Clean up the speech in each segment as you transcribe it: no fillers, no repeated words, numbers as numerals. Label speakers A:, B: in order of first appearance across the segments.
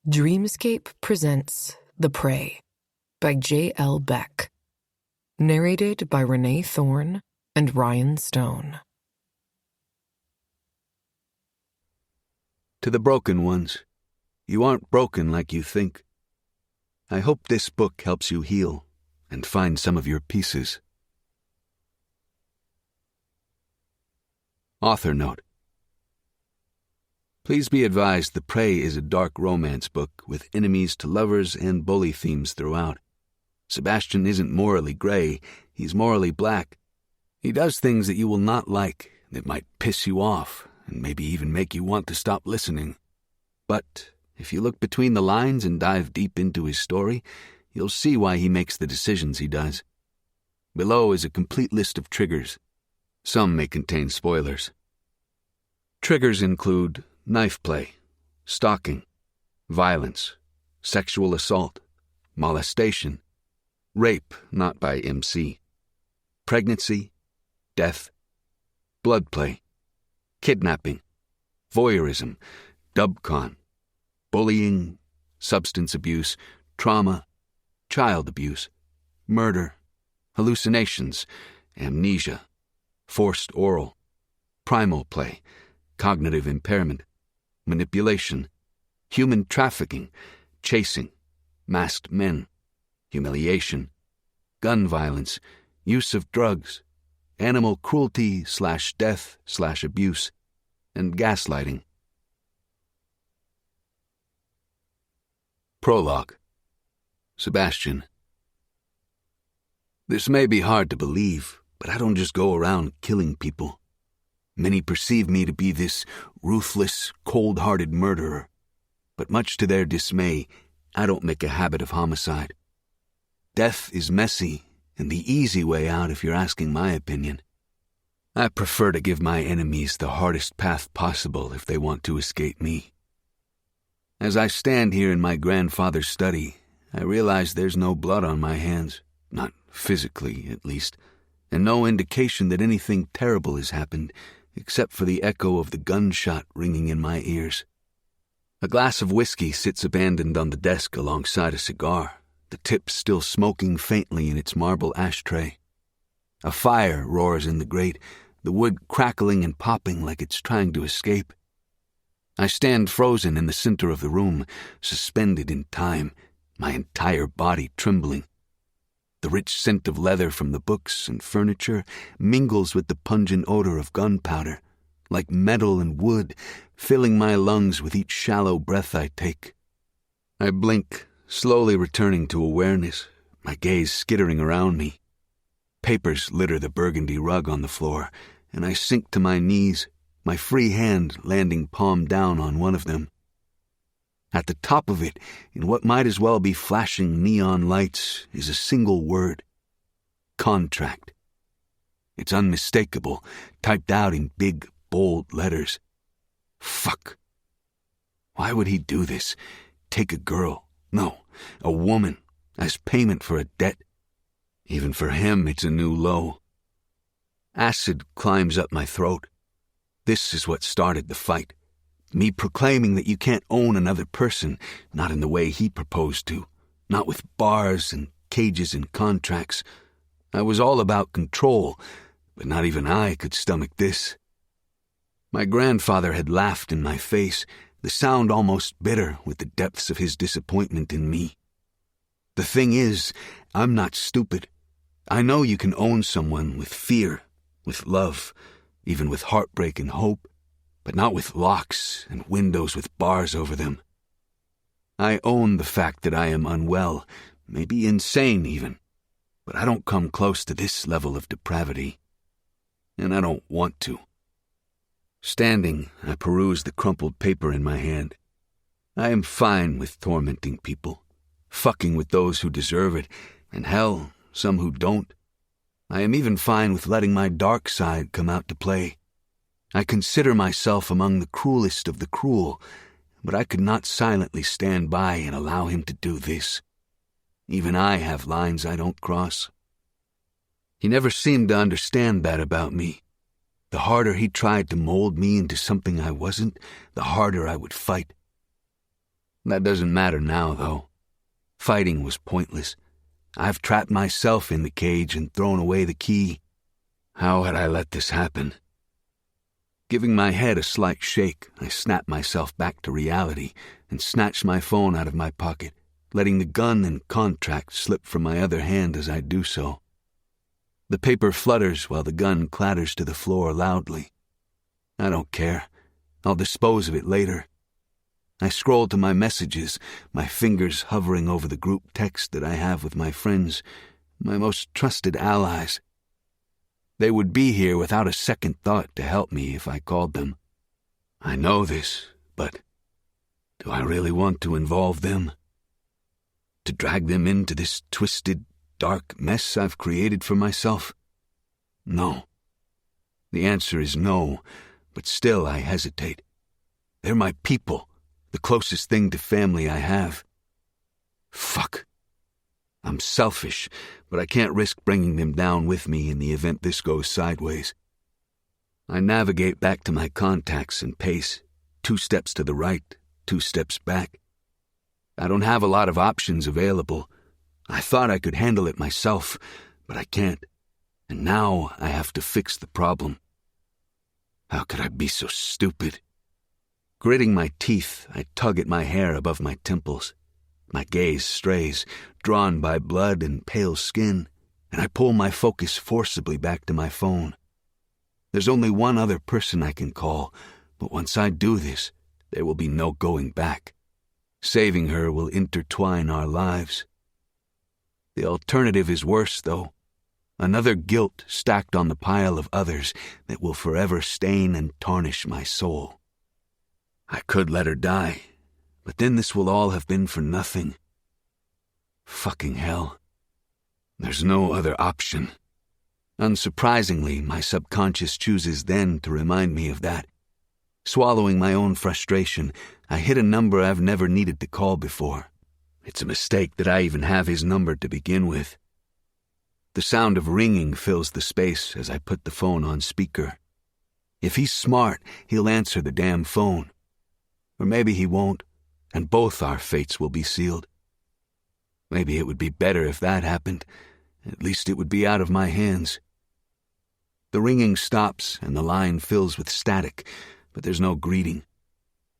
A: Dreamscape presents The Prey by J.L. Beck. Narrated by Renee Thorne and Ryan Stone.
B: To the broken ones, you aren't broken like you think. I hope this book helps you heal and find some of your pieces. Author note. Please be advised The Prey is a dark romance book with enemies to lovers and bully themes throughout. Sebastian isn't morally gray, he's morally black. He does things that you will not like, that might piss you off, and maybe even make you want to stop listening. But if you look between the lines and dive deep into his story, you'll see why he makes the decisions he does. Below is a complete list of triggers. Some may contain spoilers. Triggers include knife play, stalking, violence, sexual assault, molestation, rape not by MC, pregnancy, death, blood play, kidnapping, voyeurism, dubcon, bullying, substance abuse, trauma, child abuse, murder, hallucinations, amnesia, forced oral, primal play, cognitive impairment, manipulation, human trafficking, chasing, masked men, humiliation, gun violence, use of drugs, animal cruelty/death/abuse, and gaslighting. Prologue. Sebastian. This may be hard to believe, but I don't just go around killing people. Many perceive me to be this ruthless, cold-hearted murderer, but much to their dismay, I don't make a habit of homicide. Death is messy and the easy way out if you're asking my opinion. I prefer to give my enemies the hardest path possible if they want to escape me. As I stand here in my grandfather's study, I realize there's no blood on my hands, not physically at least, and no indication that anything terrible has happened, except for the echo of the gunshot ringing in my ears. A glass of whiskey sits abandoned on the desk alongside a cigar, the tip still smoking faintly in its marble ashtray. A fire roars in the grate, the wood crackling and popping like it's trying to escape. I stand frozen in the center of the room, suspended in time, my entire body trembling. The rich scent of leather from the books and furniture mingles with the pungent odor of gunpowder, like metal and wood, filling my lungs with each shallow breath I take. I blink, slowly returning to awareness, my gaze skittering around me. Papers litter the burgundy rug on the floor, and I sink to my knees, my free hand landing palm down on one of them. At the top of it, in what might as well be flashing neon lights, is a single word. Contract. It's unmistakable, typed out in big, bold letters. Fuck. Why would he do this? Take a girl, no, a woman, as payment for a debt. Even for him, it's a new low. Acid climbs up my throat. This is what started the fight. Me proclaiming that you can't own another person, not in the way he proposed to, not with bars and cages and contracts. I was all about control, but not even I could stomach this. My grandfather had laughed in my face, the sound almost bitter with the depths of his disappointment in me. The thing is, I'm not stupid. I know you can own someone with fear, with love, even with heartbreak and hope, but not with locks and windows with bars over them. I own the fact that I am unwell, maybe insane even, but I don't come close to this level of depravity, and I don't want to. Standing, I peruse the crumpled paper in my hand. I am fine with tormenting people, fucking with those who deserve it, and hell, some who don't. I am even fine with letting my dark side come out to play. I consider myself among the cruelest of the cruel, but I could not silently stand by and allow him to do this. Even I have lines I don't cross. He never seemed to understand that about me. The harder he tried to mold me into something I wasn't, the harder I would fight. That doesn't matter now, though. Fighting was pointless. I've trapped myself in the cage and thrown away the key. How had I let this happen? Giving my head a slight shake, I snapped myself back to reality and snatched my phone out of my pocket, letting the gun and contract slip from my other hand as I do so. The paper flutters while the gun clatters to the floor loudly. I don't care. I'll dispose of it later. I scroll to my messages, my fingers hovering over the group text that I have with my friends, my most trusted allies. They would be here without a second thought to help me if I called them. I know this, but do I really want to involve them? To drag them into this twisted, dark mess I've created for myself? No. The answer is no, but still I hesitate. They're my people, the closest thing to family I have. Fuck. I'm selfish, but I can't risk bringing them down with me in the event this goes sideways. I navigate back to my contacts and pace, 2 steps to the right, 2 steps back. I don't have a lot of options available. I thought I could handle it myself, but I can't. And now I have to fix the problem. How could I be so stupid? Gritting my teeth, I tug at my hair above my temples. My gaze strays, drawn by blood and pale skin, and I pull my focus forcibly back to my phone. There's only one other person I can call, but once I do this, there will be no going back. Saving her will intertwine our lives. The alternative is worse, though. Another guilt stacked on the pile of others that will forever stain and tarnish my soul. I could let her die, but then this will all have been for nothing. Fucking hell. There's no other option. Unsurprisingly, my subconscious chooses then to remind me of that. Swallowing my own frustration, I hit a number I've never needed to call before. It's a mistake that I even have his number to begin with. The sound of ringing fills the space as I put the phone on speaker. If he's smart, he'll answer the damn phone. Or maybe he won't, and both our fates will be sealed. Maybe it would be better if that happened. At least it would be out of my hands. The ringing stops and the line fills with static, but there's no greeting.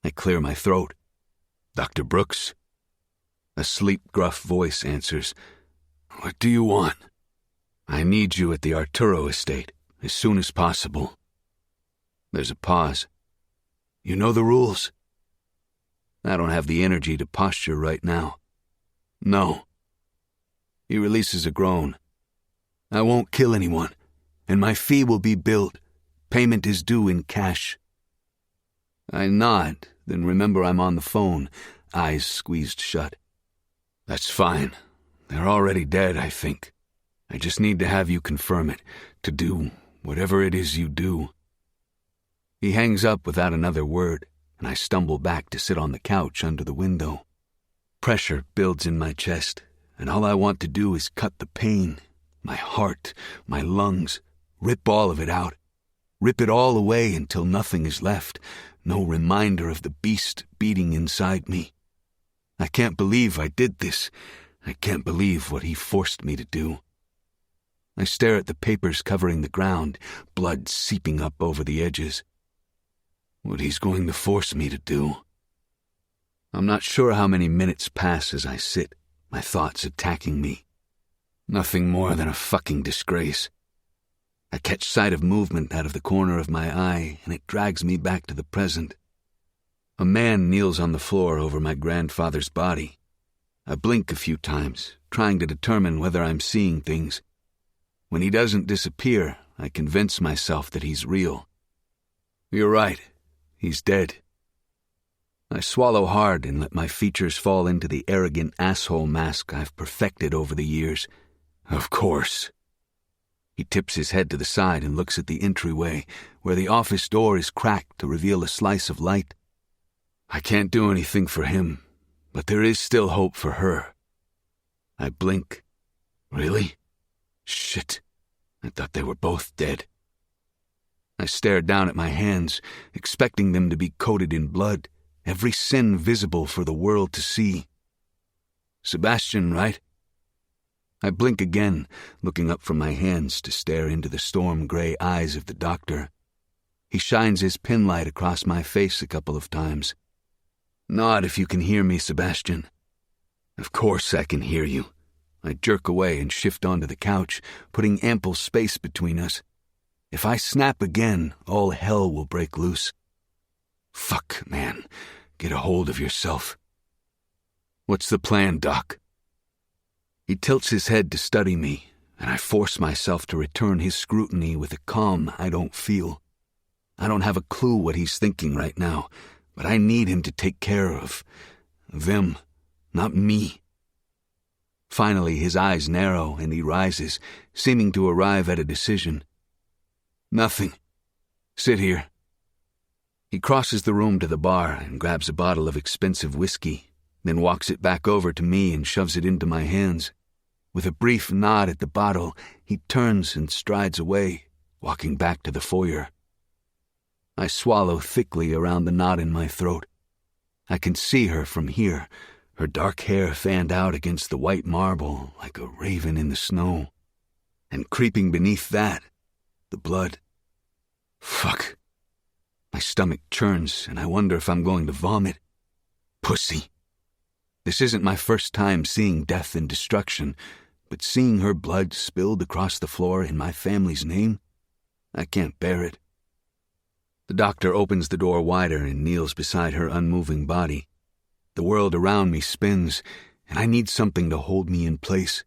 B: I clear my throat. Dr. Brooks? A sleek, gruff voice answers. What do you want? I need you at the Arturo estate, as soon as possible. There's a pause. You know the rules? I don't have the energy to posture right now. No. He releases a groan. I won't kill anyone, and my fee will be billed. Payment is due in cash. I nod, then remember I'm on the phone, eyes squeezed shut. That's fine. They're already dead, I think. I just need to have you confirm it, to do whatever it is you do. He hangs up without another word, and I stumble back to sit on the couch under the window. Pressure builds in my chest, and all I want to do is cut the pain, my heart, my lungs, rip all of it out. Rip it all away until nothing is left, no reminder of the beast beating inside me. I can't believe I did this. I can't believe what he forced me to do. I stare at the papers covering the ground, blood seeping up over the edges. What he's going to force me to do. I'm not sure how many minutes pass as I sit, my thoughts attacking me. Nothing more than a fucking disgrace. I catch sight of movement out of the corner of my eye, and it drags me back to the present. A man kneels on the floor over my grandfather's body. I blink a few times, trying to determine whether I'm seeing things. When he doesn't disappear, I convince myself that he's real. You're right. He's dead. I swallow hard and let my features fall into the arrogant asshole mask I've perfected over the years. Of course. He tips his head to the side and looks at the entryway, where the office door is cracked to reveal a slice of light. I can't do anything for him, but there is still hope for her. I blink. Really? Shit. I thought they were both dead. I stare down at my hands, expecting them to be coated in blood, every sin visible for the world to see. Sebastian, right? I blink again, looking up from my hands to stare into the storm-gray eyes of the doctor. He shines his pinlight across my face a couple of times. Nod if you can hear me, Sebastian. Of course I can hear you. I jerk away and shift onto the couch, putting ample space between us. If I snap again, all hell will break loose. Fuck, man. Get a hold of yourself. What's the plan, Doc? He tilts his head to study me, and I force myself to return his scrutiny with a calm I don't feel. I don't have a clue what he's thinking right now, but I need him to take care of them, not me. Finally, his eyes narrow and he rises, seeming to arrive at a decision. Nothing. Sit here. He crosses the room to the bar and grabs a bottle of expensive whiskey, then walks it back over to me and shoves it into my hands. With a brief nod at the bottle, he turns and strides away, walking back to the foyer. I swallow thickly around the knot in my throat. I can see her from here, her dark hair fanned out against the white marble like a raven in the snow. And creeping beneath that, the blood. Fuck. My stomach churns and I wonder if I'm going to vomit. Pussy. This isn't my first time seeing death and destruction, but seeing her blood spilled across the floor in my family's name, I can't bear it. The doctor opens the door wider and kneels beside her unmoving body. The world around me spins, and I need something to hold me in place.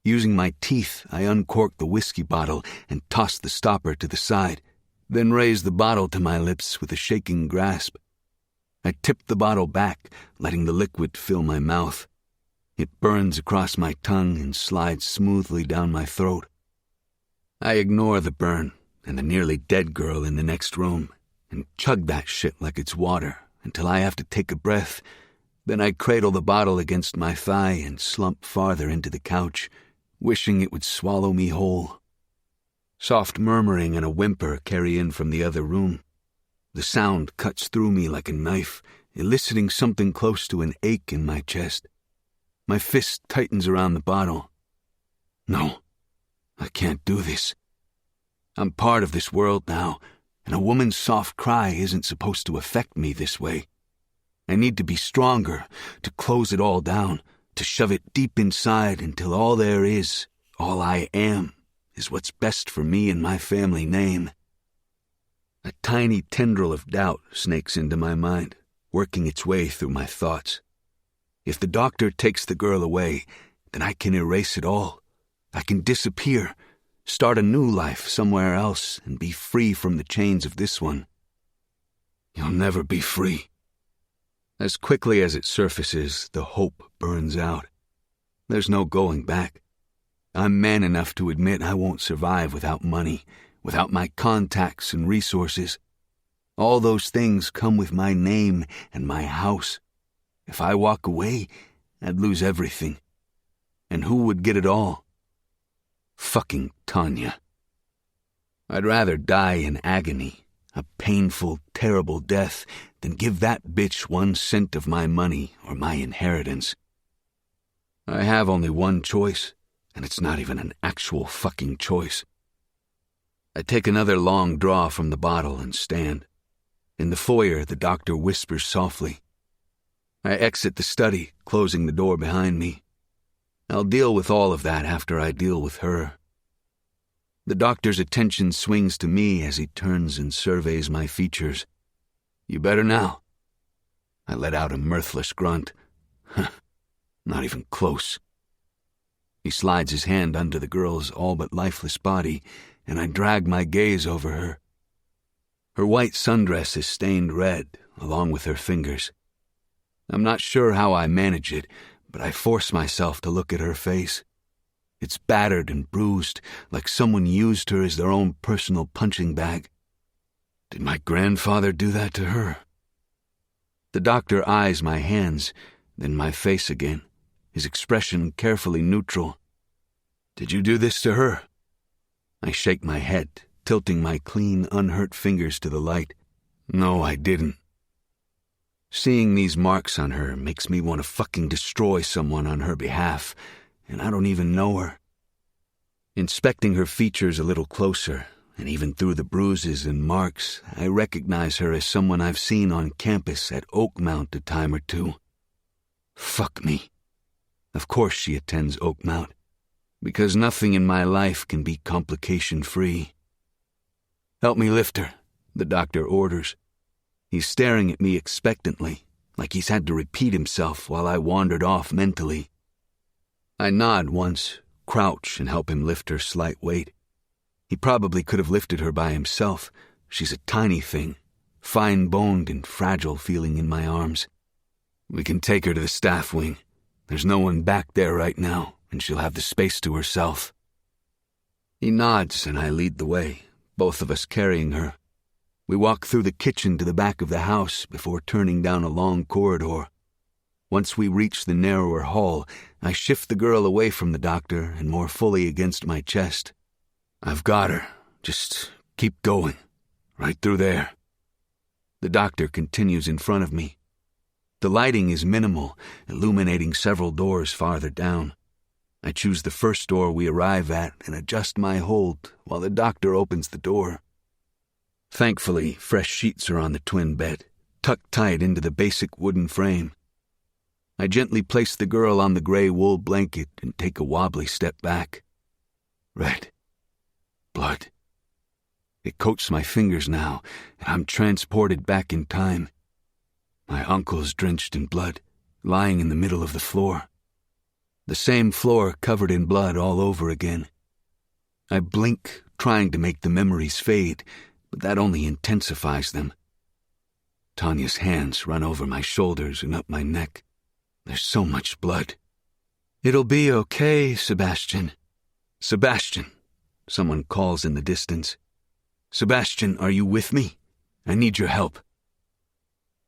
B: Using my teeth, I uncork the whiskey bottle and toss the stopper to the side, then raise the bottle to my lips with a shaking grasp. I tip the bottle back, letting the liquid fill my mouth. It burns across my tongue and slides smoothly down my throat. I ignore the burn and the nearly dead girl in the next room and chug that shit like it's water until I have to take a breath. Then I cradle the bottle against my thigh and slump farther into the couch, wishing it would swallow me whole. Soft murmuring and a whimper carry in from the other room. The sound cuts through me like a knife, eliciting something close to an ache in my chest. My fist tightens around the bottle. No, I can't do this. I'm part of this world now, and a woman's soft cry isn't supposed to affect me this way. I need to be stronger, to close it all down, to shove it deep inside until all there is, all I am, is what's best for me and my family name. A tiny tendril of doubt snakes into my mind, working its way through my thoughts. If the doctor takes the girl away, then I can erase it all. I can disappear, start a new life somewhere else, and be free from the chains of this one. You'll never be free. As quickly as it surfaces, the hope burns out. There's no going back. I'm man enough to admit I won't survive without money, without my contacts and resources. All those things come with my name and my house. If I walk away, I'd lose everything. And who would get it all? Fucking Tanya. I'd rather die in agony, a painful, terrible death, than give that bitch 1 cent of my money or my inheritance. I have only one choice, and it's not even an actual fucking choice. I take another long draw from the bottle and stand. In the foyer, the doctor whispers softly. I exit the study, closing the door behind me. I'll deal with all of that after I deal with her. The doctor's attention swings to me as he turns and surveys my features. You better now? I let out a mirthless grunt. Not even close. He slides his hand under the girl's all but lifeless body, and I drag my gaze over her. Her white sundress is stained red, along with her fingers. I'm not sure how I manage it, but I force myself to look at her face. It's battered and bruised, like someone used her as their own personal punching bag. Did my grandfather do that to her? The doctor eyes my hands, then my face again, his expression carefully neutral. Did you do this to her? I shake my head, tilting my clean, unhurt fingers to the light. No, I didn't. Seeing these marks on her makes me want to fucking destroy someone on her behalf, and I don't even know her. Inspecting her features a little closer, and even through the bruises and marks, I recognize her as someone I've seen on campus at Oakmount a time or two. Fuck me. Of course she attends Oakmount, because nothing in my life can be complication-free. "Help me lift her," the doctor orders. He's staring at me expectantly, like he's had to repeat himself while I wandered off mentally. I nod once, crouch, and help him lift her slight weight. He probably could have lifted her by himself. She's a tiny thing, fine-boned and fragile feeling in my arms. "We can take her to the staff wing. There's no one back there right now, and she'll have the space to herself." He nods and I lead the way, both of us carrying her. We walk through the kitchen to the back of the house before turning down a long corridor. Once we reach the narrower hall, I shift the girl away from the doctor and more fully against my chest. "I've got her. Just keep going. Right through there." The doctor continues in front of me. The lighting is minimal, illuminating several doors farther down. I choose the first door we arrive at and adjust my hold while the doctor opens the door. Thankfully, fresh sheets are on the twin bed, tucked tight into the basic wooden frame. I gently place the girl on the gray wool blanket and take a wobbly step back. Red. Blood. It coats my fingers now, and I'm transported back in time. My uncle's drenched in blood, lying in the middle of the floor. The same floor covered in blood all over again. I blink, trying to make the memories fade, but that only intensifies them. Tanya's hands run over my shoulders and up my neck. There's so much blood. "It'll be okay, Sebastian." "Sebastian," someone calls in the distance. "Sebastian, are you with me? I need your help."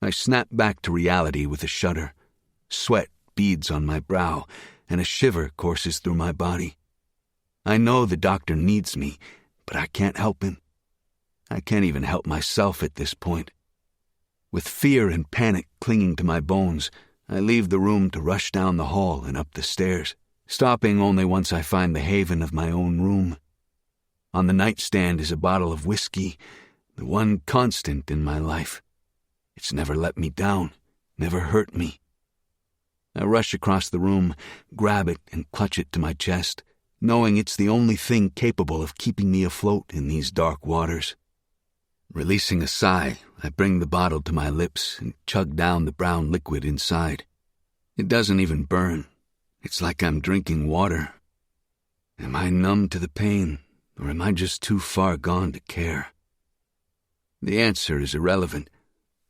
B: I snap back to reality with a shudder. Sweat beads on my brow, and a shiver courses through my body. I know the doctor needs me, but I can't help him. I can't even help myself at this point. With fear and panic clinging to my bones, I leave the room to rush down the hall and up the stairs, stopping only once I find the haven of my own room. On the nightstand is a bottle of whiskey, the one constant in my life. It's never let me down, never hurt me. I rush across the room, grab it, and clutch it to my chest, knowing it's the only thing capable of keeping me afloat in these dark waters. Releasing a sigh, I bring the bottle to my lips and chug down the brown liquid inside. It doesn't even burn. It's like I'm drinking water. Am I numb to the pain, or am I just too far gone to care? The answer is irrelevant.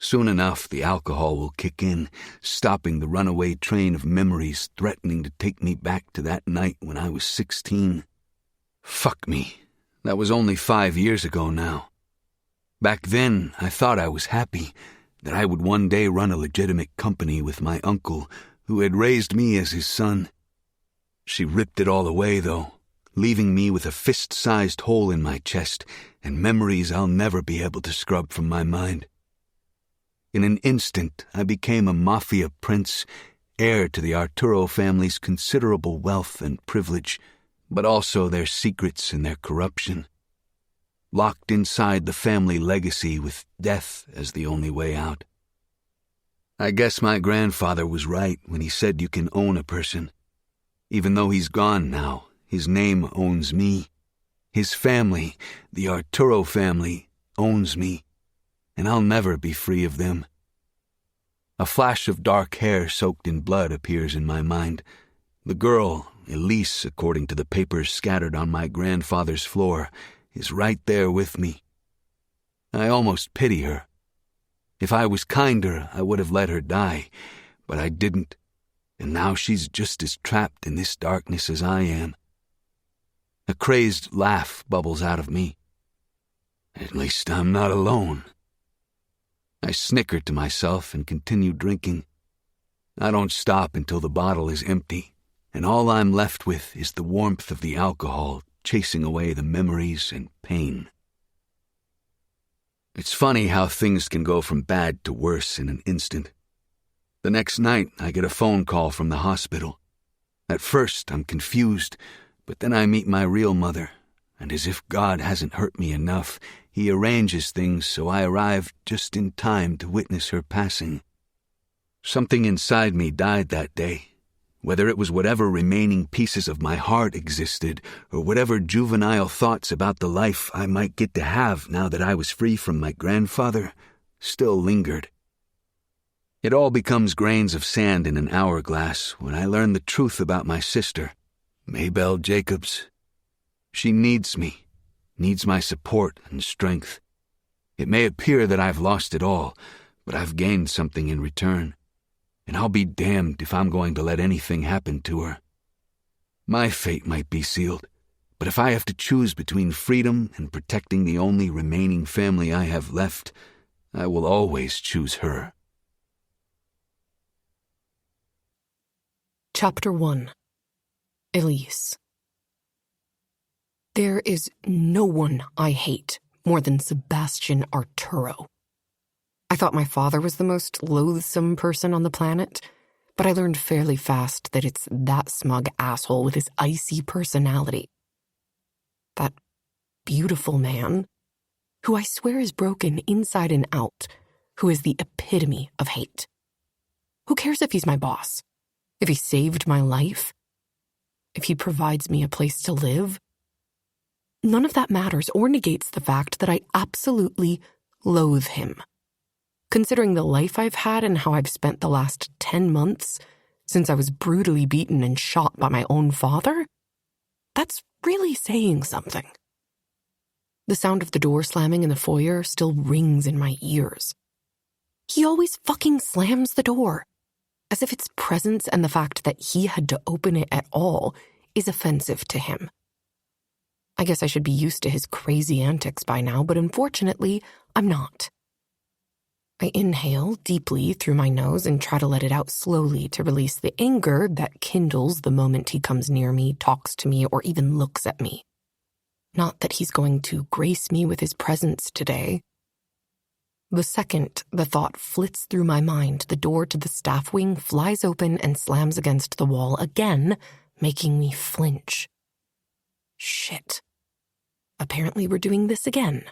B: Soon enough, the alcohol will kick in, stopping the runaway train of memories threatening to take me back to that night when I was 16. Fuck me. That was only 5 years ago now. Back then, I thought I was happy, that I would one day run a legitimate company with my uncle, who had raised me as his son. She ripped it all away, though, leaving me with a fist-sized hole in my chest and memories I'll never be able to scrub from my mind. In an instant, I became a Mafia prince, heir to the Arturo family's considerable wealth and privilege, but also their secrets and their corruption. Locked inside the family legacy with death as the only way out. I guess my grandfather was right when he said you can own a person. Even though he's gone now, his name owns me. His family, the Arturo family, owns me, and I'll never be free of them. A flash of dark hair soaked in blood appears in my mind. The girl, Elise, according to the papers scattered on my grandfather's floor, is right there with me. I almost pity her. If I was kinder, I would have let her die, but I didn't, and now she's just as trapped in this darkness as I am. A crazed laugh bubbles out of me. At least I'm not alone. I snicker to myself and continue drinking. I don't stop until the bottle is empty, and all I'm left with is the warmth of the alcohol chasing away the memories and pain. It's funny how things can go from bad to worse in an instant. The next night, I get a phone call from the hospital. At first, I'm confused, but then I meet my real mother, and as if God hasn't hurt me enough, he arranges things so I arrive just in time to witness her passing. Something inside me died that day. Whether it was whatever remaining pieces of my heart existed, or whatever juvenile thoughts about the life I might get to have now that I was free from my grandfather, still lingered. It all becomes grains of sand in an hourglass when I learn the truth about my sister, Maybelle Jacobs. She needs me, needs my support and strength. It may appear that I've lost it all, but I've gained something in return. And I'll be damned if I'm going to let anything happen to her. My fate might be sealed, but if I have to choose between freedom and protecting the only remaining family I have left, I will always choose her.
A: Chapter 1. Elise. There is no one I hate more than Sebastian Arturo. I thought my father was the most loathsome person on the planet, but I learned fairly fast that it's that smug asshole with his icy personality. That beautiful man, who I swear is broken inside and out, who is the epitome of hate. Who cares if he's my boss? If he saved my life? If he provides me a place to live? None of that matters or negates the fact that I absolutely loathe him. Considering the life I've had and how I've spent the last 10 months since I was brutally beaten and shot by my own father, that's really saying something. The sound of the door slamming in the foyer still rings in my ears. He always fucking slams the door, as if its presence and the fact that he had to open it at all is offensive to him. I guess I should be used to his crazy antics by now, but unfortunately, I'm not. I inhale deeply through my nose and try to let it out slowly to release the anger that kindles the moment he comes near me, talks to me, or even looks at me. Not that he's going to grace me with his presence today. The second the thought flits through my mind, the door to the staff wing flies open and slams against the wall again, making me flinch. Shit. Apparently we're doing this again.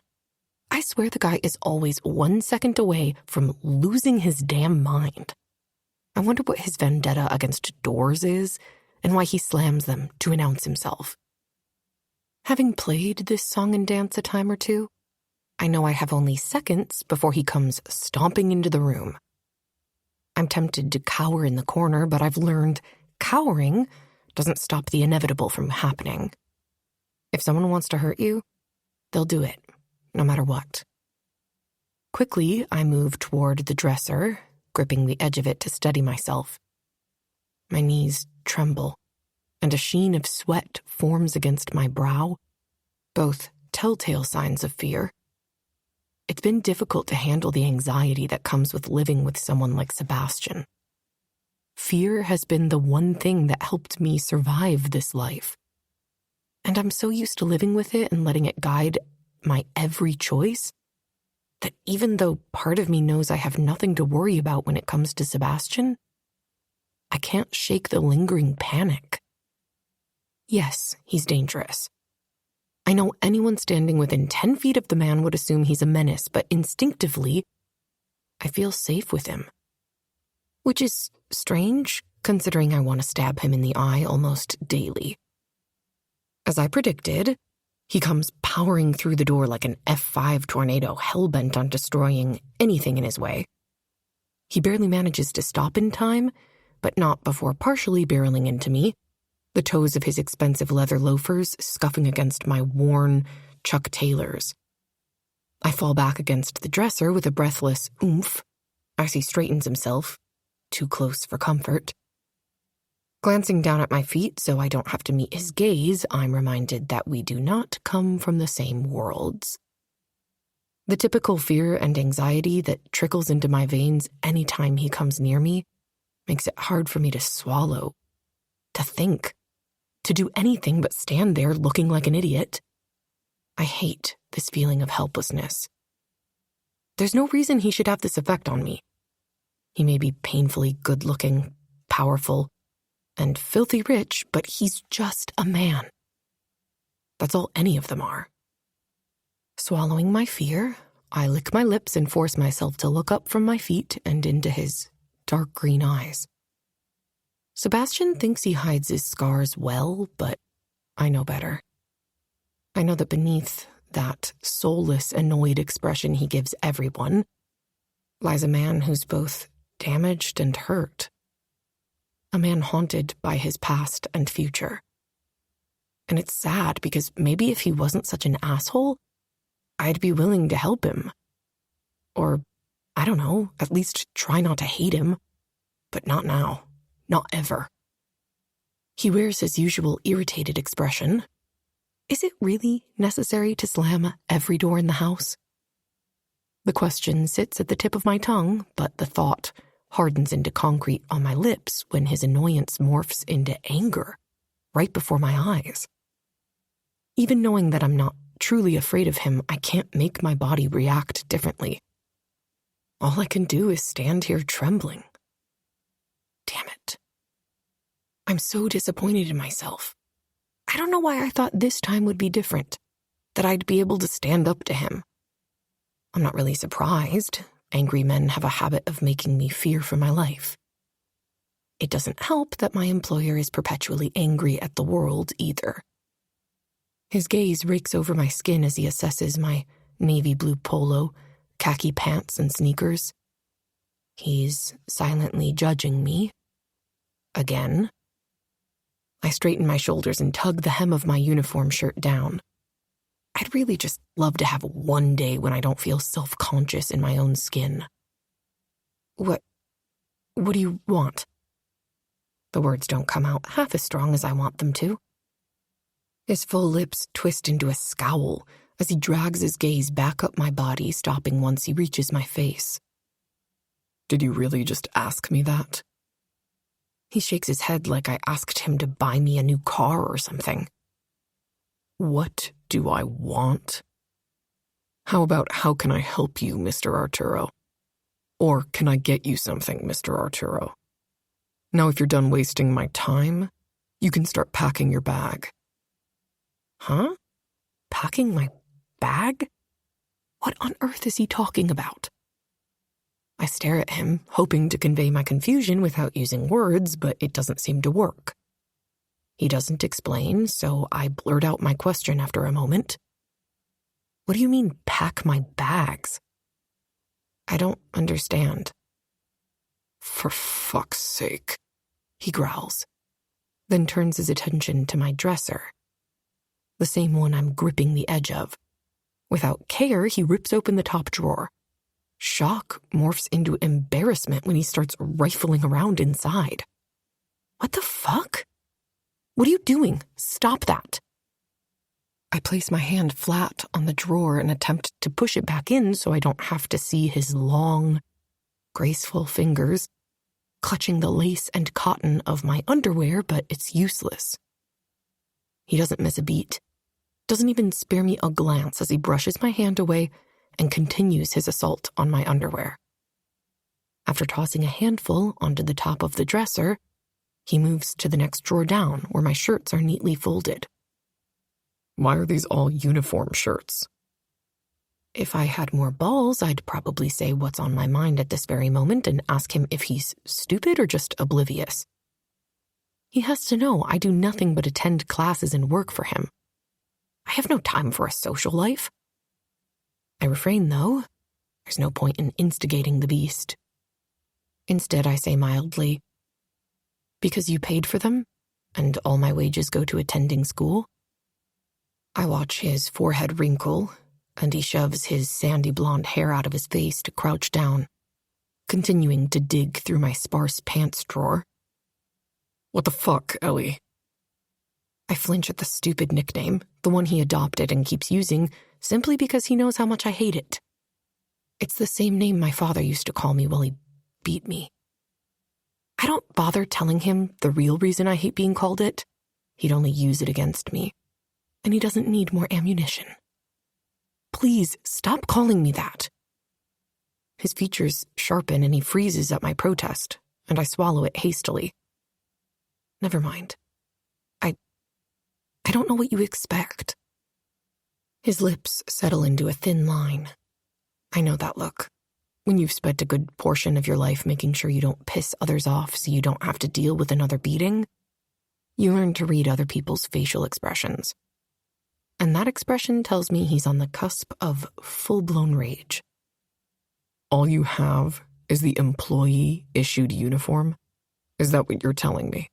A: I swear the guy is always 1 second away from losing his damn mind. I wonder what his vendetta against doors is, and why he slams them to announce himself. Having played this song and dance a time or two, I know I have only seconds before he comes stomping into the room. I'm tempted to cower in the corner, but I've learned cowering doesn't stop the inevitable from happening. If someone wants to hurt you, they'll do it, no matter what. Quickly, I move toward the dresser, gripping the edge of it to steady myself. My knees tremble, and a sheen of sweat forms against my brow, both telltale signs of fear. It's been difficult to handle the anxiety that comes with living with someone like Sebastian. Fear has been the one thing that helped me survive this life. And I'm so used to living with it and letting it guide my every choice that even though part of me knows I have nothing to worry about when it comes to Sebastian, I can't shake the lingering panic. Yes, he's dangerous. I know anyone standing within 10 feet of the man would assume he's a menace, but instinctively, I feel safe with him. Which is strange, considering I want to stab him in the eye almost daily. As I predicted, he comes powering through the door like an F5 tornado hell-bent on destroying anything in his way. He barely manages to stop in time, but not before partially barreling into me, the toes of his expensive leather loafers scuffing against my worn Chuck Taylors. I fall back against the dresser with a breathless oomph as he straightens himself, too close for comfort. Glancing down at my feet so I don't have to meet his gaze, I'm reminded that we do not come from the same worlds. The typical fear and anxiety that trickles into my veins anytime he comes near me makes it hard for me to swallow, to think, to do anything but stand there looking like an idiot. I hate this feeling of helplessness. There's no reason he should have this effect on me. He may be painfully good-looking, powerful, and filthy rich, but he's just a man. That's all any of them are. Swallowing my fear, I lick my lips and force myself to look up from my feet and into his dark green eyes. Sebastian thinks he hides his scars well, but I know better. I know that beneath that soulless, annoyed expression he gives everyone lies a man who's both damaged and hurt. A man haunted by his past and future. And it's sad because maybe if he wasn't such an asshole, I'd be willing to help him. Or, I don't know, at least try not to hate him. But not now. Not ever. He wears his usual irritated expression. Is it really necessary to slam every door in the house? The question sits at the tip of my tongue, but the thought hardens into concrete on my lips when his annoyance morphs into anger right before my eyes. Even knowing that I'm not truly afraid of him, I can't make my body react differently. All I can do is stand here trembling. Damn it. I'm so disappointed in myself. I don't know why I thought this time would be different, that I'd be able to stand up to him. I'm not really surprised. Angry men have a habit of making me fear for my life. It doesn't help that my employer is perpetually angry at the world either. His gaze rakes over my skin as he assesses my navy blue polo, khaki pants, and sneakers. He's silently judging me. Again. I straighten my shoulders and tug the hem of my uniform shirt down. I'd really just love to have one day when I don't feel self-conscious in my own skin. What do you want? The words don't come out half as strong as I want them to. His full lips twist into a scowl as he drags his gaze back up my body, stopping once he reaches my face. Did you really just ask me that? He shakes his head like I asked him to buy me a new car or something. What do I want? How about how can I help you, Mr. Arturo? Or can I get you something, Mr. Arturo? Now if you're done wasting my time, you can start packing your bag. Huh? Packing my bag? What on earth is he talking about? I stare at him, hoping to convey my confusion without using words, but it doesn't seem to work. He doesn't explain, so I blurt out my question after a moment. What do you mean, pack my bags? I don't understand. For fuck's sake, he growls, then turns his attention to my dresser, the same one I'm gripping the edge of. Without care, he rips open the top drawer. Shock morphs into embarrassment when he starts rifling around inside. What the fuck? What are you doing? Stop that. I place my hand flat on the drawer and attempt to push it back in so I don't have to see his long, graceful fingers clutching the lace and cotton of my underwear, but it's useless. He doesn't miss a beat, doesn't even spare me a glance as he brushes my hand away and continues his assault on my underwear. After tossing a handful onto the top of the dresser, he moves to the next drawer down where my shirts are neatly folded. Why are these all uniform shirts? If I had more balls, I'd probably say what's on my mind at this very moment and ask him if he's stupid or just oblivious. He has to know I do nothing but attend classes and work for him. I have no time for a social life. I refrain, though. There's no point in instigating the beast. Instead, I say mildly, because you paid for them, and all my wages go to attending school. I watch his forehead wrinkle, and he shoves his sandy blonde hair out of his face to crouch down, continuing to dig through my sparse pants drawer. What the fuck, Ellie? I flinch at the stupid nickname, the one he adopted and keeps using, simply because he knows how much I hate it. It's the same name my father used to call me while he beat me. I don't bother telling him the real reason I hate being called it. He'd only use it against me. And he doesn't need more ammunition. Please, stop calling me that. His features sharpen and he freezes at my protest, and I swallow it hastily. Never mind. I don't know what you expect. His lips settle into a thin line. I know that look. When you've spent a good portion of your life making sure you don't piss others off so you don't have to deal with another beating, you learn to read other people's facial expressions. And that expression tells me he's on the cusp of full-blown rage. All you have is the employee-issued uniform? Is that what you're telling me?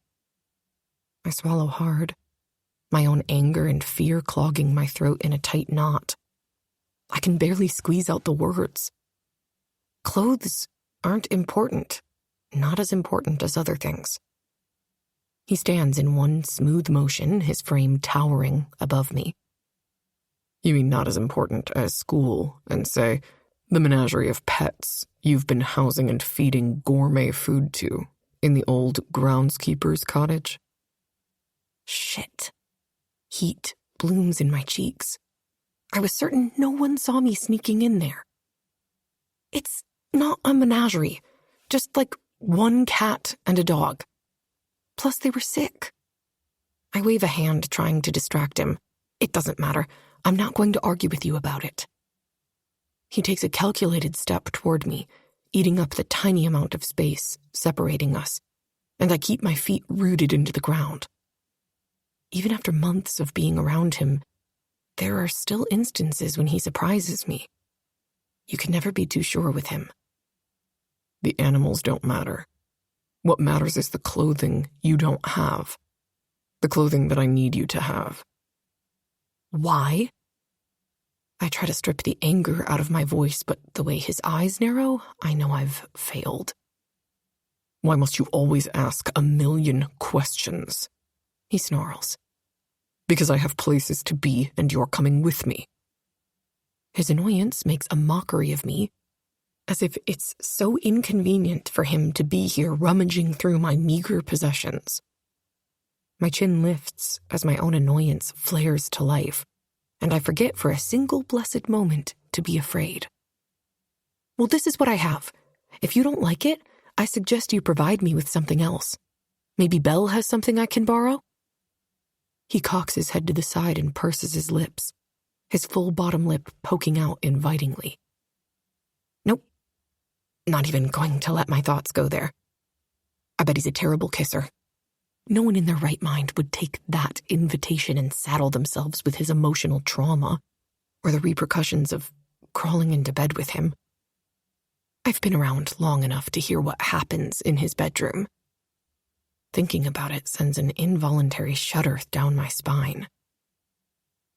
A: I swallow hard, my own anger and fear clogging my throat in a tight knot. I can barely squeeze out the words. Clothes aren't important, not as important as other things. He stands in one smooth motion, his frame towering above me. You mean not as important as school and, say, the menagerie of pets you've been housing and feeding gourmet food to in the old groundskeeper's cottage? Shit. Heat blooms in my cheeks. I was certain no one saw me sneaking in there. It's not a menagerie, just like one cat and a dog. Plus they were sick. I wave a hand trying to distract him. It doesn't matter. I'm not going to argue with you about it. He takes a calculated step toward me, eating up the tiny amount of space separating us, and I keep my feet rooted into the ground. Even after months of being around him, there are still instances when he surprises me. You can never be too sure with him. The animals don't matter. What matters is the clothing you don't have. The clothing that I need you to have. Why? I try to strip the anger out of my voice, but the way his eyes narrow, I know I've failed. Why must you always ask a million questions? He snarls. Because I have places to be and you're coming with me. His annoyance makes a mockery of me, as if it's so inconvenient for him to be here rummaging through my meager possessions. My chin lifts as my own annoyance flares to life, and I forget for a single blessed moment to be afraid. Well, this is what I have. If you don't like it, I suggest you provide me with something else. Maybe Belle has something I can borrow? He cocks his head to the side and purses his lips, his full bottom lip poking out invitingly. Nope. Not even going to let my thoughts go there. I bet he's a terrible kisser. No one in their right mind would take that invitation and saddle themselves with his emotional trauma or the repercussions of crawling into bed with him. I've been around long enough to hear what happens in his bedroom. Thinking about it sends an involuntary shudder down my spine.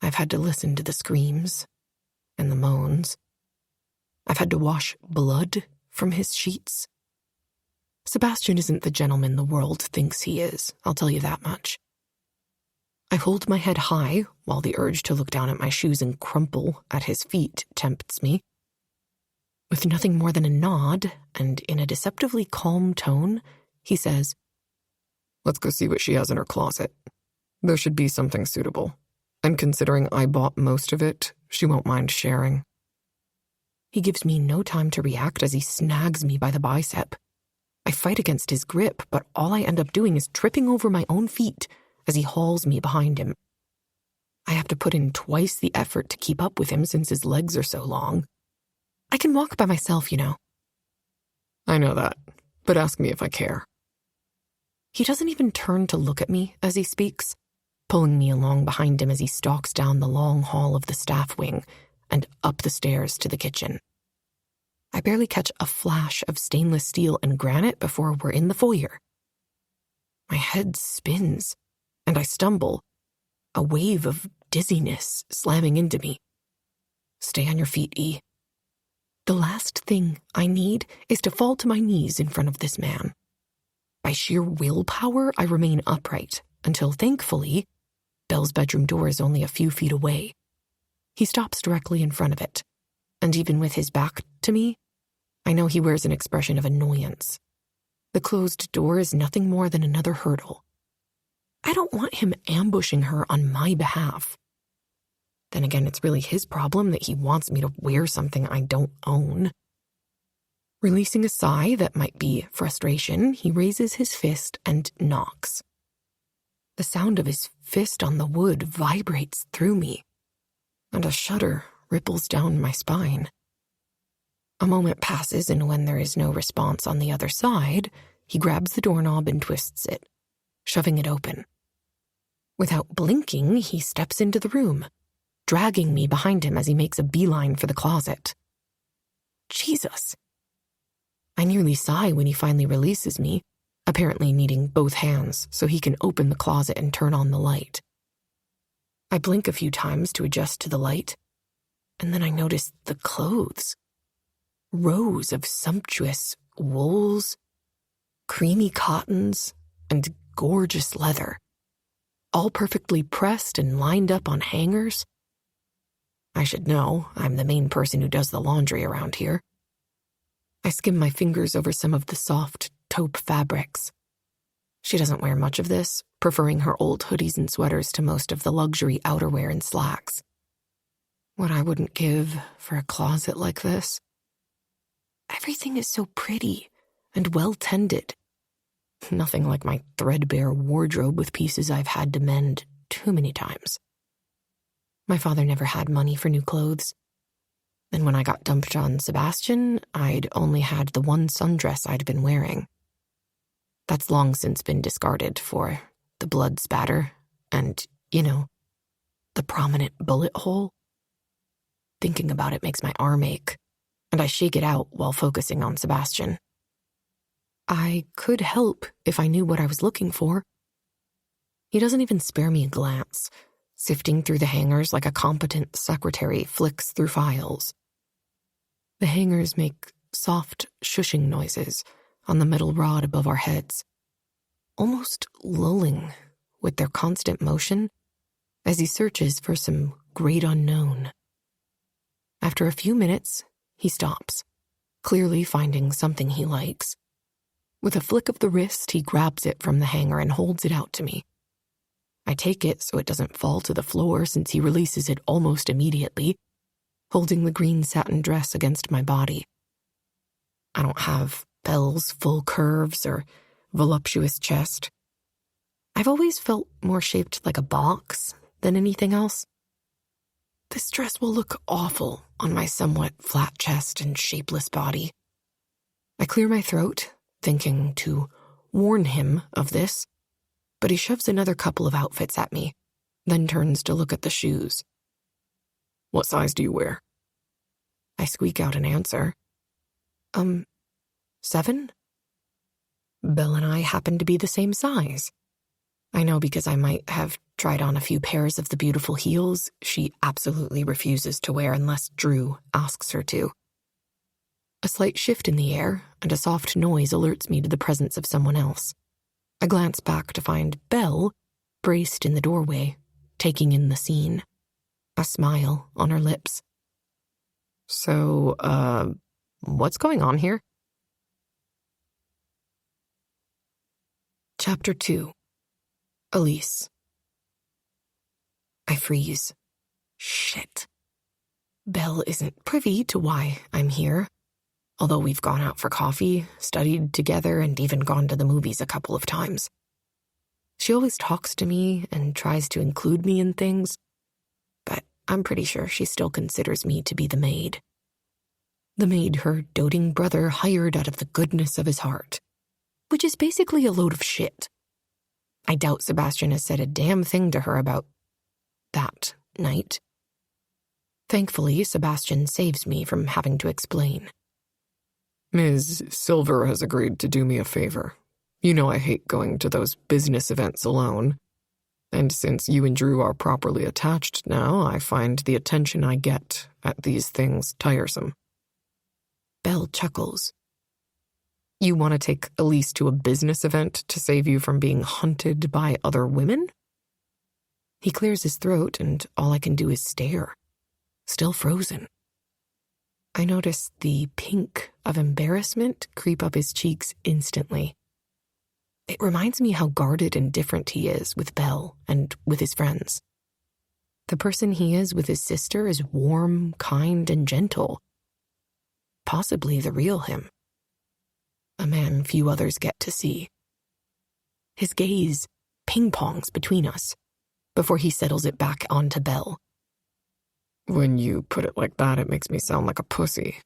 A: I've had to listen to the screams and the moans. I've had to wash blood from his sheets. Sebastian isn't the gentleman the world thinks he is, I'll tell you that much. I hold my head high while the urge to look down at my shoes and crumple at his feet tempts me. With nothing more than a nod and in a deceptively calm tone, he says, "Let's go see what she has in her closet. There should be something suitable. And considering I bought most of it, she won't mind sharing." He gives me no time to react as he snags me by the bicep. I fight against his grip, but all I end up doing is tripping over my own feet as he hauls me behind him. I have to put in twice the effort to keep up with him since his legs are so long. I can walk by myself, you know. I know that, but ask me if I care. He doesn't even turn to look at me as he speaks, pulling me along behind him as he stalks down the long hall of the staff wing and up the stairs to the kitchen. I barely catch a flash of stainless steel and granite before we're in the foyer. My head spins, and I stumble, a wave of dizziness slamming into me. Stay on your feet, E. The last thing I need is to fall to my knees in front of this man. By sheer willpower, I remain upright until, thankfully, Belle's bedroom door is only a few feet away. He stops directly in front of it, and even with his back to me, I know he wears an expression of annoyance. The closed door is nothing more than another hurdle. I don't want him ambushing her on my behalf. Then again, it's really his problem that he wants me to wear something I don't own. Releasing a sigh that might be frustration, he raises his fist and knocks. The sound of his fist on the wood vibrates through me, and a shudder ripples down my spine. A moment passes, and when there is no response on the other side, he grabs the doorknob and twists it, shoving it open. Without blinking, he steps into the room, dragging me behind him as he makes a beeline for the closet. Jesus! I nearly sigh when he finally releases me, apparently needing both hands so he can open the closet and turn on the light. I blink a few times to adjust to the light, and then I notice the clothes. Rows of sumptuous wools, creamy cottons, and gorgeous leather, all perfectly pressed and lined up on hangers. I should know, I'm the main person who does the laundry around here. I skim my fingers over some of the soft taupe fabrics. She doesn't wear much of this, preferring her old hoodies and sweaters to most of the luxury outerwear and slacks. What I wouldn't give for a closet like this. Everything is so pretty and well-tended. Nothing like my threadbare wardrobe with pieces I've had to mend too many times. My father never had money for new clothes. And when I got dumped on Sebastian, I'd only had the one sundress I'd been wearing. That's long since been discarded for the blood spatter and, the prominent bullet hole. Thinking about it makes my arm ache, and I shake it out while focusing on Sebastian. I could help if I knew what I was looking for. He doesn't even spare me a glance, sifting through the hangers like a competent secretary flicks through files. The hangers make soft shushing noises on the metal rod above our heads, almost lulling with their constant motion as he searches for some great unknown. After a few minutes, he stops, clearly finding something he likes. With a flick of the wrist, he grabs it from the hanger and holds it out to me. I take it so it doesn't fall to the floor since he releases it almost immediately, holding the green satin dress against my body. I don't have Belle's full curves or voluptuous chest. I've always felt more shaped like a box than anything else. This dress will look awful on my somewhat flat chest and shapeless body. I clear my throat, thinking to warn him of this, but he shoves another couple of outfits at me, then turns to look at the shoes. What size do you wear? I squeak out an answer. 7? Belle and I happen to be the same size. I know because I might have tried on a few pairs of the beautiful heels she absolutely refuses to wear unless Drew asks her to. A slight shift in the air and a soft noise alerts me to the presence of someone else. I glance back to find Belle braced in the doorway, taking in the scene, a smile on her lips. So, what's going on here? Chapter 2. Elise. I freeze. Shit. Belle isn't privy to why I'm here, although we've gone out for coffee, studied together, and even gone to the movies a couple of times. She always talks to me and tries to include me in things, but I'm pretty sure she still considers me to be the maid. The maid her doting brother hired out of the goodness of his heart, which is basically a load of shit. I doubt Sebastian has said a damn thing to her about that night. Thankfully, Sebastian saves me from having to explain.
C: Ms. Silver has agreed to do me a favor. You know I hate going to those business events alone. And since you and Drew are properly attached now, I find the attention I get at these things tiresome.
A: Belle chuckles.
C: You want to take Elise to a business event to save you from being hunted by other women?
A: He clears his throat, and all I can do is stare, still frozen. I notice the pink of embarrassment creep up his cheeks instantly. It reminds me how guarded and different he is with Belle and with his friends. The person he is with his sister is warm, kind, and gentle. Possibly the real him. a man few others get to see. His gaze ping-pongs between us before he settles it back onto Belle.
C: When you put it like that, it makes me sound like a pussy.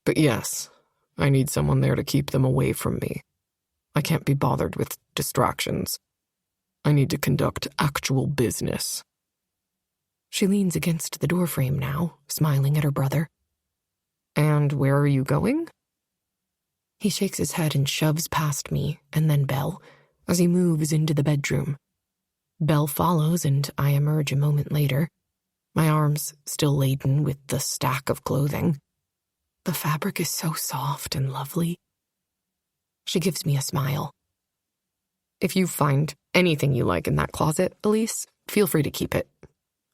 C: But yes, I need someone there to keep them away from me. I can't be bothered with distractions. I need to conduct actual business.
A: She leans against the doorframe now, smiling at her brother.
C: And where are you going?
A: He shakes his head and shoves past me and then Belle as he moves into the bedroom. Belle follows and I emerge a moment later, my arms still laden with the stack of clothing. The fabric is so soft and lovely. She gives me a smile.
C: If you find anything you like in that closet, Elise, feel free to keep it.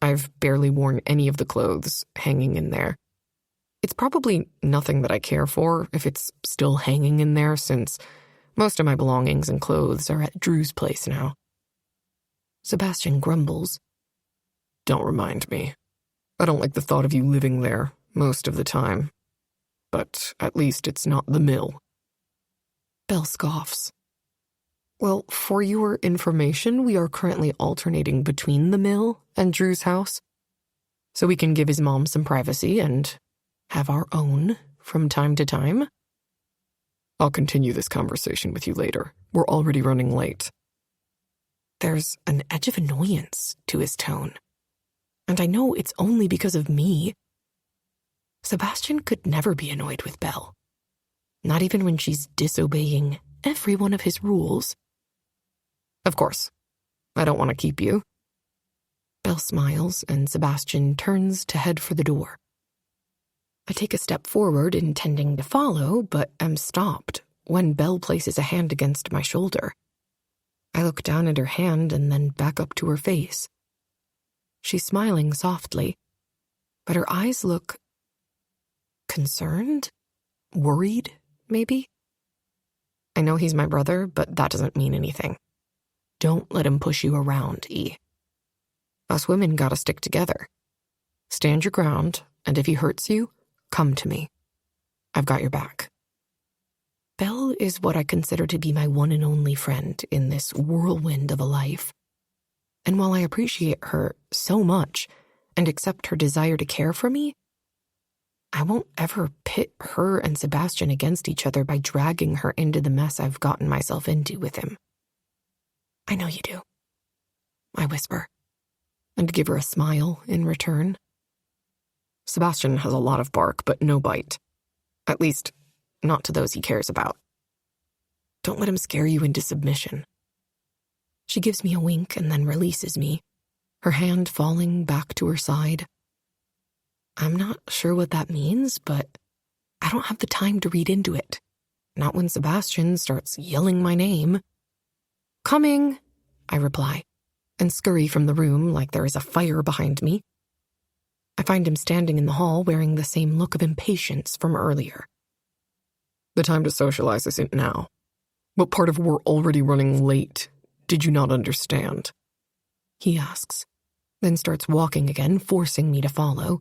C: I've barely worn any of the clothes hanging in there. It's probably nothing that I care for if it's still hanging in there, since most of my belongings and clothes are at Drew's place now.
A: Sebastian grumbles.
C: Don't remind me. I don't like the thought of you living there most of the time. But at least it's not the mill.
A: Belle scoffs.
C: Well, for your information, we are currently alternating between the mill and Drew's house, so we can give his mom some privacy and have our own from time to time. I'll continue this conversation with you later. We're already running late.
A: There's an edge of annoyance to his tone, and I know it's only because of me. Sebastian could never be annoyed with Belle, not even when she's disobeying every one of his rules.
C: Of course, I don't want to keep you.
A: Belle smiles, and Sebastian turns to head for the door. I take a step forward, intending to follow, but am stopped when Belle places a hand against my shoulder. I look down at her hand and then back up to her face. She's smiling softly, but her eyes look concerned? Worried, maybe? I know he's my brother, but that doesn't mean anything. Don't let him push you around, E. Us women gotta stick together. Stand your ground, and if he hurts you, come to me. I've got your back. Belle is what I consider to be my one and only friend in this whirlwind of a life. And while I appreciate her so much and accept her desire to care for me, I won't ever pit her and Sebastian against each other by dragging her into the mess I've gotten myself into with him. I know you do, I whisper, and give her a smile in return.
C: Sebastian has a lot of bark, but no bite. At least, not to those he cares about.
A: Don't let him scare you into submission. She gives me a wink and then releases me, her hand falling back to her side. I'm not sure what that means, but I don't have the time to read into it. Not when Sebastian starts yelling my name. Coming, I reply, and scurry from the room like there is a fire behind me. I find him standing in the hall wearing the same look of impatience from earlier.
C: The time to socialize isn't now. What part of we're already running late did you not understand?
A: He asks, then starts walking again, forcing me to follow.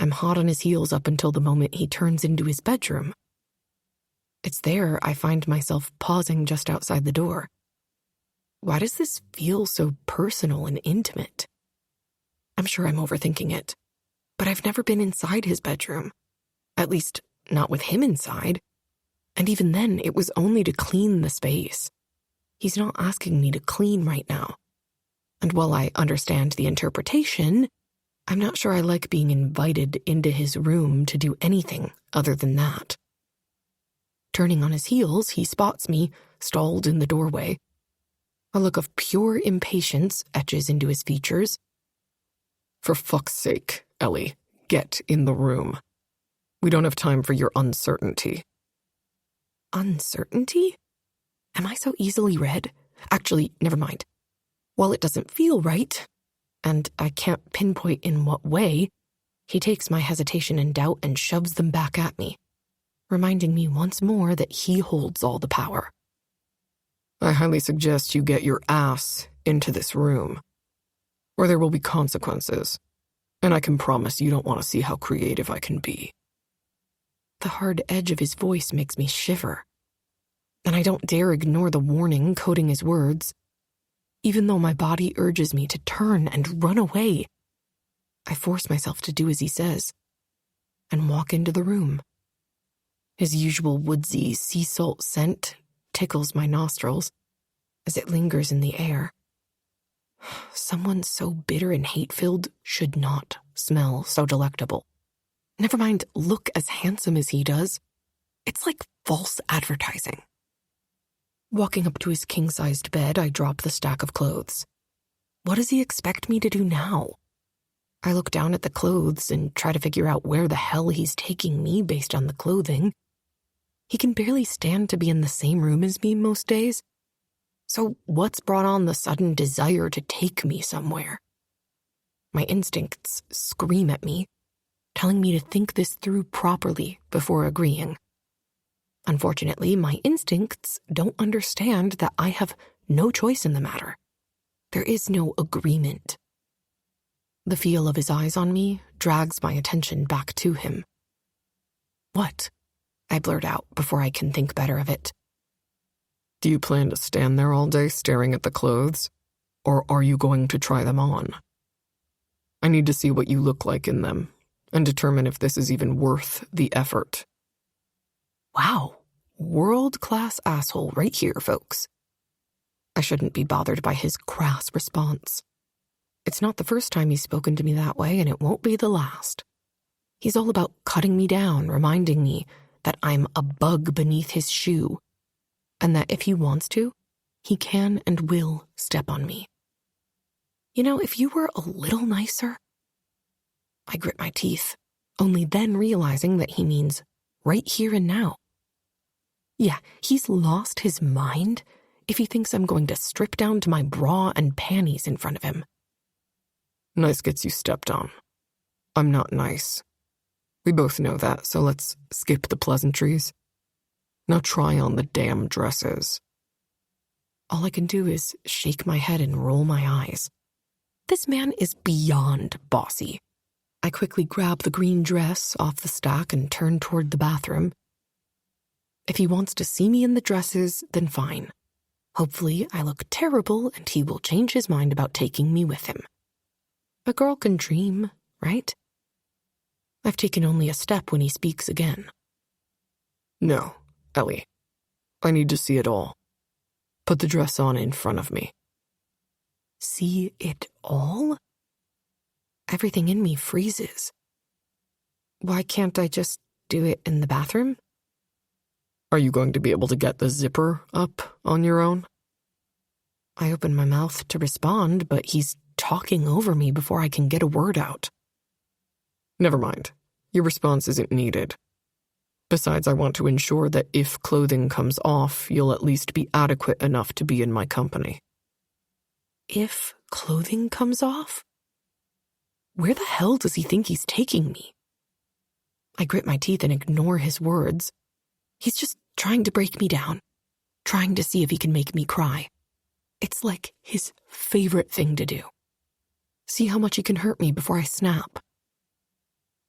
A: I'm hot on his heels up until the moment he turns into his bedroom. It's there I find myself pausing just outside the door. Why does this feel so personal and intimate? I'm sure I'm overthinking it, but I've never been inside his bedroom. At least, not with him inside. And even then, it was only to clean the space. He's not asking me to clean right now. And while I understand the interpretation, I'm not sure I like being invited into his room to do anything other than that. Turning on his heels, he spots me, stalled in the doorway. A look of pure impatience etches into his features.
C: For fuck's sake, Ellie, get in the room. We don't have time for your uncertainty.
A: Uncertainty? Am I so easily read? Actually, never mind. While it doesn't feel right, and I can't pinpoint in what way, he takes my hesitation and doubt and shoves them back at me, reminding me once more that he holds all the power.
C: I highly suggest you get your ass into this room, or there will be consequences, and I can promise you don't want to see how creative I can be.
A: The hard edge of his voice makes me shiver. and I don't dare ignore the warning coding his words. Even though my body urges me to turn and run away, I force myself to do as he says and walk into the room. His usual woodsy sea salt scent tickles my nostrils as it lingers in the air. Someone so bitter and hate-filled should not smell so delectable. Never mind look as handsome as he does. It's like false advertising. Walking up to his king-sized bed, I drop the stack of clothes. What does he expect me to do now? I look down at the clothes and try to figure out where the hell he's taking me based on the clothing. He can barely stand to be in the same room as me most days. So what's brought on the sudden desire to take me somewhere? My instincts scream at me, telling me to think this through properly before agreeing. Unfortunately, my instincts don't understand that I have no choice in the matter. There is no agreement. The feel of his eyes on me drags my attention back to him. What? I blurt out before I can think better of it.
C: Do you plan to stand there all day staring at the clothes, or are you going to try them on? I need to see what you look like in them and determine if this is even worth the effort.
A: Wow, world-class asshole right here, folks. I shouldn't be bothered by his crass response. It's not the first time he's spoken to me that way, and it won't be the last. He's all about cutting me down, reminding me that I'm a bug beneath his shoe, and that if he wants to, he can and will step on me. You know, if you were a little nicer... I grit my teeth, only then realizing that he means right here and now. Yeah, he's lost his mind if he thinks I'm going to strip down to my bra and panties in front of him.
C: Nice gets you stepped on. I'm not nice. We both know that, so let's skip the pleasantries. Now try on the damn dresses.
A: All I can do is shake my head and roll my eyes. This man is beyond bossy. I quickly grab the green dress off the stack and turn toward the bathroom. If he wants to see me in the dresses, then fine. Hopefully I look terrible and he will change his mind about taking me with him. A girl can dream, right? I've taken only a step when he speaks again.
C: No, Ellie. I need to see it all. Put the dress on in front of me.
A: See it all? Everything in me freezes. Why can't I just do it in the bathroom?
C: Are you going to be able to get the zipper up on your own?
A: I open my mouth to respond, but he's talking over me before I can get a word out.
C: Never mind. Your response isn't needed. Besides, I want to ensure that if clothing comes off, you'll at least be adequate enough to be in my company.
A: If clothing comes off? Where the hell does he think he's taking me? I grit my teeth and ignore his words. He's just trying to break me down, trying to see if he can make me cry. It's like his favorite thing to do. See how much he can hurt me before I snap.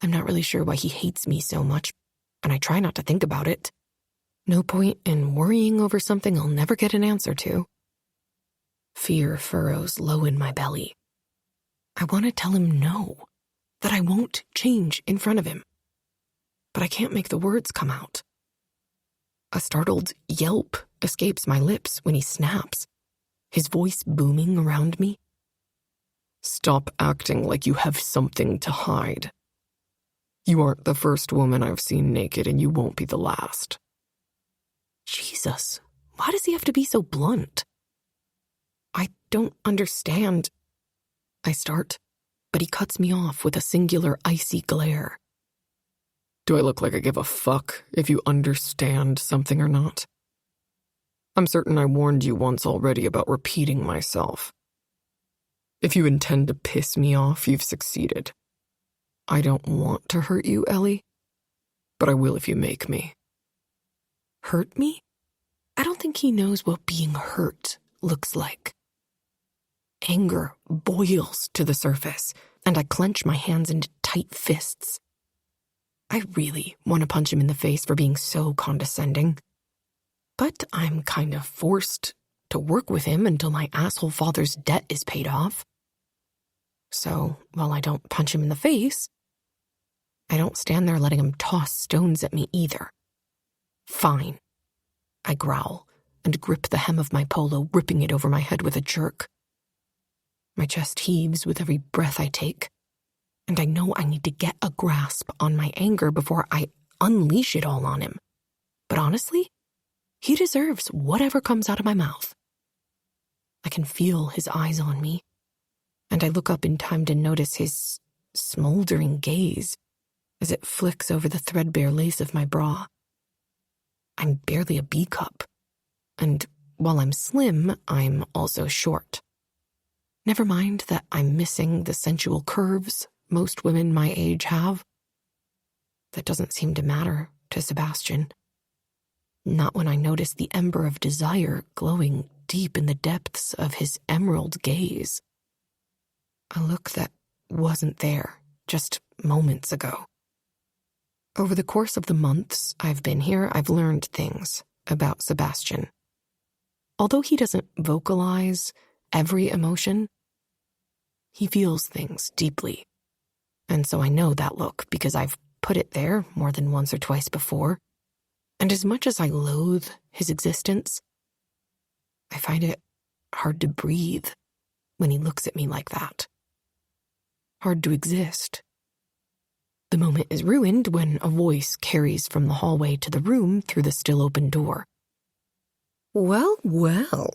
A: I'm not really sure why he hates me so much, and I try not to think about it. No point in worrying over something I'll never get an answer to. Fear furrows low in my belly. I want to tell him no, that I won't change in front of him. But I can't make the words come out. A startled yelp escapes my lips when he snaps, his voice booming around me.
C: Stop acting like you have something to hide. You aren't the first woman I've seen naked, and you won't be the last.
A: Jesus, why does he have to be so blunt? I don't understand. I start, but he cuts me off with a singular icy glare.
C: Do I look like I give a fuck if you understand something or not? I'm certain I warned you once already about repeating myself. If you intend to piss me off, you've succeeded. I don't want to hurt you, Ellie, but I will if you make me.
A: Hurt me? I don't think he knows what being hurt looks like. Anger boils to the surface, and I clench my hands into tight fists. I really want to punch him in the face for being so condescending. But I'm kind of forced to work with him until my asshole father's debt is paid off. So, while I don't punch him in the face, I don't stand there letting him toss stones at me either. Fine. I growl and grip the hem of my polo, ripping it over my head with a jerk. My chest heaves with every breath I take, and I know I need to get a grasp on my anger before I unleash it all on him. But honestly, he deserves whatever comes out of my mouth. I can feel his eyes on me, and I look up in time to notice his smoldering gaze as it flicks over the threadbare lace of my bra. I'm barely a B-cup, and while I'm slim, I'm also short. Never mind that I'm missing the sensual curves most women my age have. That doesn't seem to matter to Sebastian. Not when I notice the ember of desire glowing deep in the depths of his emerald gaze. A look that wasn't there just moments ago. Over the course of the months I've been here, I've learned things about Sebastian. Although he doesn't vocalize every emotion, he feels things deeply. And so I know that look because I've put it there more than once or twice before. And as much as I loathe his existence, I find it hard to breathe when he looks at me like that. Hard to exist. The moment is ruined when a voice carries from the hallway to the room through the still open door.
C: Well, well,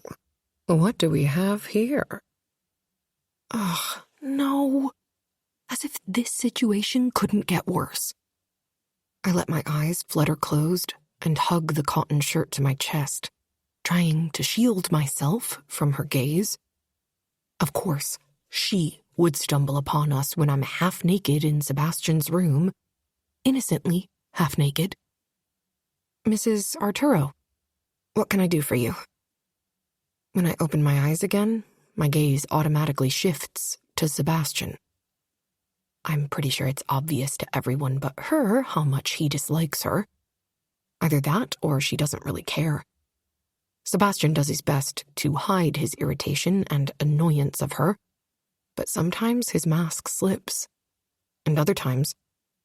C: what do we have here?
A: Ugh, no. As if this situation couldn't get worse. I let my eyes flutter closed and hug the cotton shirt to my chest, trying to shield myself from her gaze. Of course, she would stumble upon us when I'm half naked in Sebastian's room, innocently half naked. Mrs. Arturo, what can I do for you? When I open my eyes again, my gaze automatically shifts to Sebastian. I'm pretty sure it's obvious to everyone but her how much he dislikes her. Either that or she doesn't really care. Sebastian does his best to hide his irritation and annoyance of her, but sometimes his mask slips, and other times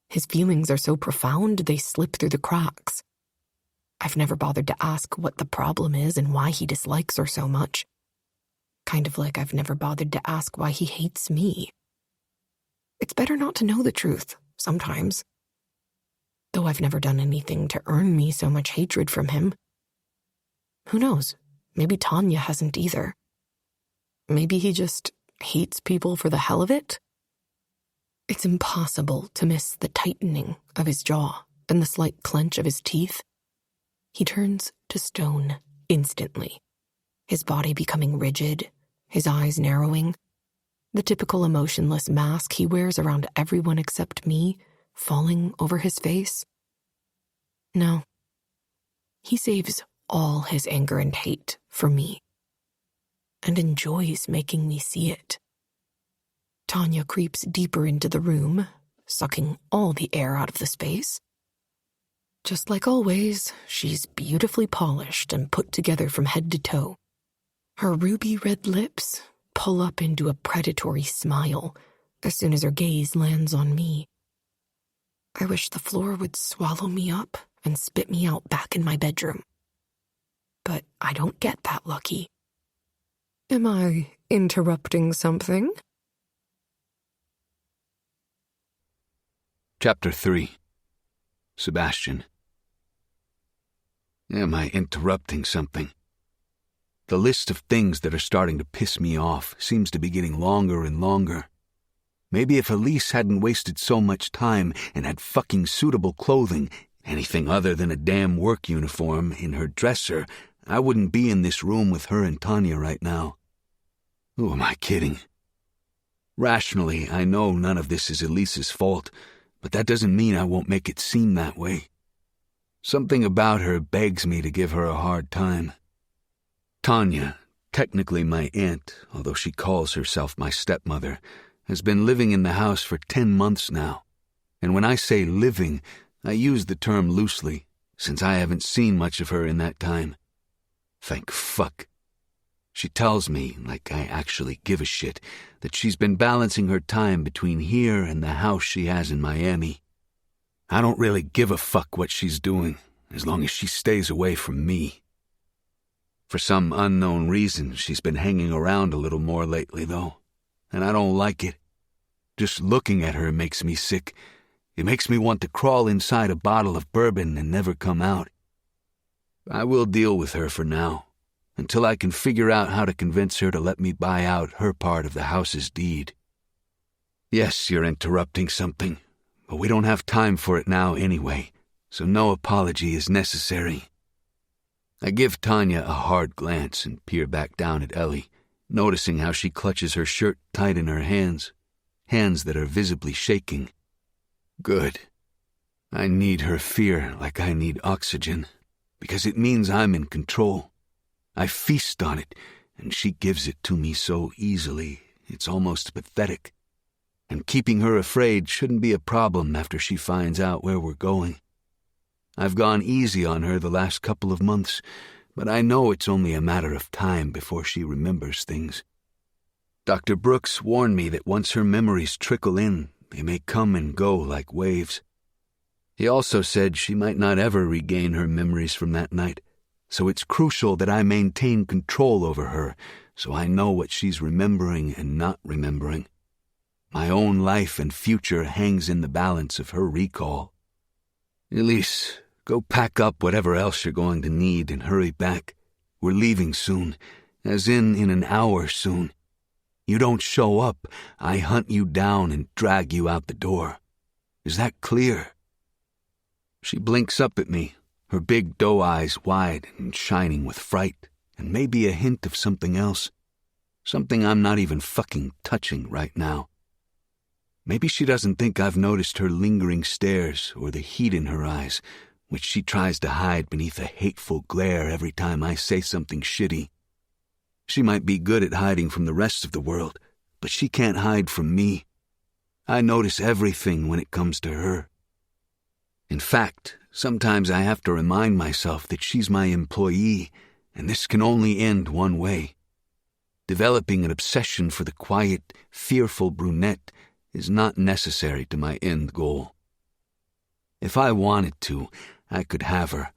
A: his feelings are so profound they slip through the cracks. I've never bothered to ask what the problem is and why he dislikes her so much. Kind of like I've never bothered to ask why he hates me. It's better not to know the truth, sometimes. Though I've never done anything to earn me so much hatred from him. Who knows? Maybe Tanya hasn't either. Maybe he just hates people for the hell of it? It's impossible to miss the tightening of his jaw and the slight clench of his teeth. He turns to stone instantly, his body becoming rigid, his eyes narrowing, the typical emotionless mask he wears around everyone except me falling over his face. No. He saves all his anger and hate for me, and enjoys making me see it. Tanya creeps deeper into the room, sucking all the air out of the space. Just like always, she's beautifully polished and put together from head to toe. Her ruby red lips pull up into a predatory smile as soon as her gaze lands on me. I wish the floor would swallow me up and spit me out back in my bedroom. But I don't get that lucky.
C: Am I interrupting something?
B: Chapter 3. Sebastian. Am I interrupting something? The list of things that are starting to piss me off seems to be getting longer and longer. Maybe if Elise hadn't wasted so much time and had fucking suitable clothing, anything other than a damn work uniform, in her dresser, I wouldn't be in this room with her and Tanya right now. Who am I kidding? Rationally, I know none of this is Elise's fault, but that doesn't mean I won't make it seem that way. Something about her begs me to give her a hard time. Tanya, technically my aunt, although she calls herself my stepmother, has been living in the house for 10 months now. And when I say living, I use the term loosely, since I haven't seen much of her in that time. Thank fuck. She tells me, like I actually give a shit, that she's been balancing her time between here and the house she has in Miami. I don't really give a fuck what she's doing, as long as she stays away from me. For some unknown reason, she's been hanging around a little more lately, though, and I don't like it. Just looking at her makes me sick. It makes me want to crawl inside a bottle of bourbon and never come out. I will deal with her for now, until I can figure out how to convince her to let me buy out her part of the house's deed. Yes, you're interrupting something, but we don't have time for it now anyway, so no apology is necessary. I give Tanya a hard glance and peer back down at Ellie, noticing how she clutches her shirt tight in her hands that are visibly shaking. Good. I need her fear like I need oxygen, because it means I'm in control. I feast on it, and she gives it to me so easily, it's almost pathetic. And keeping her afraid shouldn't be a problem after she finds out where we're going. I've gone easy on her the last couple of months, but I know it's only a matter of time before she remembers things. Dr. Brooks warned me that once her memories trickle in, they may come and go like waves. He also said she might not ever regain her memories from that night, so it's crucial that I maintain control over her so I know what she's remembering and not remembering. My own life and future hangs in the balance of her recall. Elise, go pack up whatever else you're going to need and hurry back. We're leaving soon, as in an hour soon. You don't show up, I hunt you down and drag you out the door. Is that clear? She blinks up at me, her big doe eyes wide and shining with fright, and maybe a hint of something else. Something I'm not even fucking touching right now. Maybe she doesn't think I've noticed her lingering stares or the heat in her eyes, which she tries to hide beneath a hateful glare every time I say something shitty. She might be good at hiding from the rest of the world, but she can't hide from me. I notice everything when it comes to her. In fact, sometimes I have to remind myself that she's my employee, and this can only end one way. Developing an obsession for the quiet, fearful brunette is not necessary to my end goal. If I wanted to, I could have her.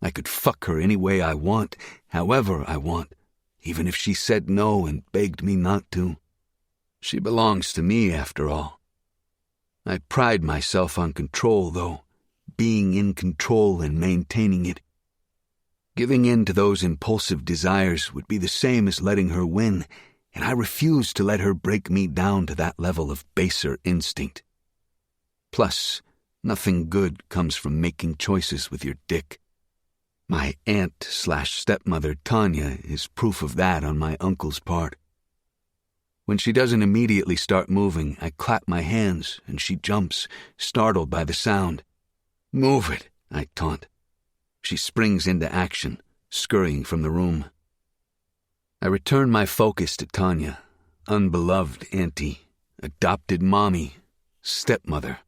B: I could fuck her any way I want, however I want, even if she said no and begged me not to. She belongs to me, after all. I pride myself on control, though, being in control and maintaining it. Giving in to those impulsive desires would be the same as letting her win, and I refuse to let her break me down to that level of baser instinct. Plus, nothing good comes from making choices with your dick. My aunt/stepmother, Tanya, is proof of that on my uncle's part. When she doesn't immediately start moving, I clap my hands, and she jumps, startled by the sound. "Move it," I taunt. She springs into action, scurrying from the room. I return my focus to Tanya, unbeloved auntie, adopted mommy, stepmother.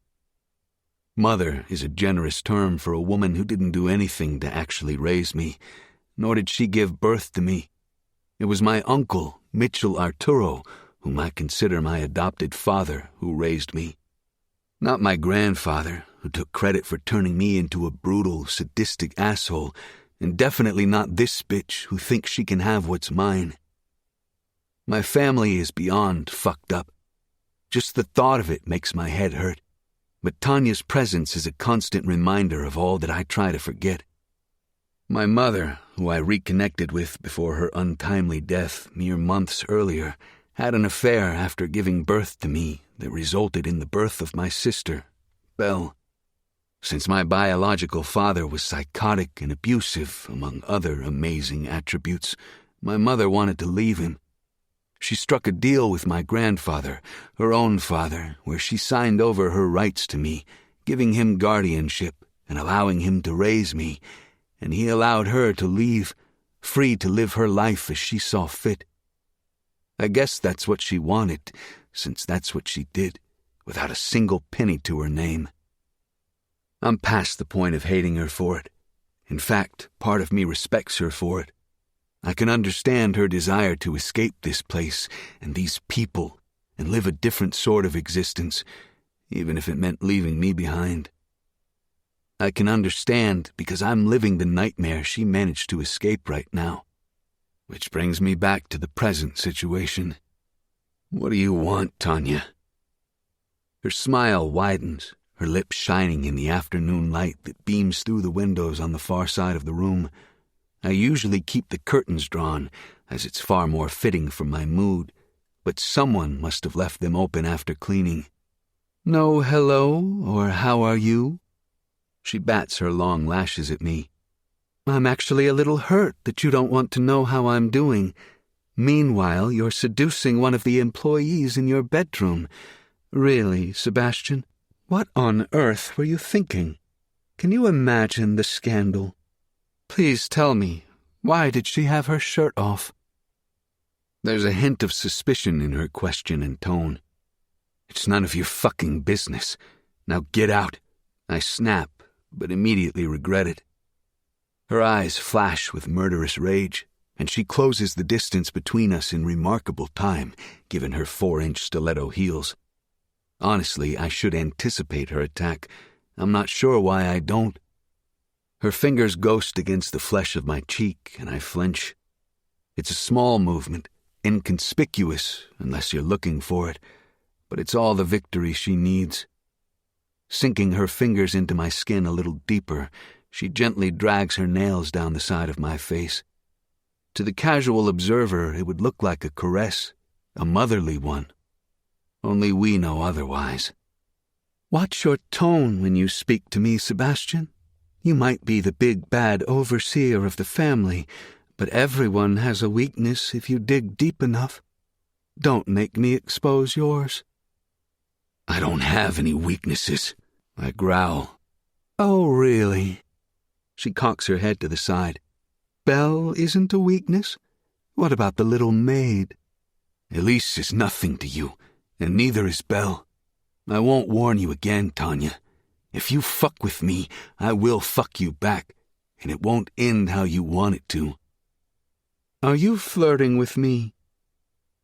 B: Mother is a generous term for a woman who didn't do anything to actually raise me, nor did she give birth to me. It was my uncle, Mitchell Arturo, whom I consider my adopted father, who raised me. Not my grandfather, who took credit for turning me into a brutal, sadistic asshole, and definitely not this bitch who thinks she can have what's mine. My family is beyond fucked up. Just the thought of it makes my head hurt. But Tanya's presence is a constant reminder of all that I try to forget. My mother, who I reconnected with before her untimely death mere months earlier, had an affair after giving birth to me that resulted in the birth of my sister, Belle. Since my biological father was psychotic and abusive, among other amazing attributes, my mother wanted to leave him. She struck a deal with my grandfather, her own father, where she signed over her rights to me, giving him guardianship and allowing him to raise me, and he allowed her to leave, free to live her life as she saw fit. I guess that's what she wanted, since that's what she did, without a single penny to her name. I'm past the point of hating her for it. In fact, part of me respects her for it. I can understand her desire to escape this place and these people and live a different sort of existence, even if it meant leaving me behind. I can understand because I'm living the nightmare she managed to escape right now. Which brings me back to the present situation. What do you want, Tanya? Her smile widens, her lips shining in the afternoon light that beams through the windows on the far side of the room. I usually keep the curtains drawn, as it's far more fitting for my mood, but someone must have left them open after cleaning. No hello, or how are you? She bats her long lashes at me. I'm actually a little hurt that you don't want to know how I'm doing. Meanwhile, you're seducing one of the employees in your bedroom. Really, Sebastian, what on earth were you thinking? Can you imagine the scandal? Please tell me, why did she have her shirt off? There's a hint of suspicion in her question and tone. It's none of your fucking business. Now get out. I snap, but immediately regret it. Her eyes flash with murderous rage, and she closes the distance between us in remarkable time, given her 4-inch stiletto heels. Honestly, I should anticipate her attack. I'm not sure why I don't. Her fingers ghost against the flesh of my cheek, and I flinch. It's a small movement, inconspicuous unless you're looking for it, but it's all the victory she needs. Sinking her fingers into my skin a little deeper, she gently drags her nails down the side of my face. To the casual observer, it would look like a caress, a motherly one. Only we know otherwise. Watch your tone when you speak to me, Sebastian. You might be the big bad overseer of the family, but everyone has a weakness if you dig deep enough. Don't make me expose yours. I don't have any weaknesses, I growl. Oh, really? She cocks her head to the side. Belle isn't a weakness? What about the little maid? Elise is nothing to you, and neither is Belle. I won't warn you again, Tanya. If you fuck with me, I will fuck you back, and it won't end how you want it to. Are you flirting with me?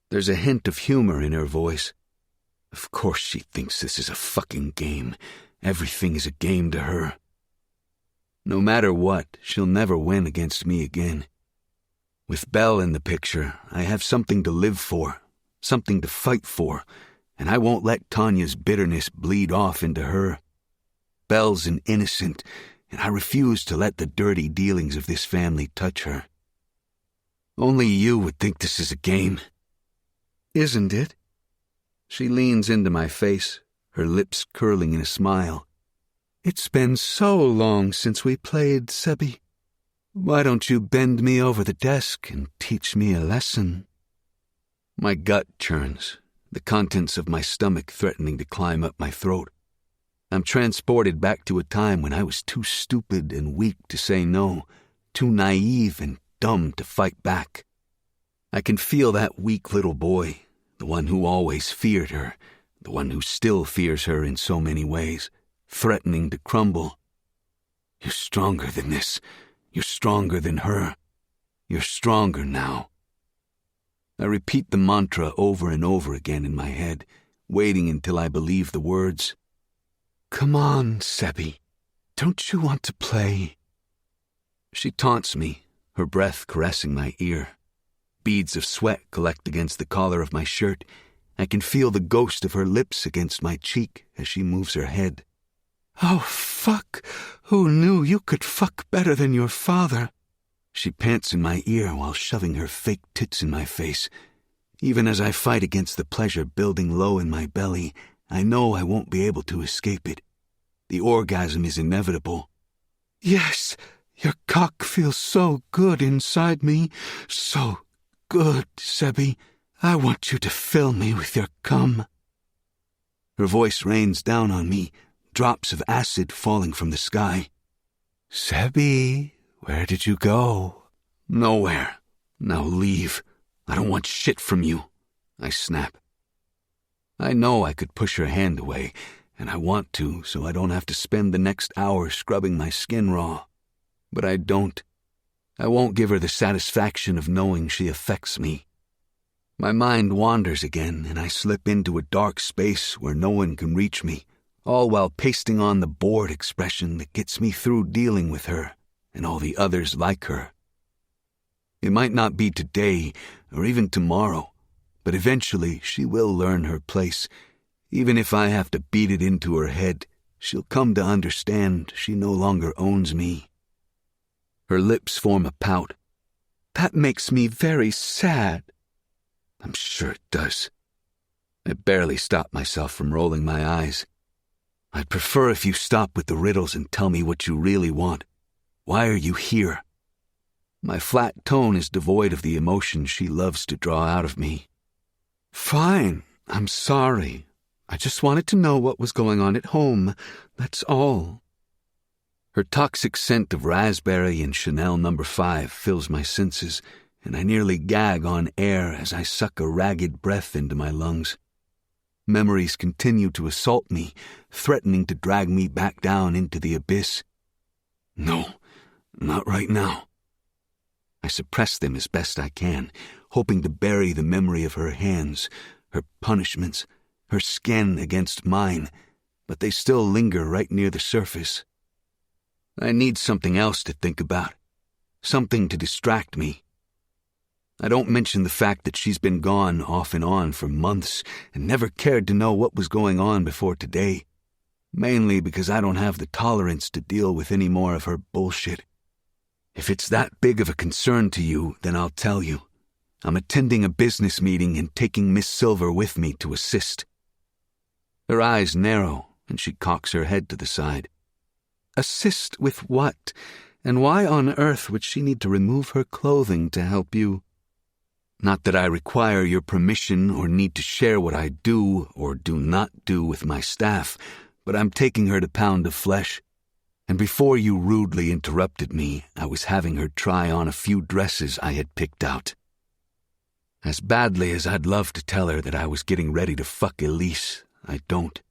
B: There's a hint of humor in her voice. Of course she thinks this is a fucking game. Everything is a game to her. No matter what, she'll never win against me again. With Belle in the picture, I have something to live for, something to fight for, and I won't let Tanya's bitterness bleed off into her. Belle's an innocent, and I refuse to let the dirty dealings of this family touch her. Only you would think this is a game. Isn't it? She leans into my face, her lips curling in a smile. It's been so long since we played, Sebi. Why don't you bend me over the desk and teach me a lesson? My gut churns, the contents of my stomach threatening to climb up my throat. I'm transported back to a time when I was too stupid and weak to say no, too naive and dumb to fight back. I can feel that weak little boy, the one who always feared her, the one who still fears her in so many ways, threatening to crumble. You're stronger than this. You're stronger than her. You're stronger now. I repeat the mantra over and over again in my head, waiting until I believe the words. Come on, Sebi. Don't you want to play? She taunts me, her breath caressing my ear. Beads of sweat collect against the collar of my shirt. I can feel the ghost of her lips against my cheek as she moves her head. Oh, fuck! Who knew you could fuck better than your father? She pants in my ear while shoving her fake tits in my face. Even as I fight against the pleasure building low in my belly, I know I won't be able to escape it. The orgasm is inevitable. Yes, your cock feels so good inside me. So good, Sebi. I want you to fill me with your cum. Her voice rains down on me, drops of acid falling from the sky. Sebi, where did you go? Nowhere. Now leave. I don't want shit from you. I snap. I know I could push her hand away, and I want to so I don't have to spend the next hour scrubbing my skin raw. But I don't. I won't give her the satisfaction of knowing she affects me. My mind wanders again, and I slip into a dark space where no one can reach me, all while pasting on the bored expression that gets me through dealing with her and all the others like her. It might not be today or even tomorrow, but eventually she will learn her place. Even if I have to beat it into her head, she'll come to understand she no longer owns me. Her lips form a pout.
D: That makes me very sad.
B: I'm sure it does. I barely stop myself from rolling my eyes. I'd prefer if you stop with the riddles and tell me what you really want. Why are you here? My flat tone is devoid of the emotion she loves to draw out of me.
D: Fine, I'm sorry. I just wanted to know what was going on at home, that's all.
B: Her toxic scent of raspberry and Chanel No. 5 fills my senses, and I nearly gag on air as I suck a ragged breath into my lungs. Memories continue to assault me, threatening to drag me back down into the abyss. No, not right now. I suppress them as best I can, hoping to bury the memory of her hands, her punishments, her skin against mine, but they still linger right near the surface. I need something else to think about, something to distract me. I don't mention the fact that she's been gone off and on for months and never cared to know what was going on before today, mainly because I don't have the tolerance to deal with any more of her bullshit. If it's that big of a concern to you, then I'll tell you. I'm attending a business meeting and taking Miss Silver with me to assist. Her eyes narrow, and she cocks her head to the side.
D: Assist with what? And why on earth would she need to remove her clothing to help you?
B: Not that I require your permission or need to share what I do or do not do with my staff, but I'm taking her to Pound of Flesh. And before you rudely interrupted me, I was having her try on a few dresses I had picked out. As badly as I'd love to tell her that I was getting ready to fuck Elise, I don't.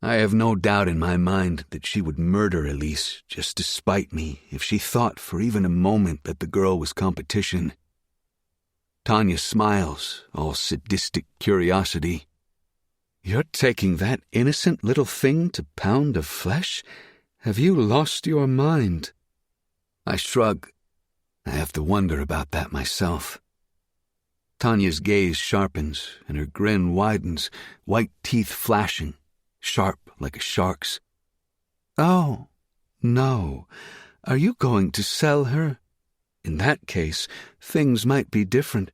B: I have no doubt in my mind that she would murder Elise just to spite me if she thought for even a moment that the girl was competition. Tanya smiles, all sadistic curiosity.
D: You're taking that innocent little thing to Pound of Flesh? Have you lost your mind?
B: I shrug. I have to wonder about that myself. Tanya's gaze sharpens and her grin widens, white teeth flashing, sharp like a shark's.
D: Oh, no. Are you going to sell her? In that case, things might be different.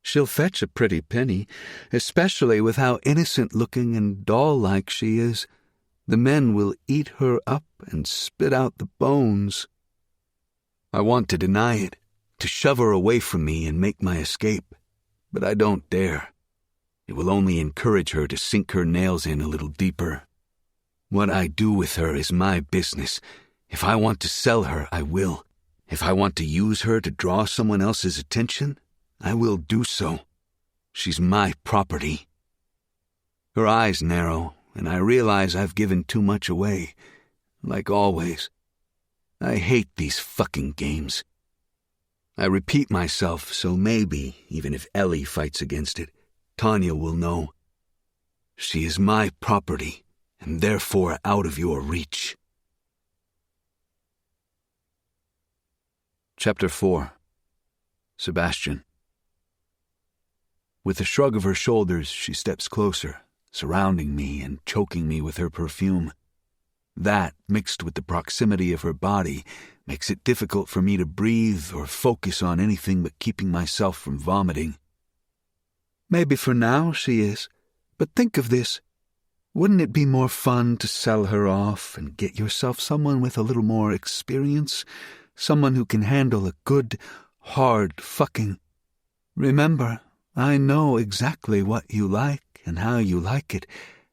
D: She'll fetch a pretty penny, especially with how innocent-looking and doll-like she is. The men will eat her up and spit out the bones.
B: I want to deny it, to shove her away from me and make my escape, but I don't dare. It will only encourage her to sink her nails in a little deeper. What I do with her is my business. If I want to sell her, I will. If I want to use her to draw someone else's attention, I will do so. She's my property. Her eyes narrow, and I realize I've given too much away. Like always. I hate these fucking games. I repeat myself, so maybe, even if Ellie fights against it, Tanya will know. She is my property, and therefore out of your reach. Chapter 4. Sebastian. With a shrug of her shoulders, she steps closer, surrounding me and choking me with her perfume. That, mixed with the proximity of her body, makes it difficult for me to breathe or focus on anything but keeping myself from vomiting.
D: Maybe for now she is, but think of this. Wouldn't it be more fun to sell her off and get yourself someone with a little more experience? Someone who can handle a good, hard fucking. Remember, I know exactly what you like and how you like it,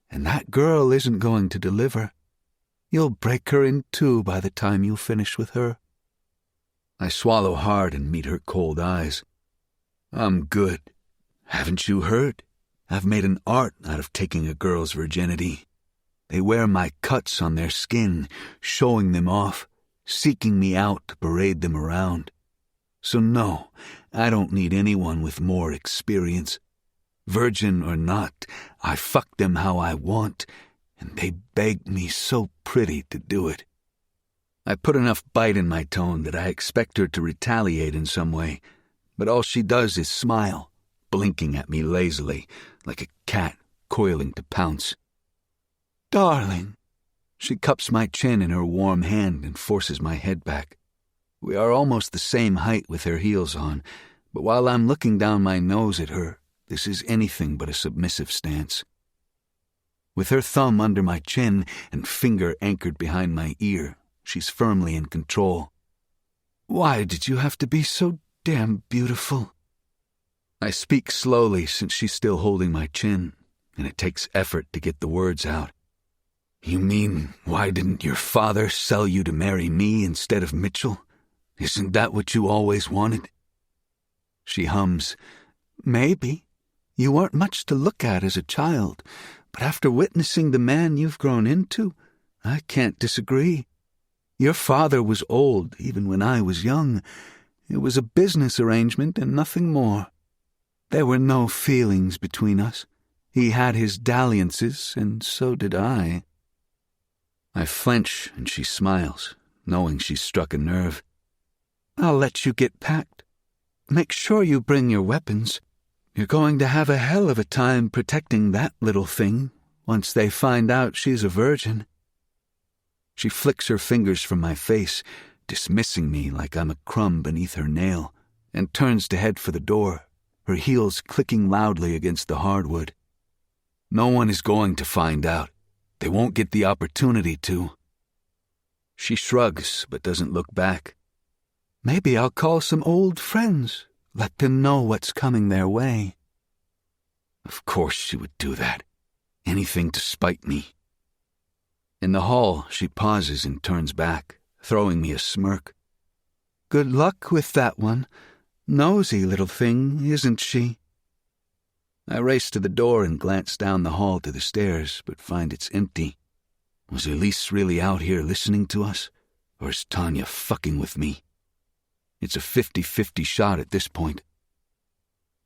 D: and that girl isn't going to deliver. You'll break her in two by the time you finish with her.
B: I swallow hard and meet her cold eyes. I'm good. Haven't you heard? I've made an art out of taking a girl's virginity. They wear my cuts on their skin, showing them off, seeking me out to parade them around. So no, I don't need anyone with more experience. Virgin or not, I fuck them how I want, and they beg me so pretty to do it. I put enough bite in my tone that I expect her to retaliate in some way, but all she does is smile, blinking at me lazily, like a cat coiling to pounce. Darling. She cups my chin in her warm hand and forces my head back. We are almost the same height with her heels on, but while I'm looking down my nose at her, this is anything but a submissive stance. With her thumb under my chin and finger anchored behind my ear, she's firmly in control. Why did you have to be so damn beautiful? I speak slowly since she's still holding my chin, and it takes effort to get the words out. You mean, why didn't your father sell you to marry me instead of Mitchell? Isn't that what you always wanted? She hums. Maybe. You weren't much to look at as a child, but after witnessing the man you've grown into, I can't disagree. Your father was old even when I was young. It was a business arrangement and nothing more. There were no feelings between us. He had his dalliances, and so did I. I flinch, and she smiles, knowing she's struck a nerve. I'll let you get packed. Make sure you bring your weapons. You're going to have a hell of a time protecting that little thing once they find out she's a virgin. She flicks her fingers from my face, dismissing me like I'm a crumb beneath her nail, and turns to head for the door, her heels clicking loudly against the hardwood. No one is going to find out. They won't get the opportunity to. She shrugs, but doesn't look back. Maybe I'll call some old friends, let them know what's coming their way. Of course she would do that. Anything to spite me. In the hall, she pauses and turns back, throwing me a smirk. Good luck with that one. Nosy little thing, isn't she? I race to the door and glance down the hall to the stairs, but find it's empty. Was Elise really out here listening to us? Or is Tanya fucking with me? It's a 50-50 shot at this point.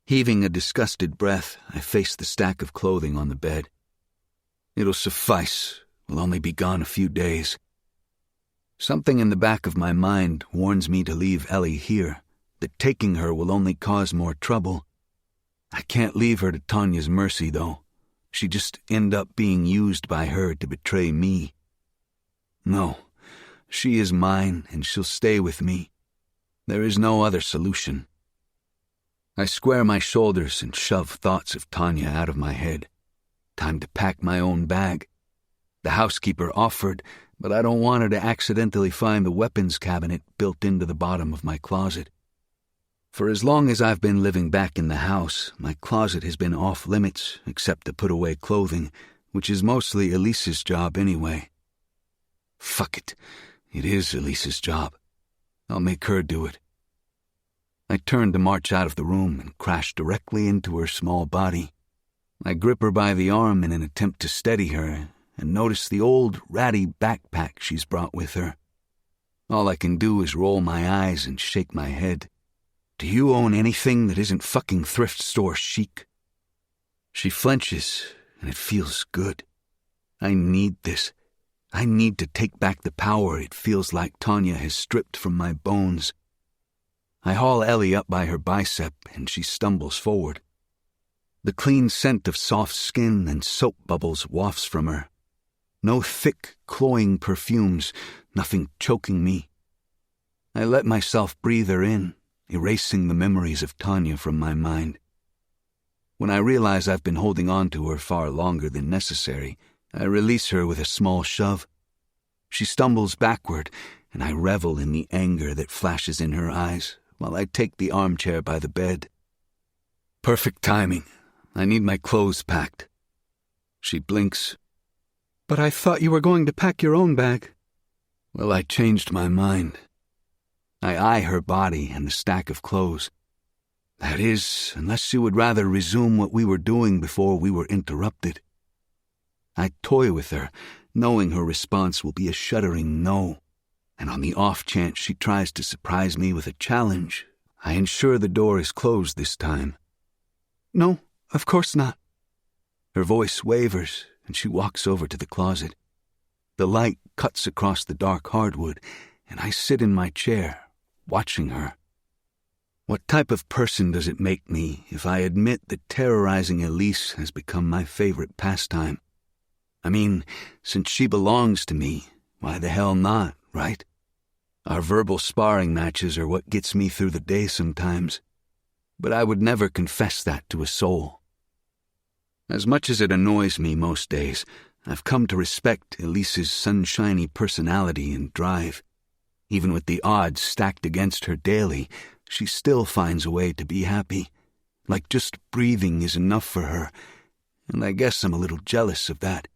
B: Heaving a disgusted breath, I face the stack of clothing on the bed. It'll suffice. We'll only be gone a few days. Something in the back of my mind warns me to leave Ellie here, that taking her will only cause more trouble. I can't leave her to Tanya's mercy, though. She'd just end up being used by her to betray me. No, she is mine, and she'll stay with me. There is no other solution. I square my shoulders and shove thoughts of Tanya out of my head. Time to pack my own bag. The housekeeper offered, but I don't want her to accidentally find the weapons cabinet built into the bottom of my closet. For as long as I've been living back in the house, my closet has been off limits except to put away clothing, which is mostly Elise's job anyway. Fuck it. It is Elise's job. I'll make her do it. I turn to march out of the room and crash directly into her small body. I grip her by the arm in an attempt to steady her and notice the old, ratty backpack she's brought with her. All I can do is roll my eyes and shake my head. Do you own anything that isn't fucking thrift store chic? She flinches, and it feels good. I need this. I need to take back the power it feels like Tanya has stripped from my bones. I haul Ellie up by her bicep, and she stumbles forward. The clean scent of soft skin and soap bubbles wafts from her. No thick, cloying perfumes, nothing choking me. I let myself breathe her in, erasing the memories of Tanya from my mind. When I realize I've been holding on to her far longer than necessary, I release her with a small shove. She stumbles backward, and I revel in the anger that flashes in her eyes while I take the armchair by the bed. Perfect timing. I need my clothes packed. She blinks. But I thought you were going to pack your own bag. Well, I changed my mind. I eye her body and the stack of clothes. That is, unless she would rather resume what we were doing before we were interrupted. I toy with her, knowing her response will be a shuddering no, and on the off chance she tries to surprise me with a challenge, I ensure the door is closed this time.
D: No, of course not.
B: Her voice wavers, and she walks over to the closet. The light cuts across the dark hardwood, and I sit in my chair, watching her. What type of person does it make me if I admit that terrorizing Elise has become my favorite pastime? I mean, since she belongs to me, why the hell not, right? Our verbal sparring matches are what gets me through the day sometimes, but I would never confess that to a soul. As much as it annoys me most days, I've come to respect Elise's sunshiny personality and drive. Even with the odds stacked against her daily, she still finds a way to be happy. Like just breathing is enough for her, and I guess I'm a little jealous of that.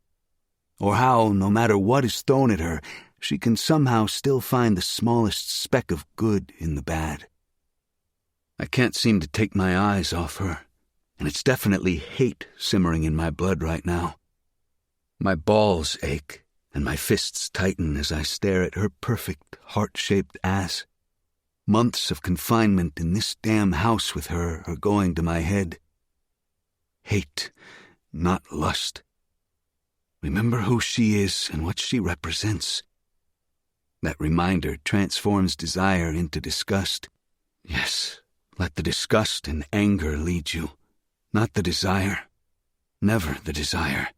B: Or how, no matter what is thrown at her, she can somehow still find the smallest speck of good in the bad. I can't seem to take my eyes off her, and it's definitely hate simmering in my blood right now. My balls ache, and my fists tighten as I stare at her perfect, heart-shaped ass. Months of confinement in this damn house with her are going to my head. Hate, not lust. Remember who she is and what she represents. That reminder transforms desire into disgust. Yes, let the disgust and anger lead you, not the desire. Never the desire.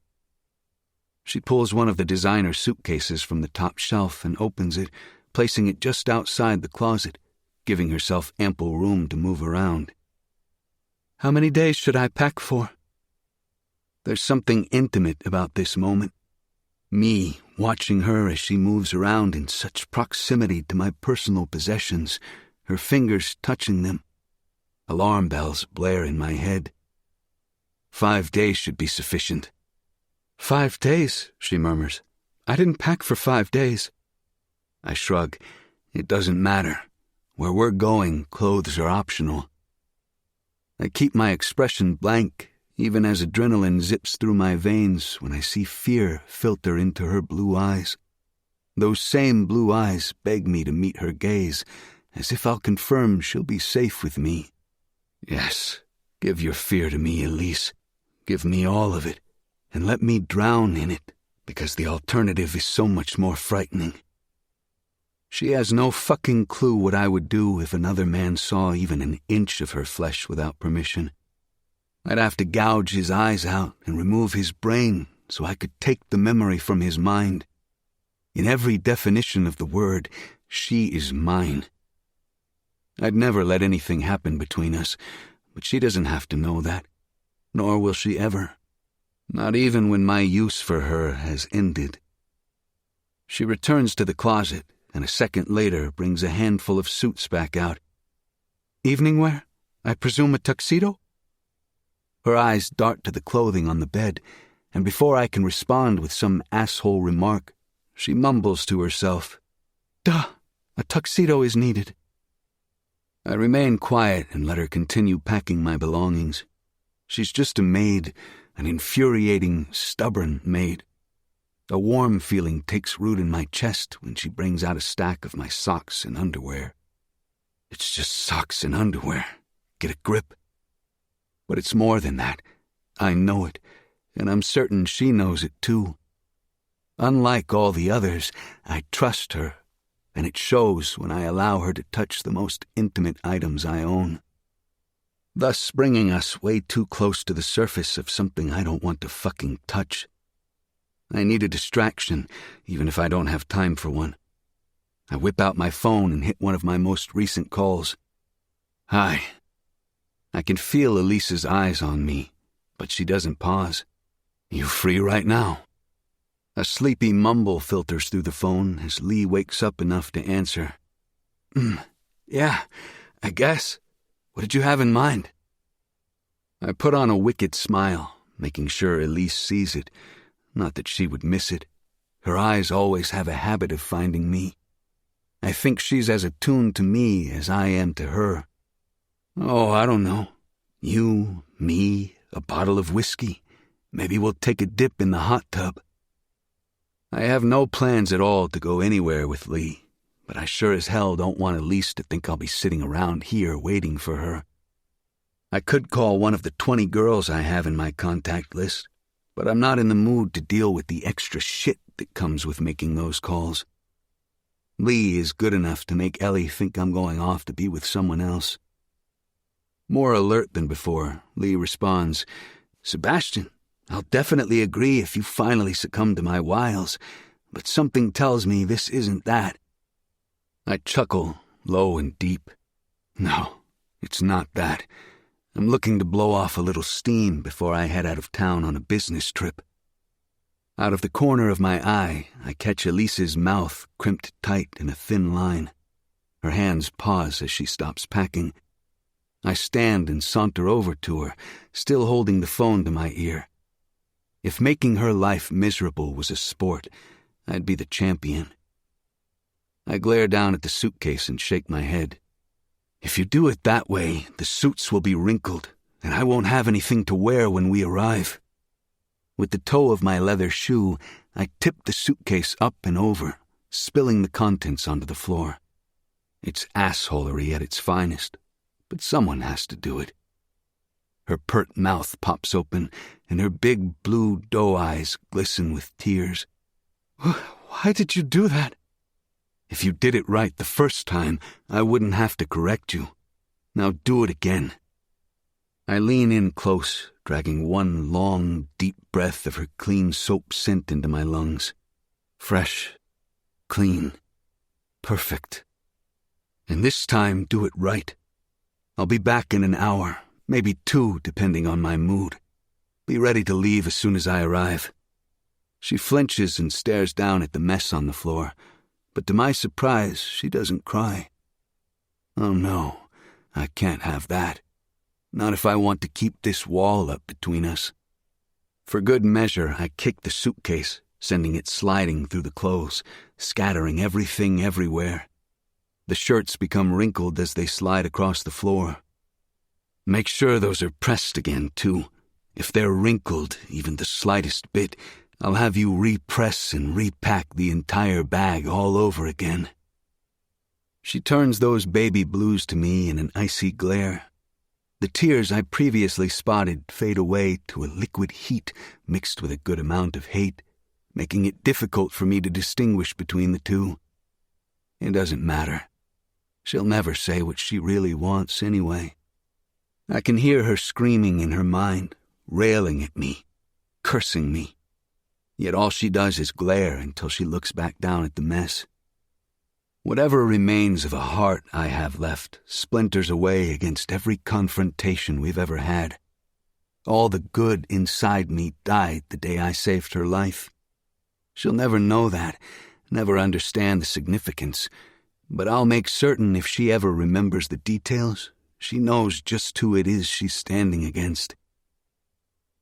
B: She pulls one of the designer suitcases from the top shelf and opens it, placing it just outside the closet, giving herself ample room to move around.
D: How many days should I pack for?
B: There's something intimate about this moment. Me watching her as she moves around in such proximity to my personal possessions, her fingers touching them. Alarm bells blare in my head. 5 days should be sufficient.
D: 5 days, she murmurs. I didn't pack for 5 days.
B: I shrug. It doesn't matter. Where we're going, clothes are optional. I keep my expression blank, even as adrenaline zips through my veins when I see fear filter into her blue eyes. Those same blue eyes beg me to meet her gaze, as if I'll confirm she'll be safe with me. Yes, give your fear to me, Elise. Give me all of it, and let me drown in it, because the alternative is so much more frightening. She has no fucking clue what I would do if another man saw even an inch of her flesh without permission. I'd have to gouge his eyes out and remove his brain so I could take the memory from his mind. In every definition of the word, she is mine. I'd never let anything happen between us, but she doesn't have to know that, nor will she ever. Not even when my use for her has ended. She returns to the closet, and a second later brings a handful of suits back out.
D: Evening wear? I presume a tuxedo?
B: Her eyes dart to the clothing on the bed, and before I can respond with some asshole remark, she mumbles to herself,
D: "Duh, a tuxedo is needed."
B: I remain quiet and let her continue packing my belongings. She's just a maid, an infuriating, stubborn maid. A warm feeling takes root in my chest when she brings out a stack of my socks and underwear. It's just socks and underwear. Get a grip. But it's more than that. I know it, and I'm certain she knows it too. Unlike all the others, I trust her, and it shows when I allow her to touch the most intimate items I own. Thus bringing us way too close to the surface of something I don't want to fucking touch. I need a distraction, even if I don't have time for one. I whip out my phone and hit one of my most recent calls. Hi. I can feel Elise's eyes on me, but she doesn't pause. You free right now? A sleepy mumble filters through the phone as Lee wakes up enough to answer.
D: Yeah, I guess. What did you have in mind?
B: I put on a wicked smile, making sure Elise sees it. Not that she would miss it. Her eyes always have a habit of finding me. I think she's as attuned to me as I am to her. Oh, I don't know. You, me, a bottle of whiskey. Maybe we'll take a dip in the hot tub. I have no plans at all to go anywhere with Lee, but I sure as hell don't want Elise to think I'll be sitting around here waiting for her. I could call one of the 20 girls I have in my contact list, but I'm not in the mood to deal with the extra shit that comes with making those calls. Lee is good enough to make Ellie think I'm going off to be with someone else. More alert than before, Lee responds, "Sebastian, I'll definitely agree if you finally succumb to my wiles, but something tells me this isn't that." I chuckle, low and deep. No, it's not that. I'm looking to blow off a little steam before I head out of town on a business trip. Out of the corner of my eye, I catch Elise's mouth crimped tight in a thin line. Her hands pause as she stops packing. I stand and saunter over to her, still holding the phone to my ear. If making her life miserable was a sport, I'd be the champion. I glare down at the suitcase and shake my head. If you do it that way, the suits will be wrinkled, and I won't have anything to wear when we arrive. With the toe of my leather shoe, I tip the suitcase up and over, spilling the contents onto the floor. It's assholery at its finest, but someone has to do it. Her pert mouth pops open, and her big blue doe eyes glisten with tears. "Why did you do that?" "If you did it right the first time, I wouldn't have to correct you. Now do it again." I lean in close, dragging one long, deep breath of her clean soap scent into my lungs. Fresh, clean, perfect. And this time, do it right. I'll be back in an hour, maybe 2, depending on my mood. Be ready to leave as soon as I arrive. She flinches and stares down at the mess on the floor, but to my surprise, she doesn't cry. Oh no, I can't have that. Not if I want to keep this wall up between us. For good measure, I kick the suitcase, sending it sliding through the clothes, scattering everything everywhere. The shirts become wrinkled as they slide across the floor. Make sure those are pressed again, too. If they're wrinkled, even the slightest bit, I'll have you repress and repack the entire bag all over again. She turns those baby blues to me in an icy glare. The tears I previously spotted fade away to a liquid heat mixed with a good amount of hate, making it difficult for me to distinguish between the two. It doesn't matter. She'll never say what she really wants anyway. I can hear her screaming in her mind, railing at me, cursing me. Yet all she does is glare until she looks back down at the mess. Whatever remains of a heart I have left splinters away against every confrontation we've ever had. All the good inside me died the day I saved her life. She'll never know that, never understand the significance, but I'll make certain if she ever remembers the details, she knows just who it is she's standing against.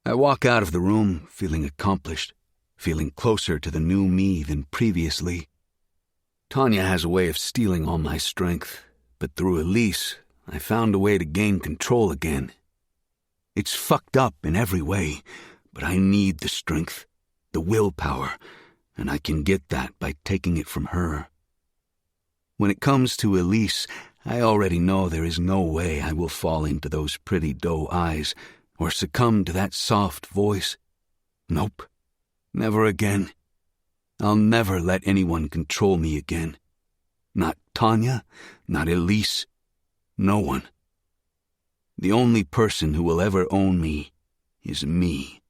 B: I walk out of the room feeling accomplished, feeling closer to the new me than previously. Tanya has a way of stealing all my strength, but through Elise, I found a way to gain control again. It's fucked up in every way, but I need the strength, the willpower, and I can get that by taking it from her. When it comes to Elise, I already know there is no way I will fall into those pretty doe eyes or succumb to that soft voice. Nope, never again. I'll never let anyone control me again. Not Tanya, not Elise, no one. The only person who will ever own me is me.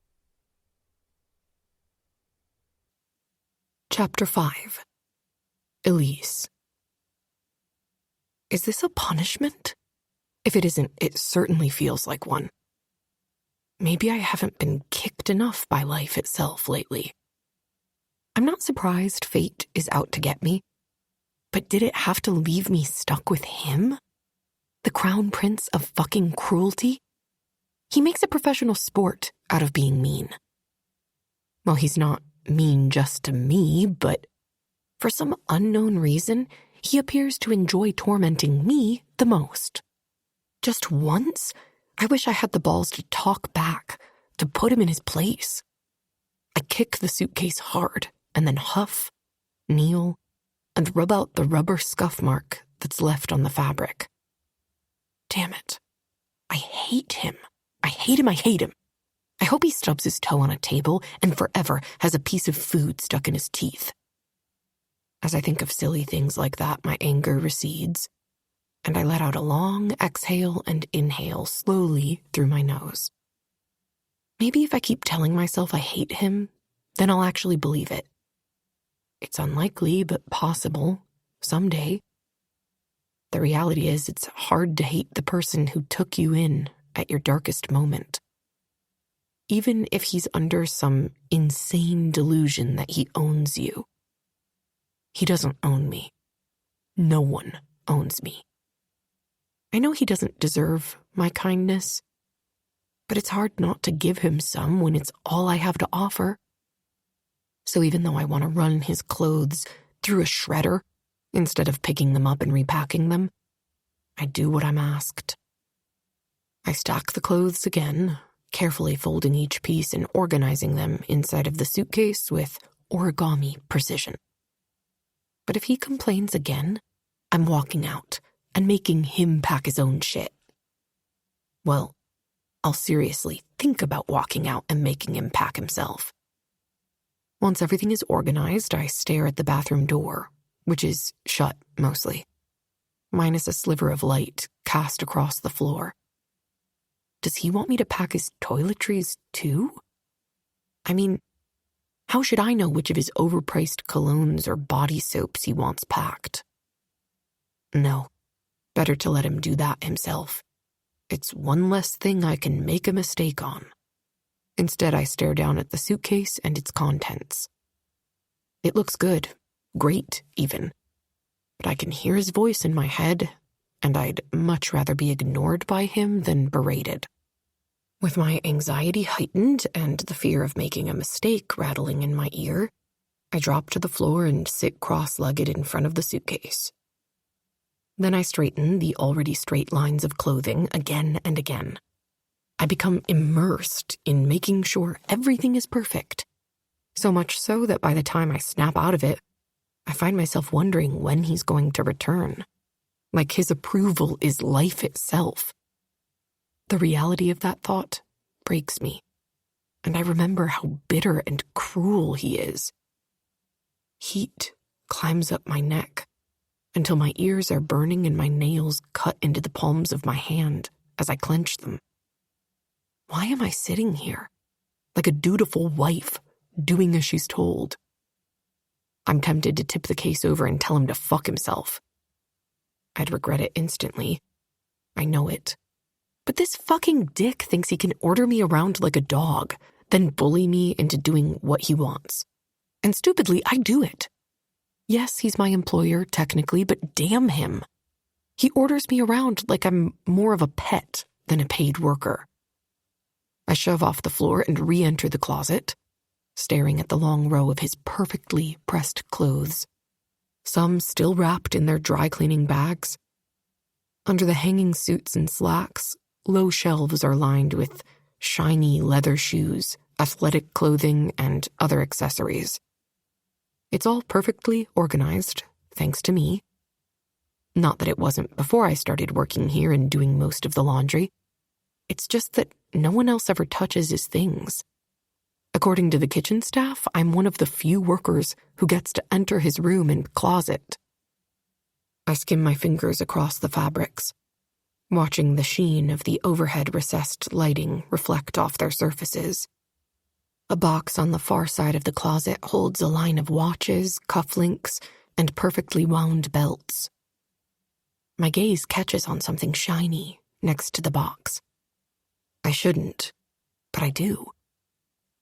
A: Chapter 5. Elise. Is this a punishment? If it isn't, it certainly feels like one. Maybe I haven't been kicked enough by life itself lately. I'm not surprised fate is out to get me, but did it have to leave me stuck with him? The crown prince of fucking cruelty? He makes a professional sport out of being mean. Well, he's not mean just to me, but for some unknown reason, he appears to enjoy tormenting me the most. Just once, I wish I had the balls to talk back, to put him in his place. I kick the suitcase hard, and then huff, kneel, and rub out the rubber scuff mark that's left on the fabric. Damn it. I hate him. I hate him. I hate him. I hope he stubs his toe on a table and forever has a piece of food stuck in his teeth. As I think of silly things like that, my anger recedes, and I let out a long exhale and inhale slowly through my nose. Maybe if I keep telling myself I hate him, then I'll actually believe it. It's unlikely, but possible, someday. The reality is, it's hard to hate the person who took you in at your darkest moment. Even if he's under some insane delusion that he owns you. He doesn't own me. No one owns me. I know he doesn't deserve my kindness, but it's hard not to give him some when it's all I have to offer. So even though I want to run his clothes through a shredder instead of picking them up and repacking them, I do what I'm asked. I stack the clothes again, carefully folding each piece and organizing them inside of the suitcase with origami precision. But if he complains again, I'm walking out and making him pack his own shit. Well, I'll seriously think about walking out and making him pack himself. Once everything is organized, I stare at the bathroom door, which is shut mostly, minus a sliver of light cast across the floor. Does he want me to pack his toiletries too? I mean, how should I know which of his overpriced colognes or body soaps he wants packed? No, better to let him do that himself. It's one less thing I can make a mistake on. Instead, I stare down at the suitcase and its contents. It looks good, great even, but I can hear his voice in my head, and I'd much rather be ignored by him than berated. With my anxiety heightened and the fear of making a mistake rattling in my ear, I drop to the floor and sit cross-legged in front of the suitcase. Then I straighten the already straight lines of clothing again and again. I become immersed in making sure everything is perfect, so much so that by the time I snap out of it, I find myself wondering when he's going to return. Like his approval is life itself. The reality of that thought breaks me, and I remember how bitter and cruel he is. Heat climbs up my neck until my ears are burning and my nails cut into the palms of my hand as I clench them. Why am I sitting here, like a dutiful wife, doing as she's told? I'm tempted to tip the case over and tell him to fuck himself. I'd regret it instantly. I know it. But this fucking dick thinks he can order me around like a dog, then bully me into doing what he wants. And stupidly, I do it. Yes, he's my employer, technically, but damn him. He orders me around like I'm more of a pet than a paid worker. I shove off the floor and re-enter the closet, staring at the long row of his perfectly pressed clothes, some still wrapped in their dry cleaning bags. Under the hanging suits and slacks, low shelves are lined with shiny leather shoes, athletic clothing, and other accessories. It's all perfectly organized, thanks to me. Not that it wasn't before I started working here and doing most of the laundry. It's just that no one else ever touches his things. According to the kitchen staff, I'm one of the few workers who gets to enter his room and closet. I skim my fingers across the fabrics, watching the sheen of the overhead recessed lighting reflect off their surfaces. A box on the far side of the closet holds a line of watches, cufflinks, and perfectly wound belts. My gaze catches on something shiny next to the box. I shouldn't, but I do.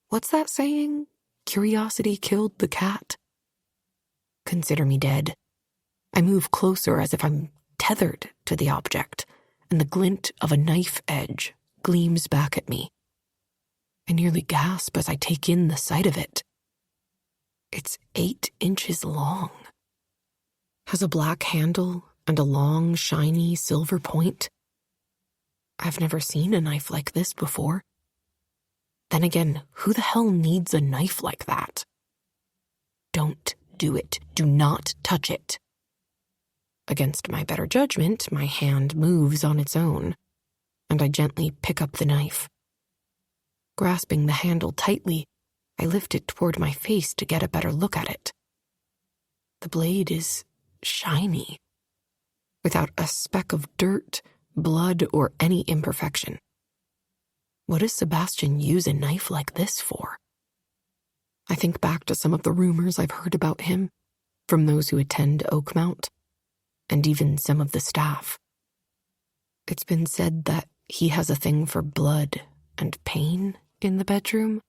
A: What's that saying? Curiosity killed the cat? Consider me dead. I move closer as if I'm tethered to the object, and the glint of a knife edge gleams back at me. I nearly gasp as I take in the sight of it. It's 8 inches long. Has a black handle and a long, shiny silver point. I've never seen a knife like this before. Then again, who the hell needs a knife like that? Don't do it. Do not touch it. Against my better judgment, my hand moves on its own, and I gently pick up the knife. Grasping the handle tightly, I lift it toward my face to get a better look at it. The blade is shiny, without a speck of dirt, blood, or any imperfection. What does Sebastian use a knife like this for? I think back to some of the rumors I've heard about him, from those who attend Oakmount, and even some of the staff. It's been said that he has a thing for blood and pain in the bedroom,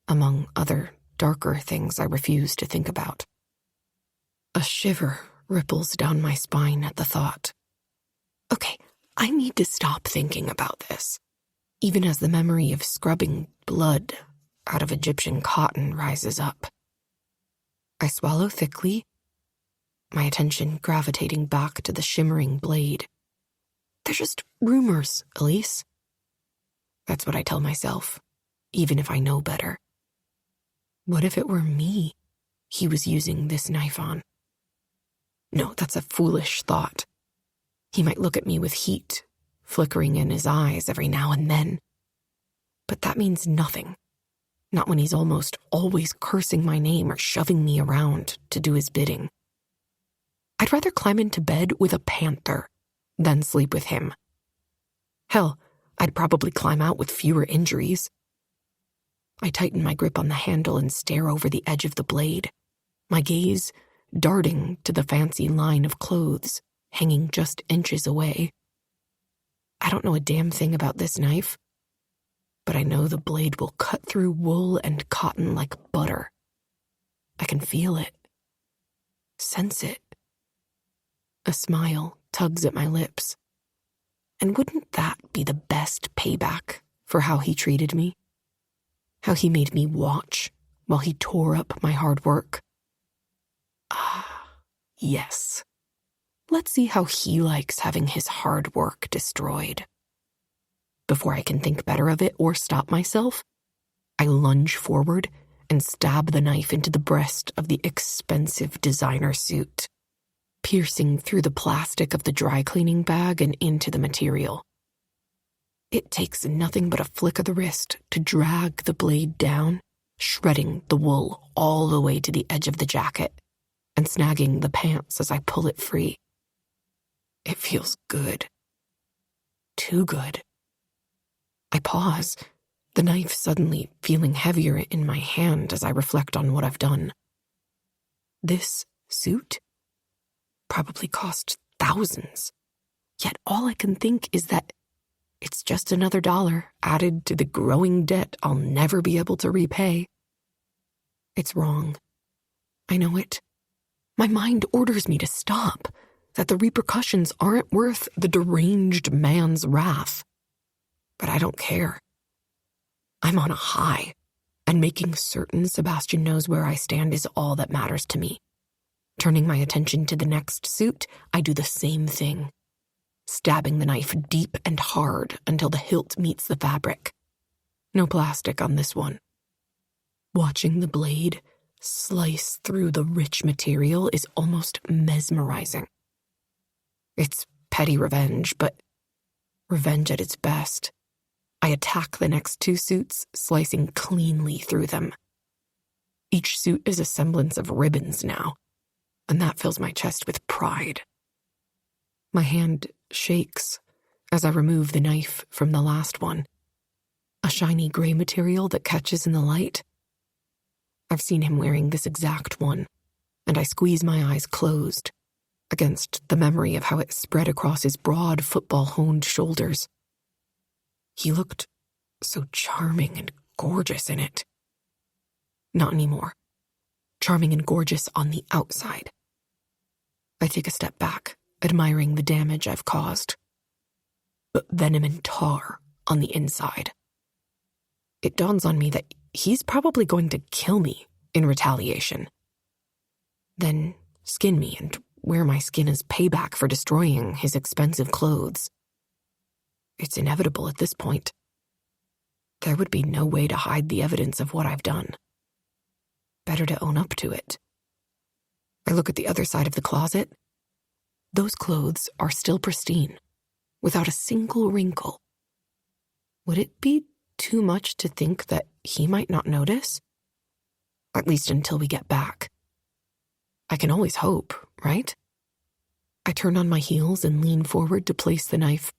A: among other darker things I refuse to think about. A shiver ripples down my spine at the thought. Okay, I need to stop thinking about this, even as the memory of scrubbing blood out of Egyptian cotton rises up. I swallow thickly, my attention gravitating back to the shimmering blade. They're just rumors, Elise. That's what I tell myself, even if I know better. What if it were me he was using this knife on? No, that's a foolish thought. He might look at me with heat flickering in his eyes every now and then. But that means nothing. Not when he's almost always cursing my name or shoving me around to do his bidding. I'd rather climb into bed with a panther than sleep with him. Hell, I'd probably climb out with fewer injuries. I tighten my grip on the handle and stare over the edge of the blade, my gaze darting to the fancy line of clothes hanging just inches away. I don't know a damn thing about this knife, but I know the blade will cut through wool and cotton like butter. I can feel it, sense it. A smile tugs at my lips. And wouldn't that be the best payback for how he treated me? How he made me watch while he tore up my hard work? Ah, yes. Let's see how he likes having his hard work destroyed. Before I can think better of it or stop myself, I lunge forward and stab the knife into the breast of the expensive designer suit, piercing through the plastic of the dry cleaning bag and into the material. It takes nothing but a flick of the wrist to drag the blade down, shredding the wool all the way to the edge of the jacket and snagging the pants as I pull it free. It feels good. Too good. I pause, the knife suddenly feeling heavier in my hand as I reflect on what I've done. This suit probably cost thousands, yet all I can think is that it's just another dollar added to the growing debt I'll never be able to repay. It's wrong. I know it. My mind orders me to stop, that the repercussions aren't worth the deranged man's wrath. But I don't care. I'm on a high, and making certain Sebastian knows where I stand is all that matters to me. Turning my attention to the next suit, I do the same thing, stabbing the knife deep and hard until the hilt meets the fabric. No plastic on this one. Watching the blade slice through the rich material is almost mesmerizing. It's petty revenge, but revenge at its best. I attack the next two suits, slicing cleanly through them. Each suit is a semblance of ribbons now, and that fills my chest with pride. My hand shakes as I remove the knife from the last one, a shiny gray material that catches in the light. I've seen him wearing this exact one, and I squeeze my eyes closed against the memory of how it spread across his broad football-honed shoulders. He looked so charming and gorgeous in it. Not anymore. Charming and gorgeous on the outside. I take a step back, admiring the damage I've caused. But venom and tar on the inside. It dawns on me that he's probably going to kill me in retaliation. Then skin me and wear my skin as payback for destroying his expensive clothes. It's inevitable at this point. There would be no way to hide the evidence of what I've done. Better to own up to it I look at the other side of the closet. Those clothes are still pristine, without a single wrinkle. Would it be too much to think that he might not notice? At least until we get back. I can always hope, right? I turn on my heels and lean forward to place the knife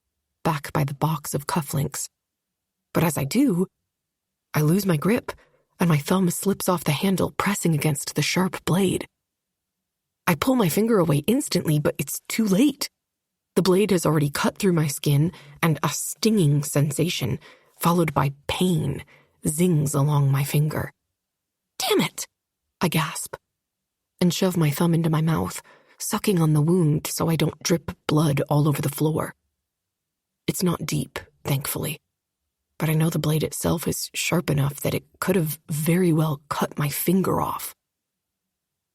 A: back by the box of cufflinks. But as I do, I lose my grip, and my thumb slips off the handle, pressing against the sharp blade. I pull my finger away instantly, but it's too late. The blade has already cut through my skin, and a stinging sensation, followed by pain, zings along my finger. Damn it! I gasp, and shove my thumb into my mouth, sucking on the wound so I don't drip blood all over the floor. It's not deep, thankfully, but I know the blade itself is sharp enough that it could have very well cut my finger off.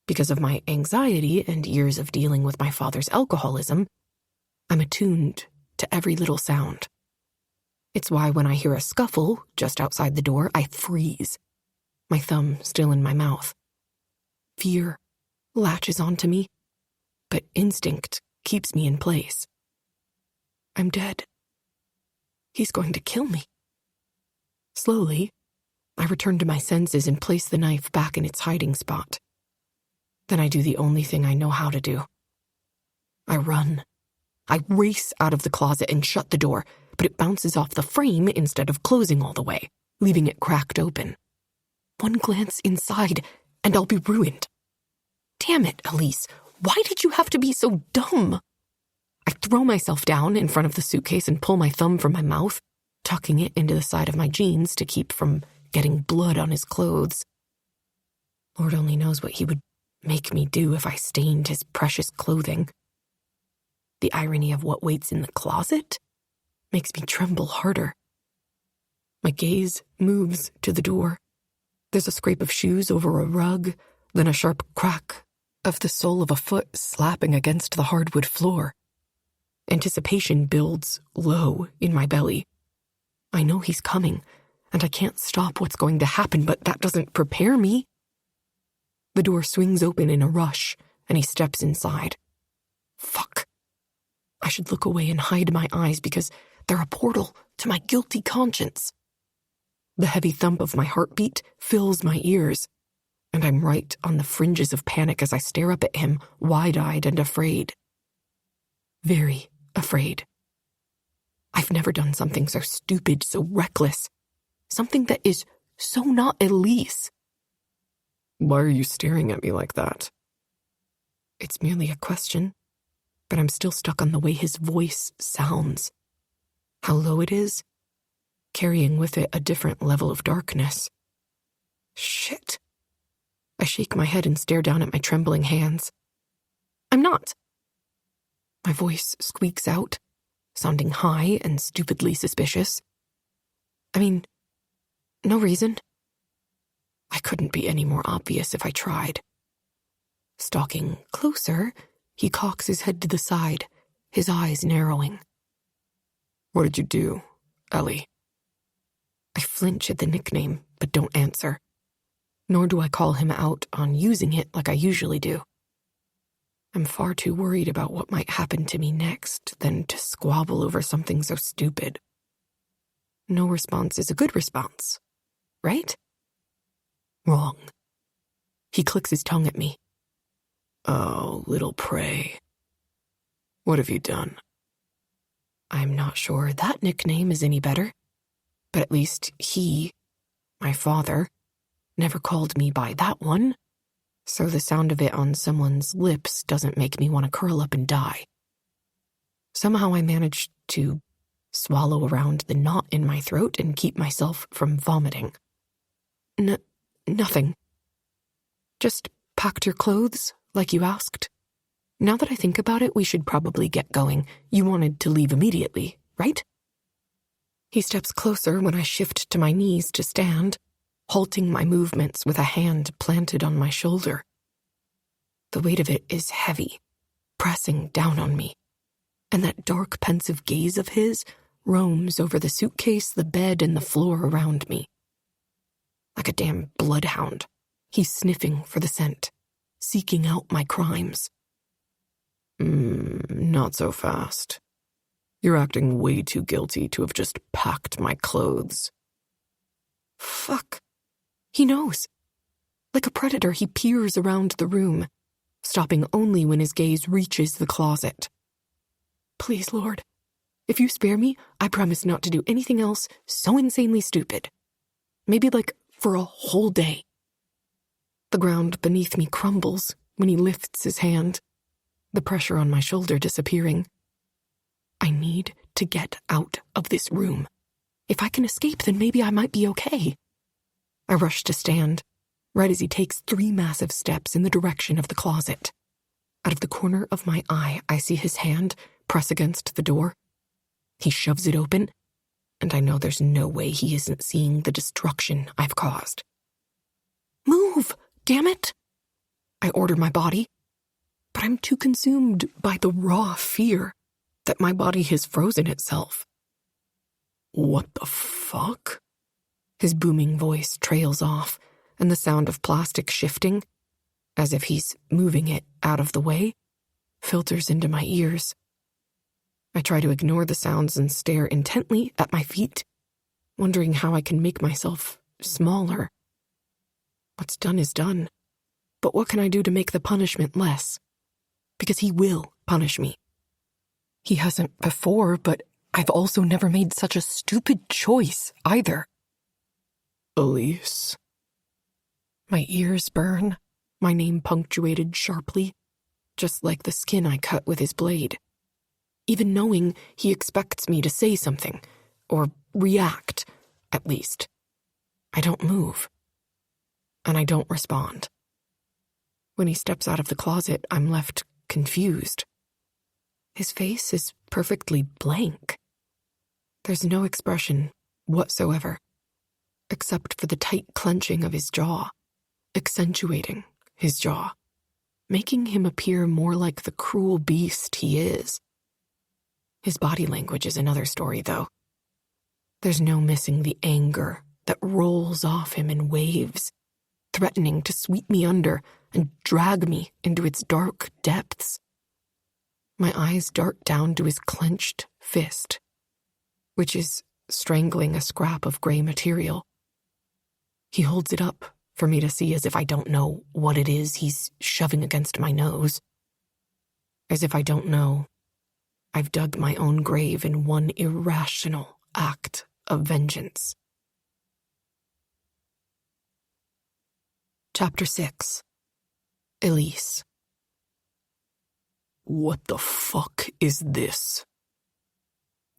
A: Because of my anxiety and years of dealing with my father's alcoholism, I'm attuned to every little sound. It's why when I hear a scuffle just outside the door, I freeze, my thumb still in my mouth. Fear latches onto me, but instinct keeps me in place. I'm dead. He's going to kill me. Slowly, I return to my senses and place the knife back in its hiding spot. Then I do the only thing I know how to do. I run. I race out of the closet and shut the door, but it bounces off the frame instead of closing all the way, leaving it cracked open. One glance inside, and I'll be ruined. Damn it, Elise, why did you have to be so dumb? I throw myself down in front of the suitcase and pull my thumb from my mouth, tucking it into the side of my jeans to keep from getting blood on his clothes. Lord only knows what he would make me do if I stained his precious clothing. The irony of what waits in the closet makes me tremble harder. My gaze moves to the door. There's a scrape of shoes over a rug, then a sharp crack of the sole of a foot slapping against the hardwood floor. Anticipation builds low in my belly. I know he's coming, and I can't stop what's going to happen, but that doesn't prepare me. The door swings open in a rush, and he steps inside. Fuck. I should look away and hide my eyes because they're a portal to my guilty conscience. The heavy thump of my heartbeat fills my ears, and I'm right on the fringes of panic as I stare up at him, wide-eyed and afraid. Very afraid. I've never done something so stupid, so reckless. Something that is so not Elise.
C: Why are you staring at me like that?
A: It's merely a question, but I'm still stuck on the way his voice sounds. How low it is, carrying with it a different level of darkness. Shit. I shake my head and stare down at my trembling hands. I'm not. My voice squeaks out, sounding high and stupidly suspicious. I mean, no reason. I couldn't be any more obvious if I tried. Stalking closer, he cocks his head to the side, his eyes narrowing.
C: What did you do, Ellie?
A: I flinch at the nickname, but don't answer. Nor do I call him out on using it like I usually do. I'm far too worried about what might happen to me next than to squabble over something so stupid. No response is a good response, right? Wrong. He clicks his tongue at me.
C: Oh, little prey. What have you done?
A: I'm not sure that nickname is any better, but at least he, my father, never called me by that one, so the sound of it on someone's lips doesn't make me want to curl up and die. Somehow I managed to swallow around the knot in my throat and keep myself from vomiting. Nothing. Just packed your clothes, like you asked. Now that I think about it, we should probably get going. You wanted to leave immediately, right? He steps closer when I shift to my knees to stand, halting my movements with a hand planted on my shoulder. The weight of it is heavy, pressing down on me, and that dark, pensive gaze of his roams over the suitcase, the bed, and the floor around me. Like a damn bloodhound, he's sniffing for the scent, seeking out my crimes.
C: Not so fast. You're acting way too guilty to have just packed my clothes.
A: Fuck. He knows. Like a predator, he peers around the room, stopping only when his gaze reaches the closet. Please, Lord, if you spare me, I promise not to do anything else so insanely stupid. Maybe for a whole day. The ground beneath me crumbles when he lifts his hand, the pressure on my shoulder disappearing. I need to get out of this room. If I can escape, then maybe I might be okay. I rush to stand, right as he takes 3 massive steps in the direction of the closet. Out of the corner of my eye, I see his hand press against the door. He shoves it open, and I know there's no way he isn't seeing the destruction I've caused. Move, damn it! I order my body, but I'm too consumed by the raw fear that my body has frozen itself.
C: What the fuck?
A: His booming voice trails off, and the sound of plastic shifting, as if he's moving it out of the way, filters into my ears. I try to ignore the sounds and stare intently at my feet, wondering how I can make myself smaller. What's done is done, but what can I do to make the punishment less? Because he will punish me. He hasn't before, but I've also never made such a stupid choice either.
C: Elise.
A: My ears burn, my name punctuated sharply, just like the skin I cut with his blade. Even knowing he expects me to say something, or react, at least. I don't move, and I don't respond. When he steps out of the closet, I'm left confused. His face is perfectly blank. There's no expression whatsoever, except for the tight clenching of his jaw, accentuating his jaw, making him appear more like the cruel beast he is. His body language is another story, though. There's no missing the anger that rolls off him in waves, threatening to sweep me under and drag me into its dark depths. My eyes dart down to his clenched fist, which is strangling a scrap of gray material. He holds it up for me to see as if I don't know what it is he's shoving against my nose. As if I don't know I've dug my own grave in one irrational act of vengeance. Chapter 6. Elise.
C: What the fuck is this?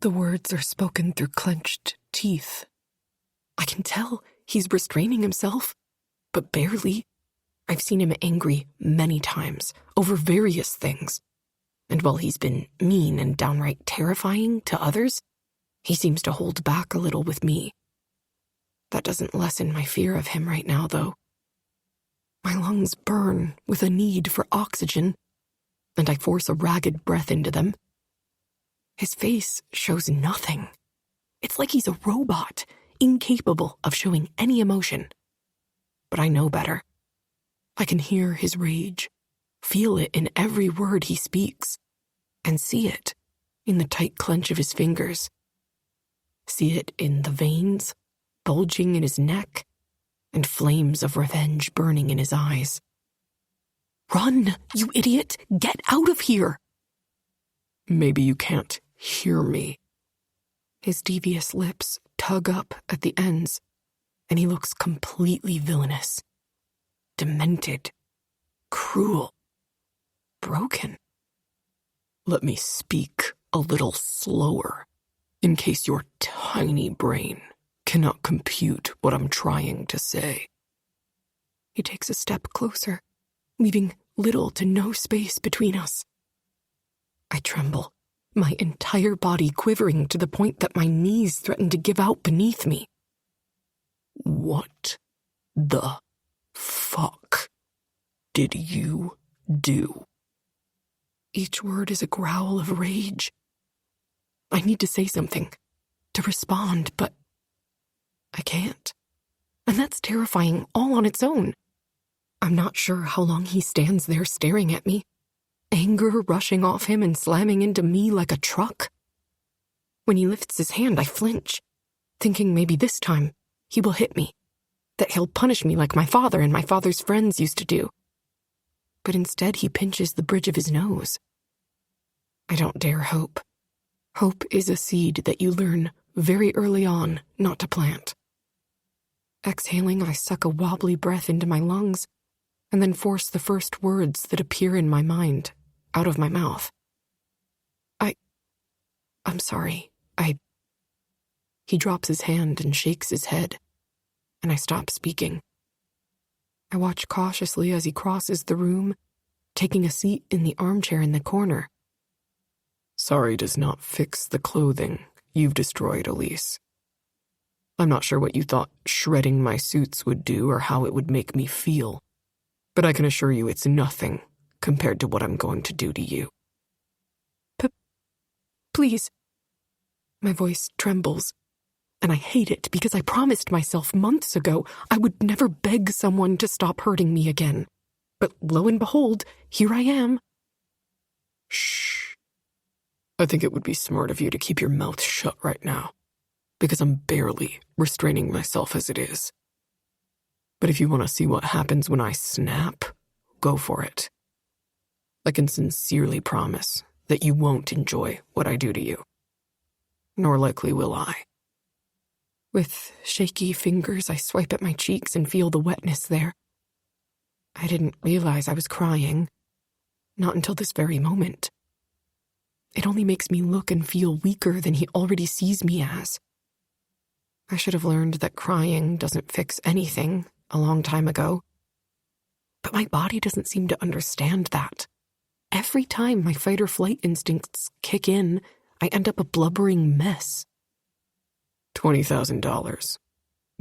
A: The words are spoken through clenched teeth. I can tell he's restraining himself, but barely. I've seen him angry many times over various things, and while he's been mean and downright terrifying to others, he seems to hold back a little with me. That doesn't lessen my fear of him right now, though. My lungs burn with a need for oxygen, and I force a ragged breath into them. His face shows nothing. It's like he's a robot, incapable of showing any emotion. But I know better. I can hear his rage, feel it in every word he speaks, and see it in the tight clench of his fingers. See it in the veins bulging in his neck and flames of revenge burning in his eyes. Run, you idiot! Get out of here!
C: Maybe you can't hear me.
A: His devious lips tug up at the ends, and he looks completely villainous, demented, cruel, broken.
C: Let me speak a little slower, in case your tiny brain cannot compute what I'm trying to say.
A: He takes a step closer, leaving little to no space between us. I tremble, my entire body quivering to the point that my knees threaten to give out beneath me.
C: What the fuck did you do?
A: Each word is a growl of rage. I need to say something, to respond, but I can't. And that's terrifying all on its own. I'm not sure how long he stands there staring at me, anger rushing off him and slamming into me like a truck. When he lifts his hand, I flinch, thinking maybe this time he will hit me, that he'll punish me like my father and my father's friends used to do. But instead he pinches the bridge of his nose. I don't dare hope. Hope is a seed that you learn very early on not to plant. Exhaling, I suck a wobbly breath into my lungs and then force the first words that appear in my mind out of my mouth. I'm sorry. He drops his hand and shakes his head, and I stop speaking. I watch cautiously as he crosses the room, taking a seat in the armchair in the corner.
C: Sorry does not fix the clothing you've destroyed, Elise. I'm not sure what you thought shredding my suits would do or how it would make me feel, but I can assure you it's nothing compared to what I'm going to do to you.
A: Please. My voice trembles, and I hate it because I promised myself months ago I would never beg someone to stop hurting me again. But lo and behold, here I am.
C: Shh. I think it would be smart of you to keep your mouth shut right now, because I'm barely restraining myself as it is. But if you want to see what happens when I snap, go for it. I can sincerely promise that you won't enjoy what I do to you. Nor likely will I.
A: With shaky fingers, I swipe at my cheeks and feel the wetness there. I didn't realize I was crying. Not until this very moment. It only makes me look and feel weaker than he already sees me as. I should have learned that crying doesn't fix anything a long time ago. But my body doesn't seem to understand that. Every time my fight-or-flight instincts kick in, I end up a blubbering mess.
C: $20,000,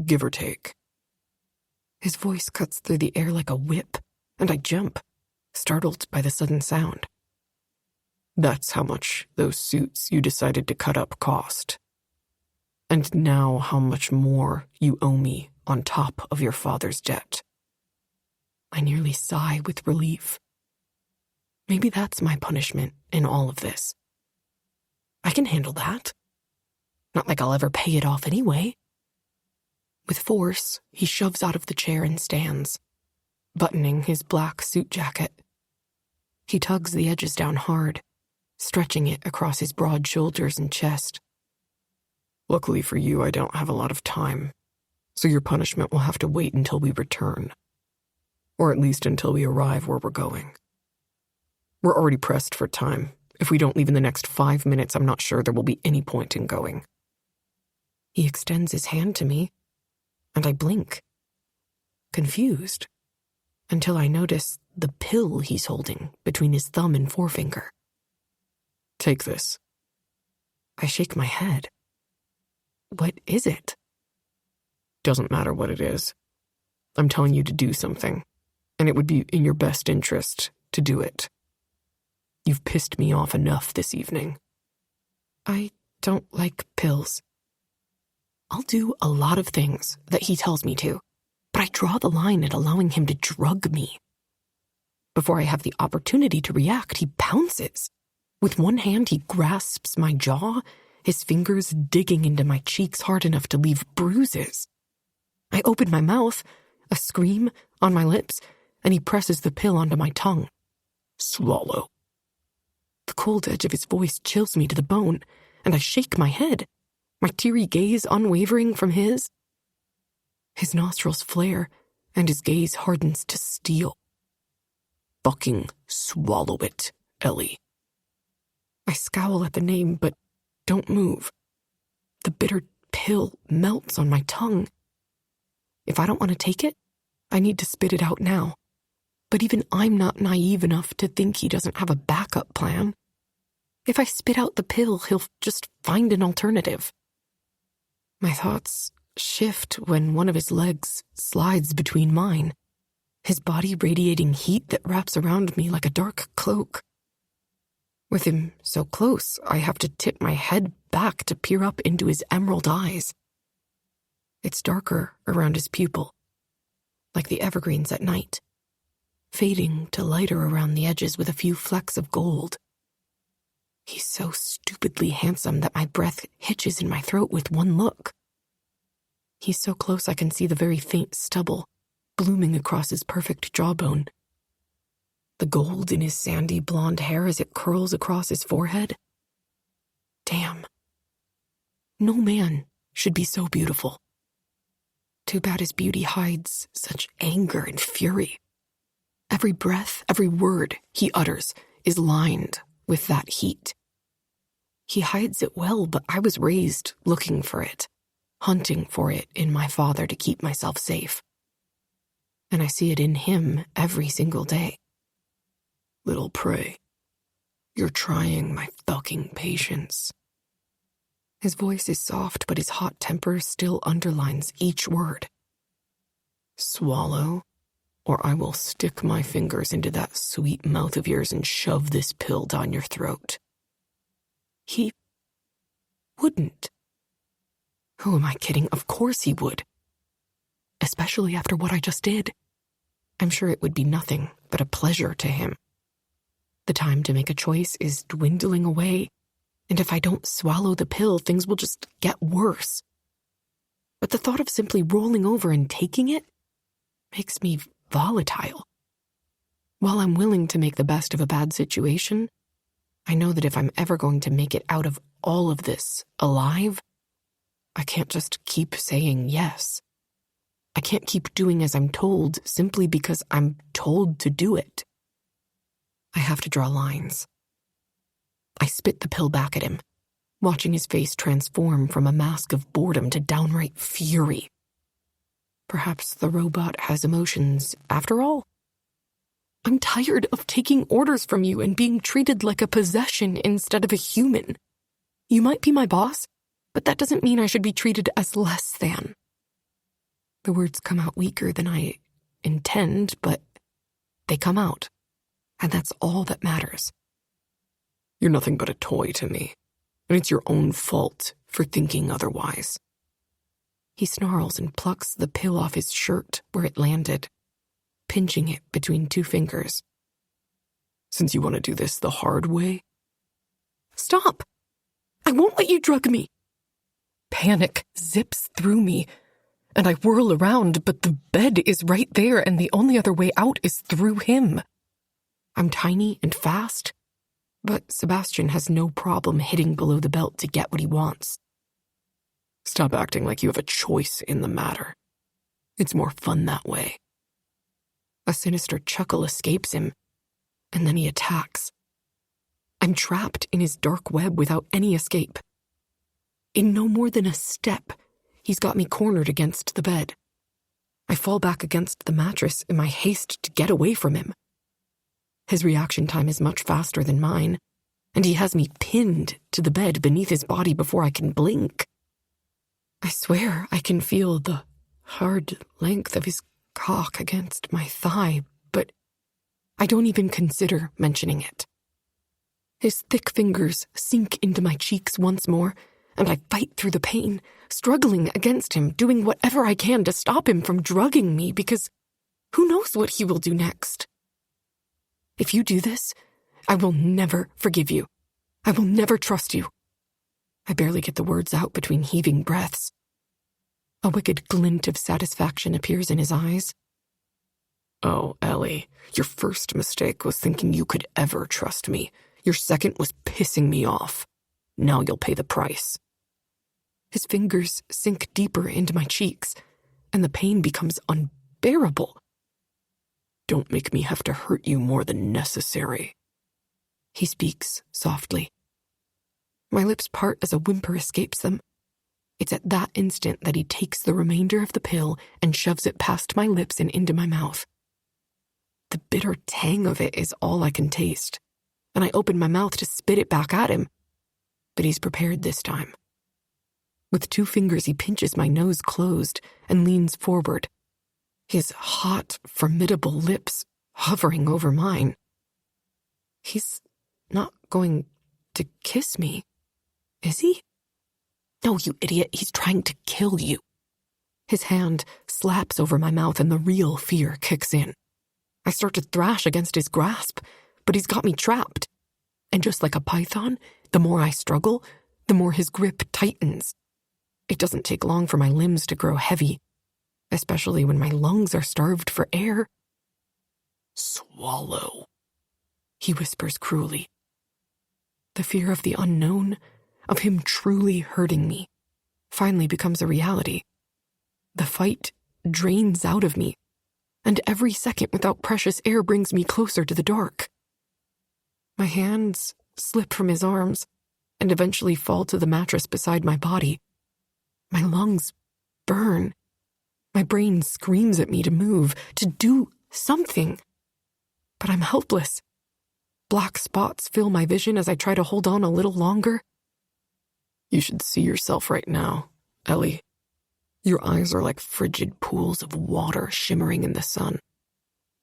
C: give or take.
A: His voice cuts through the air like a whip, and I jump, startled by the sudden sound.
C: That's how much those suits you decided to cut up cost. And now how much more you owe me on top of your father's debt.
A: I nearly sigh with relief. Maybe that's my punishment in all of this. I can handle that. Not like I'll ever pay it off anyway. With force, he shoves out of the chair and stands, buttoning his black suit jacket. He tugs the edges down hard, stretching it across his broad shoulders and chest.
C: Luckily for you, I don't have a lot of time, so your punishment will have to wait until we return. Or at least until we arrive where we're going. We're already pressed for time. If we don't leave in the next 5 minutes, I'm not sure there will be any point in going.
A: He extends his hand to me, and I blink, confused, until I notice the pill he's holding between his thumb and forefinger.
C: Take this.
A: I shake my head. What is it?
C: Doesn't matter what it is. I'm telling you to do something, and it would be in your best interest to do it. You've pissed me off enough this evening.
A: I don't like pills. I'll do a lot of things that he tells me to, but I draw the line at allowing him to drug me. Before I have the opportunity to react, he pounces. With one hand, he grasps my jaw, his fingers digging into my cheeks hard enough to leave bruises. I open my mouth, a scream on my lips, and he presses the pill onto my tongue.
C: Swallow.
A: The cold edge of his voice chills me to the bone, and I shake my head, my teary gaze unwavering from his. His nostrils flare, and his gaze hardens to steel.
C: Fucking swallow it, Ellie.
A: I scowl at the name, but don't move. The bitter pill melts on my tongue. If I don't want to take it, I need to spit it out now. But even I'm not naive enough to think he doesn't have a backup plan. If I spit out the pill, he'll just find an alternative. My thoughts shift when one of his legs slides between mine, his body radiating heat that wraps around me like a dark cloak. With him so close, I have to tip my head back to peer up into his emerald eyes. It's darker around his pupil, like the evergreens at night, fading to lighter around the edges with a few flecks of gold. He's so stupidly handsome that my breath hitches in my throat with one look. He's so close I can see the very faint stubble blooming across his perfect jawbone. The gold in his sandy blonde hair as it curls across his forehead. Damn. No man should be so beautiful. Too bad his beauty hides such anger and fury. Every breath, every word he utters is lined with that heat. He hides it well, but I was raised looking for it, hunting for it in my father to keep myself safe. And I see it in him every single day. Little prey, you're trying my fucking patience. His voice is soft, but his hot temper still underlines each word. Swallow, or I will stick my fingers into that sweet mouth of yours and shove this pill down your throat. He wouldn't. Who am I kidding? Of course he would. Especially after what I just did. I'm sure it would be nothing but a pleasure to him. The time to make a choice is dwindling away, and if I don't swallow the pill, things will just get worse. But the thought of simply rolling over and taking it makes me volatile. While I'm willing to make the best of a bad situation, I know that if I'm ever going to make it out of all of this alive, I can't just keep saying yes. I can't keep doing as I'm told simply because I'm told to do it. I have to draw lines. I spit the pill back at him, watching his face transform from a mask of boredom to downright fury. Perhaps the robot has emotions after all. I'm tired of taking orders from you and being treated like a possession instead of a human. You might be my boss, but that doesn't mean I should be treated as less than. The words come out weaker than I intend, but they come out, and that's all that matters. You're nothing but a toy to me, and it's your own fault for thinking otherwise. He snarls and plucks the pill off his shirt where it landed, pinching it between two fingers. Since you want to do this the hard way? Stop! I won't let you drug me! Panic zips through me, and I whirl around, but the bed is right there, and the only other way out is through him. I'm tiny and fast, but Sebastian has no problem hitting below the belt to get what he wants. Stop acting like you have a choice in the matter. It's more fun that way. A sinister chuckle escapes him, and then he attacks. I'm trapped in his dark web without any escape. In no more than a step, he's got me cornered against the bed. I fall back against the mattress in my haste to get away from him. His reaction time is much faster than mine, and he has me pinned to the bed beneath his body before I can blink. I swear I can feel the hard length of his cock against my thigh, but I don't even consider mentioning it. His thick fingers sink into my cheeks once more, and I fight through the pain, struggling against him, doing whatever I can to stop him from drugging me, because who knows what he will do next. If you do this, I will never forgive you. I will never trust you. I barely get the words out between heaving breaths. A wicked glint of satisfaction appears in his eyes. Oh, Ellie, your first mistake was thinking you could ever trust me. Your second was pissing me off. Now you'll pay the price. His fingers sink deeper into my cheeks, and the pain becomes unbearable. Don't make me have to hurt you more than necessary. He speaks softly. My lips part as a whimper escapes them. It's at that instant that he takes the remainder of the pill and shoves it past my lips and into my mouth. The bitter tang of it is all I can taste, and I open my mouth to spit it back at him. But he's prepared this time. With 2 fingers, he pinches my nose closed and leans forward, his hot, formidable lips hovering over mine. He's not going to kiss me, is he? No, you idiot, he's trying to kill you. His hand slaps over my mouth and the real fear kicks in. I start to thrash against his grasp, but he's got me trapped. And just like a python, the more I struggle, the more his grip tightens. It doesn't take long for my limbs to grow heavy, especially when my lungs are starved for air. "Swallow," he whispers cruelly. The fear of the unknown, of him truly hurting me, finally becomes a reality. The fight drains out of me, and every second without precious air brings me closer to the dark. My hands slip from his arms and eventually fall to the mattress beside my body. My lungs burn. My brain screams at me to move, to do something. But I'm helpless. Black spots fill my vision as I try to hold on a little longer. "You should see yourself right now, Ellie. Your eyes are like frigid pools of water shimmering in the sun,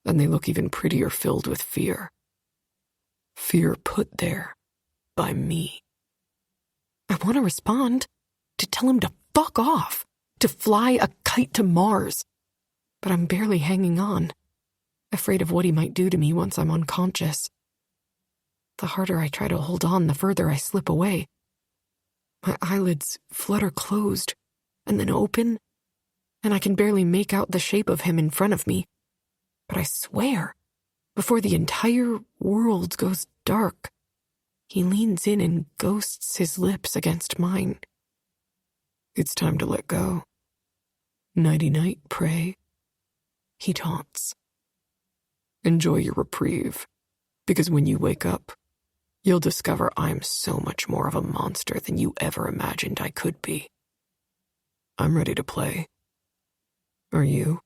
A: and they look even prettier filled with fear. Fear put there by me." I want to respond, to tell him to fuck off, to fly a kite to Mars. But I'm barely hanging on, afraid of what he might do to me once I'm unconscious. The harder I try to hold on, the further I slip away. My eyelids flutter closed and then open, and I can barely make out the shape of him in front of me. But I swear, before the entire world goes dark, he leans in and ghosts his lips against mine. "It's time to let go. Nighty-night, pray," he taunts. "Enjoy your reprieve, because when you wake up, you'll discover I'm so much more of a monster than you ever imagined I could be. I'm ready to play. Are you?"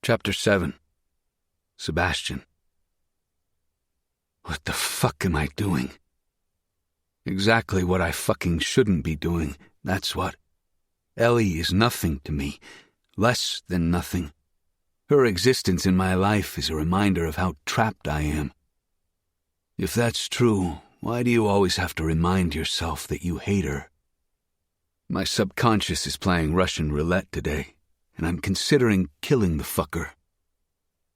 B: Chapter 7. Sebastian. What the fuck am I doing? Exactly what I fucking shouldn't be doing, that's what. Ellie is nothing to me, less than nothing. Her existence in my life is a reminder of how trapped I am. If that's true, why do you always have to remind yourself that you hate her? My subconscious is playing Russian roulette today, and I'm considering killing the fucker.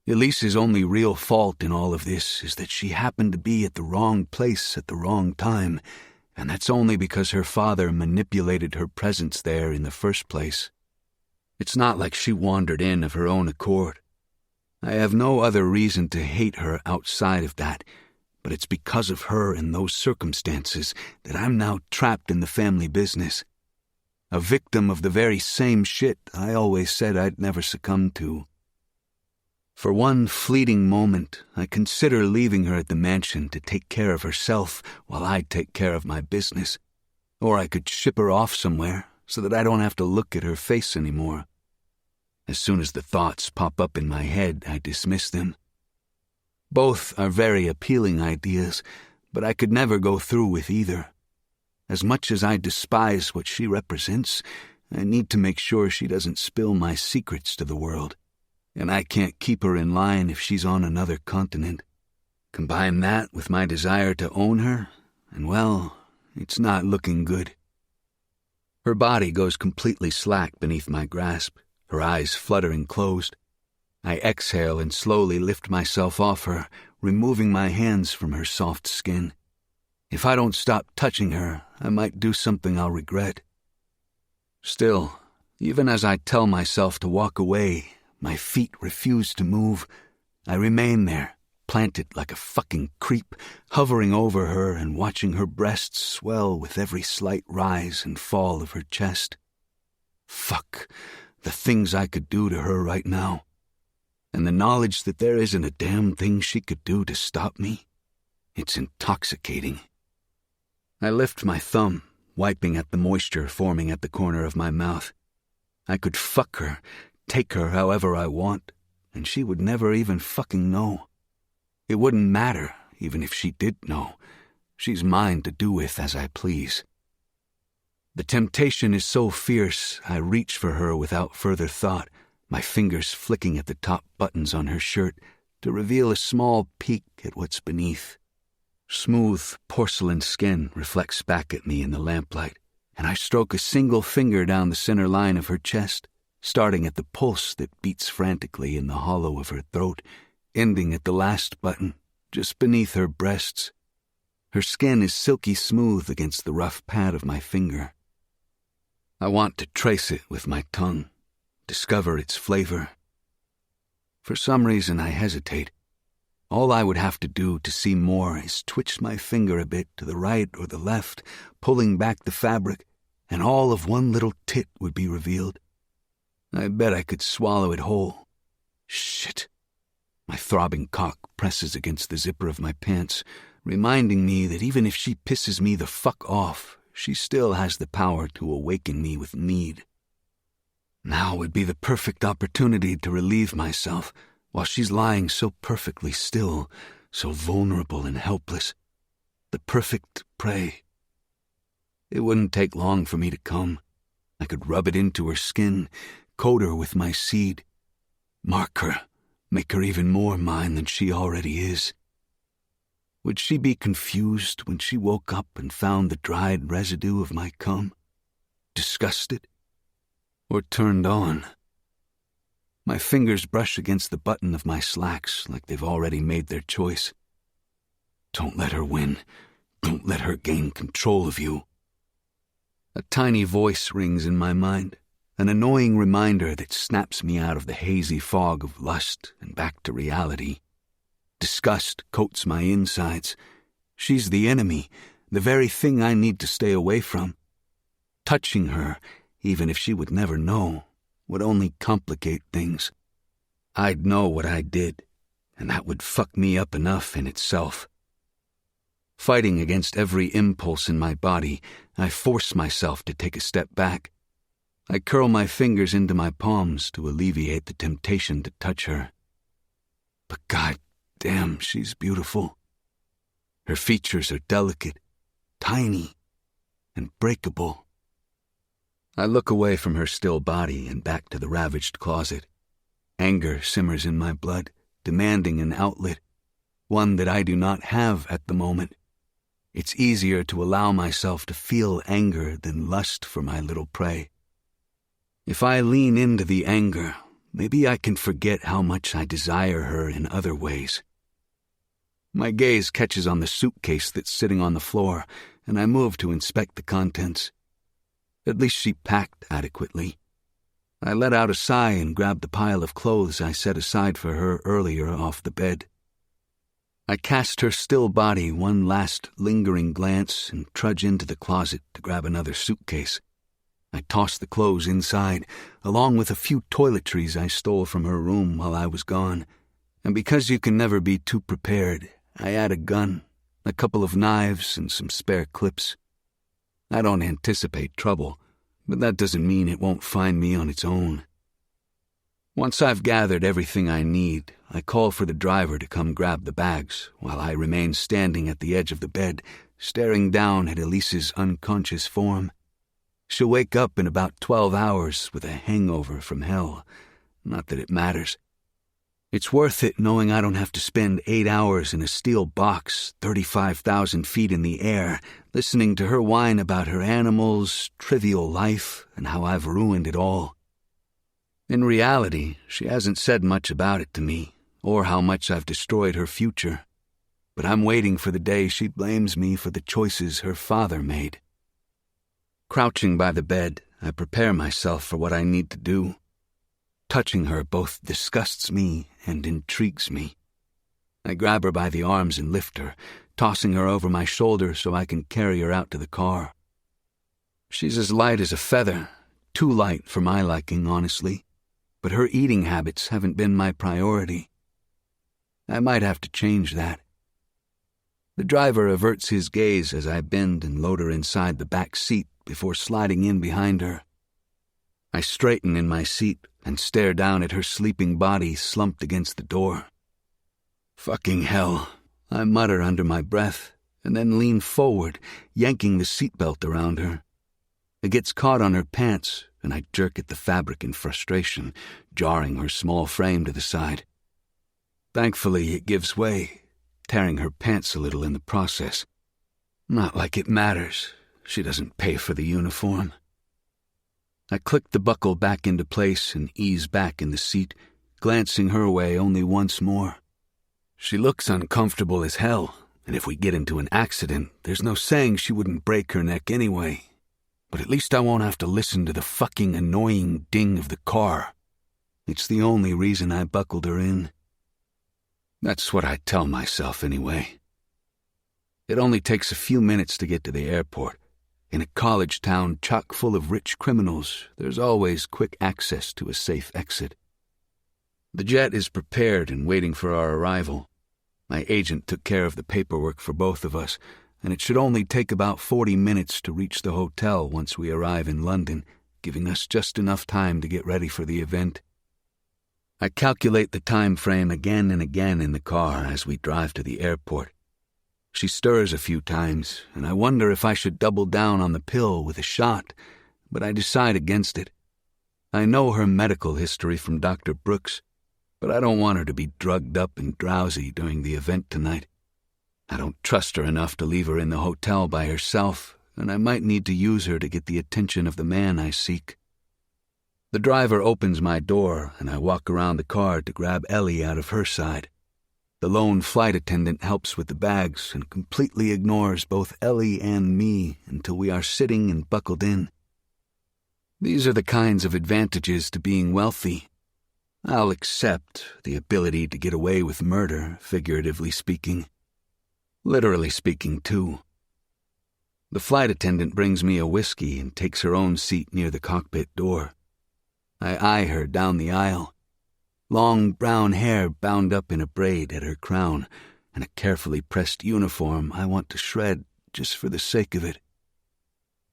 B: Elise's only real fault in all of this is that she happened to be at the wrong place at the wrong time, and that's only because her father manipulated her presence there in the first place. It's not like she wandered in of her own accord. I have no other reason to hate her outside of that, but it's because of her and those circumstances that I'm now trapped in the family business. A victim of the very same shit I always said I'd never succumb to. For one fleeting moment, I consider leaving her at the mansion to take care of herself while I take care of my business. Or I could ship her off somewhere so that I don't have to look at her face anymore. As soon as the thoughts pop up in my head, I dismiss them. Both are very appealing ideas, but I could never go through with either. As much as I despise what she represents, I need to make sure she doesn't spill my secrets to the world. And I can't keep her in line if she's on another continent. Combine that with my desire to own her, and well, it's not looking good. Her body goes completely slack beneath my grasp, her eyes fluttering closed. I exhale and slowly lift myself off her, removing my hands from her soft skin. If I don't stop touching her, I might do something I'll regret. Still, even as I tell myself to walk away, my feet refuse to move. I remain there, planted like a fucking creep, hovering over her and watching her breasts swell with every slight rise and fall of her chest. Fuck, the things I could do to her right now. And the knowledge that there isn't a damn thing she could do to stop me. It's intoxicating. I lift my thumb, wiping at the moisture forming at the corner of my mouth. I could fuck her, take her however I want, and she would never even fucking know. It wouldn't matter, even if she did know. She's mine to do with as I please. The temptation is so fierce, I reach for her without further thought, my fingers flicking at the top buttons on her shirt to reveal a small peek at what's beneath. Smooth porcelain skin reflects back at me in the lamplight, and I stroke a single finger down the center line of her chest, starting at the pulse that beats frantically in the hollow of her throat, ending at the last button, just beneath her breasts. Her skin is silky smooth against the rough pad of my finger. I want to trace it with my tongue, discover its flavor. For some reason I hesitate. All I would have to do to see more is twitch my finger a bit to the right or the left, pulling back the fabric, and all of one little tit would be revealed. I bet I could swallow it whole. Shit. My throbbing cock presses against the zipper of my pants, reminding me that even if she pisses me the fuck off, she still has the power to awaken me with need. Now would be the perfect opportunity to relieve myself, while she's lying so perfectly still, so vulnerable and helpless. The perfect prey. It wouldn't take long for me to come. I could rub it into her skin, coat her with my seed, mark her, make her even more mine than she already is. Would she be confused when she woke up and found the dried residue of my cum? Disgusted? Or turned on? My fingers brush against the button of my slacks like they've already made their choice. Don't let her win. Don't let her gain control of you. A tiny voice rings in my mind, an annoying reminder that snaps me out of the hazy fog of lust and back to reality. Disgust coats my insides. She's the enemy, the very thing I need to stay away from. Touching her, even if she would never know, would only complicate things. I'd know what I did, and that would fuck me up enough in itself. Fighting against every impulse in my body, I force myself to take a step back. I curl my fingers into my palms to alleviate the temptation to touch her. But God damn, she's beautiful. Her features are delicate, tiny, and breakable. I look away from her still body and back to the ravaged closet. Anger simmers in my blood, demanding an outlet, one that I do not have at the moment. It's easier to allow myself to feel anger than lust for my little prey. If I lean into the anger, maybe I can forget how much I desire her in other ways. My gaze catches on the suitcase that's sitting on the floor, and I move to inspect the contents. At least she packed adequately. I let out a sigh and grabbed the pile of clothes I set aside for her earlier off the bed. I cast her still body one last lingering glance and trudge into the closet to grab another suitcase. I toss the clothes inside, along with a few toiletries I stole from her room while I was gone. And because you can never be too prepared, I add a gun, a couple of knives, and some spare clips. I don't anticipate trouble, but that doesn't mean it won't find me on its own. Once I've gathered everything I need, I call for the driver to come grab the bags while I remain standing at the edge of the bed, staring down at Elise's unconscious form. She'll wake up in about 12 hours with a hangover from hell. Not that it matters. It's worth it knowing I don't have to spend 8 hours in a steel box 35,000 feet in the air, listening to her whine about her animals, trivial life, and how I've ruined it all. In reality, she hasn't said much about it to me, or how much I've destroyed her future. But I'm waiting for the day she blames me for the choices her father made. Crouching by the bed, I prepare myself for what I need to do. Touching her both disgusts me and intrigues me. I grab her by the arms and lift her, tossing her over my shoulder so I can carry her out to the car. She's as light as a feather, too light for my liking, honestly, but her eating habits haven't been my priority. I might have to change that. The driver averts his gaze as I bend and load her inside the back seat before sliding in behind her. I straighten in my seat and stare down at her sleeping body slumped against the door. Fucking hell, I mutter under my breath and then lean forward, yanking the seatbelt around her. It gets caught on her pants, and I jerk at the fabric in frustration, jarring her small frame to the side. Thankfully, it gives way, tearing her pants a little in the process. Not like it matters. She doesn't pay for the uniform. I clicked the buckle back into place and eased back in the seat, glancing her way only once more. She looks uncomfortable as hell, and if we get into an accident, there's no saying she wouldn't break her neck anyway. But at least I won't have to listen to the fucking annoying ding of the car. It's the only reason I buckled her in. That's what I tell myself anyway. It only takes a few minutes to get to the airport. In a college town chock full of rich criminals, there's always quick access to a safe exit. The jet is prepared and waiting for our arrival. My agent took care of the paperwork for both of us, and it should only take about 40 minutes to reach the hotel once we arrive in London, giving us just enough time to get ready for the event. I calculate the time frame again and again in the car as we drive to the airport. She stirs a few times, and I wonder if I should double down on the pill with a shot, but I decide against it. I know her medical history from Dr. Brooks, but I don't want her to be drugged up and drowsy during the event tonight. I don't trust her enough to leave her in the hotel by herself, and I might need to use her to get the attention of the man I seek. The driver opens my door, and I walk around the car to grab Ellie out of her side. The lone flight attendant helps with the bags and completely ignores both Ellie and me until we are sitting and buckled in. These are the kinds of advantages to being wealthy. I'll accept the ability to get away with murder, figuratively speaking. Literally speaking, too. The flight attendant brings me a whiskey and takes her own seat near the cockpit door. I eye her down the aisle. Long brown hair bound up in a braid at her crown, and a carefully pressed uniform I want to shred just for the sake of it.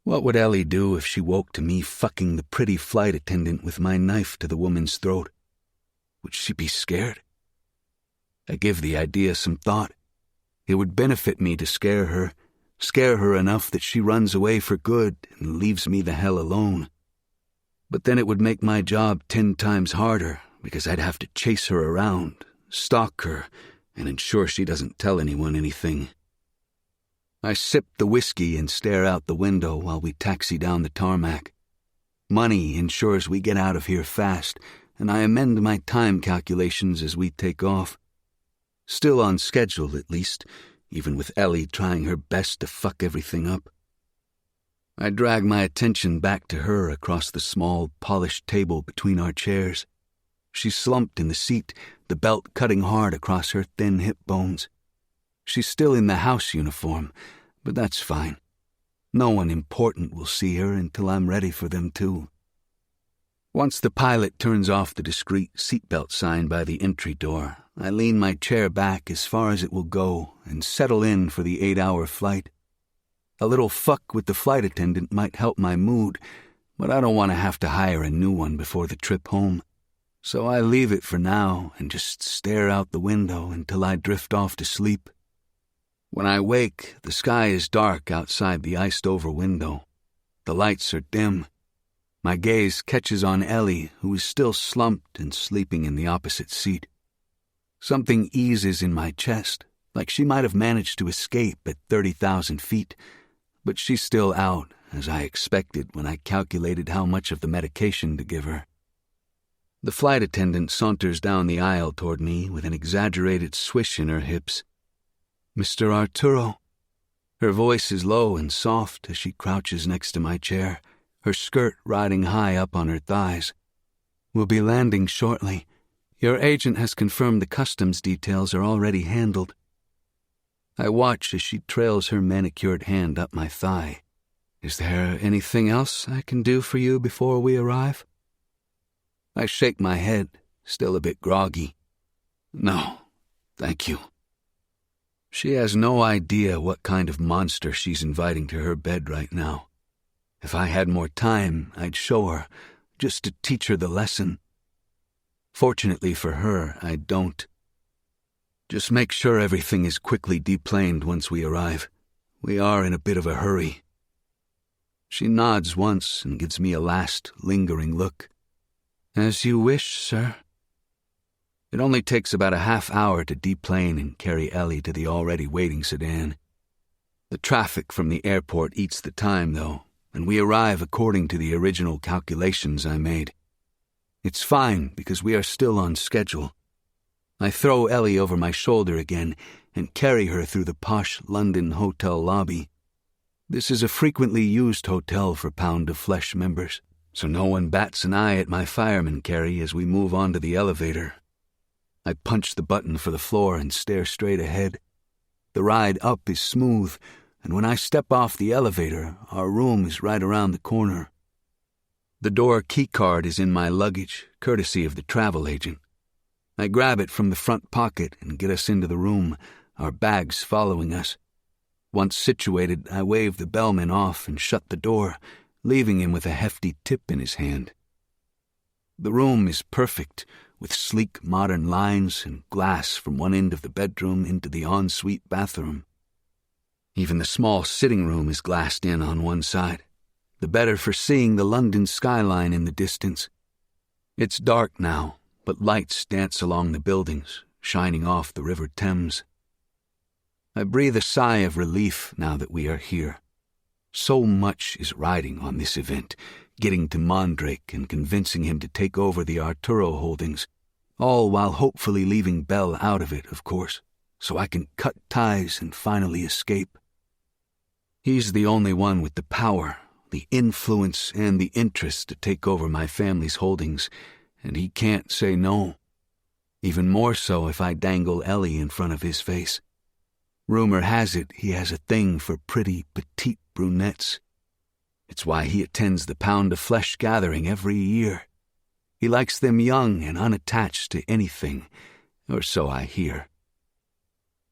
B: What would Ellie do if she woke to me fucking the pretty flight attendant with my knife to the woman's throat? Would she be scared? I give the idea some thought. It would benefit me to scare her enough that she runs away for good and leaves me the hell alone. But then it would make my job 10 times harder, because I'd have to chase her around, stalk her, and ensure she doesn't tell anyone anything. I sip the whiskey and stare out the window while we taxi down the tarmac. Money ensures we get out of here fast, and I amend my time calculations as we take off. Still on schedule, at least, even with Ellie trying her best to fuck everything up. I drag my attention back to her across the small, polished table between our chairs. She's slumped in the seat, the belt cutting hard across her thin hip bones. She's still in the house uniform, but that's fine. No one important will see her until I'm ready for them to. Once the pilot turns off the discreet seatbelt sign by the entry door, I lean my chair back as far as it will go and settle in for the 8-hour flight. A little fuck with the flight attendant might help my mood, but I don't want to have to hire a new one before the trip home. So I leave it for now and just stare out the window until I drift off to sleep. When I wake, the sky is dark outside the iced-over window. The lights are dim. My gaze catches on Ellie, who is still slumped and sleeping in the opposite seat. Something eases in my chest, like she might have managed to escape at 30,000 feet, but she's still out, as I expected when I calculated how much of the medication to give her. The flight attendant saunters down the aisle toward me with an exaggerated swish in her hips. "Mr. Arturo." Her voice is low and soft as she crouches next to my chair, her skirt riding high up on her thighs. "We'll be landing shortly. Your agent has confirmed the customs details are already handled." I watch as she trails her manicured hand up my thigh. "Is there anything else I can do for you before we arrive?" I shake my head, still a bit groggy. "No, thank you." She has no idea what kind of monster she's inviting to her bed right now. If I had more time, I'd show her, just to teach her the lesson. Fortunately for her, I don't. "Just make sure everything is quickly deplaned once we arrive. We are in a bit of a hurry." She nods once and gives me a last, lingering look. "As you wish, sir." It only takes about a half-hour to deplane and carry Ellie to the already waiting sedan. The traffic from the airport eats the time, though, and we arrive according to the original calculations I made. It's fine because we are still on schedule. I throw Ellie over my shoulder again and carry her through the posh London hotel lobby. This is a frequently used hotel for Pound of Flesh members, so no one bats an eye at my fireman carry as we move on to the elevator. I punch the button for the floor and stare straight ahead. The ride up is smooth, and when I step off the elevator, our room is right around the corner. The door keycard is in my luggage, courtesy of the travel agent. I grab it from the front pocket and get us into the room, our bags following us. Once situated, I wave the bellman off and shut the door, leaving him with a hefty tip in his hand. The room is perfect, with sleek modern lines and glass from one end of the bedroom into the ensuite bathroom. Even the small sitting room is glassed in on one side, the better for seeing the London skyline in the distance. It's dark now, but lights dance along the buildings, shining off the River Thames. I breathe a sigh of relief now that we are here. So much is riding on this event, getting to Mandrake and convincing him to take over the Arturo holdings, all while hopefully leaving Belle out of it, of course, so I can cut ties and finally escape. He's the only one with the power, the influence, and the interest to take over my family's holdings, and he can't say no. Even more so if I dangle Ellie in front of his face. Rumor has it he has a thing for pretty, petite brunettes. It's why he attends the Pound of Flesh gathering every year. He likes them young and unattached to anything, or so I hear.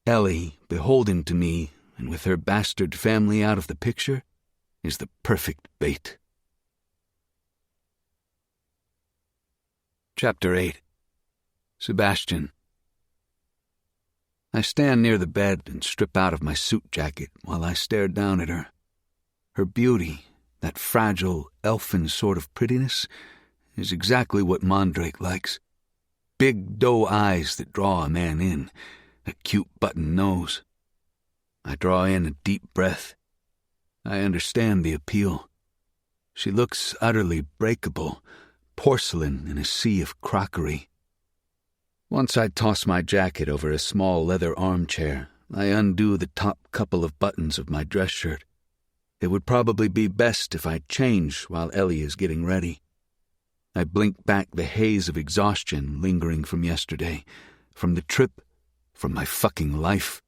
B: Ellie, beholden to me, and with her bastard family out of the picture, is the perfect bait. Chapter 8. Sebastian. I stand near the bed and strip out of my suit jacket while I stare down at her. Her beauty, that fragile, elfin sort of prettiness, is exactly what Mandrake likes. Big doe eyes that draw a man in, a cute button nose. I draw in a deep breath. I understand the appeal. She looks utterly breakable, porcelain in a sea of crockery. Once I toss my jacket over a small leather armchair, I undo the top couple of buttons of my dress shirt. It would probably be best if I change while Ellie is getting ready. I blink back the haze of exhaustion lingering from yesterday, from the trip, from my fucking life.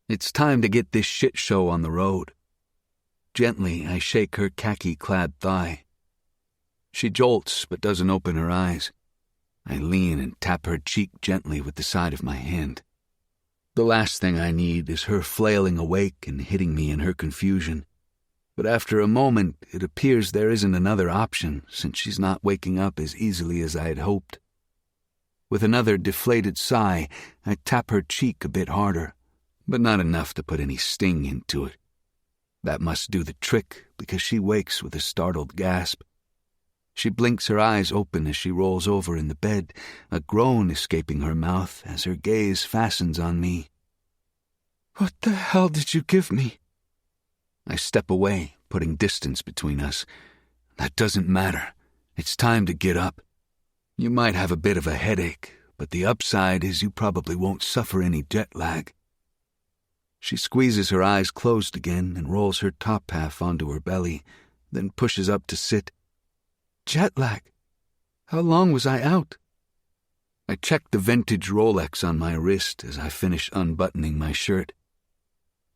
B: It's time to get this shit show on the road. Gently, I shake her khaki-clad thigh. She jolts but doesn't open her eyes. I lean and tap her cheek gently with the side of my hand. The last thing I need is her flailing awake and hitting me in her confusion. But after a moment, it appears there isn't another option, since she's not waking up as easily as I had hoped. With another deflated sigh, I tap her cheek a bit harder, but not enough to put any sting into it. That must do the trick, because she wakes with a startled gasp. She blinks her eyes open as she rolls over in the bed, a groan escaping her mouth as her gaze fastens on me. "What the hell did you give me?" I step away, putting distance between us. "That doesn't matter. It's time to get up. You might have a bit of a headache, but the upside is you probably won't suffer any jet lag." She squeezes her eyes closed again and rolls her top half onto her belly, then pushes up to sit. "Jet lag? How long was I out?" I check the vintage Rolex on my wrist as I finish unbuttoning my shirt.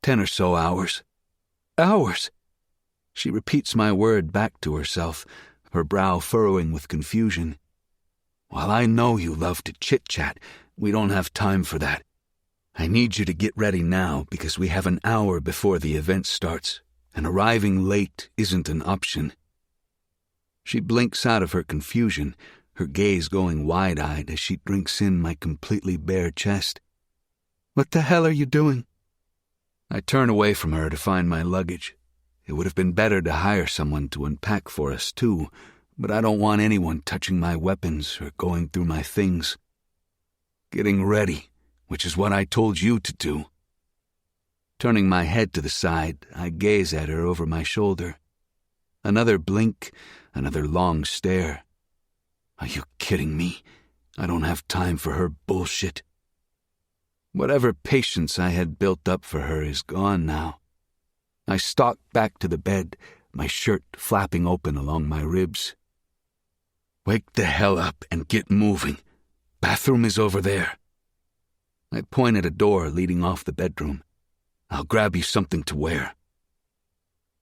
B: 10 or so hours. "Hours?" She repeats my word back to herself, her brow furrowing with confusion. "While I know you love to chit-chat, we don't have time for that. I need you to get ready now because we have an hour before the event starts, and arriving late isn't an option." She blinks out of her confusion, her gaze going wide-eyed as she drinks in my completely bare chest. "What the hell are you doing?" I turn away from her to find my luggage. It would have been better to hire someone to unpack for us, too, but I don't want anyone touching my weapons or going through my things. "Getting ready, which is what I told you to do." Turning my head to the side, I gaze at her over my shoulder. Another blink, another long stare. Are you kidding me? I don't have time for her bullshit. Whatever patience I had built up for her is gone now. I stalked back to the bed, my shirt flapping open along my ribs. Wake the hell up and get moving. Bathroom is over there. I point at a door leading off the bedroom. I'll grab you something to wear.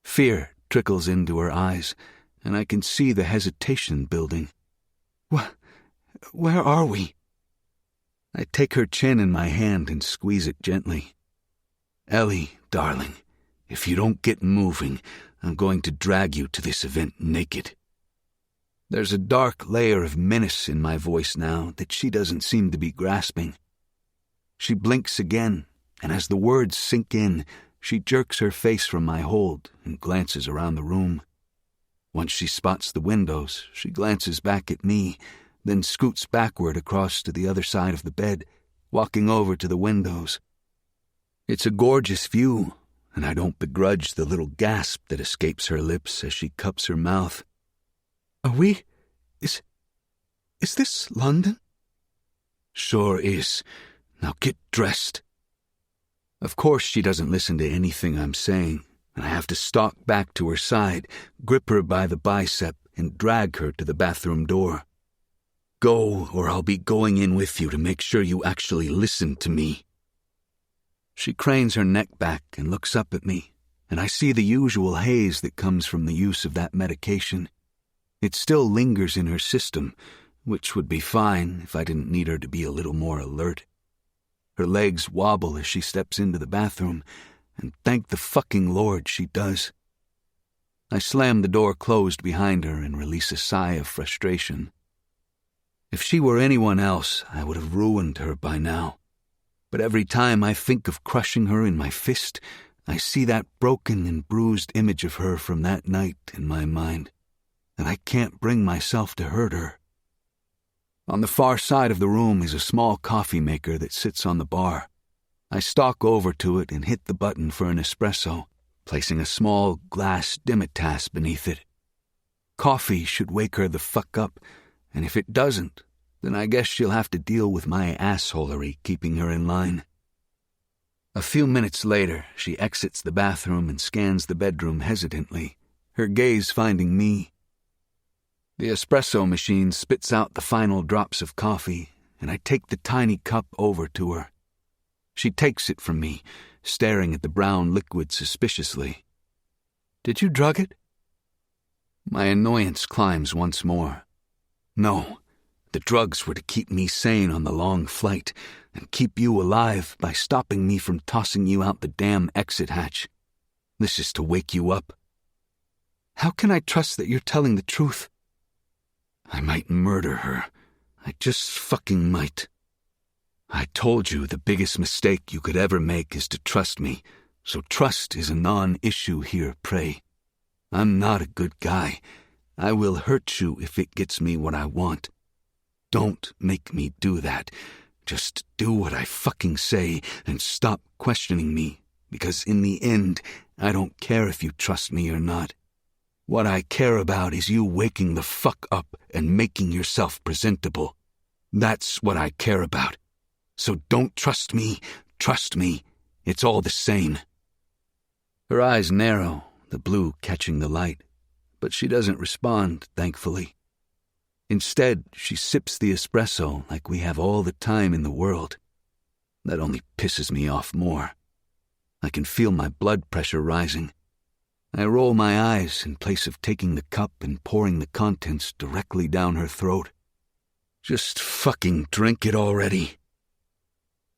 B: Fear trickles into her eyes, and I can see the hesitation building. Where are we? I take her chin in my hand and squeeze it gently. Ellie, darling, if you don't get moving, I'm going to drag you to this event naked. There's a dark layer of menace in my voice now that she doesn't seem to be grasping. She blinks again, and as the words sink in, she jerks her face from my hold and glances around the room. Once she spots the windows, she glances back at me, then scoots backward across to the other side of the bed, walking over to the windows. It's a gorgeous view, and I don't begrudge the little gasp that escapes her lips as she cups her mouth. Are we? Is this London? Sure is. Now get dressed. Of course she doesn't listen to anything I'm saying, and I have to stalk back to her side, grip her by the bicep, and drag her to the bathroom door. Go, or I'll be going in with you to make sure you actually listen to me. She cranes her neck back and looks up at me, and I see the usual haze that comes from the use of that medication. It still lingers in her system, which would be fine if I didn't need her to be a little more alert. Her legs wobble as she steps into the bathroom, and thank the fucking Lord she does. I slam the door closed behind her and release a sigh of frustration. If she were anyone else, I would have ruined her by now. But every time I think of crushing her in my fist, I see that broken and bruised image of her from that night in my mind, and I can't bring myself to hurt her. On the far side of the room is a small coffee maker that sits on the bar. I stalk over to it and hit the button for an espresso, placing a small glass Dimitas beneath it. Coffee should wake her the fuck up, and if it doesn't, then I guess she'll have to deal with my assholery keeping her in line. A few minutes later, she exits the bathroom and scans the bedroom hesitantly, her gaze finding me. The espresso machine spits out the final drops of coffee, and I take the tiny cup over to her. She takes it from me, staring at the brown liquid suspiciously. Did you drug it? My annoyance climbs once more. No, the drugs were to keep me sane on the long flight and keep you alive by stopping me from tossing you out the damn exit hatch. This is to wake you up. How can I trust that you're telling the truth? I might murder her. I just fucking might. I told you the biggest mistake you could ever make is to trust me, so trust is a non-issue here, Prey. I'm not a good guy. I will hurt you if it gets me what I want. Don't make me do that. Just do what I fucking say and stop questioning me, because in the end, I don't care if you trust me or not. What I care about is you waking the fuck up and making yourself presentable. That's what I care about. So don't trust me. It's all the same. Her eyes narrow, the blue catching the light, but she doesn't respond, thankfully. Instead, she sips the espresso like we have all the time in the world. That only pisses me off more. I can feel my blood pressure rising. I roll my eyes in place of taking the cup and pouring the contents directly down her throat. Just fucking drink it already.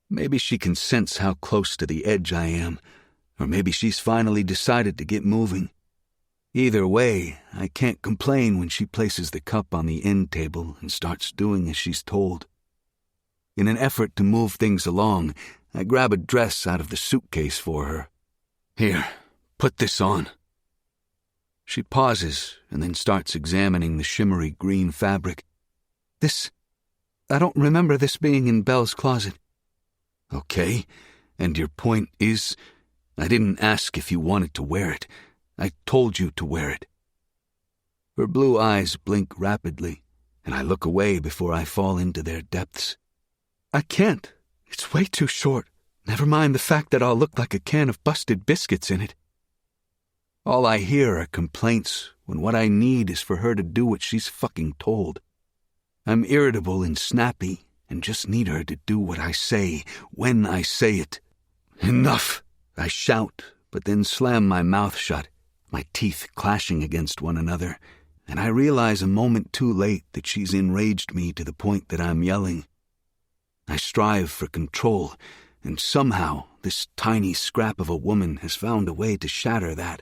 B: Maybe she can sense how close to the edge I am, or maybe she's finally decided to get moving. Either way, I can't complain when she places the cup on the end table and starts doing as she's told. In an effort to move things along, I grab a dress out of the suitcase for her. Here, put this on. She pauses and then starts examining the shimmery green fabric. I don't remember this being in Belle's closet. Okay, and your point is, I didn't ask if you wanted to wear it. I told you to wear it. Her blue eyes blink rapidly, and I look away before I fall into their depths.
D: I can't. It's way too short. Never mind the fact that I'll look like a can of busted biscuits in it.
B: All I hear are complaints when what I need is for her to do what she's fucking told. I'm irritable and snappy and just need her to do what I say when I say it. Enough! I shout, but then slam my mouth shut, my teeth clashing against one another, and I realize a moment too late that she's enraged me to the point that I'm yelling. I strive for control, and somehow this tiny scrap of a woman has found a way to shatter that.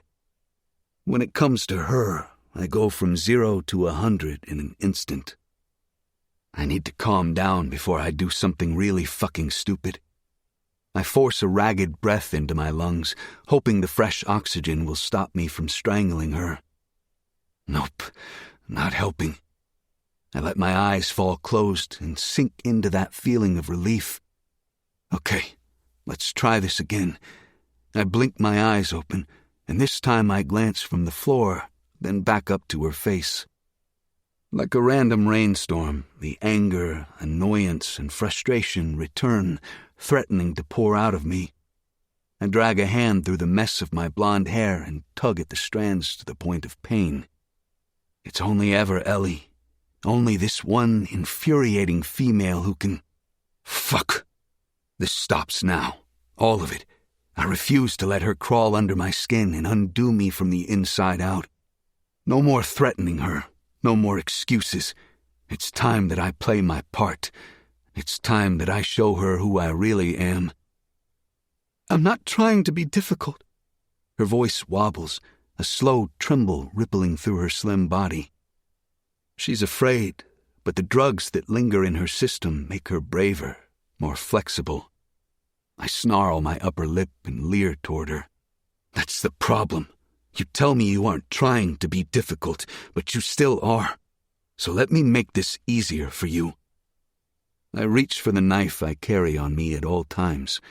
B: When it comes to her, I go from 0 to 100 in an instant. I need to calm down before I do something really fucking stupid. I force a ragged breath into my lungs, hoping the fresh oxygen will stop me from strangling her. Nope, not helping. I let my eyes fall closed and sink into that feeling of relief. Okay, let's try this again. I blink my eyes open, and this time I glance from the floor, then back up to her face. Like a random rainstorm, the anger, annoyance, and frustration return, threatening to pour out of me. I drag a hand through the mess of my blonde hair and tug at the strands to the point of pain. It's only ever Ellie. Only this one infuriating female who can... Fuck. This stops now. All of it. I refuse to let her crawl under my skin and undo me from the inside out. No more threatening her. No more excuses. It's time that I play my part. It's time that I show her who I really am.
D: I'm not trying to be difficult.
B: Her voice wobbles, a slow tremble rippling through her slim body. She's afraid, but the drugs that linger in her system make her braver, more flexible. I snarl my upper lip and leer toward her. That's the problem. You tell me you aren't trying to be difficult, but you still are. So let me make this easier for you. I reach for the knife I carry on me at all times.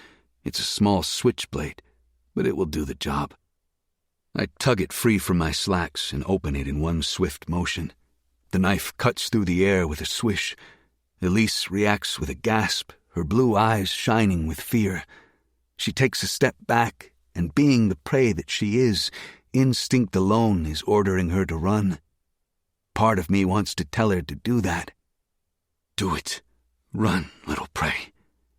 B: It's a small switchblade, but it will do the job. I tug it free from my slacks and open it in one swift motion. The knife cuts through the air with a swish. Elise reacts with a gasp, her blue eyes shining with fear. She takes a step back, and being the prey that she is, instinct alone is ordering her to run. Part of me wants to tell her to do that. Do it. Run, little prey.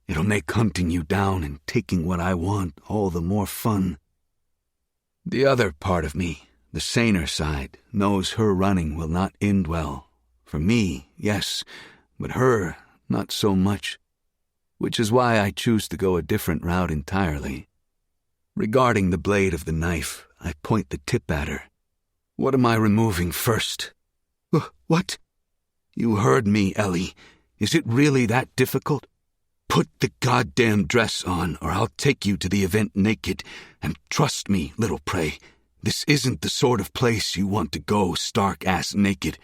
B: It'll make hunting you down and taking what I want all the more fun. The other part of me, the saner side, knows her running will not end well. For me, yes, but her, not so much. Which is why I choose to go a different route entirely. Regarding the blade of the knife, I point the tip at her. What am I removing first?
D: What?
B: You heard me, Ellie. Is it really that difficult? Put the goddamn dress on, or I'll take you to the event naked. And trust me, little prey, this isn't the sort of place you want to go stark-ass naked.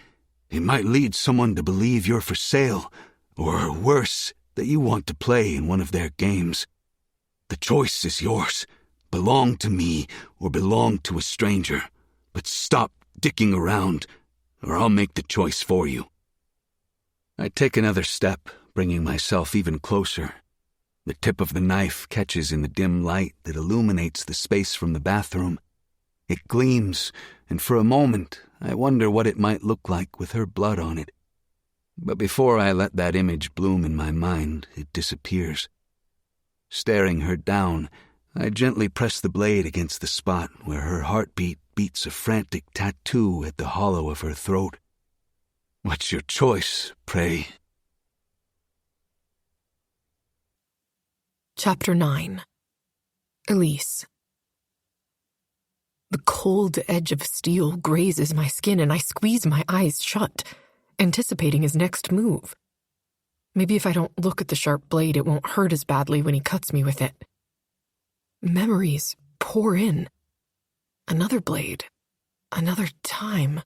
B: It might lead someone to believe you're for sale, or worse, that you want to play in one of their games. The choice is yours. Belong to me or belong to a stranger. But stop dicking around, or I'll make the choice for you. I take another step, bringing myself even closer. The tip of the knife catches in the dim light that illuminates the space from the bathroom. It gleams, and for a moment I wonder what it might look like with her blood on it. But before I let that image bloom in my mind, it disappears. Staring her down, I gently press the blade against the spot where her heartbeat beats a frantic tattoo at the hollow of her throat. What's your choice, pray?
A: Chapter 9. Elise. The cold edge of steel grazes my skin and I squeeze my eyes shut, anticipating his next move. Maybe if I don't look at the sharp blade, it won't hurt as badly when he cuts me with it. Memories pour in. Another blade. Another time.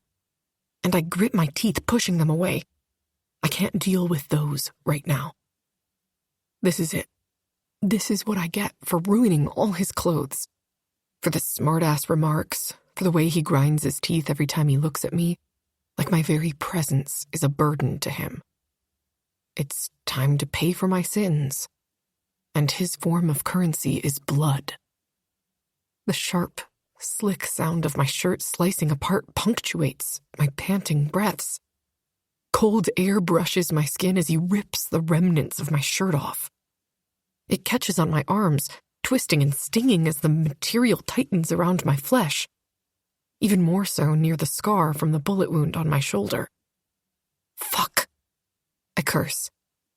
A: And I grit my teeth, pushing them away. I can't deal with those right now. This is it. This is what I get for ruining all his clothes. For the smart-ass remarks, for the way he grinds his teeth every time he looks at me, like my very presence is a burden to him. It's time to pay for my sins, and his form of currency is blood. The sharp, slick sound of my shirt slicing apart punctuates my panting breaths. Cold air brushes my skin as he rips the remnants of my shirt off. It catches on my arms, twisting and stinging as the material tightens around my flesh, even more so near the scar from the bullet wound on my shoulder. Fuck! I curse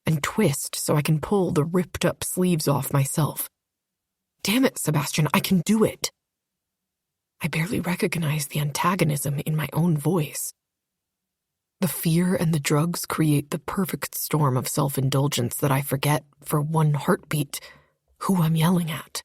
A: and twist so I can pull the ripped-up sleeves off myself. Damn it, Sebastian, I can do it! I barely recognize the antagonism in my own voice. The fear and the drugs create the perfect storm of self-indulgence that I forget, for one heartbeat, who I'm yelling at.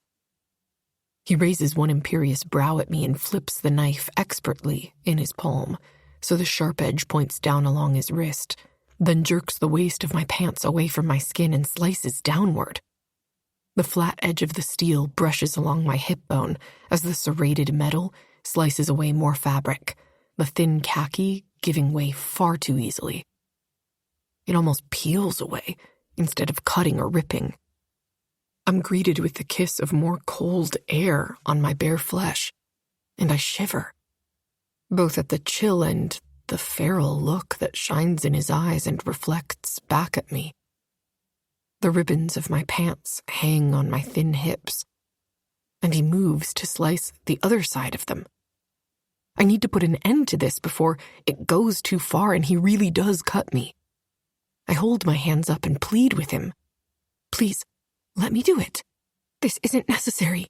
A: He raises one imperious brow at me and flips the knife expertly in his palm, so the sharp edge points down along his wrist, then jerks the waist of my pants away from my skin and slices downward. The flat edge of the steel brushes along my hip bone as the serrated metal slices away more fabric, the thin khaki giving way far too easily. It almost peels away instead of cutting or ripping. I'm greeted with the kiss of more cold air on my bare flesh, and I shiver, both at the chill and the feral look that shines in his eyes and reflects back at me. The ribbons of my pants hang on my thin hips, and he moves to slice the other side of them. I need to put an end to this before it goes too far and he really does cut me. I hold my hands up and plead with him. Please, let me do it. This isn't necessary.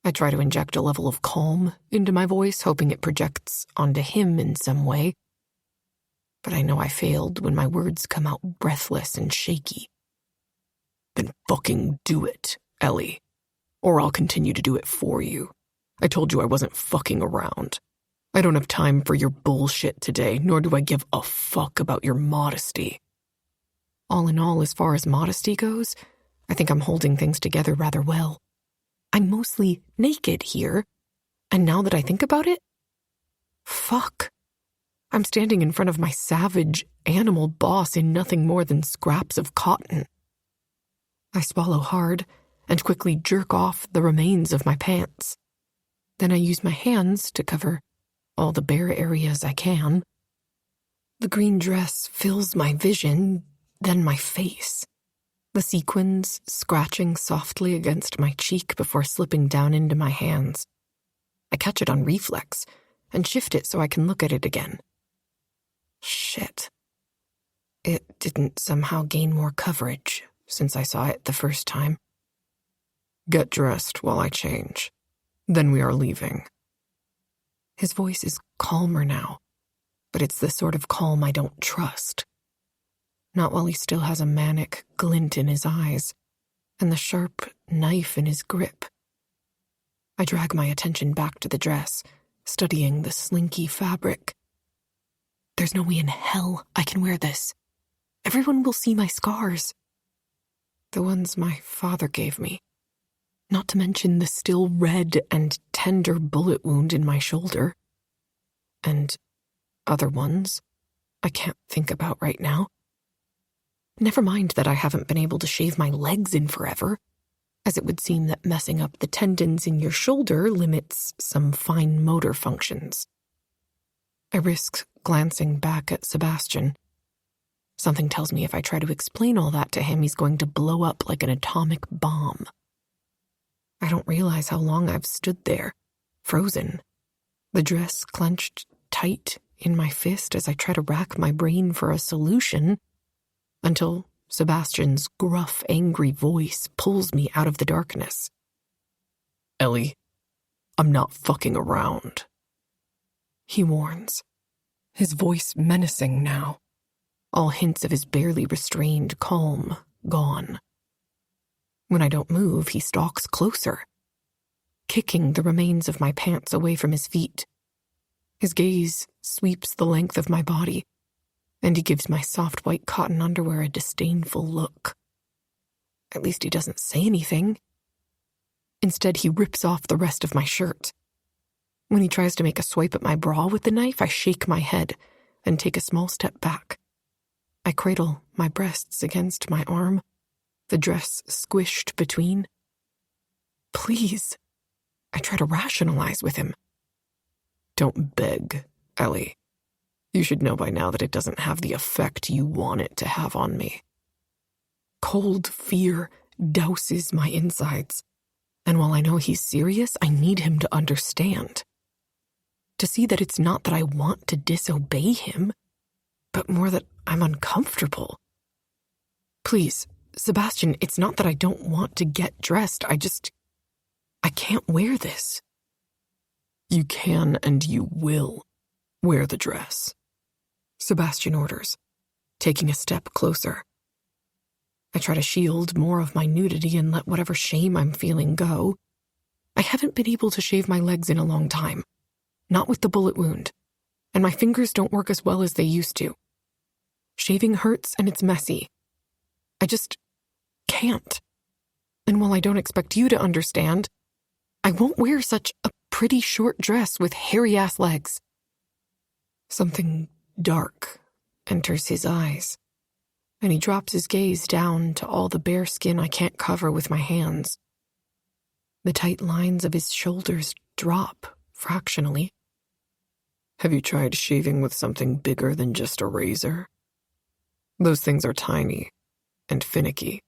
A: I try to inject a level of calm into my voice, hoping it projects onto him in some way. But I know I failed when my words come out breathless and shaky. Then fucking do it, Ellie. Or I'll continue to do it for you. I told you I wasn't fucking around. I don't have time for your bullshit today, nor do I give a fuck about your modesty. All in all, as far as modesty goes, I think I'm holding things together rather well. I'm mostly naked here, and now that I think about it, fuck. I'm standing in front of my savage animal boss in nothing more than scraps of cotton. I swallow hard and quickly jerk off the remains of my pants. Then I use my hands to cover all the bare areas I can. The green dress fills my vision, then my face. The sequins scratching softly against my cheek before slipping down into my hands. I catch it on reflex and shift it so I can look at it again. Shit. It didn't somehow gain more coverage since I saw it the first time. Get dressed while I change. Then we are leaving. His voice is calmer now, but it's the sort of calm I don't trust. Not while he still has a manic glint in his eyes and the sharp knife in his grip. I drag my attention back to the dress, studying the slinky fabric. There's no way in hell I can wear this. Everyone will see my scars. The ones my father gave me. Not to mention the still red and tender bullet wound in my shoulder. And other ones I can't think about right now. Never mind that I haven't been able to shave my legs in forever, as it would seem that messing up the tendons in your shoulder limits some fine motor functions. I risk glancing back at Sebastian. Something tells me if I try to explain all that to him, he's going to blow up like an atomic bomb. I don't realize how long I've stood there, frozen, the dress clenched tight in my fist as I try to rack my brain for a solution, until Sebastian's gruff, angry voice pulls me out of the darkness. Ellie, I'm not fucking around, he warns, his voice menacing now, all hints of his barely restrained calm gone. When I don't move, he stalks closer, kicking the remains of my pants away from his feet. His gaze sweeps the length of my body, and he gives my soft white cotton underwear a disdainful look. At least he doesn't say anything. Instead, he rips off the rest of my shirt. When he tries to make a swipe at my bra with the knife, I shake my head and take a small step back. I cradle my breasts against my arm, the dress squished between. Please, I try to rationalize with him.
C: Don't beg, Ellie. You should know by now that it doesn't have the effect you want it to have on me.
A: Cold fear douses my insides, and while I know he's serious, I need him to understand. To see that it's not that I want to disobey him, but more that I'm uncomfortable. Please, Sebastian, it's not that I don't want to get dressed, I can't wear this.
C: You can and you will wear the dress,
A: Sebastian orders, taking a step closer. I try to shield more of my nudity and let whatever shame I'm feeling go. I haven't been able to shave my legs in a long time, not with the bullet wound, and my fingers don't work as well as they used to. Shaving hurts and it's messy. I just can't. And while I don't expect you to understand, I won't wear such a pretty short dress with hairy-ass legs. Something dark enters his eyes, and he drops his gaze down to all the bare skin I can't cover with my hands. The tight lines of his shoulders drop fractionally.
C: Have you tried shaving with something bigger than just a razor? Those things are tiny and finicky.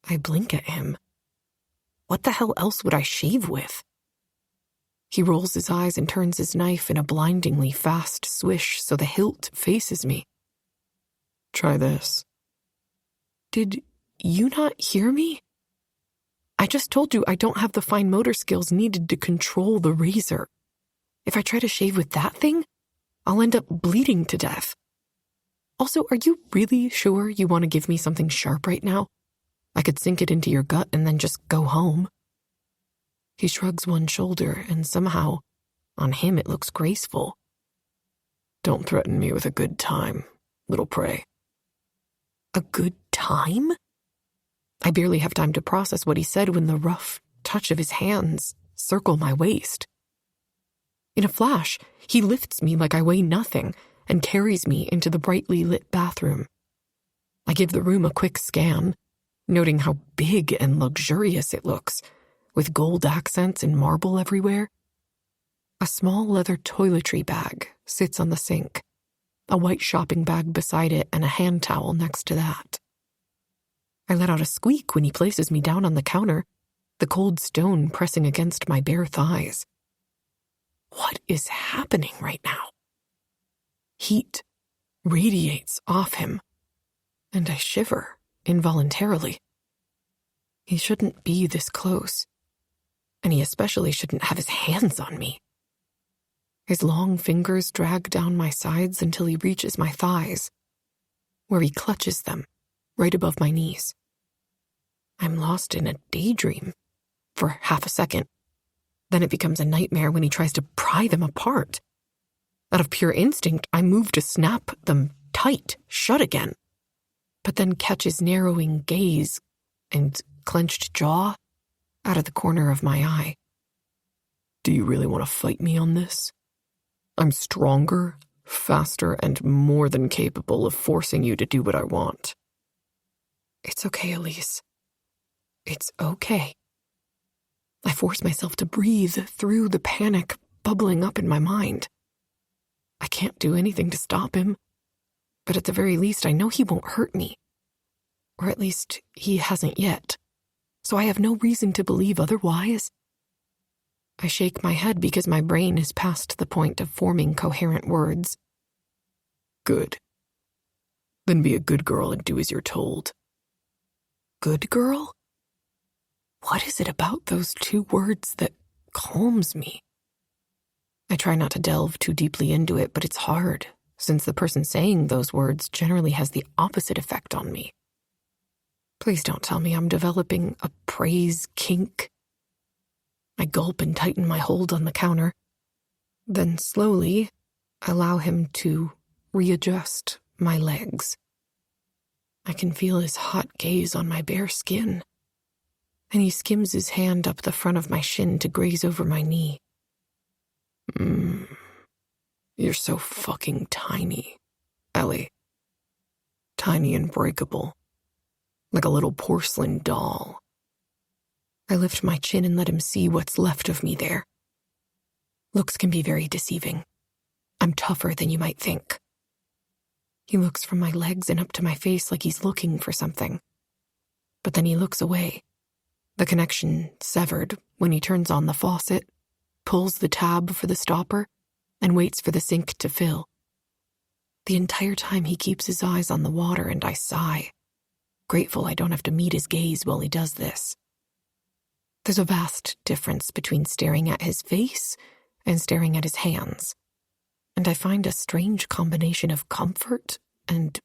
A: I blink at him. What the hell else would I shave with? He rolls his eyes and turns his knife in a blindingly fast swish so the hilt faces me.
C: Try this.
A: Did you not hear me? I just told you I don't have the fine motor skills needed to control the razor. If I try to shave with that thing, I'll end up bleeding to death. Also, are you really sure you want to give me something sharp right now? I could sink it into your gut and then just go home. He shrugs one shoulder, and somehow, on him it looks graceful.
C: Don't threaten me with a good time, little prey.
A: A good time? I barely have time to process what he said when the rough touch of his hands circle my waist. In a flash, he lifts me like I weigh nothing and carries me into the brightly lit bathroom. I give the room a quick scan, noting how big and luxurious it looks, with gold accents and marble everywhere. A small leather toiletry bag sits on the sink, a white shopping bag beside it, and a hand towel next to that. I let out a squeak when he places me down on the counter, the cold stone pressing against my bare thighs. What is happening right now? Heat radiates off him, and I shiver involuntarily. He shouldn't be this close, and he especially shouldn't have his hands on me. His long fingers drag down my sides until he reaches my thighs, where he clutches them right above my knees. I'm lost in a daydream for half a second. Then it becomes a nightmare when he tries to pry them apart. Out of pure instinct, I move to snap them tight shut again, but then catch his narrowing gaze and clenched jaw out of the corner of my eye.
C: Do you really want to fight me on this? I'm stronger, faster, and more than capable of forcing you to do what I want.
A: It's okay, Elise. It's okay. I force myself to breathe through the panic bubbling up in my mind. I can't do anything to stop him, but at the very least I know he won't hurt me. Or at least he hasn't yet, so I have no reason to believe otherwise. I shake my head because my brain is past the point of forming coherent words.
C: Good. Then be a good girl and do as you're told.
A: Good girl? What is it about those two words that calms me? I try not to delve too deeply into it, but it's hard, since the person saying those words generally has the opposite effect on me. Please don't tell me I'm developing a praise kink. I gulp and tighten my hold on the counter. Then slowly allow him to readjust my legs. I can feel his hot gaze on my bare skin, and he skims his hand up the front of my shin to graze over my knee.
C: You're so fucking tiny, Ellie. Tiny and breakable. Like a little porcelain doll. I lift my chin and let him see what's left of me there. Looks can be very deceiving. I'm tougher than you might think. He looks from my legs and up to my face like he's looking for something. But then he looks away. The connection severed when he turns on the faucet, pulls the tab for the stopper, and waits for the sink to fill. The entire time he keeps his eyes on the water, and I sigh, grateful I don't have to meet his gaze while he does this. There's a vast difference between staring at his face and staring at his hands, and I find a strange combination of comfort and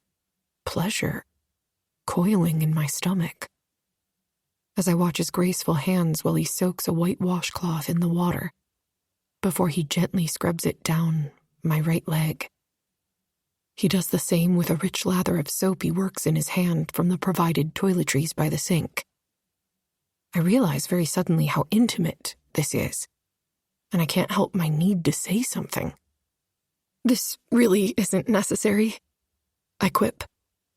C: pleasure coiling in my stomach. As I watch his graceful hands while he soaks a white washcloth in the water, before he gently scrubs it down my right leg. He does the same with a rich lather of soap he works in his hand from the provided toiletries by the sink. I realize very suddenly how intimate this is, and I can't help my need to say something. This really isn't necessary, I quip,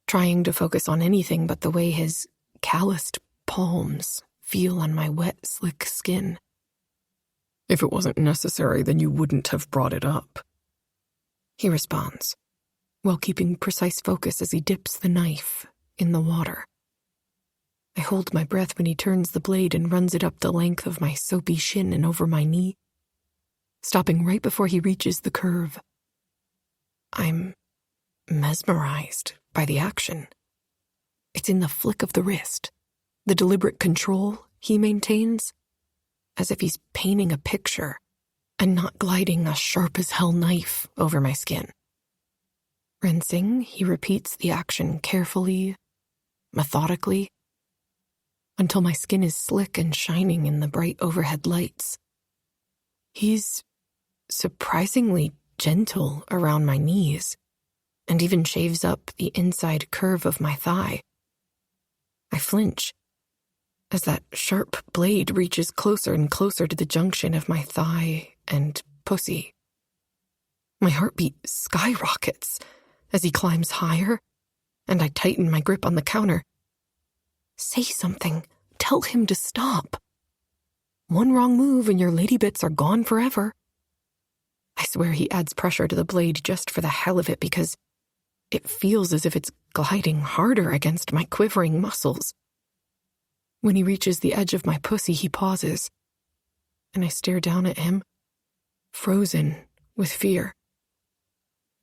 C: trying to focus on anything but the way his calloused palms feel on my wet, slick skin. If it wasn't necessary, then you wouldn't have brought it up,
A: he responds, while keeping precise focus as he dips the knife in the water. I hold my breath when he turns the blade and runs it up the length of my soapy shin and over my knee, stopping right before he reaches the curve. I'm mesmerized by the action. It's in the flick of the wrist, the deliberate control he maintains, as if he's painting a picture and not gliding a sharp-as-hell knife over my skin. Rinsing, he repeats the action carefully, methodically, until my skin is slick and shining in the bright overhead lights. He's surprisingly gentle around my knees, and even shaves up the inside curve of my thigh. I flinch as that sharp blade reaches closer and closer to the junction of my thigh and pussy. My heartbeat skyrockets as he climbs higher, and I tighten my grip on the counter. Say something. Tell him to stop. One wrong move and your lady bits are gone forever. I swear he adds pressure to the blade just for the hell of it because it feels as if it's gliding harder against my quivering muscles. When he reaches the edge of my pussy, he pauses, and I stare down at him, frozen with fear.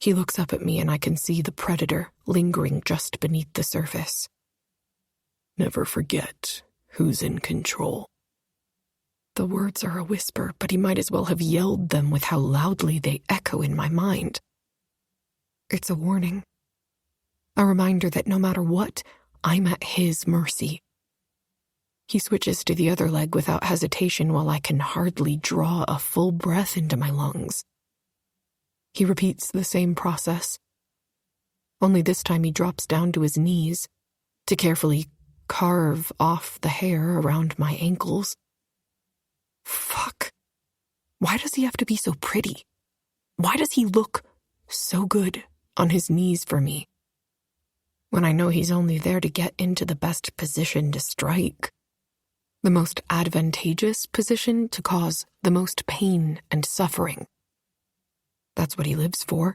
A: He looks up at me and I can see the predator lingering just beneath the surface. Never forget who's in control. The words are a whisper, but he might as well have yelled them with how loudly they echo in my mind. It's a warning. A reminder that no matter what, I'm at his mercy. He switches to the other leg without hesitation while I can hardly draw a full breath into my lungs. He repeats the same process. Only this time he drops down to his knees to carefully carve off the hair around my ankles. Fuck. Why does he have to be so pretty? Why does he look so good on his knees for me, when I know he's only there to get into the best position to strike, the most advantageous position to cause the most pain and suffering? That's what he lives for.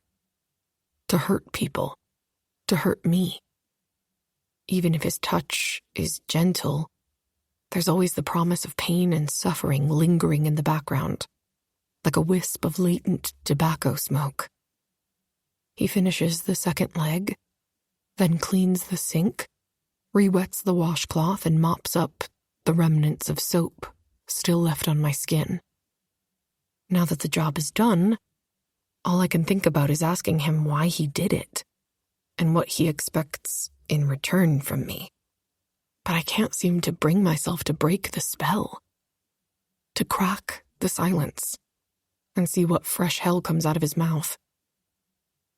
A: To hurt people. To hurt me. Even if his touch is gentle, there's always the promise of pain and suffering lingering in the background, like a wisp of latent tobacco smoke. He finishes the second leg, then cleans the sink, re-wets the washcloth, and mops up the remnants of soap still left on my skin. Now that the job is done, all I can think about is asking him why he did it and what he expects in return from me. But I can't seem to bring myself to break the spell, to crack the silence and see what fresh hell comes out of his mouth.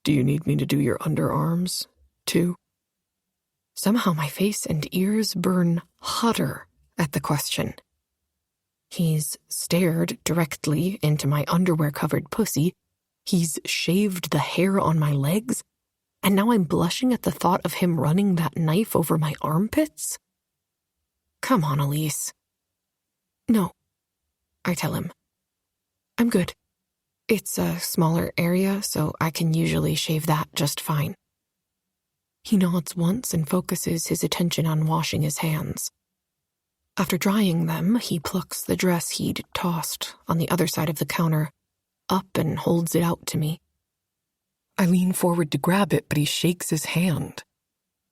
C: Do you need me to do your underarms, too?
A: Somehow my face and ears burn hotter at the question. He's stared directly into my underwear-covered pussy, he's shaved the hair on my legs, and now I'm blushing at the thought of him running that knife over my armpits? Come on, Elise. No, I tell him. I'm good. It's a smaller area, so I can usually shave that just fine. He nods once and focuses his attention on washing his hands. After drying them, he plucks the dress he'd tossed on the other side of the counter up and holds it out to me. I lean forward to grab it, but he shakes his hand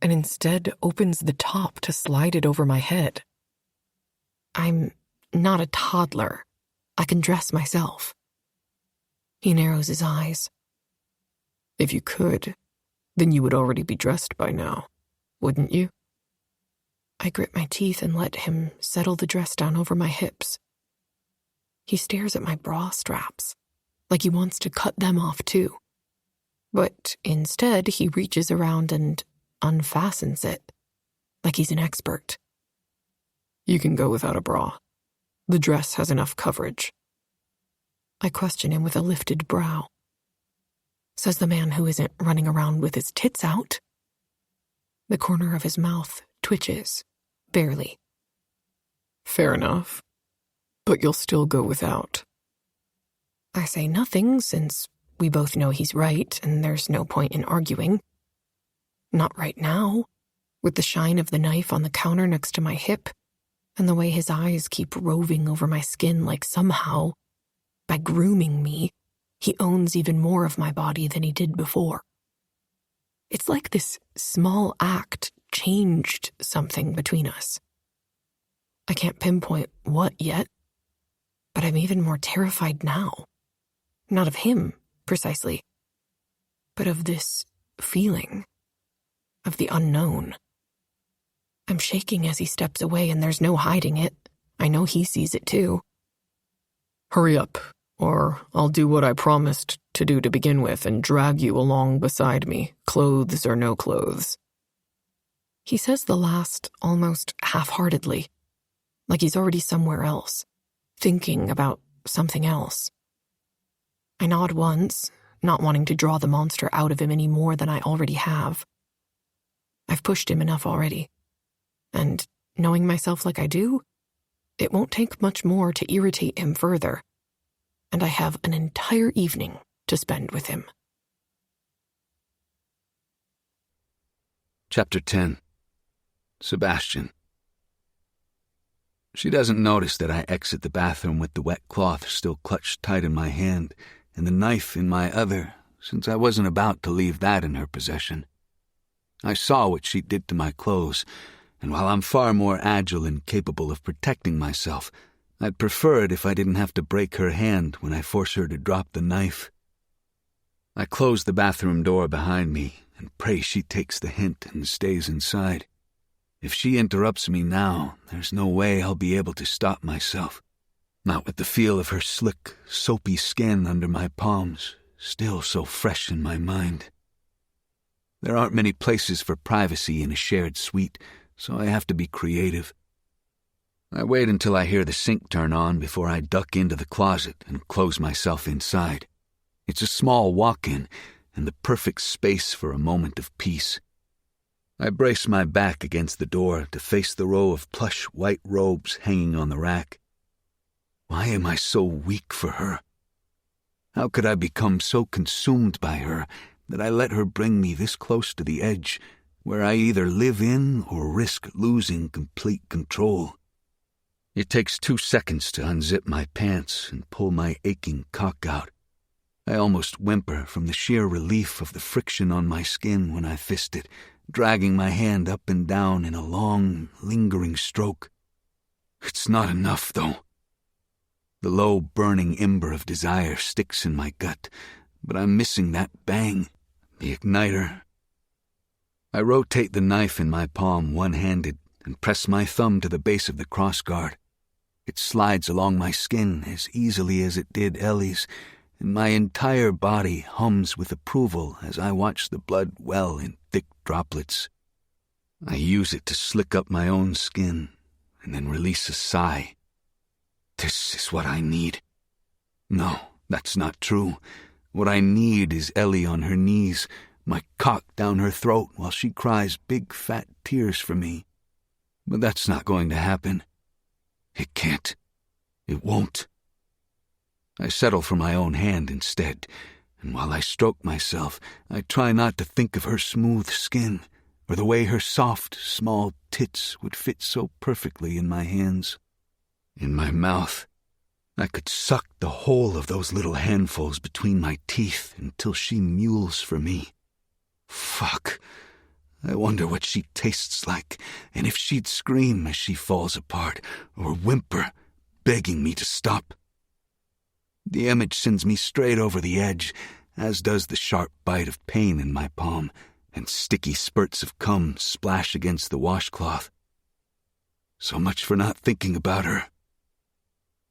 A: and instead opens the top to slide it over my head. I'm not a toddler. I can dress myself. He narrows his eyes.
C: If you could, then you would already be dressed by now, wouldn't you?
A: I grit my teeth and let him settle the dress down over my hips. He stares at my bra straps, like he wants to cut them off too. But instead, he reaches around and unfastens it, like he's an expert.
C: You can go without a bra. The dress has enough coverage.
A: I question him with a lifted brow. Says the man who isn't running around with his tits out. The corner of his mouth twitches, barely.
C: Fair enough. But you'll still go without.
A: I say nothing since we both know he's right and there's no point in arguing. Not right now, with the shine of the knife on the counter next to my hip and the way his eyes keep roving over my skin like somehow, by grooming me, he owns even more of my body than he did before. It's like this small act changed something between us. I can't pinpoint what yet, but I'm even more terrified now. Not of him, precisely, but of this feeling, of the unknown. I'm shaking as he steps away, and there's no hiding it. I know he sees it too.
C: Hurry up, or I'll do what I promised to do to begin with and drag you along beside me, clothes or no clothes.
A: He says the last almost half-heartedly, like he's already somewhere else, thinking about something else. I nod once, not wanting to draw the monster out of him any more than I already have. I've pushed him enough already, and knowing myself like I do, it won't take much more to irritate him further, and I have an entire evening to spend with him.
B: Chapter 10. Sebastian. She doesn't notice that I exit the bathroom with the wet cloth still clutched tight in my hand and the knife in my other, since I wasn't about to leave that in her possession. I saw what she did to my clothes, and while I'm far more agile and capable of protecting myself, I'd prefer it if I didn't have to break her hand when I force her to drop the knife. I close the bathroom door behind me and pray she takes the hint and stays inside. If she interrupts me now, there's no way I'll be able to stop myself. Not with the feel of her slick, soapy skin under my palms, still so fresh in my mind. There aren't many places for privacy in a shared suite, so I have to be creative. I wait until I hear the sink turn on before I duck into the closet and close myself inside. It's a small walk-in and the perfect space for a moment of peace. I brace my back against the door to face the row of plush white robes hanging on the rack. Why am I so weak for her? How could I become so consumed by her that I let her bring me this close to the edge, where I either live in or risk losing complete control? It takes 2 seconds to unzip my pants and pull my aching cock out. I almost whimper from the sheer relief of the friction on my skin when I fist it, dragging my hand up and down in a long, lingering stroke. It's not enough, though. The low, burning ember of desire sticks in my gut, but I'm missing that bang, the igniter. I rotate the knife in my palm one-handed and press my thumb to the base of the crossguard. It slides along my skin as easily as it did Ellie's, and my entire body hums with approval as I watch the blood well in thick droplets. I use it to slick up my own skin and then release a sigh. This is what I need. No, that's not true. What I need is Ellie on her knees, my cock down her throat while she cries big fat tears for me. But that's not going to happen. It can't. It won't. I settle for my own hand instead, and while I stroke myself, I try not to think of her smooth skin or the way her soft, small tits would fit so perfectly in my hands. In my mouth, I could suck the whole of those little handfuls between my teeth until she mules for me. Fuck. I wonder what she tastes like, and if she'd scream as she falls apart, or whimper, begging me to stop. The image sends me straight over the edge, as does the sharp bite of pain in my palm, and sticky spurts of cum splash against the washcloth. So much for not thinking about her.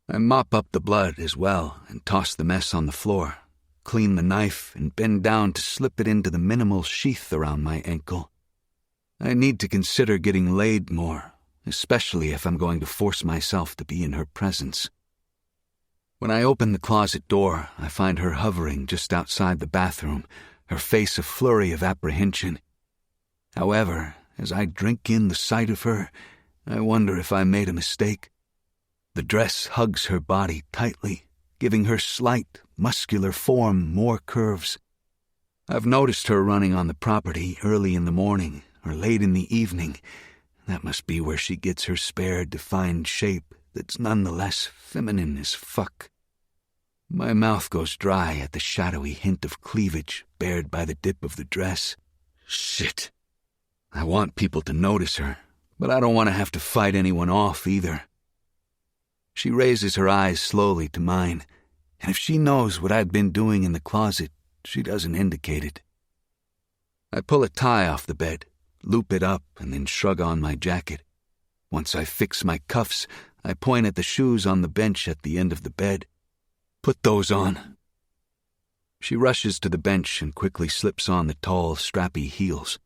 B: I mop up the blood as well and toss the mess on the floor, clean the knife and bend down to slip it into the minimal sheath around my ankle. I need to consider getting laid more, especially if I'm going to force myself to be in her presence. When I open the closet door, I find her hovering just outside the bathroom, her face a flurry of apprehension. However, as I drink in the sight of her, I wonder if I made a mistake. The dress hugs her body tightly, giving her slight, muscular form more curves. I've noticed her running on the property early in the morning or late in the evening. That must be where she gets her spare, defined shape that's nonetheless feminine as fuck. My mouth goes dry at the shadowy hint of cleavage bared by the dip of the dress. Shit. I want people to notice her, but I don't want to have to fight anyone off either. She raises her eyes slowly to mine, and if she knows what I'd been doing in the closet, she doesn't indicate it. I pull a tie off the bed, loop it up, and then shrug on my jacket. Once I fix my cuffs, I point at the shoes on the bench at the end of the bed. Put those on. She rushes to the bench and quickly slips on the tall, strappy heels.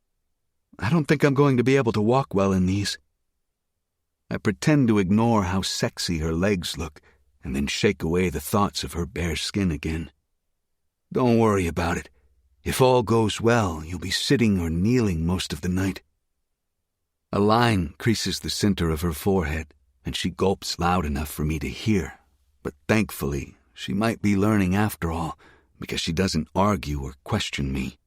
B: I don't think I'm going to be able to walk well in these. I pretend to ignore how sexy her legs look and then shake away the thoughts of her bare skin again. Don't worry about it. If all goes well, you'll be sitting or kneeling most of the night. A line creases the center of her forehead, and she gulps loud enough for me to hear. But thankfully, she might be learning after all, because she doesn't argue or question me.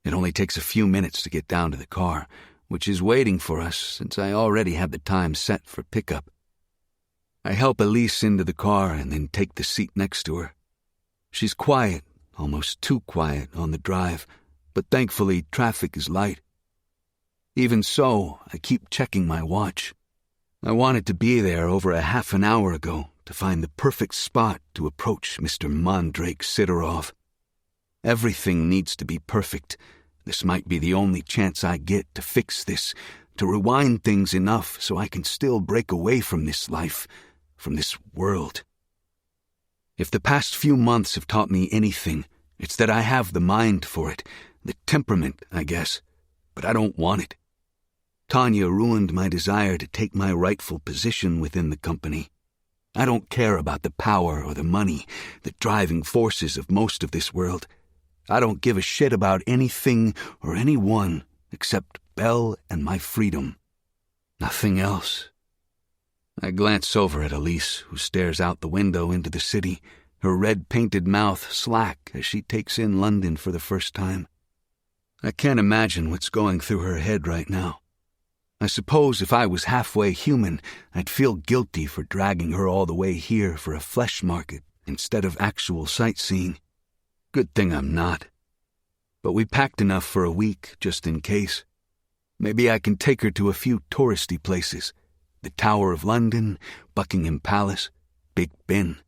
B: It only takes a few minutes to get down to the car, which is waiting for us since I already had the time set for pickup. I help Elise into the car and then take the seat next to her. She's quiet, almost too quiet on the drive, but thankfully traffic is light. Even so, I keep checking my watch. I wanted to be there over a half an hour ago to find the perfect spot to approach Mr. Mandrake Sidorov. Everything needs to be perfect. This might be the only chance I get to fix this, to rewind things enough so I can still break away from this life, from this world. If the past few months have taught me anything, it's that I have the mind for it, the temperament, I guess, but I don't want it. Tanya ruined my desire to take my rightful position within the company. I don't care about the power or the money, the driving forces of most of this world. I don't give a shit about anything or anyone except Belle and my freedom. Nothing else. I glance over at Elise, who stares out the window into the city, her red-painted mouth slack as she takes in London for the first time. I can't imagine what's going through her head right now. I suppose if I was halfway human, I'd feel guilty for dragging her all the way here for a flesh market instead of actual sightseeing. Good thing I'm not. But we packed enough for a week, just in case. Maybe I can take her to a few touristy places. The Tower of London, Buckingham Palace, Big Ben.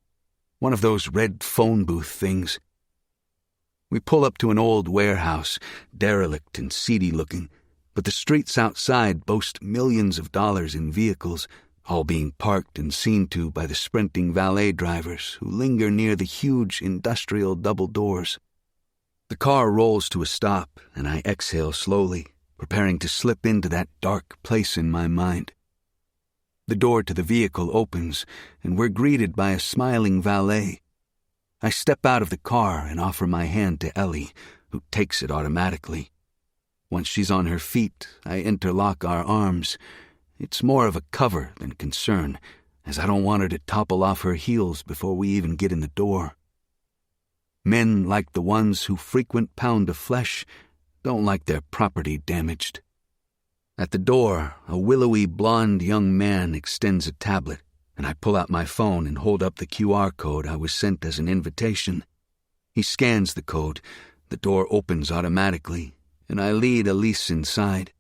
B: One of those red phone booth things. We pull up to an old warehouse, derelict and seedy-looking, but the streets outside boast millions of dollars in vehicles, all being parked and seen to by the sprinting valet drivers who linger near the huge industrial double doors. The car rolls to a stop, and I exhale slowly, preparing to slip into that dark place in my mind. The door to the vehicle opens, and we're greeted by a smiling valet. I step out of the car and offer my hand to Ellie, who takes it automatically. Once she's on her feet, I interlock our arms. It's more of a cover than concern, as I don't want her to topple off her heels before we even get in the door. Men like the ones who frequent pound of flesh don't like their property damaged. At the door, a willowy blonde young man extends a tablet, and I pull out my phone and hold up the QR code I was sent as an invitation. He scans the code, the door opens automatically, and I lead Elise inside.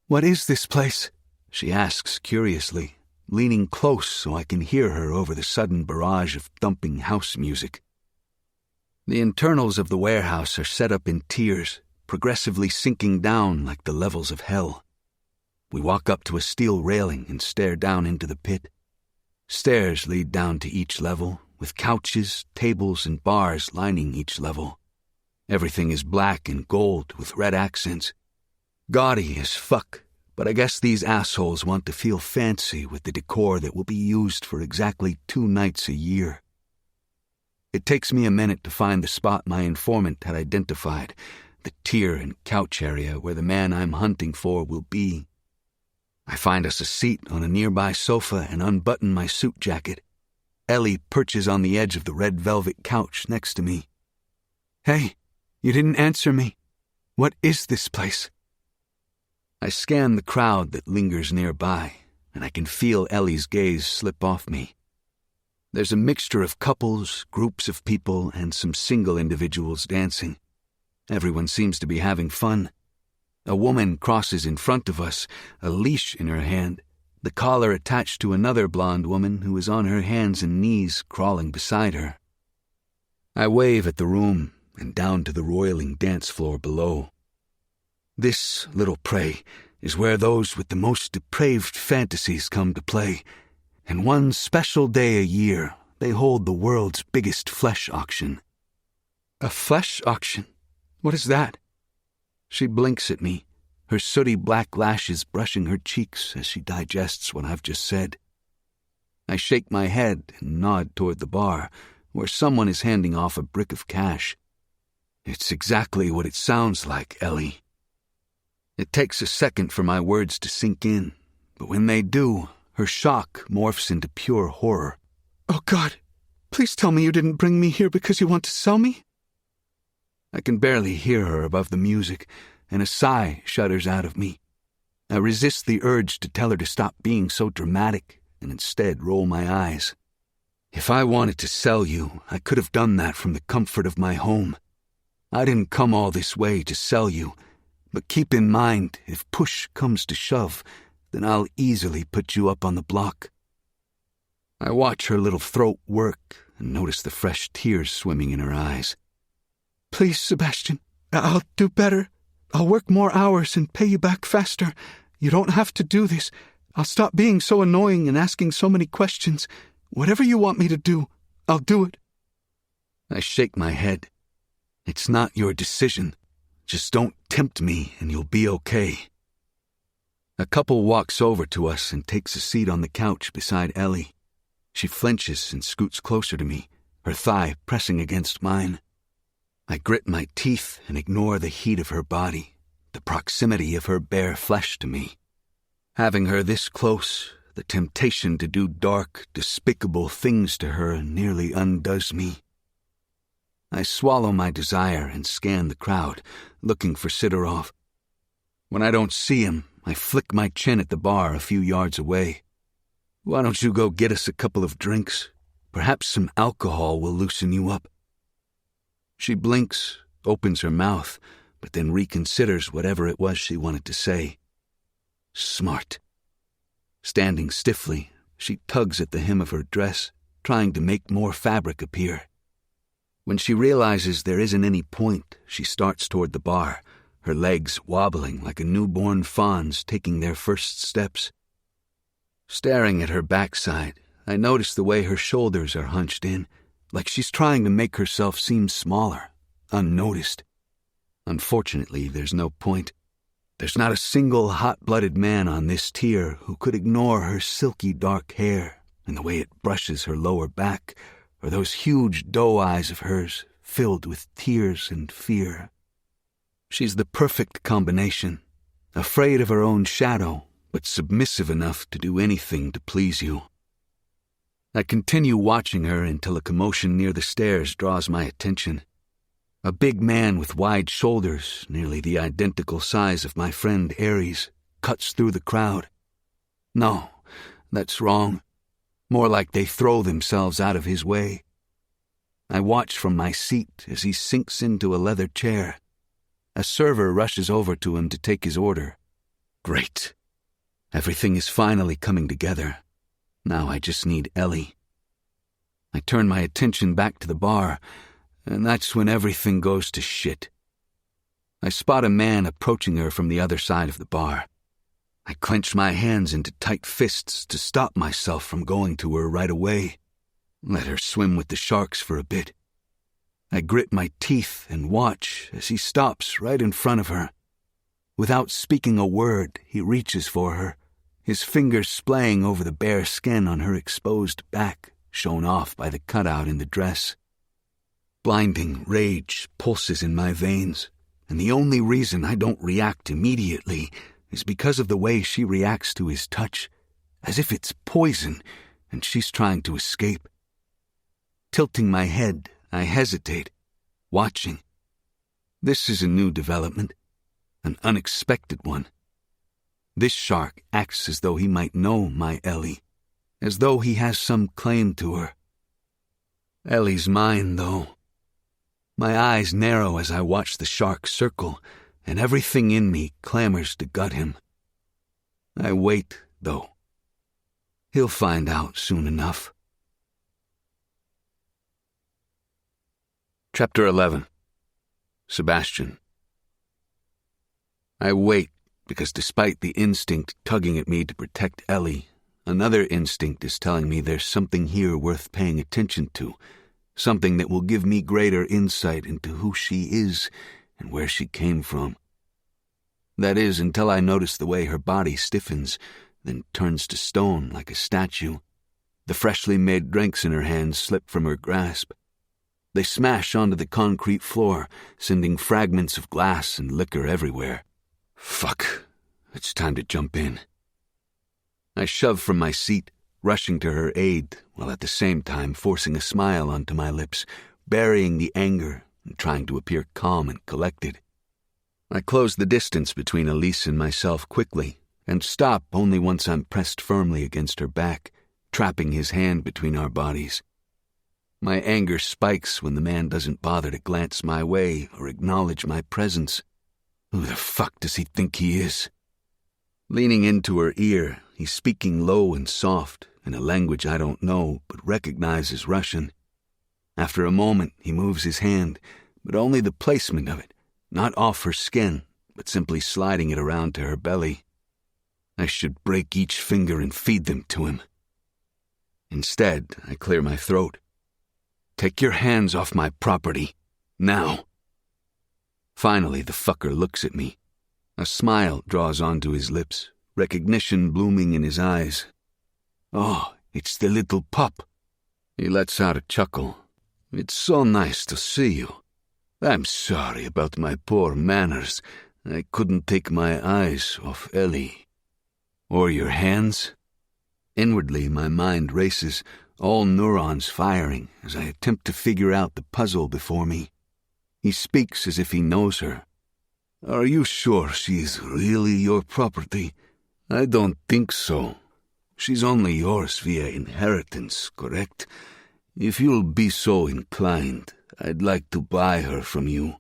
D: "What is this place?"
B: she asks curiously, leaning close so I can hear her over the sudden barrage of thumping house music. The internals of the warehouse are set up in tiers, progressively sinking down like the levels of hell. We walk up to a steel railing and stare down into the pit. Stairs lead down to each level, with couches, tables, and bars lining each level. Everything is black and gold with red accents. Gaudy as fuck, but I guess these assholes want to feel fancy with the decor that will be used for exactly 2 nights a year. It takes me a minute to find the spot my informant had identified, the tier and couch area where the man I'm hunting for will be. I find us a seat on a nearby sofa and unbutton my suit jacket. Ellie perches on the edge of the red velvet couch next to me.
D: "Hey, you didn't answer me. What is this place?"
B: I scan the crowd that lingers nearby, and I can feel Ellie's gaze slip off me. There's a mixture of couples, groups of people, and some single individuals dancing. Everyone seems to be having fun. A woman crosses in front of us, a leash in her hand, the collar attached to another blonde woman who is on her hands and knees crawling beside her. I wave at the room and down to the roiling dance floor below. This little prey is where those with the most depraved fantasies come to play, and one special day a year they hold the world's biggest flesh auction.
D: "A flesh auction? What is that?"
B: She blinks at me, her sooty black lashes brushing her cheeks as she digests what I've just said. I shake my head and nod toward the bar, where someone is handing off a brick of cash. It's exactly what it sounds like, Ellie. It takes a second for my words to sink in, but when they do, her shock morphs into pure horror.
D: "Oh God, please tell me you didn't bring me here because you want to sell me?"
B: I can barely hear her above the music, and a sigh shudders out of me. I resist the urge to tell her to stop being so dramatic and instead roll my eyes. If I wanted to sell you, I could have done that from the comfort of my home. I didn't come all this way to sell you, but keep in mind, if push comes to shove, then I'll easily put you up on the block. I watch her little throat work and notice the fresh tears swimming in her eyes.
D: "Please, Sebastian, I'll do better. I'll work more hours and pay you back faster. You don't have to do this. I'll stop being so annoying and asking so many questions. Whatever you want me to do, I'll do it."
B: I shake my head. It's not your decision. Just don't tempt me and you'll be okay. A couple walks over to us and takes a seat on the couch beside Ellie. She flinches and scoots closer to me, her thigh pressing against mine. I grit my teeth and ignore the heat of her body, the proximity of her bare flesh to me. Having her this close, the temptation to do dark, despicable things to her nearly undoes me. I swallow my desire and scan the crowd, looking for Sidorov. When I don't see him, I flick my chin at the bar a few yards away. "Why don't you go get us a couple of drinks? Perhaps some alcohol will loosen you up." She blinks, opens her mouth, but then reconsiders whatever it was she wanted to say. Smart. Standing stiffly, she tugs at the hem of her dress, trying to make more fabric appear. When she realizes there isn't any point, she starts toward the bar, her legs wobbling like a newborn fawn's taking their first steps. Staring at her backside, I notice the way her shoulders are hunched in, like she's trying to make herself seem smaller, unnoticed. Unfortunately, there's no point. There's not a single hot-blooded man on this tier who could ignore her silky dark hair and the way it brushes her lower back, or those huge doe eyes of hers filled with tears and fear. She's the perfect combination, afraid of her own shadow, but submissive enough to do anything to please you. I continue watching her until a commotion near the stairs draws my attention. A big man with wide shoulders, nearly the identical size of my friend Aries, cuts through the crowd. No, that's wrong. More like they throw themselves out of his way. I watch from my seat as he sinks into a leather chair. A server rushes over to him to take his order. Great. Everything is finally coming together. Now I just need Ellie. I turn my attention back to the bar, and that's when everything goes to shit. I spot a man approaching her from the other side of the bar. I clench my hands into tight fists to stop myself from going to her right away. Let her swim with the sharks for a bit. I grit my teeth and watch as he stops right in front of her. Without speaking a word, he reaches for her, his fingers splaying over the bare skin on her exposed back, shown off by the cutout in the dress. Blinding rage pulses in my veins, and the only reason I don't react immediately is because of the way she reacts to his touch, as if it's poison and she's trying to escape. Tilting my head, I hesitate, watching. This is a new development, an unexpected one. This shark acts as though he might know my Ellie, as though he has some claim to her. Ellie's mine, though. My eyes narrow as I watch the shark circle, and everything in me clamors to gut him. I wait, though. He'll find out soon enough. Chapter 11. Sebastian. I wait because despite the instinct tugging at me to protect Ellie, another instinct is telling me there's something here worth paying attention to, something that will give me greater insight into who she is and where she came from. That is, until I notice the way her body stiffens, then turns to stone like a statue. The freshly made drinks in her hands slip from her grasp. They smash onto the concrete floor, sending fragments of glass and liquor everywhere. Fuck. It's time to jump in. I shove from my seat, rushing to her aid, while at the same time forcing a smile onto my lips, burying the anger and trying to appear calm and collected. I close the distance between Elise and myself quickly, and stop only once I'm pressed firmly against her back, trapping his hand between our bodies. My anger spikes when the man doesn't bother to glance my way or acknowledge my presence. Who the fuck does he think he is? Leaning into her ear, he's speaking low and soft, in a language I don't know but recognize as Russian. After a moment, he moves his hand, but only the placement of it, not off her skin, but simply sliding it around to her belly. I should break each finger and feed them to him. Instead, I clear my throat. Take your hands off my property, now. Finally, the fucker looks at me. A smile draws onto his lips, recognition blooming in his eyes. Oh, it's the little pup. He lets out a chuckle. It's so nice to see you. I'm sorry about my poor manners. I couldn't take my eyes off Ellie. Or your hands? Inwardly, my mind races, all neurons firing as I attempt to figure out the puzzle before me. He speaks as if he knows her. Are you sure she's really your property? I don't think so. She's only yours via inheritance, correct? If you'll be so inclined, I'd like to buy her from you.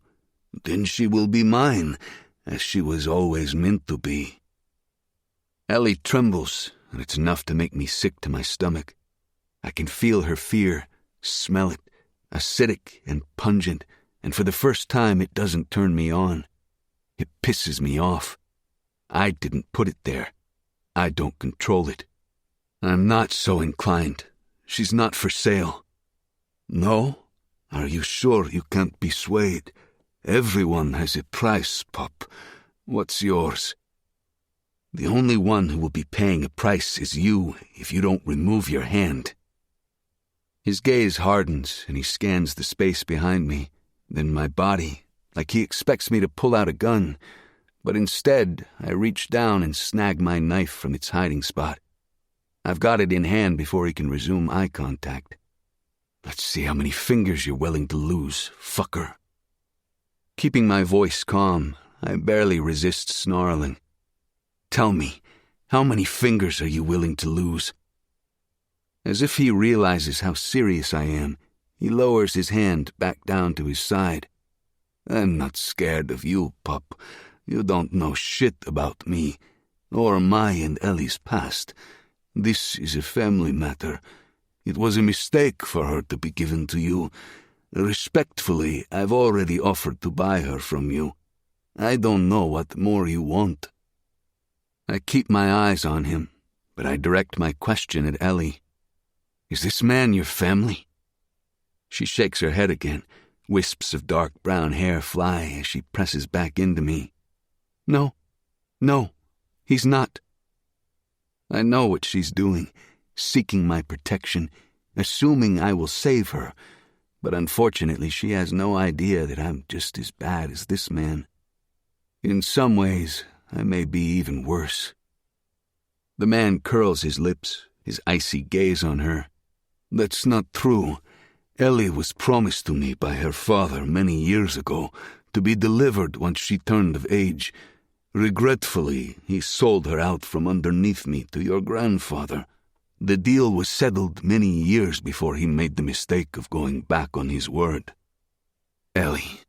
B: Then she will be mine, as she was always meant to be. Ellie trembles, and it's enough to make me sick to my stomach. I can feel her fear, smell it, acidic and pungent, and for the first time it doesn't turn me on. It pisses me off. I didn't put it there. I don't control it. I'm not so inclined. She's not for sale. No? Are you sure you can't be swayed? Everyone has a price, pup. What's yours? The only one who will be paying a price is you if you don't remove your hand. His gaze hardens and he scans the space behind me, then my body, like he expects me to pull out a gun, but instead I reach down and snag my knife from its hiding spot. I've got it in hand before he can resume eye contact. Let's see how many fingers you're willing to lose, fucker. Keeping my voice calm, I barely resist snarling. Tell me, how many fingers are you willing to lose? As if he realizes how serious I am, he lowers his hand back down to his side. I'm not scared of you, pup. You don't know shit about me, or my and Ellie's past. This is a family matter. It was a mistake for her to be given to you. Respectfully, I've already offered to buy her from you. I don't know what more you want. I keep my eyes on him, but I direct my question at Ellie. Is this man your family? She shakes her head again. Wisps of dark brown hair fly as she presses back into me. No, he's not. I know what she's doing, seeking my protection, assuming I will save her, but unfortunately she has no idea that I'm just as bad as this man. In some ways, I may be even worse. The man curls his lips, his icy gaze on her. That's not true. Ellie was promised to me by her father many years ago, to be delivered once she turned of age. Regretfully, he sold her out from underneath me to your grandfather. The deal was settled many years before he made the mistake of going back on his word. Ellie.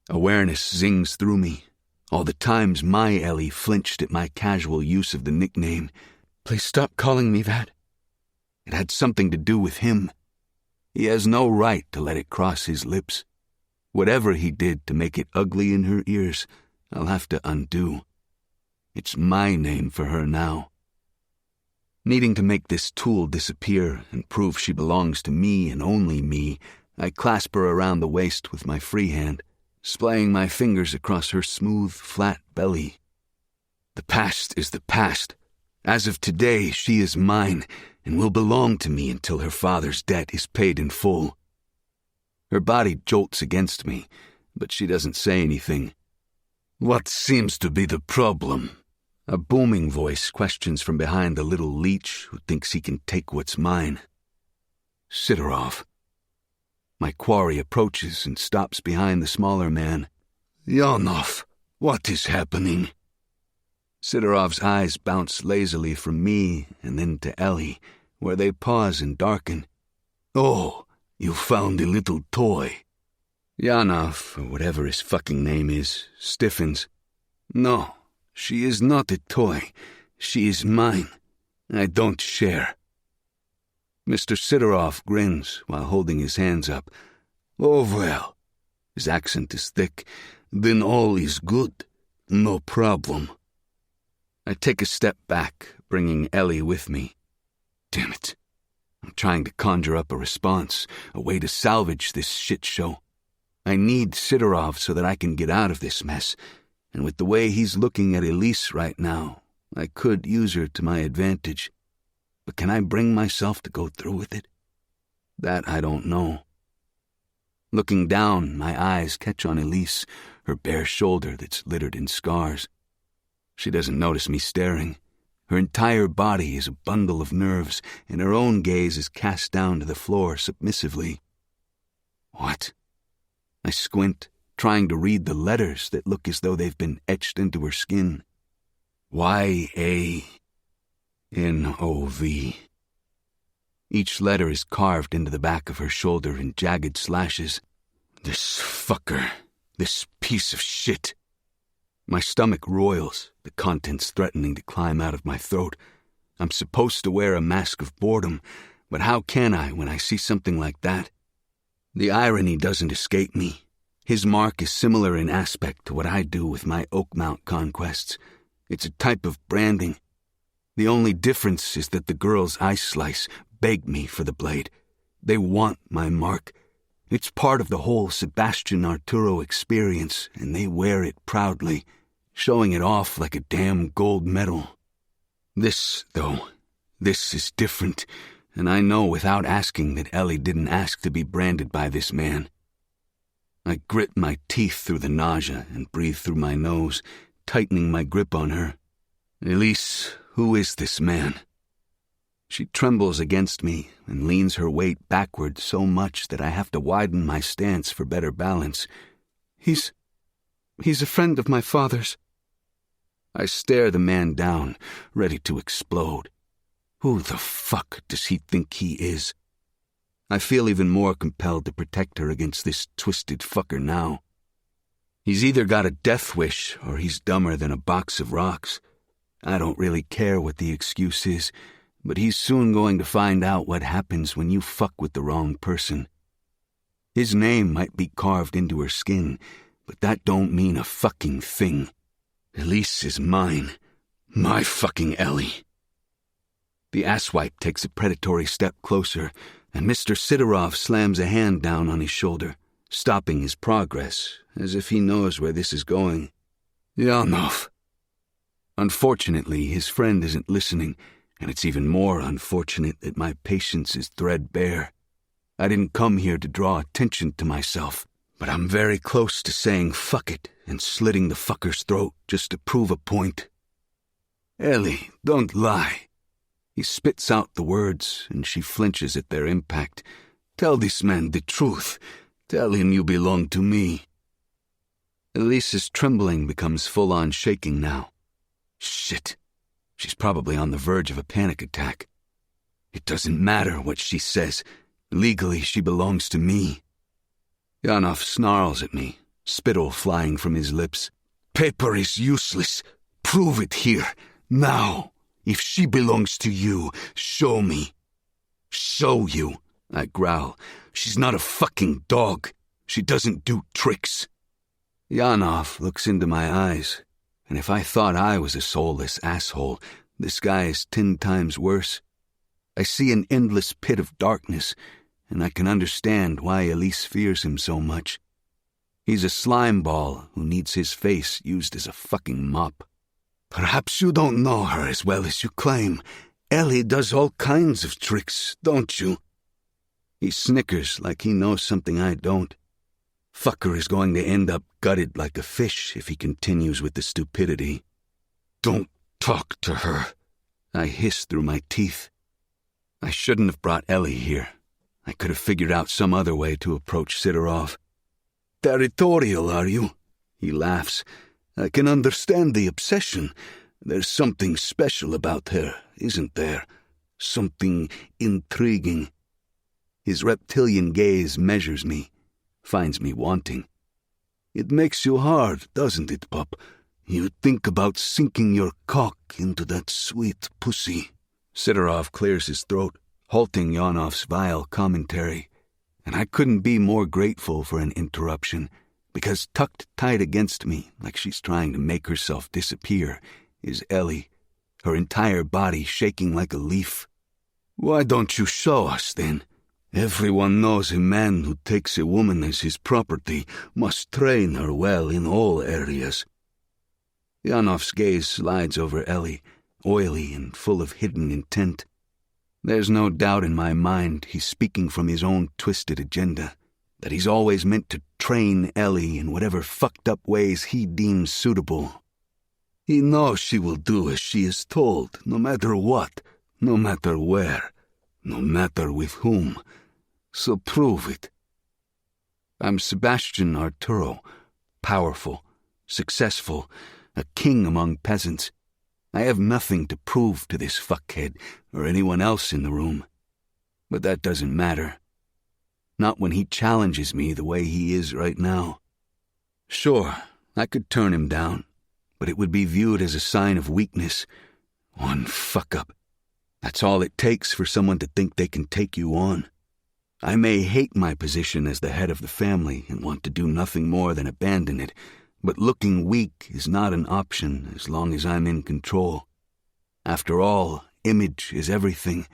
B: Awareness zings through me. All the times my Ellie flinched at my casual use of the nickname. Please stop calling me that. It had something to do with him. He has no right to let it cross his lips. Whatever he did to make it ugly in her ears, I'll have to undo. It's my name for her now. Needing to make this tool disappear and prove she belongs to me and only me, I clasp her around the waist with my free hand, splaying my fingers across her smooth, flat belly. The past is the past. As of today, she is mine and will belong to me until her father's debt is paid in full. Her body jolts against me, but she doesn't say anything. What seems to be the problem? A booming voice questions from behind the little leech who thinks he can take what's mine. Sidorov. My quarry approaches and stops behind the smaller man. Yanov, what is happening? Sidorov's eyes bounce lazily from me and then to Ellie, where they pause and darken. Oh, you found a little toy. Yanov, or whatever his fucking name is, stiffens. No, she is not a toy. She is mine. I don't share. Mr. Sidorov grins while holding his hands up. Oh, well. His accent is thick. Then all is good. No problem. I take a step back, bringing Ellie with me. Damn it. I'm trying to conjure up a response, a way to salvage this shit show. I need Sidorov so that I can get out of this mess, and with the way he's looking at Elise right now, I could use her to my advantage. But can I bring myself to go through with it? That I don't know. Looking down, my eyes catch on Elise, her bare shoulder that's littered in scars. She doesn't notice me staring. Her entire body is a bundle of nerves, and her own gaze is cast down to the floor submissively. What? I squint, trying to read the letters that look as though they've been etched into her skin. Y-A-N-O-V. Each letter is carved into the back of her shoulder in jagged slashes. This fucker. This piece of shit. My stomach roils, the contents threatening to climb out of my throat. I'm supposed to wear a mask of boredom, but how can I when I see something like that? The irony doesn't escape me. His mark is similar in aspect to what I do with my Oakmount conquests. It's a type of branding. The only difference is that the girls I slice beg me for the blade. They want my mark. It's part of the whole Sebastian Arturo experience, and they wear it proudly. showing it off like a damn gold medal. This, though, this is different, and I know without asking that Ellie didn't ask to be branded by this man. I grit my teeth through the nausea and breathe through my nose, tightening my grip on her. Elise, who is this man? She trembles against me and leans her weight backward so much that I have to widen my stance for better balance.
D: He's a friend of my father's.
B: I stare the man down, ready to explode. Who the fuck does he think he is? I feel even more compelled to protect her against this twisted fucker now. He's either got a death wish or he's dumber than a box of rocks. I don't really care what the excuse is, but he's soon going to find out what happens when you fuck with the wrong person. His name might be carved into her skin, but that don't mean a fucking thing. Elise is mine. My fucking Ellie. The asswipe takes a predatory step closer, and Mr. Sidorov slams a hand down on his shoulder, stopping his progress, as if he knows where this is going. Yanov. Unfortunately, his friend isn't listening, and it's even more unfortunate that my patience is threadbare. I didn't come here to draw attention to myself, but I'm very close to saying fuck it and slitting the fucker's throat just to prove a point. Ellie, don't lie. He spits out the words, and she flinches at their impact. Tell this man the truth. Tell him you belong to me. Elise's trembling becomes full-on shaking now. Shit. She's probably on the verge of a panic attack. It doesn't matter what she says. Legally, she belongs to me. Yanov snarls at me, spittle flying from his lips. Paper is useless. Prove it here, now. If she belongs to you, show me. Show you, I growl. She's not a fucking dog. She doesn't do tricks. Yanov looks into my eyes, and if I thought I was a soulless asshole, this guy is 10 times worse. I see an endless pit of darkness, and I can understand why Elise fears him so much. He's a slime ball who needs his face used as a fucking mop. Perhaps you don't know her as well as you claim. Ellie does all kinds of tricks, don't you? He snickers like he knows something I don't. Fucker is going to end up gutted like a fish if he continues with the stupidity. Don't talk to her, I hiss through my teeth. I shouldn't have brought Ellie here. I could have figured out some other way to approach Sidorov. Territorial, are you? He laughs. I can understand the obsession. There's something special about her, isn't there? Something intriguing. His reptilian gaze measures me, finds me wanting. It makes you hard, doesn't it, pup? You think about sinking your cock into that sweet pussy. Sidorov clears his throat, halting Yanov's vile commentary, and I couldn't be more grateful for an interruption, because tucked tight against me, like she's trying to make herself disappear, is Ellie, her entire body shaking like a leaf. Why don't you show us, then? Everyone knows a man who takes a woman as his property must train her well in all areas. Yanov's gaze slides over Ellie, oily and full of hidden intent. There's no doubt in my mind he's speaking from his own twisted agenda, that he's always meant to train Ellie in whatever fucked up ways he deems suitable. He knows she will do as she is told, no matter what, no matter where, no matter with whom. So prove it. I'm Sebastian Arturo, powerful, successful, a king among peasants. I have nothing to prove to this fuckhead or anyone else in the room. But that doesn't matter. Not when he challenges me the way he is right now. Sure, I could turn him down, but it would be viewed as a sign of weakness. One fuck-up. That's all it takes for someone to think they can take you on. I may hate my position as the head of the family and want to do nothing more than abandon it, but looking weak is not an option as long as I'm in control. After all, image is everything,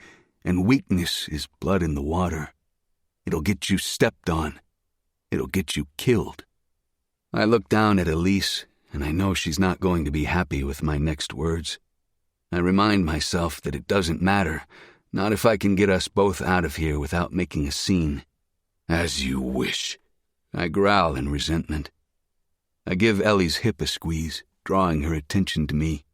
B: and weakness is blood in the water. It'll get you stepped on. It'll get you killed. I look down at Elise, and I know she's not going to be happy with my next words. I remind myself that it doesn't matter, not if I can get us both out of here without making a scene. As you wish. I growl in resentment. I give Ellie's hip a squeeze, drawing her attention to me.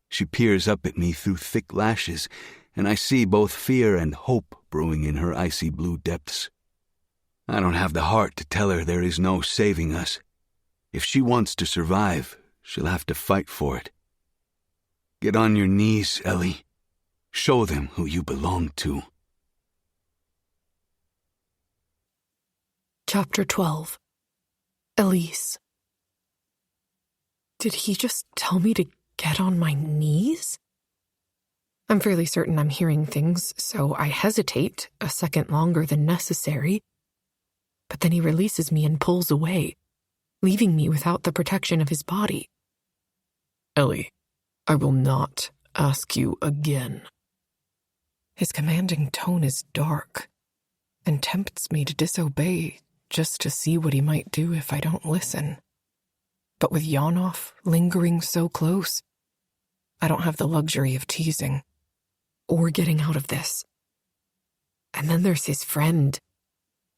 B: She peers up at me through thick lashes, and I see both fear and hope brewing in her icy blue depths. I don't have the heart to tell her there is no saving us. If she wants to survive, she'll have to fight for it. Get on your knees, Ellie. Show them who you belong to.
A: Chapter 12. Elise. Did he just tell me to get on my knees? I'm fairly certain I'm hearing things, so I hesitate a second longer than necessary. But then he releases me and pulls away, leaving me without the protection of his body.
C: Ellie, I will not ask you again.
A: His commanding tone is dark and tempts me to disobey just to see what he might do if I don't listen. But with Yanov lingering so close, I don't have the luxury of teasing or getting out of this. And then there's his friend,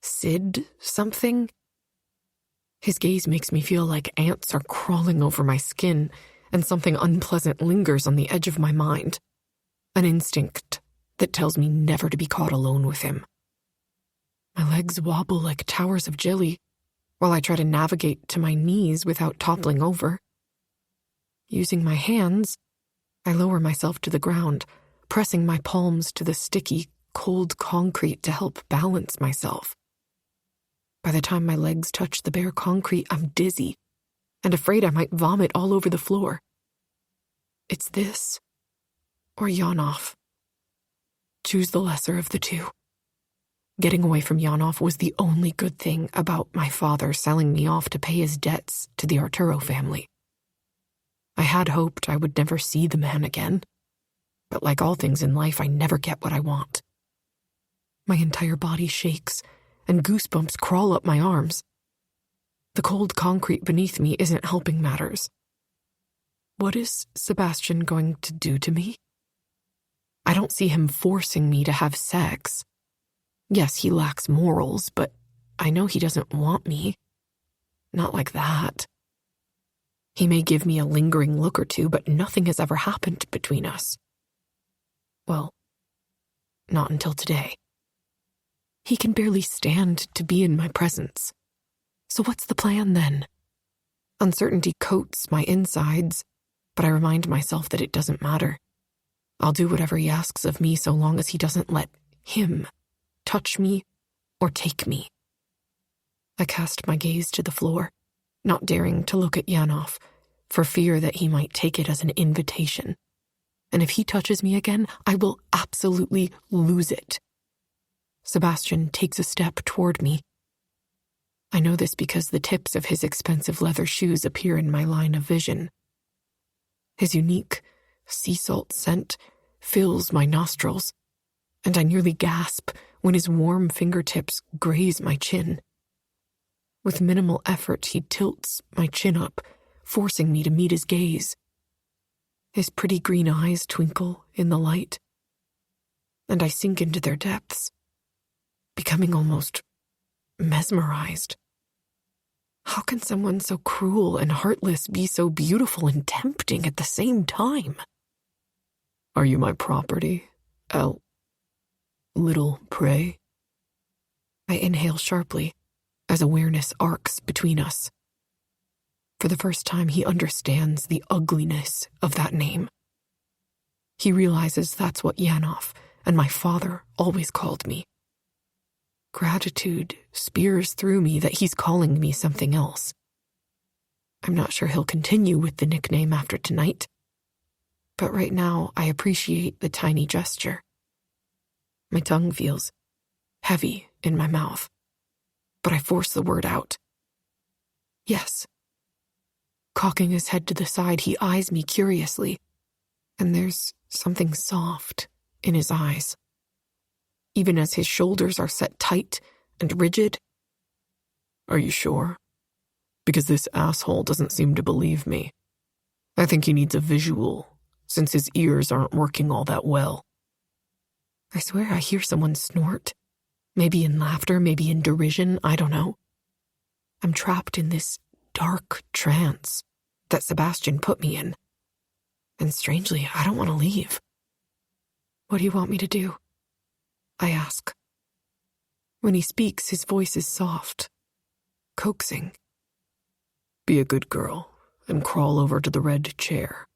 A: Sid something. His gaze makes me feel like ants are crawling over my skin, and something unpleasant lingers on the edge of my mind. An instinct that tells me never to be caught alone with him. My legs wobble like towers of jelly while I try to navigate to my knees without toppling over. Using my hands, I lower myself to the ground, pressing my palms to the sticky, cold concrete to help balance myself. By the time my legs touch the bare concrete, I'm dizzy and afraid I might vomit all over the floor. It's this or Yanov. Choose the lesser of the two. Getting away from Yanov was the only good thing about my father selling me off to pay his debts to the Arturo family. I had hoped I would never see the man again, but like all things in life, I never get what I want. My entire body shakes, and goosebumps crawl up my arms. The cold concrete beneath me isn't helping matters. What is Sebastian going to do to me? I don't see him forcing me to have sex. Yes, he lacks morals, but I know he doesn't want me. Not like that. He may give me a lingering look or two, but nothing has ever happened between us. Well, not until today. He can barely stand to be in my presence. So what's the plan then? Uncertainty coats my insides, but I remind myself that it doesn't matter. I'll do whatever he asks of me so long as he doesn't let him touch me or take me. I cast my gaze to the floor, not daring to look at Yanov, for fear that he might take it as an invitation. And if he touches me again, I will absolutely lose it. Sebastian takes a step toward me. I know this because the tips of his expensive leather shoes appear in my line of vision. His unique sea salt scent fills my nostrils, and I nearly gasp when his warm fingertips graze my chin. With minimal effort, he tilts my chin up, forcing me to meet his gaze. His pretty green eyes twinkle in the light, and I sink into their depths, becoming almost mesmerized. How can someone so cruel and heartless be so beautiful and tempting at the same time?
C: Are you my property, little prey?
A: I inhale sharply as awareness arcs between us. For the first time, he understands the ugliness of that name. He realizes that's what Yanov and my father always called me. Gratitude spears through me that he's calling me something else. I'm not sure he'll continue with the nickname after tonight, but right now I appreciate the tiny gesture. My tongue feels heavy in my mouth, but I force the word out. Yes. Cocking his head to the side, he eyes me curiously, and there's something soft in his eyes. Even as his shoulders are set tight and rigid.
C: Are you sure? because this asshole doesn't seem to believe me. I think he needs a visual, since his ears aren't working all that well.
A: I swear I hear someone snort. Maybe in laughter, maybe in derision, I don't know. I'm trapped in this dark trance that Sebastian put me in. And strangely, I don't want to leave. What do you want me to do? I ask. When he speaks, his voice is soft, coaxing.
C: Be a good girl and crawl over to the red chair.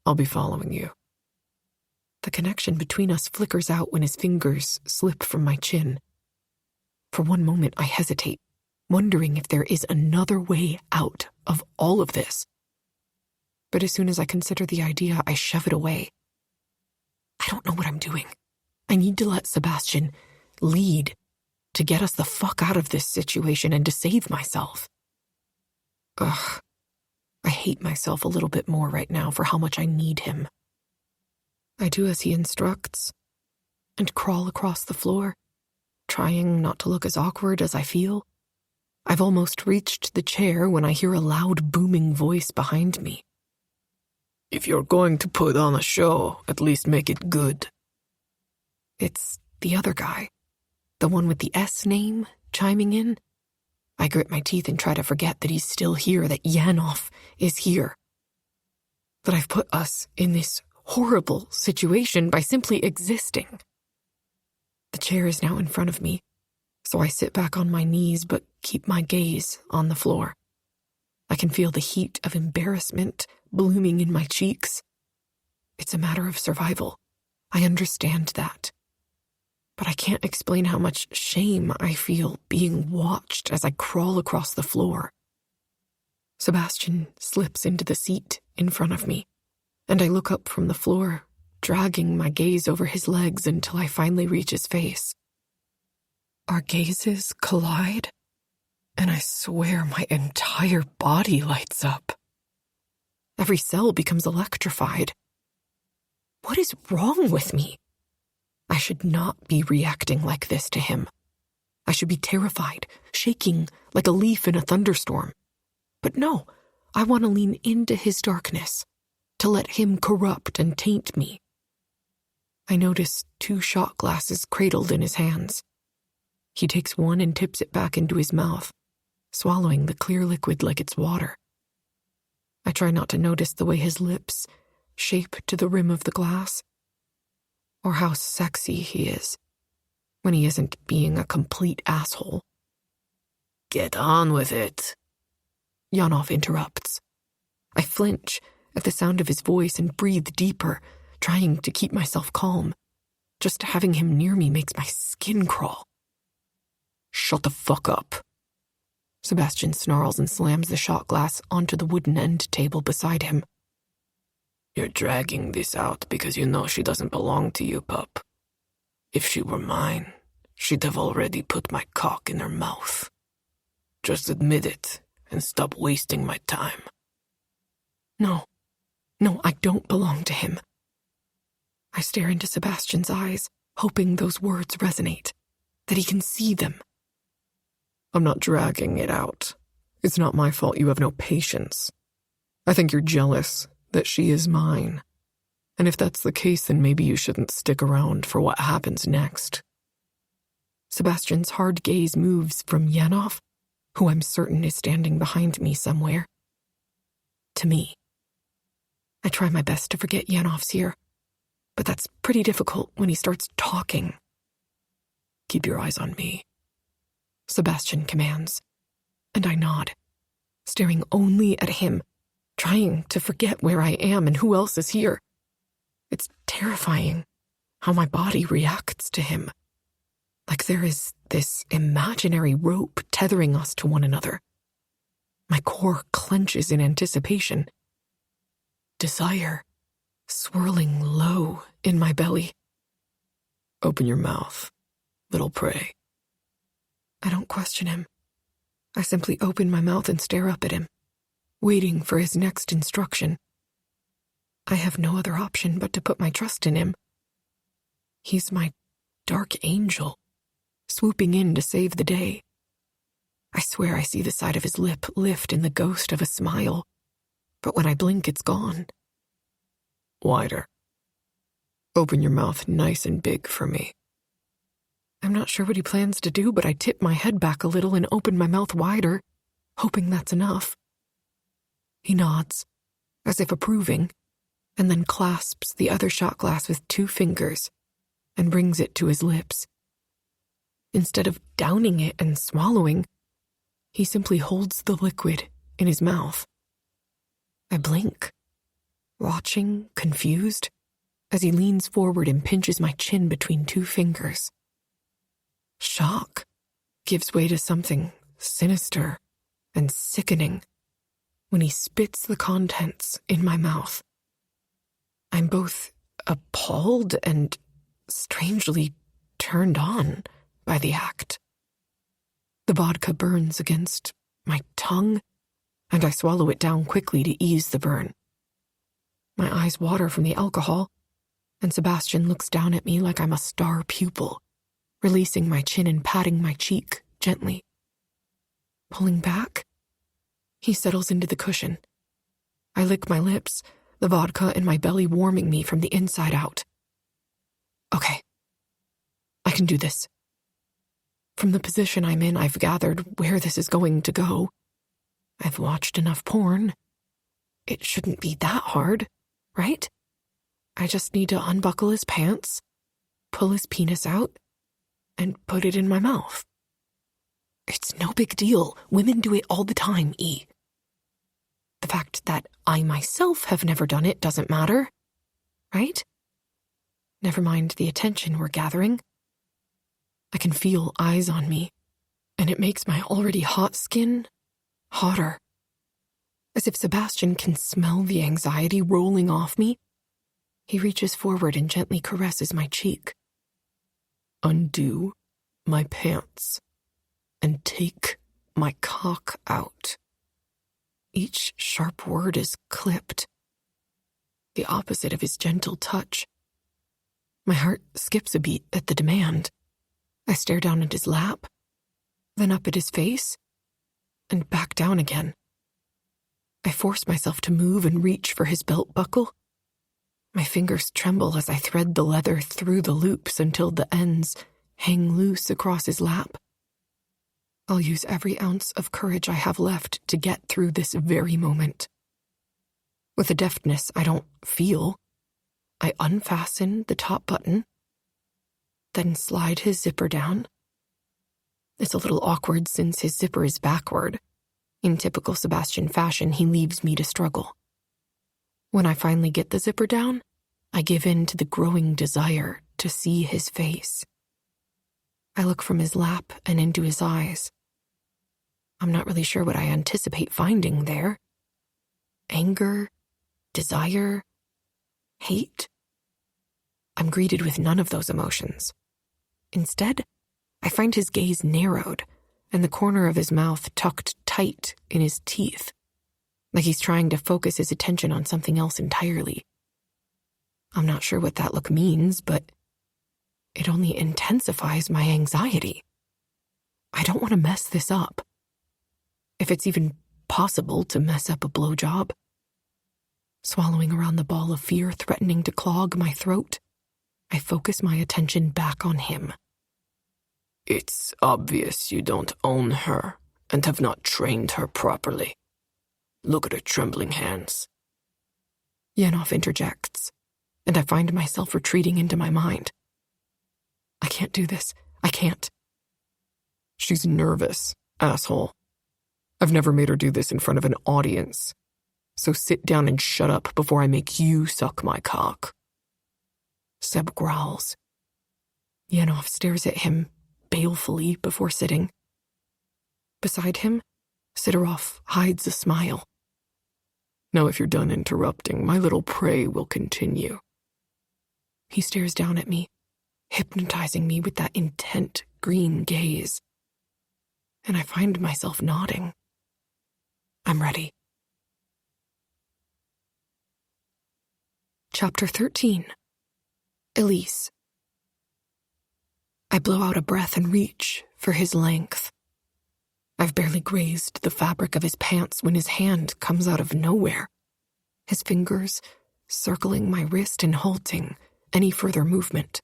C: I'll be following you.
A: The connection between us flickers out when his fingers slip from my chin. For one moment, I hesitate, wondering if there is another way out of all of this. But as soon as I consider the idea, I shove it away. I don't know what I'm doing. I need to let Sebastian lead to get us the fuck out of this situation and to save myself. Ugh. I hate myself a little bit more right now for how much I need him. I do as he instructs and crawl across the floor, trying not to look as awkward as I feel. I've almost reached the chair when I hear a loud booming voice behind me.
C: If you're going to put on a show, at least make it good.
A: It's the other guy, the one with the S name, chiming in. I grit my teeth and try to forget that he's still here, that Yanov is here. That I've put us in this horrible situation by simply existing. The chair is now in front of me, so I sit back on my knees but keep my gaze on the floor. I can feel the heat of embarrassment blooming in my cheeks. It's a matter of survival. I understand that. But I can't explain how much shame I feel being watched as I crawl across the floor. Sebastian slips into the seat in front of me, and I look up from the floor, dragging my gaze over his legs until I finally reach his face. Our gazes collide, and I swear my entire body lights up. Every cell becomes electrified. What is wrong with me? I should not be reacting like this to him. I should be terrified, shaking like a leaf in a thunderstorm. But no, I want to lean into his darkness, to let him corrupt and taint me. I notice 2 shot glasses cradled in his hands. He takes one and tips it back into his mouth, swallowing the clear liquid like it's water. I try not to notice the way his lips shape to the rim of the glass, or how sexy he is when he isn't being a complete asshole.
C: Get on with it.
A: Yanov interrupts. I flinch at the sound of his voice and breathe deeper, trying to keep myself calm. Just having him near me makes my skin crawl.
C: Shut the fuck up.
A: Sebastian snarls and slams the shot glass onto the wooden end table beside him.
C: You're dragging this out because you know she doesn't belong to you, pup. If she were mine, she'd have already put my cock in her mouth. Just admit it and stop wasting my time.
A: No, I don't belong to him. I stare into Sebastian's eyes, hoping those words resonate, that he can see them.
C: I'm not dragging it out. It's not my fault you have no patience. I think you're jealous that she is mine. And if that's the case, then maybe you shouldn't stick around for what happens next.
A: Sebastian's hard gaze moves from Yanov, who I'm certain is standing behind me somewhere, to me. I try my best to forget Yanov's here, but that's pretty difficult when he starts talking.
C: Keep your eyes on me,
A: Sebastian commands, and I nod, staring only at him, trying to forget where I am and who else is here. It's terrifying how my body reacts to him, like there is this imaginary rope tethering us to one another. My core clenches in anticipation. Desire swirling low in my belly.
C: Open your mouth, little prey.
A: I don't question him. I simply open my mouth and stare up at him, waiting for his next instruction. I have no other option but to put my trust in him. He's my dark angel, swooping in to save the day. I swear I see the side of his lip lift in the ghost of a smile, but when I blink, it's gone.
C: Wider. Open your mouth nice and big for me.
A: I'm not sure what he plans to do, but I tip my head back a little and open my mouth wider, hoping that's enough. He nods, as if approving, and then clasps the other shot glass with 2 fingers and brings it to his lips. Instead of downing it and swallowing, he simply holds the liquid in his mouth. I blink, watching, confused, as he leans forward and pinches my chin between 2 fingers. Shock gives way to something sinister and sickening when he spits the contents in my mouth. I'm both appalled and strangely turned on by the act. The vodka burns against my tongue, and I swallow it down quickly to ease the burn. My eyes water from the alcohol, and Sebastian looks down at me like I'm a star pupil, releasing my chin and patting my cheek gently. Pulling back, he settles into the cushion. I lick my lips, the vodka in my belly warming me from the inside out. Okay, I can do this. From the position I'm in, I've gathered where this is going to go. I've watched enough porn. It shouldn't be that hard, right? I just need to unbuckle his pants, pull his penis out, and put it in my mouth. It's no big deal. Women do it all the time, E. The fact that I myself have never done it doesn't matter, right? Never mind the attention we're gathering. I can feel eyes on me, and it makes my already hot skin hotter. As if Sebastian can smell the anxiety rolling off me, he reaches forward and gently caresses my cheek.
C: Undo my pants and take my cock out.
A: Each sharp word is clipped, the opposite of his gentle touch. My heart skips a beat at the demand. I stare down at his lap, then up at his face, and back down again. I force myself to move and reach for his belt buckle. My fingers tremble as I thread the leather through the loops until the ends hang loose across his lap. I'll use every ounce of courage I have left to get through this very moment. With a deftness I don't feel, I unfasten the top button, then slide his zipper down. It's a little awkward since his zipper is backward. In typical Sebastian fashion, he leaves me to struggle. When I finally get the zipper down, I give in to the growing desire to see his face. I look from his lap and into his eyes. I'm not really sure what I anticipate finding there. Anger, desire, hate. I'm greeted with none of those emotions. Instead, I find his gaze narrowed and the corner of his mouth tucked tight in his teeth, like he's trying to focus his attention on something else entirely. I'm not sure what that look means, but it only intensifies my anxiety. I don't want to mess this up. If it's even possible to mess up a blowjob. Swallowing around the ball of fear threatening to clog my throat, I focus my attention back on him.
C: It's obvious you don't own her and have not trained her properly. Look at her trembling hands.
A: Yenov interjects, and I find myself retreating into my mind. I can't do this. I can't.
C: She's nervous, asshole. I've never made her do this in front of an audience. So sit down and shut up before I make you suck my cock.
A: Seb growls. Yenov stares at him balefully before sitting. Beside him, Sidorov hides a smile.
C: Now if you're done interrupting, my little prey will continue.
A: He stares down at me, hypnotizing me with that intent green gaze. And I find myself nodding. I'm ready. Chapter 13. Elise. I blow out a breath and reach for his length. I've barely grazed the fabric of his pants when his hand comes out of nowhere, his fingers circling my wrist and halting any further movement.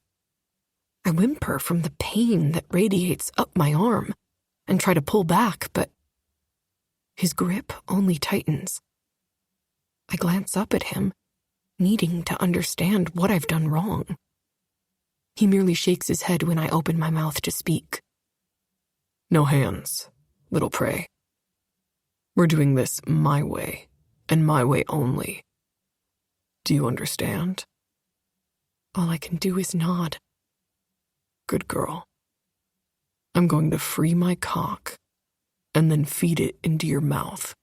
A: I whimper from the pain that radiates up my arm and try to pull back, but his grip only tightens. I glance up at him, needing to understand what I've done wrong. He merely shakes his head when I open my mouth to speak.
C: No hands, little prey. We're doing this my way, and my way only. Do you understand?
A: All I can do is nod.
C: Good girl. I'm going to free my cock and then feed it into your mouth.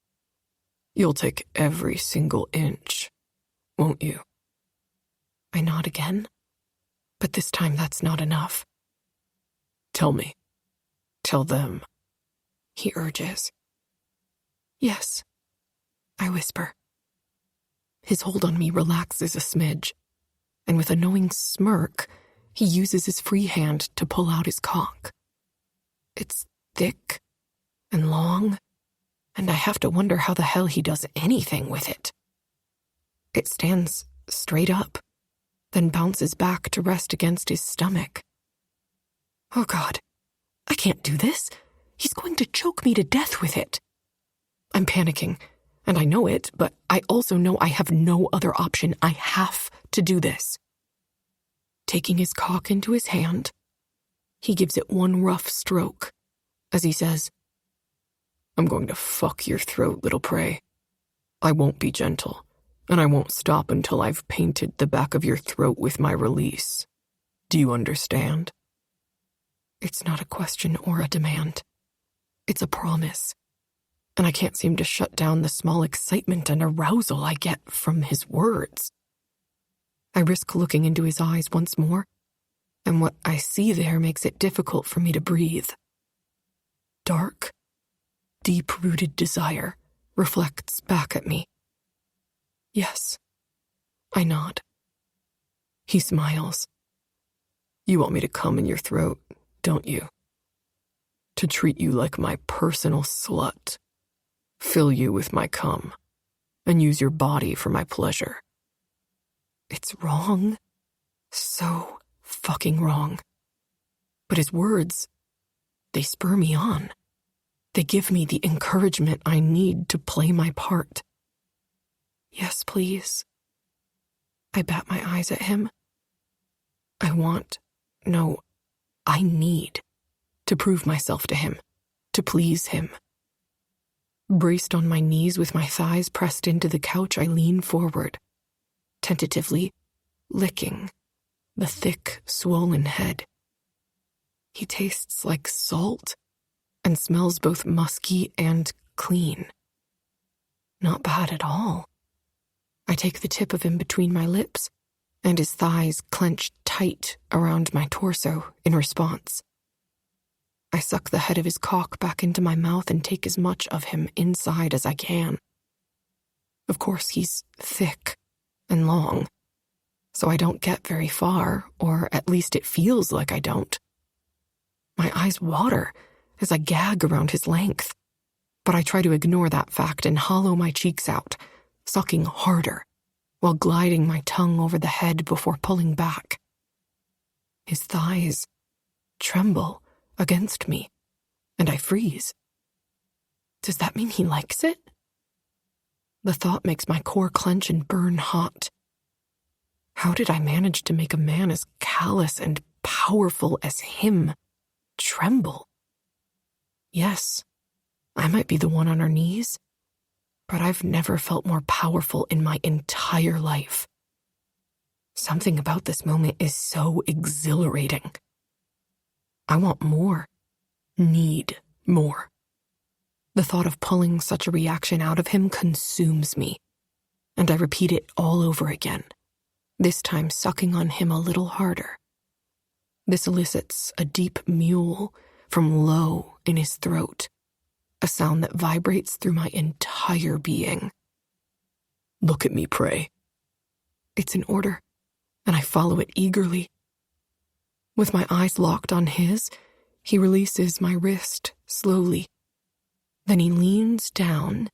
C: You'll take every single inch, won't you?
A: I nod again, but this time that's not enough.
C: Tell me. Tell them.
A: He urges. Yes, I whisper. His hold on me relaxes a smidge, and with a knowing smirk, he uses his free hand to pull out his cock. It's thick and long, and I have to wonder how the hell he does anything with it. It stands straight up, then bounces back to rest against his stomach. Oh God, I can't do this. He's going to choke me to death with it. I'm panicking, and I know it, but I also know I have no other option. I have to do this. Taking his cock into his hand, he gives it one rough stroke as he says,
C: I'm going to fuck your throat, little prey. I won't be gentle, and I won't stop until I've painted the back of your throat with my release. Do you understand?
A: It's not a question or a demand. It's a promise. And I can't seem to shut down the small excitement and arousal I get from his words. I risk looking into his eyes once more, and what I see there makes it difficult for me to breathe. Dark, deep-rooted desire reflects back at me. Yes, I nod. He smiles.
C: You want me to come in your throat, don't you? To treat you like my personal slut, fill you with my cum, and use your body for my pleasure.
A: It's wrong. So fucking wrong. But his words, they spur me on. They give me the encouragement I need to play my part. Yes, please. I bat my eyes at him. I need to prove myself to him, to please him. Braced on my knees with my thighs pressed into the couch, I lean forward, tentatively licking the thick, swollen head. He tastes like salt and smells both musky and clean. Not bad at all. I take the tip of him between my lips, and his thighs clench tight around my torso in response. I suck the head of his cock back into my mouth and take as much of him inside as I can. Of course, he's thick and long, so I don't get very far, or at least it feels like I don't. My eyes water as I gag around his length, but I try to ignore that fact and hollow my cheeks out, sucking harder, while gliding my tongue over the head before pulling back. His thighs tremble against me, and I freeze. Does that mean he likes it? The thought makes my core clench and burn hot. How did I manage to make a man as callous and powerful as him tremble? Yes, I might be the one on her knees, but I've never felt more powerful in my entire life. Something about this moment is so exhilarating. I want more, need more. The thought of pulling such a reaction out of him consumes me, and I repeat it all over again, this time sucking on him a little harder. This elicits a deep mewl from low in his throat, a sound that vibrates through my entire being.
C: Look at me, prey.
A: It's an order, and I follow it eagerly. With my eyes locked on his, he releases my wrist slowly, Then he leans down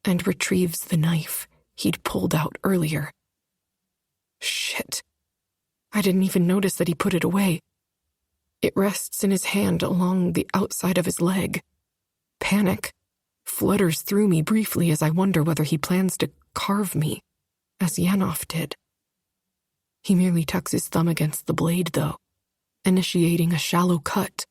A: and retrieves the knife he'd pulled out earlier. Shit. I didn't even notice that he put it away. It rests in his hand along the outside of his leg. Panic flutters through me briefly as I wonder whether he plans to carve me, as Yanov did. He merely tucks his thumb against the blade, though, initiating a shallow cut.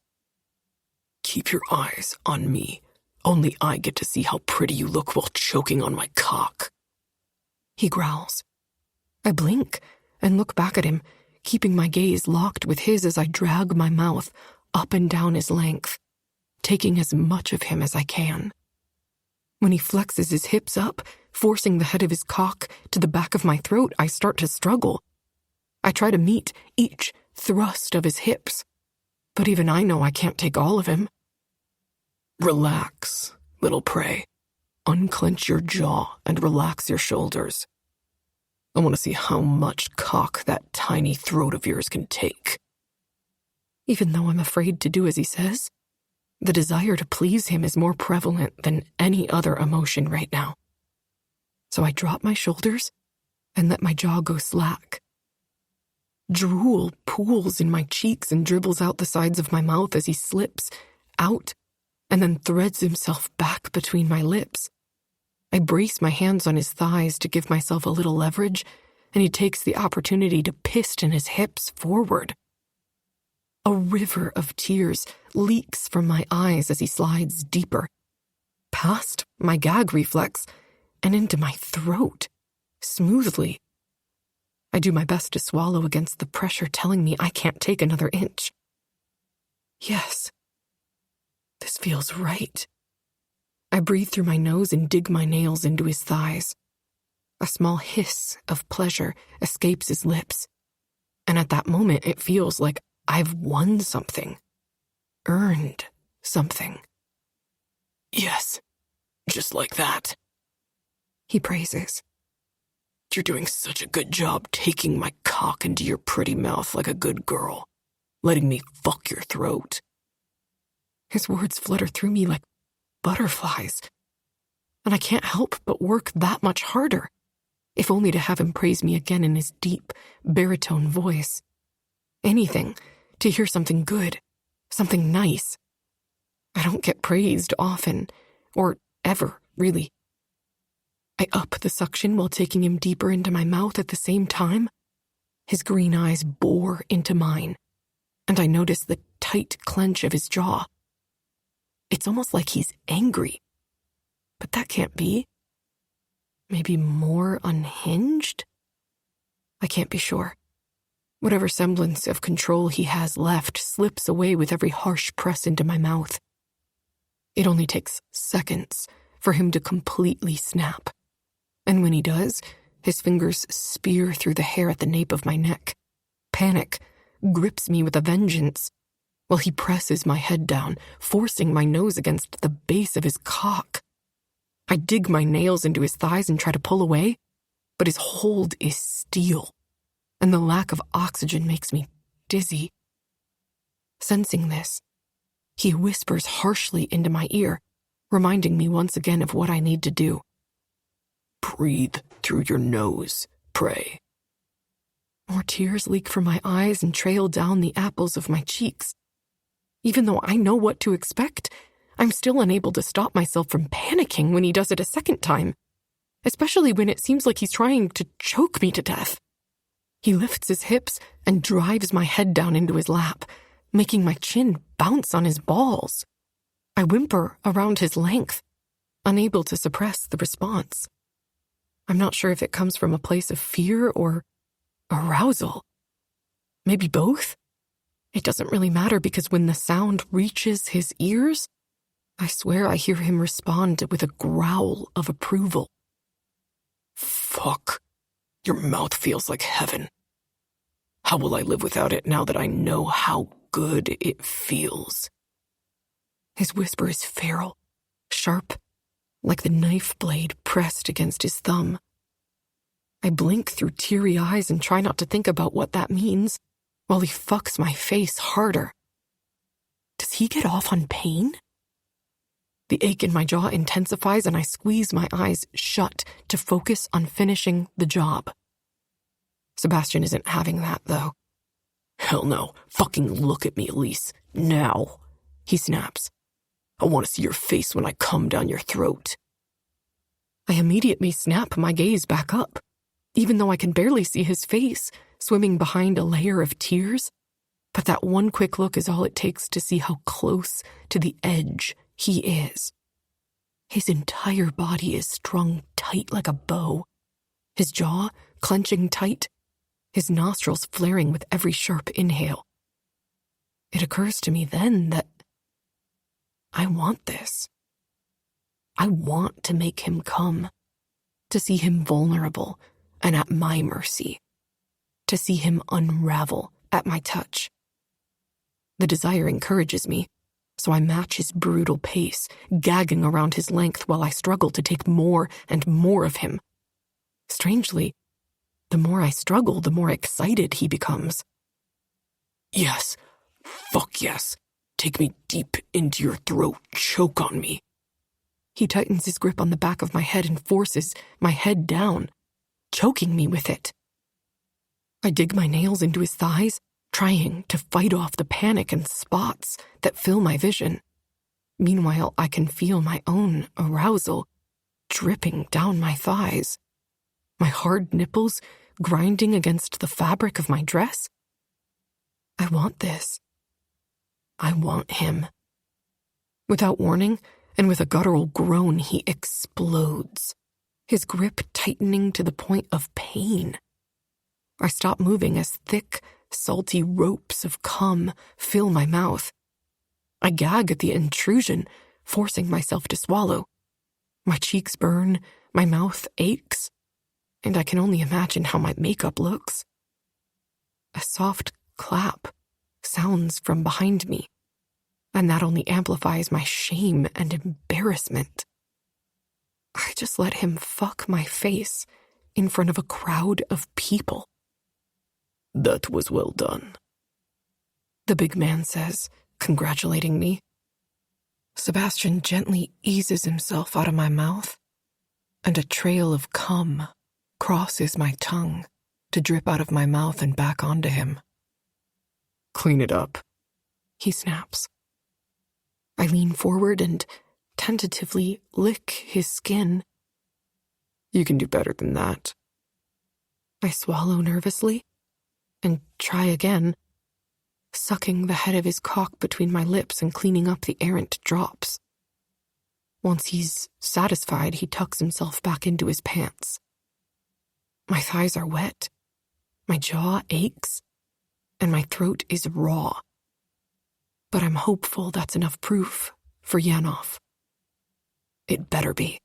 C: Keep your eyes on me. Only I get to see how pretty you look while choking on my cock.
A: He growls. I blink and look back at him, keeping my gaze locked with his as I drag my mouth up and down his length, taking as much of him as I can. When he flexes his hips up, forcing the head of his cock to the back of my throat, I start to struggle. I try to meet each thrust of his hips, but even I know I can't take all of him.
C: Relax, little prey. Unclench your jaw and relax your shoulders. I want to see how much cock that tiny throat of yours can take.
A: Even though I'm afraid to do as he says, the desire to please him is more prevalent than any other emotion right now. So I drop my shoulders and let my jaw go slack. Drool pools in my cheeks and dribbles out the sides of my mouth as he slips out and then threads himself back between my lips. I brace my hands on his thighs to give myself a little leverage, and he takes the opportunity to piston his hips forward. A river of tears leaks from my eyes as he slides deeper, past my gag reflex and into my throat, smoothly. I do my best to swallow against the pressure telling me I can't take another inch. Yes, this feels right. I breathe through my nose and dig my nails into his thighs. A small hiss of pleasure escapes his lips, and at that moment it feels like I've won something, earned something.
C: Yes, just like that.
A: He praises.
C: You're doing such a good job taking my cock into your pretty mouth like a good girl, letting me fuck your throat.
A: His words flutter through me like butterflies, and I can't help but work that much harder, if only to have him praise me again in his deep, baritone voice. Anything to hear something good, something nice. I don't get praised often, or ever, really. I up the suction while taking him deeper into my mouth at the same time. His green eyes bore into mine, and I notice the tight clench of his jaw. It's almost like he's angry, but that can't be. Maybe more unhinged? I can't be sure. Whatever semblance of control he has left slips away with every harsh press into my mouth. It only takes seconds for him to completely snap. And when he does, his fingers spear through the hair at the nape of my neck. Panic grips me with a vengeance, while he presses my head down, forcing my nose against the base of his cock. I dig my nails into his thighs and try to pull away, but his hold is steel, and the lack of oxygen makes me dizzy. Sensing this, he whispers harshly into my ear, reminding me once again of what I need to do.
C: Breathe through your nose, pray.
A: More tears leak from my eyes and trail down the apples of my cheeks. Even though I know what to expect, I'm still unable to stop myself from panicking when he does it a second time, especially when it seems like he's trying to choke me to death. He lifts his hips and drives my head down into his lap, making my chin bounce on his balls. I whimper around his length, unable to suppress the response. I'm not sure if it comes from a place of fear or arousal. Maybe both? It doesn't really matter because when the sound reaches his ears, I swear I hear him respond with a growl of approval.
C: Fuck. Your mouth feels like heaven. How will I live without it now that I know how good it feels?
A: His whisper is feral, sharp, like the knife blade pressed against his thumb. I blink through teary eyes and try not to think about what that means, while he fucks my face harder. Does he get off on pain? The ache in my jaw intensifies and I squeeze my eyes shut to focus on finishing the job. Sebastian isn't having that, though.
C: Hell no. Fucking look at me, Elise. Now.
A: He snaps.
C: I want to see your face when I come down your throat.
A: I immediately snap my gaze back up, even though I can barely see his face, swimming behind a layer of tears. But that one quick look is all it takes to see how close to the edge he is. His entire body is strung tight like a bow, his jaw clenching tight, his nostrils flaring with every sharp inhale. It occurs to me then that I want this. I want to make him come, to see him vulnerable and at my mercy, to see him unravel at my touch. The desire encourages me, so I match his brutal pace, gagging around his length while I struggle to take more and more of him. Strangely, the more I struggle, the more excited he becomes.
C: Yes. Fuck yes. Take me deep into your throat. Choke on me.
A: He tightens his grip on the back of my head and forces my head down, choking me with it. I dig my nails into his thighs, trying to fight off the panic and spots that fill my vision. Meanwhile, I can feel my own arousal dripping down my thighs, my hard nipples grinding against the fabric of my dress. I want this. I want him. Without warning, and with a guttural groan, he explodes, his grip tightening to the point of pain. I stop moving as thick, salty ropes of cum fill my mouth. I gag at the intrusion, forcing myself to swallow. My cheeks burn, my mouth aches, and I can only imagine how my makeup looks. A soft clap sounds from behind me, and that only amplifies my shame and embarrassment. I just let him fuck my face in front of a crowd of people.
C: That was well done,
A: the big man says, congratulating me. Sebastian gently eases himself out of my mouth, and a trail of cum crosses my tongue to drip out of my mouth and back onto him.
C: Clean it up,
A: he snaps. I lean forward and tentatively lick his skin.
C: You can do better than that.
A: I swallow nervously and try again, sucking the head of his cock between my lips and cleaning up the errant drops. Once he's satisfied, he tucks himself back into his pants. My thighs are wet, my jaw aches, and my throat is raw. But I'm hopeful that's enough proof for Yanov. It better be.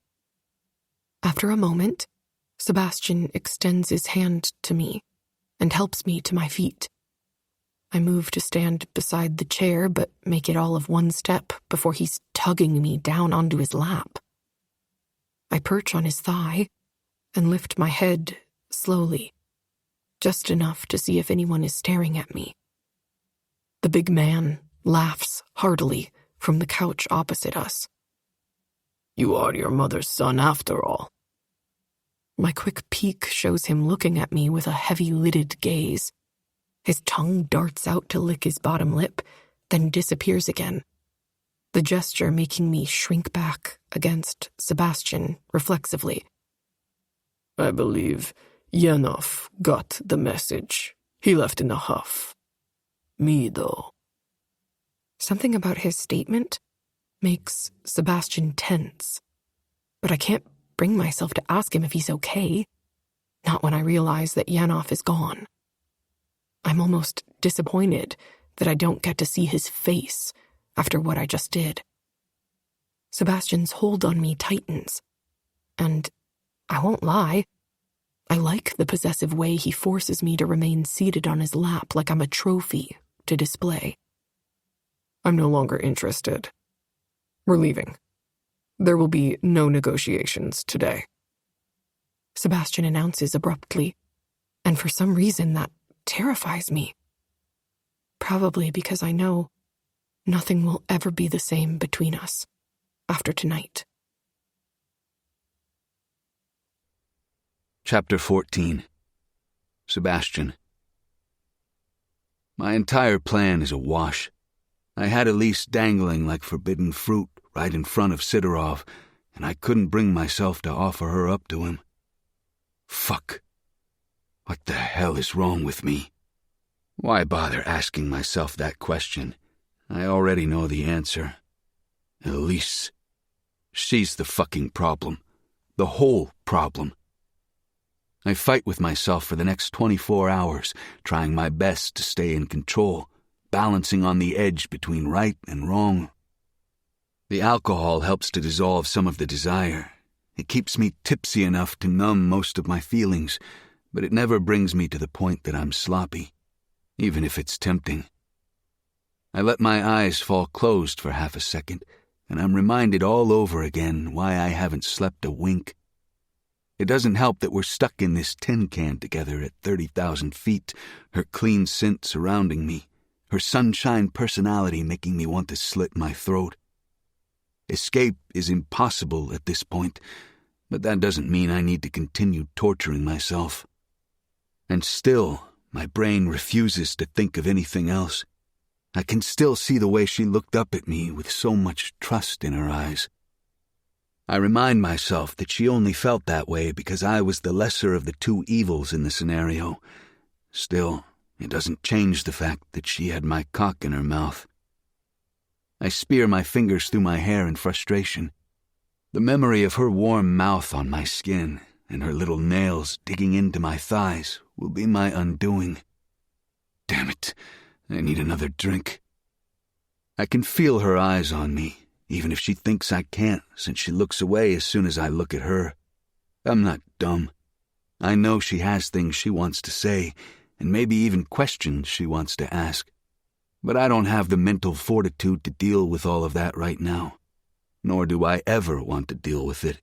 A: After a moment, Sebastian extends his hand to me and helps me to my feet. I move to stand beside the chair, but make it all of one step before he's tugging me down onto his lap. I perch on his thigh and lift my head slowly, just enough to see if anyone is staring at me. The big man laughs heartily from the couch opposite us.
C: You are your mother's son after all.
A: My quick peek shows him looking at me with a heavy-lidded gaze. His tongue darts out to lick his bottom lip, then disappears again, the gesture making me shrink back against Sebastian reflexively.
C: I believe Yanov got the message. He left in a huff. Me, though.
A: Something about his statement makes Sebastian tense, but I can't bring myself to ask him if he's okay, not when I realize that Yanov is gone. I'm almost disappointed that I don't get to see his face after what I just did. Sebastian's hold on me tightens, and I won't lie, I like the possessive way he forces me to remain seated on his lap like I'm a trophy to display.
C: I'm no longer interested. We're leaving. There will be no negotiations today.
A: Sebastian announces abruptly, and for some reason that terrifies me. Probably because I know nothing will ever be the same between us. after tonight.
B: Chapter 14. Sebastian. My entire plan is a wash. I had Elise dangling like forbidden fruit right in front of Sidorov, and I couldn't bring myself to offer her up to him. Fuck. What the hell is wrong with me? Why bother asking myself that question? I already know the answer. Elise. She's the fucking problem. The whole problem. I fight with myself for the next 24 hours, trying my best to stay in control, balancing on the edge between right and wrong. The alcohol helps to dissolve some of the desire. It keeps me tipsy enough to numb most of my feelings, but it never brings me to the point that I'm sloppy, even if it's tempting. I let my eyes fall closed for half a second, and I'm reminded all over again why I haven't slept a wink. It doesn't help that we're stuck in this tin can together at 30,000 feet, her clean scent surrounding me, her sunshine personality making me want to slit my throat. Escape is impossible at this point, but that doesn't mean I need to continue torturing myself. And still, my brain refuses to think of anything else. I can still see the way she looked up at me with so much trust in her eyes. I remind myself that she only felt that way because I was the lesser of the two evils in the scenario. Still, it doesn't change the fact that she had my cock in her mouth. I spear my fingers through my hair in frustration. The memory of her warm mouth on my skin and her little nails digging into my thighs will be my undoing. Damn it, I need another drink. I can feel her eyes on me, even if she thinks I can't, since she looks away as soon as I look at her. I'm not dumb. I know she has things she wants to say, and maybe even questions she wants to ask. But I don't have the mental fortitude to deal with all of that right now, nor do I ever want to deal with it.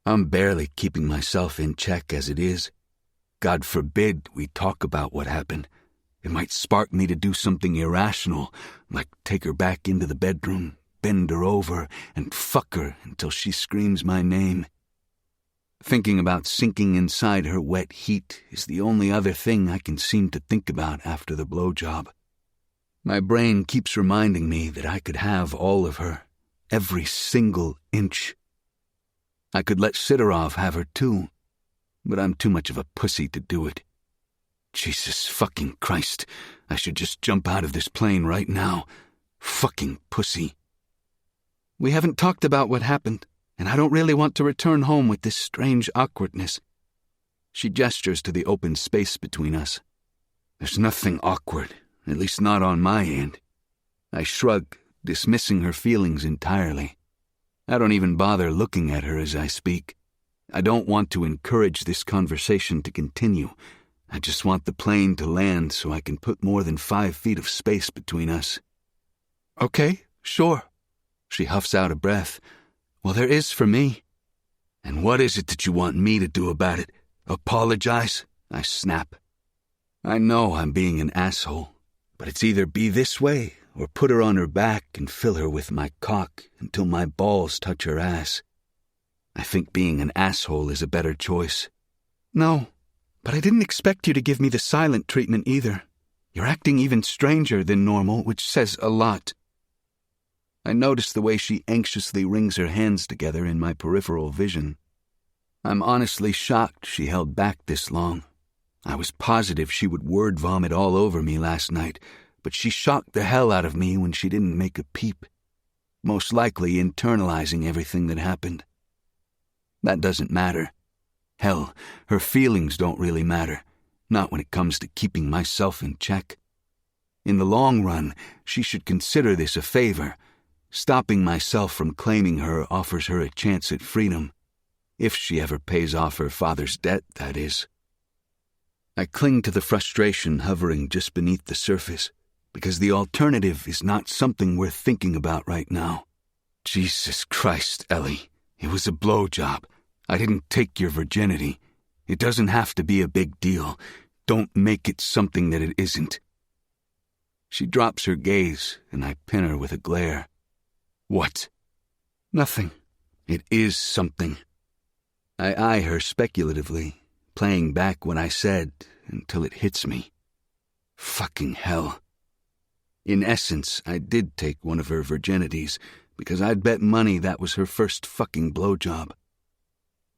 B: I'm barely keeping myself in check as it is. God forbid we talk about what happened. It might spark me to do something irrational, like take her back into the bedroom, bend her over, and fuck her until she screams my name. Thinking about sinking inside her wet heat is the only other thing I can seem to think about after the blowjob. My brain keeps reminding me that I could have all of her, every single inch. I could let Sidorov have her too, but I'm too much of a pussy to do it. Jesus fucking Christ, I should just jump out of this plane right now. Fucking pussy. We haven't talked about what happened, and I don't really want to return home with this strange awkwardness. She gestures to the open space between us. There's nothing awkward, at least not on my end. I shrug, dismissing her feelings entirely. I don't even bother looking at her as I speak. I don't want to encourage this conversation to continue. I just want the plane to land so I can put more than 5 feet of space between us. Okay, sure. She huffs out a breath. Well, there is for me. And what is it that you want me to do about it? Apologize? I snap. I know I'm being an asshole, but it's either be this way or put her on her back and fill her with my cock until my balls touch her ass. I think being an asshole is a better choice. No, but I didn't expect you to give me the silent treatment either. You're acting even stranger than normal, which says a lot. I notice the way she anxiously wrings her hands together in my peripheral vision. I'm honestly shocked she held back this long. I was positive she would word vomit all over me last night, but she shocked the hell out of me when she didn't make a peep, most likely internalizing everything that happened. That doesn't matter. Hell, her feelings don't really matter, not when it comes to keeping myself in check. In the long run, she should consider this a favor. Stopping myself from claiming her offers her a chance at freedom. If she ever pays off her father's debt, that is. I cling to the frustration hovering just beneath the surface, because the alternative is not something worth thinking about right now. Jesus Christ, Ellie. It was a blowjob. I didn't take your virginity. It doesn't have to be a big deal. Don't make it something that it isn't. She drops her gaze, and I pin her with a glare. What?
D: Nothing.
B: It is something. I eye her speculatively, playing back what I said until it hits me. Fucking hell. In essence, I did take one of her virginities because I'd bet money that was her first fucking blowjob.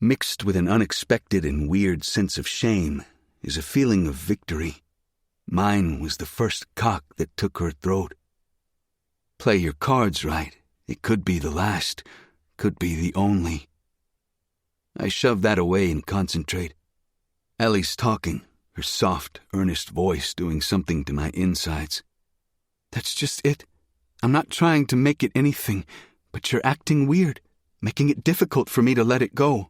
B: Mixed with an unexpected and weird sense of shame is a feeling of victory. Mine was the first cock that took her throat. Play your cards right. It could be the last, could be the only. I shove that away and concentrate. Ellie's talking, her soft, earnest voice doing something to my insides.
D: That's just it. I'm not trying to make it anything, but you're acting weird, making it difficult for me to let it go.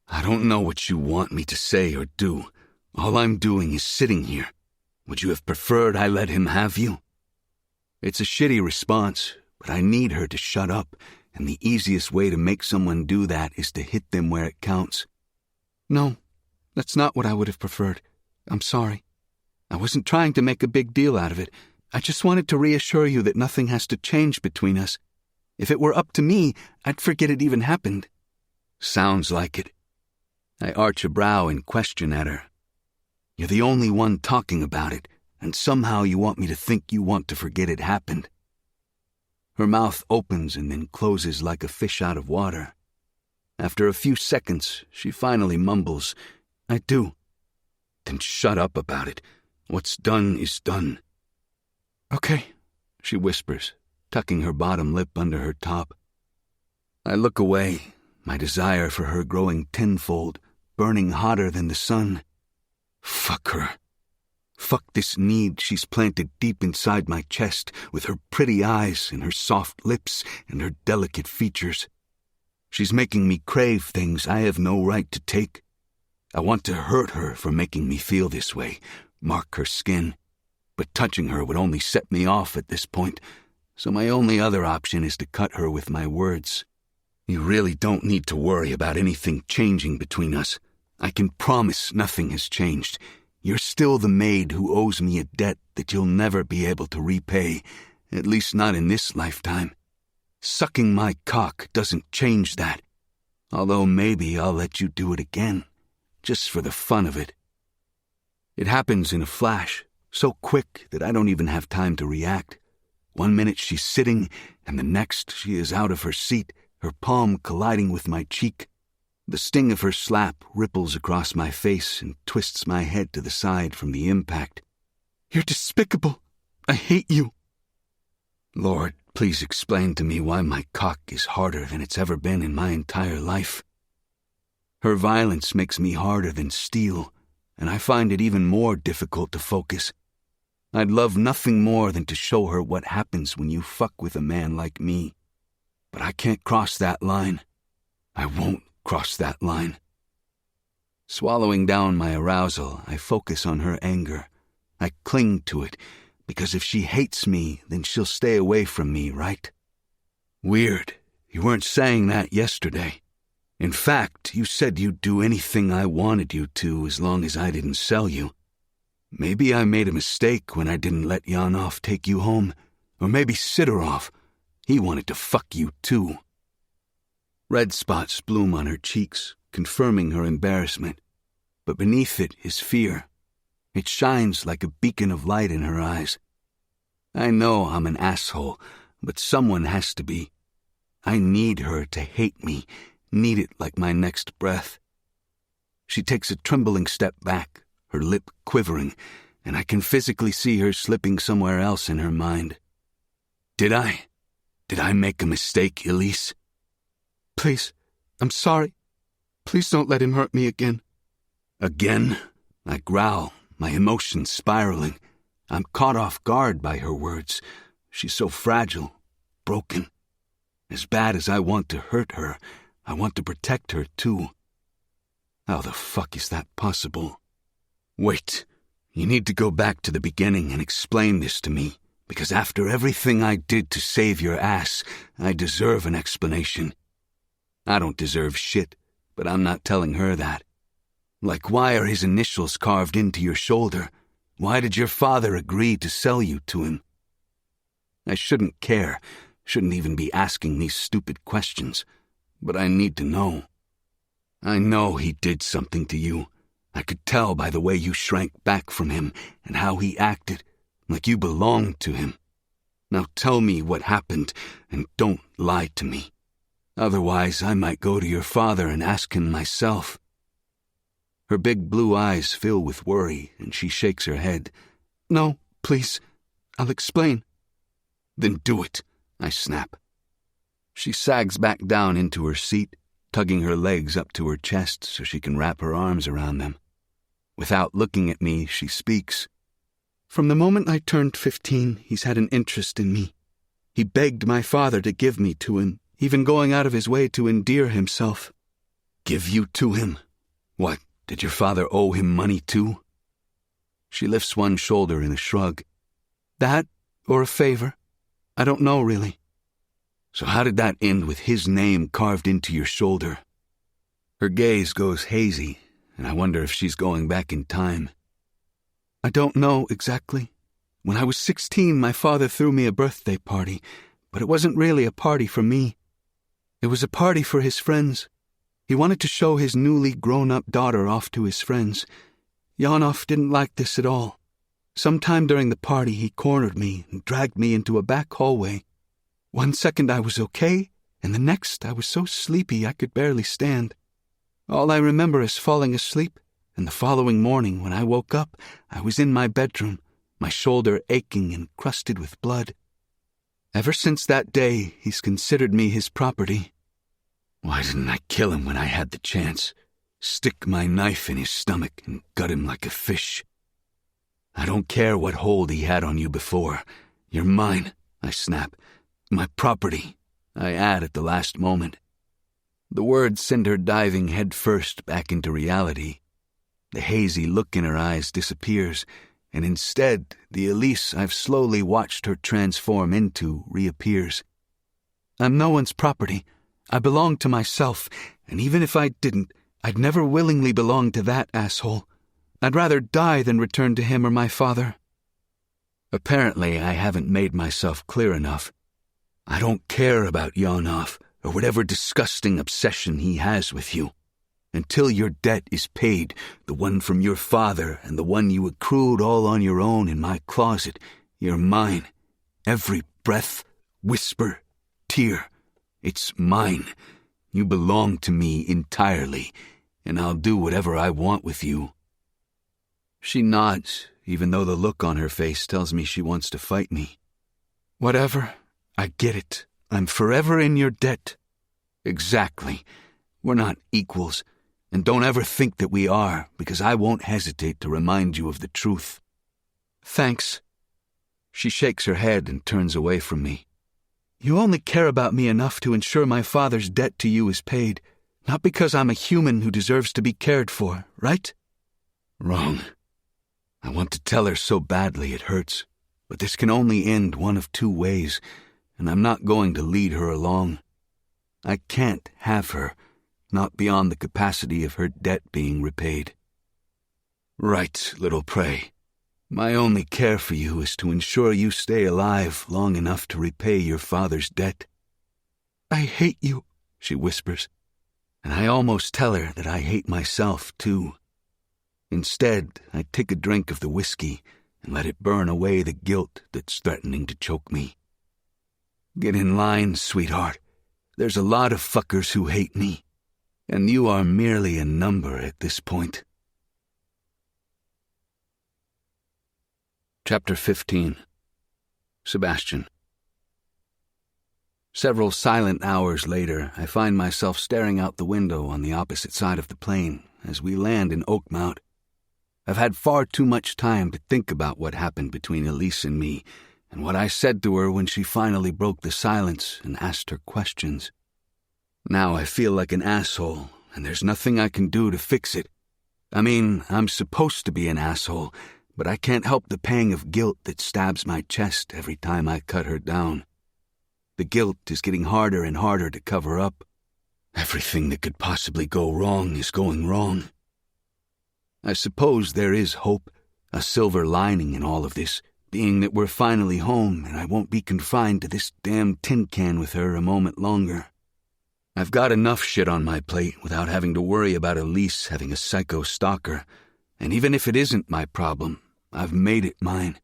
B: I don't know what you want me to say or do. All I'm doing is sitting here. Would you have preferred I let him have you? It's a shitty response, but I need her to shut up, and the easiest way to make someone do that is to hit them where it counts.
D: No, that's not what I would have preferred. I'm sorry. I wasn't trying to make a big deal out of it. I just wanted to reassure you that nothing has to change between us. If it were up to me, I'd forget it even happened.
B: Sounds like it. I arch a brow in question at her. You're the only one talking about it, and somehow you want me to think you want to forget it happened. Her mouth opens and then closes like a fish out of water. After a few seconds, she finally mumbles,
D: I do.
B: Then shut up about it. What's done is done.
D: Okay,
B: she whispers, tucking her bottom lip under her top. I look away, my desire for her growing tenfold, burning hotter than the sun. Fuck her. Fuck this need she's planted deep inside my chest with her pretty eyes and her soft lips and her delicate features. She's making me crave things I have no right to take. I want to hurt her for making me feel this way, mark her skin. But touching her would only set me off at this point, so my only other option is to cut her with my words. You really don't need to worry about anything changing between us. I can promise nothing has changed. You're still the maid who owes me a debt that you'll never be able to repay, at least not in this lifetime. Sucking my cock doesn't change that, although maybe I'll let you do it again, just for the fun of it. It happens in a flash, so quick that I don't even have time to react. 1 minute she's sitting, and the next she is out of her seat, her palm colliding with my cheek. The sting of her slap ripples across my face and twists my head to the side from the impact.
D: You're despicable. I hate you.
B: Lord, please explain to me why my cock is harder than it's ever been in my entire life. Her violence makes me harder than steel, and I find it even more difficult to focus. I'd love nothing more than to show her what happens when you fuck with a man like me. But I can't cross that line. I won't cross that line. Swallowing down my arousal, I focus on her anger. I cling to it, because if she hates me, then she'll stay away from me, right? Weird. You weren't saying that yesterday. In fact, you said you'd do anything I wanted you to as long as I didn't sell you. Maybe I made a mistake when I didn't let Yanov take you home, or maybe Sidorov. He wanted to fuck you too. Red spots bloom on her cheeks, confirming her embarrassment, but beneath it is fear. It shines like a beacon of light in her eyes. I know I'm an asshole, but someone has to be. I need her to hate me, need it like my next breath. She takes a trembling step back, her lip quivering, and I can physically see her slipping somewhere else in her mind. Did I make a mistake, Elise?
D: Please, I'm sorry. Please don't let him hurt me again.
B: Again? I growl, my emotions spiraling. I'm caught off guard by her words. She's so fragile, broken. As bad as I want to hurt her, I want to protect her too. How the fuck is that possible? Wait, you need to go back to the beginning and explain this to me, because after everything I did to save your ass, I deserve an explanation. I don't deserve shit, but I'm not telling her that. Like, why are his initials carved into your shoulder? Why did your father agree to sell you to him? I shouldn't care, Shouldn't even be asking these stupid questions. But I need to know. I know he did something to you. I could tell by the way you shrank back from him and how he acted, like you belonged to him. Now tell me what happened, and don't lie to me. Otherwise, I might go to your father and ask him myself." Her big blue eyes fill with worry, and she shakes her head. "No, please. I'll explain." "Then do it," I snap. She sags back down into her seat, tugging her legs up to her chest so she can wrap her arms around them. Without looking at me, she speaks. "From the moment I turned 15, he's had an interest in me. He begged my father to give me to him, even going out of his way to endear himself." "Give you to him? What, did your father owe him money too?" She lifts one shoulder in a shrug. "That, or a favor? I don't know, really." "So how did that end with his name carved into your shoulder?" Her gaze goes hazy, and I wonder if she's going back in time. "I don't know exactly. When I was 16, my father threw me a birthday party, but it wasn't really a party for me. It was a party for his friends. He wanted to show his newly grown-up daughter off to his friends. Janov didn't like this at all. Sometime during the party, he cornered me and dragged me into a back hallway. One second I was okay, and the next I was so sleepy I could barely stand. All I remember is falling asleep, and the following morning when I woke up, I was in my bedroom, my shoulder aching and crusted with blood. Ever since that day, he's considered me his property." "Why didn't I kill him when I had the chance? Stick my knife in his stomach and gut him like a fish. I don't care what hold he had on you before. You're mine," I snap. "My property," I add at the last moment. The words send her diving headfirst back into reality. The hazy look in her eyes disappears, and instead, the Elise I've slowly watched her transform into reappears. "I'm no one's property. I belong to myself, and even if I didn't, I'd never willingly belong to that asshole. I'd rather die than return to him or my father." Apparently, I haven't made myself clear enough. I don't care about Janov or whatever disgusting obsession he has with you. Until your debt is paid, the one from your father and the one you accrued all on your own in my closet, you're mine. Every breath, whisper, tear, it's mine. You belong to me entirely, and I'll do whatever I want with you." She nods, even though the look on her face tells me she wants to fight me. "Whatever. I get it. I'm forever in your debt." "Exactly. We're not equals. And don't ever think that we are, because I won't hesitate to remind you of the truth." "Thanks." She shakes her head and turns away from me. "You only care about me enough to ensure my father's debt to you is paid, not because I'm a human who deserves to be cared for, right?" Wrong. I want to tell her so badly it hurts, but this can only end one of two ways, and I'm not going to lead her along. I can't have her, not beyond the capacity of her debt being repaid. "Right, little prey. My only care for you is to ensure you stay alive long enough to repay your father's debt." "I hate you," she whispers, and I almost tell her that I hate myself, too. Instead, I take a drink of the whiskey and let it burn away the guilt that's threatening to choke me. "Get in line, sweetheart. There's a lot of fuckers who hate me, and you are merely a number at this point." Chapter 15. Sebastian. Several silent hours later, I find myself staring out the window on the opposite side of the plane as we land in Oakmount. I've had far too much time to think about what happened between Elise and me, and what I said to her when she finally broke the silence and asked her questions. Now I feel like an asshole, and there's nothing I can do to fix it. I mean, I'm supposed to be an asshole, but I can't help the pang of guilt that stabs my chest every time I cut her down. The guilt is getting harder and harder to cover up. Everything that could possibly go wrong is going wrong. I suppose there is hope, a silver lining in all of this, being that we're finally home and I won't be confined to this damn tin can with her a moment longer. I've got enough shit on my plate without having to worry about Elise having a psycho stalker, and even if it isn't my problem, I've made it mine.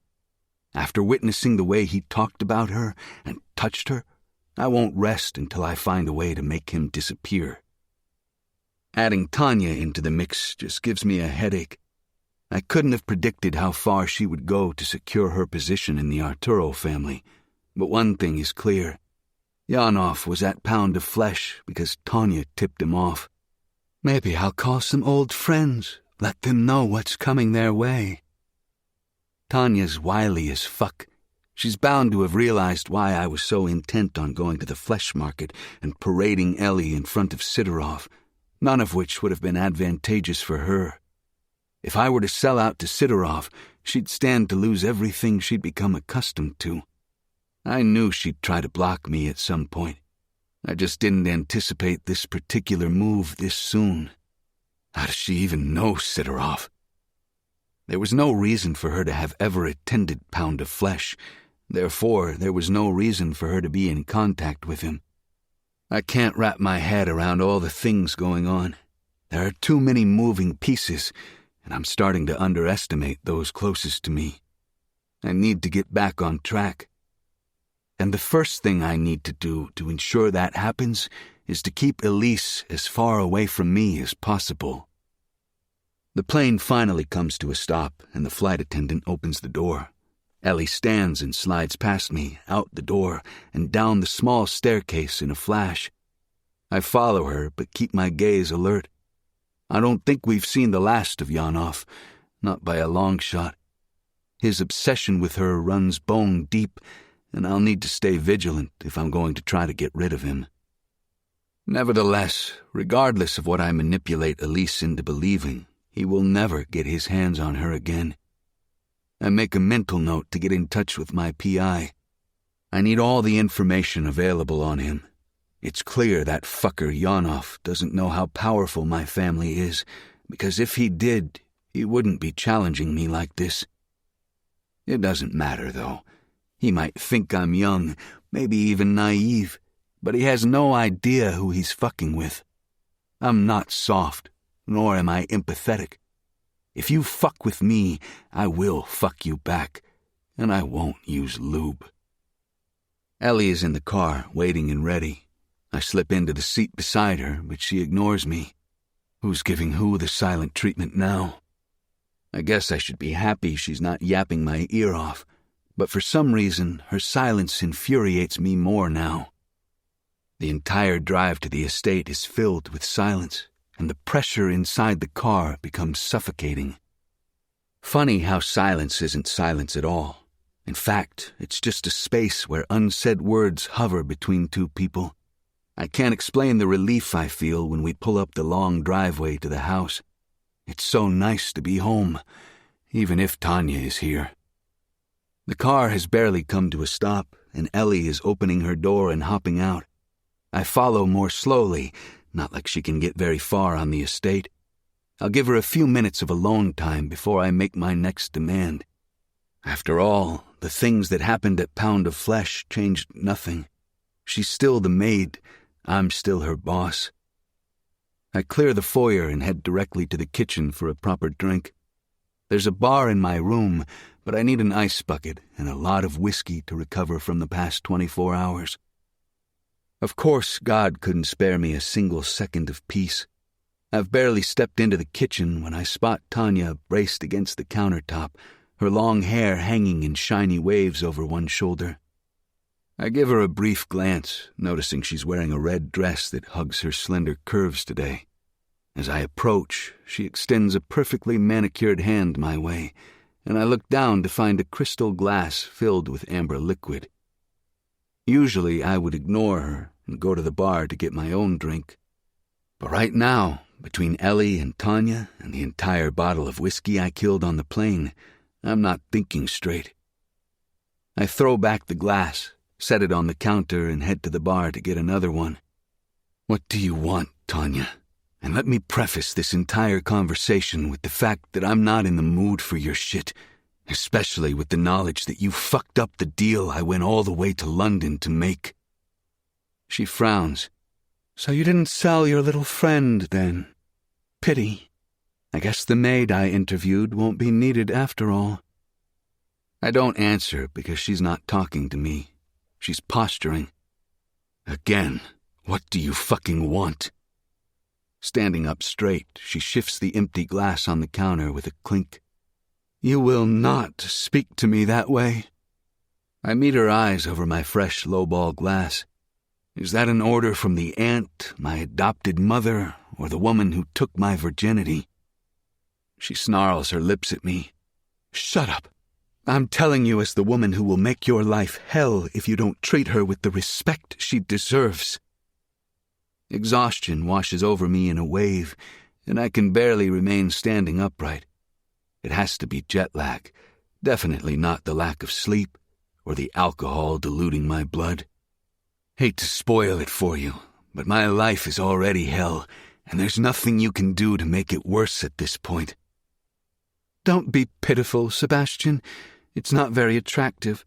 B: After witnessing the way he talked about her and touched her, I won't rest until I find a way to make him disappear. Adding Tanya into the mix just gives me a headache. I couldn't have predicted how far she would go to secure her position in the Arturo family, but one thing is clear. Yanov was at Pound of Flesh because Tanya tipped him off. Maybe I'll call some old friends, let them know what's coming their way. Tanya's wily as fuck. She's bound to have realized why I was so intent on going to the flesh market and parading Ellie in front of Sidorov, none of which would have been advantageous for her. If I were to sell out to Sidorov, she'd stand to lose everything she'd become accustomed to. I knew she'd try to block me at some point. I just didn't anticipate this particular move this soon. How does she even know Sidorov? There was no reason for her to have ever attended Pound of Flesh. Therefore, there was no reason for her to be in contact with him. I can't wrap my head around all the things going on. There are too many moving pieces, and I'm starting to underestimate those closest to me. I need to get back on track. And the first thing I need to do to ensure that happens is to keep Elise as far away from me as possible. The plane finally comes to a stop, and the flight attendant opens the door. Ellie stands and slides past me, out the door, and down the small staircase in a flash. I follow her, but keep my gaze alert. I don't think we've seen the last of Yanov, not by a long shot. His obsession with her runs bone deep, and I'll need to stay vigilant if I'm going to try to get rid of him. Nevertheless, regardless of what I manipulate Elise into believing, he will never get his hands on her again. I make a mental note to get in touch with my PI. I need all the information available on him. It's clear that fucker Yanov doesn't know how powerful my family is, because if he did, he wouldn't be challenging me like this. It doesn't matter, though. He might think I'm young, maybe even naive, but he has no idea who he's fucking with. I'm not soft, nor am I empathetic. If you fuck with me, I will fuck you back, and I won't use lube. Ellie is in the car, waiting and ready. I slip into the seat beside her, but she ignores me. Who's giving who the silent treatment now? I guess I should be happy she's not yapping my ear off, but for some reason, her silence infuriates me more now. The entire drive to the estate is filled with silence, and the pressure inside the car becomes suffocating. Funny how silence isn't silence at all. In fact, it's just a space where unsaid words hover between two people. I can't explain the relief I feel when we pull up the long driveway to the house. It's so nice to be home, even if Tanya is here. The car has barely come to a stop, and Ellie is opening her door and hopping out. I follow more slowly, not like she can get very far on the estate. I'll give her a few minutes of alone time before I make my next demand. After all, the things that happened at Pound of Flesh changed nothing. She's still the maid. I'm still her boss. I clear the foyer and head directly to the kitchen for a proper drink. There's a bar in my room, but I need an ice bucket and a lot of whiskey to recover from the past 24 hours. Of course, God couldn't spare me a single second of peace. I've barely stepped into the kitchen when I spot Tanya braced against the countertop, her long hair hanging in shiny waves over one shoulder. I give her a brief glance, noticing she's wearing a red dress that hugs her slender curves today. As I approach, she extends a perfectly manicured hand my way, and I look down to find a crystal glass filled with amber liquid. Usually I would ignore her and go to the bar to get my own drink. But right now, between Ellie and Tanya and the entire bottle of whiskey I killed on the plane, I'm not thinking straight. I throw back the glass, set it on the counter, and head to the bar to get another one. What do you want, Tanya? And let me preface this entire conversation with the fact that I'm not in the mood for your shit, especially with the knowledge that you fucked up the deal I went all the way to London to make." She frowns.
D: "So you didn't sell your little friend, then? Pity. I guess the maid I interviewed won't be needed after all."
B: I don't answer because she's not talking to me. She's posturing. "Again, what do you fucking want?" Standing up straight, she shifts the empty glass on the counter with a clink.
D: "You will not speak to me that way."
B: I meet her eyes over my fresh lowball glass. Is that an order from the aunt, my adopted mother, or the woman who took my virginity? She snarls her lips at me.
D: "Shut up. I'm telling you as the woman who will make your life hell if you don't treat her with the respect she deserves."
B: Exhaustion washes over me in a wave, and I can barely remain standing upright. It has to be jet lag, definitely not the lack of sleep or the alcohol diluting my blood. Hate to spoil it for you, but my life is already hell, and there's nothing you can do to make it worse at this point.
D: "Don't be pitiful, Sebastian. It's not very attractive,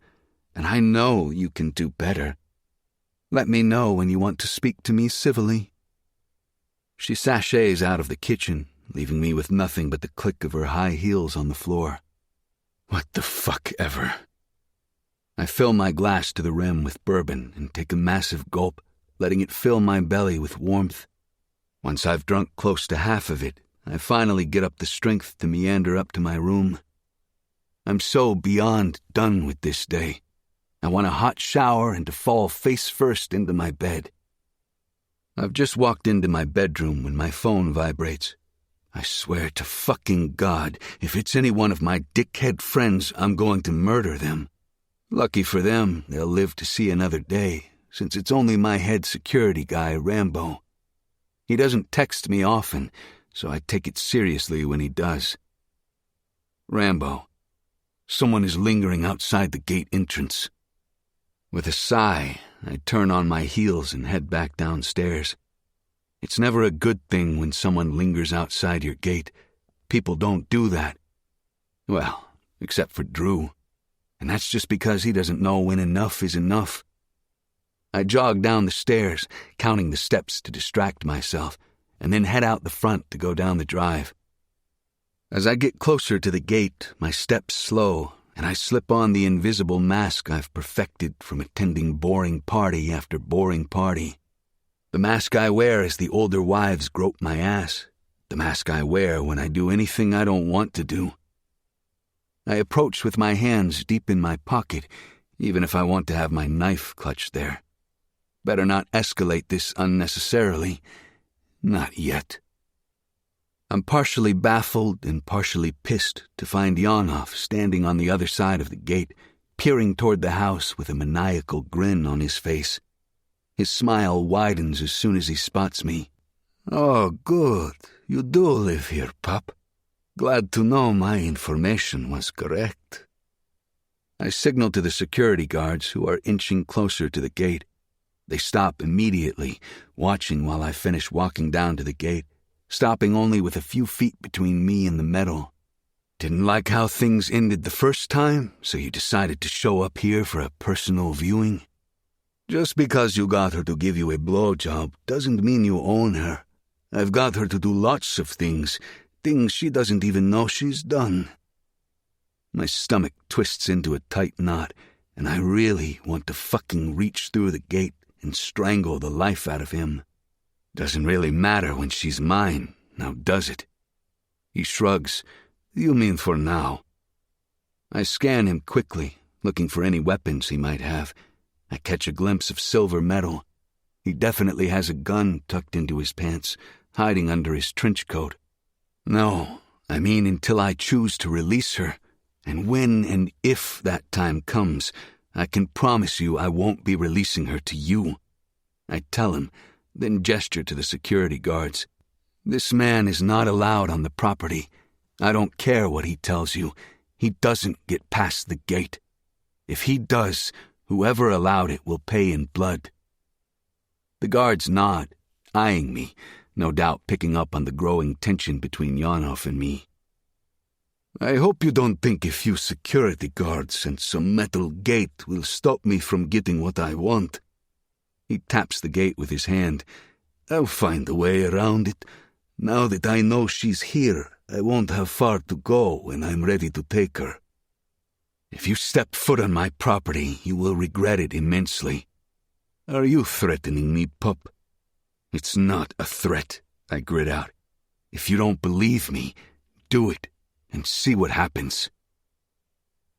D: and I know you can do better. Let me know when you want to speak to me civilly."
B: She sachets out of the kitchen, leaving me with nothing but the click of her high heels on the floor. What the fuck ever? I fill my glass to the rim with bourbon and take a massive gulp, letting it fill my belly with warmth. Once I've drunk close to half of it, I finally get up the strength to meander up to my room. I'm so beyond done with this day. I want a hot shower and to fall face first into my bed. I've just walked into my bedroom when my phone vibrates. I swear to fucking God, if it's any one of my dickhead friends, I'm going to murder them. Lucky for them, they'll live to see another day, since it's only my head security guy, Rambo. He doesn't text me often, so I take it seriously when he does. "Rambo, someone is lingering outside the gate entrance." With a sigh, I turn on my heels and head back downstairs. It's never a good thing when someone lingers outside your gate. People don't do that. Well, except for Drew. And that's just because he doesn't know when enough is enough. I jog down the stairs, counting the steps to distract myself, and then head out the front to go down the drive. As I get closer to the gate, my steps slow, and I slip on the invisible mask I've perfected from attending boring party after boring party. The mask I wear as the older wives grope my ass. The mask I wear when I do anything I don't want to do. I approach with my hands deep in my pocket, even if I want to have my knife clutched there. Better not escalate this unnecessarily. Not yet. I'm partially baffled and partially pissed to find Yanov standing on the other side of the gate, peering toward the house with a maniacal grin on his face. His smile widens as soon as he spots me. "Oh, good. You do live here, pup. Glad to know my information was correct." I signal to the security guards who are inching closer to the gate. They stop immediately, watching while I finish walking down to the gate, stopping only with a few feet between me and the metal. "Didn't like how things ended the first time, so you decided to show up here for a personal viewing? Just because you got her to give you a blowjob doesn't mean you own her. I've got her to do lots of things she doesn't even know she's done." My stomach twists into a tight knot, and I really want to fucking reach through the gate and strangle the life out of him. Doesn't really matter when she's mine, now does it? He shrugs. "You mean for now?" I scan him quickly, looking for any weapons he might have. I catch a glimpse of silver metal. He definitely has a gun tucked into his pants, hiding under his trench coat. "No, I mean until I choose to release her, and when and if that time comes, I can promise you I won't be releasing her to you." I tell him, then gesture to the security guards. "This man is not allowed on the property. I don't care what he tells you. He doesn't get past the gate. If he does, whoever allowed it will pay in blood." The guards nod, eyeing me, no doubt picking up on the growing tension between Yanov and me. I hope you don't think a few security guards and some metal gate will stop me from getting what I want." He taps the gate with his hand. "I'll find a way around it. Now that I know she's here, I won't have far to go when I'm ready to take her. If you step foot on my property, you will regret it immensely." "Are you threatening me, pup?" "It's not a threat," I grit out. "If you don't believe me, do it, and see what happens."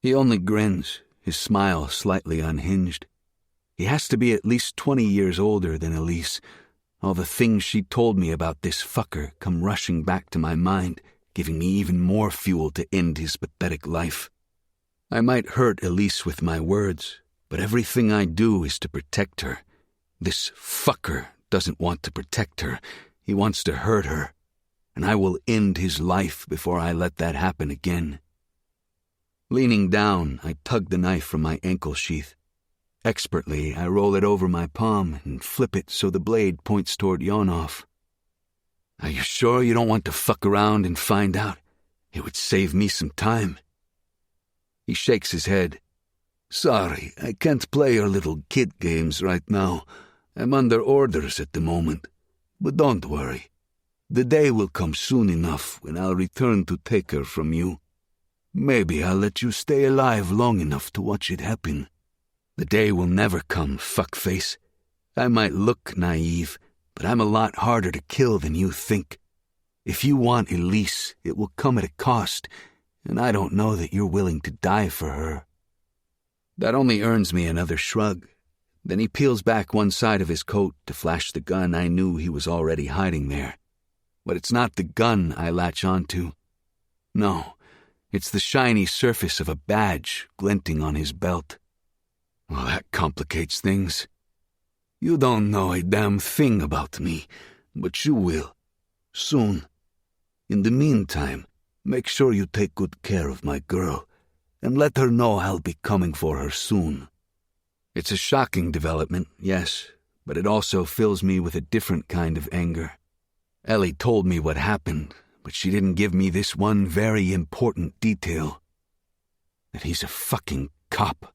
B: He only grins, his smile slightly unhinged. He has to be at least 20 years older than Elise. All the things she told me about this fucker come rushing back to my mind, giving me even more fuel to end his pathetic life. I might hurt Elise with my words, but everything I do is to protect her. This fucker doesn't want to protect her. He wants to hurt her. And I will end his life before I let that happen again. Leaning down, I tug the knife from my ankle sheath. Expertly, I roll it over my palm and flip it so the blade points toward Yonov. "Are you sure you don't want to fuck around and find out? It would save me some time." He shakes his head. "Sorry, I can't play your little kid games right now. I'm under orders at the moment. But don't worry. The day will come soon enough when I'll return to take her from you. Maybe I'll let you stay alive long enough to watch it happen. The day will never come, fuckface. I might look naive, but I'm a lot harder to kill than you think. If you want Elise, it will come at a cost, and I don't know that you're willing to die for her." That only earns me another shrug. Then he peels back one side of his coat to flash the gun I knew he was already hiding there. But it's not the gun I latch onto. No, it's the shiny surface of a badge glinting on his belt. Well, that complicates things. "You don't know a damn thing about me, but you will. Soon. In the meantime, make sure you take good care of my girl, and let her know I'll be coming for her soon." It's a shocking development, yes, but it also fills me with a different kind of anger. Ellie told me what happened, but she didn't give me this one very important detail. That he's a fucking cop.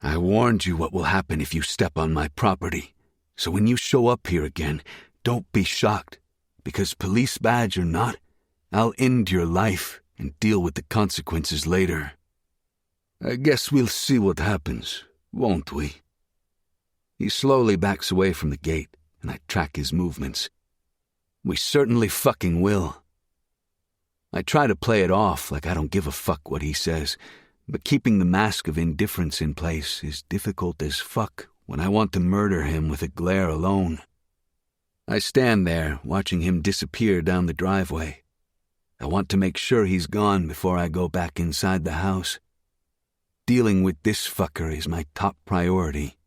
B: "I warned you what will happen if you step on my property, so when you show up here again, don't be shocked, because police badge or not, I'll end your life and deal with the consequences later. I guess we'll see what happens, won't we?" He slowly backs away from the gate, and I track his movements. We certainly fucking will. I try to play it off like I don't give a fuck what he says, but keeping the mask of indifference in place is difficult as fuck when I want to murder him with a glare alone. I stand there, watching him disappear down the driveway. I want to make sure he's gone before I go back inside the house. Dealing with this fucker is my top priority.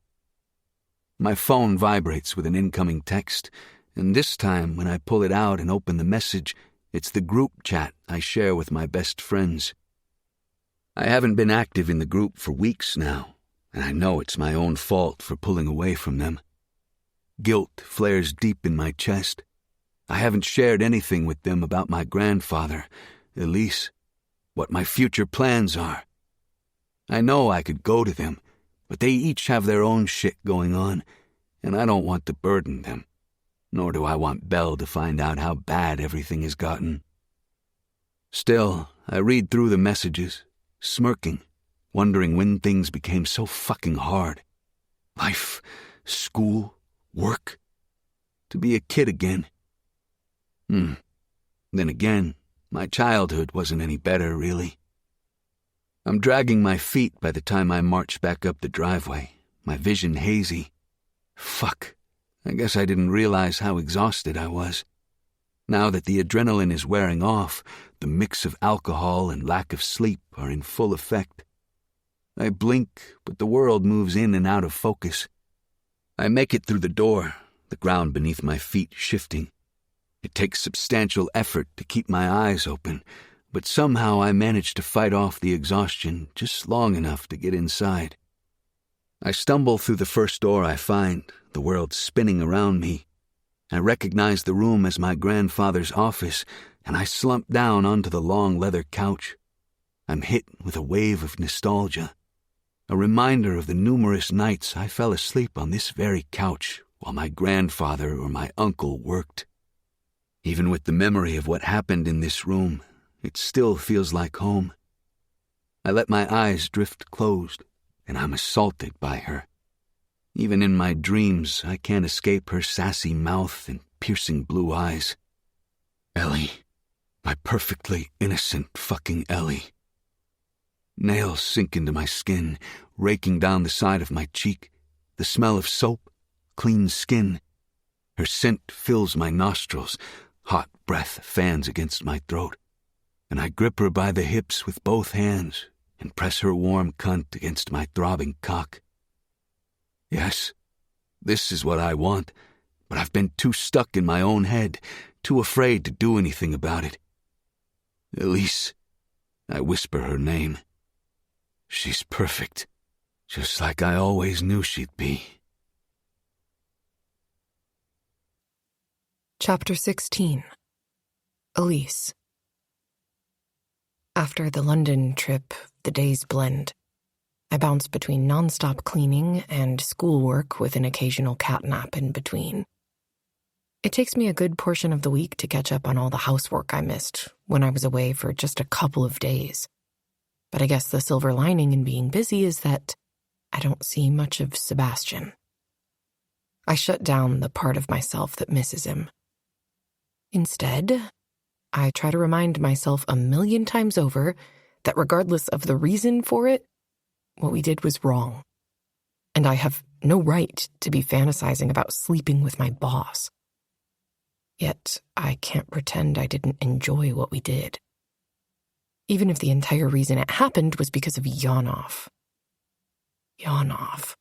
B: My phone vibrates with an incoming text, and this time when I pull it out and open the message, it's the group chat I share with my best friends. I haven't been active in the group for weeks now, and I know it's my own fault for pulling away from them. Guilt flares deep in my chest. I haven't shared anything with them about my grandfather, Elise, what my future plans are. I know I could go to them, but they each have their own shit going on, and I don't want to burden them. Nor do I want Belle to find out how bad everything has gotten. Still, I read through the messages, smirking, wondering when things became so fucking hard. Life, school, work. To be a kid again. Then again, my childhood wasn't any better, really. I'm dragging my feet by the time I march back up the driveway, my vision hazy. Fuck. I guess I didn't realize how exhausted I was. Now that the adrenaline is wearing off, the mix of alcohol and lack of sleep are in full effect. I blink, but the world moves in and out of focus. I make it through the door, the ground beneath my feet shifting. It takes substantial effort to keep my eyes open, but somehow I manage to fight off the exhaustion just long enough to get inside. I stumble through the first door I find, the world spinning around me. I recognize the room as my grandfather's office, and I slump down onto the long leather couch. I'm hit with a wave of nostalgia, a reminder of the numerous nights I fell asleep on this very couch while my grandfather or my uncle worked. Even with the memory of what happened in this room, it still feels like home. I let my eyes drift closed, and I'm assaulted by her. Even in my dreams, I can't escape her sassy mouth and piercing blue eyes. Ellie. My perfectly innocent fucking Ellie. Nails sink into my skin, raking down the side of my cheek. The smell of soap, clean skin. Her scent fills my nostrils. Hot breath fans against my throat. And I grip her by the hips with both hands and press her warm cunt against my throbbing cock. Yes, this is what I want, but I've been too stuck in my own head, too afraid to do anything about it. Elise, I whisper her name. She's perfect, just like I always knew she'd be.
A: Chapter 16. Elise. After the London trip, the days blend. I bounce between nonstop cleaning and schoolwork with an occasional catnap in between. It takes me a good portion of the week to catch up on all the housework I missed when I was away for just a couple of days. But I guess the silver lining in being busy is that I don't see much of Sebastian. I shut down the part of myself that misses him. Instead, I try to remind myself 1,000,000 times over that regardless of the reason for it, what we did was wrong. And I have no right to be fantasizing about sleeping with my boss. Yet, I can't pretend I didn't enjoy what we did. Even if the entire reason it happened was because of Yanov. Yanov.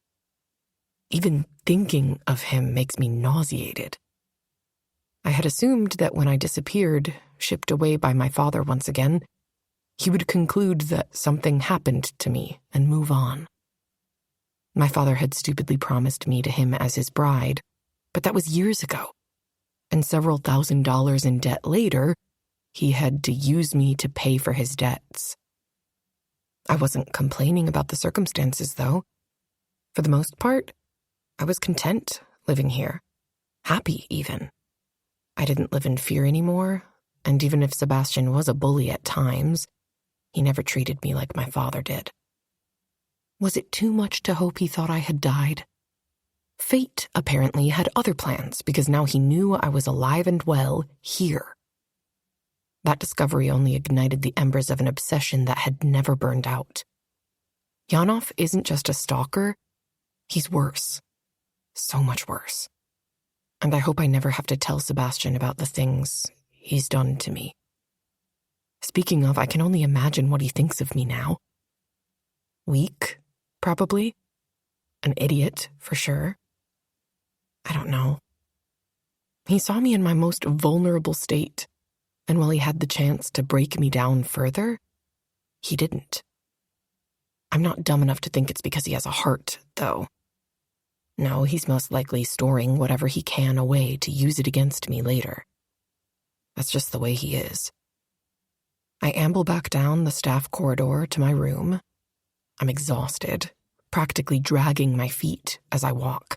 A: Even thinking of him makes me nauseated. I had assumed that when I disappeared, shipped away by my father once again, he would conclude that something happened to me and move on. My father had stupidly promised me to him as his bride, but that was years ago. And several $1,000s in debt later, he had to use me to pay for his debts. I wasn't complaining about the circumstances, though. For the most part, I was content living here. Happy, even. I didn't live in fear anymore, and even if Sebastian was a bully at times, he never treated me like my father did. Was it too much to hope he thought I had died? Fate, apparently, had other plans because now he knew I was alive and well here. That discovery only ignited the embers of an obsession that had never burned out. Yanov isn't just a stalker, he's worse. So much worse. And I hope I never have to tell Sebastian about the things he's done to me. Speaking of, I can only imagine what he thinks of me now. Weak, probably. An idiot, for sure. I don't know. He saw me in my most vulnerable state, and while he had the chance to break me down further, he didn't. I'm not dumb enough to think it's because he has a heart, though. No, he's most likely storing whatever he can away to use it against me later. That's just the way he is. I amble back down the staff corridor to my room. I'm exhausted, practically dragging my feet as I walk.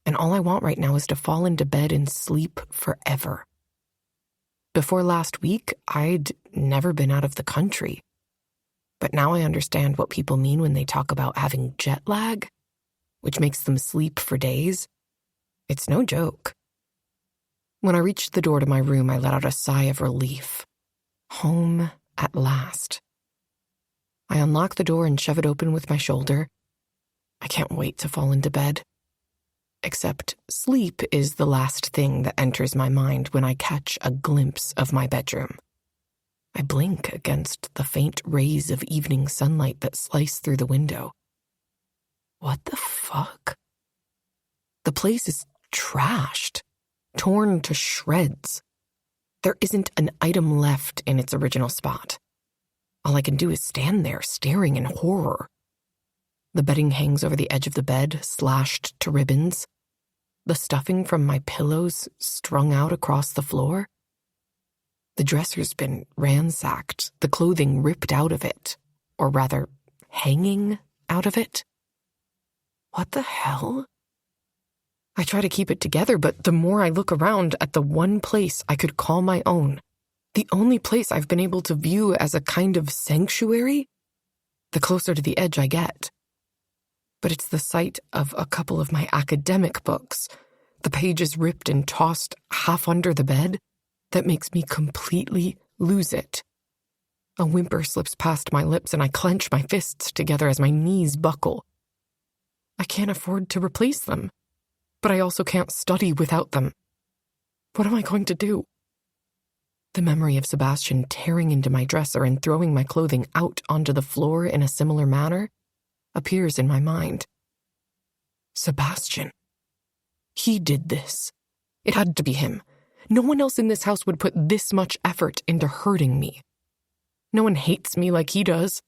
A: And all I want right now is to fall into bed and sleep forever. Before last week, I'd never been out of the country. But now I understand what people mean when they talk about having jet lag, which makes them sleep for days. It's no joke. When I reached the door to my room, I let out a sigh of relief. Home at last. I unlock the door and shove it open with my shoulder. I can't wait to fall into bed. Except sleep is the last thing that enters my mind when I catch a glimpse of my bedroom. I blink against the faint rays of evening sunlight that slice through the window. What the fuck? The place is trashed, torn to shreds. There isn't an item left in its original spot. All I can do is stand there, staring in horror. The bedding hangs over the edge of the bed, slashed to ribbons. The stuffing from my pillows strung out across the floor. The dresser's been ransacked, the clothing ripped out of it, or rather, hanging out of it. What the hell? I try to keep it together, but the more I look around at the one place I could call my own, the only place I've been able to view as a kind of sanctuary, the closer to the edge I get. But it's the sight of a couple of my academic books, the pages ripped and tossed half under the bed, that makes me completely lose it. A whimper slips past my lips and I clench my fists together as my knees buckle. I can't afford to replace them, but I also can't study without them. What am I going to do? The memory of Sebastian tearing into my dresser and throwing my clothing out onto the floor in a similar manner appears in my mind. Sebastian. He did this. It had to be him. No one else in this house would put this much effort into hurting me. No one hates me like he does.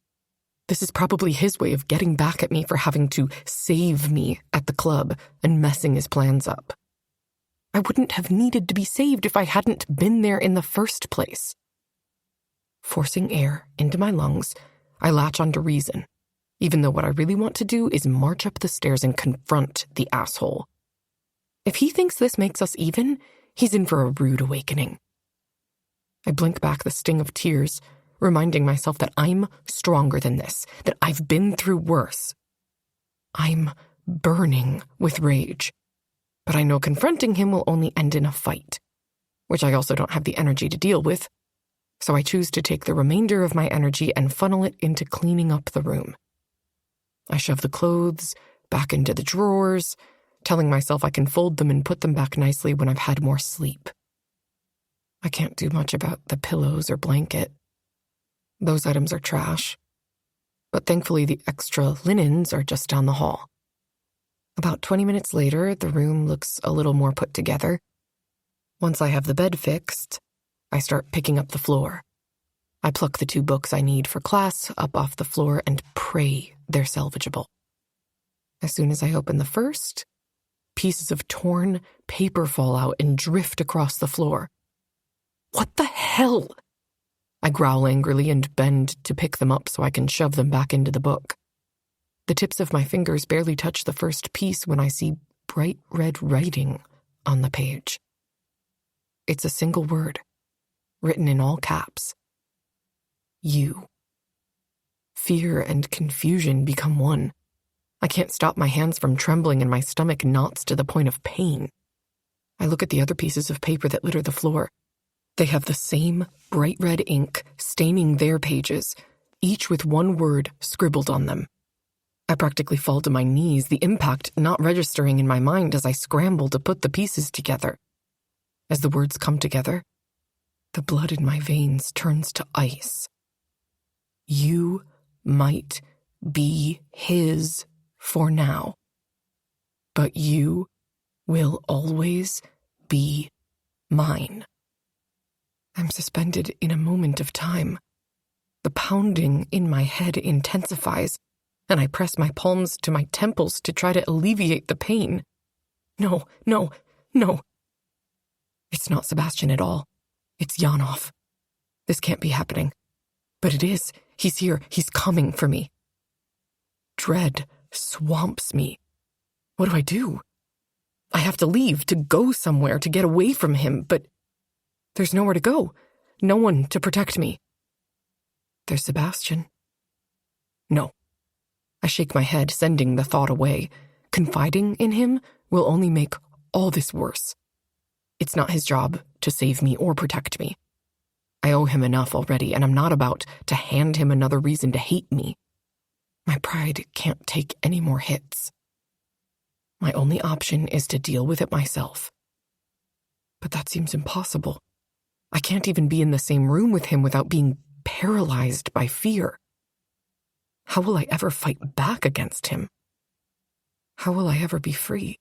A: This is probably his way of getting back at me for having to save me at the club and messing his plans up. I wouldn't have needed to be saved if I hadn't been there in the first place. Forcing air into my lungs, I latch onto reason, even though what I really want to do is march up the stairs and confront the asshole. If he thinks this makes us even, he's in for a rude awakening. I blink back the sting of tears, reminding myself that I'm stronger than this, that I've been through worse. I'm burning with rage, but I know confronting him will only end in a fight, which I also don't have the energy to deal with, so I choose to take the remainder of my energy and funnel it into cleaning up the room. I shove the clothes back into the drawers, telling myself I can fold them and put them back nicely when I've had more sleep. I can't do much about the pillows or blanket. Those items are trash. But thankfully the extra linens are just down the hall. About 20 minutes later, the room looks a little more put together. Once I have the bed fixed, I start picking up the floor. I pluck the 2 books I need for class up off the floor and pray they're salvageable. As soon as I open the first, pieces of torn paper fall out and drift across the floor. What the hell? I growl angrily and bend to pick them up so I can shove them back into the book. The tips of my fingers barely touch the first piece when I see bright red writing on the page. It's a single word, written in all caps. You. Fear and confusion become one. I can't stop my hands from trembling and my stomach knots to the point of pain. I look at the other pieces of paper that litter the floor. They have the same bright red ink staining their pages, each with one word scribbled on them. I practically fall to my knees, the impact not registering in my mind as I scramble to put the pieces together. As the words come together, the blood in my veins turns to ice. You might be his for now, but you will always be mine. I'm suspended in a moment of time. The pounding in my head intensifies, and I press my palms to my temples to try to alleviate the pain. No. It's not Sebastian at all. It's Janov. This can't be happening. But it is. He's here. He's coming for me. Dread swamps me. What do? I have to leave, to go somewhere, to get away from him, but there's nowhere to go. No one to protect me. There's Sebastian. No. I shake my head, sending the thought away. Confiding in him will only make all this worse. It's not his job to save me or protect me. I owe him enough already, and I'm not about to hand him another reason to hate me. My pride can't take any more hits. My only option is to deal with it myself. But that seems impossible. I can't even be in the same room with him without being paralyzed by fear. How will I ever fight back against him? How will I ever be free?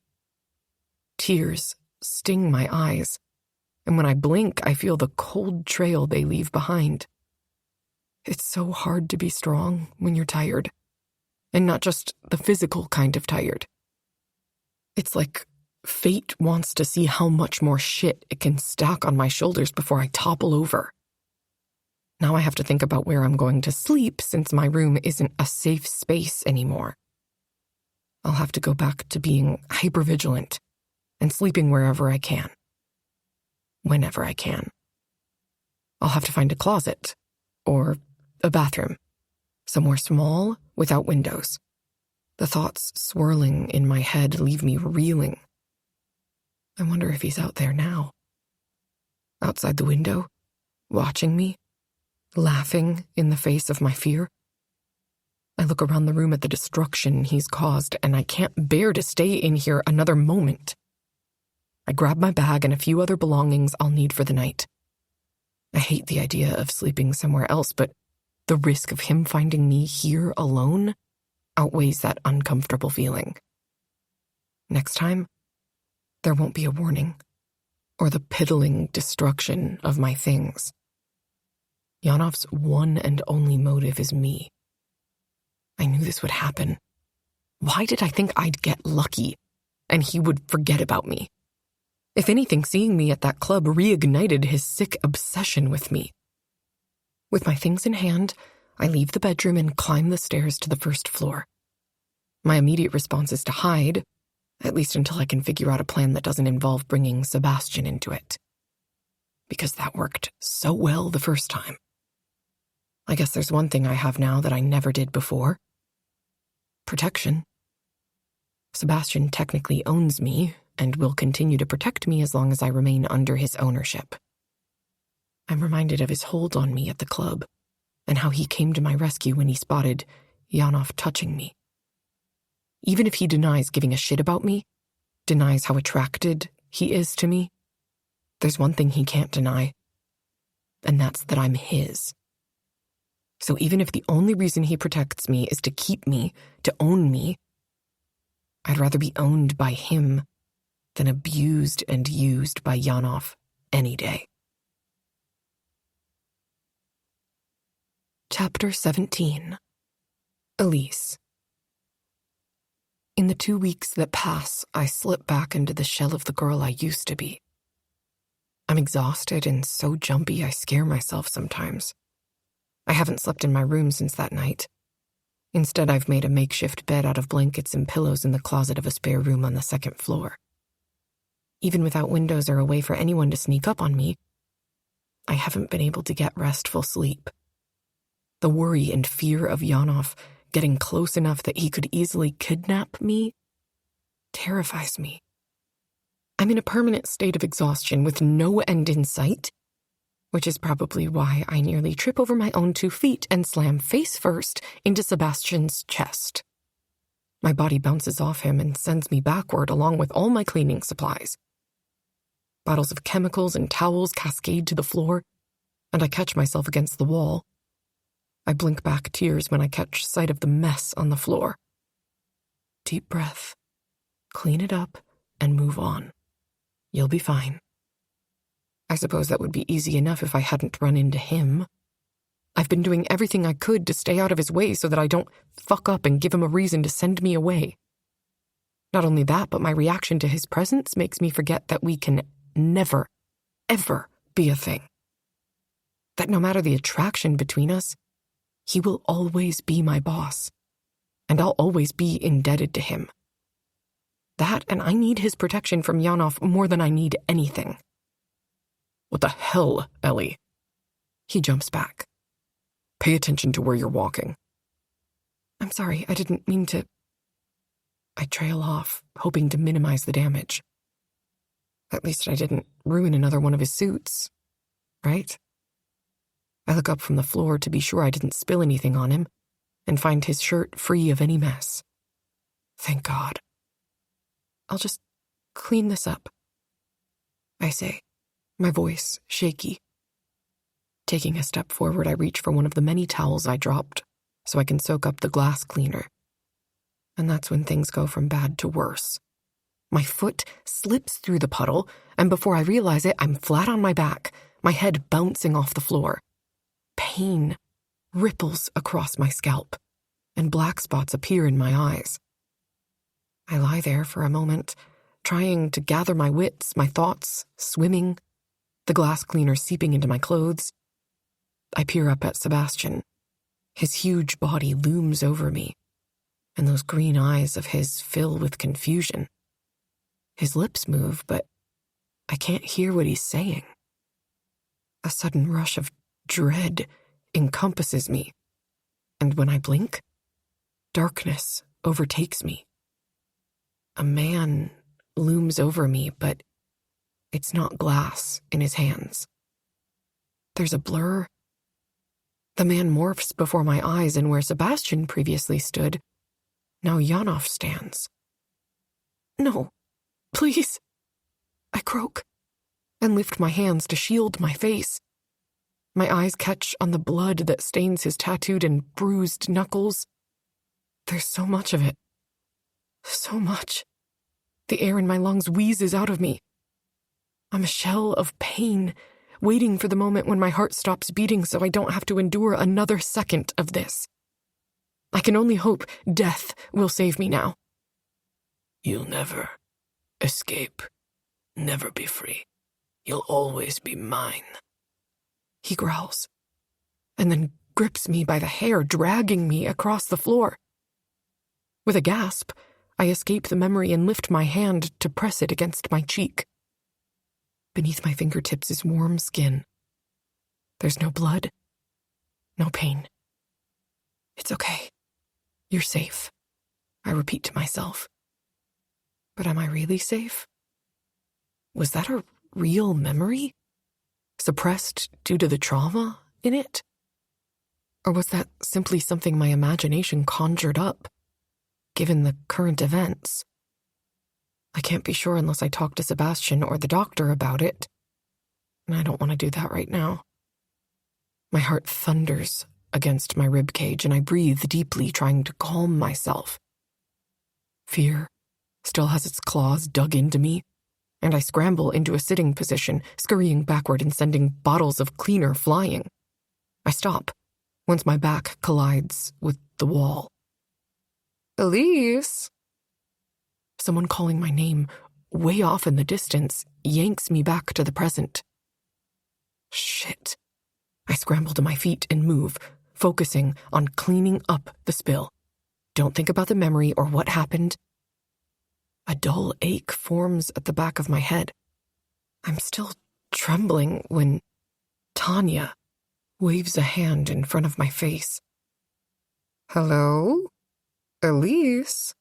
A: Tears sting my eyes, and when I blink, I feel the cold trail they leave behind. It's so hard to be strong when you're tired, and not just the physical kind of tired. It's like fate wants to see how much more shit it can stack on my shoulders before I topple over. Now I have to think about where I'm going to sleep since my room isn't a safe space anymore. I'll have to go back to being hypervigilant and sleeping wherever I can. Whenever I can. I'll have to find a closet or a bathroom, somewhere small without windows. The thoughts swirling in my head leave me reeling. I wonder if he's out there now. Outside the window, watching me, laughing in the face of my fear. I look around the room at the destruction he's caused, and I can't bear to stay in here another moment. I grab my bag and a few other belongings I'll need for the night. I hate the idea of sleeping somewhere else, but the risk of him finding me here alone outweighs that uncomfortable feeling. Next time, there won't be a warning or the piddling destruction of my things. Yanov's one and only motive is me. I knew this would happen. Why did I think I'd get lucky and he would forget about me? If anything, seeing me at that club reignited his sick obsession with me. With my things in hand, I leave the bedroom and climb the stairs to the first floor. My immediate response is to hide, at least until I can figure out a plan that doesn't involve bringing Sebastian into it. Because that worked so well the first time. I guess there's one thing I have now that I never did before. Protection. Sebastian technically owns me and will continue to protect me as long as I remain under his ownership. I'm reminded of his hold on me at the club and how he came to my rescue when he spotted Yanov touching me. Even if he denies giving a shit about me, denies how attracted he is to me, there's one thing he can't deny, and that's that I'm his. So even if the only reason he protects me is to keep me, to own me, I'd rather be owned by him than abused and used by Yanov any day. Chapter 17. Elise. In the 2 weeks that pass, I slip back into the shell of the girl I used to be. I'm exhausted and so jumpy I scare myself sometimes. I haven't slept in my room since that night. Instead, I've made a makeshift bed out of blankets and pillows in the closet of a spare room on the second floor. Even without windows or a way for anyone to sneak up on me, I haven't been able to get restful sleep. The worry and fear of Yanov getting close enough that he could easily kidnap me terrifies me. I'm in a permanent state of exhaustion with no end in sight, which is probably why I nearly trip over my own 2 feet and slam face first into Sebastian's chest. My body bounces off him and sends me backward along with all my cleaning supplies. Bottles of chemicals and towels cascade to the floor, and I catch myself against the wall. I blink back tears when I catch sight of the mess on the floor. Deep breath, clean it up, and move on. You'll be fine. I suppose that would be easy enough if I hadn't run into him. I've been doing everything I could to stay out of his way so that I don't fuck up and give him a reason to send me away. Not only that, but my reaction to his presence makes me forget that we can never, ever be a thing. That no matter the attraction between us, he will always be my boss, and I'll always be indebted to him. That, and I need his protection from Yanov more than I need anything.
C: What the hell, Ellie?
A: He jumps back.
C: Pay attention to where you're walking.
A: I'm sorry, I didn't mean to. I trail off, hoping to minimize the damage. At least I didn't ruin another one of his suits, right? I look up from the floor to be sure I didn't spill anything on him, and find his shirt free of any mess. Thank God. I'll just clean this up, I say, my voice shaky. Taking a step forward, I reach for one of the many towels I dropped so I can soak up the glass cleaner. And that's when things go from bad to worse. My foot slips through the puddle, and before I realize it, I'm flat on my back, my head bouncing off the floor. Pain ripples across my scalp, and black spots appear in my eyes. I lie there for a moment, trying to gather my wits, my thoughts swimming, the glass cleaner seeping into my clothes. I peer up at Sebastian. His huge body looms over me, and those green eyes of his fill with confusion. His lips move, but I can't hear what he's saying. A sudden rush of dread encompasses me, and when I blink, darkness overtakes me. A man looms over me, but it's not glass in his hands. There's a blur. The man morphs before my eyes, and where Sebastian previously stood, now Janov stands. "No, please," I croak, and lift my hands to shield my face. My eyes catch on the blood that stains his tattooed and bruised knuckles. There's so much of it. So much. The air in my lungs wheezes out of me. I'm a shell of pain, waiting for the moment when my heart stops beating so I don't have to endure another second of this. I can only hope death will save me now.
E: "You'll never escape, never be free. You'll always be mine,"
A: he growls, and then grips me by the hair, dragging me across the floor. With a gasp, I escape the memory and lift my hand to press it against my cheek. Beneath my fingertips is warm skin. There's no blood, no pain. It's okay. You're safe, I repeat to myself. But am I really safe? Was that a real memory? Suppressed due to the trauma in it? Or was that simply something my imagination conjured up, given the current events? I can't be sure unless I talk to Sebastian or the doctor about it, and I don't want to do that right now. My heart thunders against my ribcage, and I breathe deeply, trying to calm myself. Fear still has its claws dug into me, and I scramble into a sitting position, scurrying backward and sending bottles of cleaner flying. I stop once my back collides with the wall. "Elise!" Someone calling my name way off in the distance yanks me back to the present. Shit. I scramble to my feet and move, focusing on cleaning up the spill. Don't think about the memory or what happened. A dull ache forms at the back of my head. I'm still trembling when Tanya waves a hand in front of my face. "Hello? Elise?"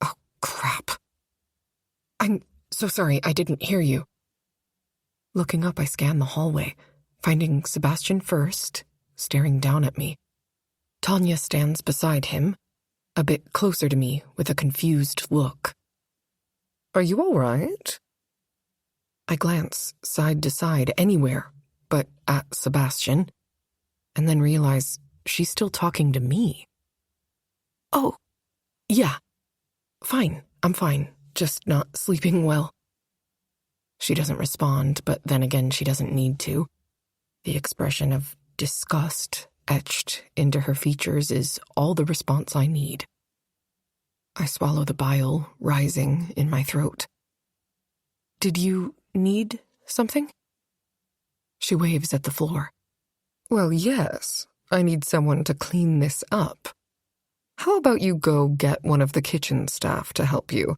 A: Oh, crap. "I'm so sorry, I didn't hear you." Looking up, I scan the hallway, finding Sebastian first, staring down at me. Tanya stands beside him, a bit closer to me with a confused look. "Are you all right?" I glance side to side, anywhere but at Sebastian, and then realize she's still talking to me. "Oh, yeah. Fine, I'm fine, just not sleeping well." She doesn't respond, but then again she doesn't need to. The expression of disgust etched into her features is all the response I need. I swallow the bile rising in my throat. "Did you need something?" She waves at the floor. "Well, yes, I need someone to clean this up. How about you go get one of the kitchen staff to help you?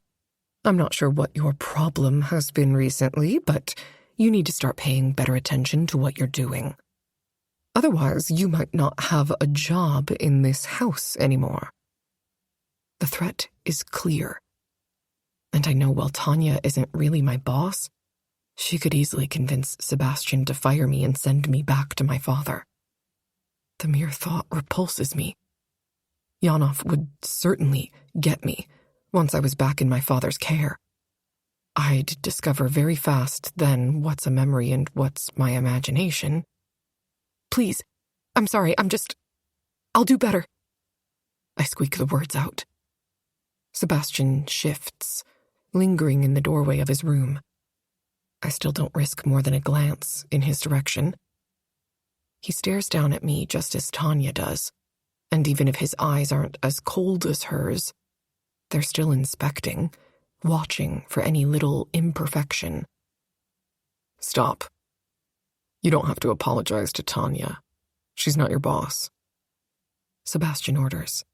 A: I'm not sure what your problem has been recently, but you need to start paying better attention to what you're doing. Otherwise, you might not have a job in this house anymore." The threat is clear. And I know while Tanya isn't really my boss, she could easily convince Sebastian to fire me and send me back to my father. The mere thought repulses me. Janov would certainly get me once I was back in my father's care. I'd discover very fast then what's a memory and what's my imagination. "Please, I'm sorry, I'll do better." I squeak the words out. Sebastian shifts, lingering in the doorway of his room. I still don't risk more than a glance in his direction. He stares down at me just as Tanya does, and even if his eyes aren't as cold as hers, they're still inspecting, watching for any little imperfection. "Stop,"
C: You don't have to apologize to Tanya. She's not your boss.
A: Sebastian orders,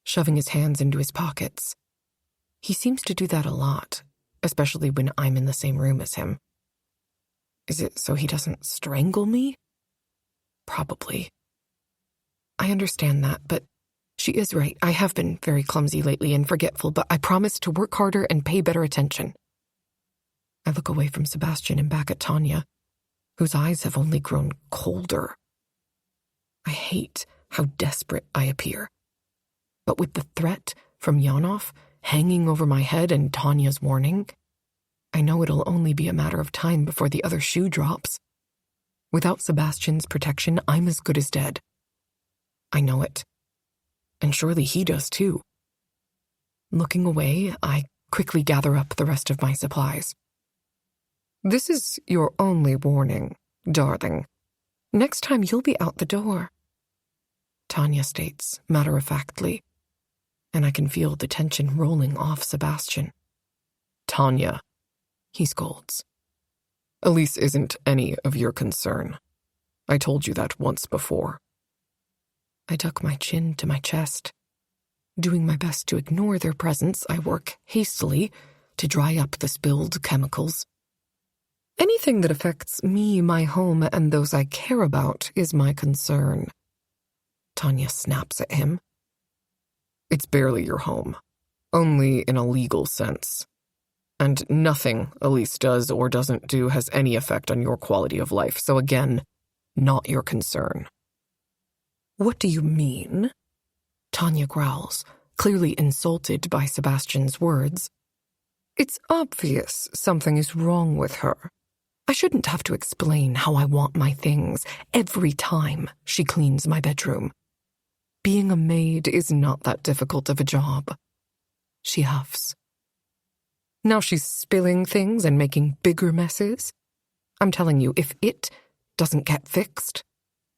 A: shoving his hands into his pockets. He seems to do that a lot, especially when I'm in the same room as him. Is it so he doesn't strangle me? Probably. I understand that, but she is right. I have been very clumsy lately and forgetful, but I promise to work harder and pay better attention. I look away from Sebastian and back at Tanya, whose eyes have only grown colder. I hate how desperate I appear. But with the threat from Yanov hanging over my head and Tanya's warning, I know it'll only be a matter of time before the other shoe drops. Without Sebastian's protection, I'm as good as dead. I know it. And surely he does too. Looking away, I quickly gather up the rest of my supplies. This is your only warning, darling. Next time you'll be out the door, Tanya states matter-of-factly, and I can feel the tension rolling off Sebastian.
C: Tanya,
A: he scolds.
C: Elise isn't any of your concern. I told you that once before.
A: I tuck my chin to my chest. Doing my best to ignore their presence, I work hastily to dry up the spilled chemicals. Anything that affects me, my home, and those I care about is my concern. Tanya snaps at him.
C: It's barely your home, only in a legal sense. And nothing Elise does or doesn't do has any effect on your quality of life, so again, not your concern.
A: What do you mean? Tanya growls, clearly insulted by Sebastian's words. It's obvious something is wrong with her. I shouldn't have to explain how I want my things every time she cleans my bedroom. Being a maid is not that difficult of a job. She huffs. Now she's spilling things and making bigger messes. I'm telling you, if it doesn't get fixed,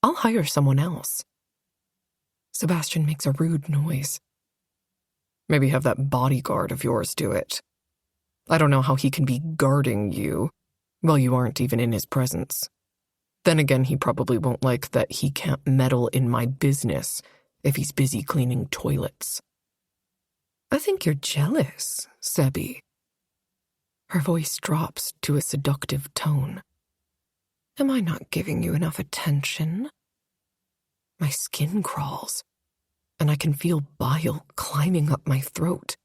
A: I'll hire someone else. Sebastian makes a rude noise.
C: Maybe have that bodyguard of yours do it. I don't know how he can be guarding you while you aren't even in his presence. Then again, he probably won't like that he can't meddle in my business if he's busy cleaning toilets.
A: I think you're jealous, Sebi. Her voice drops to a seductive tone. Am I not giving you enough attention? My skin crawls, and I can feel bile climbing up my throat.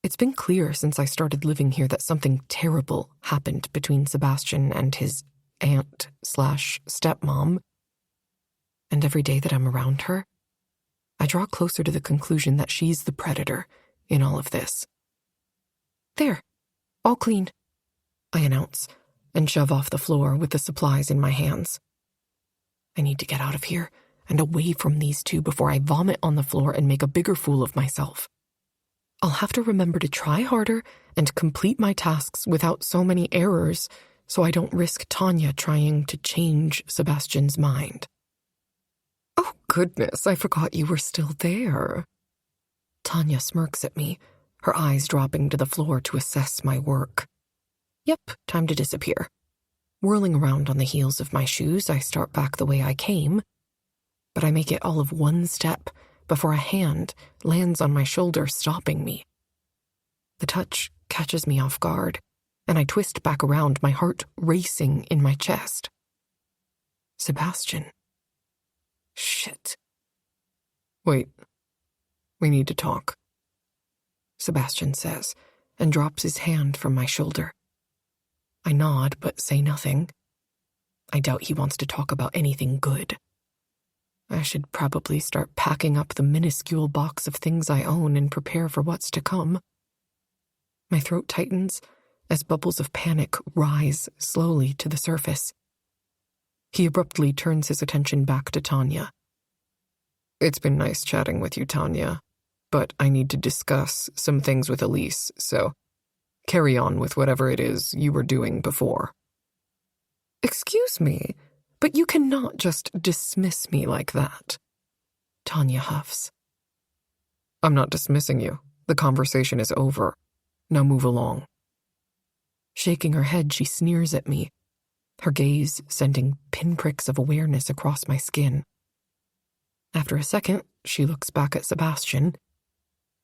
A: It's been clear since I started living here that something terrible happened between Sebastian and his aunt/stepmom. And every day that I'm around her, I draw closer to the conclusion that she's the predator in all of this. There, all clean, I announce, and shove off the floor with the supplies in my hands. I need to get out of here and away from these two before I vomit on the floor and make a bigger fool of myself. I'll have to remember to try harder and complete my tasks without so many errors so I don't risk Tanya trying to change Sebastian's mind. Oh, goodness, I forgot you were still there. Tanya smirks at me, her eyes dropping to the floor to assess my work. Yep, time to disappear. Whirling around on the heels of my shoes, I start back the way I came, but I make it all of one step before a hand lands on my shoulder, stopping me. The touch catches me off guard, and I twist back around, my heart racing in my chest. Sebastian. Shit.
C: Wait, we need to talk,
A: Sebastian says, and drops his hand from my shoulder. I nod, but say nothing. I doubt he wants to talk about anything good. I should probably start packing up the minuscule box of things I own and prepare for what's to come. My throat tightens as bubbles of panic rise slowly to the surface. He abruptly turns his attention back to Tanya.
C: It's been nice chatting with you, Tanya, but I need to discuss some things with Elise, so carry on with whatever it is you were doing before.
A: Excuse me, but you cannot just dismiss me like that. Tanya huffs.
C: I'm not dismissing you. The conversation is over. Now move along.
A: Shaking her head, she sneers at me. her gaze sending pinpricks of awareness across my skin. After a second, she looks back at Sebastian,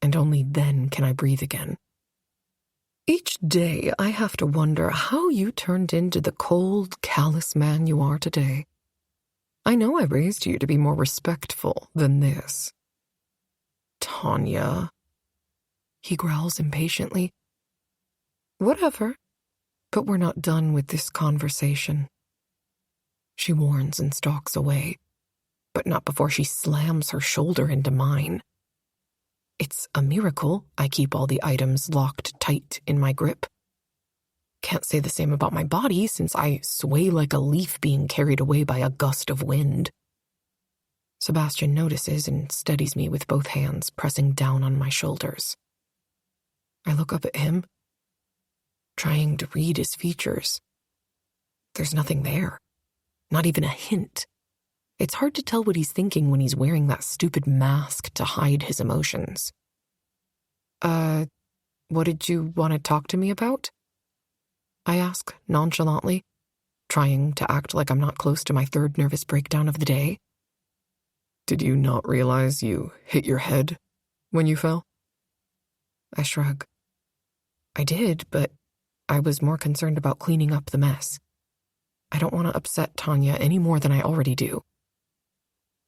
A: and only then can I breathe again. Each day, I have to wonder how you turned into the cold, callous man you are today. I know I raised you to be more respectful than this. Tanya, he growls impatiently. Whatever, but we're not done with this conversation. She warns and stalks away, but not before she slams her shoulder into mine. It's a miracle I keep all the items locked tight in my grip. Can't say the same about my body since I sway like a leaf being carried away by a gust of wind. Sebastian notices and steadies me with both hands, pressing down on my shoulders. I look up at him, trying to read his features. There's nothing there, not even a hint. It's hard to tell what he's thinking when he's wearing that stupid mask to hide his emotions. What did you want to talk to me about? I ask nonchalantly, trying to act like I'm not close to my third nervous breakdown of the day.
C: Did you not realize you hit your head when you fell?
A: I shrug. I did, but I was more concerned about cleaning up the mess. I don't want to upset Tanya any more than I already do.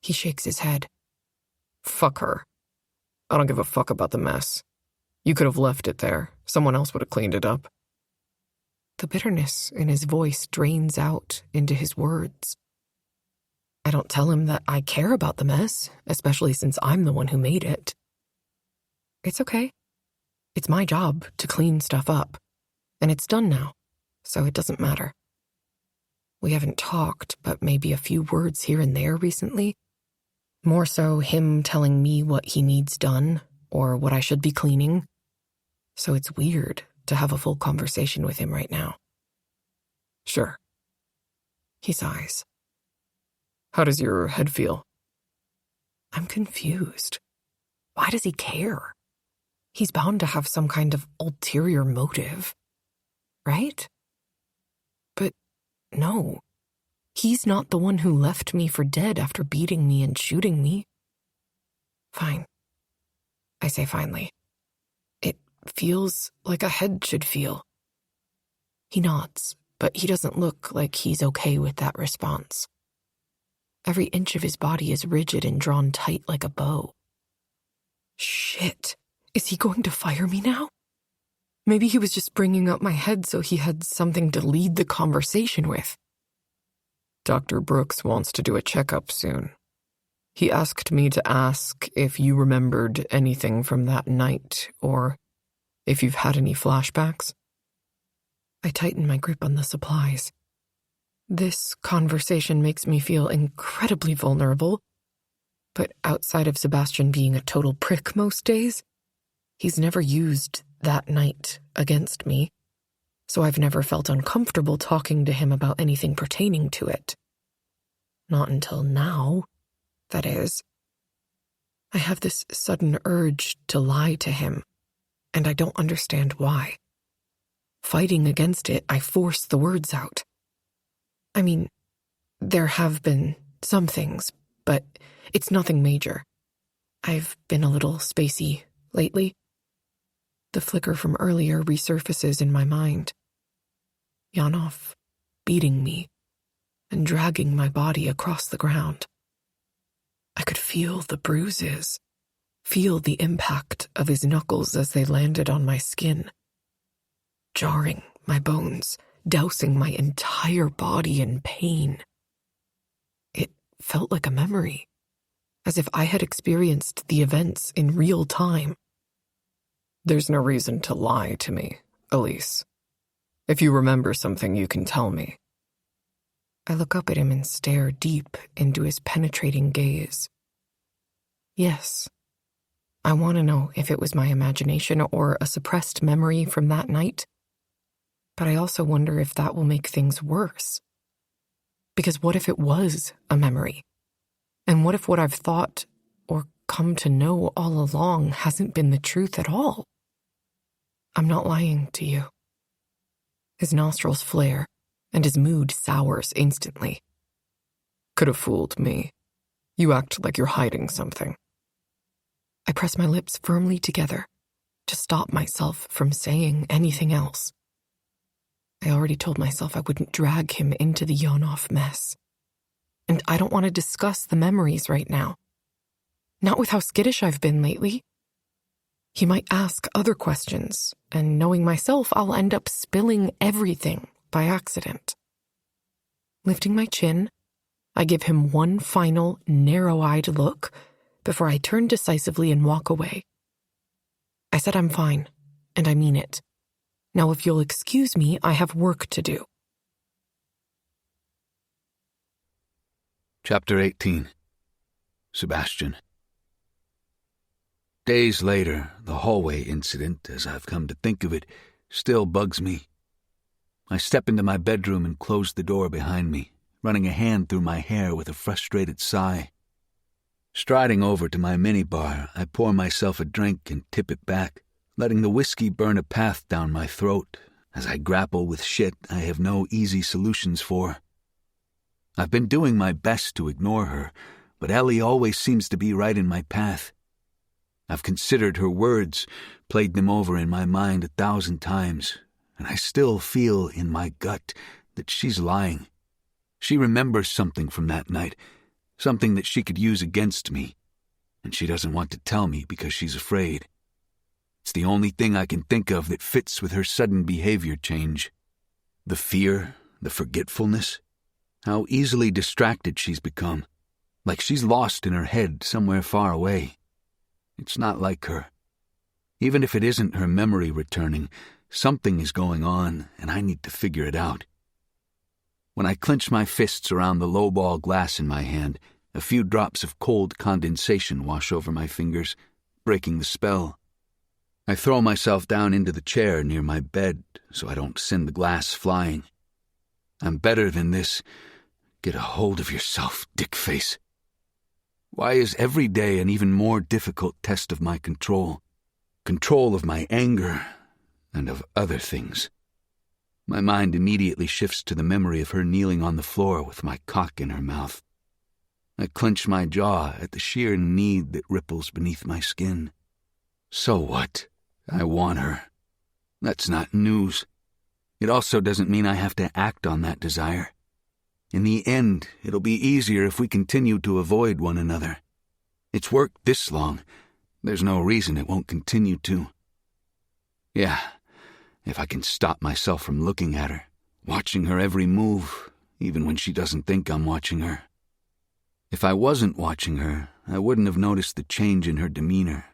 A: He shakes his head.
C: Fuck her. I don't give a fuck about the mess. You could have left it there. Someone else would have cleaned it up.
A: The bitterness in his voice drains out into his words. I don't tell him that I care about the mess, especially since I'm the one who made it. It's okay. It's my job to clean stuff up, and it's done now, so it doesn't matter. We haven't talked, but maybe a few words here and there recently. More so him telling me what he needs done, or what I should be cleaning. So it's weird to have a full conversation with him right now.
C: Sure.
A: He sighs.
C: How does your head feel?
A: I'm confused. Why does he care? He's bound to have some kind of ulterior motive, right? But no, he's not the one who left me for dead after beating me and shooting me. Fine. I say finally. It feels like a head should feel. He nods, but he doesn't look like he's okay with that response. Every inch of his body is rigid and drawn tight like a bow. Shit. Is he going to fire me now? Maybe he was just bringing up my head so he had something to lead the conversation with.
C: Dr. Brooks wants to do a checkup soon. He asked me to ask if you remembered anything from that night, or if you've had any flashbacks.
A: I tighten my grip on the supplies. This conversation makes me feel incredibly vulnerable, but outside of Sebastian being a total prick most days, he's never used that night against me, so I've never felt uncomfortable talking to him about anything pertaining to it. Not until now, that is. I have this sudden urge to lie to him, and I don't understand why. Fighting against it, I force the words out. I mean, there have been some things, but it's nothing major. I've been a little spacey lately. The flicker from earlier resurfaces in my mind. Yanov beating me and dragging my body across the ground. I could feel the bruises, feel the impact of his knuckles as they landed on my skin, jarring my bones, dousing my entire body in pain. It felt like a memory, as if I had experienced the events in real time.
C: There's no reason to lie to me, Elise. If you remember something, you can tell me.
A: I look up at him and stare deep into his penetrating gaze. Yes, I want to know if it was my imagination or a suppressed memory from that night. But I also wonder if that will make things worse. Because what if it was a memory? And what if what I've thought or come to know all along hasn't been the truth at all? I'm not lying to you. His nostrils flare, and his mood sours instantly.
C: Could have fooled me. You act like you're hiding something.
A: I press my lips firmly together to stop myself from saying anything else. I already told myself I wouldn't drag him into the Yonoff mess. And I don't want to discuss the memories right now. Not with how skittish I've been lately. He might ask other questions, and knowing myself, I'll end up spilling everything by accident. Lifting my chin, I give him one final, narrow-eyed look before I turn decisively and walk away. I said I'm fine, and I mean it. Now, if you'll excuse me, I have work to do.
B: Chapter 18. Sebastian. Days later, the hallway incident, as I've come to think of it, still bugs me. I step into my bedroom and close the door behind me, running a hand through my hair with a frustrated sigh. Striding over to my minibar, I pour myself a drink and tip it back, letting the whiskey burn a path down my throat as I grapple with shit I have no easy solutions for. I've been doing my best to ignore her, but Ellie always seems to be right in my path. I've considered her words, played them over in my mind 1,000 times, and I still feel in my gut that she's lying. She remembers something from that night, something that she could use against me, and she doesn't want to tell me because she's afraid. It's the only thing I can think of that fits with her sudden behavior change. The fear, the forgetfulness, how easily distracted she's become, like she's lost in her head somewhere far away. It's not like her. Even if it isn't her memory returning, something is going on, and I need to figure it out. When I clench my fists around the low-ball glass in my hand, a few drops of cold condensation wash over my fingers, breaking the spell. I throw myself down into the chair near my bed so I don't send the glass flying. I'm better than this. Get a hold of yourself, dickface. Why is every day an even more difficult test of my control? Control of my anger and of other things. My mind immediately shifts to the memory of her kneeling on the floor with my cock in her mouth. I clench my jaw at the sheer need that ripples beneath my skin. So what? I want her. That's not news. It also doesn't mean I have to act on that desire. In the end, it'll be easier if we continue to avoid one another. It's worked this long. There's no reason it won't continue to. Yeah, if I can stop myself from looking at her, watching her every move, even when she doesn't think I'm watching her. If I wasn't watching her, I wouldn't have noticed the change in her demeanor.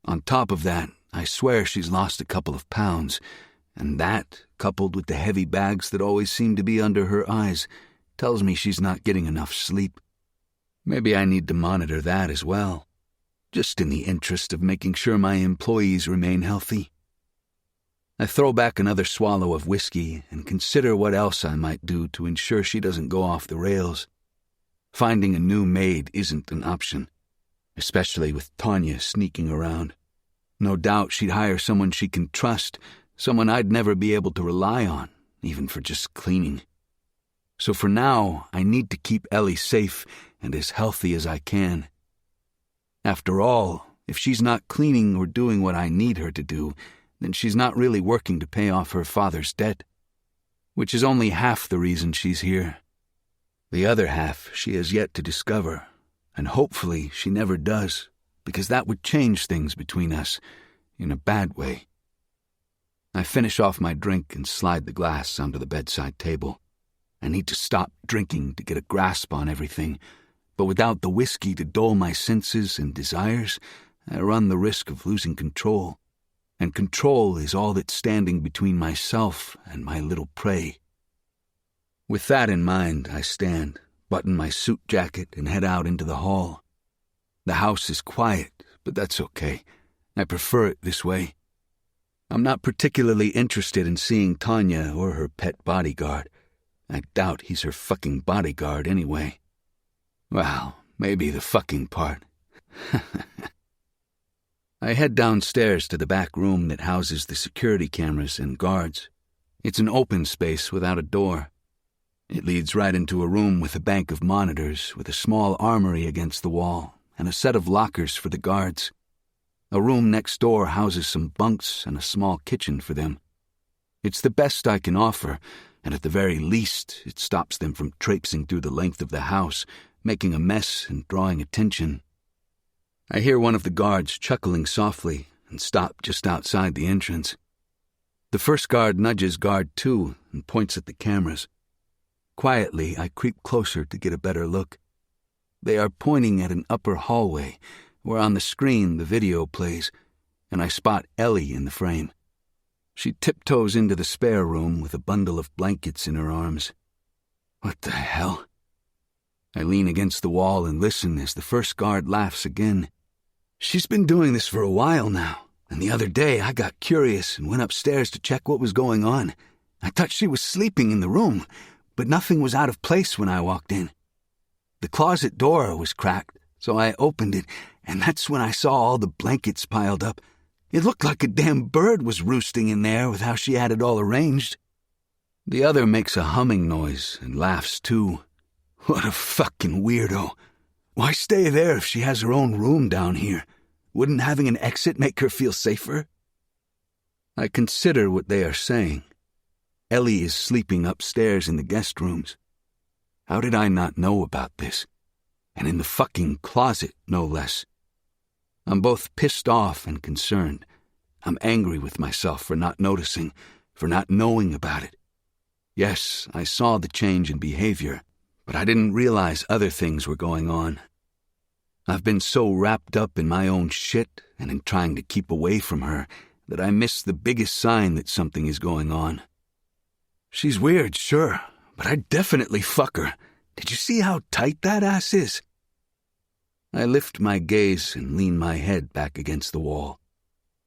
B: On top of that, I swear she's lost a couple of pounds, and that, coupled with the heavy bags that always seem to be under her eyes, tells me she's not getting enough sleep. Maybe I need to monitor that as well, just in the interest of making sure my employees remain healthy. I throw back another swallow of whiskey and consider what else I might do to ensure she doesn't go off the rails. Finding a new maid isn't an option, especially with Tanya sneaking around. No doubt she'd hire someone she can trust, someone I'd never be able to rely on, even for just cleaning. So for now, I need to keep Ellie safe and as healthy as I can. After all, if she's not cleaning or doing what I need her to do, then she's not really working to pay off her father's debt, which is only half the reason she's here. The other half she has yet to discover, and hopefully she never does, because that would change things between us in a bad way. I finish off my drink and slide the glass onto the bedside table. I need to stop drinking to get a grasp on everything, but without the whiskey to dull my senses and desires, I run the risk of losing control. And control is all that's standing between myself and my little prey. With that in mind, I stand, button my suit jacket, and head out into the hall. The house is quiet, but that's okay. I prefer it this way. I'm not particularly interested in seeing Tanya or her pet bodyguard. I doubt he's her fucking bodyguard anyway. Well, maybe the fucking part. I head downstairs to the back room that houses the security cameras and guards. It's an open space without a door, It leads right into a room with a bank of monitors, with a small armory against the wall, and a set of lockers for the guards. A room next door houses some bunks and a small kitchen for them. It's the best I can offer, and at the very least, it stops them from traipsing through the length of the house, making a mess and drawing attention. I hear one of the guards chuckling softly and stop just outside the entrance. The first guard nudges guard 2 and points at the cameras. Quietly, I creep closer to get a better look. They are pointing at an upper hallway, where on the screen the video plays, and I spot Ellie in the frame. She tiptoes into the spare room with a bundle of blankets in her arms. What the hell? I lean against the wall and listen as the first guard laughs again. She's been doing this for a while now, and the other day I got curious and went upstairs to check what was going on. I thought she was sleeping in the room, but nothing was out of place when I walked in. The closet door was cracked, so I opened it, and that's when I saw all the blankets piled up. It looked like a damn bird was roosting in there with how she had it all arranged. The other makes a humming noise and laughs too. What a fucking weirdo. Why stay there if she has her own room down here? Wouldn't having an exit make her feel safer? I consider what they are saying. Ellie is sleeping upstairs in the guest rooms. How did I not know about this? And in the fucking closet, no less. I'm both pissed off and concerned. I'm angry with myself for not noticing, for not knowing about it. Yes, I saw the change in behavior, but I didn't realize other things were going on. I've been so wrapped up in my own shit and in trying to keep away from her that I miss the biggest sign that something is going on. She's weird, sure, but I'd definitely fuck her. Did you see how tight that ass is? I lift my gaze and lean my head back against the wall.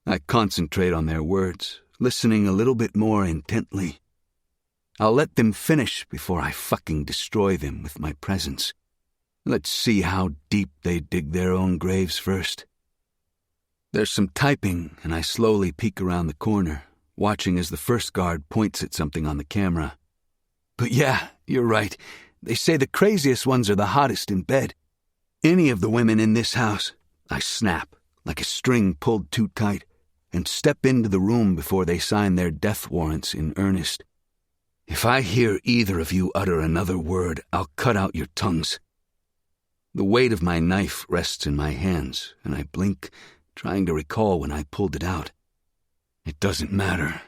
B: I concentrate on their words, listening a little bit more intently. I'll let them finish before I fucking destroy them with my presence. Let's see how deep they dig their own graves first. There's some typing, and I slowly peek around the corner, watching as the first guard points at something on the camera. But yeah, you're right. They say the craziest ones are the hottest in bed. Any of the women in this house, I snap, like a string pulled too tight, and step into the room before they sign their death warrants in earnest. If I hear either of you utter another word, I'll cut out your tongues. The weight of my knife rests in my hands, and I blink, trying to recall when I pulled it out. It doesn't matter.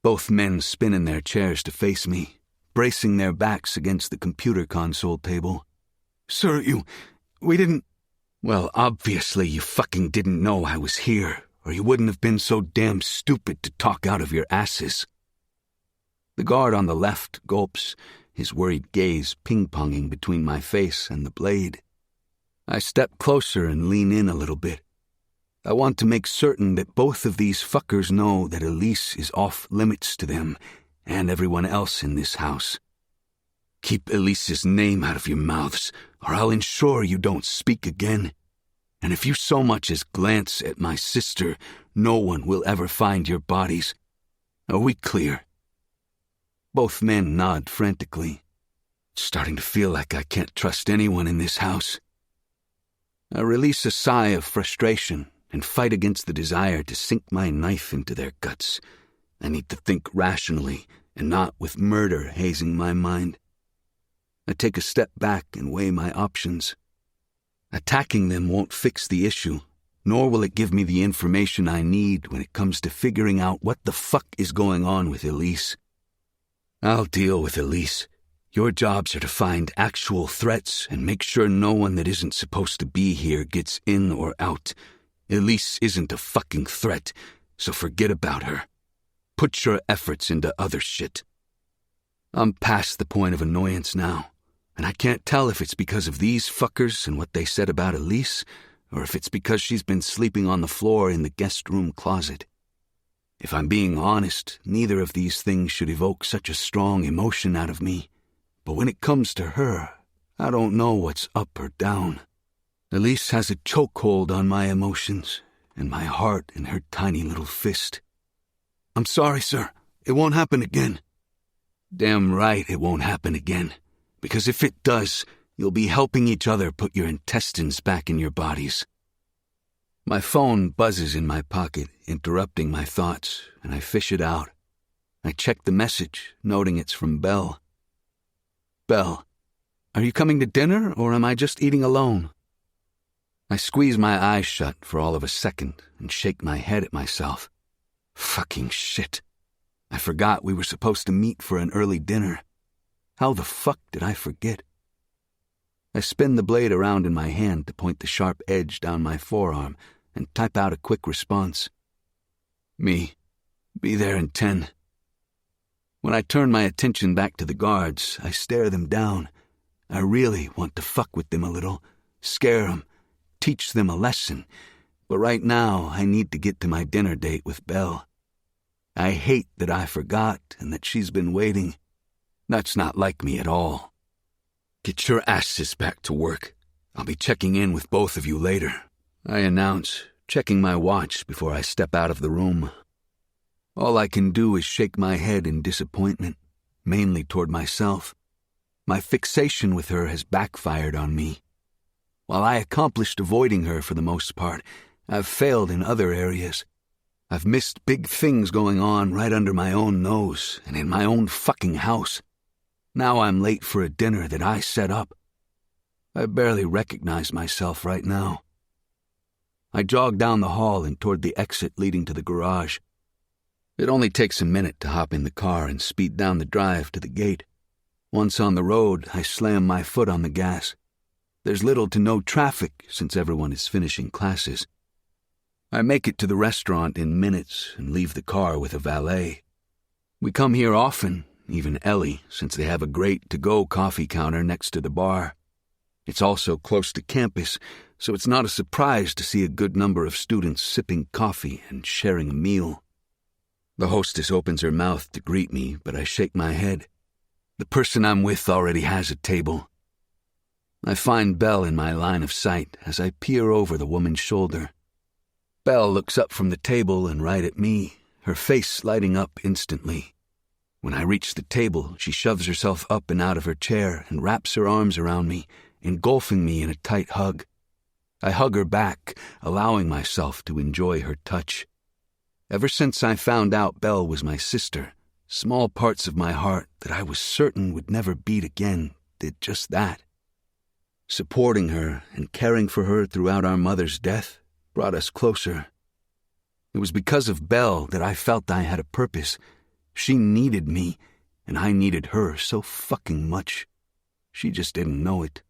B: Both men spin in their chairs to face me, bracing their backs against the computer console table. Sir, we didn't... Well, obviously you fucking didn't know I was here, or you wouldn't have been so damn stupid to talk out of your asses. The guard on the left gulps, his worried gaze ping-ponging between my face and the blade. I step closer and lean in a little bit. I want to make certain that both of these fuckers know that Elise is off limits to them and everyone else in this house. Keep Elise's name out of your mouths, or I'll ensure you don't speak again. And if you so much as glance at my sister, no one will ever find your bodies. Are we clear? Both men nod frantically. It's starting to feel like I can't trust anyone in this house. I release a sigh of frustration and fight against the desire to sink my knife into their guts. I need to think rationally and not with murder hazing my mind. I take a step back and weigh my options. Attacking them won't fix the issue, nor will it give me the information I need when it comes to figuring out what the fuck is going on with Elise. I'll deal with Elise. Your jobs are to find actual threats and make sure no one that isn't supposed to be here gets in or out. Elise isn't a fucking threat, so forget about her. Put your efforts into other shit. I'm past the point of annoyance now, and I can't tell if it's because of these fuckers and what they said about Elise, or if it's because she's been sleeping on the floor in the guest room closet. If I'm being honest, neither of these things should evoke such a strong emotion out of me. But when it comes to her, I don't know what's up or down. Elise has a chokehold on my emotions, and my heart in her tiny little fist. I'm sorry, sir. It won't happen again. Damn right it won't happen again. Because if it does, you'll be helping each other put your intestines back in your bodies. My phone buzzes in my pocket, interrupting my thoughts, and I fish it out. I check the message, noting it's from Belle. Belle, are you coming to dinner, or am I just eating alone? I squeeze my eyes shut for all of a second and shake my head at myself. Fucking shit. I forgot we were supposed to meet for an early dinner. How the fuck did I forget? I spin the blade around in my hand to point the sharp edge down my forearm and type out a quick response. Me. Be there in 10. When I turn my attention back to the guards, I stare them down. I really want to fuck with them a little, scare them, teach them a lesson, but right now I need to get to my dinner date with Belle. I hate that I forgot and that she's been waiting. That's not like me at all. Get your asses back to work. I'll be checking in with both of you later, I announce, checking my watch before I step out of the room. All I can do is shake my head in disappointment, mainly toward myself. My fixation with her has backfired on me. While I accomplished avoiding her for the most part, I've failed in other areas. I've missed big things going on right under my own nose and in my own fucking house. Now I'm late for a dinner that I set up. I barely recognize myself right now. I jog down the hall and toward the exit leading to the garage. It only takes a minute to hop in the car and speed down the drive to the gate. Once on the road, I slam my foot on the gas. There's little to no traffic since everyone is finishing classes. I make it to the restaurant in minutes and leave the car with a valet. We come here often, even Ellie, since they have a great to-go coffee counter next to the bar. It's also close to campus, so it's not a surprise to see a good number of students sipping coffee and sharing a meal. The hostess opens her mouth to greet me, but I shake my head. The person I'm with already has a table. I find Belle in my line of sight as I peer over the woman's shoulder. Belle looks up from the table and right at me, her face lighting up instantly. When I reach the table, she shoves herself up and out of her chair and wraps her arms around me, engulfing me in a tight hug. I hug her back, allowing myself to enjoy her touch. Ever since I found out Belle was my sister, small parts of my heart that I was certain would never beat again did just that. Supporting her and caring for her throughout our mother's death brought us closer. It was because of Belle that I felt I had a purpose. She needed me, and I needed her so fucking much. She just didn't know it.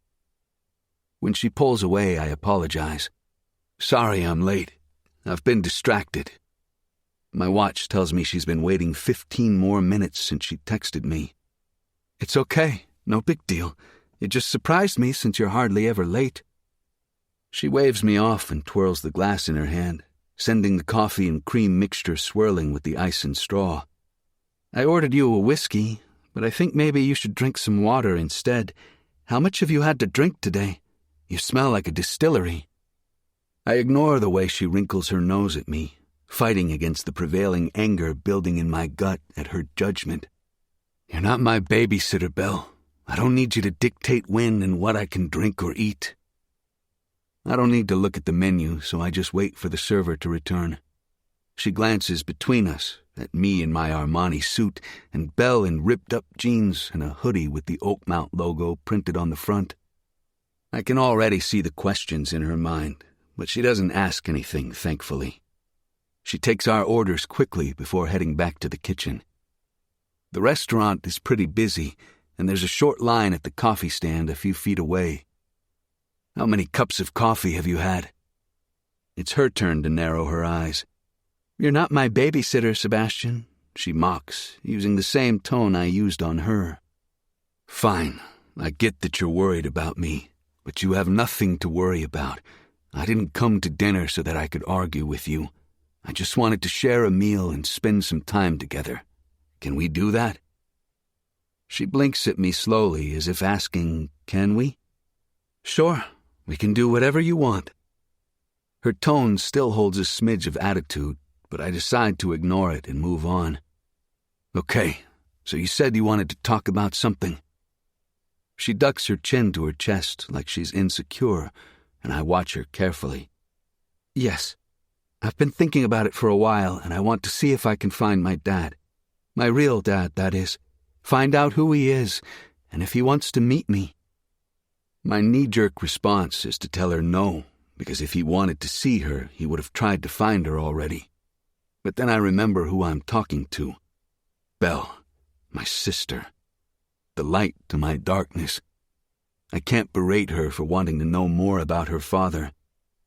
B: When she pulls away, I apologize. Sorry I'm late. I've been distracted. My watch tells me she's been waiting 15 more minutes since she texted me. It's okay, no big deal. It just surprised me since you're hardly ever late. She waves me off and twirls the glass in her hand, sending the coffee and cream mixture swirling with the ice and straw. I ordered you a whiskey, but I think maybe you should drink some water instead. How much have you had to drink today? You smell like a distillery. I ignore the way she wrinkles her nose at me, fighting against the prevailing anger building in my gut at her judgment. You're not my babysitter, Belle. I don't need you to dictate when and what I can drink or eat. I don't need to look at the menu, so I just wait for the server to return. She glances between us, at me in my Armani suit and Belle in ripped-up jeans and a hoodie with the Oakmount logo printed on the front. I can already see the questions in her mind, but she doesn't ask anything, thankfully. She takes our orders quickly before heading back to the kitchen. The restaurant is pretty busy, and there's a short line at the coffee stand a few feet away. How many cups of coffee have you had? It's her turn to narrow her eyes. You're not my babysitter, Sebastian, she mocks, using the same tone I used on her. Fine, I get that you're worried about me, but you have nothing to worry about. I didn't come to dinner so that I could argue with you. I just wanted to share a meal and spend some time together. Can we do that? She blinks at me slowly as if asking, can we? Sure, we can do whatever you want. Her tone still holds a smidge of attitude, but I decide to ignore it and move on. Okay, So you said you wanted to talk about something. She ducks her chin to her chest like she's insecure, and I watch her carefully. Yes, I've been thinking about it for a while, and I want to see if I can find my dad. My real dad, that is. Find out who he is, and if he wants to meet me. My knee-jerk response is to tell her no, because if he wanted to see her, he would have tried to find her already. But then I remember who I'm talking to. Belle, my sister. The light to my darkness. I can't berate her for wanting to know more about her father.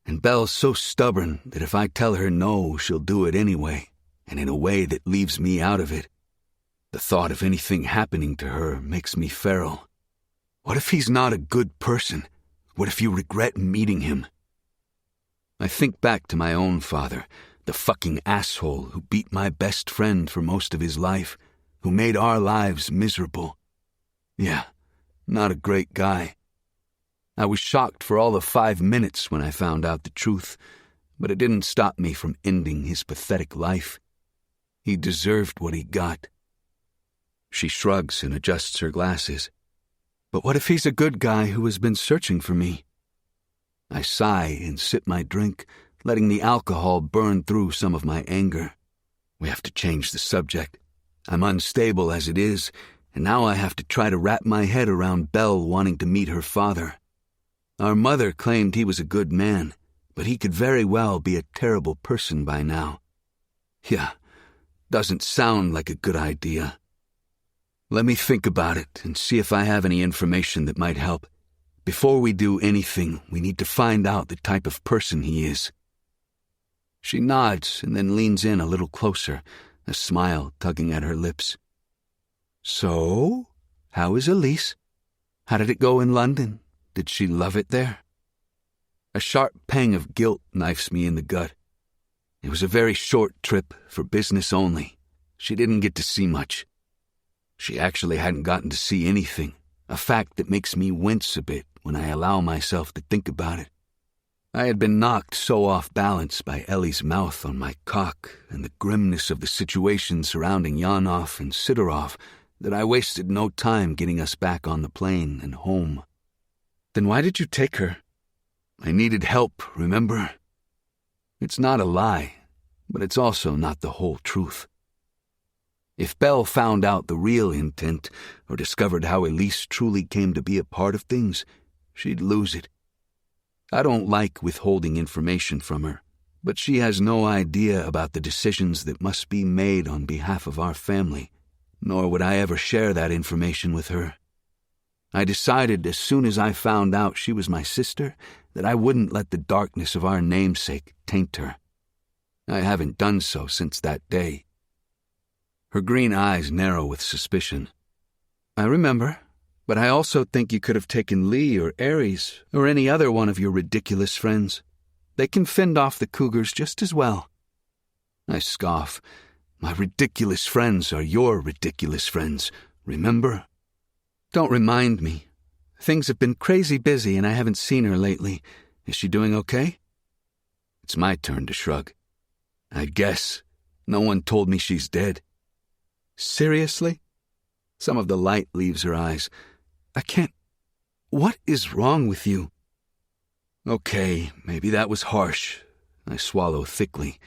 B: And Belle's so stubborn that if I tell her no, she'll do it anyway, and in a way that leaves me out of it. The thought of anything happening to her makes me feral. What if he's not a good person? What if you regret meeting him? I think back to my own father, the fucking asshole who beat my best friend for most of his life, who made our lives miserable. Yeah, not a great guy. I was shocked for all of 5 minutes when I found out the truth, but it didn't stop me from ending his pathetic life. He deserved what he got. She shrugs and adjusts her glasses. But what if he's a good guy who has been searching for me? I sigh and sip my drink, letting the alcohol burn through some of my anger. We have to change the subject. I'm unstable as it is, and now I have to try to wrap my head around Belle wanting to meet her father. Our mother claimed he was a good man, but he could very well be a terrible person by now. Yeah, doesn't sound like a good idea. Let me think about it and see if I have any information that might help. Before we do anything, we need to find out the type of person he is. She nods and then leans in a little closer, a smile tugging at her lips. So, how is Elise? How did it go in London? Did she love it there? A sharp pang of guilt knifes me in the gut. It was a very short trip, for business only. She didn't get to see much. She actually hadn't gotten to see anything, a fact that makes me wince a bit when I allow myself to think about it. I had been knocked so off balance by Ellie's mouth on my cock and the grimness of the situation surrounding Yanov and Sidorov that I wasted no time getting us back on the plane and home. Then why did you take her? I needed help, remember? It's not a lie, but it's also not the whole truth. If Belle found out the real intent or discovered how Elise truly came to be a part of things, she'd lose it. I don't like withholding information from her, but she has no idea about the decisions that must be made on behalf of our family, nor would I ever share that information with her. I decided as soon as I found out she was my sister that I wouldn't let the darkness of our namesake taint her. I haven't done so since that day. Her green eyes narrow with suspicion. I remember, but I also think you could have taken Lee or Aries or any other one of your ridiculous friends. They can fend off the cougars just as well. I scoff. My ridiculous friends are your ridiculous friends, remember? Don't remind me. Things have been crazy busy and I haven't seen her lately. Is she doing okay? It's my turn to shrug. I guess. No one told me she's dead. Seriously? Some of the light leaves her eyes. I can't. What is wrong with you? Okay, maybe that was harsh. I swallow thickly.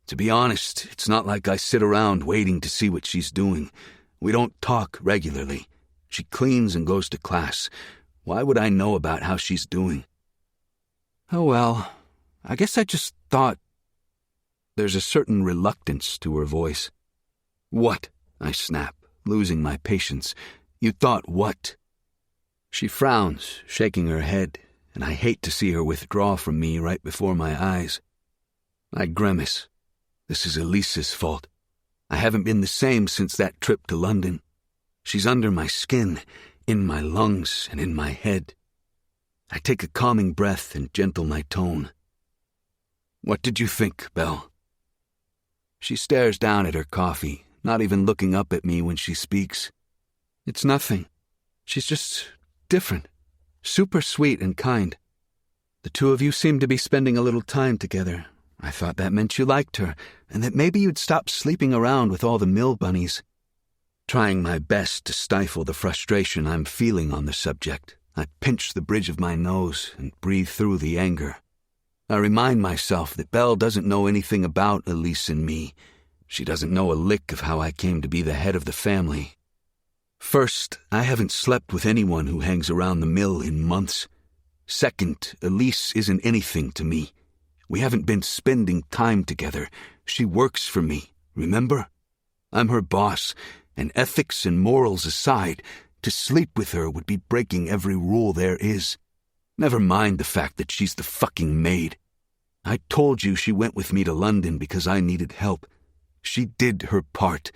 B: To be honest, it's not like I sit around waiting to see what she's doing. We don't talk regularly. She cleans and goes to class. Why would I know about how she's doing? Oh well, I guess I just thought. There's a certain reluctance to her voice. What? I snap, losing my patience. You thought what? She frowns, shaking her head, and I hate to see her withdraw from me right before my eyes. I grimace. This is Elise's fault. I haven't been the same since that trip to London. She's under my skin, in my lungs, and in my head. I take a calming breath and gentle my tone. What did you think, Belle? She stares down at her coffee, not even looking up at me when she speaks. It's nothing. She's just different. Super sweet and kind. The two of you seem to be spending a little time together. I thought that meant you liked her, and that maybe you'd stop sleeping around with all the mill bunnies. Trying my best to stifle the frustration I'm feeling on the subject, I pinch the bridge of my nose and breathe through the anger. I remind myself that Belle doesn't know anything about Elise and me. She doesn't know a lick of how I came to be the head of the family. First, I haven't slept with anyone who hangs around the mill in months. Second, Elise isn't anything to me. We haven't been spending time together. She works for me, remember? I'm her boss, and ethics and morals aside, to sleep with her would be breaking every rule there is. Never mind the fact that she's the fucking maid. I told you she went with me to London because I needed help. She did her part.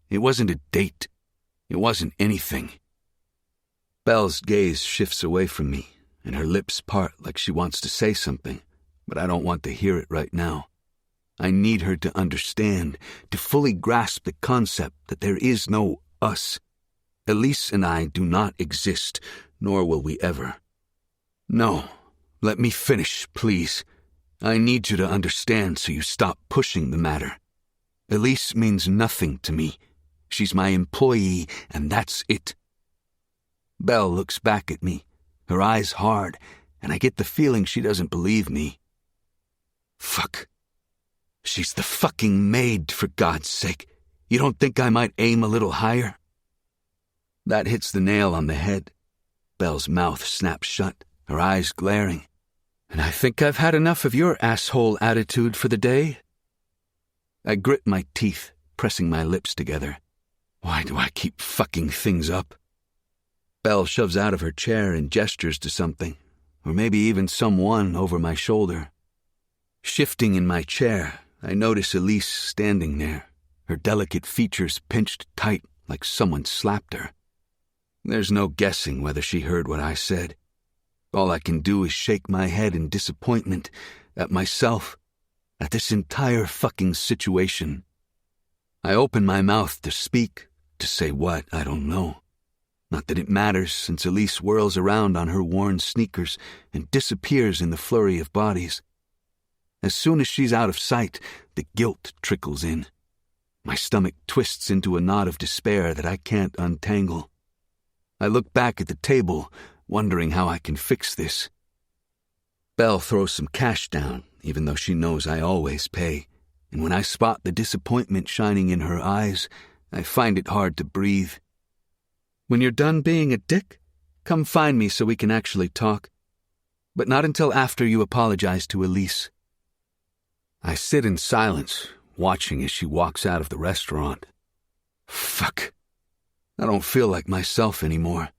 B: It wasn't a date. It wasn't anything. Belle's gaze shifts away from me, and her lips part like she wants to say something, but I don't want to hear it right now. I need her to understand, to fully grasp the concept that there is no us. Elise and I do not exist, nor will we ever. No, let me finish, please. I need you to understand so you stop pushing the matter. Elise means nothing to me. She's my employee, and that's it. Belle looks back at me, her eyes hard, and I get the feeling she doesn't believe me. Fuck. She's the fucking maid, for God's sake. You don't think I might aim a little higher? That hits the nail on the head. Belle's mouth snaps shut, her eyes glaring. And I think I've had enough of your asshole attitude for the day. I grit my teeth, pressing my lips together. Why do I keep fucking things up? Belle shoves out of her chair and gestures to something, or maybe even someone over my shoulder. Shifting in my chair, I notice Elise standing there, her delicate features pinched tight like someone slapped her. There's no guessing whether she heard what I said. All I can do is shake my head in disappointment at myself, at this entire fucking situation. I open my mouth to speak, to say what, I don't know. Not that it matters, since Elise whirls around on her worn sneakers and disappears in the flurry of bodies. As soon as she's out of sight, the guilt trickles in. My stomach twists into a knot of despair that I can't untangle. I look back at the table, wondering how I can fix this. Belle throws some cash down, even though she knows I always pay, and when I spot the disappointment shining in her eyes, I find it hard to breathe. When you're done being a dick, come find me so we can actually talk. But not until after you apologize to Elise. I sit in silence, watching as she walks out of the restaurant. Fuck. I don't feel like myself anymore.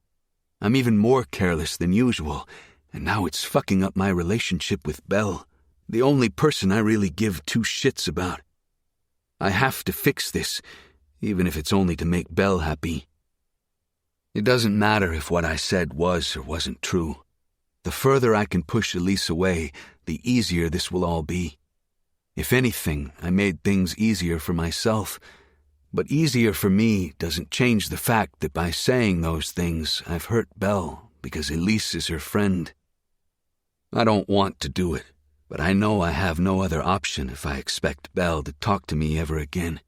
B: I'm even more careless than usual, and now it's fucking up my relationship with Belle, the only person I really give two shits about. I have to fix this, even if it's only to make Belle happy. It doesn't matter if what I said was or wasn't true. The further I can push Elise away, the easier this will all be. If anything, I made things easier for myself. But easier for me doesn't change the fact that by saying those things, I've hurt Belle because Elise is her friend. I don't want to do it, but I know I have no other option if I expect Belle to talk to me ever again.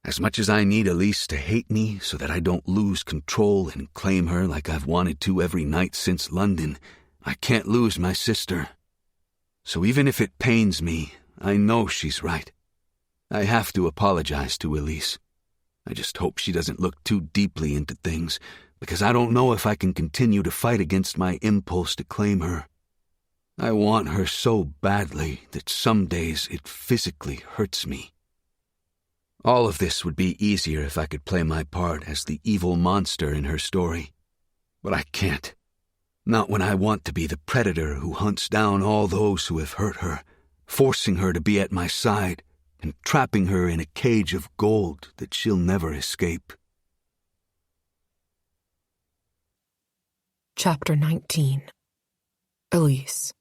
B: As much as I need Elise to hate me so that I don't lose control and claim her like I've wanted to every night since London, I can't lose my sister. So even if it pains me, I know she's right. I have to apologize to Elise. I just hope she doesn't look too deeply into things, because I don't know if I can continue to fight against my impulse to claim her. I want her so badly that some days it physically hurts me. All of this would be easier if I could play my part as the evil monster in her story. But I can't. Not when I want to be the predator who hunts down all those who have hurt her, forcing her to be at my side and trapping her in a cage of gold that she'll never escape.
A: Chapter 19. Elise.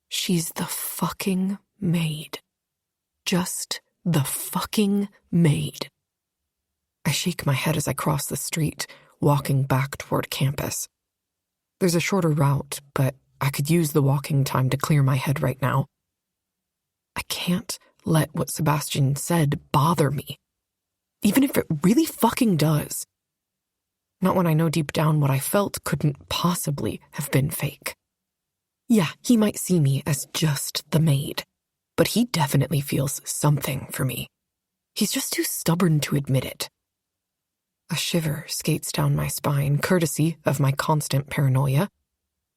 A: She's the fucking maid. Just the fucking maid. I shake my head as I cross the street, walking back toward campus. There's a shorter route, but I could use the walking time to clear my head right now. I can't let what Sebastian said bother me. Even if it really fucking does. Not when I know deep down what I felt couldn't possibly have been fake. Yeah, he might see me as just the maid, but he definitely feels something for me. He's just too stubborn to admit it. A shiver skates down my spine, courtesy of my constant paranoia,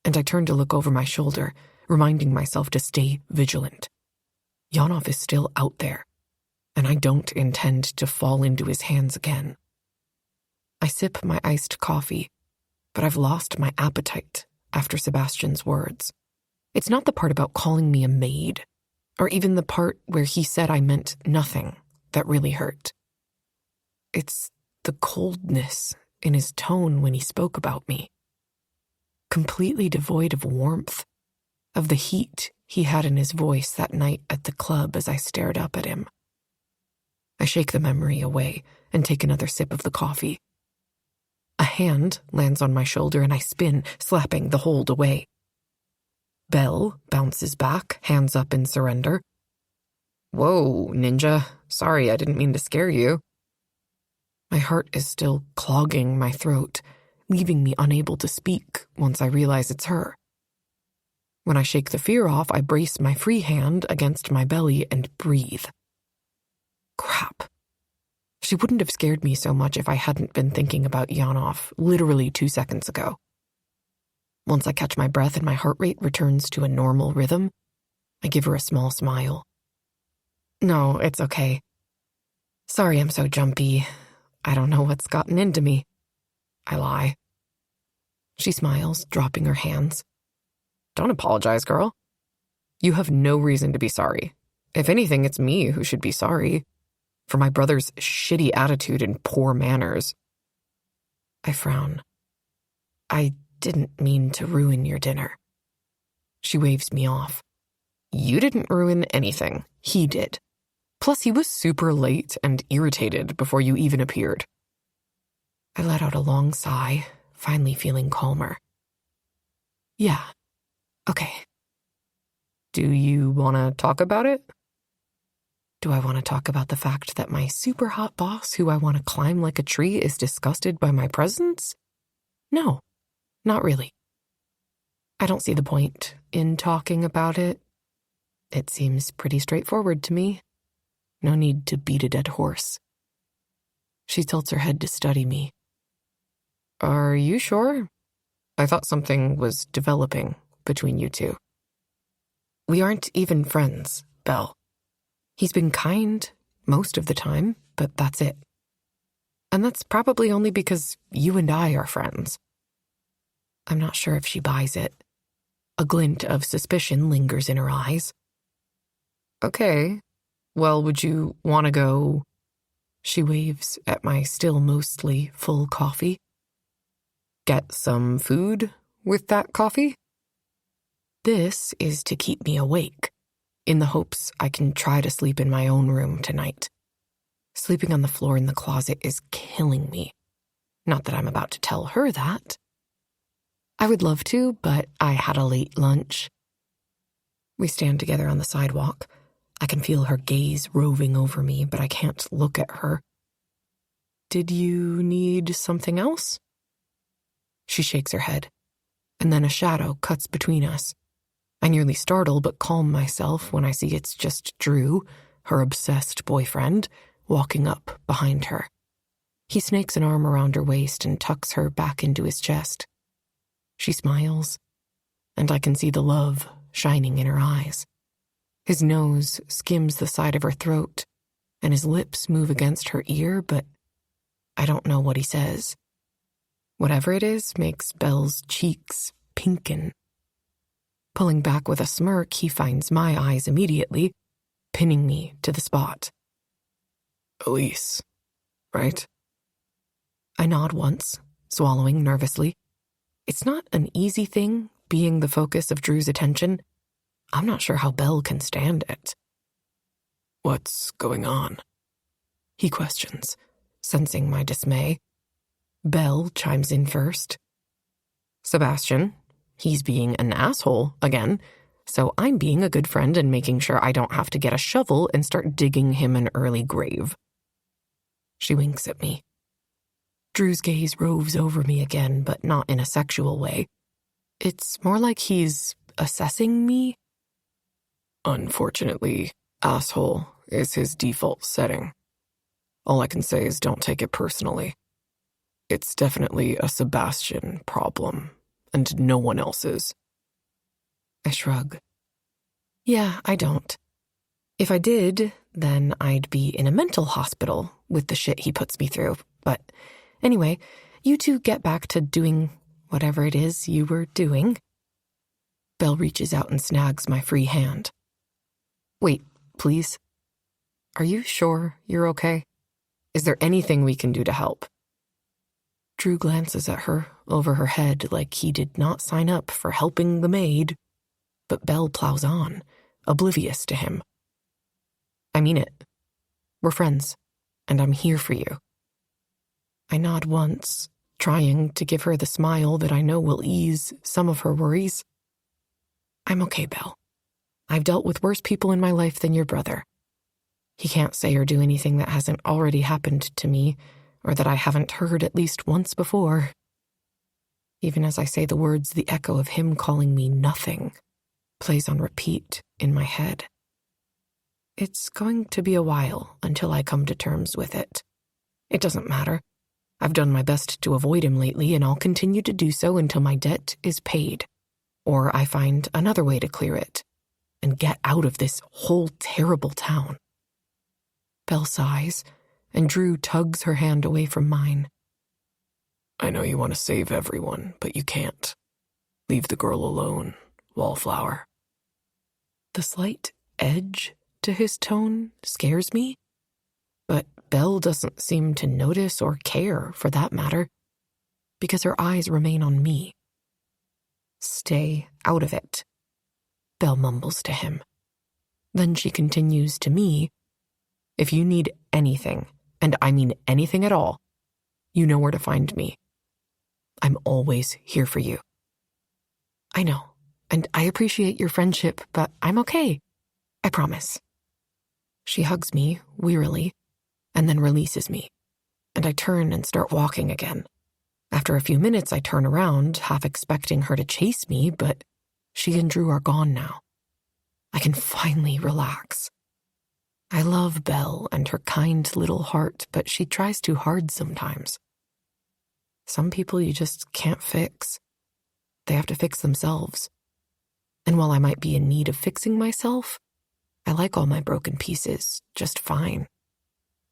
A: and I turn to look over my shoulder, reminding myself to stay vigilant. Yanov is still out there, and I don't intend to fall into his hands again. I sip my iced coffee, but I've lost my appetite after Sebastian's words. It's not the part about calling me a maid, or even the part where he said I meant nothing that really hurt. It's the coldness in his tone when he spoke about me. Completely devoid of warmth, of the heat he had in his voice that night at the club as I stared up at him. I shake the memory away and take another sip of the coffee. A hand lands on my shoulder and I spin, slapping the hold away. Belle bounces back, hands up in surrender. Whoa, ninja. Sorry, I didn't mean to scare you. My heart is still clogging my throat, leaving me unable to speak once I realize it's her. When I shake the fear off, I brace my free hand against my belly and breathe. Crap. She wouldn't have scared me so much if I hadn't been thinking about Yanov literally 2 seconds ago. Once I catch my breath and my heart rate returns to a normal rhythm, I give her a small smile. No, it's okay. Sorry I'm so jumpy. I don't know what's gotten into me. I lie. She smiles, dropping her hands. Don't apologize, girl. You have no reason to be sorry. If anything, it's me who should be sorry. For my brother's shitty attitude and poor manners. I frown. I didn't mean to ruin your dinner. She waves me off. You didn't ruin anything. He did. Plus, he was super late and irritated before you even appeared. I let out a long sigh, finally feeling calmer. Yeah. Okay. Do you want to talk about it? Do I want to talk about the fact that my super hot boss, who I want to climb like a tree, is disgusted by my presence? No, not really. I don't see the point in talking about it. It seems pretty straightforward to me. No need to beat a dead horse. She tilts her head to study me. Are you sure? I thought something was developing between you two. We aren't even friends, Belle. He's been kind most of the time, but that's it. And that's probably only because you and I are friends. I'm not sure if she buys it. A glint of suspicion lingers in her eyes. Okay, well, would you want to go? She waves at my still mostly full coffee. Get some food with that coffee? This is to keep me awake, in the hopes I can try to sleep in my own room tonight. Sleeping on the floor in the closet is killing me. Not that I'm about to tell her that. I would love to, but I had a late lunch. We stand together on the sidewalk. I can feel her gaze roving over me, but I can't look at her. Did you need something else? She shakes her head, and then a shadow cuts between us. I nearly startle but calm myself when I see it's just Drew, her obsessed boyfriend, walking up behind her. He snakes an arm around her waist and tucks her back into his chest. She smiles, and I can see the love shining in her eyes. His nose skims the side of her throat, and his lips move against her ear, but I don't know what he says. Whatever it is makes Belle's cheeks pinken. Pulling back with a smirk, he finds my eyes immediately, pinning me to the spot.
E: Elise, right?
A: I nod once, swallowing nervously. It's not an easy thing, being the focus of Drew's attention. I'm not sure how Belle can stand it.
E: What's going on?
A: He questions, sensing my dismay. Belle chimes in first. Sebastian, he's being an asshole again, so I'm being a good friend and making sure I don't have to get a shovel and start digging him an early grave. She winks at me. Drew's gaze roves over me again, but not in a sexual way. It's more like he's assessing me.
C: Unfortunately, asshole is his default setting. All I can say is don't take it personally. It's definitely a Sebastian problem, and no one else's.
A: I shrug. Yeah, I don't. If I did, then I'd be in a mental hospital with the shit he puts me through. But anyway, you two get back to doing whatever it is you were doing. Belle reaches out and snags my free hand. Wait, please. Are you sure you're okay? Is there anything we can do to help? Drew glances at her over her head like he did not sign up for helping the maid, but Belle plows on, oblivious to him. I mean it. We're friends, and I'm here for you. I nod once, trying to give her the smile that I know will ease some of her worries. I'm okay, Belle. I've dealt with worse people in my life than your brother. He can't say or do anything that hasn't already happened to me, or that I haven't heard at least once before. Even as I say the words, the echo of him calling me nothing plays on repeat in my head. It's going to be a while until I come to terms with it. It doesn't matter. I've done my best to avoid him lately, and I'll continue to do so until my debt is paid, or I find another way to clear it and get out of this whole terrible town. Belle sighs, and Drew tugs her hand away from mine.
C: I know you want to save everyone, but you can't. Leave the girl alone, Wallflower.
A: The slight edge to his tone scares me, but Belle doesn't seem to notice or care, for that matter, because her eyes remain on me. Stay out of it, Belle mumbles to him. Then she continues to me, if you need anything, and I mean anything at all, you know where to find me. I'm always here for you. I know, and I appreciate your friendship, but I'm okay. I promise. She hugs me wearily, and then releases me, and I turn and start walking again. After a few minutes, I turn around, half expecting her to chase me, but she and Drew are gone now. I can finally relax. I love Belle and her kind little heart, but she tries too hard sometimes. Some people you just can't fix. They have to fix themselves. And while I might be in need of fixing myself, I like all my broken pieces just fine.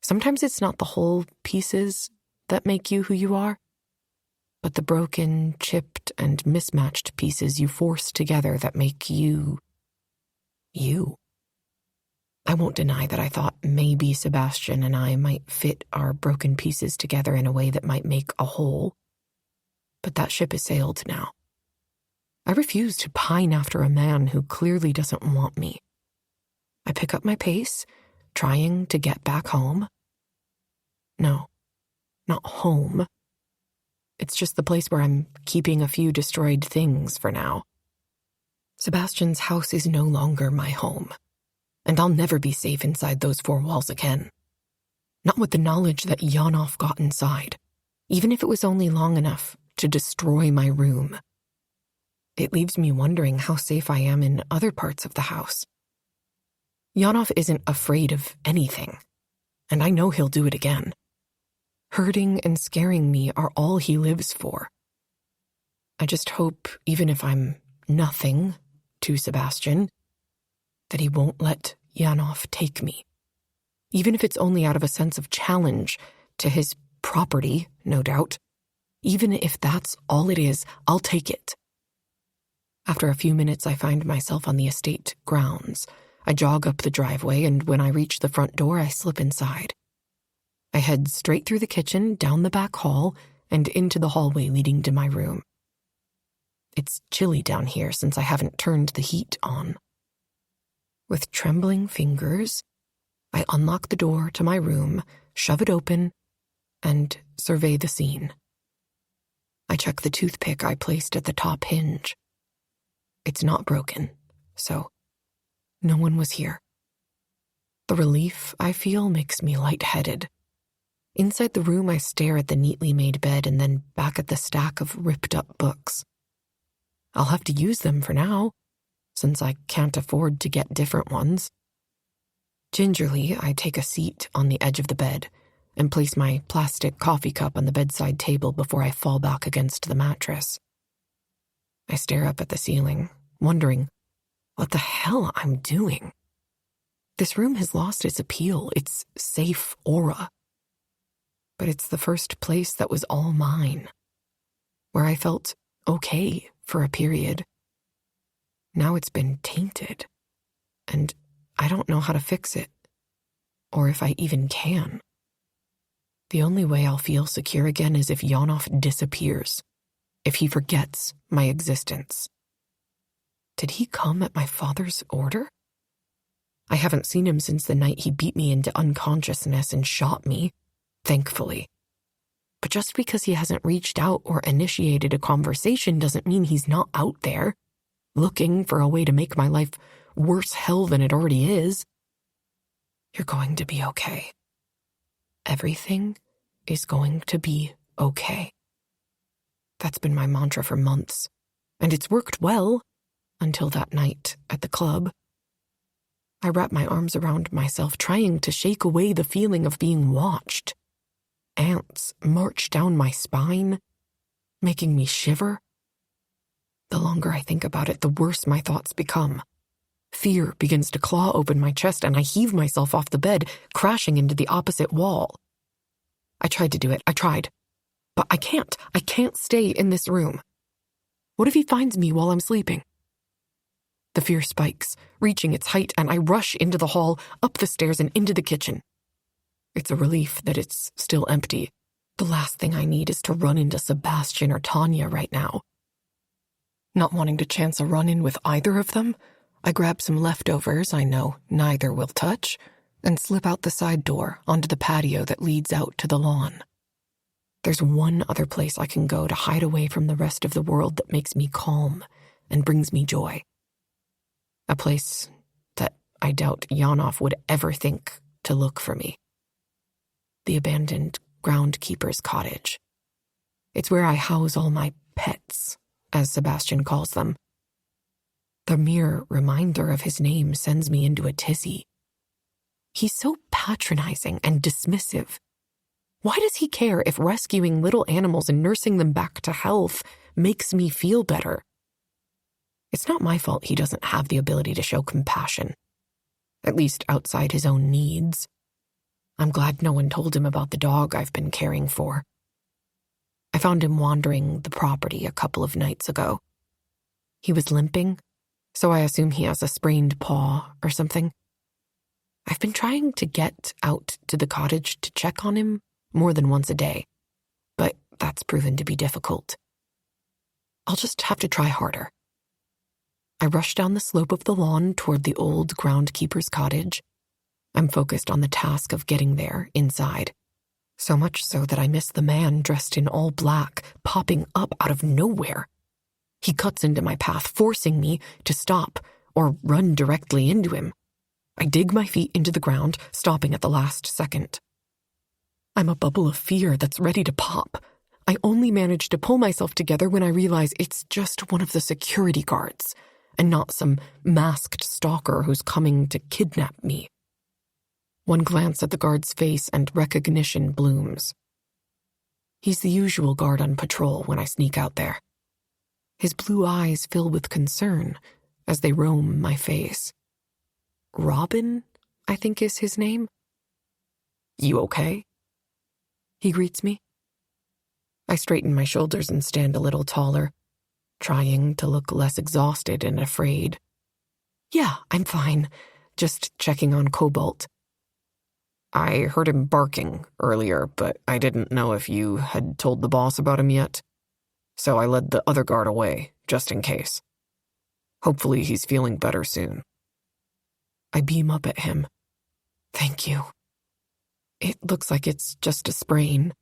A: Sometimes it's not the whole pieces that make you who you are, but the broken, chipped, and mismatched pieces you force together that make you, you. I won't deny that I thought maybe Sebastian and I might fit our broken pieces together in a way that might make a whole, but that ship has sailed now. I refuse to pine after a man who clearly doesn't want me. I pick up my pace, trying to get back home. No, not home. It's just the place where I'm keeping a few destroyed things for now. Sebastian's house is no longer my home, and I'll never be safe inside those four walls again. Not with the knowledge that Janov got inside, even if it was only long enough to destroy my room. It leaves me wondering how safe I am in other parts of the house. Janov isn't afraid of anything, and I know he'll do it again. Hurting and scaring me are all he lives for. I just hope, even if I'm nothing to Sebastian, that he won't let Janov take me. Even if it's only out of a sense of challenge to his property, no doubt. Even if that's all it is, I'll take it. After a few minutes, I find myself on the estate grounds. I jog up the driveway, and when I reach the front door, I slip inside. I head straight through the kitchen, down the back hall, and into the hallway leading to my room. It's chilly down here since I haven't turned the heat on. With trembling fingers, I unlock the door to my room, shove it open, and survey the scene. I check the toothpick I placed at the top hinge. It's not broken, so no one was here. The relief I feel makes me lightheaded. Inside the room, I stare at the neatly made bed and then back at the stack of ripped-up books. I'll have to use them for now, since I can't afford to get different ones. Gingerly, I take a seat on the edge of the bed and place my plastic coffee cup on the bedside table before I fall back against the mattress. I stare up at the ceiling, wondering what the hell I'm doing. This room has lost its appeal, its safe aura. But it's the first place that was all mine, where I felt okay for a period. Now it's been tainted, and I don't know how to fix it, or if I even can. The only way I'll feel secure again is if Yonoff disappears, if he forgets my existence. Did he come at my father's order? I haven't seen him since the night he beat me into unconsciousness and shot me, thankfully. But just because he hasn't reached out or initiated a conversation doesn't mean he's not out there, looking for a way to make my life worse hell than it already is. You're going to be okay. Everything is going to be okay. That's been my mantra for months, and it's worked well until that night at the club. I wrap my arms around myself, trying to shake away the feeling of being watched. Ants march down my spine, making me shiver. The longer I think about it, the worse my thoughts become. Fear begins to claw open my chest, and I heave myself off the bed, crashing into the opposite wall. I tried to do it. I tried. But I can't. I can't stay in this room. What if he finds me while I'm sleeping? The fear spikes, reaching its height, and I rush into the hall, up the stairs, and into the kitchen. It's a relief that it's still empty. The last thing I need is to run into Sebastian or Tanya right now. Not wanting to chance a run-in with either of them, I grab some leftovers I know neither will touch and slip out the side door onto the patio that leads out to the lawn. There's one other place I can go to hide away from the rest of the world that makes me calm and brings me joy. A place that I doubt Yonoff would ever think to look for me. The abandoned groundkeeper's cottage. It's where I house all my pets, as Sebastian calls them. The mere reminder of his name sends me into a tizzy. He's so patronizing and dismissive. Why does he care if rescuing little animals and nursing them back to health makes me feel better? It's not my fault he doesn't have the ability to show compassion, at least outside his own needs. I'm glad no one told him about the dog I've been caring for. I found him wandering the property a couple of nights ago. He was limping, so I assume he has a sprained paw or something. I've been trying to get out to the cottage to check on him more than once a day, but that's proven to be difficult. I'll just have to try harder. I rush down the slope of the lawn toward the old groundkeeper's cottage. I'm focused on the task of getting there, inside. So much so that I miss the man dressed in all black, popping up out of nowhere. He cuts into my path, forcing me to stop or run directly into him. I dig my feet into the ground, stopping at the last second. I'm a bubble of fear that's ready to pop. I only manage to pull myself together when I realize it's just one of the security guards, and not some masked stalker who's coming to kidnap me. One glance at the guard's face and recognition blooms. He's the usual guard on patrol when I sneak out there. His blue eyes fill with concern as they roam my face. Robin, I think is his name. "You okay?" he greets me. I straighten my shoulders and stand a little taller, trying to look less exhausted and afraid. "Yeah, I'm fine. Just checking on Cobalt. I heard him barking earlier, but I didn't know if you had told the boss about him yet. So I led the other guard away, just in case. Hopefully he's feeling better soon." I beam up at him. "Thank you. It looks like it's just a sprain.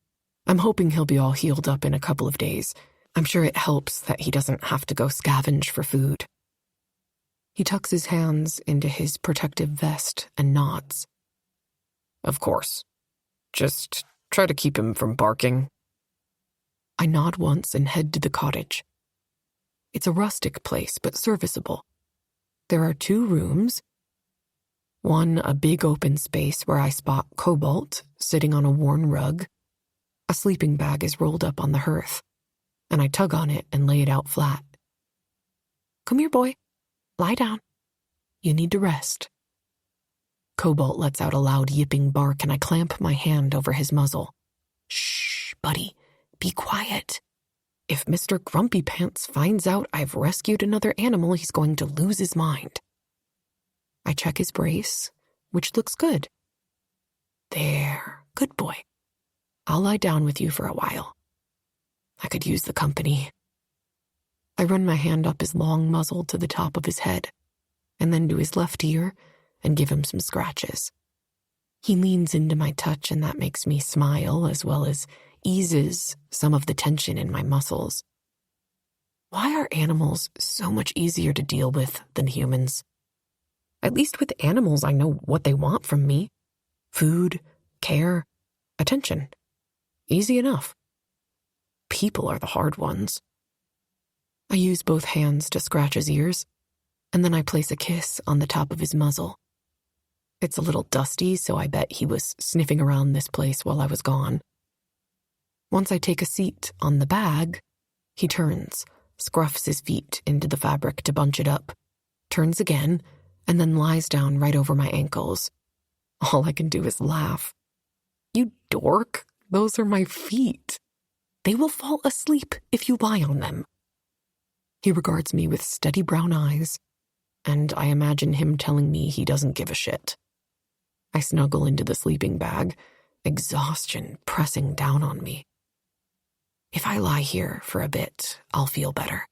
A: I'm hoping he'll be all healed up in a couple of days. I'm sure it helps that he doesn't have to go scavenge for food." He tucks his hands into his protective vest and nods. "Of course. Just
C: Try to keep him from barking.
A: I nod once and head to the cottage. It's a rustic place, but serviceable. There are 2 rooms. One, a big open space where I spot Cobalt sitting on a worn rug. A sleeping bag is rolled up on the hearth, and I tug on it and lay it out flat. Come here, boy. Lie down. You need to rest. Cobalt lets out a loud yipping bark, and I clamp my hand over his muzzle. Shh, buddy. Be quiet. If Mr. Grumpy Pants finds out I've rescued another animal, he's going to lose his mind. I check his brace, which looks good. There, good boy. I'll lie down with you for a while. I could use the company. I run my hand up his long muzzle to the top of his head, and then to his left ear, and give him some scratches. He leans into my touch, and that makes me smile, as well as eases some of the tension in my muscles. Why are animals so much easier to deal with than humans? At least with animals, I know what they want from me. Food, care, attention. Easy enough. People are the hard ones. I use both hands to scratch his ears, and then I place a kiss on the top of his muzzle. It's a little dusty, so I bet he was sniffing around this place while I was gone. Once I take a seat on the bag, he turns, scruffs his feet into the fabric to bunch it up, turns again, and then lies down right over my ankles. All I can do is laugh. You dork, those are my feet. They will fall asleep if you lie on them. He regards me with steady brown eyes, and I imagine him telling me he doesn't give a shit. I snuggle into the sleeping bag, exhaustion pressing down on me. If I lie here for a bit, I'll feel better.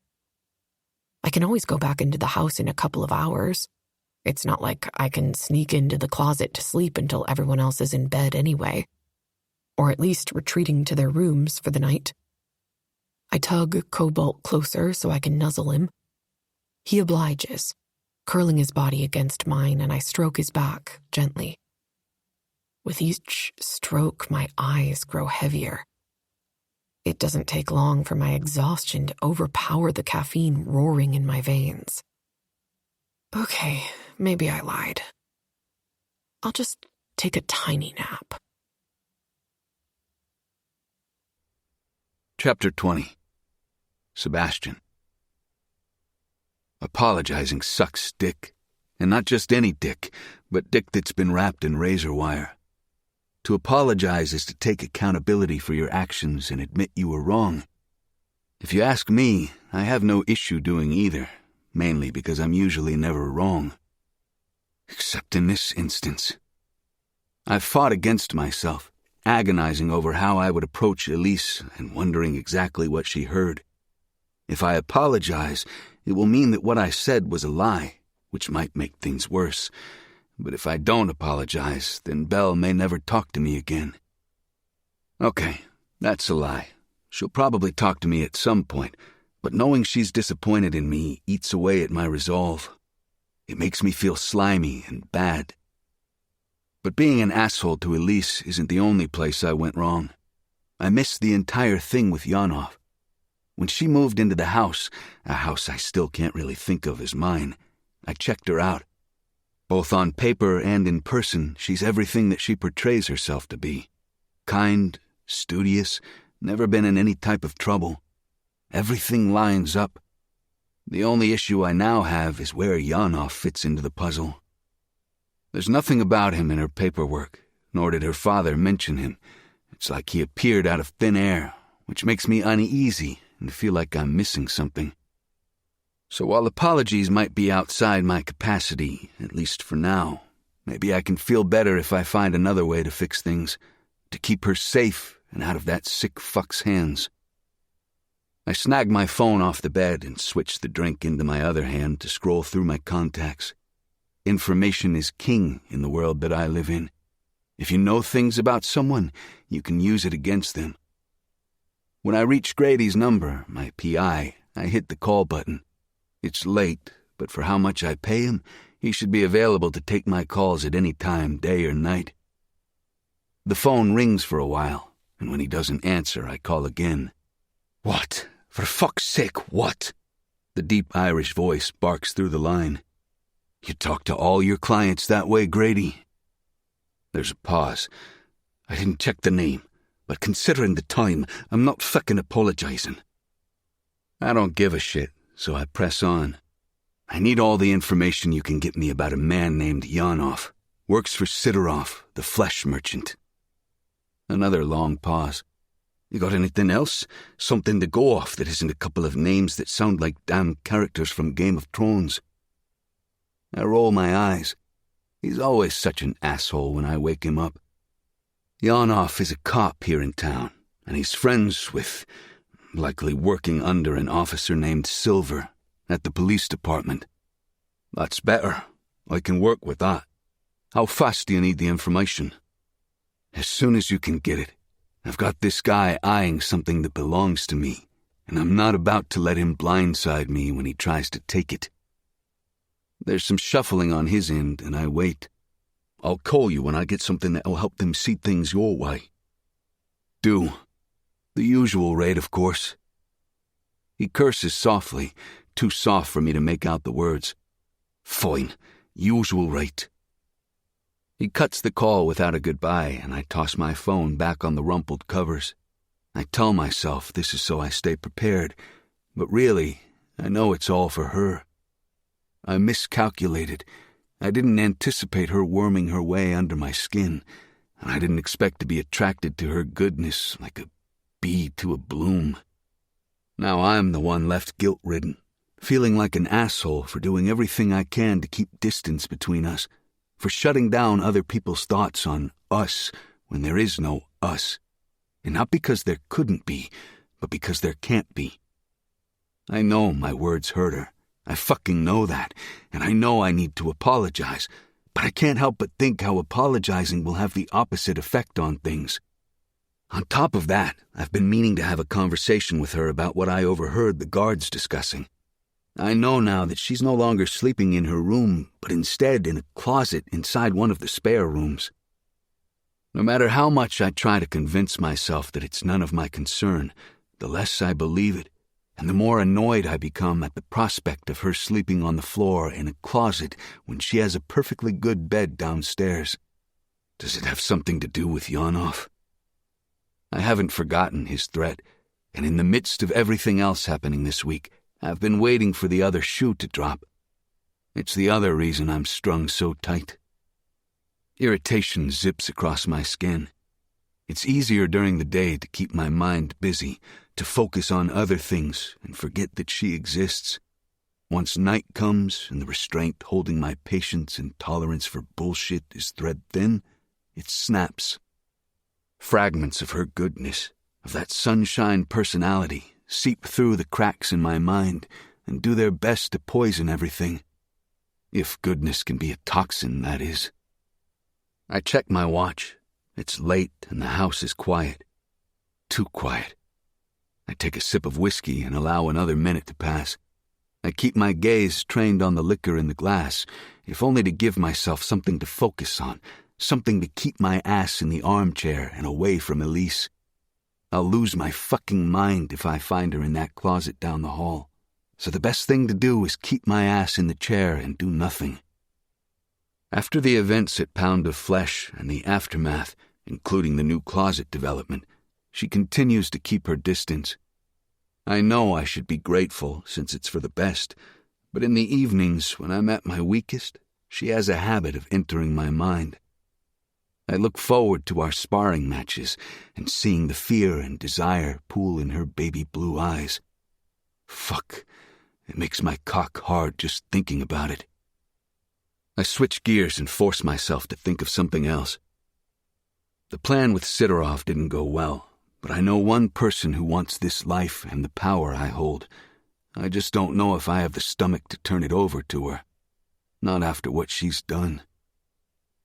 A: I can always go back into the house in a couple of hours. It's not like I can sneak into the closet to sleep until everyone else is in bed anyway, or at least retreating to their rooms for the night. I tug Cobalt closer so I can nuzzle him. He obliges, curling his body against mine, and I stroke his back gently. With each stroke, my eyes grow heavier. It doesn't take long for my exhaustion to overpower the caffeine roaring in my veins. Okay, maybe I lied. I'll just take a tiny nap.
B: Chapter 20. Sebastian. Apologizing sucks dick. And not just any dick, but dick that's been wrapped in razor wire. To apologize is to take accountability for your actions and admit you were wrong. If you ask me, I have no issue doing either, mainly because I'm usually never wrong. Except in this instance. I've fought against myself, agonizing over how I would approach Elise and wondering exactly what she heard. If I apologize, it will mean that what I said was a lie, which might make things worse. But if I don't apologize, then Belle may never talk to me again. Okay, that's a lie. She'll probably talk to me at some point, but knowing she's disappointed in me eats away at my resolve. It makes me feel slimy and bad. But being an asshole to Elise isn't the only place I went wrong. I missed the entire thing with Yanov. When she moved into the house, a house I still can't really think of as mine, I checked her out. Both on paper and in person, she's everything that she portrays herself to be. Kind, studious, never been in any type of trouble. Everything lines up. The only issue I now have is where Yanov fits into the puzzle. There's nothing about him in her paperwork, nor did her father mention him. It's like he appeared out of thin air, which makes me uneasy and feel like I'm missing something. So while apologies might be outside my capacity, at least for now, maybe I can feel better if I find another way to fix things, to keep her safe and out of that sick fuck's hands. I snag my phone off the bed and switch the drink into my other hand to scroll through my contacts. Information is king in the world that I live in. If you know things about someone, you can use it against them. When I reach Grady's number, my PI, I hit the call button. It's late, but for how much I pay him, he should be available to take my calls at any time, day or night. The phone rings for a while, and when he doesn't answer, I call again. "What? For fuck's sake, what?" The deep Irish voice barks through the line. "You talk to all your clients that way, Grady?" There's a pause. I didn't check the name, but considering the time, I'm not fucking apologizing. I don't give a shit, so I press on. "I need all the information you can get me about a man named Yanov. Works for Sidorov, the flesh merchant." Another long pause. "You got anything else? Something to go off that isn't a couple of names that sound like damn characters from Game of Thrones?" I roll my eyes. He's always such an asshole when I wake him up. Yanov is a cop here in town, and he's friends with, likely working under an officer named Silver at the police department. "That's better. I can work with that. How fast do you need the information?" "As soon as you can get it. I've got this guy eyeing something that belongs to me, and I'm not about to let him blindside me when he tries to take it." There's some shuffling on his end, and I wait. "I'll call you when I get something that will help them see things your way." "Do. The usual rate, of course." He curses softly, too soft for me to make out the words. "Fine. Usual rate." He cuts the call without a goodbye, and I toss my phone back on the rumpled covers. I tell myself this is so I stay prepared, but really, I know it's all for her. I miscalculated. I didn't anticipate her worming her way under my skin, and I didn't expect to be attracted to her goodness like a bee to a bloom. Now I'm the one left guilt-ridden, feeling like an asshole for doing everything I can to keep distance between us, for shutting down other people's thoughts on us when there is no us, and not because there couldn't be, but because there can't be. I know my words hurt her. I fucking know that, and I know I need to apologize, but I can't help but think how apologizing will have the opposite effect on things. On top of that, I've been meaning to have a conversation with her about what I overheard the guards discussing. I know now that she's no longer sleeping in her room, but instead in a closet inside one of the spare rooms. No matter how much I try to convince myself that it's none of my concern, the less I believe it, and the more annoyed I become at the prospect of her sleeping on the floor in a closet when she has a perfectly good bed downstairs. Does it have something to do with Yanov? I haven't forgotten his threat, and in the midst of everything else happening this week, I've been waiting for the other shoe to drop. It's the other reason I'm strung so tight. Irritation zips across my skin. It's easier during the day to keep my mind busy, to focus on other things and forget that she exists. Once night comes and the restraint holding my patience and tolerance for bullshit is thread thin, it snaps. Fragments of her goodness, of that sunshine personality, seep through the cracks in my mind and do their best to poison everything. If goodness can be a toxin, that is. I check my watch. It's late and the house is quiet. Too quiet. I take a sip of whiskey and allow another minute to pass. I keep my gaze trained on the liquor in the glass, if only to give myself something to focus on, something to keep my ass in the armchair and away from Elise. I'll lose my fucking mind if I find her in that closet down the hall. So the best thing to do is keep my ass in the chair and do nothing. After the events at Pound of Flesh and the aftermath, including the new closet development, she continues to keep her distance. I know I should be grateful since it's for the best, but in the evenings when I'm at my weakest, she has a habit of entering my mind. I look forward to our sparring matches and seeing the fear and desire pool in her baby blue eyes. Fuck, it makes my cock hard just thinking about it. I switch gears and force myself to think of something else. The plan with Sidorov didn't go well, but I know one person who wants this life and the power I hold. I just don't know if I have the stomach to turn it over to her. Not after what she's done.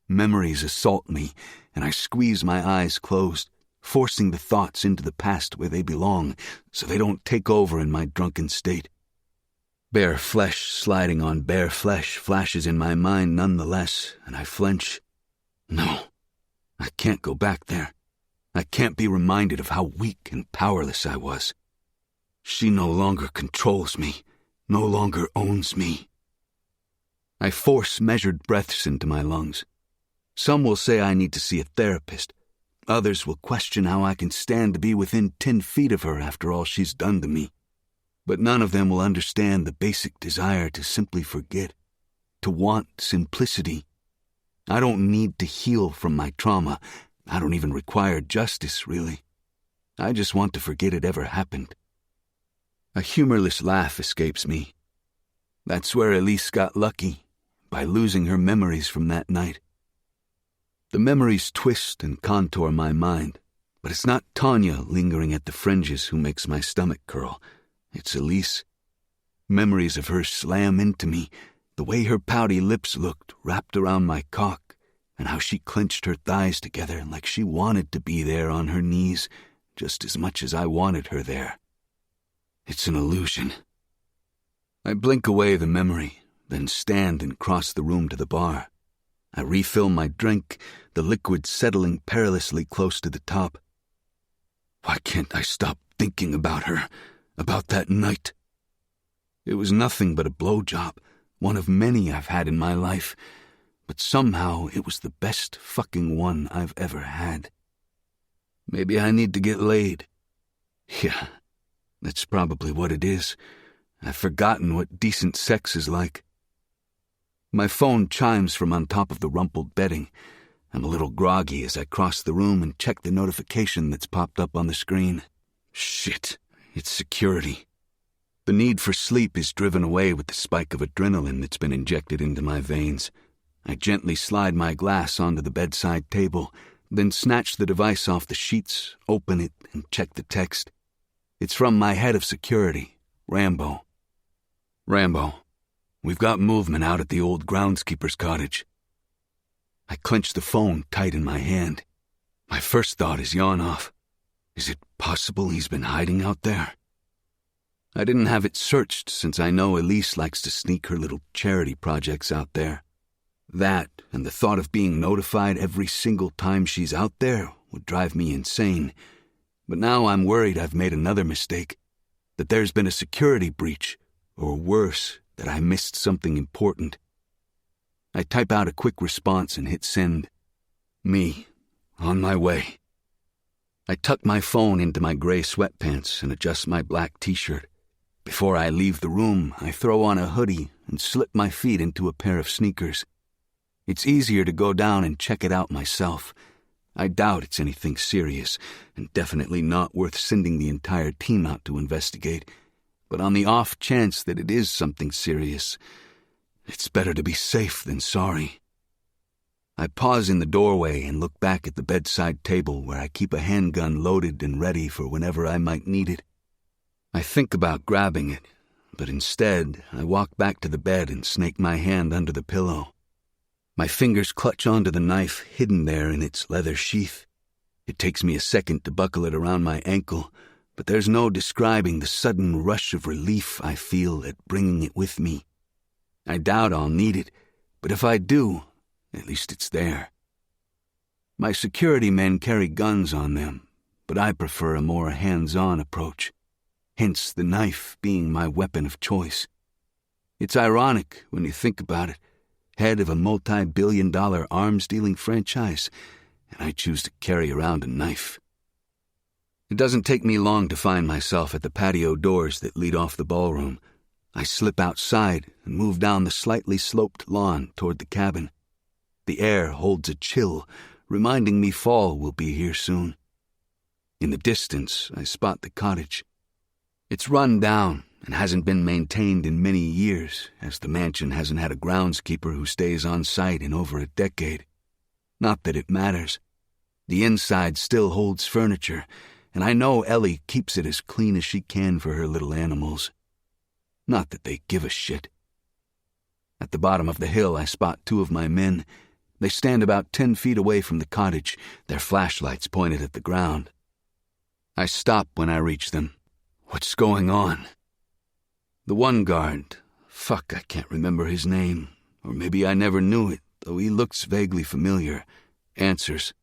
B: Memories assault me, and I squeeze my eyes closed, forcing the thoughts into the past where they belong, so they don't take over in my drunken state. Bare flesh sliding on bare flesh flashes in my mind nonetheless, and I flinch. No, I can't go back there. I can't be reminded of how weak and powerless I was. She no longer controls me, no longer owns me. I force measured breaths into my lungs. Some will say I need to see a therapist. Others will question how I can stand to be within 10 feet of her after all she's done to me. But none of them will understand the basic desire to simply forget, to want simplicity. I don't need to heal from my trauma. I don't even require justice, really. I just want to forget it ever happened. A humorless laugh escapes me. That's where Elise got lucky, by losing her memories from that night. The memories twist and contour my mind, but it's not Tanya lingering at the fringes who makes my stomach curl. It's Elise. Memories of her slam into me, the way her pouty lips looked wrapped around my cock, and how she clenched her thighs together like she wanted to be there on her knees just as much as I wanted her there. It's an illusion. I blink away the memory, then stand and cross the room to the bar. I refill my drink, the liquid settling perilously close to the top. Why can't I stop thinking about her, about that night? It was nothing but a blowjob, one of many I've had in my life, but somehow it was the best fucking one I've ever had. Maybe I need to get laid. Yeah, that's probably what it is. I've forgotten what decent sex is like. My phone chimes from on top of the rumpled bedding. I'm a little groggy as I cross the room and check the notification that's popped up on the screen. Shit, it's security. The need for sleep is driven away with the spike of adrenaline that's been injected into my veins. I gently slide my glass onto the bedside table, then snatch the device off the sheets, open it, and check the text. It's from my head of security, Rambo. Rambo, we've got movement out at the old groundskeeper's cottage. I clench the phone tight in my hand. My first thought is yawn off. Is it possible he's been hiding out there? I didn't have it searched since I know Elise likes to sneak her little charity projects out there. That, and the thought of being notified every single time she's out there, would drive me insane. But now I'm worried I've made another mistake, that there's been a security breach, or worse, that I missed something important. I type out a quick response and hit send. Me, on my way. I tuck my phone into my gray sweatpants and adjust my black t-shirt. Before I leave the room, I throw on a hoodie and slip my feet into a pair of sneakers. It's easier to go down and check it out myself. I doubt it's anything serious, and definitely not worth sending the entire team out to investigate. But on the off chance that it is something serious, it's better to be safe than sorry. I pause in the doorway and look back at the bedside table where I keep a handgun loaded and ready for whenever I might need it. I think about grabbing it, but instead I walk back to the bed and snake my hand under the pillow. My fingers clutch onto the knife hidden there in its leather sheath. It takes me a second to buckle it around my ankle, but there's no describing the sudden rush of relief I feel at bringing it with me. I doubt I'll need it, but if I do, at least it's there. My security men carry guns on them, but I prefer a more hands-on approach, hence the knife being my weapon of choice. It's ironic when you think about it, head of a multi-billion-dollar arms-dealing franchise, and I choose to carry around a knife. It doesn't take me long to find myself at the patio doors that lead off the ballroom. I slip outside and move down the slightly sloped lawn toward the cabin. The air holds a chill, reminding me fall will be here soon. In the distance, I spot the cottage. It's run down and hasn't been maintained in many years, as the mansion hasn't had a groundskeeper who stays on site in over a decade. Not that it matters. The inside still holds furniture, and I know Ellie keeps it as clean as she can for her little animals. Not that they give a shit. At the bottom of the hill, I spot two of my men. They stand about 10 feet away from the cottage, their flashlights pointed at the ground. I stop when I reach them. What's going on? The one guard, I can't remember his name, or maybe I never knew it, though he looks vaguely familiar, answers.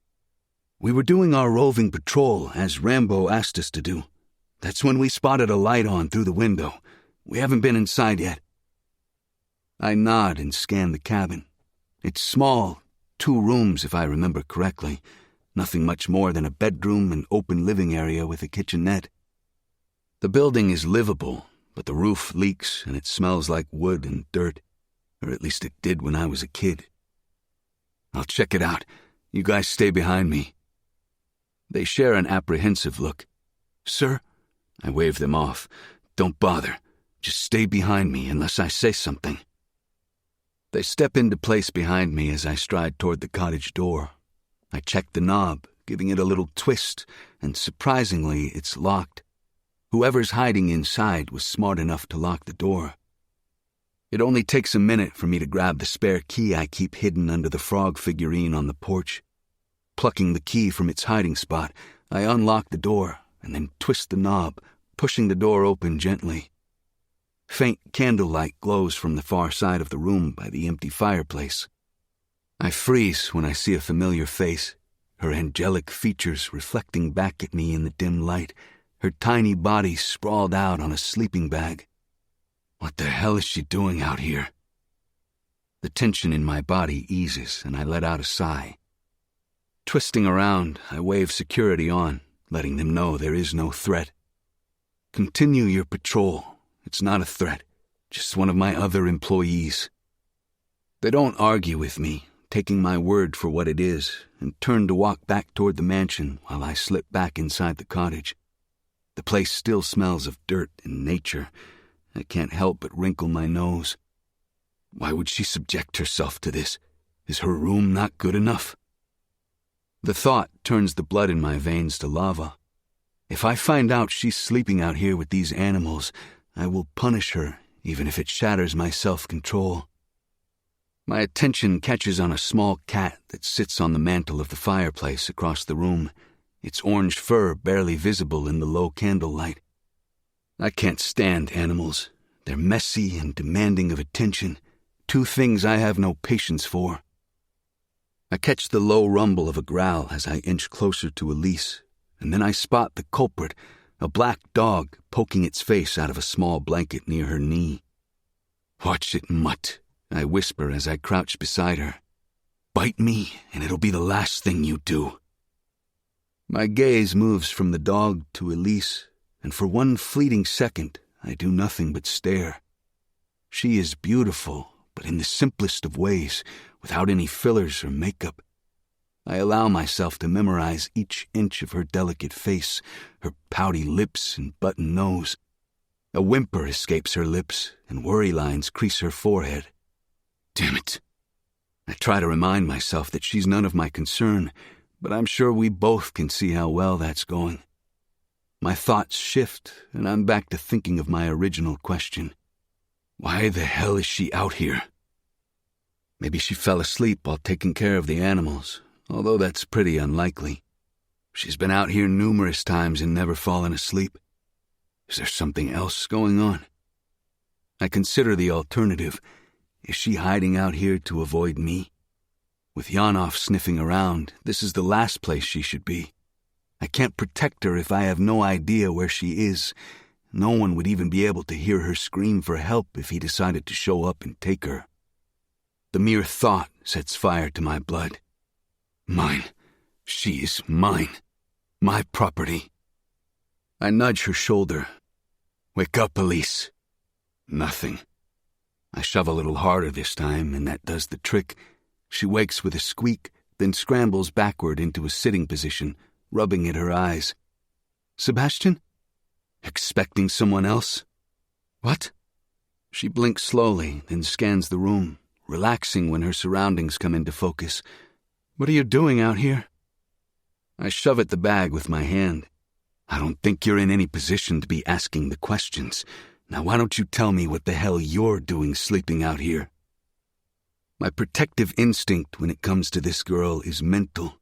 B: We were doing our roving patrol, as Rambo asked us to do. That's when we spotted a light on through the window. We haven't been inside yet." I nod and scan the cabin. It's small, 2 rooms if I remember correctly. Nothing much more than a bedroom and open living area with a kitchenette. The building is livable, but the roof leaks and it smells like wood and dirt. Or at least it did when I was a kid. "I'll check it out. You guys stay behind me." They share an apprehensive look. "Sir?" I wave them off. "Don't bother. Just stay behind me unless I say something." They step into place behind me as I stride toward the cottage door. I check the knob, giving it a little twist, and surprisingly, it's locked. Whoever's hiding inside was smart enough to lock the door. It only takes a minute for me to grab the spare key I keep hidden under the frog figurine on the porch. Plucking the key from its hiding spot, I unlock the door and then twist the knob, pushing the door open gently. Faint candlelight glows from the far side of the room by the empty fireplace. I freeze when I see a familiar face, her angelic features reflecting back at me in the dim light, her tiny body sprawled out on a sleeping bag. What the hell is she doing out here? The tension in my body eases and I let out a sigh. Twisting around, I wave security on, letting them know there is no threat. "Continue your patrol. It's not a threat, just one of my other employees." They don't argue with me, taking my word for what it is, and turn to walk back toward the mansion while I slip back inside the cottage. The place still smells of dirt and nature. I can't help but wrinkle my nose. Why would she subject herself to this? Is her room not good enough? The thought turns the blood in my veins to lava. If I find out she's sleeping out here with these animals, I will punish her, even if it shatters my self-control. My attention catches on a small cat that sits on the mantel of the fireplace across the room, its orange fur barely visible in the low candlelight. I can't stand animals. They're messy and demanding of attention, 2 things I have no patience for. I catch the low rumble of a growl as I inch closer to Elise, and then I spot the culprit, a black dog poking its face out of a small blanket near her knee. "Watch it, mutt," I whisper as I crouch beside her. "Bite me, and it'll be the last thing you do." My gaze moves from the dog to Elise, and for one fleeting second, I do nothing but stare. She is beautiful, but in the simplest of ways, without any fillers or makeup. I allow myself to memorize each inch of her delicate face, her pouty lips and button nose. A whimper escapes her lips, and worry lines crease her forehead. Damn it. I try to remind myself that she's none of my concern, but I'm sure we both can see how well that's going. My thoughts shift, and I'm back to thinking of my original question. Why the hell is she out here? Maybe she fell asleep while taking care of the animals, although that's pretty unlikely. She's been out here numerous times and never fallen asleep. Is there something else going on? I consider the alternative. Is she hiding out here to avoid me? With Yanov sniffing around, this is the last place she should be. I can't protect her if I have no idea where she is. No one would even be able to hear her scream for help if he decided to show up and take her. The mere thought sets fire to my blood. Mine. She is mine. My property. I nudge her shoulder. Wake up, Elise. Nothing. I shove a little harder this time, and that does the trick. She wakes with a squeak, then scrambles backward into a sitting position, rubbing at her eyes. Sebastian? Expecting someone else? What? She blinks slowly, then scans the room, relaxing when her surroundings come into focus. What are you doing out here? I shove at the bag with my hand. I don't think you're in any position to be asking the questions. Now why don't you tell me what the hell you're doing sleeping out here? My protective instinct when it comes to this girl is mental.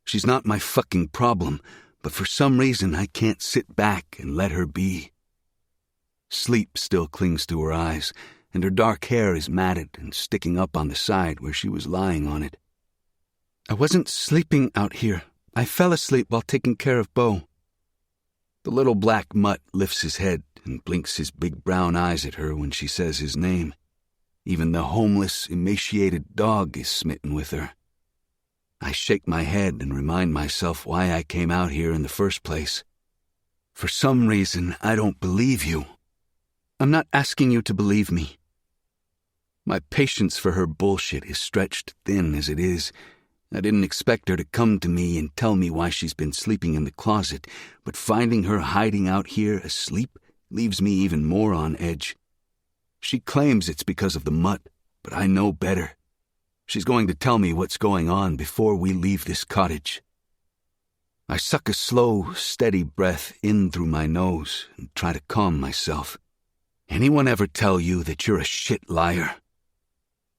B: She's not my fucking problem, but for some reason I can't sit back and let her be. Sleep still clings to her eyes, and her dark hair is matted and sticking up on the side where she was lying on it. I wasn't sleeping out here. I fell asleep while taking care of Beau." The little black mutt lifts his head and blinks his big brown eyes at her when she says his name. Even the homeless, emaciated dog is smitten with her. I shake my head and remind myself why I came out here in the first place. For some reason, I don't believe you. I'm not asking you to believe me. My patience for her bullshit is stretched thin as it is. I didn't expect her to come to me and tell me why she's been sleeping in the closet, but finding her hiding out here asleep leaves me even more on edge. She claims it's because of the mutt, but I know better. She's going to tell me what's going on before we leave this cottage. I suck a slow, steady breath in through my nose and try to calm myself. Anyone ever tell you that you're a shit liar?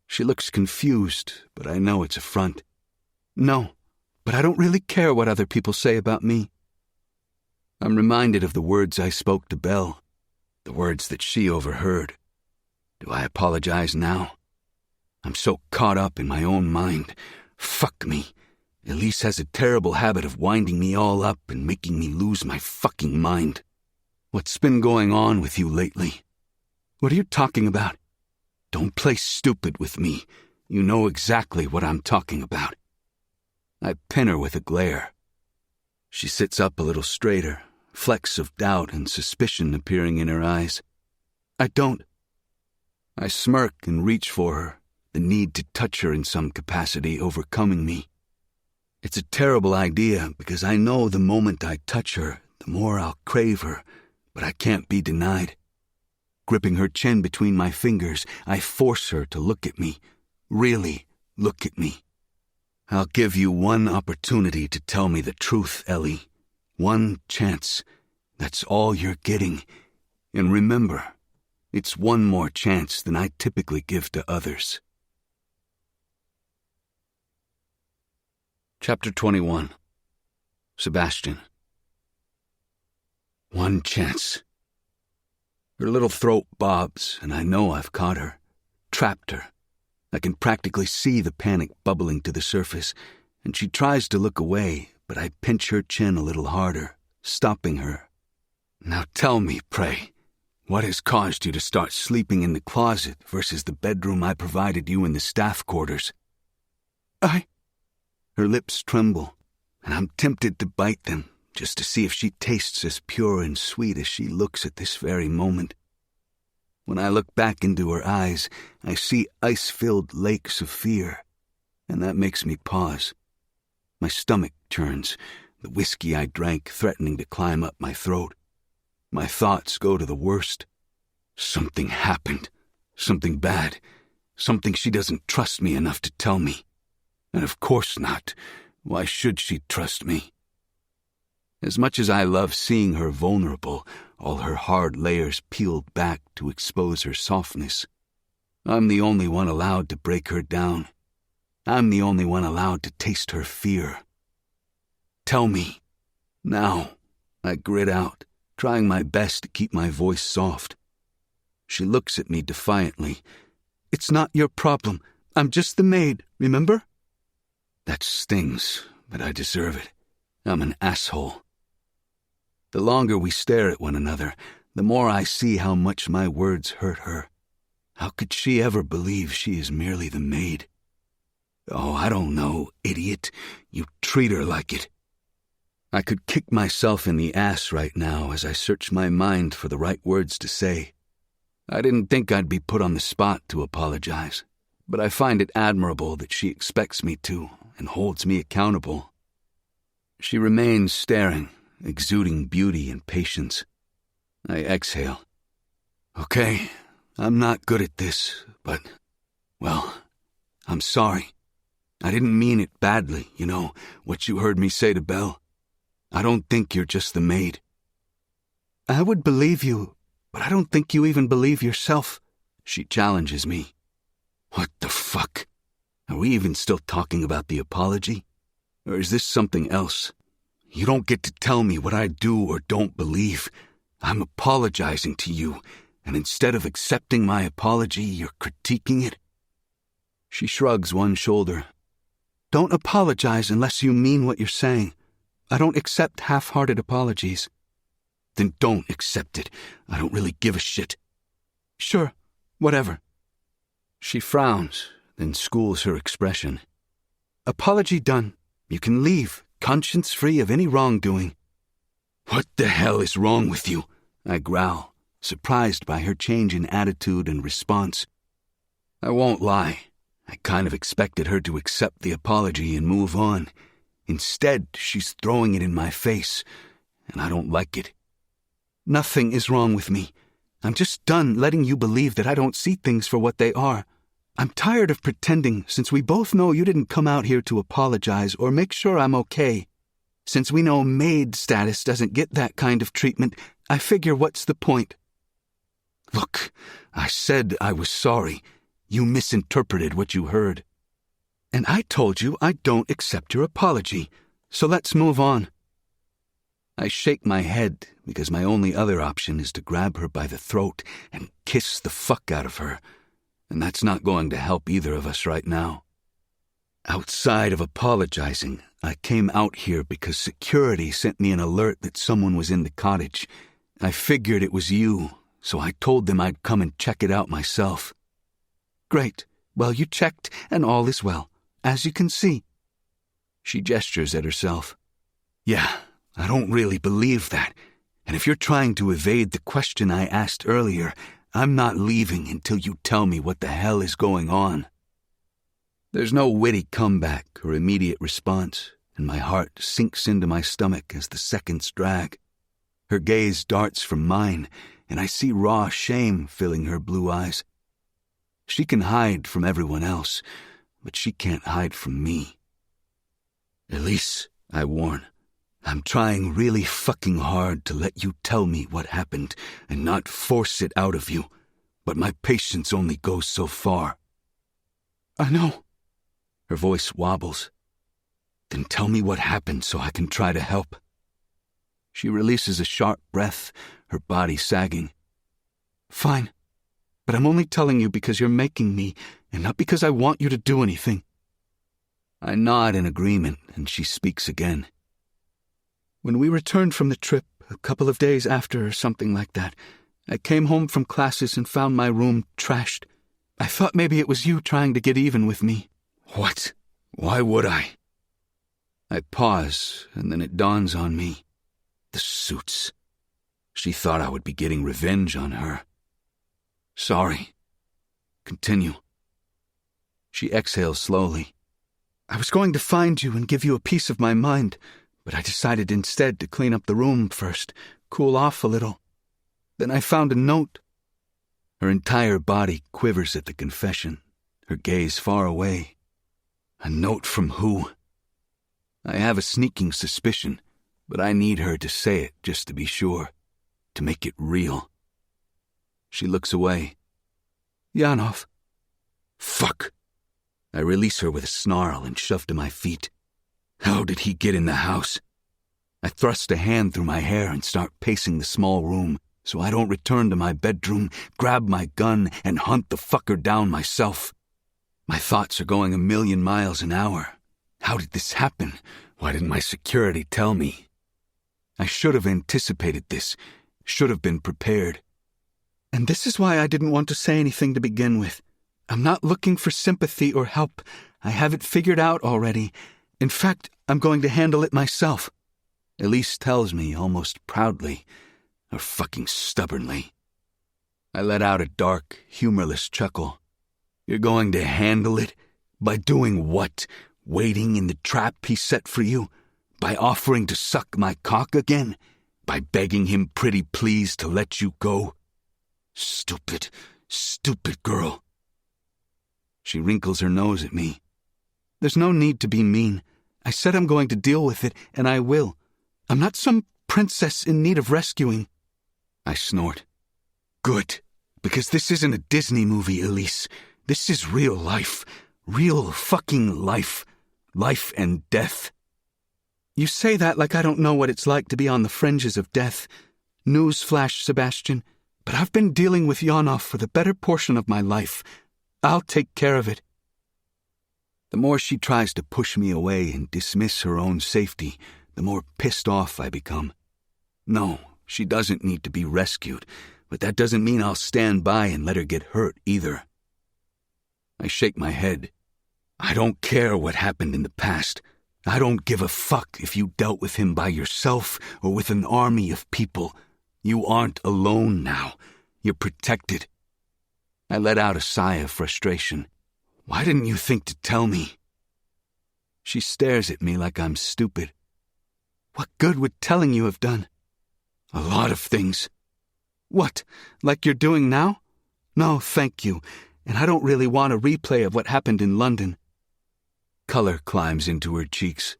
B: She looks confused, but I know it's a front. No, but I don't really care what other people say about me. I'm reminded of the words I spoke to Belle, the words that she overheard. Do I apologize now? I'm so caught up in my own mind. Fuck me. Elise has a terrible habit of winding me all up and making me lose my fucking mind. What's been going on with you lately? What are you talking about? Don't play stupid with me. You know exactly what I'm talking about. I pin her with a glare. She sits up a little straighter, flecks of doubt and suspicion appearing in her eyes. I don't. I smirk and reach for her, the need to touch her in some capacity overcoming me. It's a terrible idea because I know the moment I touch her, the more I'll crave her, but I can't be denied. Gripping her chin between my fingers, I force her to look at me. Really look at me. I'll give you one opportunity to tell me the truth, Ellie. One chance. That's all you're getting. And remember, it's one more chance than I typically give to others. Chapter 21. Sebastian. One chance. Her little throat bobs, and I know I've caught her. Trapped her. I can practically see the panic bubbling to the surface, and she tries to look away, but I pinch her chin a little harder, stopping her. Now tell me, pray, what has caused you to start sleeping in the closet versus the bedroom I provided you in the staff quarters? Her lips tremble, and I'm tempted to bite them, just to see if she tastes as pure and sweet as she looks at this very moment. When I look back into her eyes, I see ice-filled lakes of fear, and that makes me pause. My stomach churns, the whiskey I drank threatening to climb up my throat. My thoughts go to the worst. Something happened. Something bad. Something she doesn't trust me enough to tell me. And of course not. Why should she trust me? As much as I love seeing her vulnerable, all her hard layers peeled back to expose her softness, I'm the only one allowed to break her down. I'm the only one allowed to taste her fear. Tell me. Now. I grit out, trying my best to keep my voice soft. She looks at me defiantly. It's not your problem. I'm just the maid, remember? That stings, but I deserve it. I'm an asshole. The longer we stare at one another, the more I see how much my words hurt her. How could she ever believe she is merely the maid? Oh, I don't know, idiot. You treat her like it. I could kick myself in the ass right now as I search my mind for the right words to say. I didn't think I'd be put on the spot to apologize, but I find it admirable that she expects me to and holds me accountable. She remains staring, exuding beauty and patience. I exhale. Okay, I'm not good at this, but, well, I'm sorry. I didn't mean it badly, you know, what you heard me say to Belle. I don't think you're just the maid. I would believe you, but I don't think you even believe yourself, she challenges me. What the fuck? Are we even still talking about the apology? Or is this something else? You don't get to tell me what I do or don't believe. I'm apologizing to you, and instead of accepting my apology, you're critiquing it? She shrugs one shoulder. Don't apologize unless you mean what you're saying.
D: I don't accept half-hearted apologies."
B: "Then don't accept it. I don't really give a shit."
D: "Sure, whatever."
B: She frowns, then schools her expression.
D: "Apology done. You can leave, conscience-free of any wrongdoing."
B: "What the hell is wrong with you?" I growl, surprised by her change in attitude and response. I won't lie. I kind of expected her to accept the apology and move on. Instead, she's throwing it in my face, and I don't like it.
D: "Nothing is wrong with me. I'm just done letting you believe that I don't see things for what they are. I'm tired of pretending, since we both know you didn't come out here to apologize or make sure I'm okay. Since we know maid status doesn't get that kind of treatment, I figure what's the point?"
B: "Look, I said I was sorry. You misinterpreted what you heard."
D: "And I told you I don't accept your apology, so let's move on."
B: I shake my head because my only other option is to grab her by the throat and kiss the fuck out of her, and that's not going to help either of us right now. Outside of apologizing, I came out here because security sent me an alert that someone was in the cottage. I figured it was you, so I told them I'd come and check it out myself.
D: "Great. Well, you checked, and all is well, as you can see."
B: She gestures at herself. "Yeah, I don't really believe that. And if you're trying to evade the question I asked earlier, I'm not leaving until you tell me what the hell is going on." There's no witty comeback or immediate response, and my heart sinks into my stomach as the seconds drag. Her gaze darts from mine, and I see raw shame filling her blue eyes. She can hide from everyone else, but she can't hide from me. "Elise," I warn, "I'm trying really fucking hard to let you tell me what happened and not force it out of you, but my patience only goes so far."
D: "I know."
B: Her voice wobbles. "Then tell me what happened so I can try to help." She releases a sharp breath, her body sagging.
D: "Fine. But I'm only telling you because you're making me, and not because I want you to do anything."
B: I nod in agreement, and she speaks again.
D: "When we returned from the trip, a couple of days after or something like that, I came home from classes and found my room trashed. I thought maybe it was you trying to get even with me."
B: "What? Why would I?" I pause, and then it dawns on me. The suits. She thought I would be getting revenge on her. "Sorry. Continue." She exhales slowly.
D: "I was going to find you and give you a piece of my mind, but I decided instead to clean up the room first, cool off a little. Then I found a note."
B: Her entire body quivers at the confession, her gaze far away. A note from who? I have a sneaking suspicion, but I need her to say it just to be sure, to make it real. She looks away.
D: "Yanov."
B: "Fuck!" I release her with a snarl and shove to my feet. How did he get in the house? I thrust a hand through my hair and start pacing the small room so I don't return to my bedroom, grab my gun, and hunt the fucker down myself. My thoughts are going 1,000,000 miles an hour. How did this happen? Why didn't my security tell me? I should have anticipated this, should have been prepared.
D: "And this is why I didn't want to say anything to begin with. I'm not looking for sympathy or help. I have it figured out already. In fact, I'm going to handle it myself,"
B: Elise tells me almost proudly, or fucking stubbornly. I let out a dark, humorless chuckle. "You're going to handle it? By doing what? Waiting in the trap he set for you? By offering to suck my cock again? By begging him pretty please to let you go? Stupid, stupid girl." She wrinkles her nose at me.
D: "There's no need to be mean. I said I'm going to deal with it, and I will. I'm not some princess in need of rescuing."
B: I snort. "Good, because this isn't a Disney movie, Elise. This is real life. Real fucking life. Life and death."
D: "You say that like I don't know what it's like to be on the fringes of death. Newsflash, Sebastian, but I've been dealing with Yanov for the better portion of my life. I'll take care of it."
B: The more she tries to push me away and dismiss her own safety, the more pissed off I become. No, she doesn't need to be rescued, but that doesn't mean I'll stand by and let her get hurt either. I shake my head. I don't care what happened in the past. I don't give a fuck if you dealt with him by yourself or with an army of people. You aren't alone now. You're protected. I let out a sigh of frustration. Why didn't you think to tell me? She stares at me like I'm stupid. What good would telling you have done? A lot of things. What, like you're doing now? No, thank you, and I don't really want a replay of what happened in London. Color climbs into her cheeks.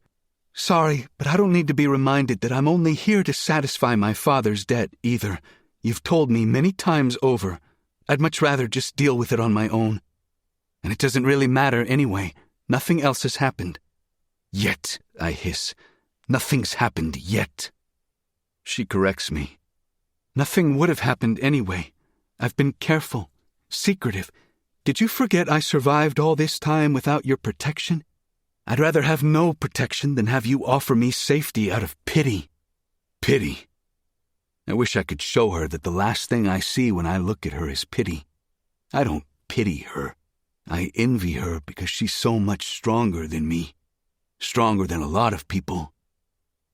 B: Sorry, but I don't need to be reminded that I'm only here to satisfy my father's debt, either. You've told me many times over. I'd much rather just deal with it on my own. And it doesn't really matter anyway. Nothing else has happened. Yet, I hiss. Nothing's happened yet. She corrects me. Nothing would have happened anyway. I've been careful, secretive. Did you forget I survived all this time without your protection? I'd rather have no protection than have you offer me safety out of pity. Pity. I wish I could show her that the last thing I see when I look at her is pity. I don't pity her. I envy her because she's so much stronger than me. Stronger than a lot of people.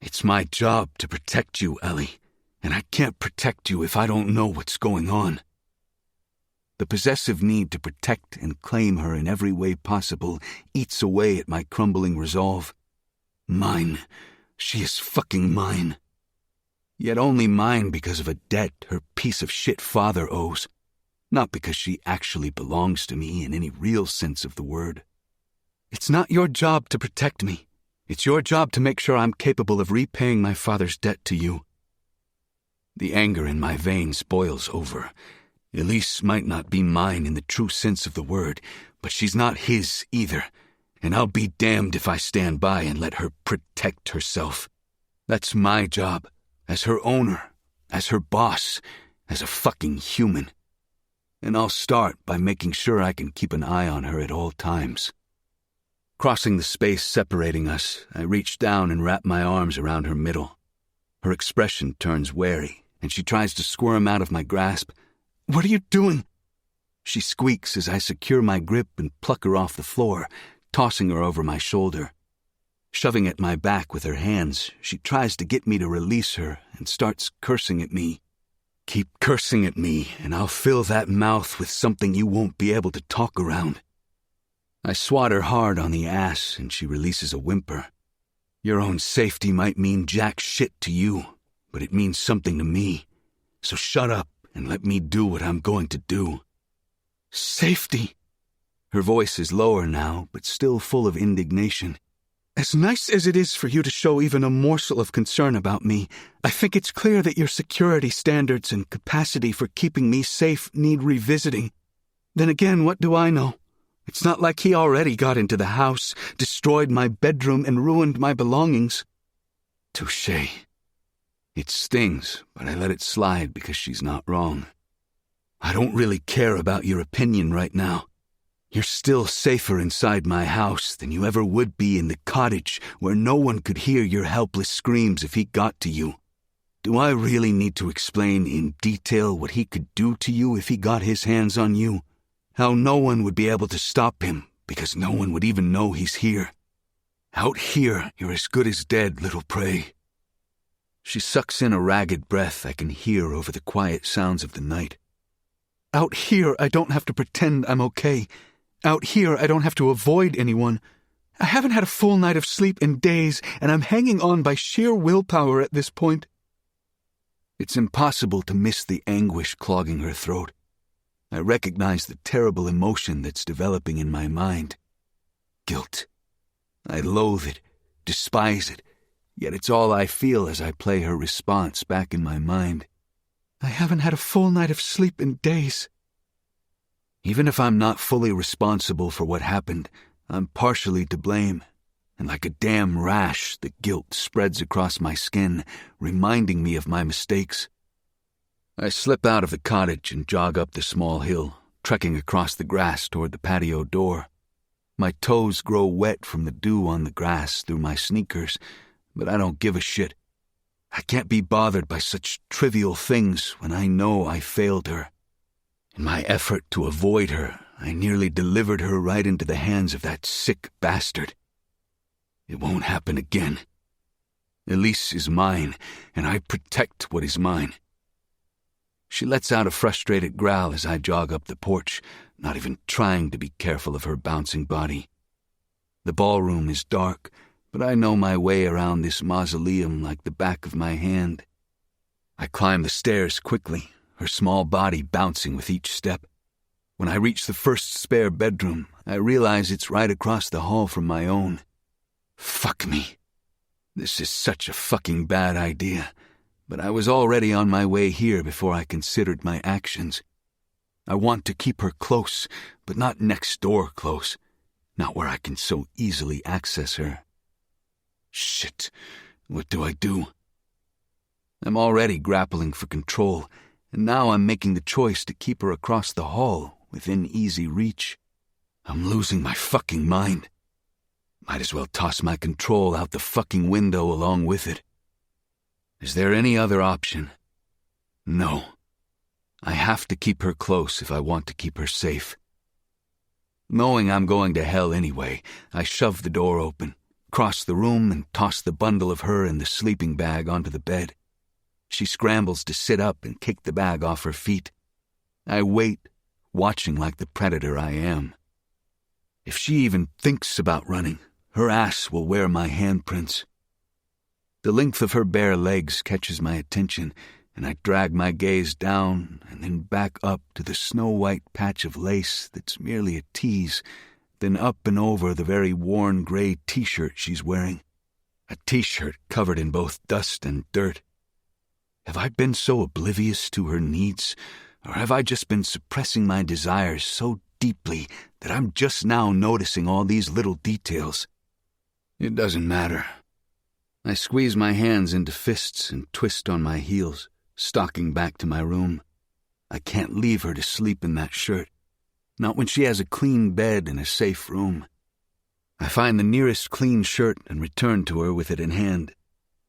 B: It's my job to protect you, Ellie, and I can't protect you if I don't know what's going on. The possessive need to protect and claim her in every way possible eats away at my crumbling resolve. Mine. She is fucking mine. Yet only mine because of a debt her piece of shit father owes, not because she actually belongs to me in any real sense of the word. It's not your job to protect me. It's your job to make sure I'm capable of repaying my father's debt to you. The anger in my veins boils over. Elise might not be mine in the true sense of the word, but she's not his either, and I'll be damned if I stand by and let her protect herself. That's my job, as her owner, as her boss, as a fucking human. And I'll start by making sure I can keep an eye on her at all times. Crossing the space separating us, I reach down and wrap my arms around her middle. Her expression turns wary, and she tries to squirm out of my grasp. What are you doing? She squeaks as I secure my grip and pluck her off the floor, tossing her over my shoulder. Shoving at my back with her hands, she tries to get me to release her and starts cursing at me. Keep cursing at me, and I'll fill that mouth with something you won't be able to talk around. I swat her hard on the ass, and she releases a whimper. Your own safety might mean jack shit to you, but it means something to me. So shut up and let me do what I'm going to do. Safety. Her voice is lower now, but still full of indignation. As nice as it is for you to show even a morsel of concern about me, I think it's clear that your security standards and capacity for keeping me safe need revisiting. Then again, what do I know? It's not like he already got into the house, destroyed my bedroom, and ruined my belongings. Touché. It stings, but I let it slide because she's not wrong. I don't really care about your opinion right now. You're still safer inside my house than you ever would be in the cottage where no one could hear your helpless screams if he got to you. Do I really need to explain in detail what he could do to you if he got his hands on you? How no one would be able to stop him because no one would even know he's here. Out here, you're as good as dead, little prey. She sucks in a ragged breath I can hear over the quiet sounds of the night. Out here, I don't have to pretend I'm okay. Out here, I don't have to avoid anyone. I haven't had a full night of sleep in days, and I'm hanging on by sheer willpower at this point. It's impossible to miss the anguish clogging her throat. I recognize the terrible emotion that's developing in my mind. Guilt. I loathe it, despise it, yet it's all I feel as I play her response back in my mind. I haven't had a full night of sleep in days. Even if I'm not fully responsible for what happened, I'm partially to blame, and like a damn rash, the guilt spreads across my skin, reminding me of my mistakes. I slip out of the cottage and jog up the small hill, trekking across the grass toward the patio door. My toes grow wet from the dew on the grass through my sneakers, but I don't give a shit. I can't be bothered by such trivial things when I know I failed her. In my effort to avoid her, I nearly delivered her right into the hands of that sick bastard. It won't happen again. Elise is mine, and I protect what is mine. She lets out a frustrated growl as I jog up the porch, not even trying to be careful of her bouncing body. The ballroom is dark, but I know my way around this mausoleum like the back of my hand. I climb the stairs quickly, her small body bouncing with each step. When I reach the first spare bedroom, I realize it's right across the hall from my own. Fuck me. This is such a fucking bad idea, but I was already on my way here before I considered my actions. I want to keep her close, but not next door close, not where I can so easily access her. Shit, what do I do? I'm already grappling for control, and now I'm making the choice to keep her across the hall, within easy reach. I'm losing my fucking mind. Might as well toss my control out the fucking window along with it. Is there any other option? No. I have to keep her close if I want to keep her safe. Knowing I'm going to hell anyway, I shove the door open, cross the room, and toss the bundle of her and the sleeping bag onto the bed. She scrambles to sit up and kick the bag off her feet. I wait, watching like the predator I am. If she even thinks about running, her ass will wear my handprints. The length of her bare legs catches my attention, and I drag my gaze down and then back up to the snow-white patch of lace that's merely a tease, then up and over the very worn gray t-shirt she's wearing. A t-shirt covered in both dust and dirt. Have I been so oblivious to her needs, or have I just been suppressing my desires so deeply that I'm just now noticing all these little details? It doesn't matter. I squeeze my hands into fists and twist on my heels, stalking back to my room. I can't leave her to sleep in that shirt, not when she has a clean bed and a safe room. I find the nearest clean shirt and return to her with it in hand.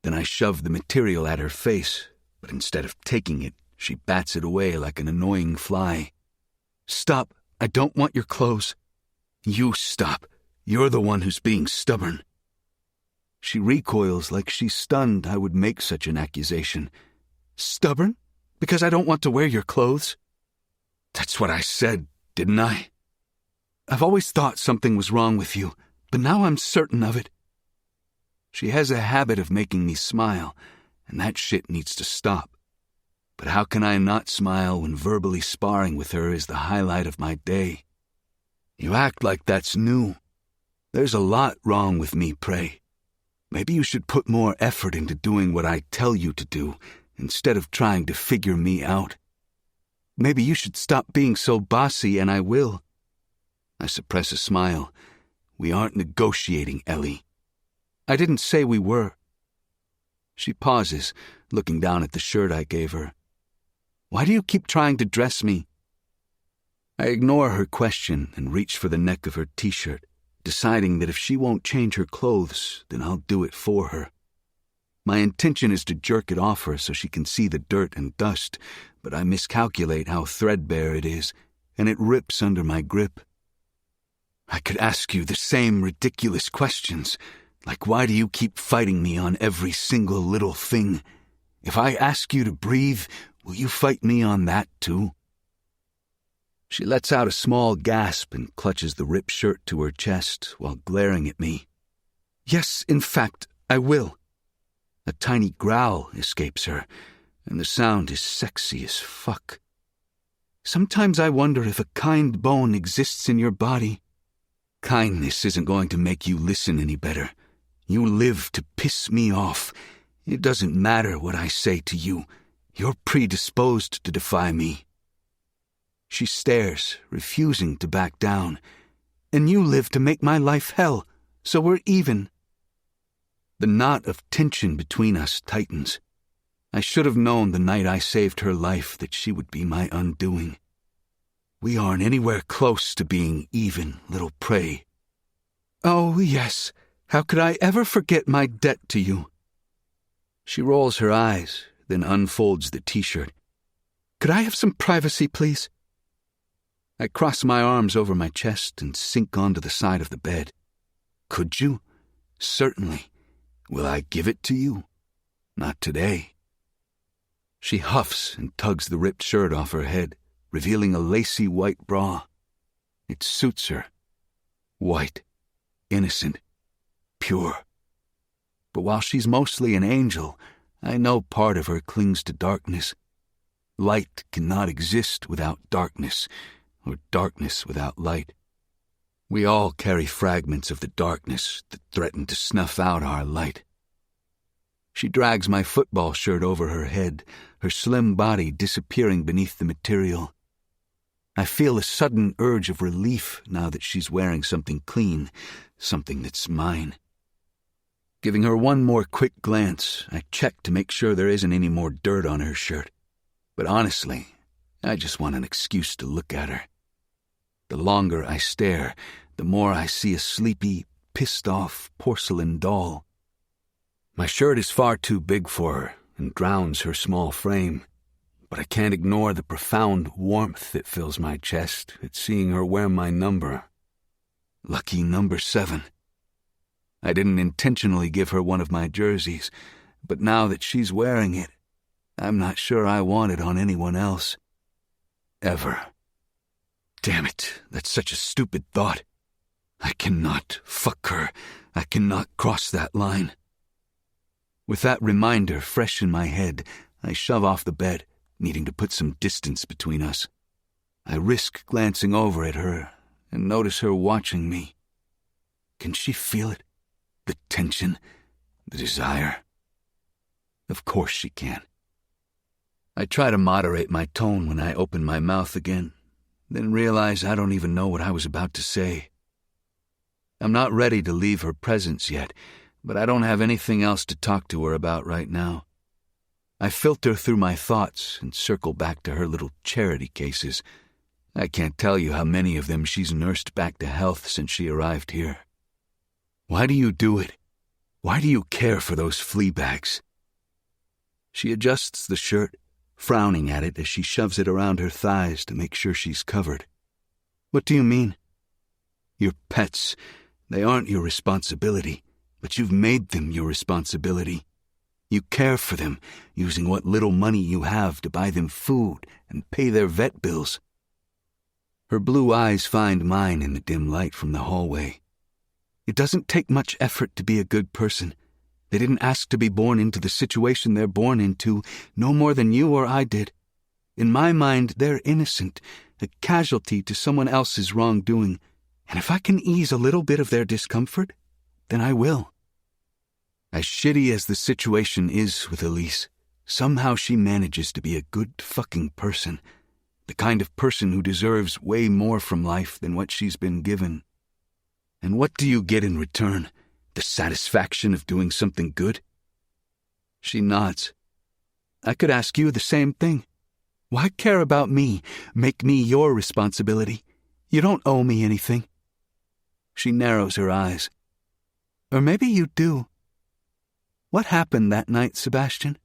B: Then I shove the material at her face, but instead of taking it, she bats it away like an annoying fly. Stop, I don't want your clothes. You stop. You're the one who's being stubborn. She recoils like she's stunned I would make such an accusation. Stubborn? Because I don't want to wear your clothes? That's what I said, didn't I? I've always thought something was wrong with you, but now I'm certain of it. She has a habit of making me smile, and that shit needs to stop. But how can I not smile when verbally sparring with her is the highlight of my day? You act like that's new. There's a lot wrong with me, Prey. Maybe you should put more effort into doing what I tell you to do, instead of trying to figure me out. Maybe you should stop being so bossy, and I will. I suppress a smile. We aren't negotiating, Ellie. I didn't say we were. She pauses, looking down at the shirt I gave her. Why do you keep trying to dress me? I ignore her question and reach for the neck of her t-shirt, deciding that if she won't change her clothes, then I'll do it for her. My intention is to jerk it off her so she can see the dirt and dust, but I miscalculate how threadbare it is, and it rips under my grip. I could ask you the same ridiculous questions, like why do you keep fighting me on every single little thing? If I ask you to breathe, will you fight me on that too? She lets out a small gasp and clutches the ripped shirt to her chest while glaring at me. Yes, in fact, I will. A tiny growl escapes her, and the sound is sexy as fuck. Sometimes I wonder if a kind bone exists in your body. Kindness isn't going to make you listen any better. You live to piss me off. It doesn't matter what I say to you. You're predisposed to defy me. She stares, refusing to back down. And you live to make my life hell, so we're even. The knot of tension between us tightens. I should have known the night I saved her life that she would be my undoing. We aren't anywhere close to being even, little prey. Oh, yes. How could I ever forget my debt to you?
D: She rolls her eyes, then unfolds the t-shirt. Could I have some privacy, please? I cross my arms over my chest and sink onto the side of the bed. Could you? Certainly. Will I give it to you? Not today. She huffs and tugs the ripped shirt off her head, revealing a lacy white bra. It suits her. White, innocent, pure. But while she's mostly an angel, I know part of her clings to darkness. Light cannot exist without darkness, or darkness without light. We all carry fragments of the darkness that threaten to snuff out our light. She drags my football shirt over her head, her slim body disappearing beneath the material. I feel a sudden urge of relief now that she's wearing something clean, something that's mine. Giving her one more quick glance, I check to make sure there isn't any more dirt on her shirt. But honestly, I just want an excuse to look at her. The longer I stare, the more I see a sleepy, pissed-off porcelain doll. My shirt is far too big for her and drowns her small frame, but I can't ignore the profound warmth that fills my chest at seeing her wear my number. Lucky number 7. I didn't intentionally give her one of my jerseys, but now that she's wearing it, I'm not sure I want it on anyone else. Ever. Damn it, that's such a stupid thought. I cannot fuck her. I cannot cross that line. With that reminder fresh in my head, I shove off the bed, needing to put some distance between us. I risk glancing over at her and notice her watching me. Can she feel it? The tension? The desire? Of course she can. I try to moderate my tone when I open my mouth again, then realize I don't even know what I was about to say. I'm not ready to leave her presence yet, but I don't have anything else to talk to her about right now. I filter through my thoughts and circle back to her little charity cases. I can't tell you how many of them she's nursed back to health since she arrived here. Why do you do it? Why do you care for those flea bags? She adjusts the shirt, frowning at it as she shoves it around her thighs to make sure she's covered. What do you mean? Your pets, they aren't your responsibility, but you've made them your responsibility. You care for them, using what little money you have to buy them food and pay their vet bills. Her blue eyes find mine in the dim light from the hallway. It doesn't take much effort to be a good person. They didn't ask to be born into the situation they're born into, no more than you or I did. In my mind, they're innocent, a casualty to someone else's wrongdoing. And if I can ease a little bit of their discomfort, then I will. As shitty as the situation is with Elise, somehow she manages to be a good fucking person. The kind of person who deserves way more from life than what she's been given. And what do you get in return? The satisfaction of doing something good? She nods. I could ask you the same thing. Why care about me? Make me your responsibility. You don't owe me anything. She narrows her eyes. Or maybe you do. What happened that night, Sebastian?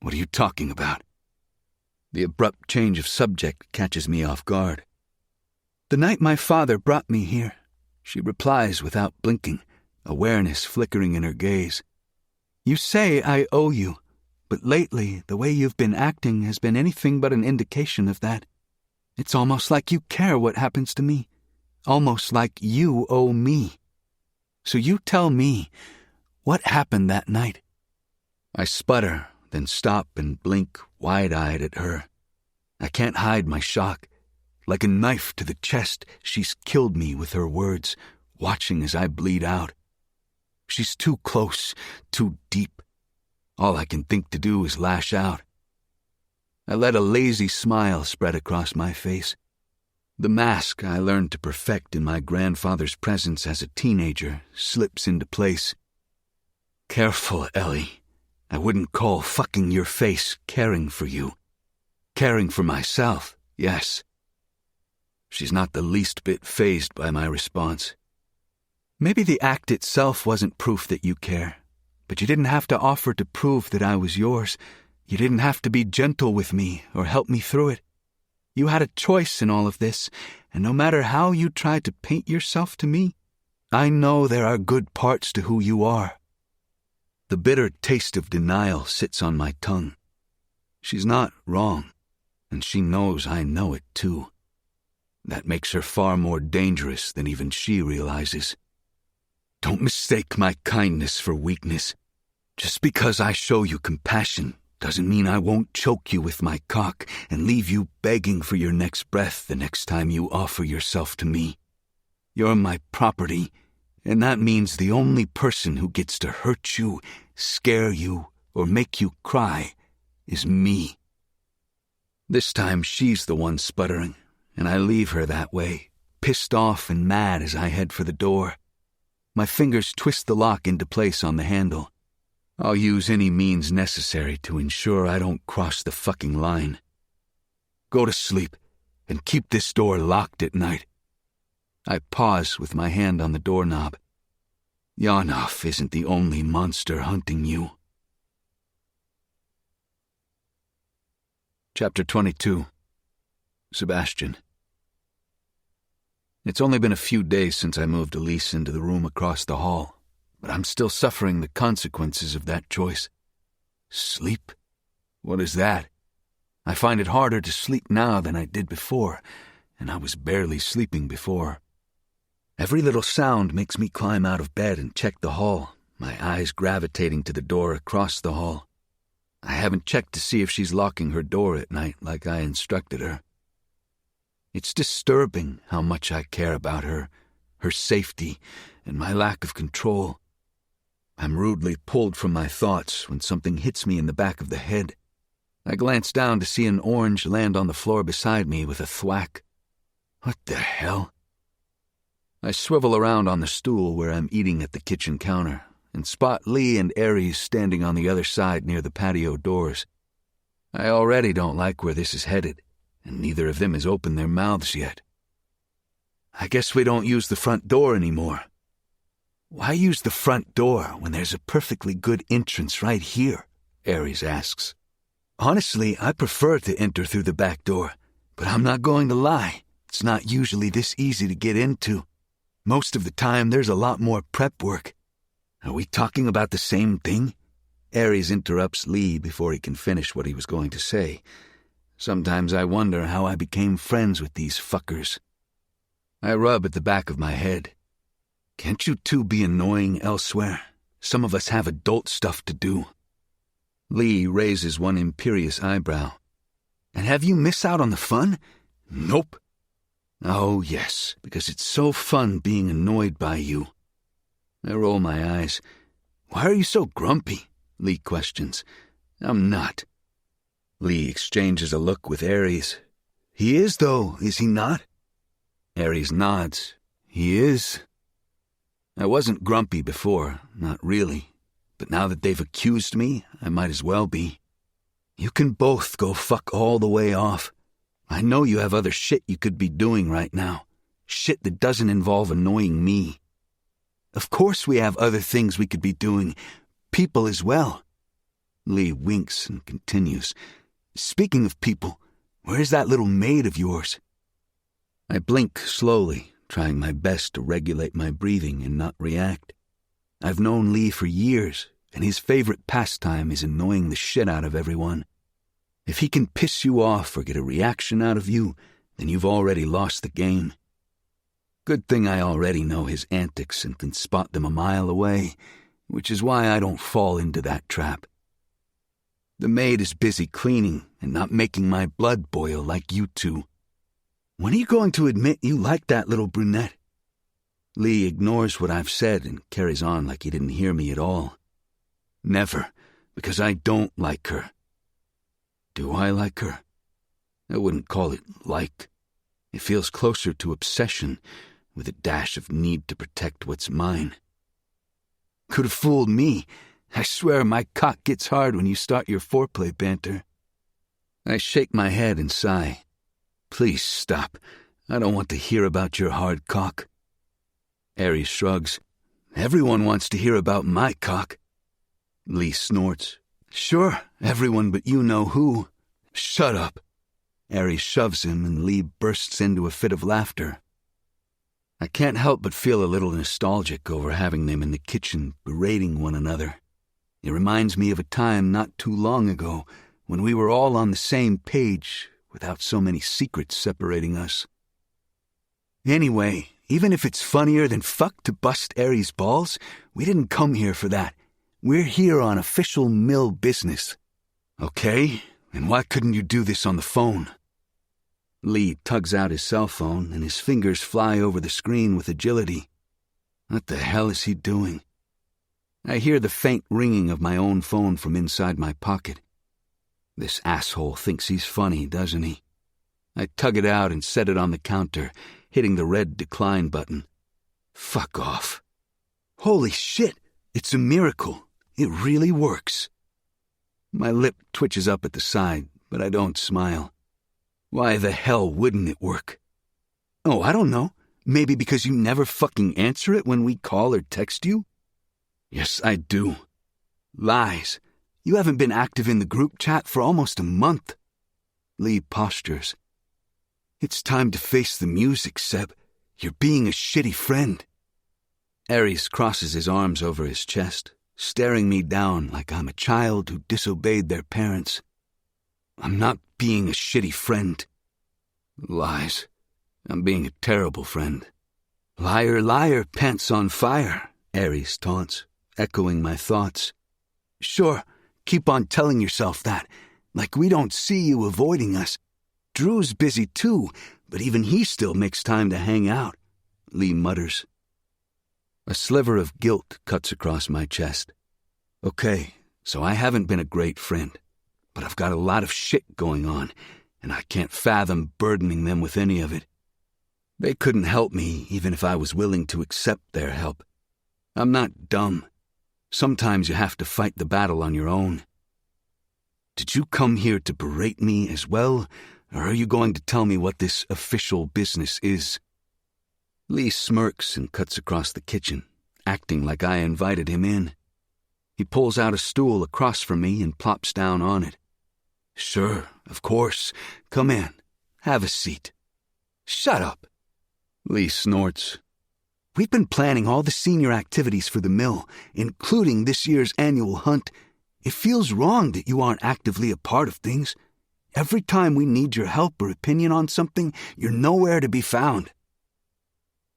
D: What are you talking about? The abrupt change of subject catches me off guard. The night my father brought me here, she replies without blinking, awareness flickering in her gaze. You say I owe you, but lately the way you've been acting has been anything but an indication of that. It's almost like you care what happens to me, almost like you owe me. So you tell me, what happened that night? I sputter, then stop and blink wide-eyed at her. I can't hide my shock. Like a knife to the chest, she's killed me with her words, watching as I bleed out. She's too close, too deep. All I can think to do is lash out. I let a lazy smile spread across my face. The mask I learned to perfect in my grandfather's presence as a teenager slips into place. Careful, Ellie. I wouldn't call fucking your face caring for you. Caring for myself, yes. She's not the least bit fazed by my response. Maybe the act itself wasn't proof that you care, but you didn't have to offer to prove that I was yours. You didn't have to be gentle with me or help me through it. You had a choice in all of this, and no matter how you tried to paint yourself to me, I know there are good parts to who you are. The bitter taste of denial sits on my tongue. She's not wrong, and she knows I know it too. That makes her far more dangerous than even she realizes. Don't mistake my kindness for weakness. Just because I show you compassion doesn't mean I won't choke you with my cock and leave you begging for your next breath the next time you offer yourself to me. You're my property, and that means the only person who gets to hurt you, scare you, or make you cry is me. This time she's the one sputtering, and I leave her that way, pissed off and mad as I head for the door. My fingers twist the lock into place on the handle. I'll use any means necessary to ensure I don't cross the fucking line. Go to sleep and keep this door locked at night. I pause with my hand on the doorknob. Yanov isn't the only monster hunting you. Chapter 22. Sebastian. It's only been a few days since I moved Elise into the room across the hall, but I'm still suffering the consequences of that choice. Sleep? What is that? I find it harder to sleep now than I did before, and I was barely sleeping before. Every little sound makes me climb out of bed and check the hall, my eyes gravitating to the door across the hall. I haven't checked to see if she's locking her door at night like I instructed her. It's disturbing how much I care about her, her safety, and my lack of control. I'm rudely pulled from my thoughts when something hits me in the back of the head. I glance down to see an orange land on the floor beside me with a thwack. What the hell? I swivel around on the stool where I'm eating at the kitchen counter and spot Lee and Aries standing on the other side near the patio doors. I already don't like where this is headed, and neither of them has opened their mouths yet. I guess we don't use the front door anymore. Why use the front door when there's a perfectly good entrance right here? Aries asks. Honestly, I prefer to enter through the back door, but I'm not going to lie. It's not usually this easy to get into. Most of the time, there's a lot more prep work. Are we talking about the same thing? Aries interrupts Lee before he can finish what he was going to say. Sometimes I wonder how I became friends with these fuckers. I rub at the back of my head. Can't you two be annoying elsewhere? Some of us have adult stuff to do. Lee raises one imperious eyebrow. And have you missed out on the fun? Nope. Oh, yes, because it's so fun being annoyed by you. I roll my eyes. Why are you so grumpy? Lee questions. I'm not. Lee exchanges a look with Aries. He is, though, is he not? Aries nods. He is. I wasn't grumpy before, not really. But now that they've accused me, I might as well be. You can both go fuck all the way off. I know you have other shit you could be doing right now. Shit that doesn't involve annoying me. Of course we have other things we could be doing. People as well. Lee winks and continues. Speaking of people, where's that little maid of yours? I blink slowly, trying my best to regulate my breathing and not react. I've known Lee for years, and his favorite pastime is annoying the shit out of everyone. If he can piss you off or get a reaction out of you, then you've already lost the game. Good thing I already know his antics and can spot them a mile away, which is why I don't fall into that trap. The maid is busy cleaning and not making my blood boil like you two. When are you going to admit you like that little brunette? Lee ignores what I've said and carries on like he didn't hear me at all. Never, because I don't like her. Do I like her? I wouldn't call it like. It feels closer to obsession, with a dash of need to protect what's mine. Could have fooled me. I swear my cock gets hard when you start your foreplay banter. I shake my head and sigh. Please stop. I don't want to hear about your hard cock. Aries shrugs. Everyone wants to hear about my cock.
B: Lee snorts. Sure, everyone but you know who. Shut up. Aries shoves him and Lee bursts into a fit of laughter. I can't help but feel a little nostalgic over having them in the kitchen berating one another. It reminds me of a time not too long ago when we were all on the same page without so many secrets separating us. Anyway, even if it's funnier than fuck to bust Aries' balls, we didn't come here for that. We're here on official mill business. Okay, and why couldn't you do this on the phone? Lee tugs out his cell phone and his fingers fly over the screen with agility. What the hell is he doing? I hear the faint ringing of my own phone from inside my pocket. This asshole thinks he's funny, doesn't he? I tug it out and set it on the counter, hitting the red decline button. Fuck off. Holy shit, it's a miracle. It really works. My lip twitches up at the side, but I don't smile. Why the hell wouldn't it work? Oh, I don't know. Maybe because you never fucking answer it when we call or text you? Yes, I do. Lies. You haven't been active in the group chat for almost a month. Lee postures. It's time to face the music, Seb. You're being a shitty friend. Aries crosses his arms over his chest, staring me down like I'm a child who disobeyed their parents. I'm not being a shitty friend. Lies. I'm being a terrible friend. Liar, liar, pants on fire, Aries taunts, echoing my thoughts. Sure, keep on telling yourself that, like we don't see you avoiding us. Drew's busy too, but even he still makes time to hang out, Lee mutters. A sliver of guilt cuts across my chest. Okay, so I haven't been a great friend, but I've got a lot of shit going on, and I can't fathom burdening them with any of it. They couldn't help me even if I was willing to accept their help. I'm not dumb. Sometimes you have to fight the battle on your own. Did you come here to berate me as well, or are you going to tell me what this official business is? Lee smirks and cuts across the kitchen, acting like I invited him in. He pulls out a stool across from me and plops down on it. Sure, of course. Come in. Have a seat. Shut up. Lee snorts. We've been planning all the senior activities for the mill, including this year's annual hunt. It feels wrong that you aren't actively a part of things. Every time we need your help or opinion on something, you're nowhere to be found.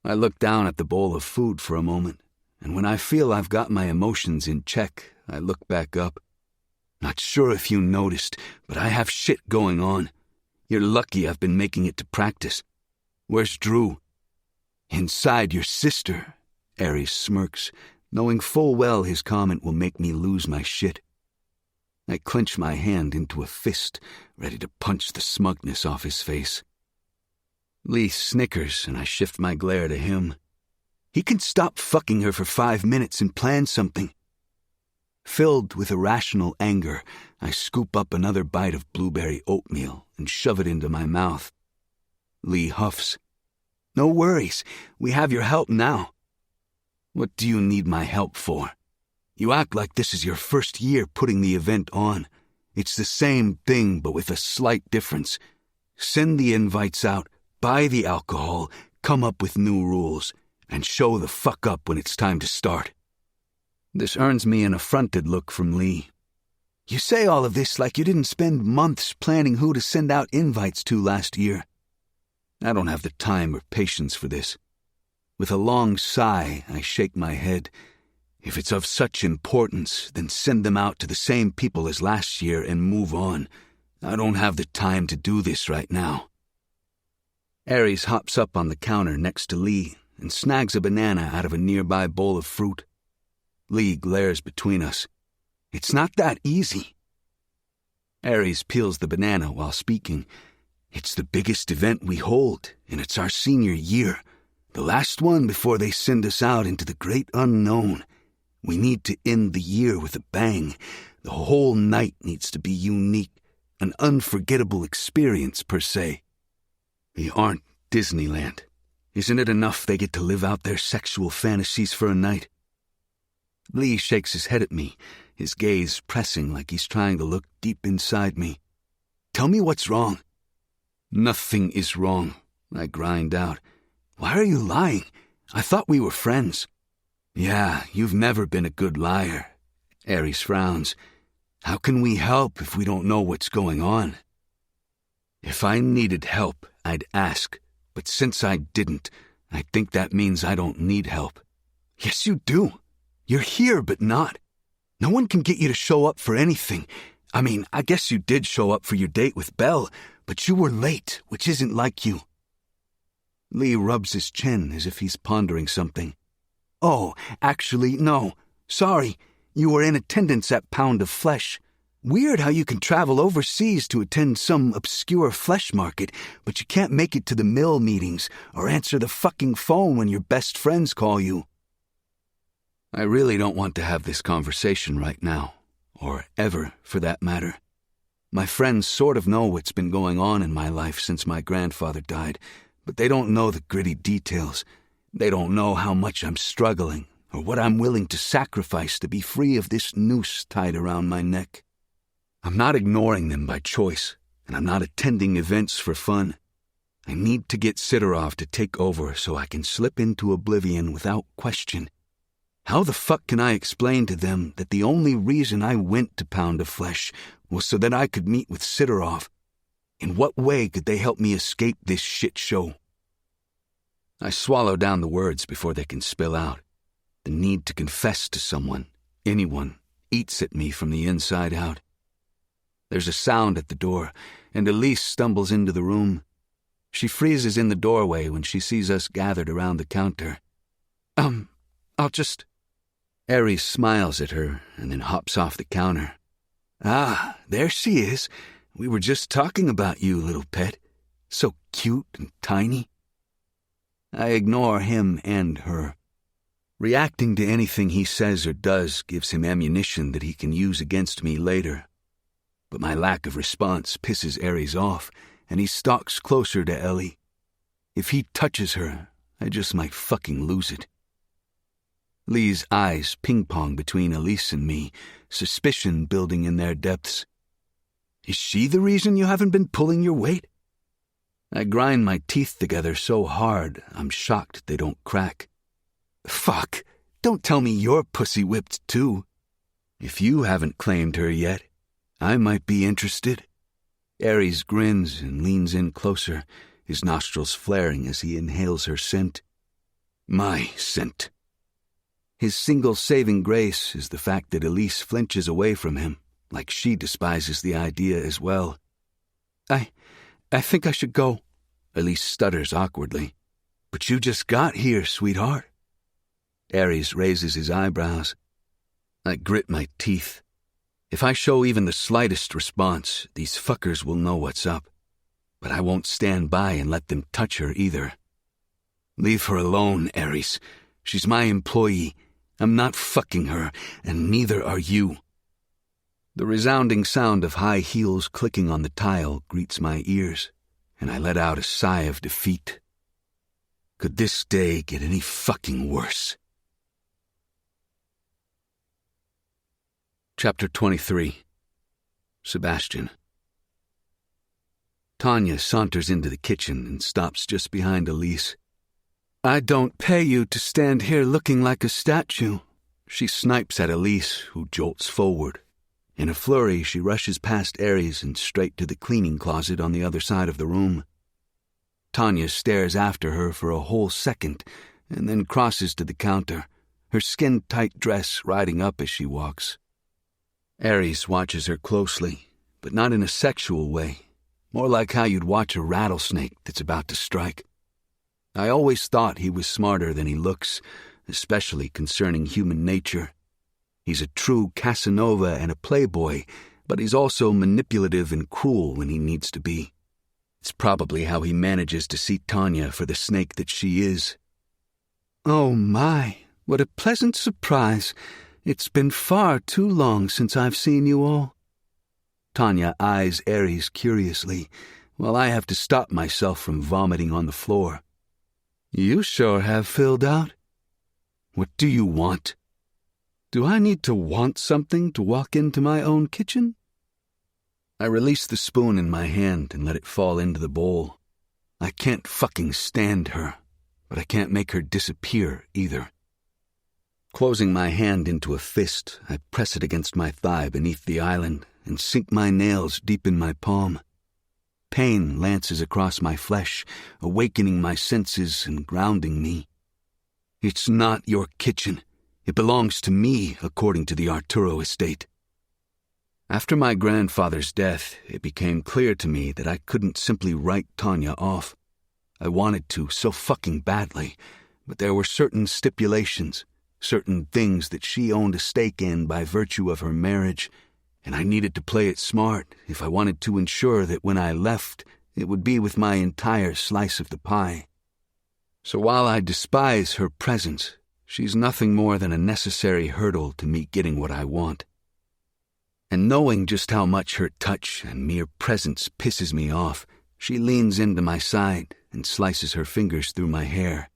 B: I look down at the bowl of food for a moment, and when I feel I've got my emotions in check, I look back up. Not sure if you noticed, but I have shit going on. You're lucky I've been making it to practice. Where's Drew? Inside your sister, Aries smirks, knowing full well his comment will make me lose my shit. I clench my hand into a fist, ready to punch the smugness off his face. Lee snickers, and I shift my glare to him. He can stop fucking her for 5 minutes and plan something. Filled with irrational anger, I scoop up another bite of blueberry oatmeal and shove it into my mouth. Lee huffs. No worries, we have your help now. What do you need my help for? You act like this is your first year putting the event on. It's the same thing, but with a slight difference. Send the invites out, buy the alcohol, come up with new rules, and show the fuck up when it's time to start. This earns me an affronted look from Lee. You say all of this like you didn't spend months planning who to send out invites to last year. I don't have the time or patience for this. With a long sigh, I shake my head. If it's of such importance, then send them out to the same people as last year and move on. I don't have the time to do this right now. Aries hops up on the counter next to Lee and snags a banana out of a nearby bowl of fruit. Lee glares between us. It's not that easy. Aries peels the banana while speaking. It's the biggest event we hold, and it's our senior year. The last one before they send us out into the great unknown. We need to end the year with a bang. The whole night needs to be unique, an unforgettable experience per se. We aren't Disneyland. Isn't it enough they get to live out their sexual fantasies for a night? Lee shakes his head at me, his gaze pressing like he's trying to look deep inside me. "Tell me what's wrong." "Nothing is wrong," I grind out. "Why are you lying? I thought we were friends." "Yeah, you've never been a good liar." Aries frowns. "How can we help if we don't know what's going on?" "If I needed help, I'd ask. But since I didn't, I think that means I don't need help." "Yes, you do. You're here, but not. No one can get you to show up for anything. I mean, I guess you did show up for your date with Belle, but you were late, which isn't like you." Lee rubs his chin as if he's pondering something. "Oh, actually, no. Sorry. You were in attendance at Pound of Flesh. Weird how you can travel overseas to attend some obscure flesh market, but you can't make it to the mill meetings or answer the fucking phone when your best friends call you." I really don't want to have this conversation right now, or ever for that matter. My friends sort of know what's been going on in my life since my grandfather died, but they don't know the gritty details. They don't know how much I'm struggling or what I'm willing to sacrifice to be free of this noose tied around my neck. I'm not ignoring them by choice, and I'm not attending events for fun. I need to get Sidorov to take over so I can slip into oblivion without question. How the fuck can I explain to them that the only reason I went to Pound of Flesh was so that I could meet with Sidorov? In what way could they help me escape this shit show? I swallow down the words before they can spill out. The need to confess to someone, anyone, eats at me from the inside out. There's a sound at the door, and Elise stumbles into the room. She freezes in the doorway when she sees us gathered around the counter. I'll just... Aries smiles at her and then hops off the counter. "Ah, there she is. We were just talking about you, little pet. So cute and tiny." I ignore him and her. Reacting to anything he says or does gives him ammunition that he can use against me later. But my lack of response pisses Aries off, and he stalks closer to Ellie. If he touches her, I just might fucking lose it. Lee's eyes ping-pong between Elise and me, suspicion building in their depths. "Is she the reason you haven't been pulling your weight?" I grind my teeth together so hard, I'm shocked they don't crack. "Fuck, don't tell me you're pussy-whipped too. If you haven't claimed her yet, I might be interested." Aries grins and leans in closer, his nostrils flaring as he inhales her scent. My scent. His single saving grace is the fact that Elise flinches away from him, like she despises the idea as well. I think I should go," Elise stutters awkwardly. "But you just got here, sweetheart." Aries raises his eyebrows. I grit my teeth. If I show even the slightest response, these fuckers will know what's up. But I won't stand by and let them touch her either. "Leave her alone, Aries. She's my employee. I'm not fucking her, and neither are you." The resounding sound of high heels clicking on the tile greets my ears, and I let out a sigh of defeat. Could this day get any fucking worse? Chapter 23. Sebastian. Tanya saunters into the kitchen and stops just behind Elise. "I don't pay you to stand here looking like a statue." She snipes at Elise, who jolts forward. In a flurry, she rushes past Aries and straight to the cleaning closet on the other side of the room. Tanya stares after her for a whole second and then crosses to the counter, her skin-tight dress riding up as she walks. Aries watches her closely, but not in a sexual way, more like how you'd watch a rattlesnake that's about to strike. I always thought he was smarter than he looks, especially concerning human nature. He's a true Casanova and a playboy, but he's also manipulative and cruel when he needs to be. It's probably how he manages to see Tanya for the snake that she is. "Oh my, what a pleasant surprise. It's been far too long since I've seen you all." Tanya eyes Aries curiously, while I have to stop myself from vomiting on the floor. "You sure have filled out." "What do you want?"
D: Do I need to want something to walk into my own kitchen?
B: I released the spoon in my hand and let it fall into the bowl. I can't fucking stand her, but I can't make her disappear either. Closing my hand into a fist, I press it against my thigh beneath the island and sink my nails deep in my palm. Pain lances across my flesh, awakening my senses and grounding me. It's not your kitchen. It belongs to me, according to the Arturo estate. After my grandfather's death, it became clear to me that I couldn't simply write Tanya off. I wanted to so fucking badly, but there were certain stipulations, certain things that she owned a stake in by virtue of her marriage, and I needed to play it smart if I wanted to ensure that when I left, it would be with my entire slice of the pie. So while I despise her presence, she's nothing more than a necessary hurdle to me getting what I want. And knowing just how much her touch and mere presence pisses me off, she leans into my side and slices her fingers through my hair.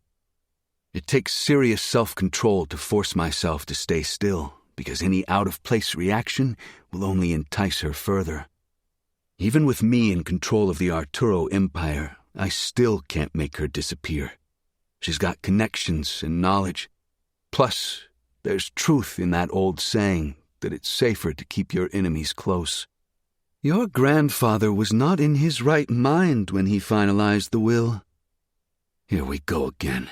B: It takes serious self-control to force myself to stay still, because any out-of-place reaction will only entice her further. Even with me in control of the Arturo Empire, I still can't make her disappear. She's got connections and knowledge. Plus, there's truth in that old saying that it's safer to keep your enemies close.
D: Your grandfather was not in his right mind when he finalized the will.
B: Here we go again.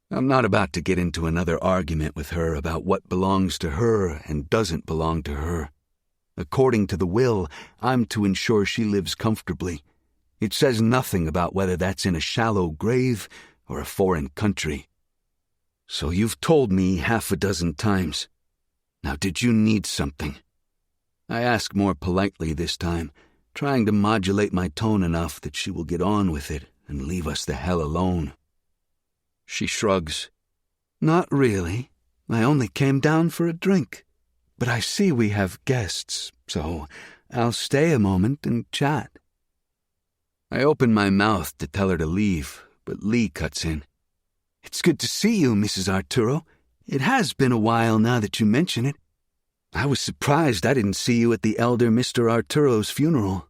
B: I'm not about to get into another argument with her about what belongs to her and doesn't belong to her. According to the will, I'm to ensure she lives comfortably. It says nothing about whether that's in a shallow grave or a foreign country. So you've told me 6 times. Now, did you need something? I ask more politely this time, trying to modulate my tone enough that she will get on with it and leave us the hell alone. She shrugs.
D: Not really. I only came down for a drink. But I see we have guests, so I'll stay a moment and chat.
B: I open my mouth to tell her to leave, but Lee cuts in.
D: It's good to see you, Mrs. Arturo. It has been a while now that you mention it. I was surprised I didn't see you at the elder Mr. Arturo's funeral.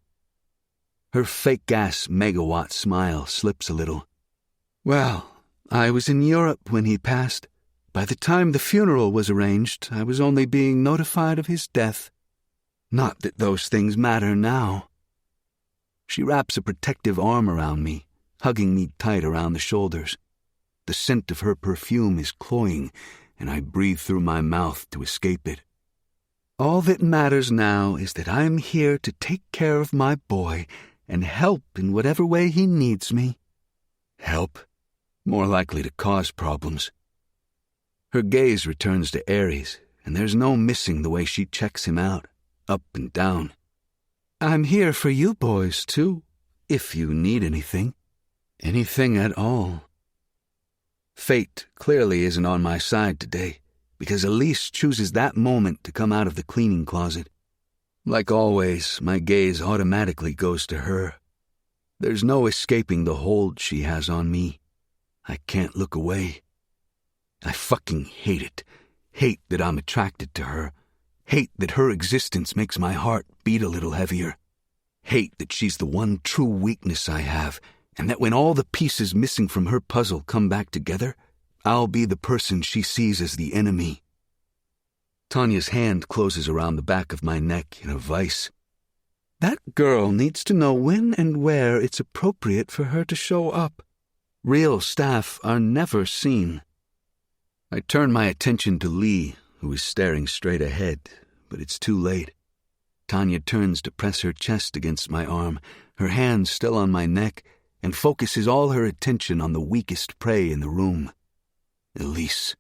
B: Her fake-ass megawatt smile slips a little.
D: Well, I was in Europe when he passed. By the time the funeral was arranged, I was only being notified of his death. Not that those things matter now.
B: She wraps a protective arm around me, hugging me tight around the shoulders. The scent of her perfume is cloying, and I breathe through my mouth to escape it.
D: All that matters now is that I'm here to take care of my boy and help in whatever way he needs me.
B: Help? More likely to cause problems. Her gaze returns to Aries, and there's no missing the way she checks him out, up and down.
D: I'm here for you boys, too, if you need anything.
B: Anything at all. Fate clearly isn't on my side today, because Elise chooses that moment to come out of the cleaning closet. Like always, my gaze automatically goes to her. There's no escaping the hold she has on me. I can't look away. I fucking hate it. Hate that I'm attracted to her. Hate that her existence makes my heart beat a little heavier. Hate that she's the one true weakness I have, and that when all the pieces missing from her puzzle come back together, I'll be the person she sees as the enemy. Tanya's hand closes around the back of my neck in a vice.
D: That girl needs to know when and where it's appropriate for her to show up. Real staff are never seen.
B: I turn my attention to Lee, who is staring straight ahead, but it's too late. Tanya turns to press her chest against my arm, her hand still on my neck, and focuses all her attention on the weakest prey in the room. Elise.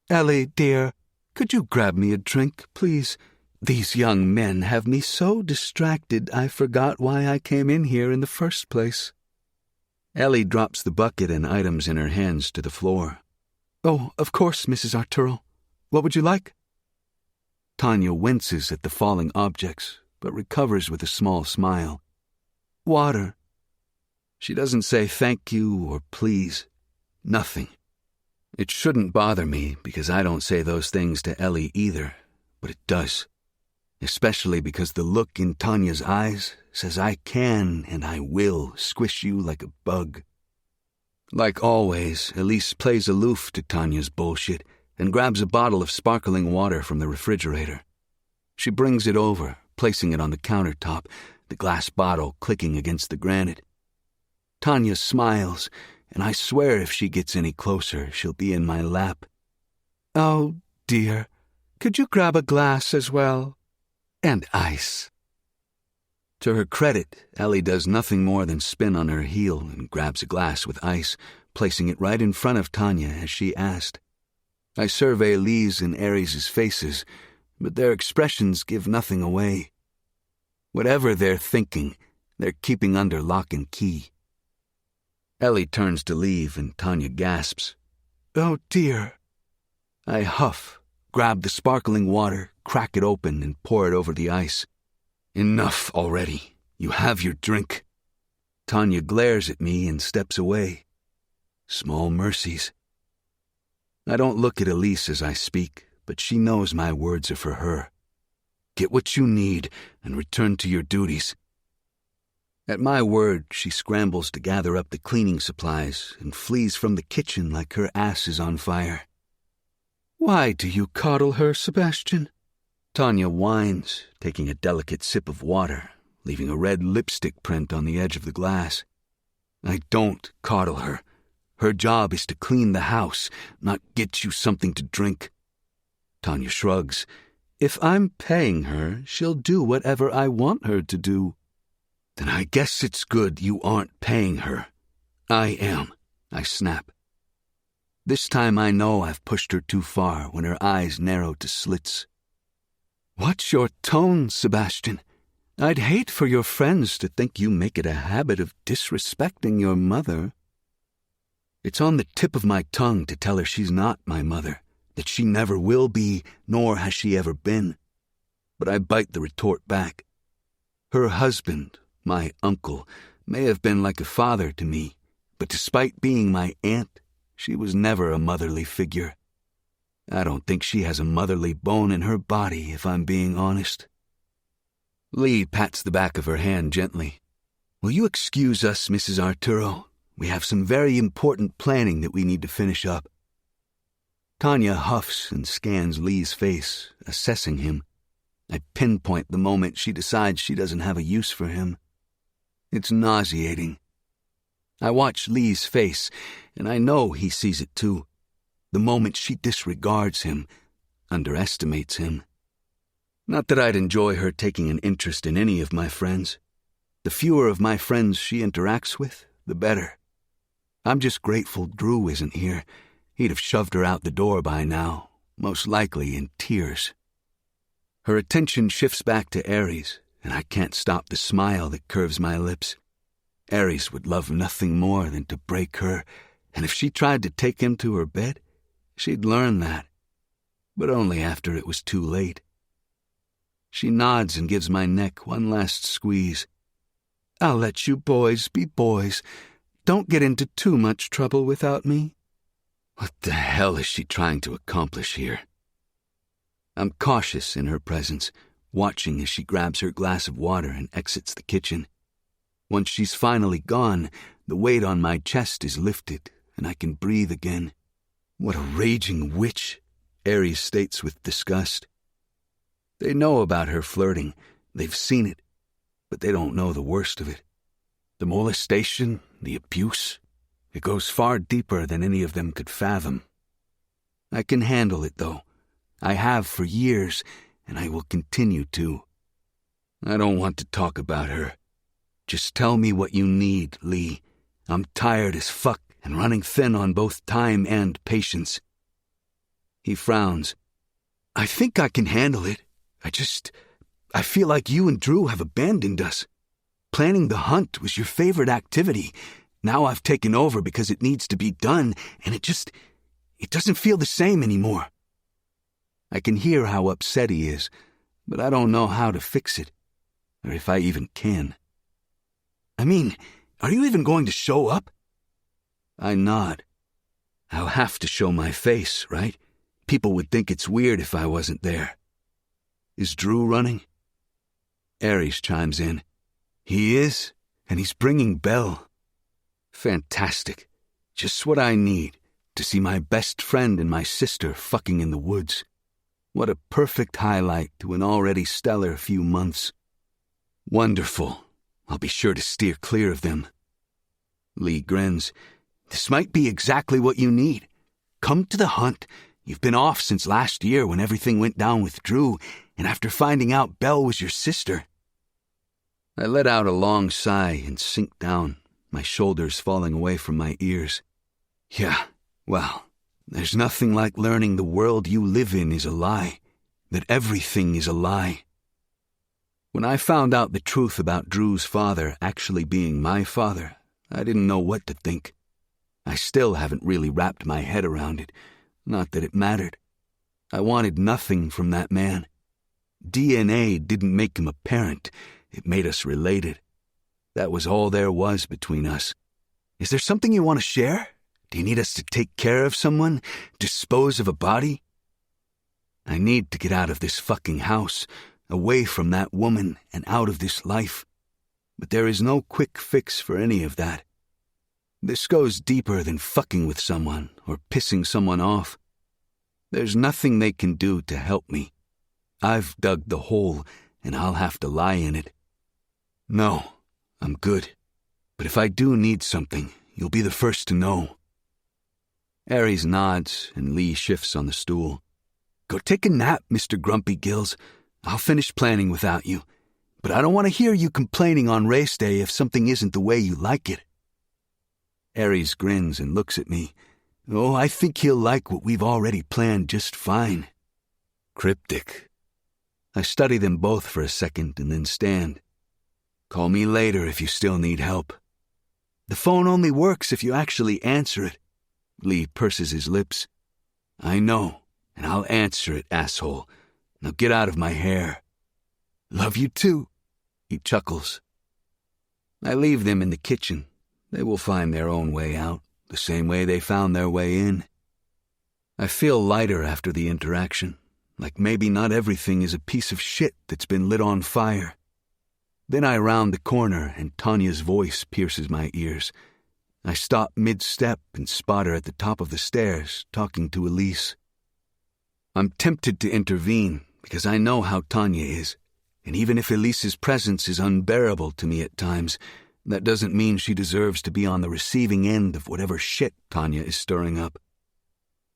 D: Ellie, dear, could you grab me a drink, please? These young men have me so distracted I forgot why I came in here in the first place.
B: Ellie drops the bucket and items in her hands to the floor.
D: Oh, of course, Mrs. Arturo. What would you like?
B: Tanya winces at the falling objects, but recovers with a small smile.
D: Water.
B: She doesn't say thank you or please. Nothing. It shouldn't bother me because I don't say those things to Ellie either, but it does. Especially because the look in Tanya's eyes says I can and I will squish you like a bug. Like always, Elise plays aloof to Tanya's bullshit and grabs a bottle of sparkling water from the refrigerator. She brings it over, placing it on the countertop, the glass bottle clicking against the granite. Tanya smiles, and I swear if she gets any closer, she'll be in my lap.
D: Oh, dear. Could you grab a glass as well? And ice.
B: To her credit, Ellie does nothing more than spin on her heel and grabs a glass with ice, placing it right in front of Tanya as she asked. I survey Lee's and Aries' faces, but their expressions give nothing away. Whatever they're thinking, they're keeping under lock and key. Ellie turns to leave and Tanya gasps.
D: Oh, dear.
B: I huff, grab the sparkling water, crack it open, and pour it over the ice. Enough already. You have your drink. Tanya glares at me and steps away. Small mercies. I don't look at Elise as I speak, but she knows my words are for her. Get what you need and return to your duties. At my word, she scrambles to gather up the cleaning supplies and flees from the kitchen like her ass is on fire.
D: Why do you coddle her, Sebastian?
B: Tanya whines, taking a delicate sip of water, leaving a red lipstick print on the edge of the glass. I don't coddle her. Her job is to clean the house, not get you something to drink. Tanya shrugs.
D: If I'm paying her, she'll do whatever I want her to do.
B: Then I guess it's good you aren't paying her. I am, I snap. This time I know I've pushed her too far when her eyes narrow to slits.
D: What's your tone, Sebastian? I'd hate for your friends to think you make it a habit of disrespecting your mother.
B: It's on the tip of my tongue to tell her she's not my mother, that she never will be, nor has she ever been. But I bite the retort back. Her husband, my uncle, may have been like a father to me, but despite being my aunt, she was never a motherly figure. I don't think she has a motherly bone in her body, if I'm being honest. Lee pats the back of her hand gently. Will you excuse us, Mrs. Arturo? We have some very important planning that we need to finish up. Tanya huffs and scans Lee's face, assessing him. I pinpoint the moment she decides she doesn't have a use for him. It's nauseating. I watch Lee's face, and I know he sees it too. The moment she disregards him, underestimates him. Not that I'd enjoy her taking an interest in any of my friends. The fewer of my friends she interacts with, the better. I'm just grateful Drew isn't here. He'd have shoved her out the door by now, most likely in tears. Her attention shifts back to Aries, and I can't stop the smile that curves my lips. Aries would love nothing more than to break her, and if she tried to take him to her bed, she'd learn that, but only after it was too late. She nods and gives my neck one last squeeze.
D: I'll let you boys be boys. Don't get into too much trouble without me.
B: What the hell is she trying to accomplish here? I'm cautious in her presence, watching as she grabs her glass of water and exits the kitchen. Once she's finally gone, the weight on my chest is lifted, and I can breathe again. What a raging witch, Aries states with disgust. They know about her flirting, they've seen it, but they don't know the worst of it. The molestation, the abuse, it goes far deeper than any of them could fathom. I can handle it, though. I have for years, and I will continue to. I don't want to talk about her. Just tell me what you need, Lee. I'm tired as fuck and running thin on both time and patience. He frowns. I think I can handle it. I feel like you and Drew have abandoned us. Planning the hunt was your favorite activity. Now I've taken over because it needs to be done, and it doesn't feel the same anymore. I can hear how upset he is, but I don't know how to fix it, or if I even can. I mean, are you even going to show up? I nod. I'll have to show my face, right? People would think it's weird if I wasn't there. Is Drew running? Aries chimes in. He is, and he's bringing Belle. Fantastic. Just what I need, to see my best friend and my sister fucking in the woods. What a perfect highlight to an already stellar few months. Wonderful. I'll be sure to steer clear of them. Lee grins. This might be exactly what you need. Come to the hunt. You've been off since last year when everything went down with Drew, and after finding out Belle was your sister. I let out a long sigh and sink down, my shoulders falling away from my ears. Yeah, well, there's nothing like learning the world you live in is a lie, that everything is a lie. When I found out the truth about Drew's father actually being my father, I didn't know what to think. I still haven't really wrapped my head around it, not that it mattered. I wanted nothing from that man. DNA didn't make him a parent, it made us related. That was all there was between us. Is there something you want to share? Do you need us to take care of someone? Dispose of a body? I need to get out of this fucking house, away from that woman and out of this life. But there is no quick fix for any of that. This goes deeper than fucking with someone or pissing someone off. There's nothing they can do to help me. I've dug the hole, and I'll have to lie in it. No, I'm good. But if I do need something, you'll be the first to know. Aries nods, and Lee shifts on the stool. Go take a nap, Mr. Grumpy Gills. I'll finish planning without you. But I don't want to hear you complaining on race day if something isn't the way you like it. Aries grins and looks at me. Oh, I think he'll like what we've already planned just fine. Cryptic. I study them both for a second and then stand. Call me later if you still need help. The phone only works if you actually answer it. Lee purses his lips. I know, and I'll answer it, asshole. Now get out of my hair. Love you too, he chuckles. I leave them in the kitchen. They will find their own way out, the same way they found their way in. I feel lighter after the interaction, like maybe not everything is a piece of shit that's been lit on fire. Then I round the corner and Tanya's voice pierces my ears. I stop mid-step and spot her at the top of the stairs, talking to Elise. I'm tempted to intervene because I know how Tanya is, and even if Elise's presence is unbearable to me at times, that doesn't mean she deserves to be on the receiving end of whatever shit Tanya is stirring up.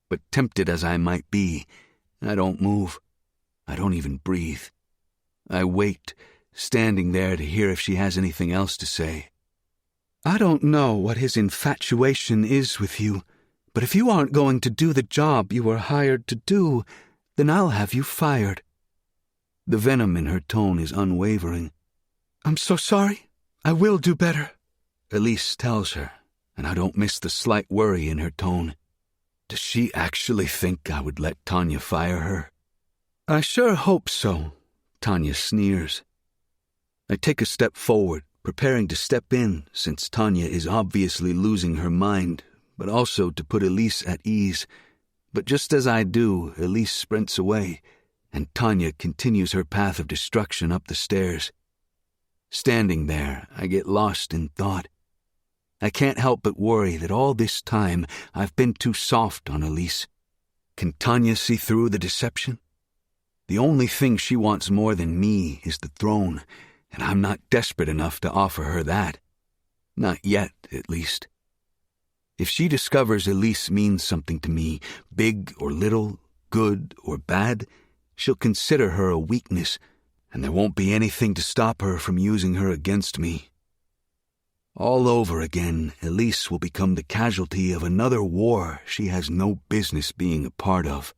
B: But tempted as I might be, I don't move. I don't even breathe. I wait, standing there to hear if she has anything else to say. I don't know what his infatuation is with you, but if you aren't going to do the job you were hired to do, then I'll have you fired. The venom in her tone is unwavering. I'm so sorry. I will do better, Elise tells her, and I don't miss the slight worry in her tone. Does she actually think I would let Tanya fire her? I sure hope so, Tanya sneers. I take a step forward, preparing to step in since Tanya is obviously losing her mind, but also to put Elise at ease. But just as I do, Elise sprints away, and Tanya continues her path of destruction up the stairs. Standing there, I get lost in thought. I can't help but worry that all this time I've been too soft on Elise. Can Tanya see through the deception? The only thing she wants more than me is the throne, and I'm not desperate enough to offer her that. Not yet, at least. If she discovers Elise means something to me, big or little, good or bad, she'll consider her a weakness, and there won't be anything to stop her from using her against me. All over again, Elise will become the casualty of another war she has no business being a part of.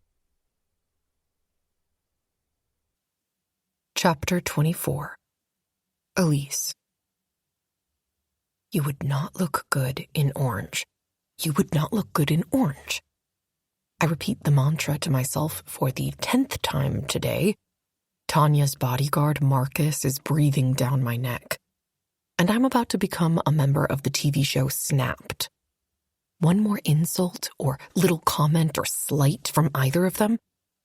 A: Chapter 24. Elise. You would not look good in orange. You would not look good in orange. I repeat the mantra to myself for the 10th time today. Tanya's bodyguard, Marcus, is breathing down my neck. And I'm about to become a member of the TV show Snapped. One more insult or little comment or slight from either of them,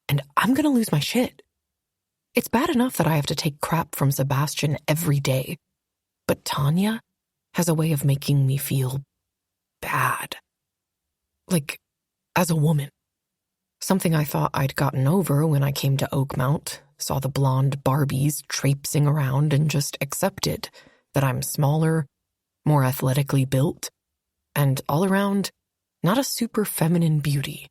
A: and I'm gonna lose my shit. It's bad enough that I have to take crap from Sebastian every day, but Tanya has a way of making me feel bad. Like, as a woman. Something I thought I'd gotten over when I came to Oakmount, saw the blonde Barbies traipsing around and just accepted that I'm smaller, more athletically built, and all around, not a super feminine beauty.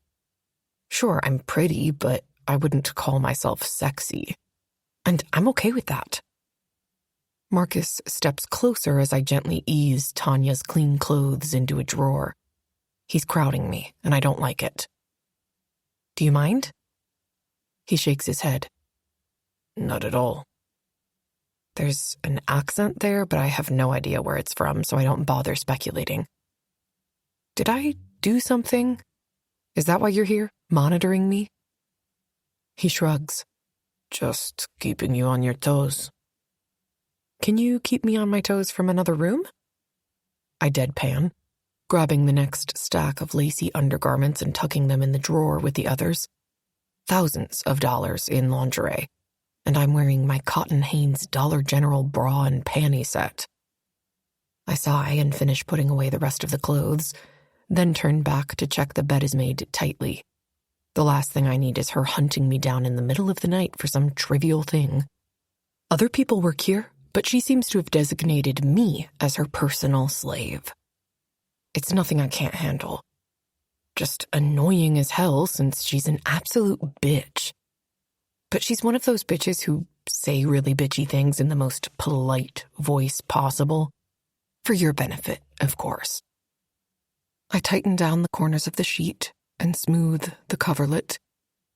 A: Sure, I'm pretty, but I wouldn't call myself sexy. And I'm okay with that. Marcus steps closer as I gently ease Tanya's clean clothes into a drawer. He's crowding me, and I don't like it. Do you mind? He shakes his head.
E: Not at all.
A: There's an accent there, but I have no idea where it's from, so I don't bother speculating. Did I do something? Is that why you're here, monitoring me? He shrugs.
E: Just keeping you on your toes.
A: Can you keep me on my toes from another room? I deadpan, grabbing the next stack of lacy undergarments and tucking them in the drawer with the others. Thousands of dollars in lingerie, and I'm wearing my Cotton Hanes Dollar General bra and panty set. I sigh and finish putting away the rest of the clothes, then turn back to check the bed is made tightly. The last thing I need is her hunting me down in the middle of the night for some trivial thing. Other people work here, but she seems to have designated me as her personal slave. It's nothing I can't handle. Just annoying as hell since she's an absolute bitch. But she's one of those bitches who say really bitchy things in the most polite voice possible. For your benefit, of course. I tighten down the corners of the sheet and smooth the coverlet,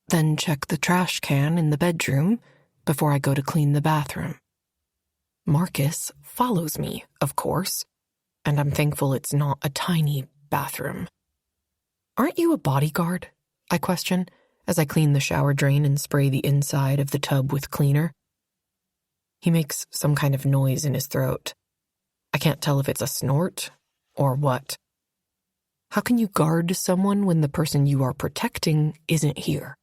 A: then check the trash can in the bedroom before I go to clean the bathroom. Marcus follows me, of course, and I'm thankful it's not a tiny bathroom. Aren't you a bodyguard? I question, as I clean the shower drain and spray the inside of the tub with cleaner. He makes some kind of noise in his throat. I can't tell if it's a snort or what. How can you guard someone when the person you are protecting isn't here?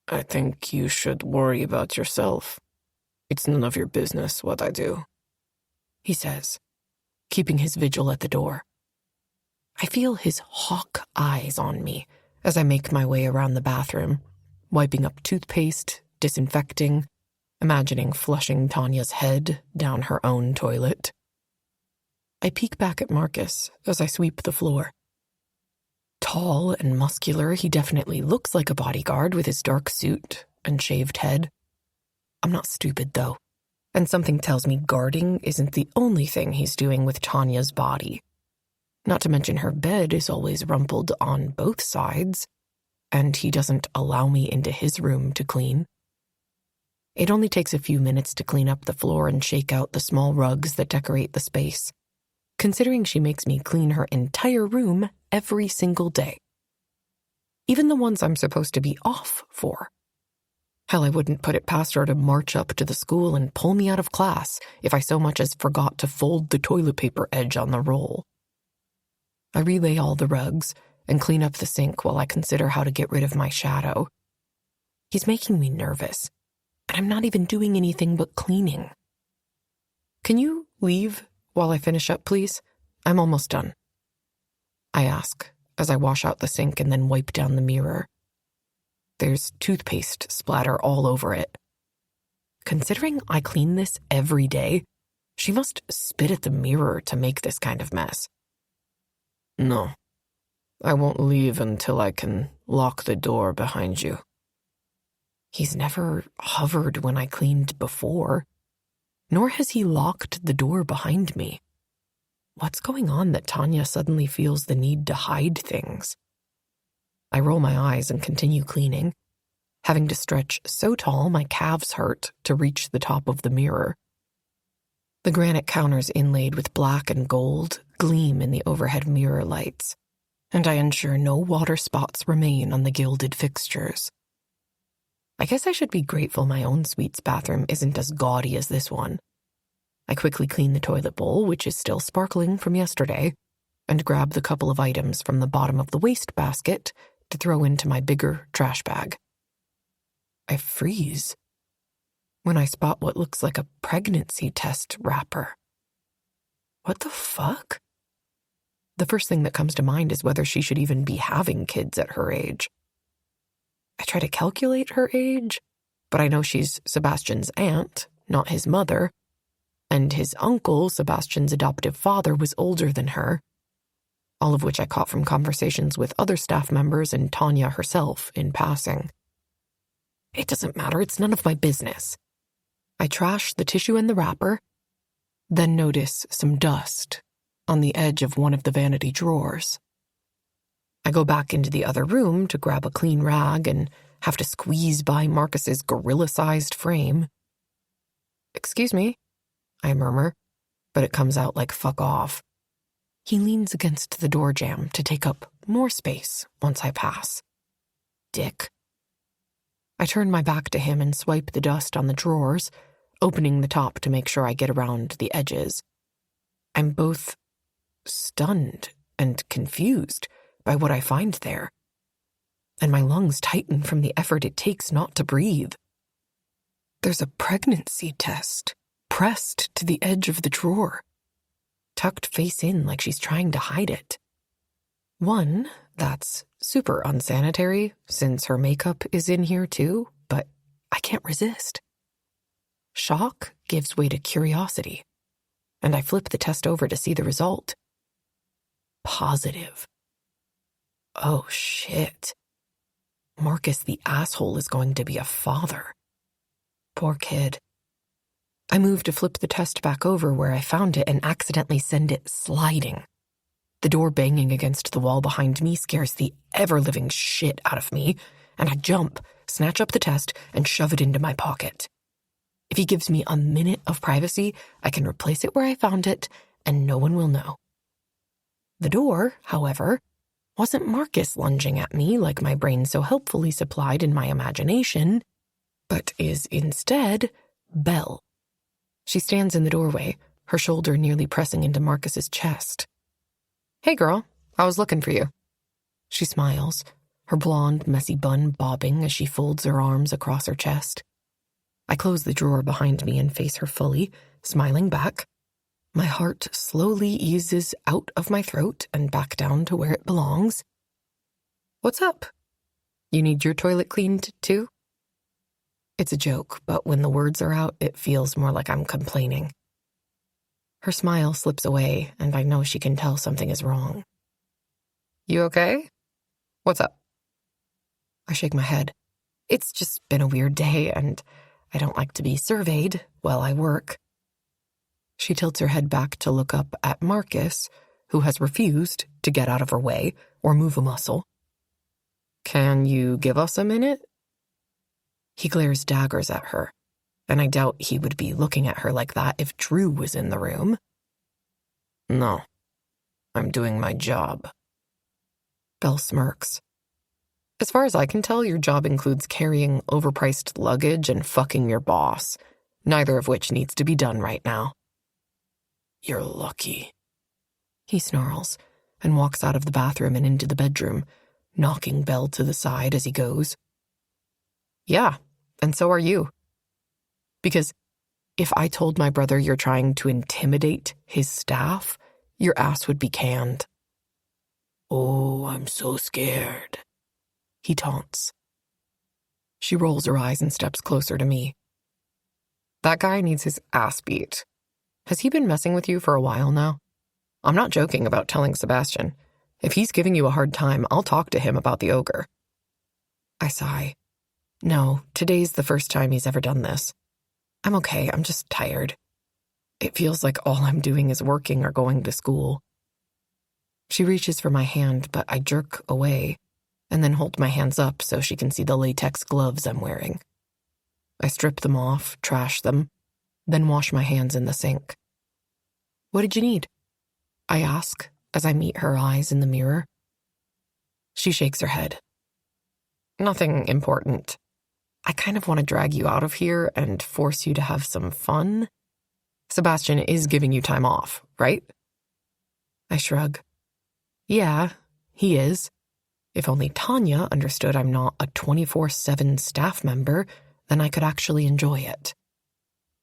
E: I think you should worry about yourself. It's none of your business what I do,
A: he says, keeping his vigil at the door. I feel his hawk eyes on me as I make my way around the bathroom, wiping up toothpaste, disinfecting, imagining flushing Tanya's head down her own toilet. I peek back at Marcus as I sweep the floor. Tall and muscular, he definitely looks like a bodyguard with his dark suit and shaved head. I'm not stupid, though, and something tells me guarding isn't the only thing he's doing with Tanya's body. Not to mention her bed is always rumpled on both sides, and he doesn't allow me into his room to clean. It only takes a few minutes to clean up the floor and shake out the small rugs that decorate the space, considering she makes me clean her entire room every single day. Even the ones I'm supposed to be off for. Hell, I wouldn't put it past her to march up to the school and pull me out of class if I so much as forgot to fold the toilet paper edge on the roll. I relay all the rugs and clean up the sink while I consider how to get rid of my shadow. He's making me nervous, and I'm not even doing anything but cleaning. Can you leave while I finish up, please? I'm almost done. I ask as I wash out the sink and then wipe down the mirror. There's toothpaste splatter all over it. Considering I clean this every day, she must spit at the mirror to make this kind of mess.
E: No, I won't leave until I can lock the door behind you.
A: He's never hovered when I cleaned before, nor has he locked the door behind me. What's going on that Tanya suddenly feels the need to hide things? I roll my eyes and continue cleaning, having to stretch so tall my calves hurt to reach the top of the mirror. The granite counters inlaid with black and gold gleam in the overhead mirror lights, and I ensure no water spots remain on the gilded fixtures. I guess I should be grateful my own suite's bathroom isn't as gaudy as this one. I quickly clean the toilet bowl, which is still sparkling from yesterday, and grab the couple of items from the bottom of the wastebasket to throw into my bigger trash bag. I freeze when I spot what looks like a pregnancy test wrapper. What the fuck? The first thing that comes to mind is whether she should even be having kids at her age. I try to calculate her age, but I know she's Sebastian's aunt, not his mother, and his uncle, Sebastian's adoptive father, was older than her, all of which I caught from conversations with other staff members and Tanya herself in passing. It doesn't matter, it's none of my business. I trash the tissue and the wrapper, then notice some dust on the edge of one of the vanity drawers. I go back into the other room to grab a clean rag and have to squeeze by Marcus's gorilla-sized frame. "Excuse me," I murmur, but it comes out like fuck off. He leans against the door jamb to take up more space once I pass. Dick. I turn my back to him and swipe the dust on the drawers, opening the top to make sure I get around the edges. I'm both stunned and confused by what I find there, and my lungs tighten from the effort it takes not to breathe. There's a pregnancy test pressed to the edge of the drawer, tucked face in like she's trying to hide it. One that's super unsanitary, since her makeup is in here too, but I can't resist. Shock gives way to curiosity, and I flip the test over to see the result. Positive. Oh shit. Marcus the asshole is going to be a father. Poor kid. I move to flip the test back over where I found it and accidentally send it sliding. The door banging against the wall behind me scares the ever-living shit out of me, and I jump, snatch up the test, and shove it into my pocket. If he gives me a minute of privacy, I can replace it where I found it, and no one will know. The door, however, wasn't Marcus lunging at me like my brain so helpfully supplied in my imagination, but is instead Belle. She stands in the doorway, her shoulder nearly pressing into Marcus's chest. "Hey girl, I was looking for you." She smiles, her blonde, messy bun bobbing as she folds her arms across her chest. I close the drawer behind me and face her fully, smiling back. My heart slowly eases out of my throat and back down to where it belongs. "What's up? You need your toilet cleaned too?" It's a joke, but when the words are out, it feels more like I'm complaining. Her smile slips away, and I know she can tell something is wrong. "You okay? What's up?" I shake my head. It's just been a weird day, and I don't like to be surveyed while I work. She tilts her head back to look up at Marcus, who has refused to get out of her way or move a muscle. "Can you give us a minute?" He glares daggers at her, and I doubt he would be looking at her like that if Drew was in the room. "No, I'm doing my job." Belle smirks. "As far as I can tell, your job includes carrying overpriced luggage and fucking your boss, neither of which needs to be done right now." "You're lucky," he snarls, and walks out of the bathroom and into the bedroom, knocking Belle to the side as he goes. "Yeah, and so are you. Because if I told my brother you're trying to intimidate his staff, your ass would be canned." "Oh, I'm so scared," he taunts. She rolls her eyes and steps closer to me. "That guy needs his ass beat. Has he been messing with you for a while now? I'm not joking about telling Sebastian. If he's giving you a hard time, I'll talk to him about the ogre." I sigh. No, today's the first time he's ever done this. I'm okay, I'm just tired. It feels like all I'm doing is working or going to school. She reaches for my hand, but I jerk away, and then hold my hands up so she can see the latex gloves I'm wearing. I strip them off, trash them, then wash my hands in the sink. "What did you need?" I ask as I meet her eyes in the mirror. She shakes her head. "Nothing important. I kind of want to drag you out of here and force you to have some fun. Sebastian is giving you time off, right?" I shrug. Yeah, he is. If only Tanya understood I'm not a 24/7 staff member, then I could actually enjoy it.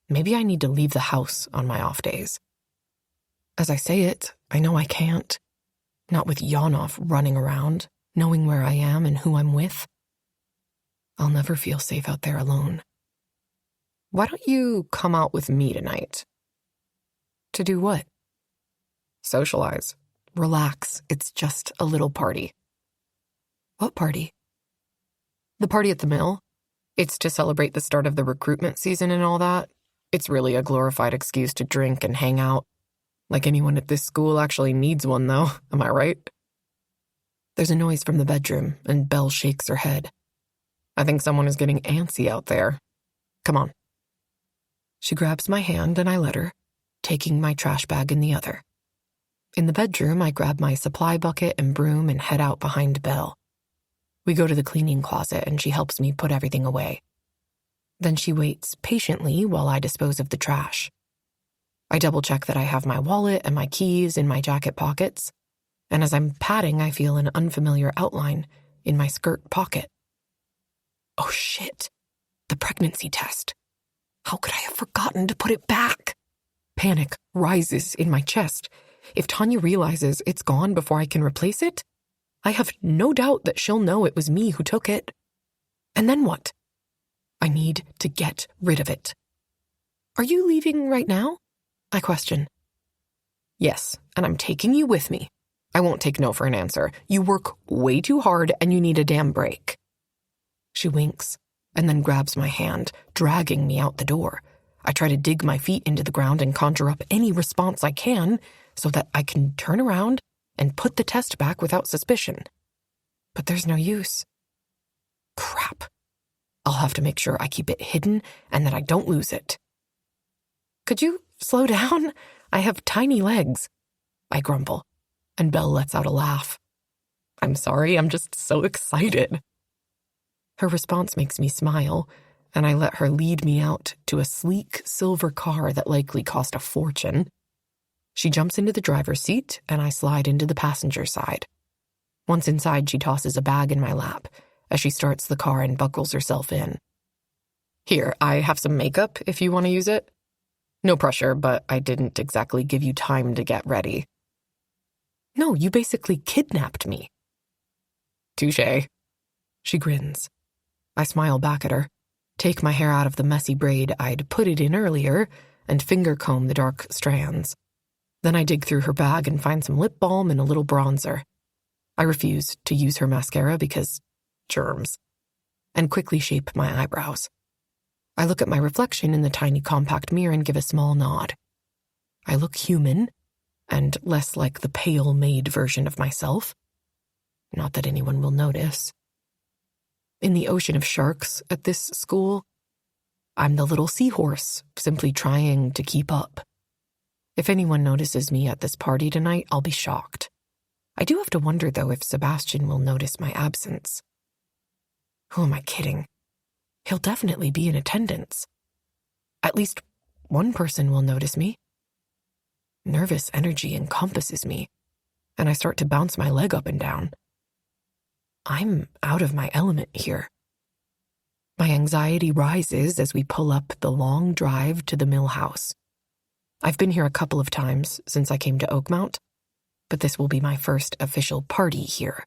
A: Maybe I need to leave the house on my off days. As I say it, I know I can't. Not with Yanov running around, knowing where I am and who I'm with. I'll never feel safe out there alone. Why don't you come out with me tonight? To do what? Socialize. Relax. It's just a little party. What party? The party at the mill. It's to celebrate the start of the recruitment season and all that. It's really a glorified excuse to drink and hang out. Like anyone at this school actually needs one, though. Am I right? There's a noise from the bedroom, and Belle shakes her head. I think someone is getting antsy out there. Come on. She grabs my hand and I let her, taking my trash bag in the other. In the bedroom, I grab my supply bucket and broom and head out behind Belle. We go to the cleaning closet and she helps me put everything away. Then she waits patiently while I dispose of the trash. I double-check that I have my wallet and my keys in my jacket pockets, and as I'm patting, I feel an unfamiliar outline in my skirt pocket. Oh shit, the pregnancy test. How could I have forgotten to put it back? Panic rises in my chest. If Tanya realizes it's gone before I can replace it, I have no doubt that she'll know it was me who took it. And then what? I need to get rid of it. Are you leaving right now? I question. Yes, and I'm taking you with me. I won't take no for an answer. You work way too hard and you need a damn break. She winks and then grabs my hand, dragging me out the door. I try to dig my feet into the ground and conjure up any response I can so that I can turn around and put the test back without suspicion. But there's no use. Crap. I'll have to make sure I keep it hidden and that I don't lose it. Could you slow down? I have tiny legs. I grumble, and Belle lets out a laugh. I'm sorry, I'm just so excited. Her response makes me smile, and I let her lead me out to a sleek silver car that likely cost a fortune. She jumps into the driver's seat, and I slide into the passenger side. Once inside, she tosses a bag in my lap as she starts the car and buckles herself in. Here, I have some makeup if you want to use it. No pressure, but I didn't exactly give you time to get ready. No, you basically kidnapped me. Touché. She grins. I smile back at her, take my hair out of the messy braid I'd put it in earlier, and finger comb the dark strands. Then I dig through her bag and find some lip balm and a little bronzer. I refuse to use her mascara because germs, and quickly shape my eyebrows. I look at my reflection in the tiny compact mirror and give a small nod. I look human, and less like the pale maid version of myself. Not that anyone will notice. In the ocean of sharks at this school, I'm the little seahorse, simply trying to keep up. If anyone notices me at this party tonight, I'll be shocked. I do have to wonder, though, if Sebastian will notice my absence. Who am I kidding? He'll definitely be in attendance. At least one person will notice me. Nervous energy encompasses me, and I start to bounce my leg up and down. I'm out of my element here. My anxiety rises as we pull up the long drive to the mill house. I've been here a couple of times since I came to Oakmount, but this will be my first official party here.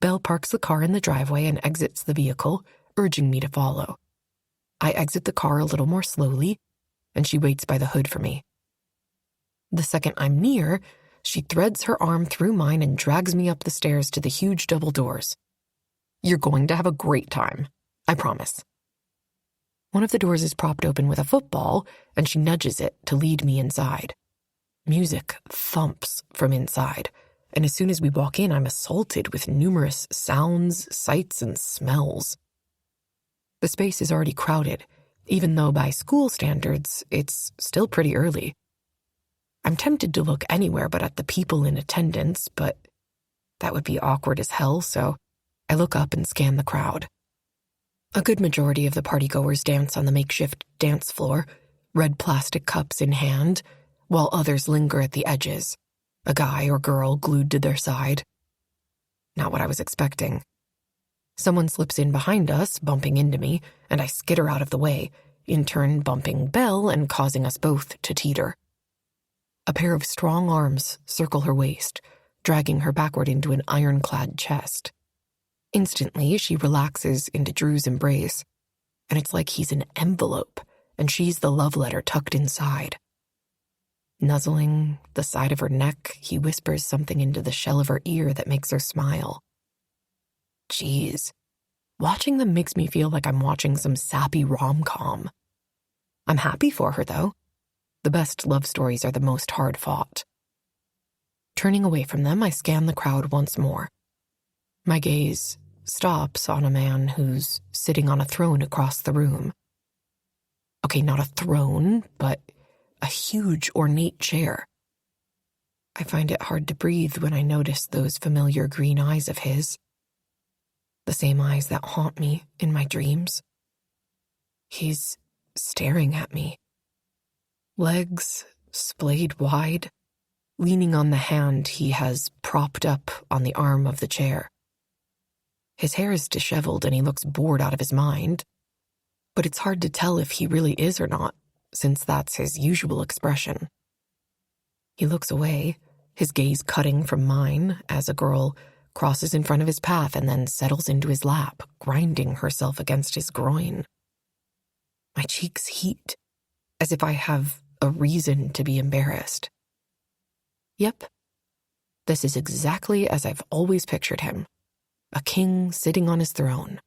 A: Belle parks the car in the driveway and exits the vehicle, urging me to follow. I exit the car a little more slowly, and she waits by the hood for me. The second I'm near, she threads her arm through mine and drags me up the stairs to the huge double doors. You're going to have a great time, I promise. One of the doors is propped open with a football, and she nudges it to lead me inside. Music thumps from inside, and as soon as we walk in, I'm assaulted with numerous sounds, sights, and smells. The space is already crowded, even though by school standards, it's still pretty early. I'm tempted to look anywhere but at the people in attendance, but that would be awkward as hell, so I look up and scan the crowd. A good majority of the partygoers dance on the makeshift dance floor, red plastic cups in hand, while others linger at the edges. a guy or girl glued to their side. Not what I was expecting. Someone slips in behind us, bumping into me, and I skitter out of the way, in turn bumping Belle and causing us both to teeter. A pair of strong arms circle her waist, dragging her backward into an ironclad chest. Instantly, she relaxes into Drew's embrace, and it's like he's an envelope, and she's the love letter tucked inside. Nuzzling the side of her neck, he whispers something into the shell of her ear that makes her smile. Jeez, watching them makes me feel like I'm watching some sappy rom-com. I'm happy for her, though. The best love stories are the most hard-fought. Turning away from them, I scan the crowd once more. My gaze stops on a man who's sitting on a throne across the room. Okay, not a throne, but a huge ornate chair. I find it hard to breathe when I notice those familiar green eyes of his. The same eyes that haunt me in my dreams. He's staring at me. Legs splayed wide, leaning on the hand he has propped up on the arm of the chair. His hair is disheveled and he looks bored out of his mind, but it's hard to tell if he really is or not, since that's his usual expression. He looks away, his gaze cutting from mine as a girl crosses in front of his path and then settles into his lap, grinding herself against his groin. My cheeks heat, as if I have a reason to be embarrassed. Yep, this is exactly as I've always pictured him. A king sitting on his throne,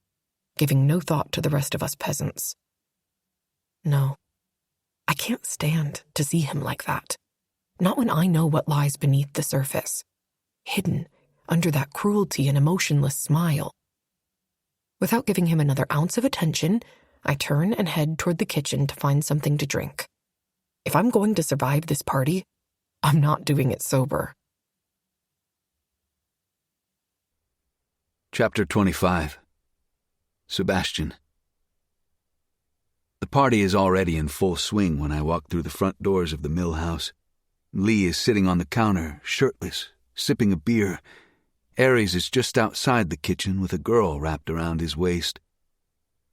A: giving no thought to the rest of us peasants. No, I can't stand to see him like that. Not when I know what lies beneath the surface, hidden under that cruelty and emotionless smile. Without giving him another ounce of attention, I turn and head toward the kitchen to find something to drink. If I'm going to survive this party, I'm not doing it sober.
B: Chapter 25. Sebastian. The party is already in full swing when I walk through the front doors of the mill house. Lee is sitting on the counter, shirtless, sipping a beer. Aries is just outside the kitchen with a girl wrapped around his waist.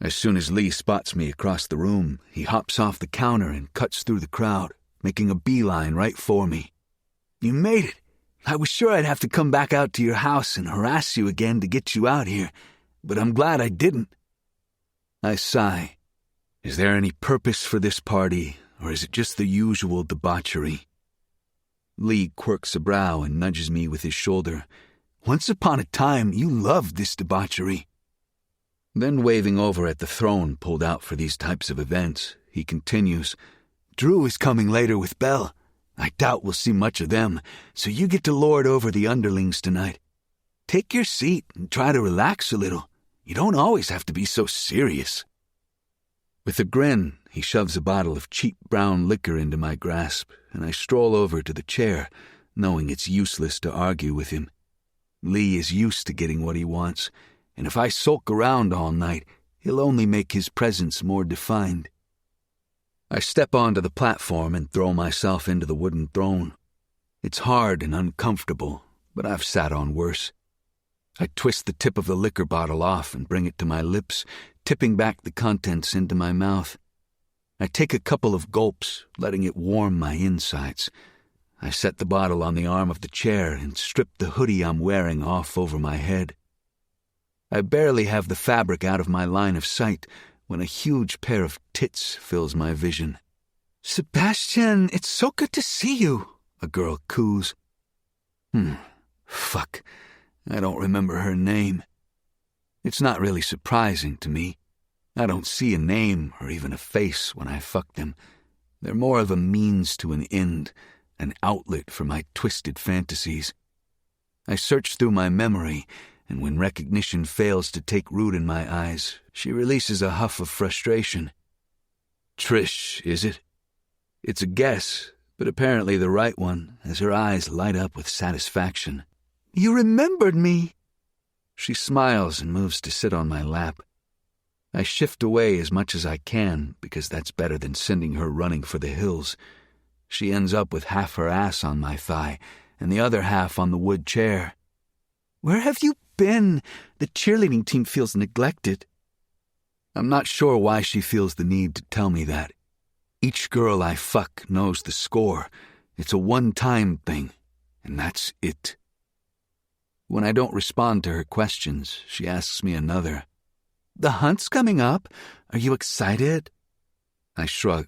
B: As soon as Lee spots me across the room, he hops off the counter and cuts through the crowd, making a beeline right for me. "You made it! I was sure I'd have to come back out to your house and harass you again to get you out here, but I'm glad I didn't." I sigh. Is there any purpose for this party, or is it just the usual debauchery? Lee quirks a brow and nudges me with his shoulder. "Once upon a time, you loved this debauchery." Then, waving over at the throne pulled out for these types of events, he continues, "Drew is coming later with Belle. I doubt we'll see much of them, so you get to lord over the underlings tonight. Take your seat and try to relax a little. You don't always have to be so serious." With a grin, he shoves a bottle of cheap brown liquor into my grasp, and I stroll over to the chair, knowing it's useless to argue with him. Lee is used to getting what he wants, and if I sulk around all night, he'll only make his presence more defined. I step onto the platform and throw myself into the wooden throne. It's hard and uncomfortable, but I've sat on worse. I twist the tip of the liquor bottle off and bring it to my lips, tipping back the contents into my mouth. I take a couple of gulps, letting it warm my insides. I set the bottle on the arm of the chair and strip the hoodie I'm wearing off over my head. I barely have the fabric out of my line of sight when a huge pair of tits fills my vision. "Sebastian, it's so good to see you," a girl coos. Fuck, I don't remember her name. It's not really surprising to me. I don't see a name or even a face when I fuck them. They're more of a means to an end, an outlet for my twisted fantasies. I search through my memory, and when recognition fails to take root in my eyes, she releases a huff of frustration. Trish, is it? It's a guess, but apparently the right one, as her eyes light up with satisfaction. "You remembered me!" She smiles and moves to sit on my lap. I shift away as much as I can, because that's better than sending her running for the hills. She ends up with half her ass on my thigh, and the other half on the wood chair.
D: Where have you been? The cheerleading team feels neglected.
B: I'm not sure why she feels the need to tell me that. Each girl I fuck knows the score. It's a one-time thing, and that's it. When I don't respond to her questions, she asks me another.
D: The hunt's coming up. Are you excited?
B: I shrug.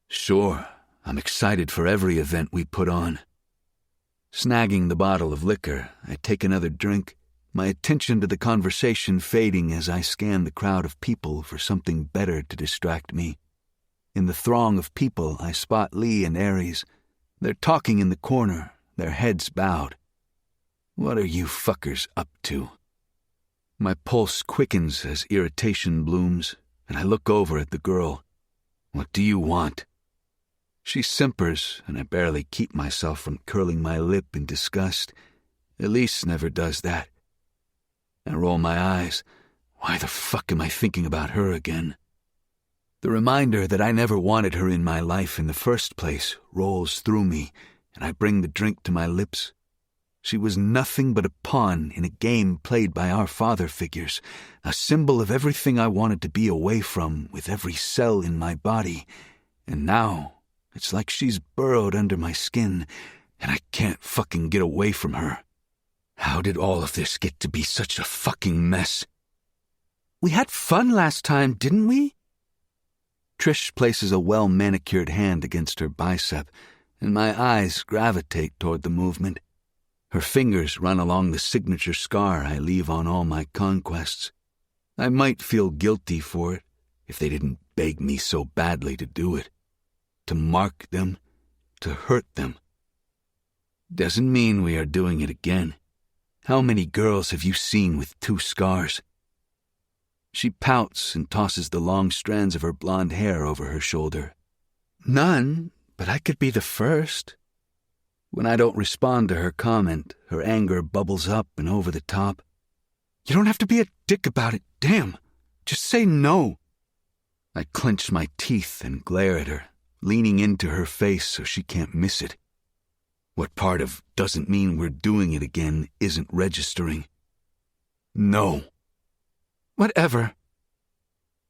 B: Sure, I'm excited for every event we put on. Snagging the bottle of liquor, I take another drink, my attention to the conversation fading as I scan the crowd of people for something better to distract me. In the throng of people, I spot Lee and Aries. They're talking in the corner, their heads bowed. What are you fuckers up to? My pulse quickens as irritation blooms, and I look over at the girl. What do you want? She simpers, and I barely keep myself from curling my lip in disgust. Elise never does that. I roll my eyes. Why the fuck am I thinking about her again? The reminder that I never wanted her in my life in the first place rolls through me, and I bring the drink to my lips. She was nothing but a pawn in a game played by our father figures, a symbol of everything I wanted to be away from with every cell in my body. And now, it's like she's burrowed under my skin, and I can't fucking get away from her. How did all of this get to be such a fucking mess?
D: We had fun last time, didn't we?
B: Trish places a well-manicured hand against her bicep, and my eyes gravitate toward the movement. Her fingers run along the signature scar I leave on all my conquests. I might feel guilty for it if they didn't beg me so badly to do it. To mark them, to hurt them. Doesn't mean we are doing it again. How many girls have you seen with 2 scars? She pouts and tosses the long strands of her blonde hair over her shoulder.
D: None, but I could be the first.
B: When I don't respond to her comment, her anger bubbles up and over the top.
D: You don't have to be a dick about it, damn. Just say no.
B: I clench my teeth and glare at her, leaning into her face so she can't miss it. What part of doesn't mean we're doing it again isn't registering? No.
D: Whatever.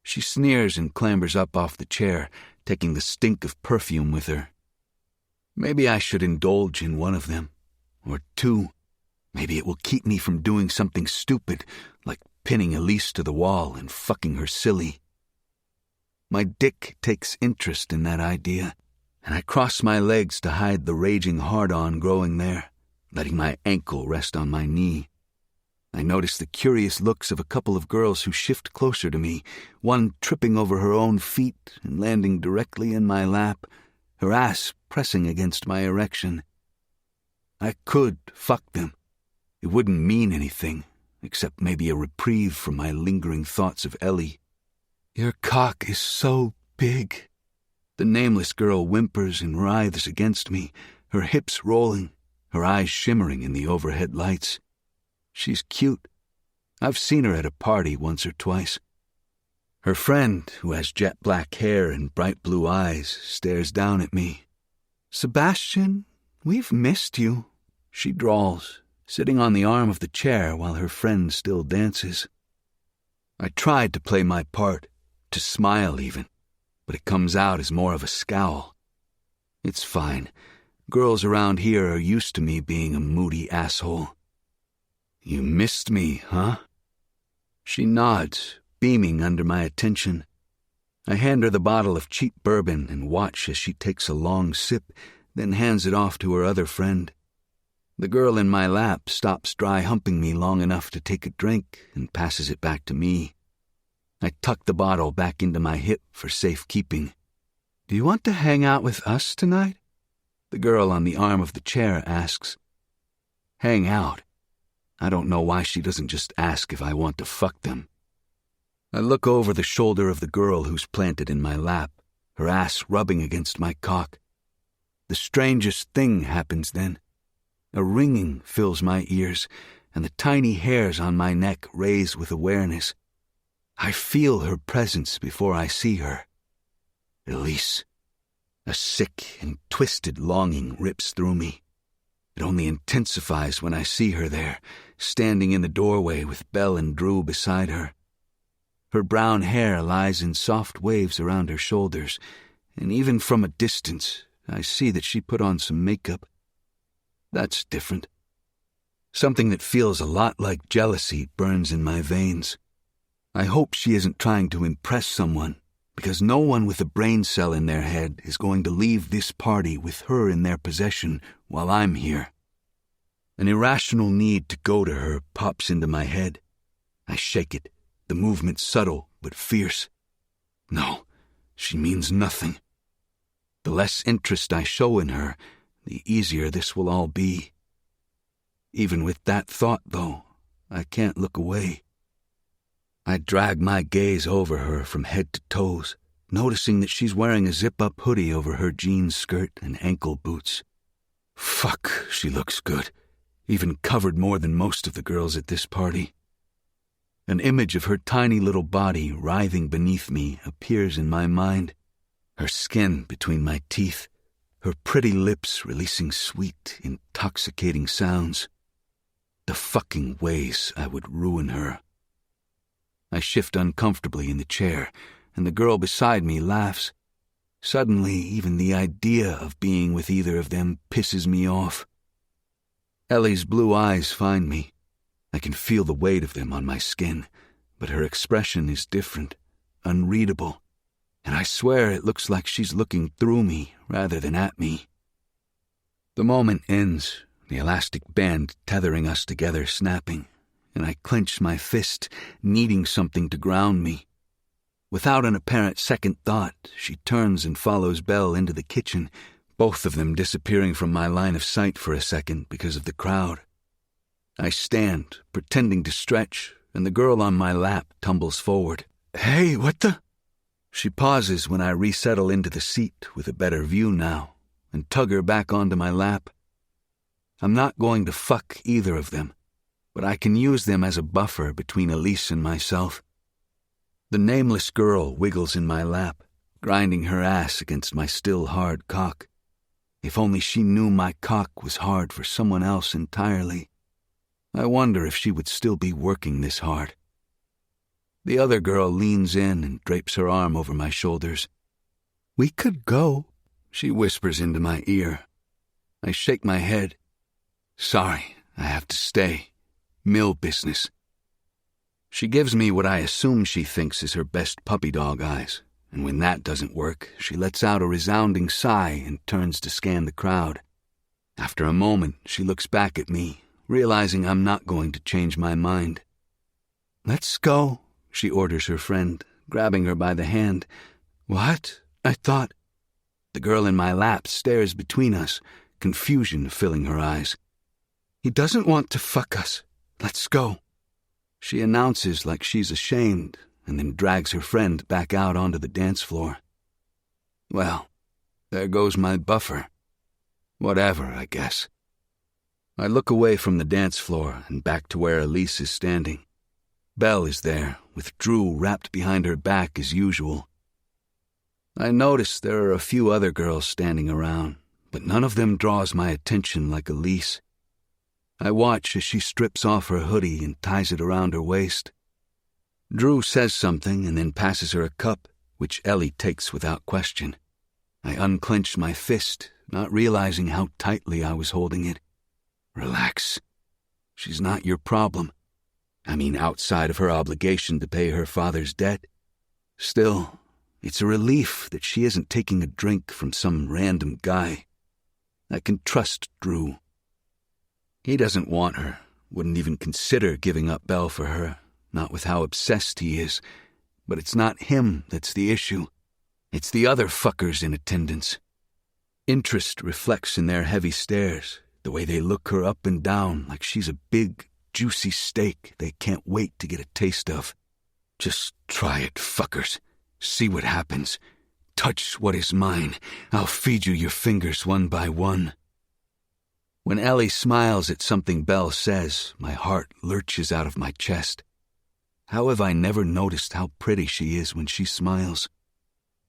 B: She sneers and clambers up off the chair, taking the stink of perfume with her. Maybe I should indulge in one of them, or 2. Maybe it will keep me from doing something stupid, like pinning Elise to the wall and fucking her silly. My dick takes interest in that idea, and I cross my legs to hide the raging hard-on growing there, letting my ankle rest on my knee. I notice the curious looks of a couple of girls who shift closer to me, one tripping over her own feet and landing directly in my lap, her ass pressing against my erection. I could fuck them. It wouldn't mean anything, except maybe a reprieve from my lingering thoughts of Ellie.
D: Your cock is so big.
B: The nameless girl whimpers and writhes against me, her hips rolling, her eyes shimmering in the overhead lights. She's cute. I've seen her at a party once or twice. Her friend, who has jet black hair and bright blue eyes, stares down at me.
D: Sebastian, we've missed you,
B: she drawls, sitting on the arm of the chair while her friend still dances. I tried to play my part, to smile even, but it comes out as more of a scowl. It's fine. Girls around here are used to me being a moody asshole. You missed me, huh? She nods, beaming under my attention. I hand her the bottle of cheap bourbon and watch as she takes a long sip, then hands it off to her other friend. The girl in my lap stops dry humping me long enough to take a drink and passes it back to me. I tuck the bottle back into my hip for safekeeping.
D: Do you want to hang out with us tonight?
B: The girl on the arm of the chair asks. Hang out? I don't know why she doesn't just ask if I want to fuck them. I look over the shoulder of the girl who's planted in my lap, her ass rubbing against my cock. The strangest thing happens then. A ringing fills my ears, and the tiny hairs on my neck raise with awareness. I feel her presence before I see her. Elise. A sick and twisted longing rips through me. It only intensifies when I see her there, standing in the doorway with Belle and Drew beside her. Her brown hair lies in soft waves around her shoulders, and even from a distance, I see that she put on some makeup. That's different. Something that feels a lot like jealousy burns in my veins. I hope she isn't trying to impress someone, because no one with a brain cell in their head is going to leave this party with her in their possession while I'm here. An irrational need to go to her pops into my head. I shake it, the movement subtle but fierce. No, she means nothing. The less interest I show in her, the easier this will all be. Even with that thought, though, I can't look away. I drag my gaze over her from head to toes, noticing that she's wearing a zip-up hoodie over her jean skirt and ankle boots. Fuck, she looks good, even covered more than most of the girls at this party. An image of her tiny little body writhing beneath me appears in my mind, her skin between my teeth, her pretty lips releasing sweet, intoxicating sounds. The fucking ways I would ruin her. I shift uncomfortably in the chair, and the girl beside me laughs. Suddenly, even the idea of being with either of them pisses me off. Ellie's blue eyes find me. I can feel the weight of them on my skin, but her expression is different, unreadable, and I swear it looks like she's looking through me rather than at me. The moment ends, the elastic band tethering us together snapping, and I clench my fist, needing something to ground me. Without an apparent second thought, she turns and follows Belle into the kitchen, both of them disappearing from my line of sight for a second because of the crowd. I stand, pretending to stretch, and the girl on my lap tumbles forward. Hey, what the? She pauses when I resettle into the seat with a better view now, and tug her back onto my lap. I'm not going to fuck either of them, but I can use them as a buffer between Elise and myself. The nameless girl wiggles in my lap, grinding her ass against my still hard cock. If only she knew my cock was hard for someone else entirely. I wonder if she would still be working this hard. The other girl leans in and drapes her arm over my shoulders. We could go, she whispers into my ear. I shake my head. Sorry, I have to stay. Mill business. She gives me what I assume she thinks is her best puppy dog eyes, and when that doesn't work, she lets out a resounding sigh and turns to scan the crowd. After a moment, she looks back at me, realizing I'm not going to change my mind. Let's go, she orders her friend, grabbing her by the hand. What? I thought... The girl in my lap stares between us, confusion filling her eyes. He doesn't want to fuck us. Let's go. She announces like she's ashamed, and then drags her friend back out onto the dance floor. Well, there goes my buffer. Whatever, I guess. I look away from the dance floor and back to where Elise is standing. Belle is there, with Drew wrapped behind her back as usual. I notice there are a few other girls standing around, but none of them draws my attention like Elise. I watch as she strips off her hoodie and ties it around her waist. Drew says something and then passes her a cup, which Ellie takes without question. I unclench my fist, not realizing how tightly I was holding it. Relax. She's not your problem. I mean, outside of her obligation to pay her father's debt. Still, it's a relief that she isn't taking a drink from some random guy. I can trust Drew. He doesn't want her, wouldn't even consider giving up Belle for her, not with how obsessed he is. But it's not him that's the issue. It's the other fuckers in attendance. Interest reflects in their heavy stares, the way they look her up and down like she's a big, juicy steak they can't wait to get a taste of. Just try it, fuckers. See what happens. Touch what is mine. I'll feed you your fingers one by one. When Ellie smiles at something Belle says, my heart lurches out of my chest. How have I never noticed how pretty she is when she smiles?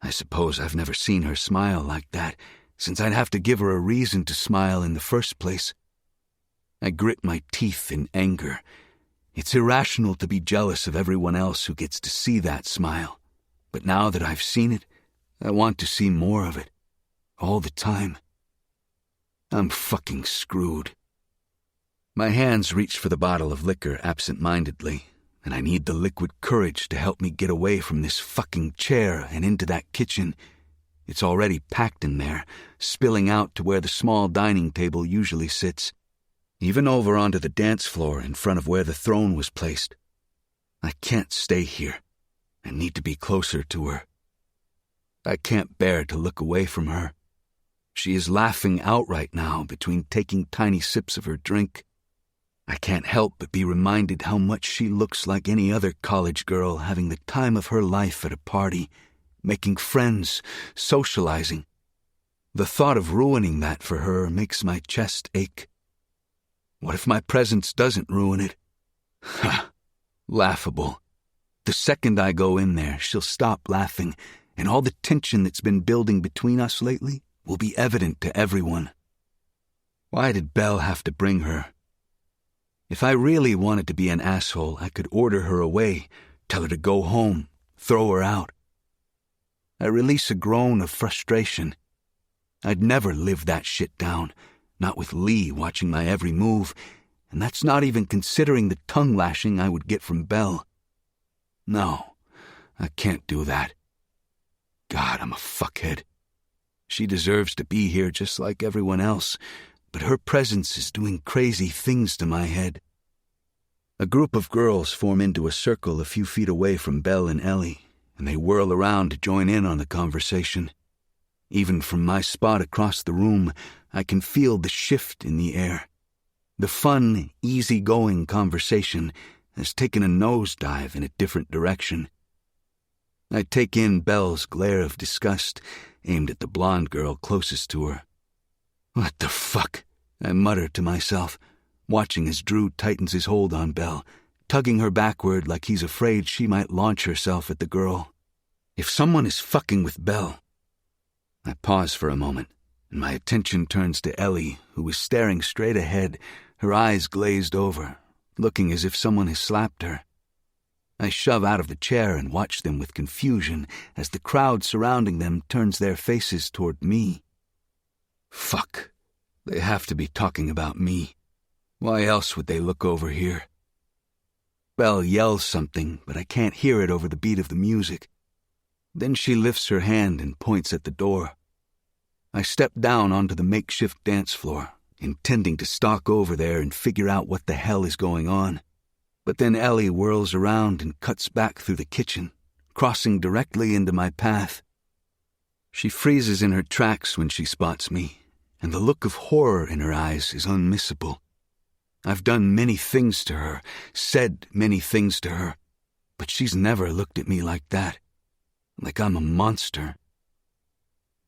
B: I suppose I've never seen her smile like that, since I'd have to give her a reason to smile in the first place. I grit my teeth in anger. It's irrational to be jealous of everyone else who gets to see that smile. But now that I've seen it, I want to see more of it. All the time. I'm fucking screwed. My hands reach for the bottle of liquor absent-mindedly, and I need the liquid courage to help me get away from this fucking chair and into that kitchen. It's already packed in there, spilling out to where the small dining table usually sits, even over onto the dance floor in front of where the throne was placed. I can't stay here. I need to be closer to her. I can't bear to look away from her. She is laughing outright now between taking tiny sips of her drink. I can't help but be reminded how much she looks like any other college girl having the time of her life at a party, making friends, socializing. The thought of ruining that for her makes my chest ache. What if my presence doesn't ruin it? Ha! Laughable. The second I go in there, she'll stop laughing, and all the tension that's been building between us lately will be evident to everyone. Why did Belle have to bring her? If I really wanted to be an asshole, I could order her away, tell her to go home, throw her out. I release a groan of frustration. I'd never live that shit down, not with Lee watching my every move, and that's not even considering the tongue lashing I would get from Belle. No, I can't do that. God, I'm a fuckhead. She deserves to be here just like everyone else, but her presence is doing crazy things to my head. A group of girls form into a circle a few feet away from Belle and Ellie, and they whirl around to join in on the conversation. Even from my spot across the room, I can feel the shift in the air. The fun, easy-going conversation has taken a nosedive in a different direction. I take in Belle's glare of disgust, aimed at the blonde girl closest to her. What the fuck? I mutter to myself, watching as Drew tightens his hold on Belle, tugging her backward like he's afraid she might launch herself at the girl. If someone is fucking with Belle... I pause for a moment, and my attention turns to Ellie, who is staring straight ahead, her eyes glazed over, looking as if someone has slapped her. I shove out of the chair and watch them with confusion as the crowd surrounding them turns their faces toward me. Fuck. They have to be talking about me. Why else would they look over here? Belle yells something, but I can't hear it over the beat of the music. Then she lifts her hand and points at the door. I step down onto the makeshift dance floor, intending to stalk over there and figure out what the hell is going on. But then Ellie whirls around and cuts back through the kitchen, crossing directly into my path. She freezes in her tracks when she spots me, and the look of horror in her eyes is unmissable. I've done many things to her, said many things to her, but she's never looked at me like that, like I'm a monster.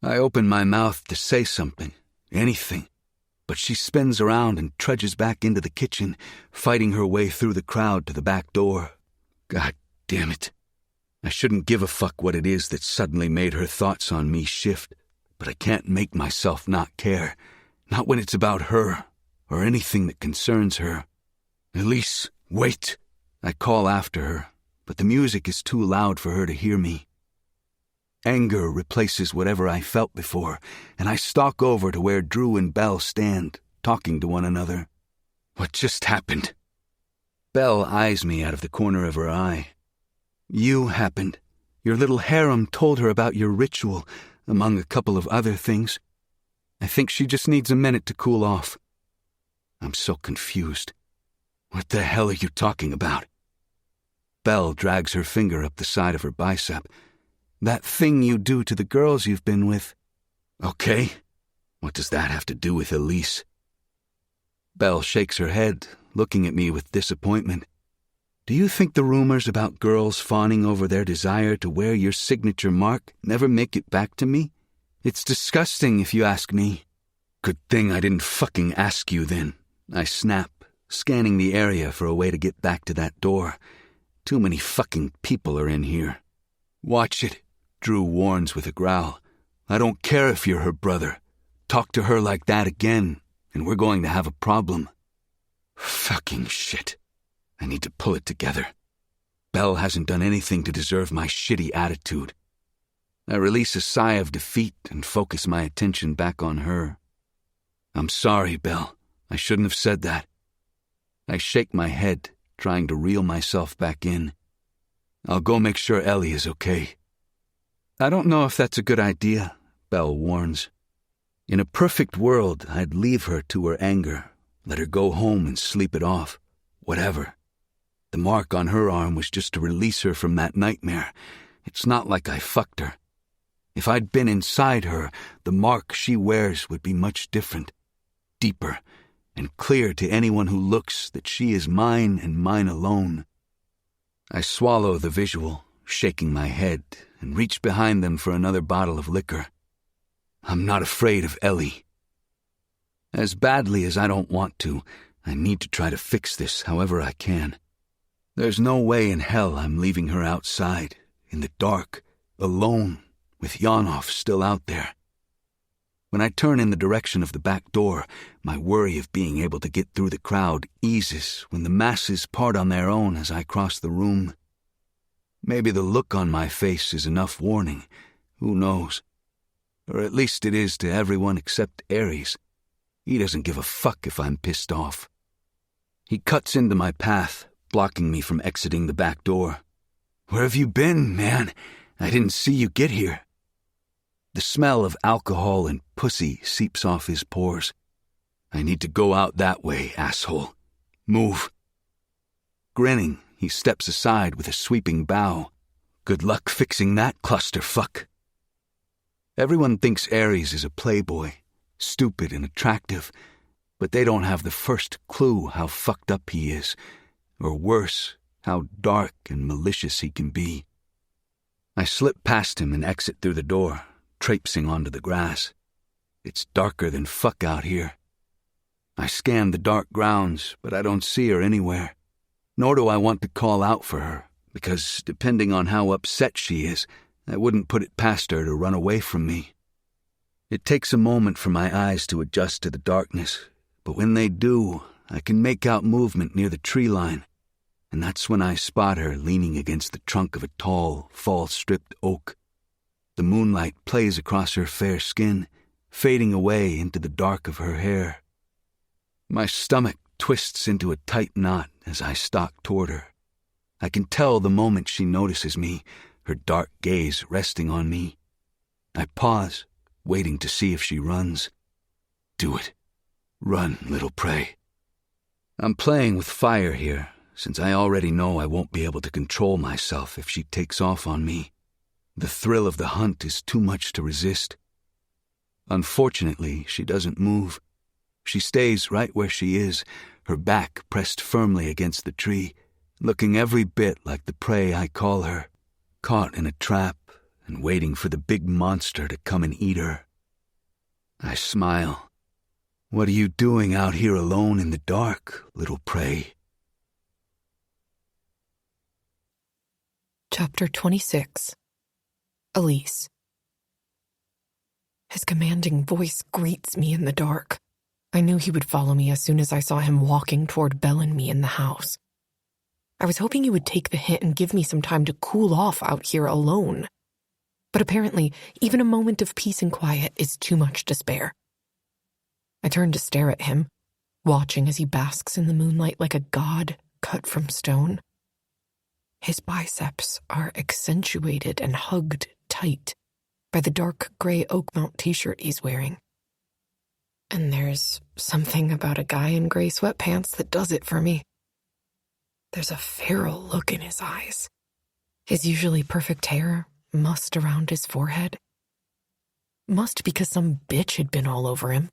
B: I open my mouth to say something, anything, but she spins around and trudges back into the kitchen, fighting her way through the crowd to the back door. God damn it. I shouldn't give a fuck what it is that suddenly made her thoughts on me shift, but I can't make myself not care, not when it's about her or anything that concerns her. Elise, wait! I call after her, but the music is too loud for her to hear me. Anger replaces whatever I felt before, and I stalk over to where Drew and Belle stand, talking to one another. What just happened? Belle eyes me out of the corner of her eye. You happened. Your little harem told her about your ritual, among a couple of other things. I think she just needs a minute to cool off. I'm so confused. What the hell are you talking about? Belle drags her finger up the side of her bicep. That thing you do to the girls you've been with. Okay. What does that have to do with Elise? Belle shakes her head, looking at me with disappointment. Do you think the rumors about girls fawning over their desire to wear your signature mark never make it back to me? It's disgusting if you ask me. Good thing I didn't fucking ask you then. I snap, scanning the area for a way to get back to that door. Too many fucking people are in here. Watch it, Drew warns with a growl. I don't care if you're her brother. Talk to her like that again, and we're going to have a problem. Fucking shit. I need to pull it together. Belle hasn't done anything to deserve my shitty attitude. I release a sigh of defeat and focus my attention back on her. I'm sorry, Belle. I shouldn't have said that. I shake my head, trying to reel myself back in. I'll go make sure Ellie is okay. I don't know if that's a good idea, Belle warns. In a perfect world, I'd leave her to her anger, let her go home and sleep it off, whatever. The mark on her arm was just to release her from that nightmare. It's not like I fucked her. If I'd been inside her, the mark she wears would be much different, deeper, and clear to anyone who looks that she is mine and mine alone. I swallow the visual, shaking my head, and reach behind them for another bottle of liquor. I'm not afraid of Ellie. As badly as I don't want to, I need to try to fix this however I can. There's no way in hell I'm leaving her outside, in the dark, alone, with Yanov still out there. When I turn in the direction of the back door, my worry of being able to get through the crowd eases when the masses part on their own as I cross the room. Maybe the look on my face is enough warning. Who knows? Or at least it is to everyone except Ares. He doesn't give a fuck if I'm pissed off. He cuts into my path, blocking me from exiting the back door. Where have you been, man? I didn't see you get here. The smell of alcohol and pussy seeps off his pores. I need to go out that way, asshole. Move. Grinning, he steps aside with a sweeping bow. Good luck fixing that clusterfuck. Everyone thinks Ares is a playboy, stupid and attractive, but they don't have the first clue how fucked up he is, or worse, how dark and malicious he can be. I slip past him and exit through the door, traipsing onto the grass. It's darker than fuck out here. I scan the dark grounds, but I don't see her anywhere. Nor do I want to call out for her, because depending on how upset she is, I wouldn't put it past her to run away from me. It takes a moment for my eyes to adjust to the darkness, but when they do, I can make out movement near the tree line, and that's when I spot her leaning against the trunk of a tall, fall-stripped oak. The moonlight plays across her fair skin, fading away into the dark of her hair. My stomach twists into a tight knot as I stalk toward her. I can tell the moment she notices me, her dark gaze resting on me. I pause, waiting to see if she runs. Do it. Run, little prey. I'm playing with fire here, since I already know I won't be able to control myself if she takes off on me. The thrill of the hunt is too much to resist. Unfortunately, she doesn't move. She stays right where she is, her back pressed firmly against the tree, looking every bit like the prey I call her, caught in a trap and waiting for the big monster to come and eat her. I smile. What are you doing out here alone in the dark, little prey?
A: Chapter 26. Elise. His commanding voice greets me in the dark. I knew he would follow me as soon as I saw him walking toward Belle and me in the house. I was hoping he would take the hint and give me some time to cool off out here alone. But apparently, even a moment of peace and quiet is too much to spare. I turned to stare at him, watching as he basks in the moonlight like a god cut from stone. His biceps are accentuated and hugged tight by the dark gray Oakmount t-shirt he's wearing. And there's something about a guy in gray sweatpants that does it for me. There's a feral look in his eyes. His usually perfect hair mussed around his forehead. Must because some bitch had been all over him.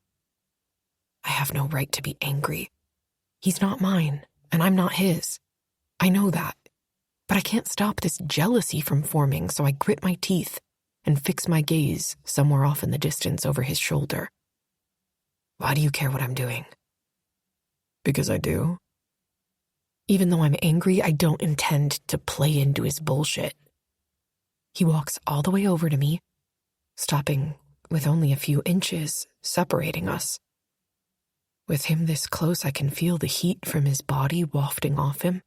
A: I have no right to be angry. He's not mine, and I'm not his. I know that. But I can't stop this jealousy from forming, so I grit my teeth and fix my gaze somewhere off in the distance over his shoulder. Why do you care what I'm doing?
E: Because I do.
A: Even though I'm angry, I don't intend to play into his bullshit. He walks all the way over to me, stopping with only a few inches separating us. With him this close, I can feel the heat from his body wafting off him.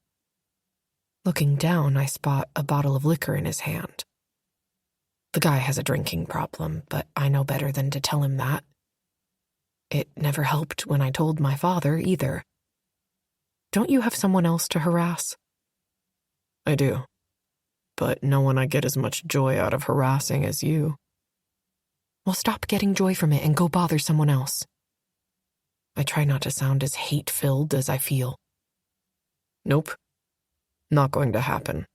A: Looking down, I spot a bottle of liquor in his hand. The guy has a drinking problem, but I know better than to tell him that. It never helped when I told my father, either. Don't you have someone else to harass?
E: I do, but no one I get as much joy out of harassing as you.
A: Well, stop getting joy from it and go bother someone else. I try not to sound as hate-filled as I feel.
E: Nope. Not going to happen.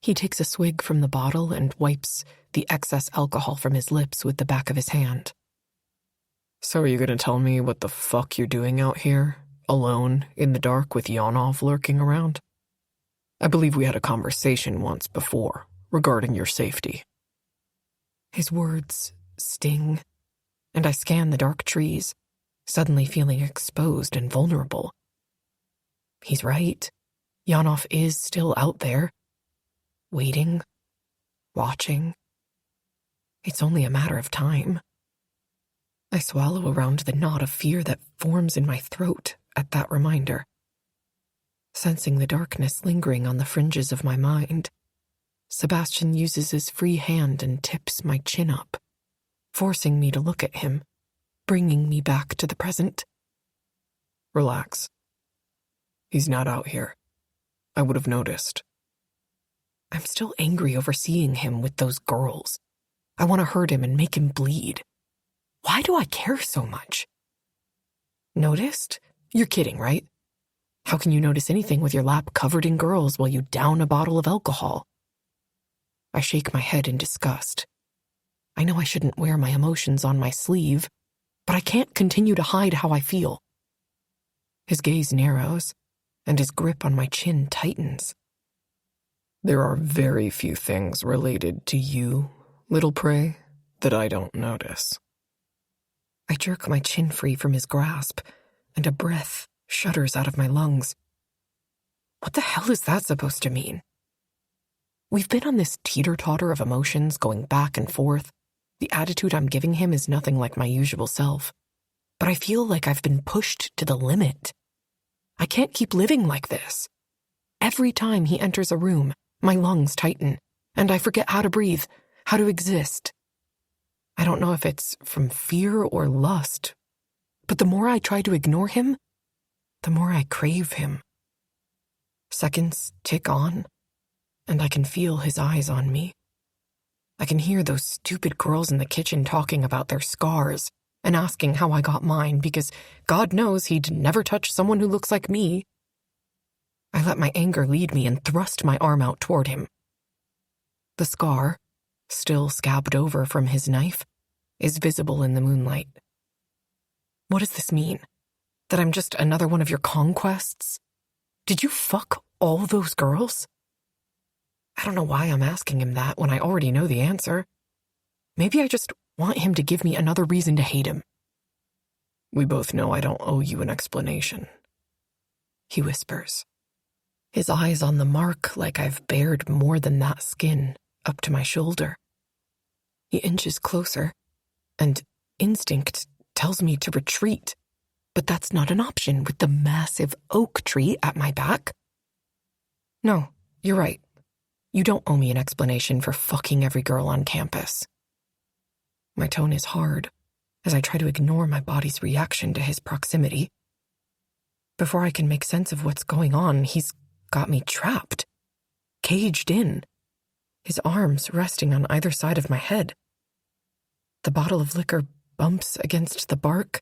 A: He takes a swig from the bottle and wipes the excess alcohol from his lips with the back of his hand.
E: So are you going to tell me what the fuck you're doing out here, alone, in the dark with Yanov lurking around? I believe we had a conversation once before regarding your safety.
A: His words sting, and I scan the dark trees, suddenly feeling exposed and vulnerable. He's right. Yanov is still out there, waiting, watching. It's only a matter of time. I swallow around the knot of fear that forms in my throat at that reminder. Sensing the darkness lingering on the fringes of my mind, Sebastian uses his free hand and tips my chin up, forcing me to look at him, bringing me back to the present.
E: Relax. He's not out here. I would have noticed.
A: I'm still angry over seeing him with those girls. I want to hurt him and make him bleed. Why do I care so much? Noticed? You're kidding, right? How can you notice anything with your lap covered in girls while you down a bottle of alcohol? I shake my head in disgust. I know I shouldn't wear my emotions on my sleeve, but I can't continue to hide how I feel. His gaze narrows, and his grip on my chin tightens.
E: There are very few things related to you, little prey, that I don't notice.
A: I jerk my chin free from his grasp, and a breath shudders out of my lungs. What the hell is that supposed to mean? We've been on this teeter-totter of emotions going back and forth. The attitude I'm giving him is nothing like my usual self, but I feel like I've been pushed to the limit. I can't keep living like this. Every time he enters a room, my lungs tighten, and I forget how to breathe, how to exist. I don't know if it's from fear or lust, but the more I try to ignore him, the more I crave him. Seconds tick on, and I can feel his eyes on me. I can hear those stupid girls in the kitchen talking about their scars and asking how I got mine because God knows he'd never touch someone who looks like me. I let my anger lead me and thrust my arm out toward him. The scar, still scabbed over from his knife, is visible in the moonlight. What does this mean? That I'm just another one of your conquests? Did you fuck all those girls? I don't know why I'm asking him that when I already know the answer. Maybe I just want him to give me another reason to hate him.
E: We both know I don't owe you an explanation,
A: he whispers, his eyes on the mark like I've bared more than that skin up to my shoulder. He inches closer, and instinct tells me to retreat, but that's not an option with the massive oak tree at my back. No, you're right. You don't owe me an explanation for fucking every girl on campus. My tone is hard as I try to ignore my body's reaction to his proximity. Before I can make sense of what's going on, he's got me trapped, caged in, his arms resting on either side of my head. The bottle of liquor bumps against the bark,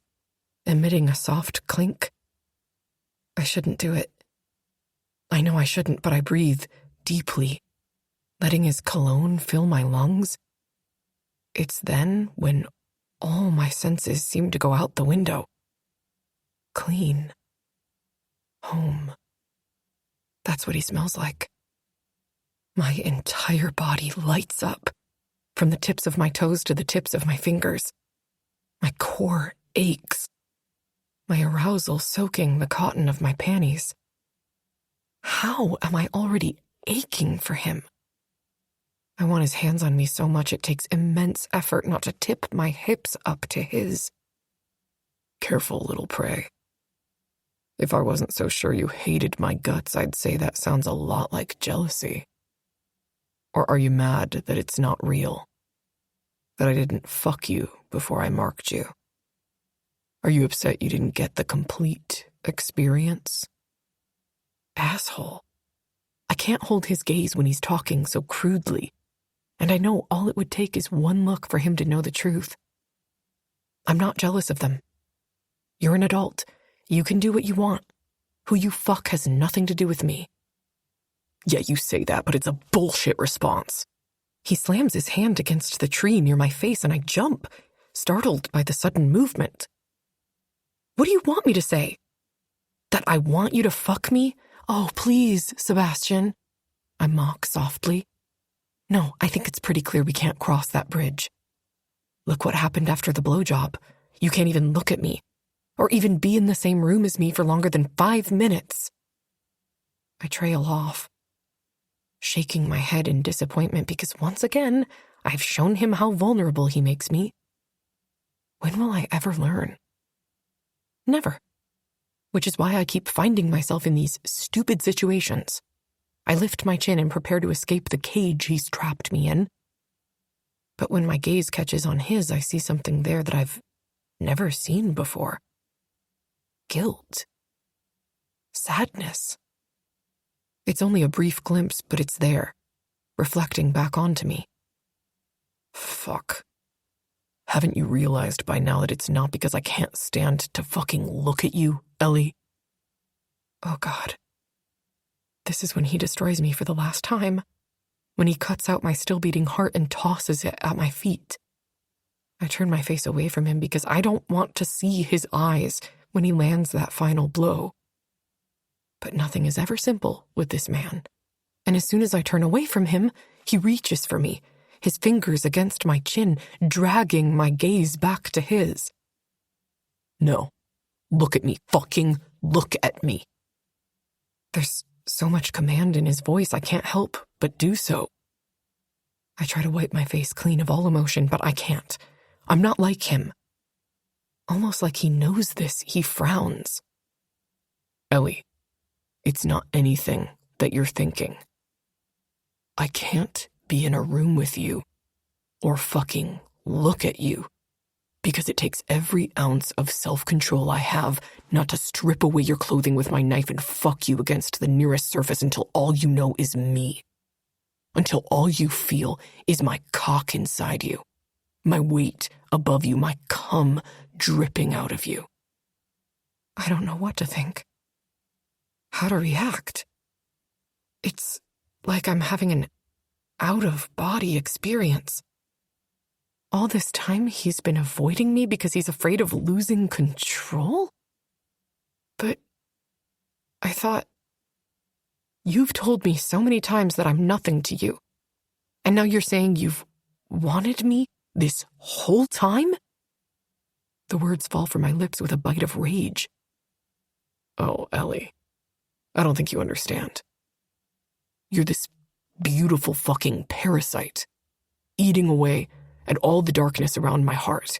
A: emitting a soft clink. I shouldn't do it. I know I shouldn't, but I breathe deeply, letting his cologne fill my lungs. It's then when all my senses seem to go out the window. Clean. Home. That's what he smells like. My entire body lights up, from the tips of my toes to the tips of my fingers. My core aches, my arousal soaking the cotton of my panties. How am I already aching for him? I want his hands on me so much it takes immense effort not to tip my hips up to his.
E: Careful, little prey. If I wasn't so sure you hated my guts, I'd say that sounds a lot like jealousy. Or are you mad that it's not real? That I didn't fuck you before I marked you? Are you upset you didn't get the complete experience? Asshole. I can't hold his gaze when he's talking so crudely, and I know all it would take is one look for him to know the truth. I'm not jealous of them. You're an adult. You can do what you want. Who you fuck has nothing to do with me. Yeah, you say that, but it's a bullshit response. He slams his hand against the tree near my face and I jump, startled by the sudden movement. What do you want me to say? That I want you to fuck me? Oh, please, Sebastian. I mock softly. No, I think it's pretty clear we can't cross that bridge. Look what happened after the blowjob. You can't even look at me, or even be in the same room as me for longer than 5 minutes. I trail off, shaking my head in disappointment because once again, I've shown him how vulnerable he makes me. When will I ever learn? Never. Which is why I keep finding myself in these stupid situations. I lift my chin and prepare to escape the cage he's trapped me in. But when my gaze catches on his, I see something there that I've never seen before. Guilt. Sadness. It's only a brief glimpse, but it's there, reflecting back onto me. Fuck. Haven't you realized by now that it's not because I can't stand to fucking look at you, Ellie? Oh God. This is when he destroys me for the last time. When he cuts out my still-beating heart and tosses it at my feet. I turn my face away from him because I don't want to see his eyes when he lands that final blow. But nothing is ever simple with this man. And as soon as I turn away from him, he reaches for me, his fingers against my chin, dragging my gaze back to his. No. Look at me. Fucking look at me. There's so much command in his voice, I can't help but do so. I try to wipe my face clean of all emotion, but I can't. I'm not like him. Almost like he knows this, he frowns. Ellie, it's not anything that you're thinking. I can't be in a room with you or fucking look at you because it takes every ounce of self-control I have not to strip away your clothing with my knife and fuck you against the nearest surface until all you know is me. Until all you feel is my cock inside you, my weight above you, my cum dripping out of you. I don't know what to think. How to react. It's like I'm having an out-of-body experience. All this time he's been avoiding me because he's afraid of losing control? But I thought, you've told me so many times that I'm nothing to you. And now you're saying you've wanted me this whole time? The words fall from my lips with a bite of rage. Oh, Ellie, I don't think you understand. You're this beautiful fucking parasite, eating away at all the darkness around my heart.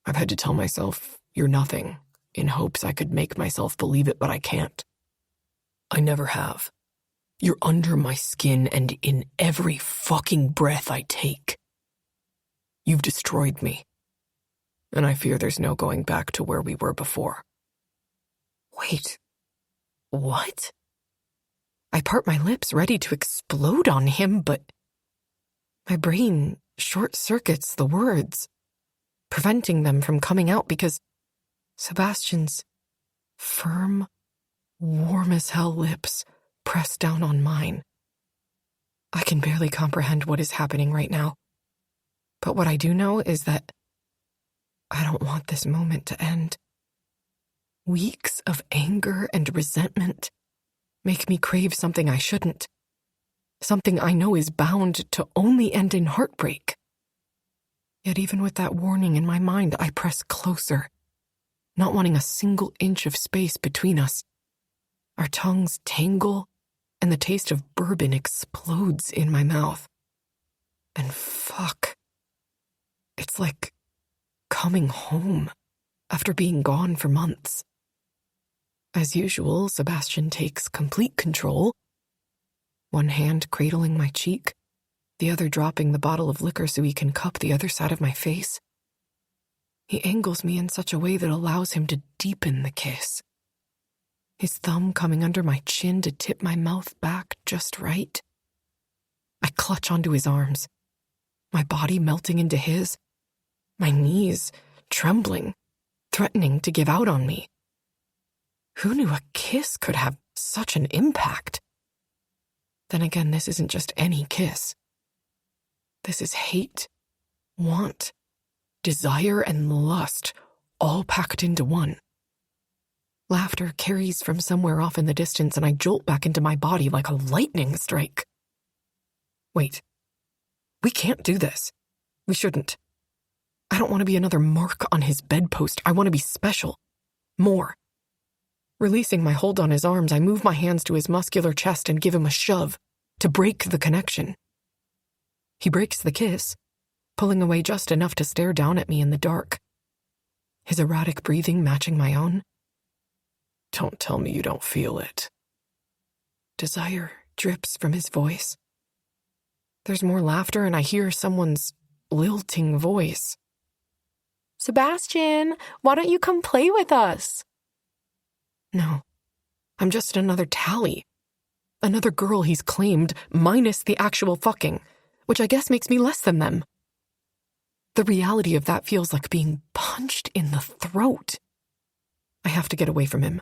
E: I've had to tell myself you're nothing in hopes I could make myself believe it, but I can't. I never have. You're under my skin and in every fucking breath I take. You've destroyed me, and I fear there's no going back to where we were before. Wait, what? I part my lips, ready to explode on him, but my brain short-circuits the words, preventing them from coming out because Sebastian's firm, warm-as-hell lips press down on mine. I can barely comprehend what is happening right now, but what I do know is that I don't want this moment to end. Weeks of anger and resentment make me crave something I shouldn't, something I know is bound to only end in heartbreak. Yet even with that warning in my mind, I press closer, not wanting a single inch of space between us. Our tongues tangle, and the taste of bourbon explodes in my mouth. And fuck, it's like coming home
A: after being gone for months. As usual, Sebastian takes complete control, one hand cradling my cheek, the other dropping the bottle of liquor so he can cup the other side of my face. He angles me in such a way that allows him to deepen the kiss, his thumb coming under my chin to tip my mouth back just right. I clutch onto his arms, my body melting into his, my knees trembling, threatening to give out on me. Who knew a kiss could have such an impact? Then again, this isn't just any kiss. This is hate, want, desire, and lust, all packed into one. Laughter carries from somewhere off in the distance, and I jolt back into my body like a lightning strike. Wait. We can't do this. We shouldn't. I don't want to be another mark on his bedpost. I want to be special. More. Releasing my hold on his arms, I move my hands to his muscular chest and give him a shove to break the connection. He breaks the kiss, pulling away just enough to stare down at me in the dark, his erratic breathing matching my own.
E: Don't tell me you don't feel it.
A: Desire drips from his voice. There's more laughter, and I hear someone's lilting voice. Sebastian, why don't you come play with us? No, I'm just another tally. Another girl he's claimed, minus the actual fucking, which I guess makes me less than them. The reality of that feels like being punched in the throat. I have to get away from him.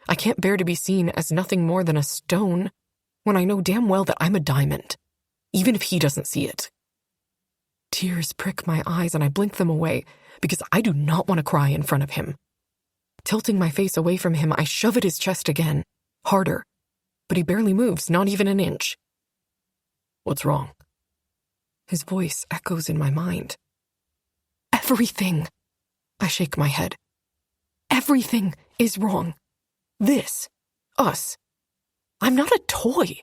A: I can't bear to be seen as nothing more than a stone when I know damn well that I'm a diamond, even if he doesn't see it. Tears prick my eyes and I blink them away because I do not want to cry in front of him. Tilting my face away from him, I shove at his chest again, harder, but he barely moves, not even an inch.
E: What's wrong?
A: His voice echoes in my mind. Everything. I shake my head. Everything is wrong. This. Us. I'm not a toy.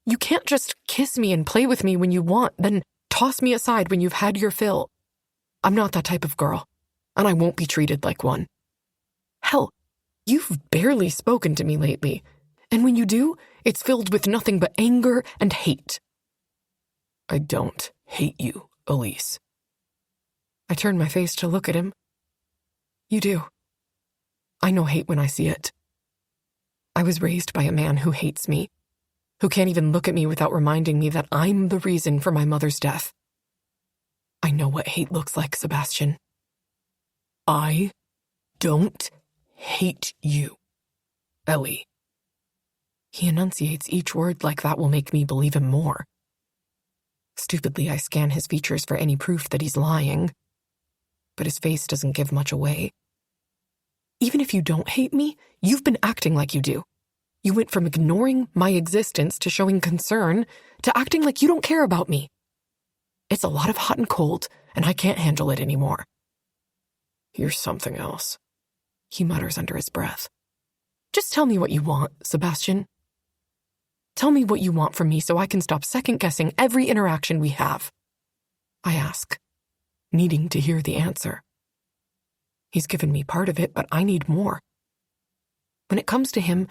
A: You can't just kiss me and play with me when you want, then toss me aside when you've had your fill. I'm not that type of girl, and I won't be treated like one. Hell, you've barely spoken to me lately, and when you do, it's filled with nothing but anger and hate.
E: I don't hate you, Elise.
A: I turn my face to look at him. You do. I know hate when I see it. I was raised by a man who hates me, who can't even look at me without reminding me that I'm the reason for my mother's death. I know what hate looks like, Sebastian. I don't hate you, Ellie. He enunciates each word like that will make me believe him more. Stupidly, I scan his features for any proof that he's lying, but his face doesn't give much away. Even if you don't hate me, you've been acting like you do. You went from ignoring my existence to showing concern to acting like you don't care about me. It's a lot of hot and cold, and I can't handle it anymore.
E: You're something else,
A: he mutters under his breath. Just tell me what you want, Sebastian. Tell me what you want from me so I can stop second-guessing every interaction we have. I ask, needing to hear the answer. He's given me part of it, but I need more. When it comes to him,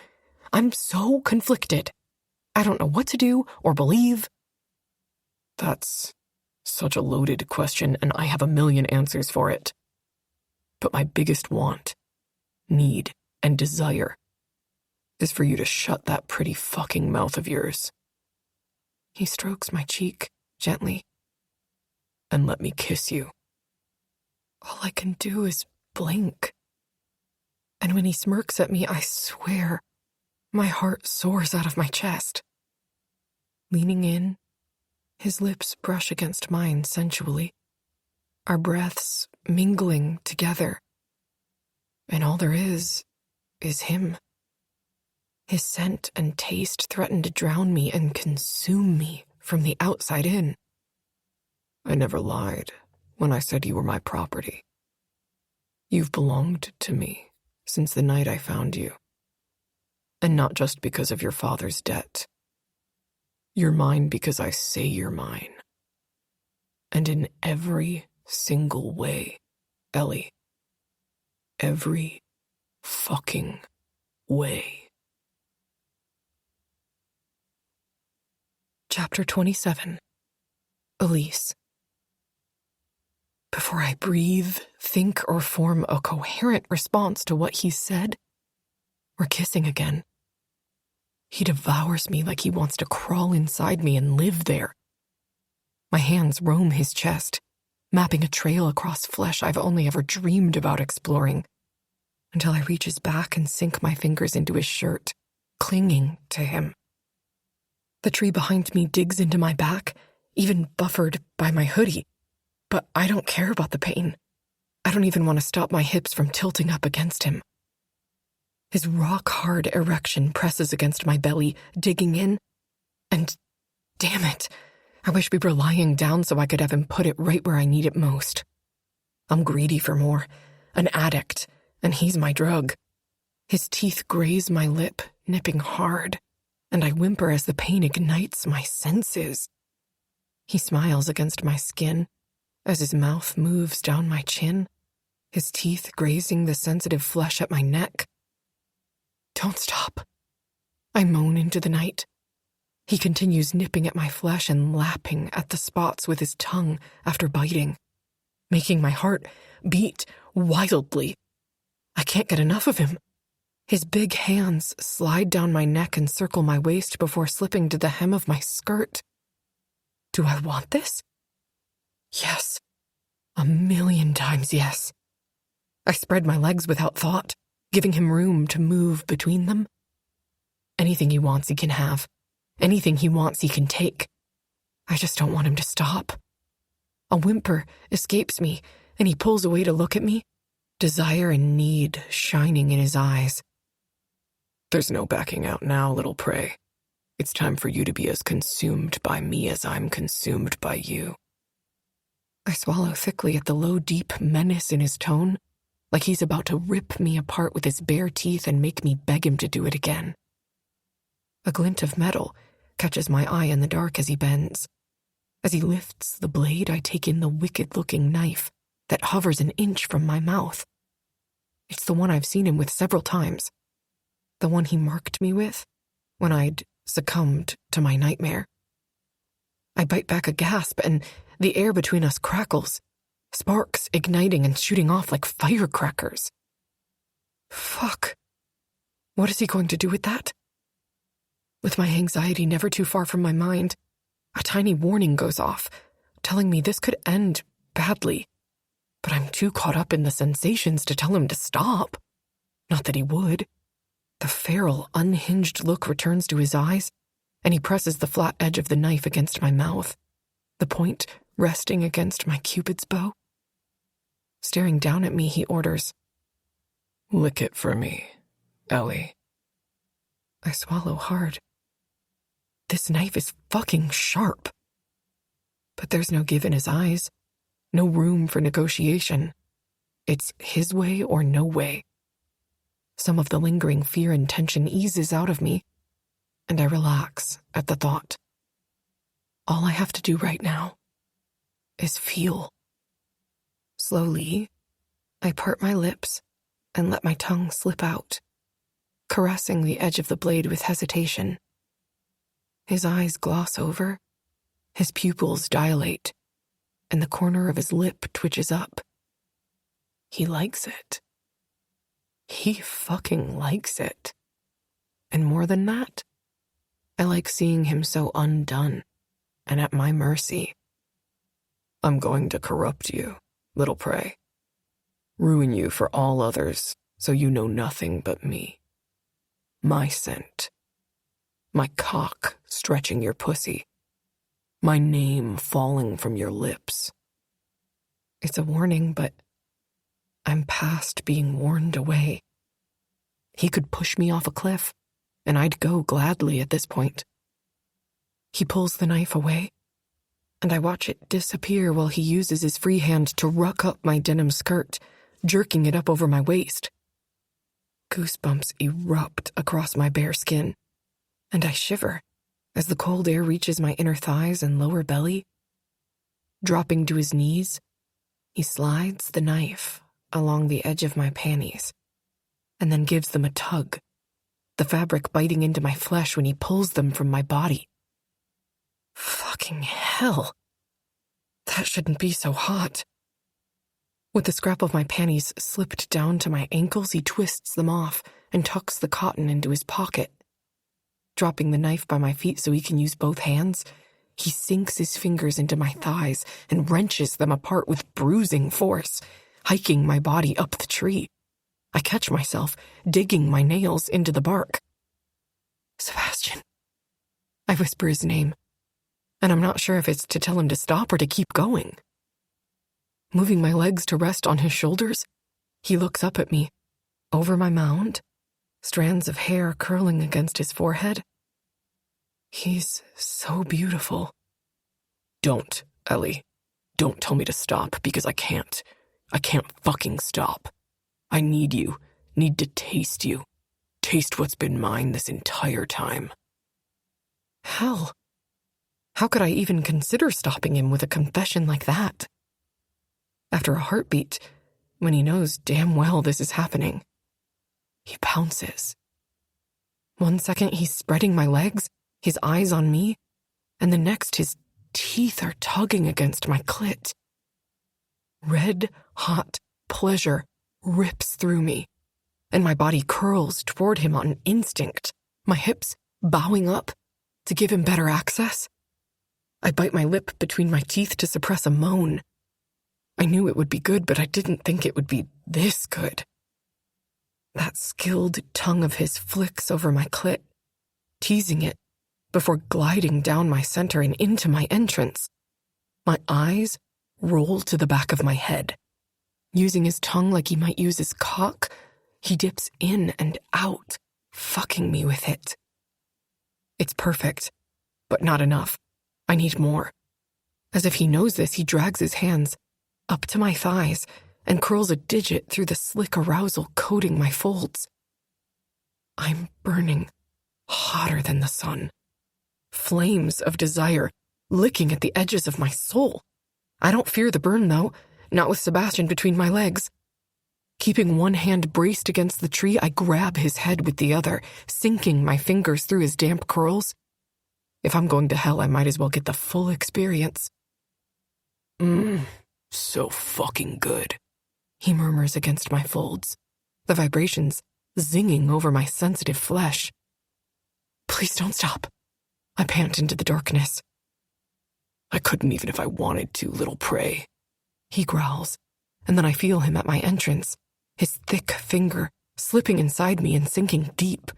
A: I'm so conflicted. I don't know what to do or believe.
E: That's such a loaded question, and I have a million answers for it. But my biggest want, need, and desire is for you to shut that pretty fucking mouth of yours.
A: He strokes my cheek gently.
E: And let me kiss you.
A: All I can do is blink. And when he smirks at me, I swear, my heart soars out of my chest. Leaning in, his lips brush against mine sensually, our breaths mingling together. And all there is him. His scent and taste threaten to drown me and consume me from the outside in.
E: I never lied when I said you were my property. You've belonged to me since the night I found you. And not just because of your father's debt. You're mine because I say you're mine. And in every single way, Ellie. every fucking way.
A: Chapter 27. Elise. Before I breathe, think, or form a coherent response to what he said, we're kissing again. He devours me like he wants to crawl inside me and live there. My hands roam his chest, mapping a trail across flesh I've only ever dreamed about exploring, until I reach his back and sink my fingers into his shirt, clinging to him. The tree behind me digs into my back, even buffered by my hoodie, but I don't care about the pain. I don't even want to stop my hips from tilting up against him. His rock-hard erection presses against my belly, digging in, and damn it, I wish we were lying down so I could have him put it right where I need it most. I'm greedy for more, an addict, and he's my drug. His teeth graze my lip, nipping hard, and I whimper as the pain ignites my senses. He smiles against my skin as his mouth moves down my chin, his teeth grazing the sensitive flesh at my neck. Don't stop. I moan into the night. He continues nipping at my flesh and lapping at the spots with his tongue after biting, making my heart beat wildly. I can't get enough of him. His big hands slide down my neck and circle my waist before slipping to the hem of my skirt. Do I want this? Yes. 1,000,000 times yes. I spread my legs without thought, giving him room to move between them. Anything he wants, he can have. Anything he wants, he can take. I just don't want him to stop. A whimper escapes me, and he pulls away to look at me, desire and need shining in his eyes.
E: There's no backing out now, little prey. It's time for you to be as consumed by me as I'm consumed by you.
A: I swallow thickly at the low, deep menace in his tone, like he's about to rip me apart with his bare teeth and make me beg him to do it again. A glint of metal catches my eye in the dark as he bends. As he lifts the blade, I take in the wicked-looking knife that hovers an inch from my mouth. It's the one I've seen him with several times. The one he marked me with when I'd succumbed to my nightmare. I bite back a gasp, and the air between us crackles, sparks igniting and shooting off like firecrackers. Fuck. What is he going to do with that? With my anxiety never too far from my mind, a tiny warning goes off, telling me this could end badly. But I'm too caught up in the sensations to tell him to stop. Not that he would. The feral, unhinged look returns to his eyes, and he presses the flat edge of the knife against my mouth, the point resting against my Cupid's bow. Staring down at me, he orders,
E: "Lick it for me, Ellie."
A: I swallow hard. This knife is fucking sharp. But there's no give in his eyes, no room for negotiation. It's his way or no way. Some of the lingering fear and tension eases out of me, and I relax at the thought. All I have to do right now is feel. Slowly, I part my lips and let my tongue slip out, caressing the edge of the blade with hesitation. His eyes gloss over, his pupils dilate, and the corner of his lip twitches up. He likes it. He fucking likes it. And more than that, I like seeing him so undone and at my mercy.
E: I'm going to corrupt you, little prey. Ruin you for all others so you know nothing but me. My scent. My cock stretching your pussy. My name falling from your lips.
A: It's a warning, but I'm past being warned away. He could push me off a cliff, and I'd go gladly at this point. He pulls the knife away, and I watch it disappear while he uses his free hand to ruck up my denim skirt, jerking it up over my waist. Goosebumps erupt across my bare skin, and I shiver as the cold air reaches my inner thighs and lower belly. Dropping to his knees, he slides the knife along the edge of my panties, and then gives them a tug, the fabric biting into my flesh when he pulls them from my body. Fucking hell. That shouldn't be so hot. With the scrap of my panties slipped down to my ankles, he twists them off and tucks the cotton into his pocket. Dropping the knife by my feet so he can use both hands, he sinks his fingers into my thighs and wrenches them apart with bruising force, hiking my body up the tree. I catch myself digging my nails into the bark. Sebastian. I whisper his name, and I'm not sure if it's to tell him to stop or to keep going. Moving my legs to rest on his shoulders, he looks up at me, over my mound, strands of hair curling against his forehead. He's so beautiful. Don't, Ellie. Don't tell me to stop, because I can't. I can't fucking stop. I need you. Need to taste you. Taste what's been mine this entire time. Hell. How could I even consider stopping him with a confession like that? After a heartbeat, when he knows damn well this is happening, he pounces. 1 second he's spreading my legs, his eyes on me, and the next his teeth are tugging against my clit. Red, hot pleasure rips through me, and my body curls toward him on instinct, my hips bowing up to give him better access. I bite my lip between my teeth to suppress a moan. I knew it would be good, but I didn't think it would be this good. That skilled tongue of his flicks over my clit, teasing it, before gliding down my center and into my entrance. My eyes roll to the back of my head. Using his tongue like he might use his cock, he dips in and out, fucking me with it. It's perfect, but not enough. I need more. As if he knows this, he drags his hands up to my thighs and curls a digit through the slick arousal coating my folds. I'm burning hotter than the sun. Flames of desire licking at the edges of my soul. I don't fear the burn, though, not with Sebastian between my legs. Keeping one hand braced against the tree, I grab his head with the other, sinking my fingers through his damp curls. If I'm going to hell, I might as well get the full experience. So fucking good, he murmurs against my folds, the vibrations zinging over my sensitive flesh. Please don't stop, I pant into the darkness. I couldn't even if I wanted to, little prey, he growls, and then I feel him at my entrance, his thick finger slipping inside me and sinking deep.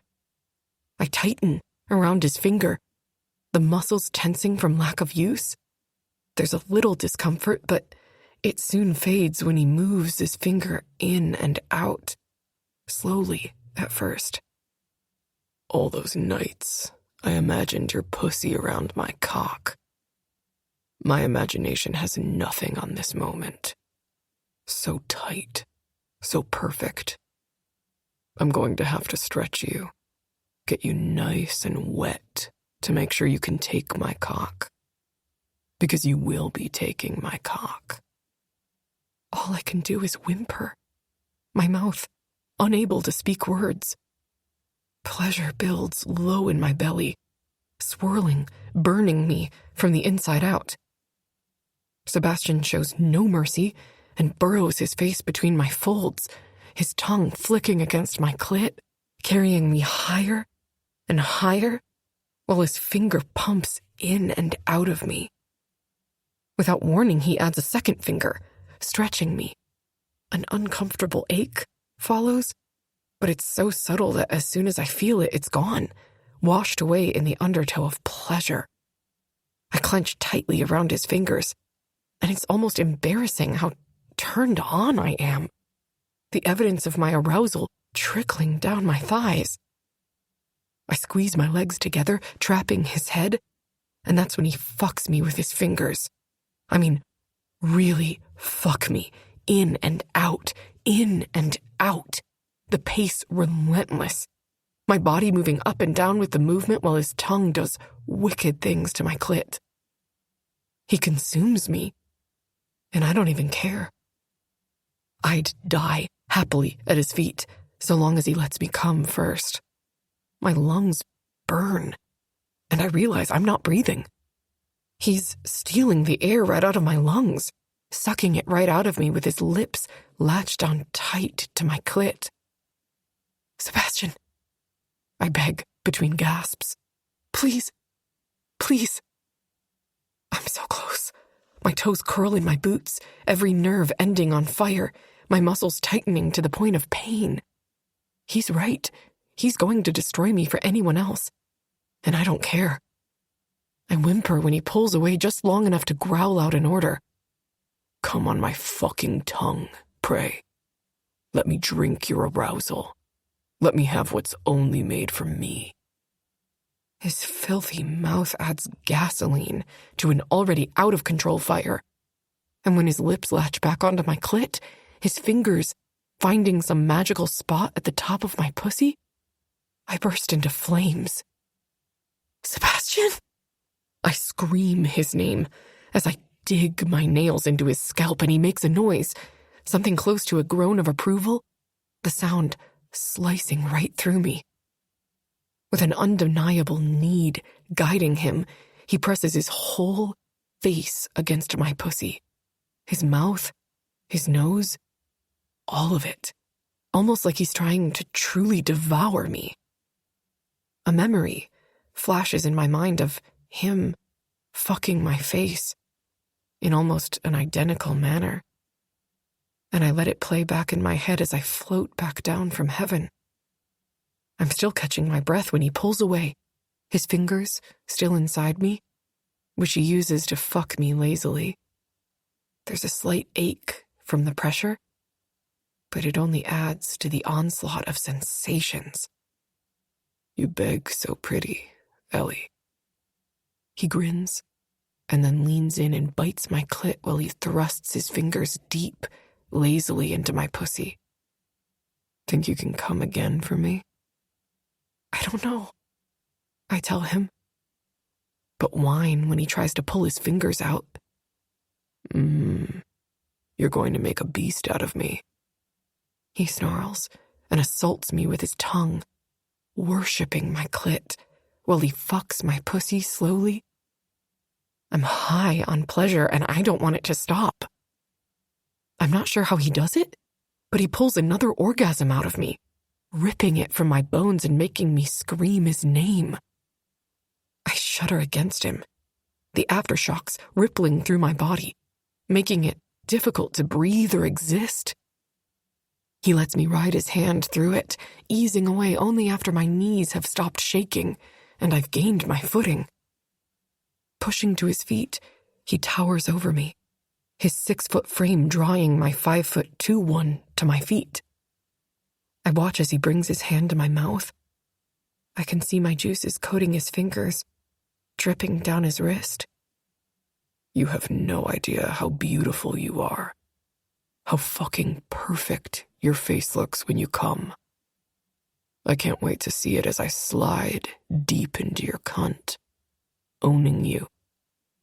A: I tighten around his finger, the muscles tensing from lack of use. There's a little discomfort, but it soon fades when he moves his finger in and out, slowly at first. All those nights, I imagined your pussy around my cock. My imagination has nothing on this moment. So tight, so perfect. I'm going to have to stretch you, get you nice and wet to make sure you can take my cock. Because you will be taking my cock. All I can do is whimper, my mouth unable to speak words. Pleasure builds low in my belly, swirling, burning me from the inside out. Sebastian shows no mercy and burrows his face between my folds, his tongue flicking against my clit, carrying me higher and higher, while his finger pumps in and out of me. Without warning, he adds a second finger, stretching me. An uncomfortable ache follows, but it's so subtle that as soon as I feel it, it's gone, washed away in the undertow of pleasure. I clench tightly around his fingers, and it's almost embarrassing how turned on I am. The evidence of my arousal trickling down my thighs. I squeeze my legs together, trapping his head, and that's when he fucks me with his fingers. I mean, really fuck me, in and out, in and out. The pace relentless. My body moving up and down with the movement while his tongue does wicked things to my clit. He consumes me, and I don't even care.
E: I'd die happily at his feet, so long as he lets me come first. My lungs burn, and I realize I'm not breathing. He's stealing the air right out of my lungs, sucking it right out of me with his lips latched on tight to my clit. Sebastian, I beg between gasps. Please, please. I'm so close. My toes curl in my boots, every nerve ending on fire, my muscles tightening to the point of pain. He's right. He's going to destroy me for anyone else, and I don't care. I whimper when he pulls away just long enough to growl out an order. Come on my fucking tongue, pray. Let me drink your arousal. Let me have what's only made for me. His filthy mouth adds gasoline to an already out-of-control fire. And when his lips latch back onto my clit, his fingers finding some magical spot at the top of my pussy, I burst into flames. Sebastian! I scream his name as I dig my nails into his scalp, and he makes a noise, something close to a groan of approval, the sound slicing right through me. With an undeniable need guiding him, he presses his whole face against my pussy. His mouth, his nose, all of it, almost like he's trying to truly devour me. A memory flashes in my mind of him fucking my face in almost an identical manner, and I let it play back in my head as I float back down from heaven. I'm still catching my breath when he pulls away, his fingers still inside me, which he uses to fuck me lazily. There's a slight ache from the pressure, but it only adds to the onslaught of sensations. You beg so pretty, Ellie. He grins, and then leans in and bites my clit while he thrusts his fingers deep, lazily into my pussy. Think you can come again for me? I don't know, I tell him, but whine when he tries to pull his fingers out. You're going to make a beast out of me. He snarls and assaults me with his tongue, worshipping my clit while he fucks my pussy slowly. I'm high on pleasure and I don't want it to stop. I'm not sure how he does it, but he pulls another orgasm out of me, ripping it from my bones and making me scream his name. I shudder against him, the aftershocks rippling through my body, making it difficult to breathe or exist. He lets me ride his hand through it, easing away only after my knees have stopped shaking and I've gained my footing. Pushing to his feet, he towers over me, his 6-foot frame drawing my 5'2" one to my feet. I watch as he brings his hand to my mouth. I can see my juices coating his fingers, dripping down his wrist. You have no idea how beautiful you are. How fucking perfect your face looks when you come. I can't wait to see it as I slide deep into your cunt, owning you,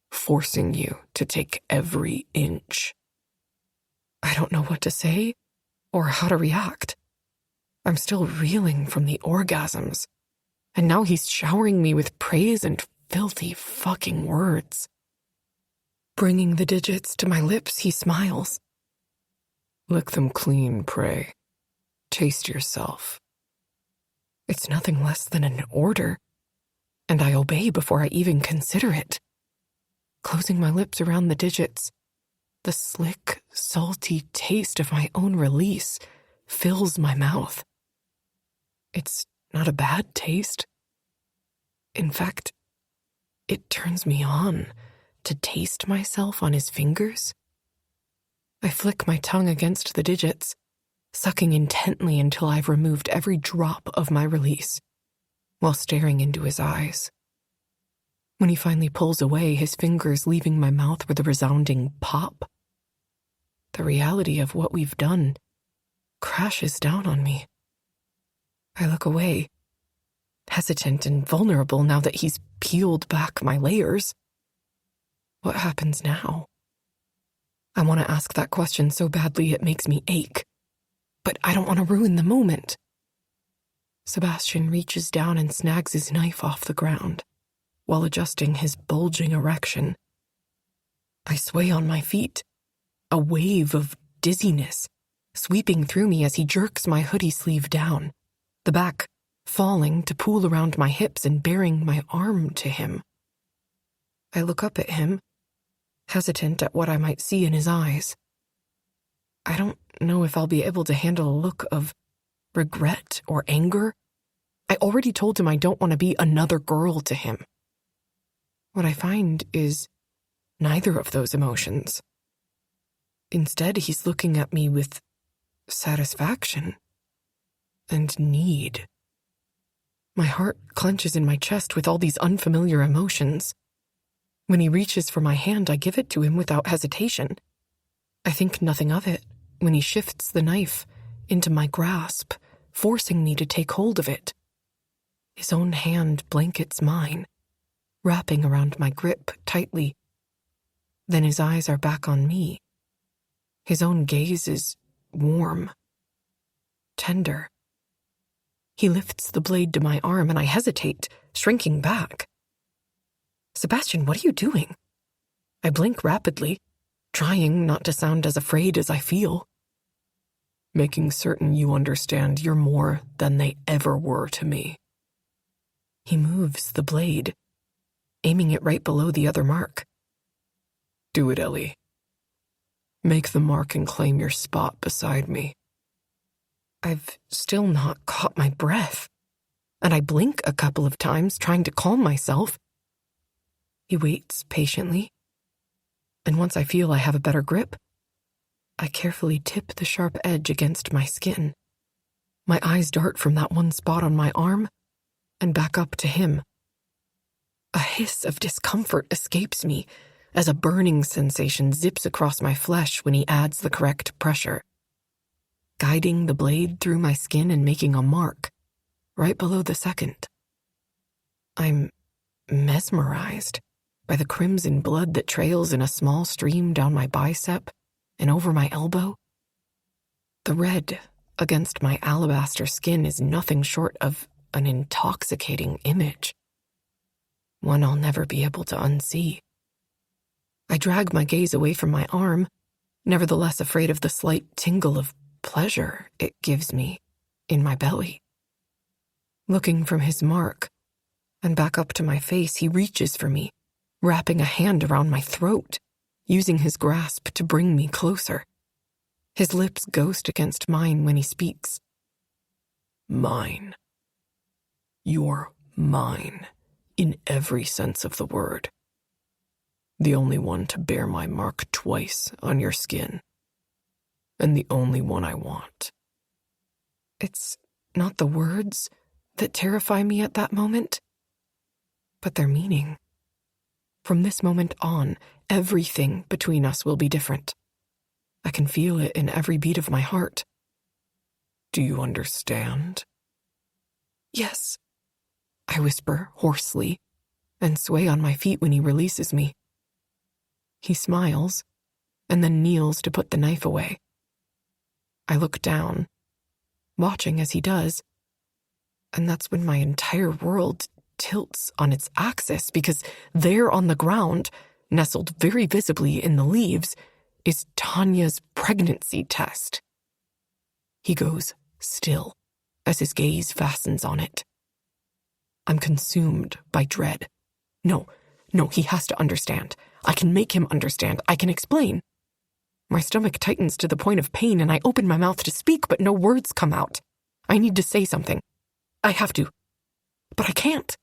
E: forcing you to take every inch. I don't know what to say or how to react. I'm still reeling from the orgasms, and now he's showering me with praise and filthy fucking words. Bringing the digits to my lips, he smiles. Lick them clean, pray. Taste yourself. It's nothing less than an order, and I obey before I even consider it. Closing my lips around the digits, the slick, salty taste of my own release fills my mouth. It's not a bad taste. In fact, it turns me on to taste myself on his fingers. I flick my tongue against the digits, sucking intently until I've removed every drop of my release, while staring into his eyes. When he finally pulls away, his fingers leaving my mouth with a resounding pop, the reality of what we've done crashes down on me. I look away, hesitant and vulnerable now that he's peeled back my layers. What happens now?
A: I want to ask that question so badly it makes me ache, but I don't want to ruin the moment. Sebastian reaches down and snags his knife off the ground while adjusting his bulging erection. I sway on my feet, a wave of dizziness sweeping through me as he jerks my hoodie sleeve down, the back falling to pool around my hips and bearing my arm to him. I look up at him, hesitant at what I might see in his eyes. I don't know if I'll be able to handle a look of regret or anger. I already told him I don't want to be another girl to him. What I find is neither of those emotions. Instead, he's looking at me with satisfaction and need. My heart clenches in my chest with all these unfamiliar emotions. When he reaches for my hand, I give it to him without hesitation. I think nothing of it when he shifts the knife into my grasp, forcing me to take hold of it. His own hand blankets mine, wrapping around my grip tightly. Then his eyes are back on me. His own gaze is warm, tender. He lifts the blade to my arm and I hesitate, shrinking back. Sebastian, what are you doing? I blink rapidly, trying not to sound as afraid as I feel.
E: Making certain you understand you're more than they ever were to me.
A: He moves the blade, aiming it right below the other mark.
E: Do it, Ellie. Make the mark and claim your spot beside me.
A: I've still not caught my breath, and I blink a couple of times, trying to calm myself. He waits patiently, and once I feel I have a better grip, I carefully tip the sharp edge against my skin. My eyes dart from that one spot on my arm and back up to him. A hiss of discomfort escapes me as a burning sensation zips across my flesh when he adds the correct pressure, guiding the blade through my skin and making a mark right below the second. I'm mesmerized by the crimson blood that trails in a small stream down my bicep and over my elbow. The red against my alabaster skin is nothing short of an intoxicating image, one I'll never be able to unsee. I drag my gaze away from my arm, nevertheless afraid of the slight tingle of pleasure it gives me in my belly. Looking from his mark and back up to my face, he reaches for me, wrapping a hand around my throat, using his grasp to bring me closer. His lips ghost against mine when he speaks.
E: Mine. You're mine, in every sense of the word. The only one to bear my mark twice on your skin. And the only one I want.
A: It's not the words that terrify me at that moment, but their meaning. From this moment on, everything between us will be different. I can feel it in every beat of my heart.
E: Do you understand?
A: Yes, I whisper hoarsely and sway on my feet when he releases me. He smiles and then kneels to put the knife away. I look down, watching as he does, and that's when my entire world tilts on its axis because there on the ground, nestled very visibly in the leaves, is Tanya's pregnancy test. He goes still as his gaze fastens on it. I'm consumed by dread. No, he has to understand. I can make him understand. I can explain. My stomach tightens to the point of pain and I open my mouth to speak, but no words come out. I need to say something. I have to. But I can't.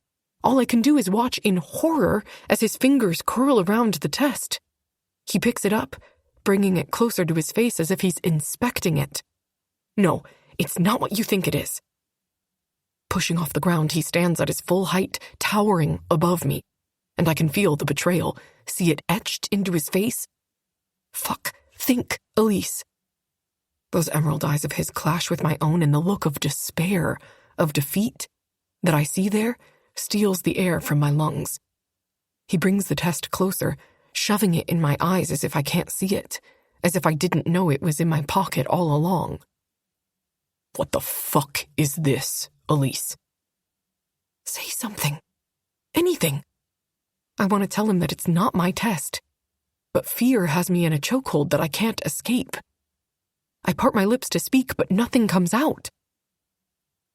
A: All I can do is watch in horror as his fingers curl around the test. He picks it up, bringing it closer to his face as if he's inspecting it. No, it's not what you think it is. Pushing off the ground, he stands at his full height, towering above me, and I can feel the betrayal, see it etched into his face. Fuck, think, Elise. Those emerald eyes of his clash with my own, and the look of despair, of defeat, that I see there steals the air from my lungs. He brings the test closer, shoving it in my eyes as if I can't see it,
E: as if I didn't know it was in my pocket all along. "What the fuck is this, Elise?" "Say something. Anything. I want to tell him that it's not my test, but fear has me in a chokehold that I can't escape. I part my lips to speak, but nothing comes out.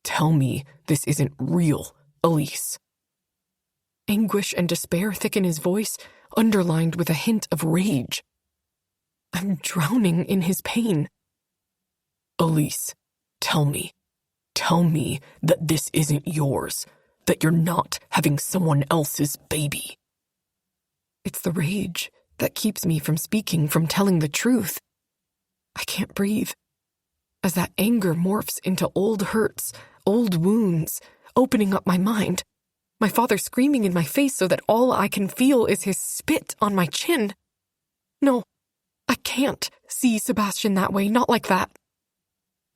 E: Tell me this isn't real, Elise." Anguish and despair thicken his voice, underlined with a hint of rage. I'm drowning in his pain. "Elise, tell me that this isn't yours, that you're not having someone else's baby." It's the rage that keeps me from speaking, from telling the truth. I can't breathe. As that anger morphs into old hurts, old wounds, opening up my mind, my father screaming in my face so that all I can feel is his spit on my chin. No, I can't see Sebastian that way, not like that.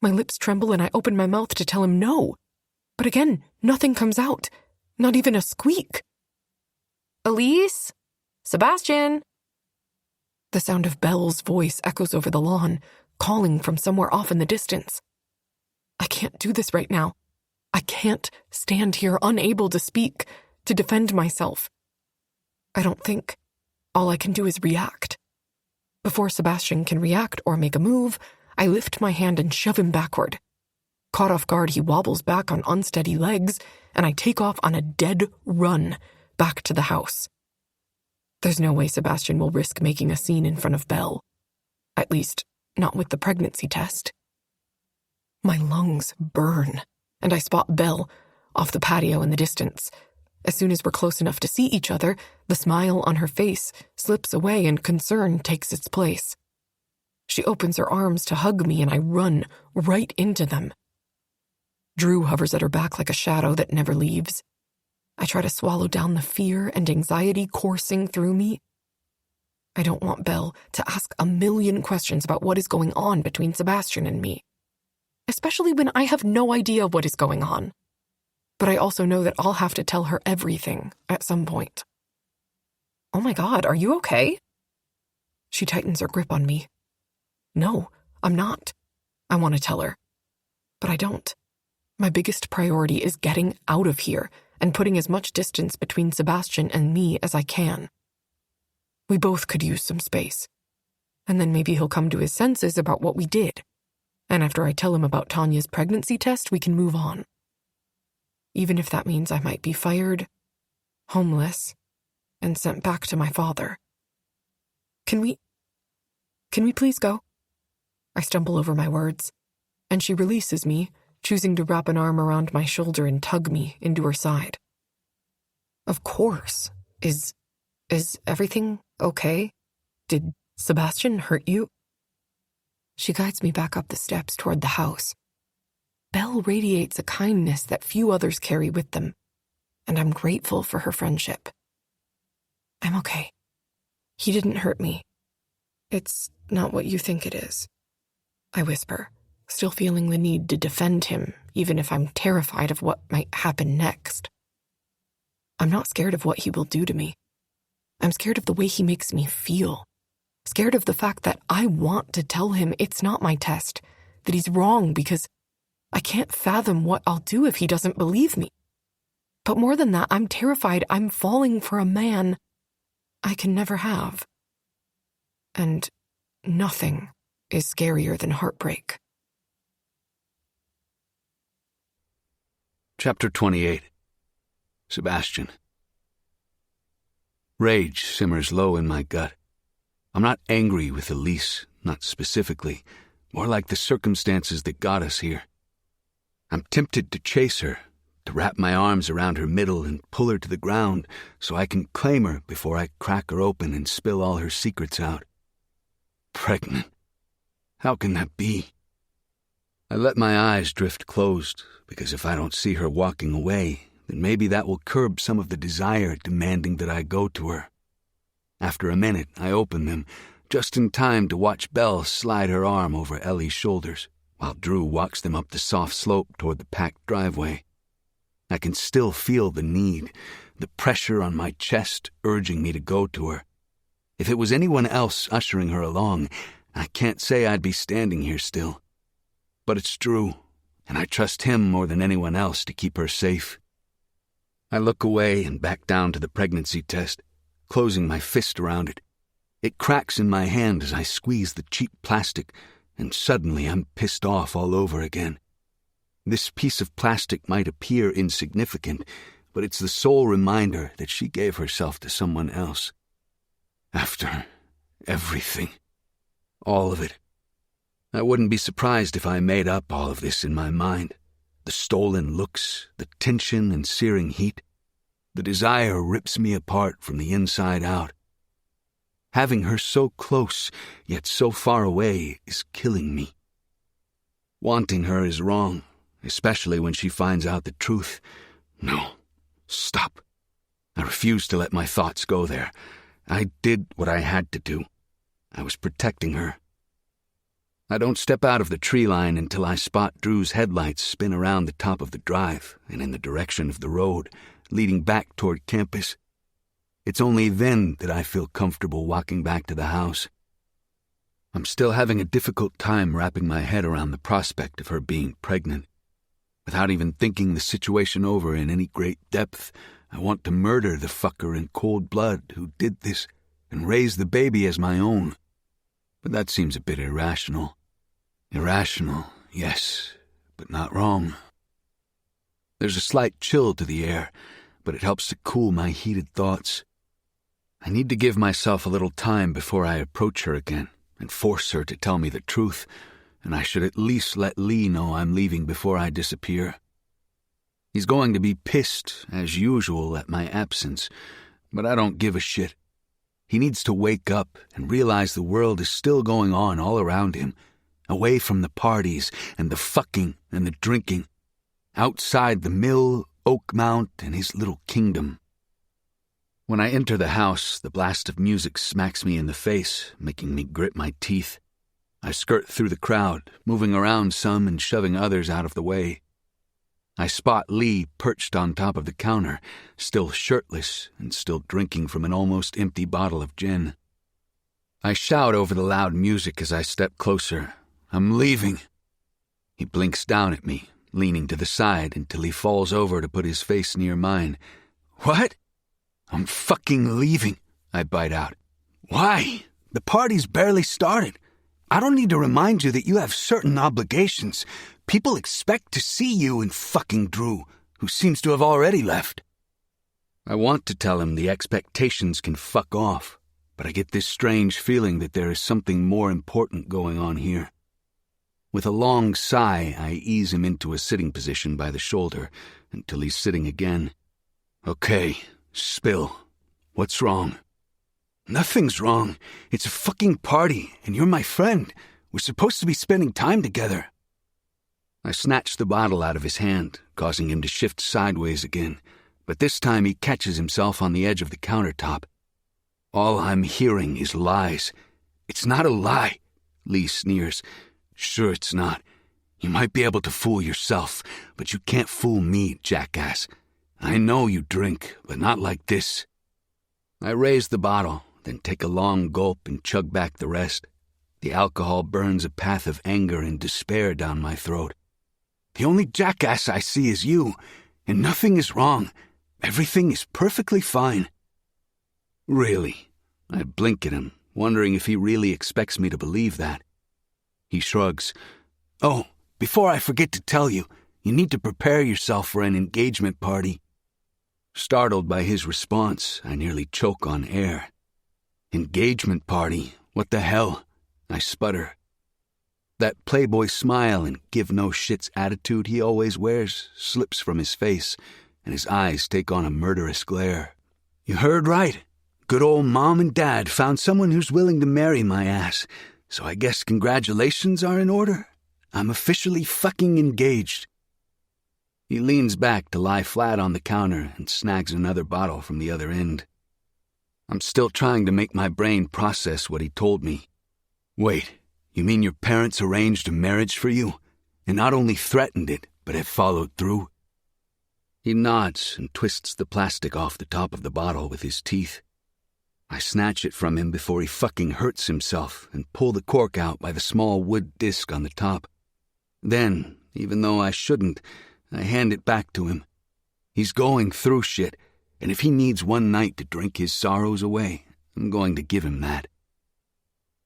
E: My lips tremble and I open my mouth to tell him no. But again, nothing comes out, not even a squeak. "Elise? Sebastian?" The sound of Belle's voice echoes over the lawn, calling from somewhere off in the distance. I can't do this right now. I can't stand here unable to speak, to defend myself. I don't think. All I can do is react. Before Sebastian can react or make a move, I lift my hand and shove him backward. Caught off guard, he wobbles back on unsteady legs, and I take off on a dead run back to the house. There's no way Sebastian will risk making a scene in front of Belle. At least, not with the pregnancy test. My lungs burn, and I spot Belle off the patio in the distance. As soon as we're close enough to see each other, the smile on her face slips away and concern takes its place. She opens her arms to hug me, and I run right into them. Drew hovers at her back like a shadow that never leaves. I try to swallow down the fear and anxiety coursing through me. I don't want Belle to ask a million questions about what is going on between Sebastian and me, especially when I have no idea what is going on. But I also know that I'll have to tell her everything at some point. "Oh my God, are you okay?" She tightens her grip on me. No, I'm not. I want to tell her, but I don't. My biggest priority is getting out of here and putting as much distance between Sebastian and me as I can. We both could use some space. And then maybe he'll come to his senses about what we did. And after I tell him about Tanya's pregnancy test, we can move on. Even if that means I might be fired, homeless, and sent back to my father. Can we please go? I stumble over my words, and she releases me, choosing to wrap an arm around my shoulder and tug me into her side. Of course. Is everything okay? Did Sebastian hurt you? She guides me back up the steps toward the house. Belle radiates a kindness that few others carry with them, and I'm grateful for her friendship. I'm okay. He didn't hurt me. It's not what you think it is, I whisper, still feeling the need to defend him, even if I'm terrified of what might happen next. I'm not scared of what he will do to me. I'm scared of the way he makes me feel. Scared of the fact that I want to tell him it's not my test, that he's wrong because I can't fathom what I'll do if he doesn't believe me. But more than that, I'm terrified I'm falling for a man I can never have. And nothing is scarier than heartbreak.
B: Chapter 28. Sebastian. Rage simmers low in my gut. I'm not angry with Elise, not specifically, more like the circumstances that got us here. I'm tempted to chase her, to wrap my arms around her middle and pull her to the ground so I can claim her before I crack her open and spill all her secrets out. Pregnant. How can that be? I let my eyes drift closed, because if I don't see her walking away, then maybe that will curb some of the desire demanding that I go to her. After a minute, I open them, just in time to watch Belle slide her arm over Ellie's shoulders, while Drew walks them up the soft slope toward the packed driveway. I can still feel the need, the pressure on my chest urging me to go to her. If it was anyone else ushering her along, I can't say I'd be standing here still. But it's Drew, and I trust him more than anyone else to keep her safe. I look away and back down to the pregnancy test, closing my fist around it. It cracks in my hand as I squeeze the cheap plastic, and suddenly I'm pissed off all over again. This piece of plastic might appear insignificant, but it's the sole reminder that she gave herself to someone else. After everything. All of it. I wouldn't be surprised if I made up all of this in my mind. The stolen looks, the tension and searing heat. The desire rips me apart from the inside out. Having her so close, yet so far away, is killing me. Wanting her is wrong, especially when she finds out the truth. No, stop. I refuse to let my thoughts go there. I did what I had to do. I was protecting her. I don't step out of the tree line until I spot Drew's headlights spin around the top of the drive and in the direction of the road, leading back toward campus. It's only then that I feel comfortable walking back to the house. I'm still having a difficult time wrapping my head around the prospect of her being pregnant. Without even thinking the situation over in any great depth, I want to murder the fucker in cold blood who did this and raise the baby as my own. But that seems a bit irrational. Irrational, yes, but not wrong. There's a slight chill to the air, but it helps to cool my heated thoughts. I need to give myself a little time before I approach her again and force her to tell me the truth, and I should at least let Lee know I'm leaving before I disappear. He's going to be pissed, as usual, at my absence, but I don't give a shit. He needs to wake up and realize the world is still going on all around him, away from the parties and the fucking and the drinking, outside the mill, Oakmount, and his little kingdom. When I enter the house, the blast of music smacks me in the face, making me grit my teeth. I skirt through the crowd, moving around some and shoving others out of the way. I spot Lee perched on top of the counter, still shirtless and still drinking from an almost empty bottle of gin. I shout over the loud music as I step closer. I'm leaving. He blinks down at me, leaning to the side until he falls over to put his face near mine. What? I'm fucking leaving, I bite out. Why? The party's barely started. I don't need to remind you that you have certain obligations. People expect to see you and fucking Drew, who seems to have already left. I want to tell him the expectations can fuck off, but I get this strange feeling that there is something more important going on here. With a long sigh, I ease him into a sitting position by the shoulder until he's sitting again. Okay, spill. What's wrong? Nothing's wrong. It's a fucking party, and you're my friend. We're supposed to be spending time together. I snatch the bottle out of his hand, causing him to shift sideways again, but this time he catches himself on the edge of the countertop. All I'm hearing is lies. It's not a lie, Lee sneers. Sure it's not. You might be able to fool yourself, but you can't fool me, jackass. I know you drink, but not like this. I raise the bottle, then take a long gulp and chug back the rest. The alcohol burns a path of anger and despair down my throat. The only jackass I see is you, and nothing is wrong. Everything is perfectly fine. Really? I blink at him, wondering if he really expects me to believe that. He shrugs. Oh, before I forget to tell you, you need to prepare yourself for an engagement party. Startled by his response, I nearly choke on air. Engagement party? What the hell? I sputter. That playboy smile and give-no-shits attitude he always wears slips from his face, and his eyes take on a murderous glare. You heard right. Good old Mom and Dad found someone who's willing to marry my ass, so I guess congratulations are in order. I'm officially fucking engaged. He leans back to lie flat on the counter and snags another bottle from the other end. I'm still trying to make my brain process what he told me. Wait, you mean your parents arranged a marriage for you, and not only threatened it, but have followed through? He nods and twists the plastic off the top of the bottle with his teeth. I snatch it from him before he fucking hurts himself and pull the cork out by the small wood disc on the top. Then, even though I shouldn't, I hand it back to him. He's going through shit, and if he needs one night to drink his sorrows away, I'm going to give him that.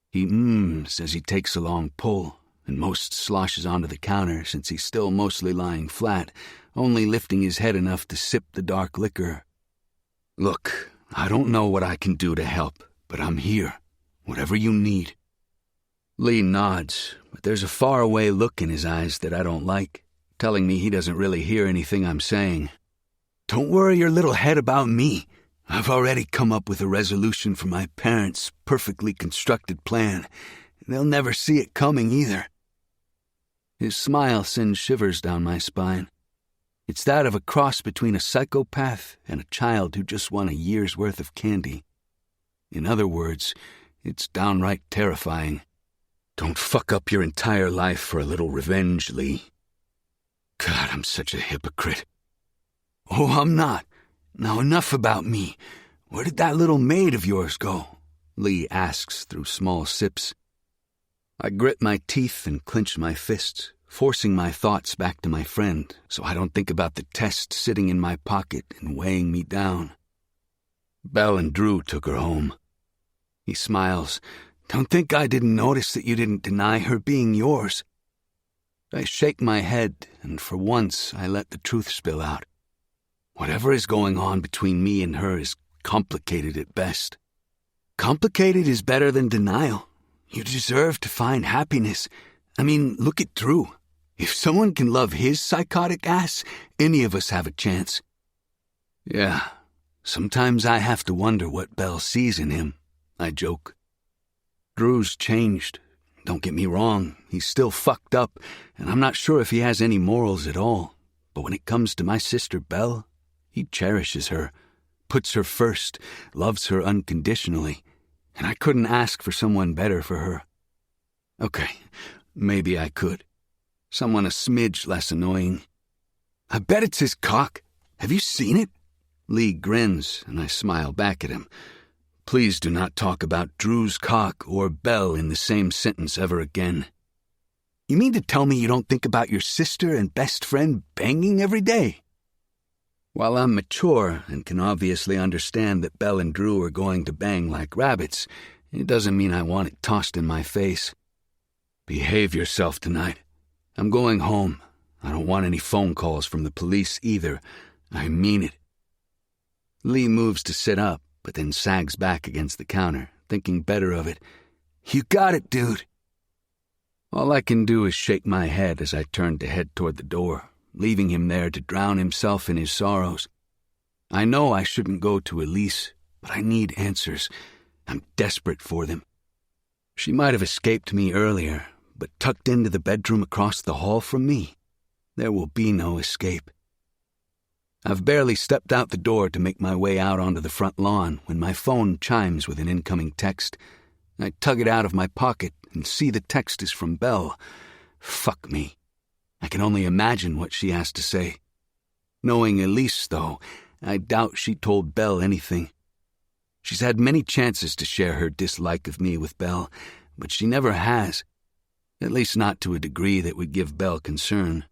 B: He mms as he takes a long pull, and most sloshes onto the counter since he's still mostly lying flat, only lifting his head enough to sip the dark liquor. Look, I don't know what I can do to help, but I'm here. Whatever you need. Lee nods, but there's a faraway look in his eyes that I don't like, telling me he doesn't really hear anything I'm saying. Don't worry your little head about me. I've already come up with a resolution for my parents' perfectly constructed plan. They'll never see it coming either. His smile sends shivers down my spine. It's that of a cross between a psychopath and a child who just won a year's worth of candy. In other words, it's downright terrifying. Don't fuck up your entire life for a little revenge, Lee. God, I'm such a hypocrite. Oh, I'm not. Now enough about me. Where did that little maid of yours go? Lee asks through small sips. I grit my teeth and clench my fists, forcing my thoughts back to my friend so I don't think about the test sitting in my pocket and weighing me down. Belle and Drew took her home. He smiles. Don't think I didn't notice that you didn't deny her being yours. I shake my head, and for once I let the truth spill out. Whatever is going on between me and her is complicated at best. Complicated is better than denial. You deserve to find happiness. I mean, look at Drew. If someone can love his psychotic ass, any of us have a chance. Yeah, sometimes I have to wonder what Belle sees in him, I joke. Drew's changed. Don't get me wrong, he's still fucked up, and I'm not sure if he has any morals at all. But when it comes to my sister Belle, he cherishes her, puts her first, loves her unconditionally, and I couldn't ask for someone better for her. Okay, maybe I could. Someone a smidge less annoying. I bet it's his cock. Have you seen it? Lee grins, and I smile back at him. Please do not talk about Drew's cock or Belle in the same sentence ever again. You mean to tell me you don't think about your sister and best friend banging every day? While I'm mature and can obviously understand that Belle and Drew are going to bang like rabbits, it doesn't mean I want it tossed in my face. Behave yourself tonight. I'm going home. I don't want any phone calls from the police either. I mean it. Lee moves to sit up, but then sags back against the counter, thinking better of it. You got it, dude. All I can do is shake my head as I turn to head toward the door, leaving him there to drown himself in his sorrows. I know I shouldn't go to Elise, but I need answers. I'm desperate for them. She might have escaped me earlier, but tucked into the bedroom across the hall from me, there will be no escape. I've barely stepped out the door to make my way out onto the front lawn when my phone chimes with an incoming text. I tug it out of my pocket and see the text is from Belle. Fuck me. I can only imagine what she has to say. Knowing Elise, though, I doubt she told Belle anything. She's had many chances to share her dislike of me with Belle, but she never has. At least not to a degree that would give Belle concern.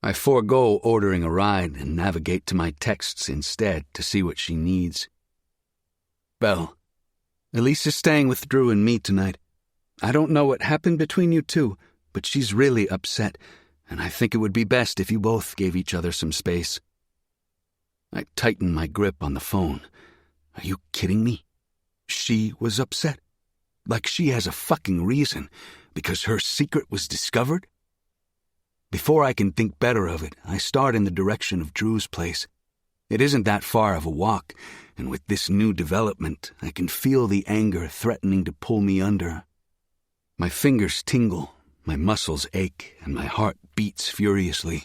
B: I forego ordering a ride and navigate to my texts instead to see what she needs. Belle, Elise is staying with Drew and me tonight. I don't know what happened between you two, but she's really upset, and I think it would be best if you both gave each other some space. I tighten my grip on the phone. Are you kidding me? She was upset? Like she has a fucking reason, because her secret was discovered? Before I can think better of it, I start in the direction of Drew's place. It isn't that far of a walk, and with this new development, I can feel the anger threatening to pull me under. My fingers tingle, my muscles ache, and my heart beats furiously.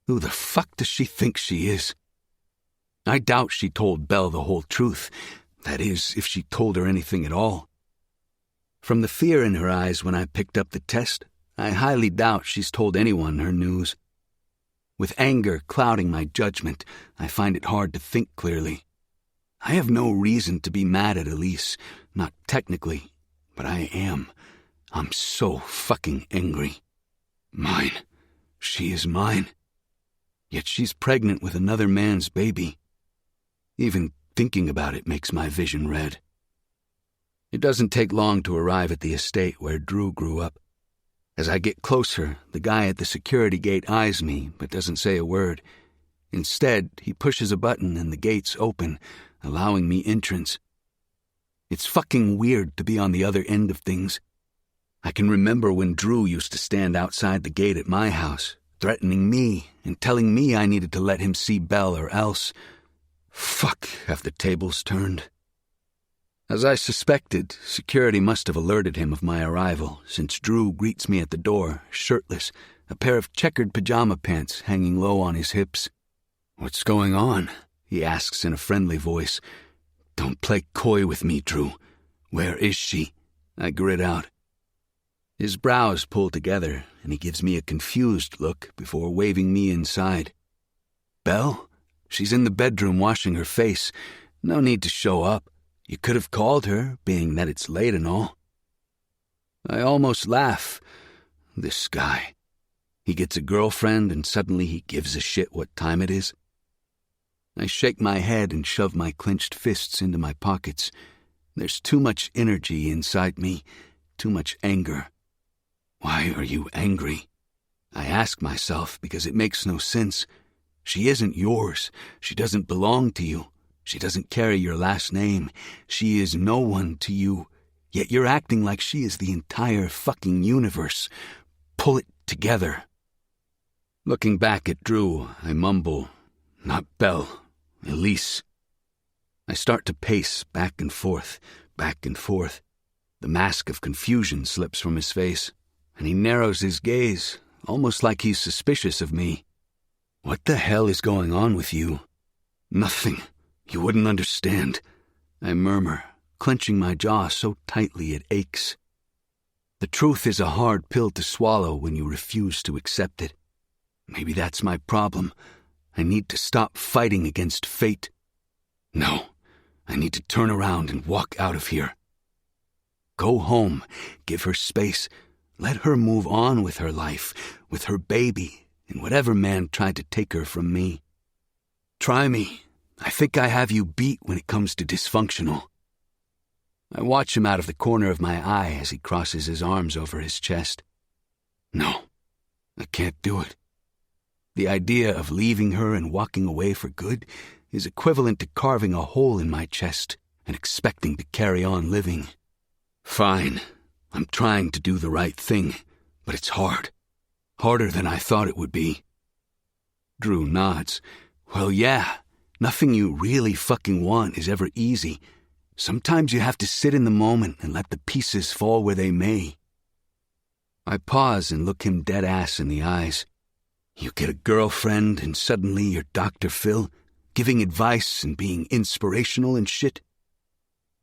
B: Who the fuck does she think she is? I doubt she told Belle the whole truth. That is, if she told her anything at all. From the fear in her eyes when I picked up the test, I highly doubt she's told anyone her news. With anger clouding my judgment, I find it hard to think clearly. I have no reason to be mad at Elise, not technically, but I am. I'm so fucking angry. Mine. She is mine. Yet she's pregnant with another man's baby. Even thinking about it makes my vision red. It doesn't take long to arrive at the estate where Drew grew up. As I get closer, the guy at the security gate eyes me but doesn't say a word. Instead, he pushes a button and the gates open, allowing me entrance. It's fucking weird to be on the other end of things. I can remember when Drew used to stand outside the gate at my house, threatening me and telling me I needed to let him see Belle or else. Fuck, have the tables turned. As I suspected, security must have alerted him of my arrival, since Drew greets me at the door, shirtless, a pair of checkered pajama pants hanging low on his hips. "What's going on?" he asks in a friendly voice. "Don't play coy with me, Drew. Where is she?" I grit out. His brows pull together, and he gives me a confused look before waving me inside. "Belle? She's in the bedroom washing her face. No need to show up. You could have called her, being that it's late and all." I almost laugh. This guy. He gets a girlfriend and suddenly he gives a shit what time it is. I shake my head and shove my clenched fists into my pockets. There's too much energy inside me, too much anger. Why are you angry? I ask myself because it makes no sense. She isn't yours. She doesn't belong to you. She doesn't carry your last name. She is no one to you. Yet you're acting like she is the entire fucking universe. Pull it together. Looking back at Drew, I mumble, "Not Belle, Elise." I start to pace back and forth, back and forth. The mask of confusion slips from his face, and he narrows his gaze, almost like he's suspicious of me. "What the hell is going on with you?" "Nothing. You wouldn't understand," I murmur, clenching my jaw so tightly it aches. The truth is a hard pill to swallow when you refuse to accept it. Maybe that's my problem. I need to stop fighting against fate. No, I need to turn around and walk out of here. Go home, give her space, let her move on with her life, with her baby, and whatever man tried to take her from me. Try me. I think I have you beat when it comes to dysfunctional. I watch him out of the corner of my eye as he crosses his arms over his chest. No, I can't do it. The idea of leaving her and walking away for good is equivalent to carving a hole in my chest and expecting to carry on living. Fine, I'm trying to do the right thing, but it's hard. Harder than I thought it would be. Drew nods. Well, yeah. Nothing you really fucking want is ever easy. Sometimes you have to sit in the moment and let the pieces fall where they may. I pause and look him dead ass in the eyes. You get a girlfriend and suddenly you're Dr. Phil, giving advice and being inspirational and shit.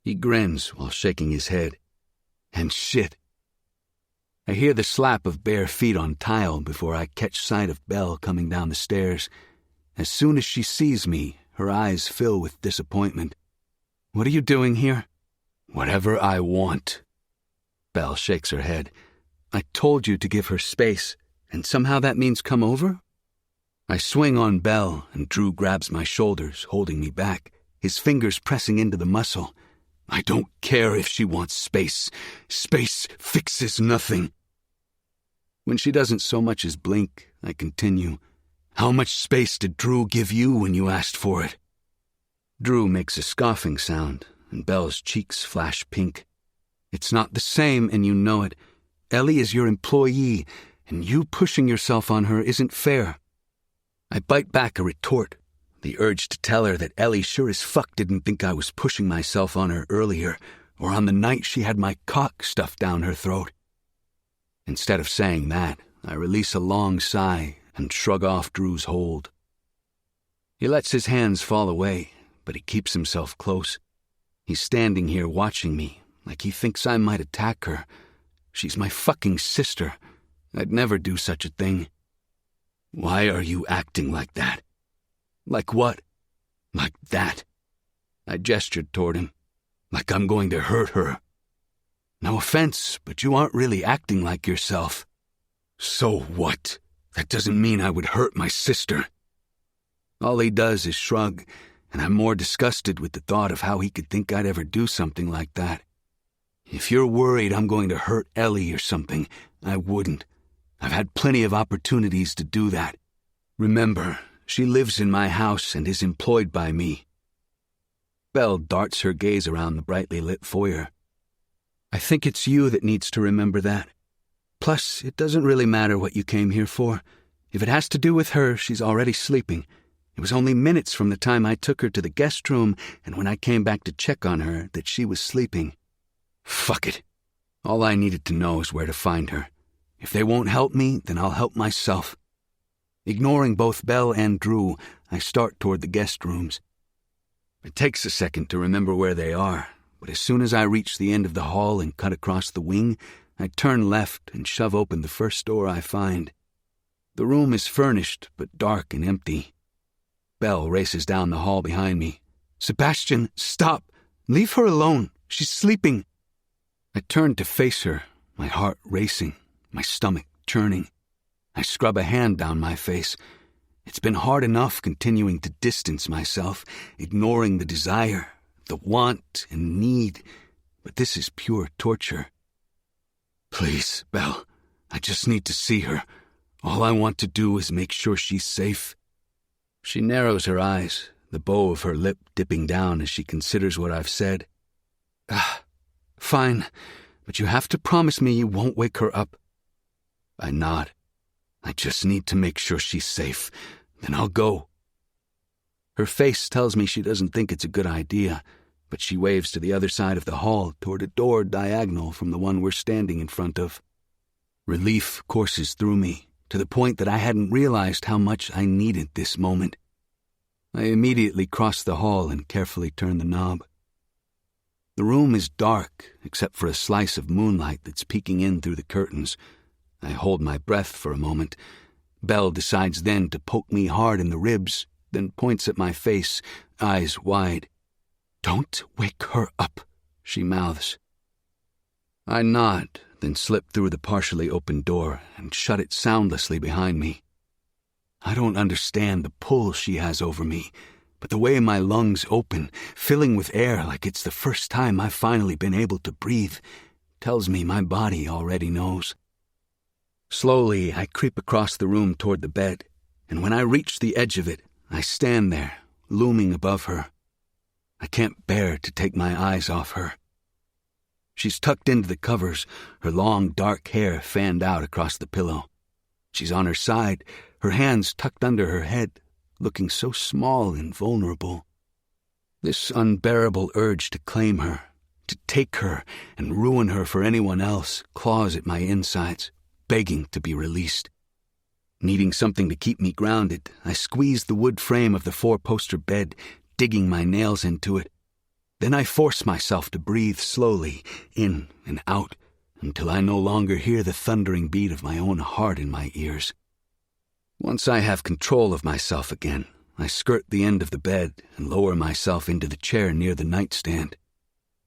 B: He grins while shaking his head. And shit. I hear the slap of bare feet on tile before I catch sight of Belle coming down the stairs. As soon as she sees me, her eyes fill with disappointment. "What are you doing here?" "Whatever I want." Belle shakes her head. "I told you to give her space, and somehow that means come over?" I swing on Belle, and Drew grabs my shoulders, holding me back, his fingers pressing into the muscle. "I don't care if she wants space. Space fixes nothing." When she doesn't so much as blink, I continue. "How much space did Drew give you when you asked for it?" Drew makes a scoffing sound, and Belle's cheeks flash pink. "It's not the same, and you know it. Ellie is your employee, and you pushing yourself on her isn't fair." I bite back a retort, the urge to tell her that Ellie sure as fuck didn't think I was pushing myself on her earlier, or on the night she had my cock stuffed down her throat. Instead of saying that, I release a long sigh and shrug off Drew's hold. He lets his hands fall away, but he keeps himself close. He's standing here watching me, like he thinks I might attack her. She's my fucking sister. I'd never do such a thing. "Why are you acting like that?" "Like what?" "Like that." I gestured toward him, like I'm going to hurt her. No offense, but you aren't really acting like yourself. So what? That doesn't mean I would hurt my sister. All he does is shrug, and I'm more disgusted with the thought of how he could think I'd ever do something like that. If you're worried I'm going to hurt Ellie or something, I wouldn't. I've had plenty of opportunities to do that. Remember, she lives in my house and is employed by me. Belle darts her gaze around the brightly lit foyer. I think it's you that needs to remember that. Plus, it doesn't really matter what you came here for. If it has to do with her, she's already sleeping. It was only minutes from the time I took her to the guest room and when I came back to check on her that she was sleeping. Fuck it. All I needed to know is where to find her. If they won't help me, then I'll help myself. Ignoring both Belle and Drew, I start toward the guest rooms. It takes a second to remember where they are, but as soon as I reach the end of the hall and cut across the wing, I turn left and shove open the first door I find. The room is furnished, but dark and empty. Belle races down the hall behind me. Sebastian, stop! Leave her alone. She's sleeping. I turn to face her, my heart racing, my stomach churning. I scrub a hand down my face. It's been hard enough continuing to distance myself, ignoring the desire, the want and need, but this is pure torture. Please, Belle, I just need to see her. All I want to do is make sure she's safe. She narrows her eyes, the bow of her lip dipping down as she considers what I've said. Fine, but you have to promise me you won't wake her up. I nod. I just need to make sure she's safe. Then I'll go. Her face tells me she doesn't think it's a good idea, but she waves to the other side of the hall toward a door diagonal from the one we're standing in front of. Relief courses through me, to the point that I hadn't realized how much I needed this moment. I immediately cross the hall and carefully turn the knob. The room is dark, except for a slice of moonlight that's peeking in through the curtains. I hold my breath for a moment. Belle decides then to poke me hard in the ribs, then points at my face, eyes wide. Don't wake her up, she mouths. I nod, then slip through the partially open door and shut it soundlessly behind me. I don't understand the pull she has over me, but the way my lungs open, filling with air like it's the first time I've finally been able to breathe, tells me my body already knows. Slowly, I creep across the room toward the bed, and when I reach the edge of it, I stand there, looming above her. I can't bear to take my eyes off her. She's tucked into the covers, her long, dark hair fanned out across the pillow. She's on her side, her hands tucked under her head, looking so small and vulnerable. This unbearable urge to claim her, to take her and ruin her for anyone else, claws at my insides, begging to be released. Needing something to keep me grounded, I squeeze the wood frame of the four-poster bed, digging my nails into it. Then I force myself to breathe slowly, in and out, until I no longer hear the thundering beat of my own heart in my ears. Once I have control of myself again, I skirt the end of the bed and lower myself into the chair near the nightstand.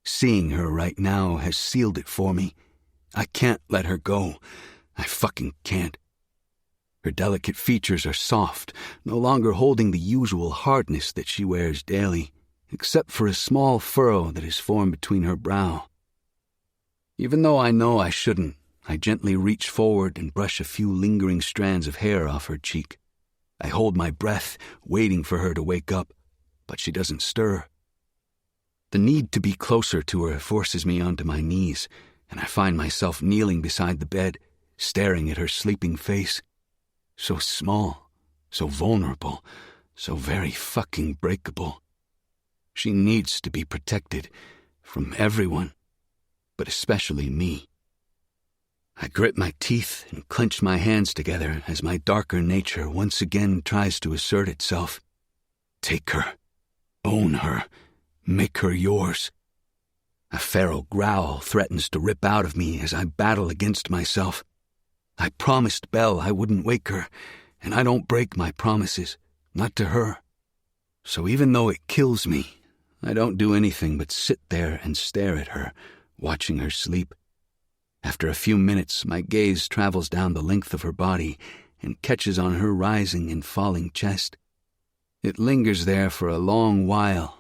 B: Seeing her right now has sealed it for me. I can't let her go. I fucking can't. Her delicate features are soft, no longer holding the usual hardness that she wears daily, except for a small furrow that is formed between her brow. Even though I know I shouldn't, I gently reach forward and brush a few lingering strands of hair off her cheek. I hold my breath, waiting for her to wake up, but she doesn't stir. The need to be closer to her forces me onto my knees, and I find myself kneeling beside the bed, staring at her sleeping face. So small, so vulnerable, so very fucking breakable. She needs to be protected from everyone, but especially me. I grit my teeth and clench my hands together as my darker nature once again tries to assert itself. Take her. Own her. Make her yours. A feral growl threatens to rip out of me as I battle against myself. I promised Belle I wouldn't wake her, and I don't break my promises, not to her. So even though it kills me, I don't do anything but sit there and stare at her, watching her sleep. After a few minutes, my gaze travels down the length of her body and catches on her rising and falling chest. It lingers there for a long while,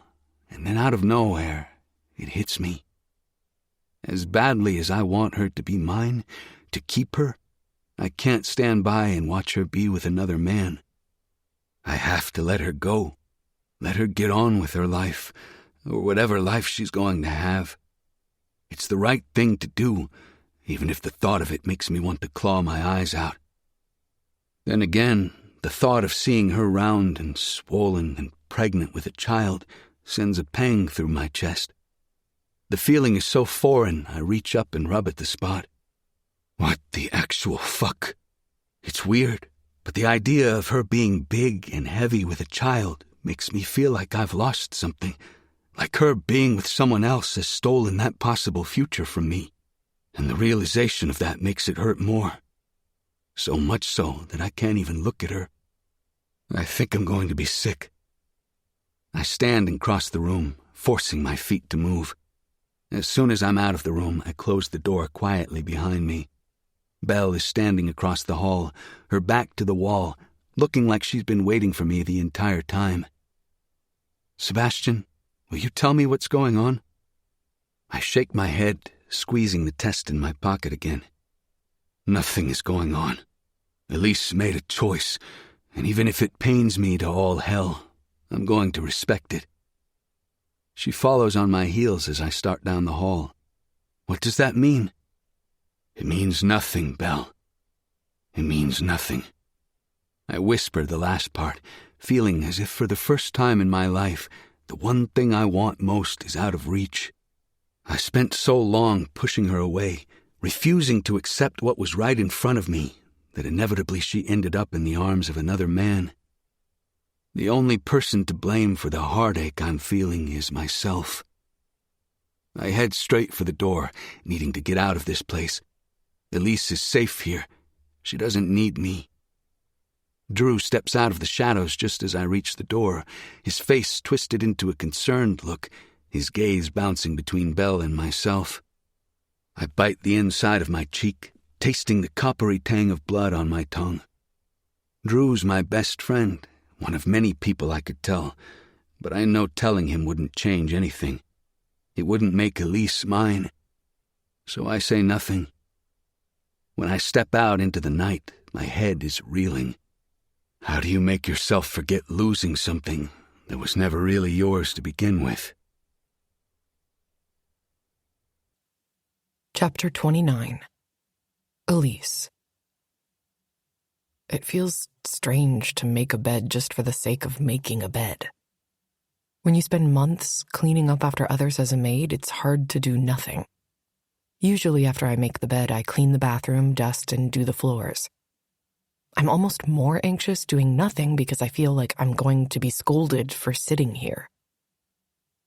B: and then out of nowhere, it hits me. As badly as I want her to be mine, to keep her, I can't stand by and watch her be with another man. I have to let her go. Let her get on with her life, or whatever life she's going to have. It's the right thing to do, even if the thought of it makes me want to claw my eyes out. Then again, the thought of seeing her round and swollen and pregnant with a child sends a pang through my chest. The feeling is so foreign, I reach up and rub at the spot. What the actual fuck? It's weird, but the idea of her being big and heavy with a child makes me feel like I've lost something, like her being with someone else has stolen that possible future from me, and the realization of that makes it hurt more. So much so that I can't even look at her. I think I'm going to be sick. I stand and cross the room, forcing my feet to move. As soon as I'm out of the room, I close the door quietly behind me. Belle is standing across the hall, her back to the wall, looking like she's been waiting for me the entire time. Sebastian, will you tell me what's going on? I shake my head, squeezing the test in my pocket again. Nothing is going on. Elise made a choice, and even if it pains me to all hell, I'm going to respect it. She follows on my heels as I start down the hall. What does that mean? It means nothing, Belle. It means nothing. I whisper the last part, feeling as if for the first time in my life, the one thing I want most is out of reach. I spent so long pushing her away, refusing to accept what was right in front of me, that inevitably she ended up in the arms of another man. The only person to blame for the heartache I'm feeling is myself. I head straight for the door, needing to get out of this place. Elise is safe here. She doesn't need me. Drew steps out of the shadows just as I reach the door, his face twisted into a concerned look, his gaze bouncing between Belle and myself. I bite the inside of my cheek, tasting the coppery tang of blood on my tongue. Drew's my best friend, one of many people I could tell, but I know telling him wouldn't change anything. It wouldn't make Elise mine. So I say nothing. When I step out into the night, my head is reeling. How do you make yourself forget losing something that was never really yours to begin with?
A: Chapter 29. Elise. It feels strange to make a bed just for the sake of making a bed. When you spend months cleaning up after others as a maid, it's hard to do nothing. Usually after I make the bed, I clean the bathroom, dust, and do the floors. I'm almost more anxious doing nothing because I feel like I'm going to be scolded for sitting here.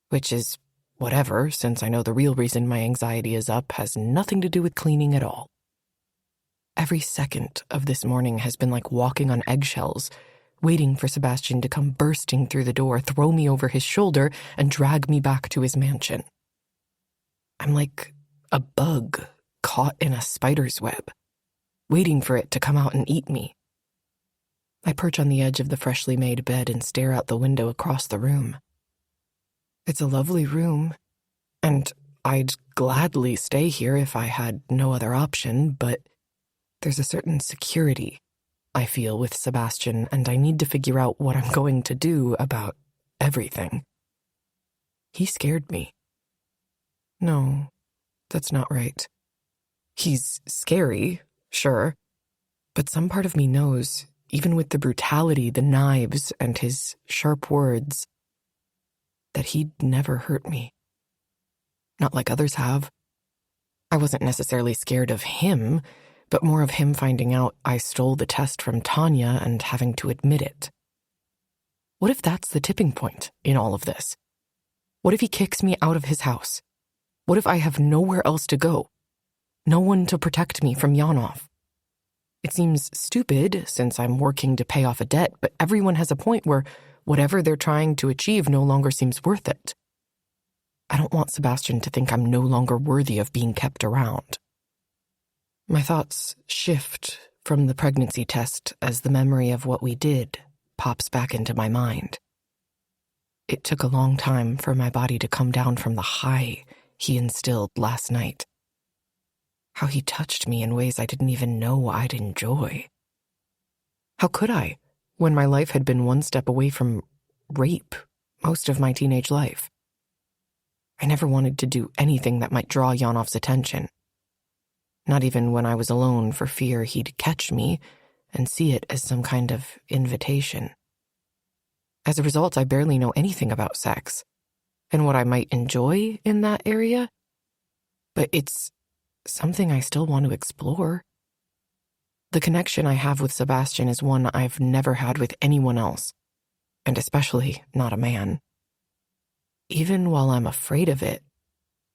A: Which is whatever, since I know the real reason my anxiety is up has nothing to do with cleaning at all. Every second of this morning has been like walking on eggshells, waiting for Sebastian to come bursting through the door, throw me over his shoulder, and drag me back to his mansion. I'm like a bug caught in a spider's web, waiting for it to come out and eat me. I perch on the edge of the freshly made bed and stare out the window across the room. It's a lovely room, and I'd gladly stay here if I had no other option, but there's a certain security I feel with Sebastian, and I need to figure out what I'm going to do about everything. He scared me. No, that's not right. He's scary, sure, but some part of me knows, even with the brutality, the knives, and his sharp words, that he'd never hurt me. Not like others have. I wasn't necessarily scared of him, but more of him finding out I stole the test from Tanya and having to admit it. What if that's the tipping point in all of this? What if he kicks me out of his house? What if I have nowhere else to go? No one to protect me from Yanov? It seems stupid since I'm working to pay off a debt, but everyone has a point where whatever they're trying to achieve no longer seems worth it. I don't want Sebastian to think I'm no longer worthy of being kept around. My thoughts shift from the pregnancy test as the memory of what we did pops back into my mind. It took a long time for my body to come down from the high he instilled last night. How he touched me in ways I didn't even know I'd enjoy. How could I, when my life had been one step away from rape most of my teenage life? I never wanted to do anything that might draw Yanov's attention. Not even when I was alone, for fear he'd catch me and see it as some kind of invitation. As a result, I barely know anything about sex and what I might enjoy in that area, but it's something I still want to explore. The connection I have with Sebastian is one I've never had with anyone else, and especially not a man. Even while I'm afraid of it,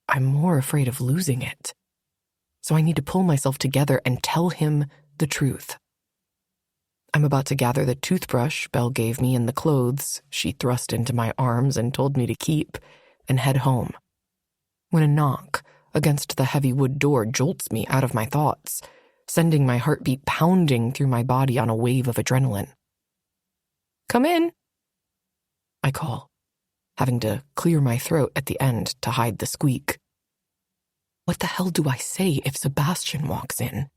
A: I'm more afraid of losing it. So I need to pull myself together and tell him the truth. I'm about to gather the toothbrush Belle gave me and the clothes she thrust into my arms and told me to keep and head home, when a knock against the heavy wood door jolts me out of my thoughts, sending my heartbeat pounding through my body on a wave of adrenaline. "Come in," I call, having to clear my throat at the end to hide the squeak. What the hell do I say if Sebastian walks in?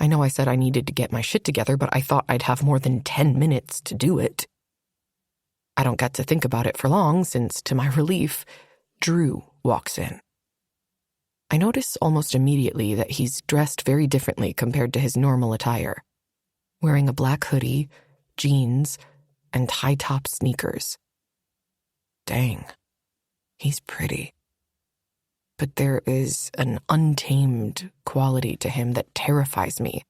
A: I know I said I needed to get my shit together, but I thought I'd have more than 10 minutes to do it. I don't get to think about it for long since, to my relief, Drew walks in. I notice almost immediately that he's dressed very differently compared to his normal attire, wearing a black hoodie, jeans, and high-top sneakers. Dang, he's pretty. But there is an untamed quality to him that terrifies me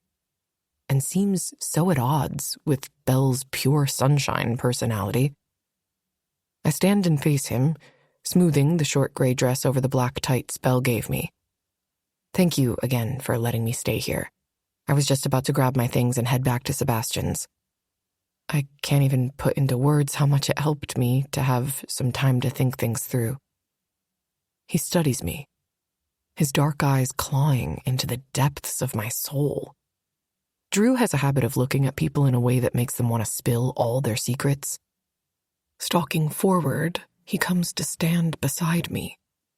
A: and seems so at odds with Belle's pure sunshine personality. I stand and face him, smoothing the short gray dress over the black tights Belle gave me. Thank you again for letting me stay here. I was just about to grab my things and head back to Sebastian's. I can't even put into words how much it helped me to have some time to think things through. He studies me, his dark eyes clawing into the depths of my soul. Drew has a habit of looking at people in a way that makes them want to spill all their secrets. Stalking forward, he comes to stand beside me,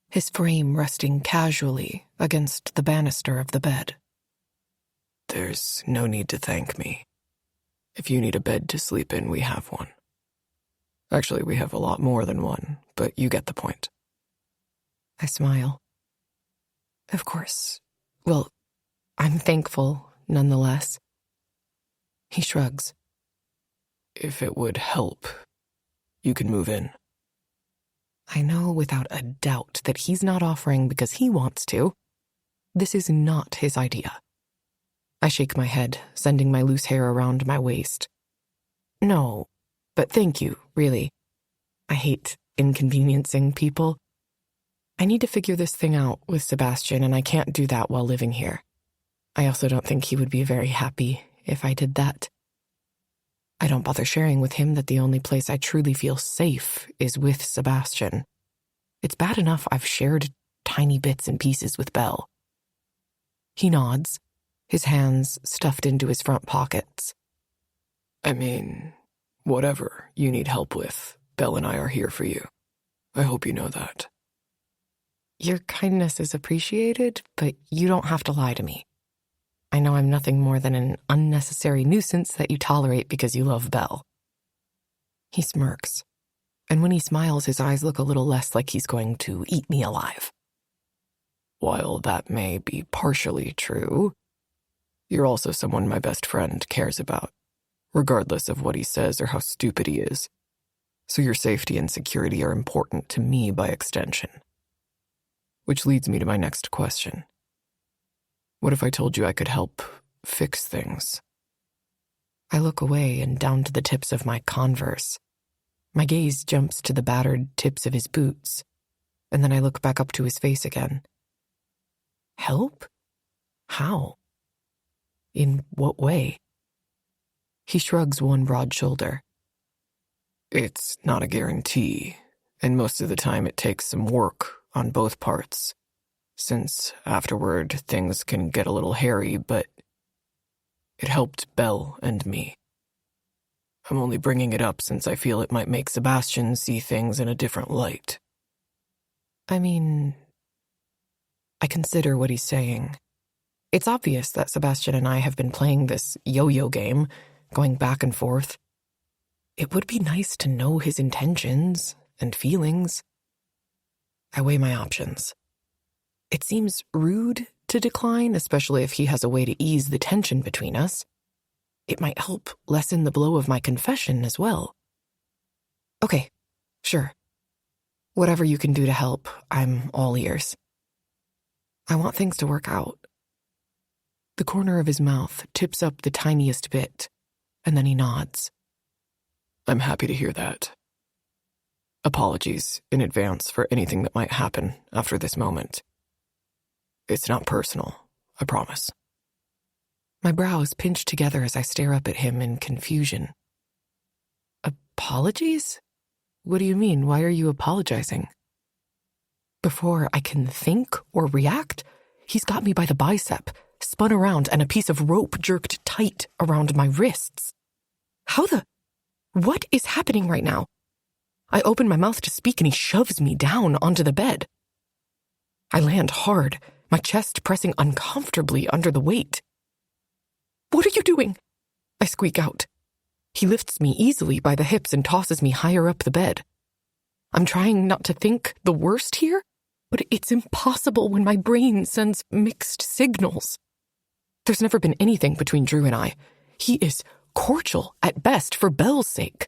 A: his frame resting casually against the banister of the bed.
E: "There's no need to thank me. If you need a bed to sleep in, we have one. Actually, we have a lot more than one, but you get the point."
A: I smile. Of course. Well, I'm thankful, nonetheless. He shrugs.
E: "If it would help, you can move in."
A: I know without a doubt that he's not offering because he wants to. This is not his idea. I shake my head, sending my loose hair around my waist. No, but thank you, really. I hate inconveniencing people. I need to figure this thing out with Sebastian, and I can't do that while living here. I also don't think he would be very happy if I did that. I don't bother sharing with him that the only place I truly feel safe is with Sebastian. It's bad enough I've shared tiny bits and pieces with Belle. He nods, his hands stuffed into his front pockets.
E: I mean, whatever you need help with, Belle and I are here for you. I hope you know that.
A: Your kindness is appreciated, but you don't have to lie to me. I know I'm nothing more than an unnecessary nuisance that you tolerate because you love Belle. He smirks, and when he smiles, his eyes look a little less like he's going to eat me alive.
E: While that may be partially true, you're also someone my best friend cares about, regardless of what he says or how stupid he is. So your safety and security are important to me by extension. Which leads me to my next question. What if I told you I could help fix things?
A: I look away and down to the tips of my Converse. My gaze jumps to the battered tips of his boots, and then I look back up to his face again. Help? How? In what way? He shrugs one broad shoulder.
E: It's not a guarantee, And most of the time it takes some work on both parts, since afterward things can get a little hairy, but it helped Belle and me. I'm only bringing it up since I feel it might make Sebastian see things in a different light.
A: I mean, I consider what he's saying. It's obvious that Sebastian and I have been playing this yo-yo game, going back and forth. It would be nice to know his intentions and feelings. I weigh my options. It seems rude to decline, especially if he has a way to ease the tension between us. It might help lessen the blow of my confession as well. Okay, sure. Whatever you can do to help, I'm all ears. I want things to work out. The corner of his mouth tips up the tiniest bit, and then he nods.
E: I'm happy to hear that. Apologies in advance for anything that might happen after this moment. It's not personal, I promise.
A: My brows pinch together as I stare up at him in confusion. Apologies? What do you mean? Why are you apologizing? Before I can think or react, he's got me by the bicep, spun around, and a piece of rope jerked tight around my wrists. What is happening right now? I open my mouth to speak and he shoves me down onto the bed. I land hard, my chest pressing uncomfortably under the weight. What are you doing? I squeak out. He lifts me easily by the hips and tosses me higher up the bed. I'm trying not to think the worst here, but it's impossible when my brain sends mixed signals. There's never been anything between Drew and I. He is cordial at best for Belle's sake.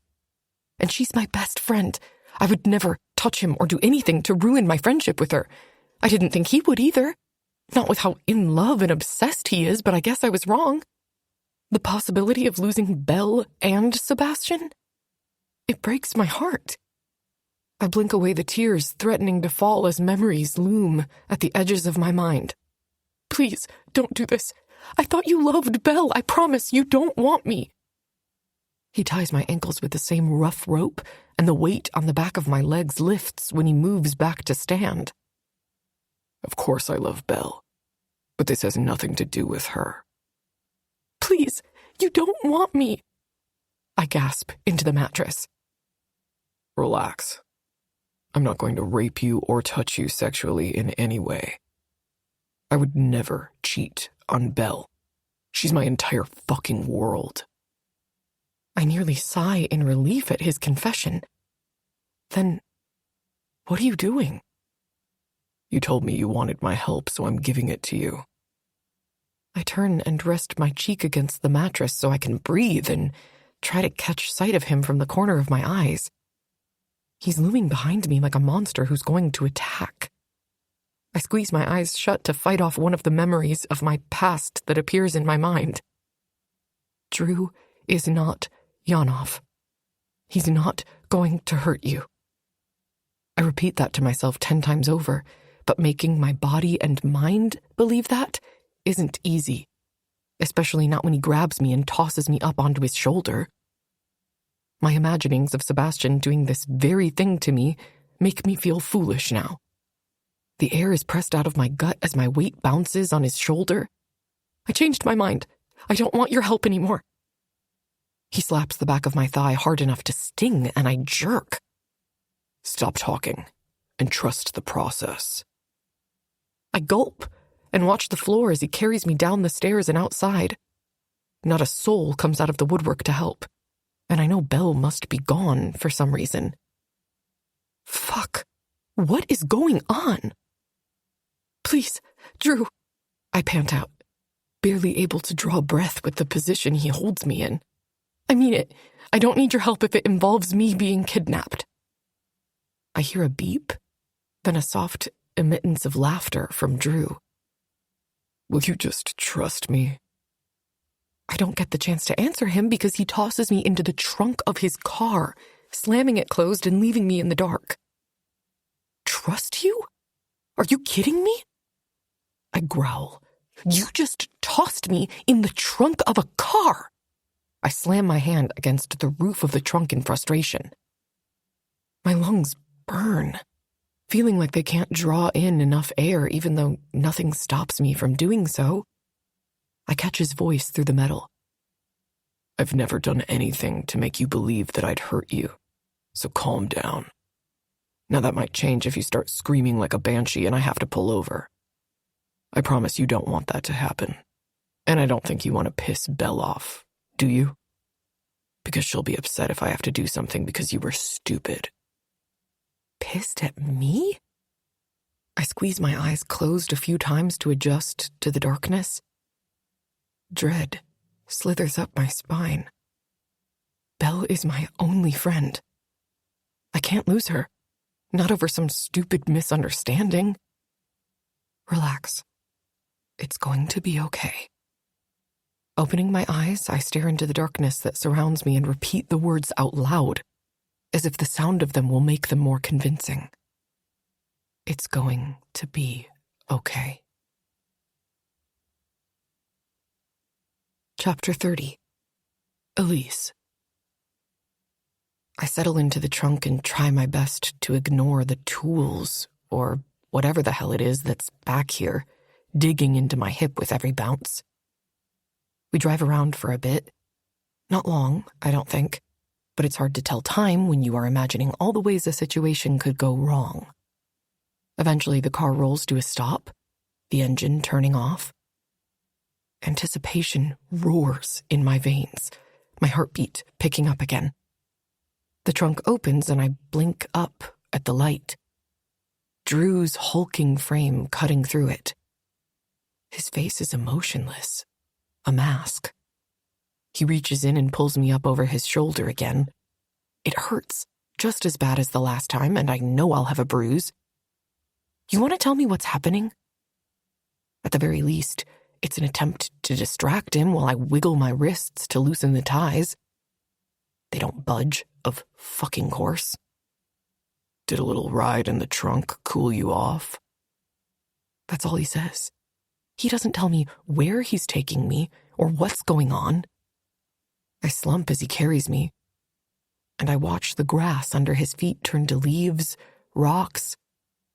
A: And she's my best friend. I would never touch him or do anything to ruin my friendship with her. I didn't think he would either. Not with how in love and obsessed he is, but I guess I was wrong. The possibility of losing Belle and Sebastian? It breaks my heart. I blink away the tears threatening to fall as memories loom at the edges of my mind. Please, don't do this. I thought you loved Belle. I promise you don't want me. He ties my ankles with the same rough rope, and the weight on the back of my legs lifts when he moves back to stand.
E: Of course I love Belle, but this has nothing to do with her.
A: Please, you don't want me. I gasp into the mattress.
E: Relax. I'm not going to rape you or touch you sexually in any way. I would never cheat on Belle. She's my entire fucking world.
A: I nearly sigh in relief at his confession. Then, what are you doing?
E: You told me you wanted my help, so I'm giving it to you.
A: I turn and rest my cheek against the mattress so I can breathe and try to catch sight of him from the corner of my eyes. He's looming behind me like a monster who's going to attack. I squeeze my eyes shut to fight off one of the memories of my past that appears in my mind. Drew is not Yanov. He's not going to hurt you. I repeat that to myself 10 times over, but making my body and mind believe that isn't easy, especially not when he grabs me and tosses me up onto his shoulder. My imaginings of Sebastian doing this very thing to me make me feel foolish now. The air is pressed out of my gut as my weight bounces on his shoulder. I changed my mind. I don't want your help anymore. He slaps the back of my thigh hard enough to sting, and I jerk.
E: Stop talking and trust the process.
A: I gulp and watch the floor as he carries me down the stairs and outside. Not a soul comes out of the woodwork to help, and I know Belle must be gone for some reason. Fuck. What is going on? Please, Drew, I pant out, barely able to draw breath with the position he holds me in. I mean it. I don't need your help if it involves me being kidnapped. I hear a beep, then a soft emittance of laughter from Drew.
E: Will you just trust me?
A: I don't get the chance to answer him because he tosses me into the trunk of his car, slamming it closed and leaving me in the dark. Trust you? Are you kidding me? I growl. You just tossed me in the trunk of a car. I slam my hand against the roof of the trunk in frustration. My lungs burn, feeling like they can't draw in enough air even though nothing stops me from doing so. I catch his voice through the metal.
E: I've never done anything to make you believe that I'd hurt you, so calm down. Now that might change if you start screaming like a banshee and I have to pull over. I promise you don't want that to happen. And I don't think you want to piss Belle off, do you? Because she'll be upset if I have to do something because you were stupid.
A: Pissed at me? I squeeze my eyes closed a few times to adjust to the darkness. Dread slithers up my spine. Belle is my only friend. I can't lose her, not over some stupid misunderstanding. Relax. It's going to be okay. Opening my eyes, I stare into the darkness that surrounds me and repeat the words out loud, as if the sound of them will make them more convincing. It's going to be okay. Chapter 30. Elise. I settle into the trunk and try my best to ignore the tools, or whatever the hell it is that's back here, digging into my hip with every bounce. We drive around for a bit. Not long, I don't think, but it's hard to tell time when you are imagining all the ways a situation could go wrong. Eventually, the car rolls to a stop, the engine turning off. Anticipation roars in my veins, my heartbeat picking up again. The trunk opens and I blink up at the light. Drew's hulking frame cutting through it. His face is emotionless, a mask. He reaches in and pulls me up over his shoulder again. It hurts just as bad as the last time, and I know I'll have a bruise. You want to tell me what's happening? At the very least, it's an attempt to distract him while I wiggle my wrists to loosen the ties. They don't budge, of fucking course.
E: Did a little ride in the trunk cool you off?
A: That's all he says. He doesn't tell me where he's taking me or what's going on. I slump as he carries me, and I watch the grass under his feet turn to leaves, rocks,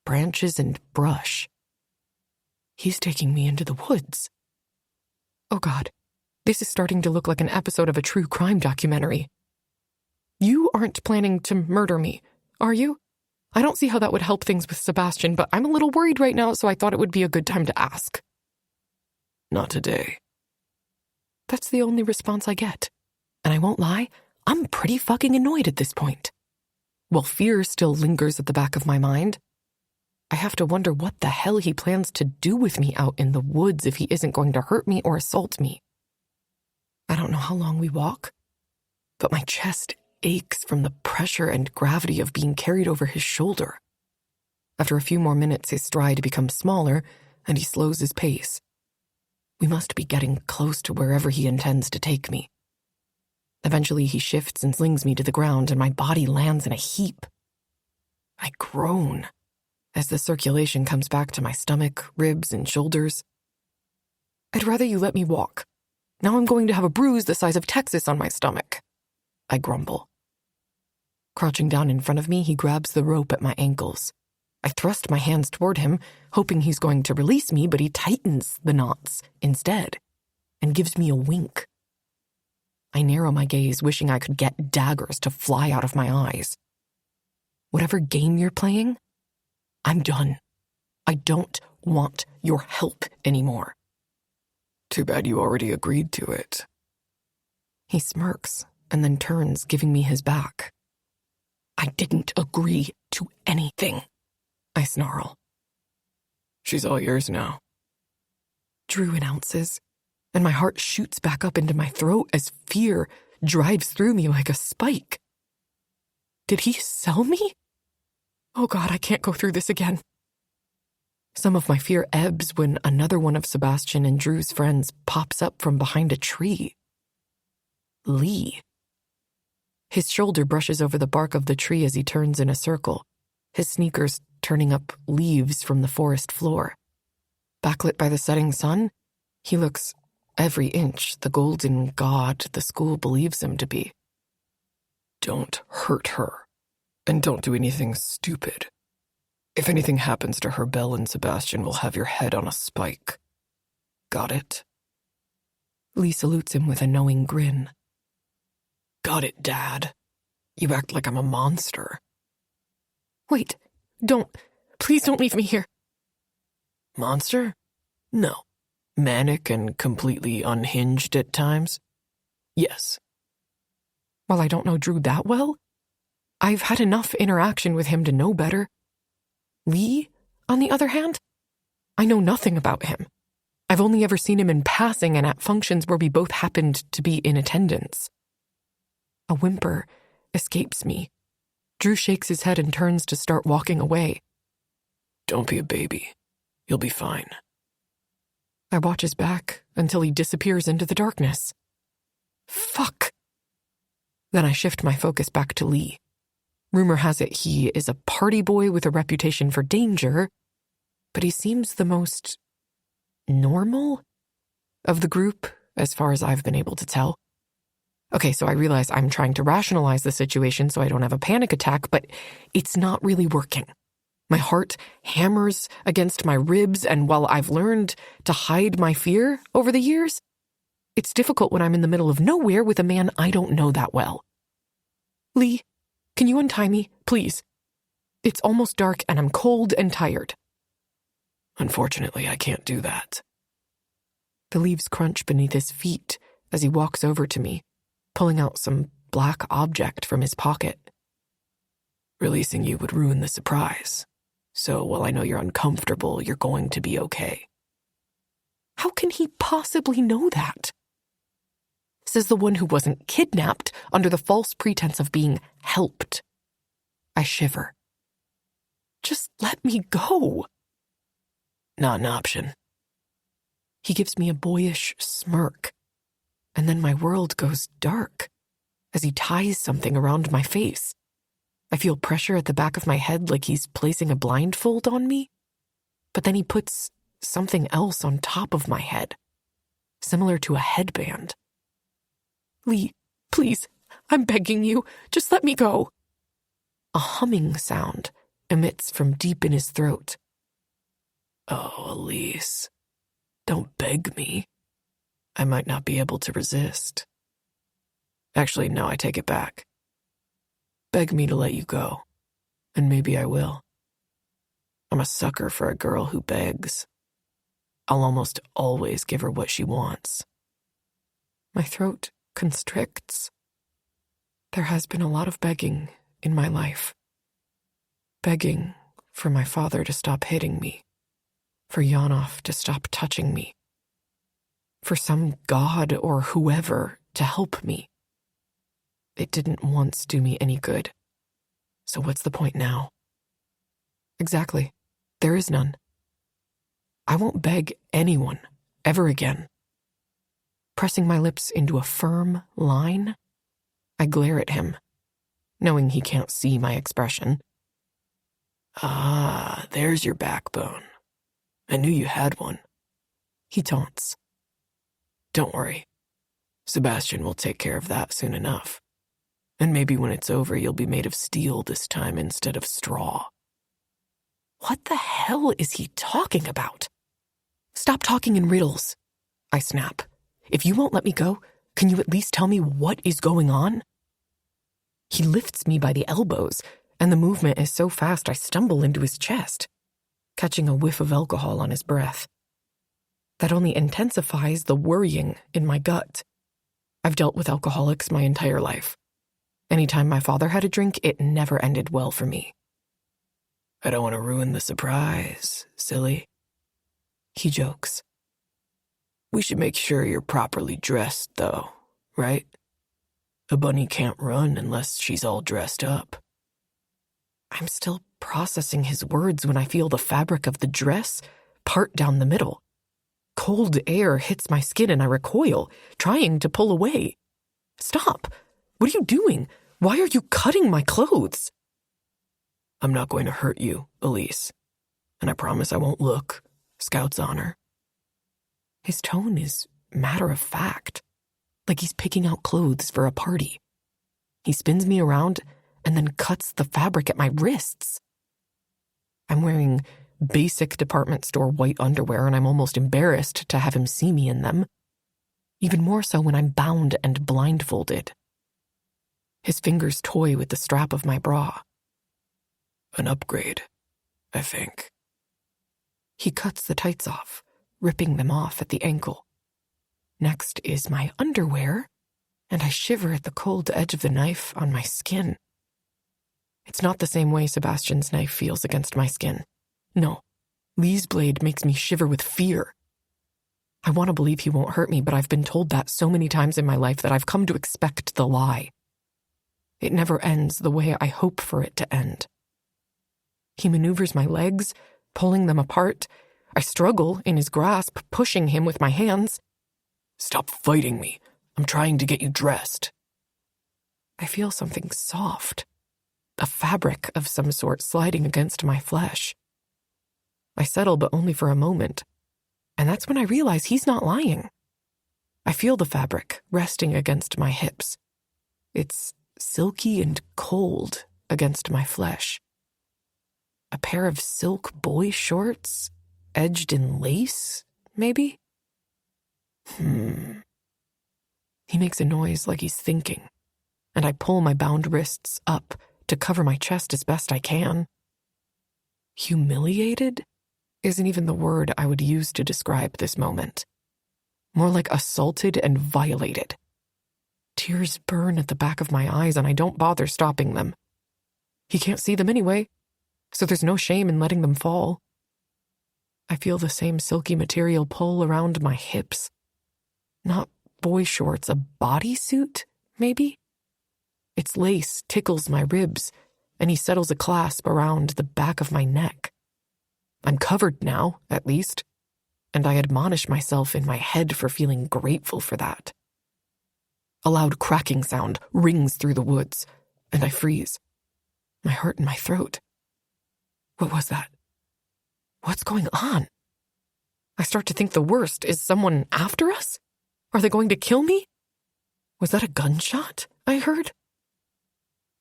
A: branches, and brush. He's taking me into the woods. Oh God, this is starting to look like an episode of a true crime documentary. You aren't planning to murder me, are you? I don't see how that would help things with Sebastian, but I'm a little worried right now, so I thought it would be a good time to ask.
E: Not today.
A: That's the only response I get. And I won't lie, I'm pretty fucking annoyed at this point. While fear still lingers at the back of my mind, I have to wonder what the hell he plans to do with me out in the woods if he isn't going to hurt me or assault me. I don't know how long we walk, but my chest aches from the pressure and gravity of being carried over his shoulder. After a few more minutes, his stride becomes smaller, and he slows his pace. We must be getting close to wherever he intends to take me. Eventually, he shifts and slings me to the ground, and my body lands in a heap. I groan as the circulation comes back to my stomach, ribs, and shoulders. I'd rather you let me walk. Now I'm going to have a bruise the size of Texas on my stomach, I grumble. Crouching down in front of me, he grabs the rope at my ankles. I thrust my hands toward him, hoping he's going to release me, but he tightens the knots instead and gives me a wink. I narrow my gaze, wishing I could get daggers to fly out of my eyes. Whatever game you're playing, I'm done. I don't want your help anymore.
E: Too bad you already agreed to it.
A: He smirks and then turns, giving me his back. I didn't agree to anything, I snarl.
E: She's all yours now,
A: Drew announces, and my heart shoots back up into my throat as fear drives through me like a spike. Did he sell me? Oh God, I can't go through this again. Some of my fear ebbs when another one of Sebastian and Drew's friends pops up from behind a tree. Lee. His shoulder brushes over the bark of the tree as he turns in a circle, his sneakers turning up leaves from the forest floor. Backlit by the setting sun, he looks every inch the golden god the school believes him to be.
E: Don't hurt her, And don't do anything stupid. If anything happens to her, Belle and Sebastian will have your head on a spike. Got it?
A: Lee salutes him with a knowing grin.
E: Got it, Dad. You act like I'm a monster.
A: Wait, please don't leave me here.
E: Monster? No. Manic and completely unhinged at times? Yes.
A: While I don't know Drew that well, I've had enough interaction with him to know better. Lee, on the other hand, I know nothing about him. I've only ever seen him in passing and at functions where we both happened to be in attendance. A whimper escapes me. Drew shakes his head and turns to start walking away.
E: Don't be a baby. You'll be fine.
A: I watch his back until he disappears into the darkness. Fuck. Then I shift my focus back to Lee. Rumor has it he is a party boy with a reputation for danger, but he seems the most normal of the group, as far as I've been able to tell. Okay, so I realize I'm trying to rationalize the situation so I don't have a panic attack, but it's not really working. My heart hammers against my ribs, and while I've learned to hide my fear over the years, it's difficult when I'm in the middle of nowhere with a man I don't know that well. Lee, can you untie me, please? It's almost dark and I'm cold and tired.
E: Unfortunately, I can't do that.
A: The leaves crunch beneath his feet as he walks over to me, pulling out some black object from his pocket.
E: Releasing you would ruin the surprise. So while I know you're uncomfortable, you're going to be okay.
A: How can he possibly know that? Says the one who wasn't kidnapped under the false pretense of being helped. I shiver. Just let me go.
E: Not an option.
A: He gives me a boyish smirk, and then my world goes dark as he ties something around my face. I feel pressure at the back of my head like he's placing a blindfold on me, but then he puts something else on top of my head, similar to a headband. Lee, please, I'm begging you, just let me go. A humming sound emits from deep in his throat.
E: Oh, Elise, don't beg me. I might not be able to resist. Actually, no, I take it back. Beg me to let you go, and maybe I will. I'm a sucker for a girl who begs. I'll almost always give her what she wants.
A: My throat constricts. There has been a lot of begging in my life. Begging for my father to stop hitting me, for Yanov to stop touching me, for some god or whoever to help me. It didn't once do me any good. So what's the point now? Exactly. There is none. I won't beg anyone ever again. Pressing my lips into a firm line, I glare at him, knowing he can't see my expression.
E: Ah, there's your backbone. I knew you had one.
A: He taunts.
E: Don't worry. Sebastian will take care of that soon enough. And maybe when it's over, you'll be made of steel this time instead of straw.
A: What the hell is he talking about? Stop talking in riddles, I snap. If you won't let me go, can you at least tell me what is going on? He lifts me by the elbows, and the movement is so fast I stumble into his chest, catching a whiff of alcohol on his breath. That only intensifies the worrying in my gut. I've dealt with alcoholics my entire life. Anytime my father had a drink, it never ended well for me.
E: I don't want to ruin the surprise, silly.
A: He jokes.
E: We should make sure you're properly dressed, though, right? A bunny can't run unless she's all dressed up.
A: I'm still processing his words when I feel the fabric of the dress part down the middle. Cold air hits my skin and I recoil, trying to pull away. Stop! What are you doing? Why are you cutting my clothes?
E: I'm not going to hurt you, Elise. And I promise I won't look. Scout's honor.
A: His tone is matter-of-fact, like he's picking out clothes for a party. He spins me around
E: and then cuts the fabric at my wrists. I'm wearing basic department store white underwear, and I'm almost embarrassed to have him see me in them. Even more so when I'm bound and blindfolded. His fingers toy with the strap of my bra.
C: An upgrade, I think.
E: He cuts the tights off, ripping them off at the ankle. Next is my underwear, and I shiver at the cold edge of the knife on my skin. It's not the same way Sebastian's knife feels against my skin. No, Lee's blade makes me shiver with fear. I want to believe he won't hurt me, but I've been told that so many times in my life that I've come to expect the lie. It never ends the way I hope for it to end. He maneuvers my legs, pulling them apart. I struggle in his grasp, pushing him with my hands.
C: Stop fighting me. I'm trying to get you dressed.
E: I feel something soft, a fabric of some sort sliding against my flesh. I settle, but only for a moment, and that's when I realize he's not lying. I feel the fabric resting against my hips. It's silky and cold against my flesh. A pair of silk boy shorts, edged in lace, maybe? He makes a noise like he's thinking, and I pull my bound wrists up to cover my chest as best I can. Humiliated isn't even the word I would use to describe this moment. More like assaulted and violated. Tears burn at the back of my eyes, and I don't bother stopping them. He can't see them anyway, so there's no shame in letting them fall. I feel the same silky material pull around my hips. Not boy shorts, a bodysuit, maybe? Its lace tickles my ribs, and he settles a clasp around the back of my neck. I'm covered now, at least, and I admonish myself in my head for feeling grateful for that. A loud cracking sound rings through the woods, and I freeze, my heart in my throat. What was that? What's going on? I start to think the worst. Is someone after us? Are they going to kill me? Was that a gunshot I heard?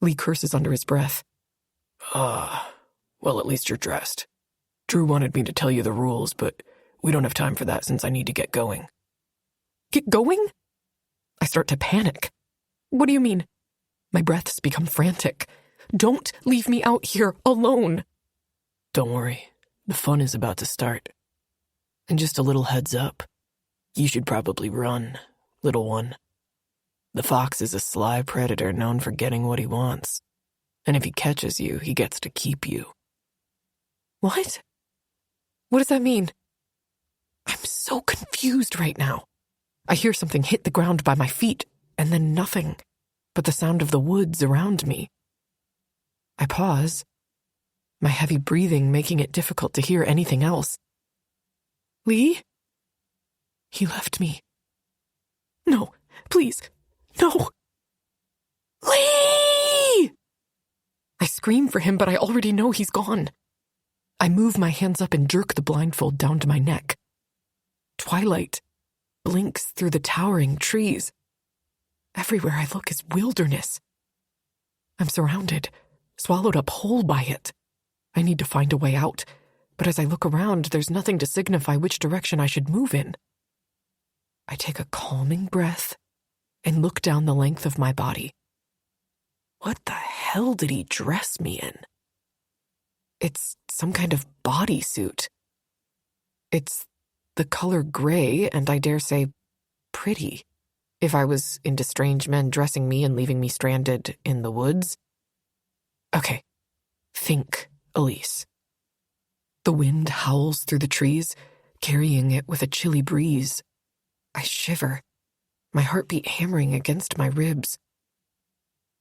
E: Lee curses under his breath.
C: Well, at least you're dressed. Drew wanted me to tell you the rules, but we don't have time for that since I need to get going.
E: Get going? I start to panic. What do you mean? My breaths become frantic. Don't leave me out here alone.
C: Don't worry, the fun is about to start. And just a little heads up, you should probably run, little one. The fox is a sly predator known for getting what he wants. And if he catches you, he gets to keep you.
E: What? What does that mean? I'm so confused right now. I hear something hit the ground by my feet, and then nothing but the sound of the woods around me. I pause, my heavy breathing making it difficult to hear anything else. Lee? He left me. No, please, no. Lee! I scream for him, but I already know he's gone. I move my hands up and jerk the blindfold down to my neck. Twilight blinks through the towering trees. Everywhere I look is wilderness. I'm surrounded, swallowed up whole by it. I need to find a way out, but as I look around, there's nothing to signify which direction I should move in. I take a calming breath and look down the length of my body. What the hell did he dress me in? It's some kind of bodysuit. It's the color gray, and I dare say pretty, if I was into strange men dressing me and leaving me stranded in the woods. Okay, think, Elise. The wind howls through the trees, carrying it with a chilly breeze. I shiver, my heartbeat hammering against my ribs.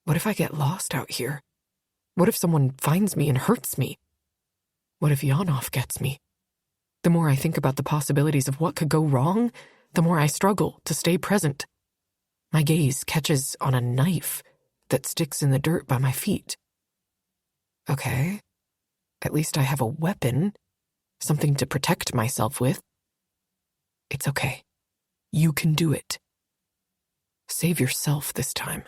E: What if I get lost out here? What if someone finds me and hurts me? What if Yanov gets me? The more I think about the possibilities of what could go wrong, the more I struggle to stay present. My gaze catches on a knife that sticks in the dirt by my feet. Okay, at least I have a weapon, something to protect myself with. It's okay. You can do it. Save yourself this time.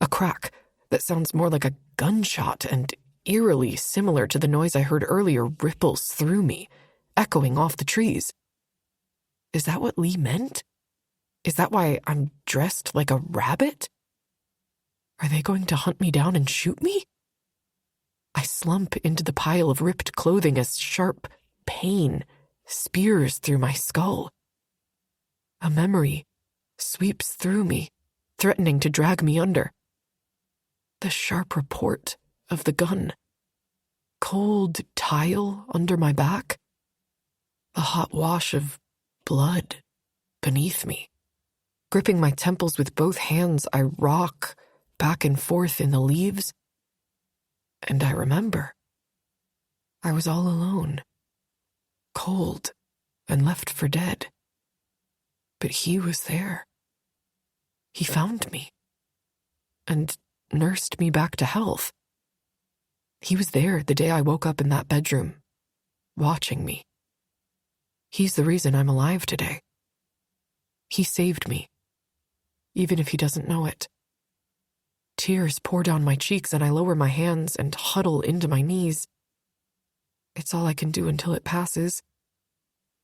E: A crack, that sounds more like a gunshot and eerily similar to the noise I heard earlier ripples through me, echoing off the trees. Is that what Lee meant? Is that why I'm dressed like a rabbit? Are they going to hunt me down and shoot me? I slump into the pile of ripped clothing as sharp pain spears through my skull. A memory sweeps through me, threatening to drag me under. The sharp report of the gun. Cold tile under my back. A hot wash of blood beneath me. Gripping my temples with both hands, I rock back and forth in the leaves. And I remember. I was all alone. Cold and left for dead. But he was there. He found me. And nursed me back to health. He was there the day I woke up in that bedroom, watching me. He's the reason I'm alive today. He saved me, even if he doesn't know it. Tears pour down my cheeks and I lower my hands and huddle into my knees. It's all I can do until it passes.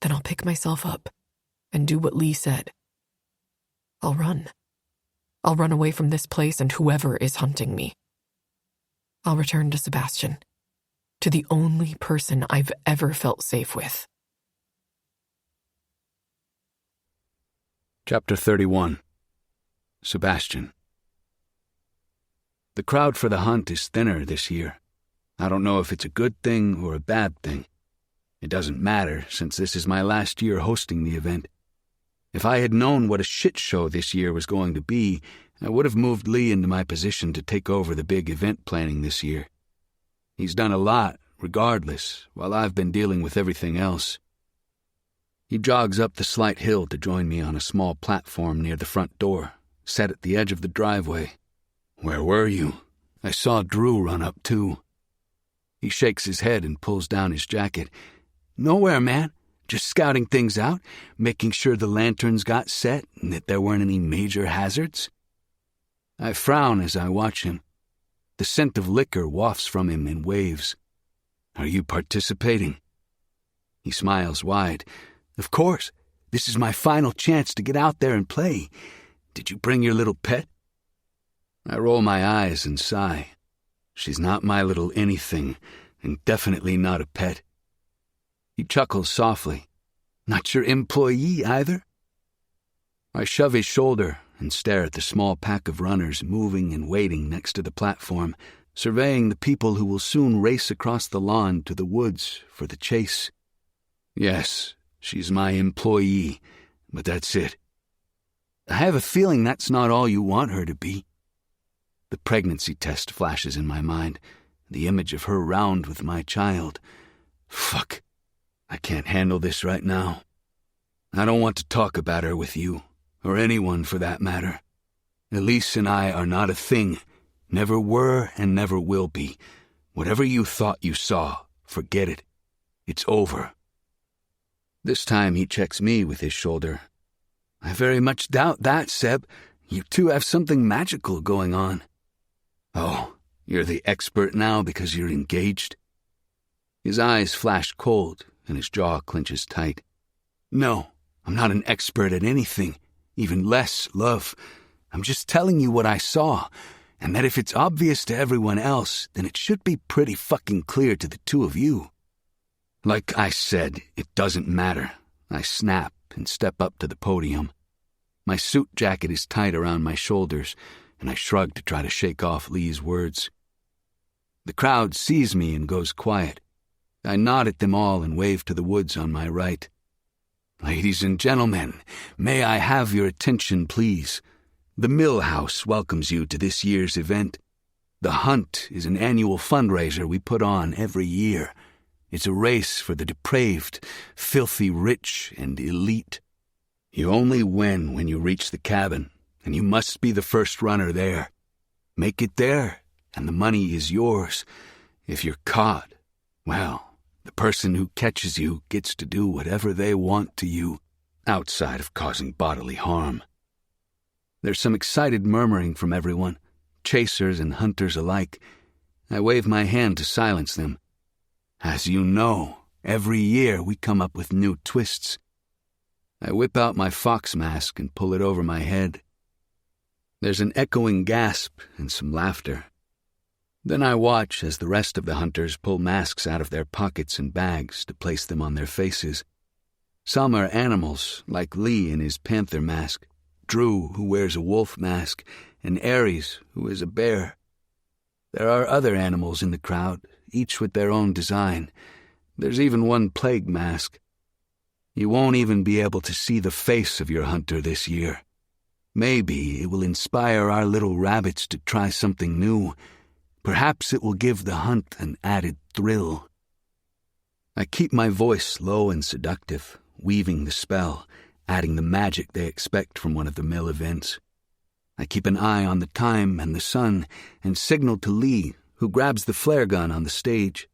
E: Then I'll pick myself up and do what Lee said. I'll run. I'll run away from this place and whoever is hunting me. I'll return to Sebastian, to the only person I've ever felt safe with.
B: Chapter 31. Sebastian. The crowd for the hunt is thinner this year. I don't know if it's a good thing or a bad thing. It doesn't matter, since this is my last year hosting the event. If I had known what a shit show this year was going to be, I would have moved Lee into my position to take over the big event planning this year. He's done a lot, regardless, while I've been dealing with everything else. He jogs up the slight hill to join me on a small platform near the front door, set at the edge of the driveway. "Where were you? I saw Drew run up too." He shakes his head and pulls down his jacket. "Nowhere, man. Just scouting things out, making sure the lanterns got set and that there weren't any major hazards." I frown as I watch him. The scent of liquor wafts from him in waves. "Are you participating?" He smiles wide. "Of course. This is my final chance to get out there and play. Did you bring your little pet?" I roll my eyes and sigh. She's not my little anything, and definitely not a pet. He chuckles softly. "Not your employee either?" I shove his shoulder and stare at the small pack of runners moving and waiting next to the platform, surveying the people who will soon race across the lawn to the woods for the chase. Yes, she's my employee, but that's it. I have a feeling that's not all you want her to be. The pregnancy test flashes in my mind, the image of her round with my child. Fuck. I can't handle this right now. I don't want to talk about her with you, or anyone for that matter. Elise and I are not a thing, never were and never will be. Whatever you thought you saw, forget it. It's over. This time he checks me with his shoulder. I very much doubt that, Seb. You two have something magical going on. Oh, you're the expert now because you're engaged? His eyes flash cold and his jaw clenches tight. No, I'm not an expert at anything, even less love. I'm just telling you what I saw, and that if it's obvious to everyone else, then it should be pretty fucking clear to the two of you. Like I said, it doesn't matter. I snap and step up to the podium. My suit jacket is tight around my shoulders, and I shrug to try to shake off Lee's words. The crowd sees me and goes quiet. I nod at them all and wave to the woods on my right. Ladies and gentlemen, may I have your attention, please? The Mill House welcomes you to this year's event. The Hunt is an annual fundraiser we put on every year. It's a race for the depraved, filthy rich, and elite. You only win when you reach the cabin, and you must be the first runner there. Make it there, and the money is yours. If you're caught, well, the person who catches you gets to do whatever they want to you, outside of causing bodily harm. There's some excited murmuring from everyone, chasers and hunters alike. I wave my hand to silence them. As you know, every year we come up with new twists. I whip out my fox mask and pull it over my head. There's an echoing gasp and some laughter. Then I watch as the rest of the hunters pull masks out of their pockets and bags to place them on their faces. Some are animals, like Lee in his panther mask, Drew, who wears a wolf mask, and Aries, who is a bear. There are other animals in the crowd, each with their own design. There's even one plague mask. You won't even be able to see the face of your hunter this year. Maybe it will inspire our little rabbits to try something new. Perhaps it will give the hunt an added thrill. I keep my voice low and seductive, weaving the spell, adding the magic they expect from one of the mill events. I keep an eye on the time and the sun and signal to Lee, who grabs the flare gun on the stage.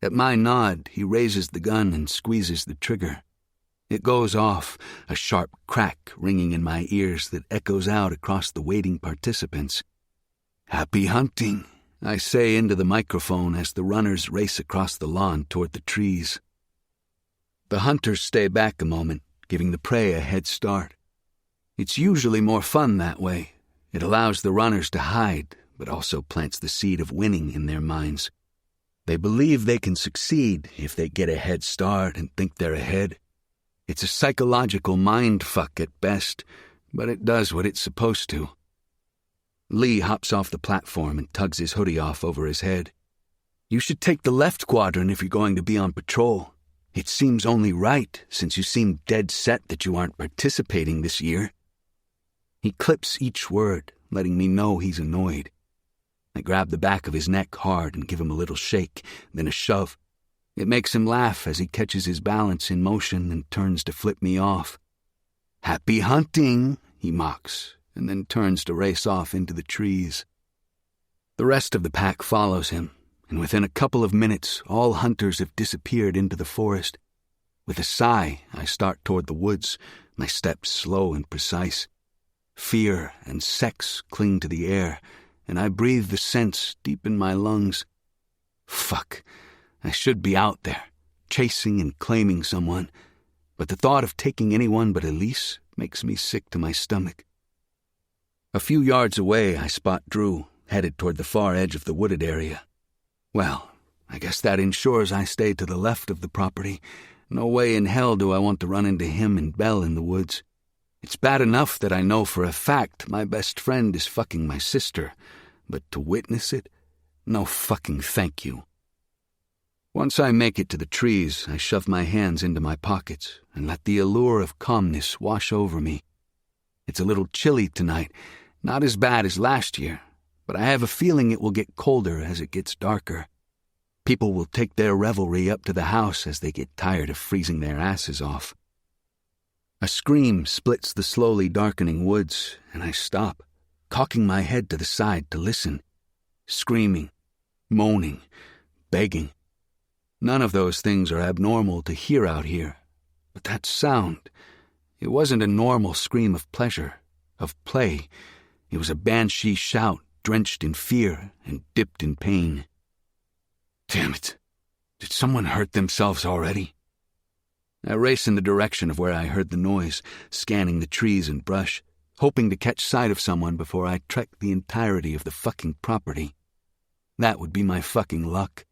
B: At my nod, he raises the gun and squeezes the trigger. It goes off, a sharp crack ringing in my ears that echoes out across the waiting participants. "Happy hunting," I say into the microphone as the runners race across the lawn toward the trees. The hunters stay back a moment, giving the prey a head start. It's usually more fun that way. It allows the runners to hide, but also plants the seed of winning in their minds. They believe they can succeed if they get a head start and think they're ahead. It's a psychological mind fuck at best, but it does what it's supposed to. Lee hops off the platform and tugs his hoodie off over his head. "You should take the left quadrant if you're going to be on patrol. It seems only right, since you seem dead set that you aren't participating this year." He clips each word, letting me know he's annoyed. I grab the back of his neck hard and give him a little shake, then a shove. It makes him laugh as he catches his balance in motion and turns to flip me off. "Happy hunting," he mocks, and then turns to race off into the trees. The rest of the pack follows him, and within a couple of minutes, all hunters have disappeared into the forest. With a sigh, I start toward the woods, my steps slow and precise. Fear and sex cling to the air, and I breathe the scents deep in my lungs. Fuck, I should be out there, chasing and claiming someone, but the thought of taking anyone but Elise makes me sick to my stomach. A few yards away, I spot Drew, headed toward the far edge of the wooded area. Well, I guess that ensures I stay to the left of the property. No way in hell do I want to run into him and Belle in the woods. It's bad enough that I know for a fact my best friend is fucking my sister, but to witness it? No fucking thank you. Once I make it to the trees, I shove my hands into my pockets and let the allure of calmness wash over me. It's a little chilly tonight, not as bad as last year, but I have a feeling it will get colder as it gets darker. People will take their revelry up to the house as they get tired of freezing their asses off. A scream splits the slowly darkening woods, and I stop, cocking my head to the side to listen. Screaming, moaning, begging. None of those things are abnormal to hear out here, but that sound, it wasn't a normal scream of pleasure, of play. It was a banshee shout drenched in fear and dipped in pain. Damn it. Did someone hurt themselves already? I race in the direction of where I heard the noise, scanning the trees and brush, hoping to catch sight of someone before I trek the entirety of the fucking property. That would be my fucking luck.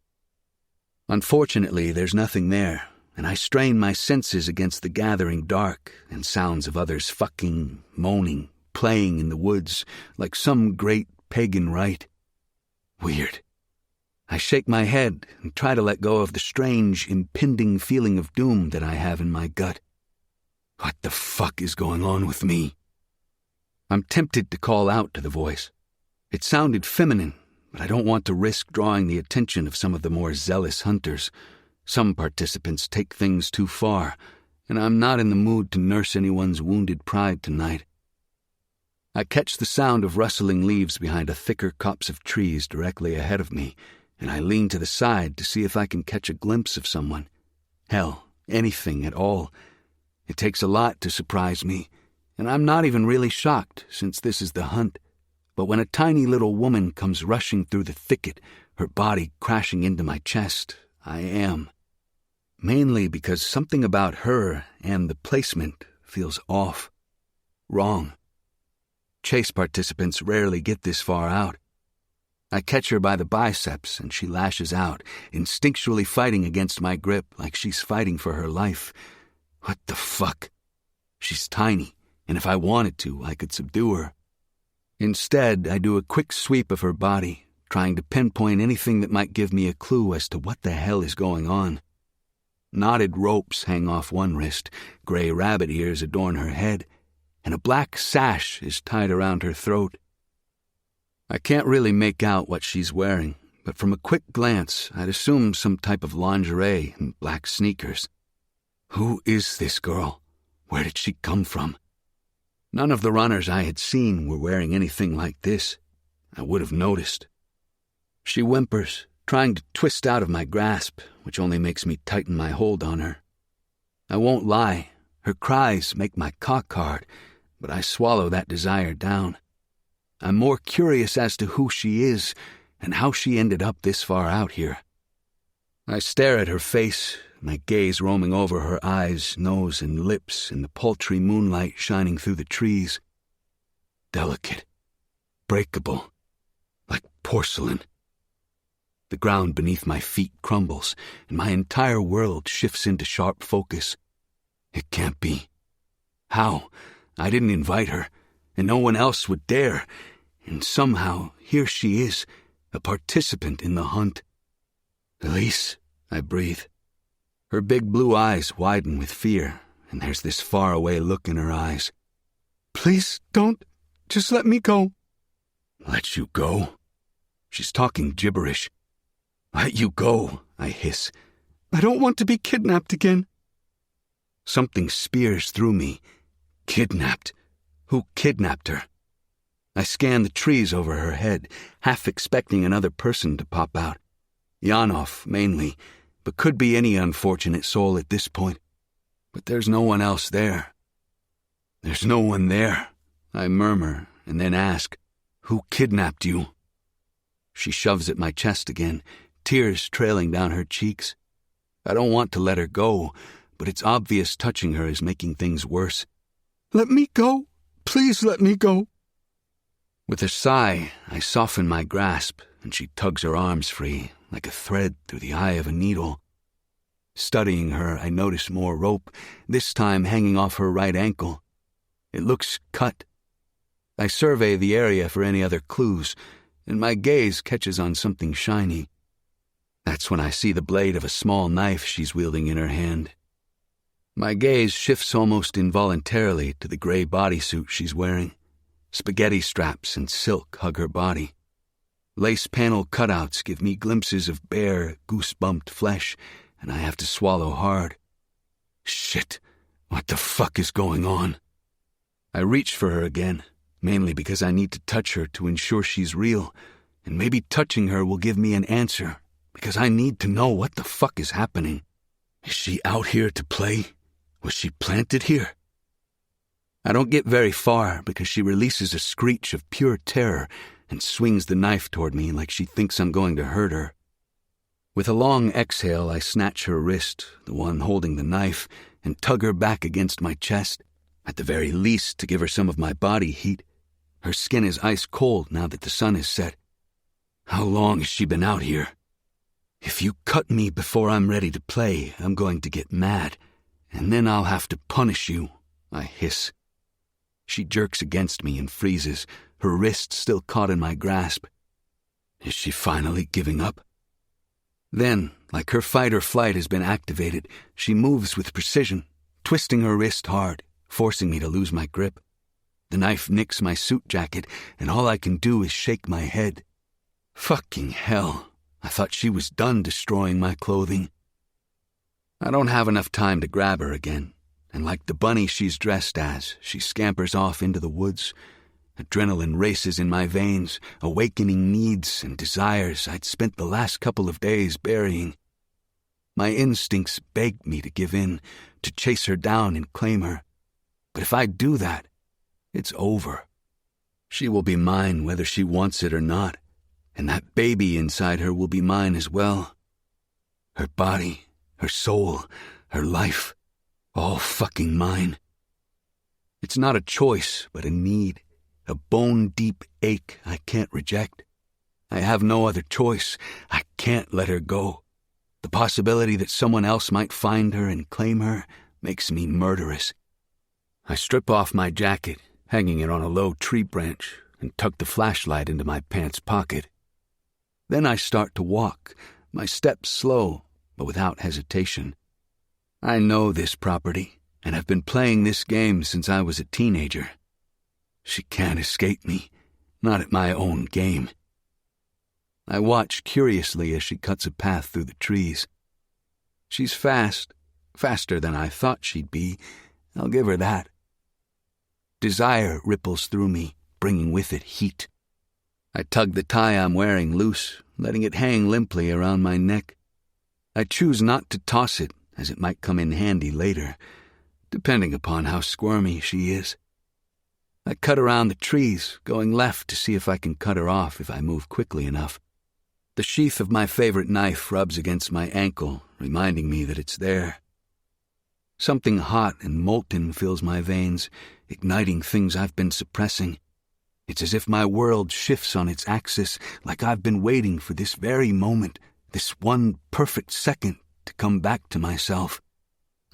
B: Unfortunately, there's nothing there, and I strain my senses against the gathering dark and sounds of others fucking, moaning, playing in the woods like some great pagan rite. Weird. I shake my head and try to let go of the strange, impending feeling of doom that I have in my gut. What the fuck is going on with me? I'm tempted to call out to the voice. It sounded feminine, but I don't want to risk drawing the attention of some of the more zealous hunters. Some participants take things too far, and I'm not in the mood to nurse anyone's wounded pride tonight. I catch the sound of rustling leaves behind a thicker copse of trees directly ahead of me, and I lean to the side to see if I can catch a glimpse of someone. Hell, anything at all. It takes a lot to surprise me, and I'm not even really shocked since this is the hunt. But when a tiny little woman comes rushing through the thicket, her body crashing into my chest, I am. Mainly because something about her and the placement feels off. Wrong. Chase participants rarely get this far out. I catch her by the biceps and she lashes out, instinctually fighting against my grip like she's fighting for her life. What the fuck? She's tiny, and if I wanted to, I could subdue her. Instead, I do a quick sweep of her body, trying to pinpoint anything that might give me a clue as to what the hell is going on. Knotted ropes hang off one wrist, gray rabbit ears adorn her head, and a black sash is tied around her throat. I can't really make out what she's wearing, but from a quick glance, I'd assume some type of lingerie and black sneakers. Who is this girl? Where did she come from? None of the runners I had seen were wearing anything like this. I would have noticed. She whimpers, trying to twist out of my grasp, which only makes me tighten my hold on her. I won't lie, her cries make my cock hard, but I swallow that desire down. I'm more curious as to who she is and how she ended up this far out here. I stare at her face, my gaze roaming over her eyes, nose, and lips in the paltry moonlight shining through the trees. Delicate, breakable, like porcelain. The ground beneath my feet crumbles, and my entire world shifts into sharp focus. It can't be. How? I didn't invite her, and no one else would dare. And somehow, here she is, a participant in the hunt. Elise, I breathe. Her big blue eyes widen with fear, and there's this faraway look in her eyes. Please don't. Just let me go. Let you go? She's talking gibberish. Let you go, I hiss. I don't want to be kidnapped again. Something spears through me. Kidnapped? Who kidnapped her? I scan the trees over her head, half expecting another person to pop out. Yanov, mainly, but could be any unfortunate soul at this point. But there's no one else there. There's no one there, I murmur, and then ask, who kidnapped you? She shoves at my chest again, tears trailing down her cheeks. I don't want to let her go, but it's obvious touching her is making things worse. Let me go. Please let me go. With a sigh, I soften my grasp, and she tugs her arms free, like a thread through the eye of a needle. Studying her, I notice more rope, this time hanging off her right ankle. It looks cut. I survey the area for any other clues, and my gaze catches on something shiny. That's when I see the blade of a small knife she's wielding in her hand. My gaze shifts almost involuntarily to the gray bodysuit she's wearing. Spaghetti straps and silk hug her body. Lace panel cutouts give me glimpses of bare, goose-bumped flesh, and I have to swallow hard. Shit, what the fuck is going on? I reach for her again, mainly because I need to touch her to ensure she's real, and maybe touching her will give me an answer, because I need to know what the fuck is happening. Is she out here to play? Was she planted here? I don't get very far because she releases a screech of pure terror and swings the knife toward me like she thinks I'm going to hurt her. With a long exhale, I snatch her wrist, the one holding the knife, and tug her back against my chest, at the very least to give her some of my body heat. Her skin is ice cold now that the sun has set. How long has she been out here? If you cut me before I'm ready to play, I'm going to get mad, and then I'll have to punish you, I hiss. She jerks against me and freezes, her wrist still caught in my grasp. Is she finally giving up? Then, like her fight or flight has been activated, she moves with precision, twisting her wrist hard, forcing me to lose my grip. The knife nicks my suit jacket, and all I can do is shake my head. Fucking hell, I thought she was done destroying my clothing. I don't have enough time to grab her again, and like the bunny she's dressed as, she scampers off into the woods. Adrenaline races in my veins, awakening needs and desires I'd spent the last couple of days burying. My instincts begged me to give in, to chase her down and claim her. But if I do that, it's over. She will be mine whether she wants it or not, and that baby inside her will be mine as well. Her body, her soul, her life, all fucking mine. It's not a choice, but a need, a bone-deep ache I can't reject. I have no other choice. I can't let her go. The possibility that someone else might find her and claim her makes me murderous. I strip off my jacket, hanging it on a low tree branch, and tuck the flashlight into my pants pocket. Then I start to walk, my steps slow, but without hesitation. I know this property, and have been playing this game since I was a teenager. She can't escape me, not at my own game. I watch curiously as she cuts a path through the trees. She's fast, faster than I thought she'd be. I'll give her that. Desire ripples through me, bringing with it heat. I tug the tie I'm wearing loose, letting it hang limply around my neck. I choose not to toss it, as it might come in handy later, depending upon how squirmy she is. I cut around the trees, going left to see if I can cut her off if I move quickly enough. The sheath of my favorite knife rubs against my ankle, reminding me that it's there. Something hot and molten fills my veins, igniting things I've been suppressing. It's as if my world shifts on its axis, like I've been waiting for this very moment, this one perfect second, to come back to myself.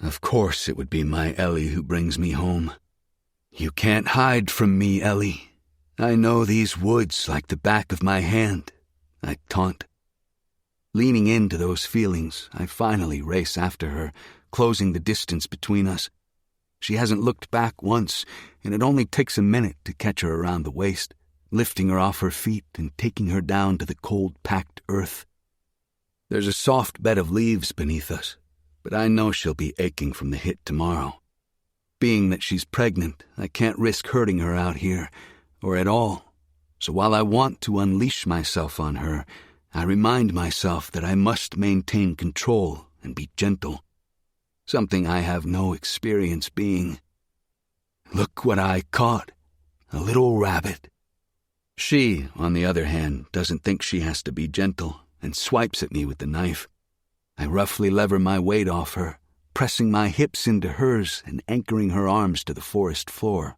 B: Of course it would be my Ellie who brings me home. You can't hide from me, Ellie. I know these woods like the back of my hand, I taunt. Leaning into those feelings, I finally race after her, closing the distance between us. She hasn't looked back once, and it only takes a minute to catch her around the waist, lifting her off her feet and taking her down to the cold, packed earth. There's a soft bed of leaves beneath us, but I know she'll be aching from the hit tomorrow. Being that she's pregnant, I can't risk hurting her out here, or at all. So while I want to unleash myself on her, I remind myself that I must maintain control and be gentle. Something I have no experience being. Look what I caught, a little rabbit. She, on the other hand, doesn't think she has to be gentle and swipes at me with the knife. I roughly lever my weight off her, pressing my hips into hers and anchoring her arms to the forest floor.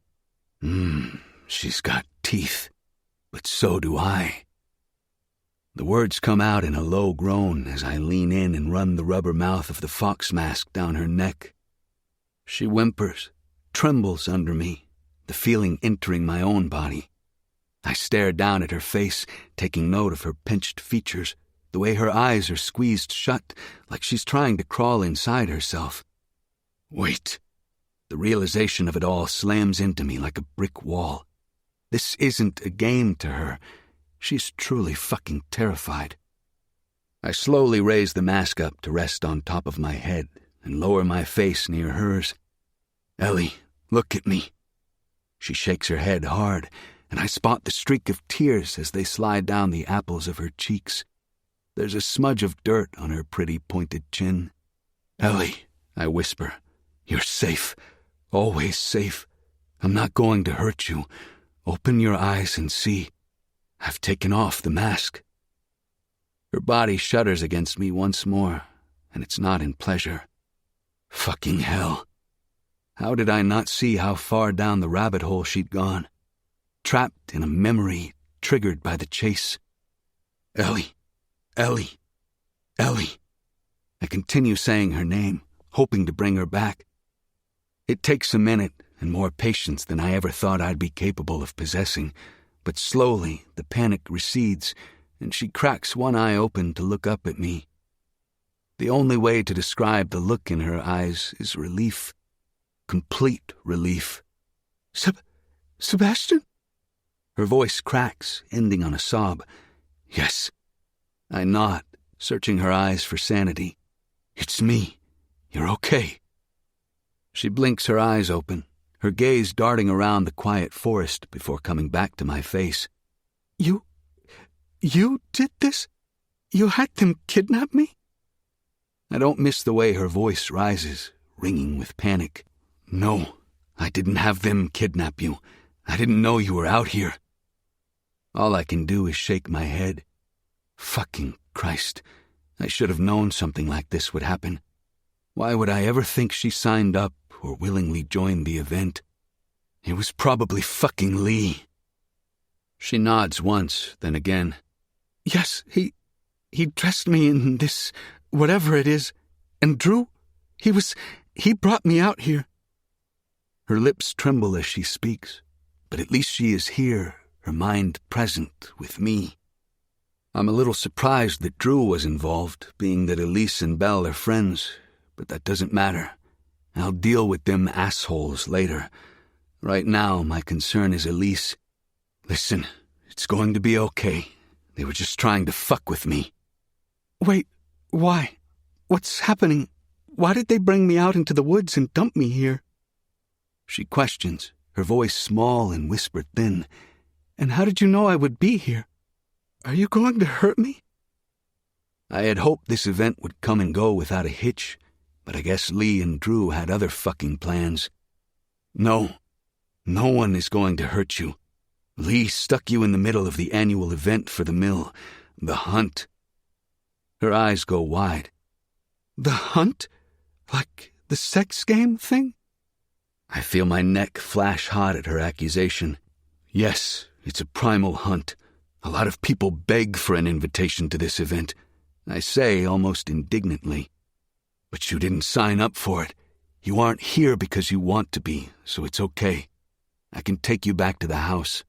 B: She's got teeth, but so do I. The words come out in a low groan as I lean in and run the rubber mouth of the fox mask down her neck. She whimpers, trembles under me, the feeling entering my own body. I stare down at her face, taking note of her pinched features, the way her eyes are squeezed shut, like she's trying to crawl inside herself. Wait. The realization of it all slams into me like a brick wall. This isn't a game to her. She's truly fucking terrified. I slowly raise the mask up to rest on top of my head and lower my face near hers. Ellie, look at me. She shakes her head hard, and I spot the streak of tears as they slide down the apples of her cheeks. There's a smudge of dirt on her pretty pointed chin. Ellie, I whisper, you're safe, always safe. I'm not going to hurt you. Open your eyes and see. I've taken off the mask. Her body shudders against me once more, and it's not in pleasure. Fucking hell. How did I not see how far down the rabbit hole she'd gone? Trapped in a memory triggered by the chase. Ellie, Ellie, Ellie. I continue saying her name, hoping to bring her back. It takes a minute and more patience than I ever thought I'd be capable of possessing, but slowly the panic recedes, and she cracks one eye open to look up at me. The only way to describe the look in her eyes is relief. Complete relief. Sebastian? Her voice cracks, ending on a sob. Yes. I nod, searching her eyes for sanity. It's me. You're okay. She blinks her eyes open, her gaze darting around the quiet forest before coming back to my face. You did this? You had them kidnap me? I don't miss the way her voice rises, ringing with panic. No, I didn't have them kidnap you. I didn't know you were out here. All I can do is shake my head. Fucking Christ. I should have known something like this would happen. Why would I ever think she signed up or willingly joined the event? It was probably fucking Lee. She nods once, then again. Yes, he dressed me in this, whatever it is. And Drew, he brought me out here. Her lips tremble as she speaks, but at least she is here, her mind present with me. I'm a little surprised that Drew was involved, being that Elise and Belle are friends, but that doesn't matter. I'll deal with them assholes later. Right now, my concern is Elise. Listen, it's going to be okay. They were just trying to fuck with me. Wait, why? What's happening? Why did they bring me out into the woods and dump me here? She questions, her voice small and whispered thin. And how did you know I would be here? Are you going to hurt me? I had hoped this event would come and go without a hitch, but I guess Lee and Drew had other fucking plans. No one is going to hurt you. Lee stuck you in the middle of the annual event for the mill, the hunt. Her eyes go wide. The hunt? Like the sex game thing? I feel my neck flash hot at her accusation. Yes, it's a primal hunt. A lot of people beg for an invitation to this event. I say almost indignantly. But you didn't sign up for it. You aren't here because you want to be, so it's okay. I can take you back to the house.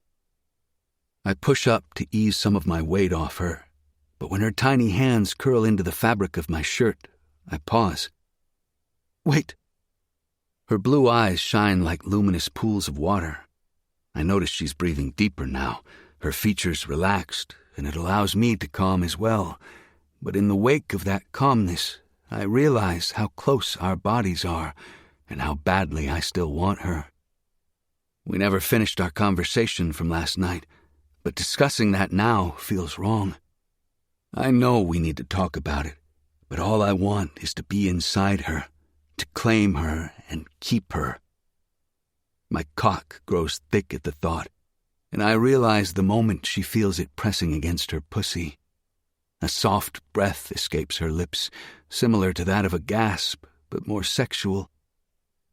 B: I push up to ease some of my weight off her, but when her tiny hands curl into the fabric of my shirt, I pause. Wait. Her blue eyes shine like luminous pools of water. I notice she's breathing deeper now, her features relaxed, and it allows me to calm as well. But in the wake of that calmness, I realize how close our bodies are and how badly I still want her. We never finished our conversation from last night, but discussing that now feels wrong. I know we need to talk about it, but all I want is to be inside her, to claim her and keep her. My cock grows thick at the thought, and I realize the moment she feels it pressing against her pussy. A soft breath escapes her lips, similar to that of a gasp, but more sexual.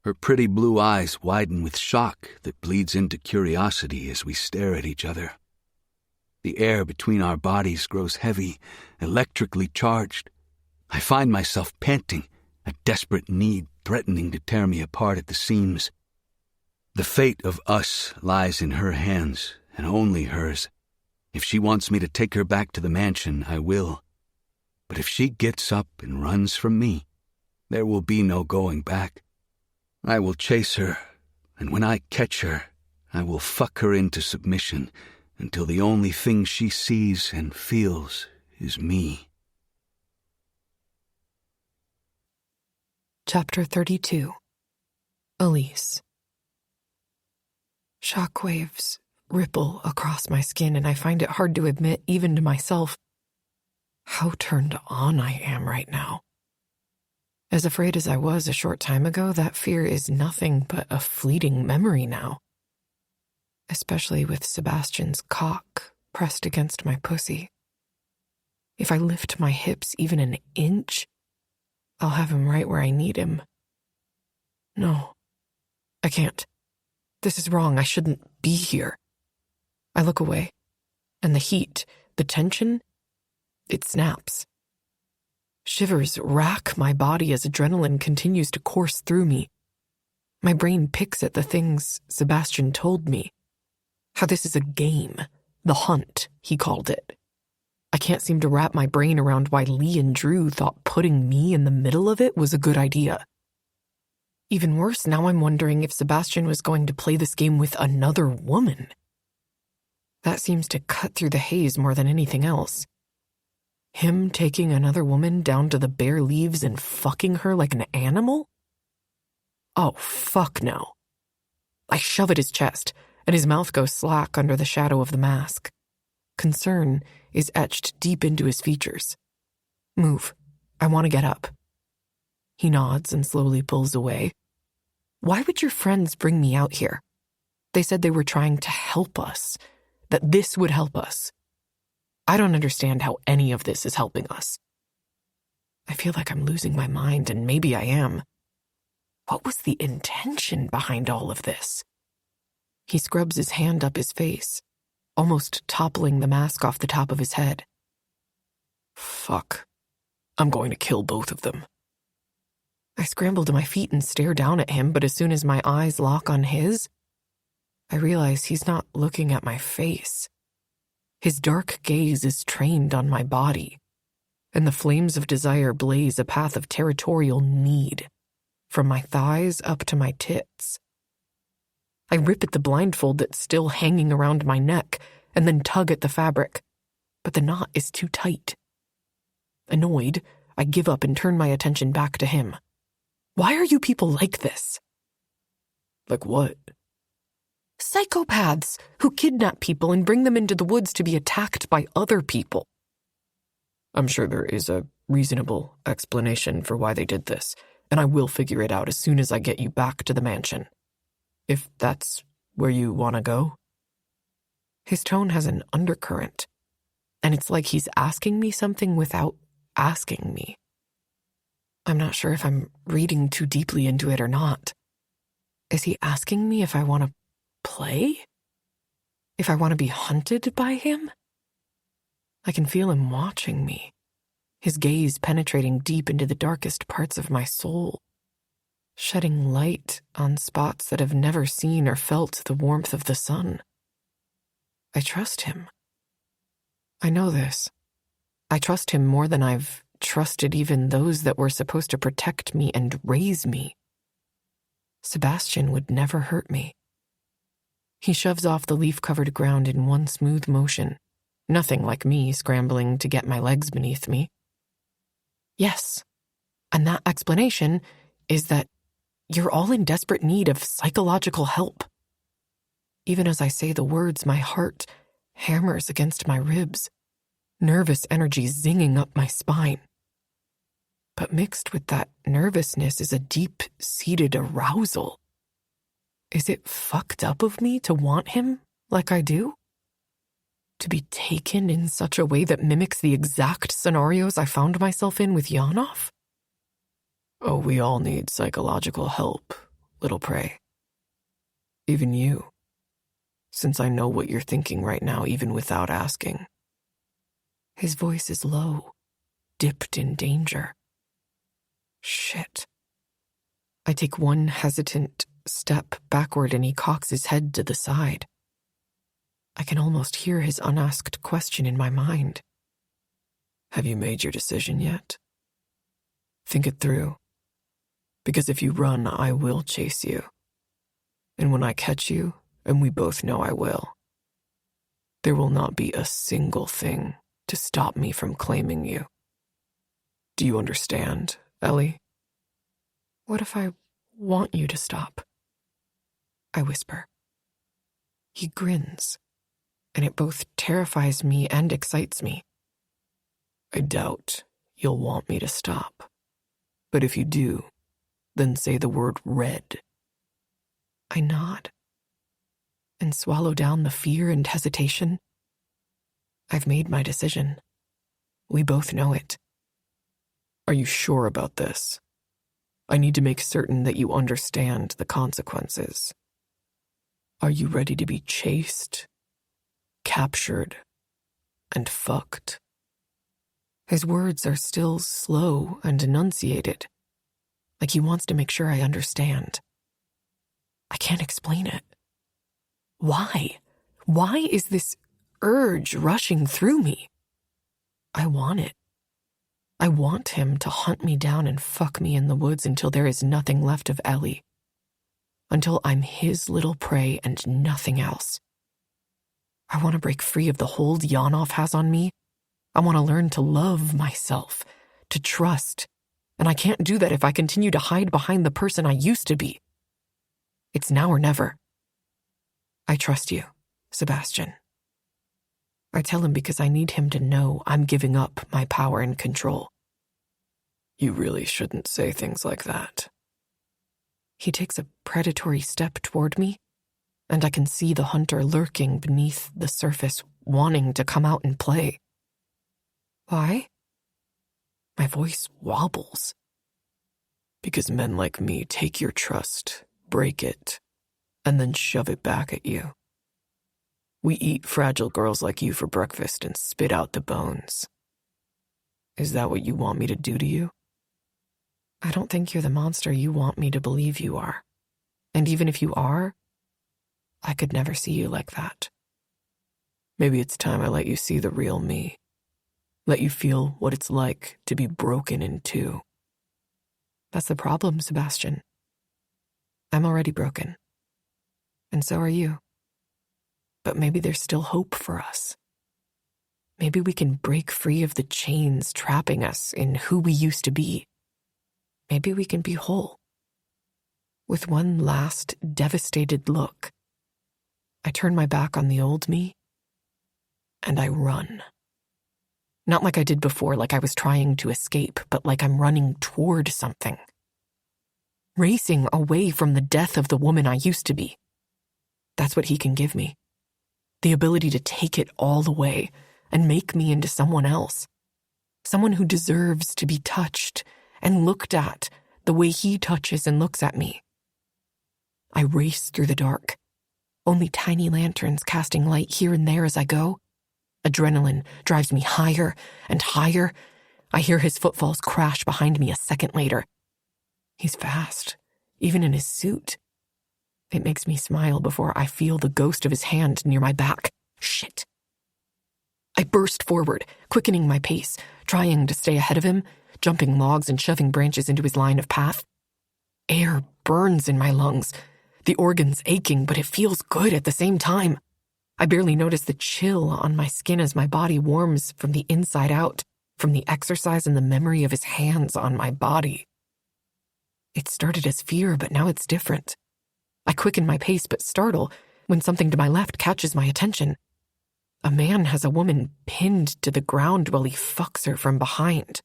B: Her pretty blue eyes widen with shock that bleeds into curiosity as we stare at each other. The air between our bodies grows heavy, electrically charged. I find myself panting, a desperate need threatening to tear me apart at the seams. The fate of us lies in her hands, and only hers. If she wants me to take her back to the mansion, I will. But if she gets up and runs from me, there will be no going back. I will chase her, and when I catch her, I will fuck her into submission until the only thing she sees and feels is me.
A: Chapter 32. Elise. Shockwaves ripple across my skin, and I find it hard to admit, even to myself, how turned on I am right now. As afraid as I was a short time ago, that fear is nothing but a fleeting memory now. Especially with Sebastian's cock pressed against my pussy. If I lift my hips even an inch, I'll have him right where I need him. No, I can't. This is wrong. I shouldn't be here. I look away, and the heat, the tension, it snaps. Shivers rack my body as adrenaline continues to course through me. My brain picks at the things Sebastian told me. How this is a game. The hunt, he called it. I can't seem to wrap my brain around why Lee and Drew thought putting me in the middle of it was a good idea. Even worse, now I'm wondering if Sebastian was going to play this game with another woman. That seems to cut through the haze more than anything else. Him taking another woman down to the bare leaves and fucking her like an animal? Oh, fuck no. I shove at his chest, and his mouth goes slack under the shadow of the mask. Concern is etched deep into his features. Move. I want to get up. He nods and slowly pulls away. Why would your friends bring me out here? They said they were trying to help us.
E: that this would help us. I don't understand how any of this is helping us. I feel like I'm losing my mind, and maybe I am. What was the intention behind all of this? He scrubs his hand up his face, almost toppling the mask off the top of his head. Fuck. I'm going to kill both of them. I scramble to my feet and stare down at him, but as soon as my eyes lock on his, I realize he's not looking at my face. His dark gaze is trained on my body, and the flames of desire blaze a path of territorial need, from my thighs up to my tits. I rip at the blindfold that's still hanging around my neck, and then tug at the fabric, but the knot is too tight. Annoyed, I give up and turn my attention back to him. Why are you people like this?
C: Like what?
E: Psychopaths who kidnap people and bring them into the woods to be attacked by other people.
C: I'm sure there is a reasonable explanation for why they did this, and I will figure it out as soon as I get you back to the mansion. If that's where you want to go.
E: His tone has an undercurrent, and it's like he's asking me something without asking me. I'm not sure if I'm reading too deeply into it or not. Is he asking me if I want to play? If I want to be hunted by him? I can feel him watching me, his gaze penetrating deep into the darkest parts of my soul, shedding light on spots that have never seen or felt the warmth of the sun. I trust him. I know this. I trust him more than I've trusted even those that were supposed to protect me and raise me. Sebastian would never hurt me. He shoves off the leaf-covered ground in one smooth motion, nothing like me scrambling to get my legs beneath me. Yes, and that explanation is that you're all in desperate need of psychological help. Even as I say the words, my heart hammers against my ribs, nervous energy zinging up my spine. But mixed with that nervousness is a deep-seated arousal. Is it fucked up of me to want him like I do? To be taken in such a way that mimics the exact scenarios I found myself in with Yanov?
C: Oh, we all need psychological help, little prey. Even you, since I know what you're thinking right now even without asking.
E: His voice is low, dipped in danger. Shit. I take one hesitant step backward and he cocks his head to the side. I can almost hear his unasked question in my mind.
C: Have you made your decision yet? Think it through. Because if you run, I will chase you. And when I catch you, and we both know I will, there will not be a single thing to stop me from claiming you. Do you understand, Ellie?
E: What if I want you to stop? I whisper. He grins, and it both terrifies me and excites me.
C: I doubt you'll want me to stop. But if you do, then say the word red.
E: I nod and swallow down the fear and hesitation. I've made my decision. We both know it.
C: Are you sure about this? I need to make certain that you understand the consequences. Are you ready to be chased, captured, and fucked?
E: His words are still slow and enunciated, like he wants to make sure I understand. I can't explain it. Why? Why is this urge rushing through me? I want it. I want him to hunt me down and fuck me in the woods until there is nothing left of Ellie. Until I'm his little prey and nothing else. I want to break free of the hold Yanov has on me. I want to learn to love myself, to trust. And I can't do that if I continue to hide behind the person I used to be. It's now or never. I trust you, Sebastian. I tell him because I need him to know I'm giving up my power and control.
C: You really shouldn't say things like that.
E: He takes a predatory step toward me, and I can see the hunter lurking beneath the surface, wanting to come out and play. Why? My voice wobbles. Because men like me take your trust, break it, and then shove it back at you. We eat fragile girls like you for breakfast and spit out the bones. Is that what you want me to do to you? I don't think you're the monster you want me to believe you are. And even if you are, I could never see you like that. Maybe it's time I let you see the real me. Let you feel what it's like to be broken in two. That's the problem, Sebastian. I'm already broken. And so are you. But maybe there's still hope for us. Maybe we can break free of the chains trapping us in who we used to be. Maybe we can be whole. With one last devastated look, I turn my back on the old me, and I run. Not like I did before, like I was trying to escape, but like I'm running toward something. Racing away from the death of the woman I used to be. That's what he can give me. The ability to take it all away and make me into someone else. Someone who deserves to be touched and looked at the way he touches and looks at me. I race through the dark, only tiny lanterns casting light here and there as I go. Adrenaline drives me higher and higher. I hear his footfalls crash behind me a second later. He's fast, even in his suit. It makes me smile before I feel the ghost of his hand near my back. Shit. I burst forward, quickening my pace, trying to stay ahead of him, jumping logs and shoving branches into his line of path. Air burns in my lungs, the organs aching, but it feels good at the same time. I barely notice the chill on my skin as my body warms from the inside out, from the exercise and the memory of his hands on my body. It started as fear, but now it's different. I quicken my pace but startle when something to my left catches my attention. A man has a woman pinned to the ground while he fucks her from behind.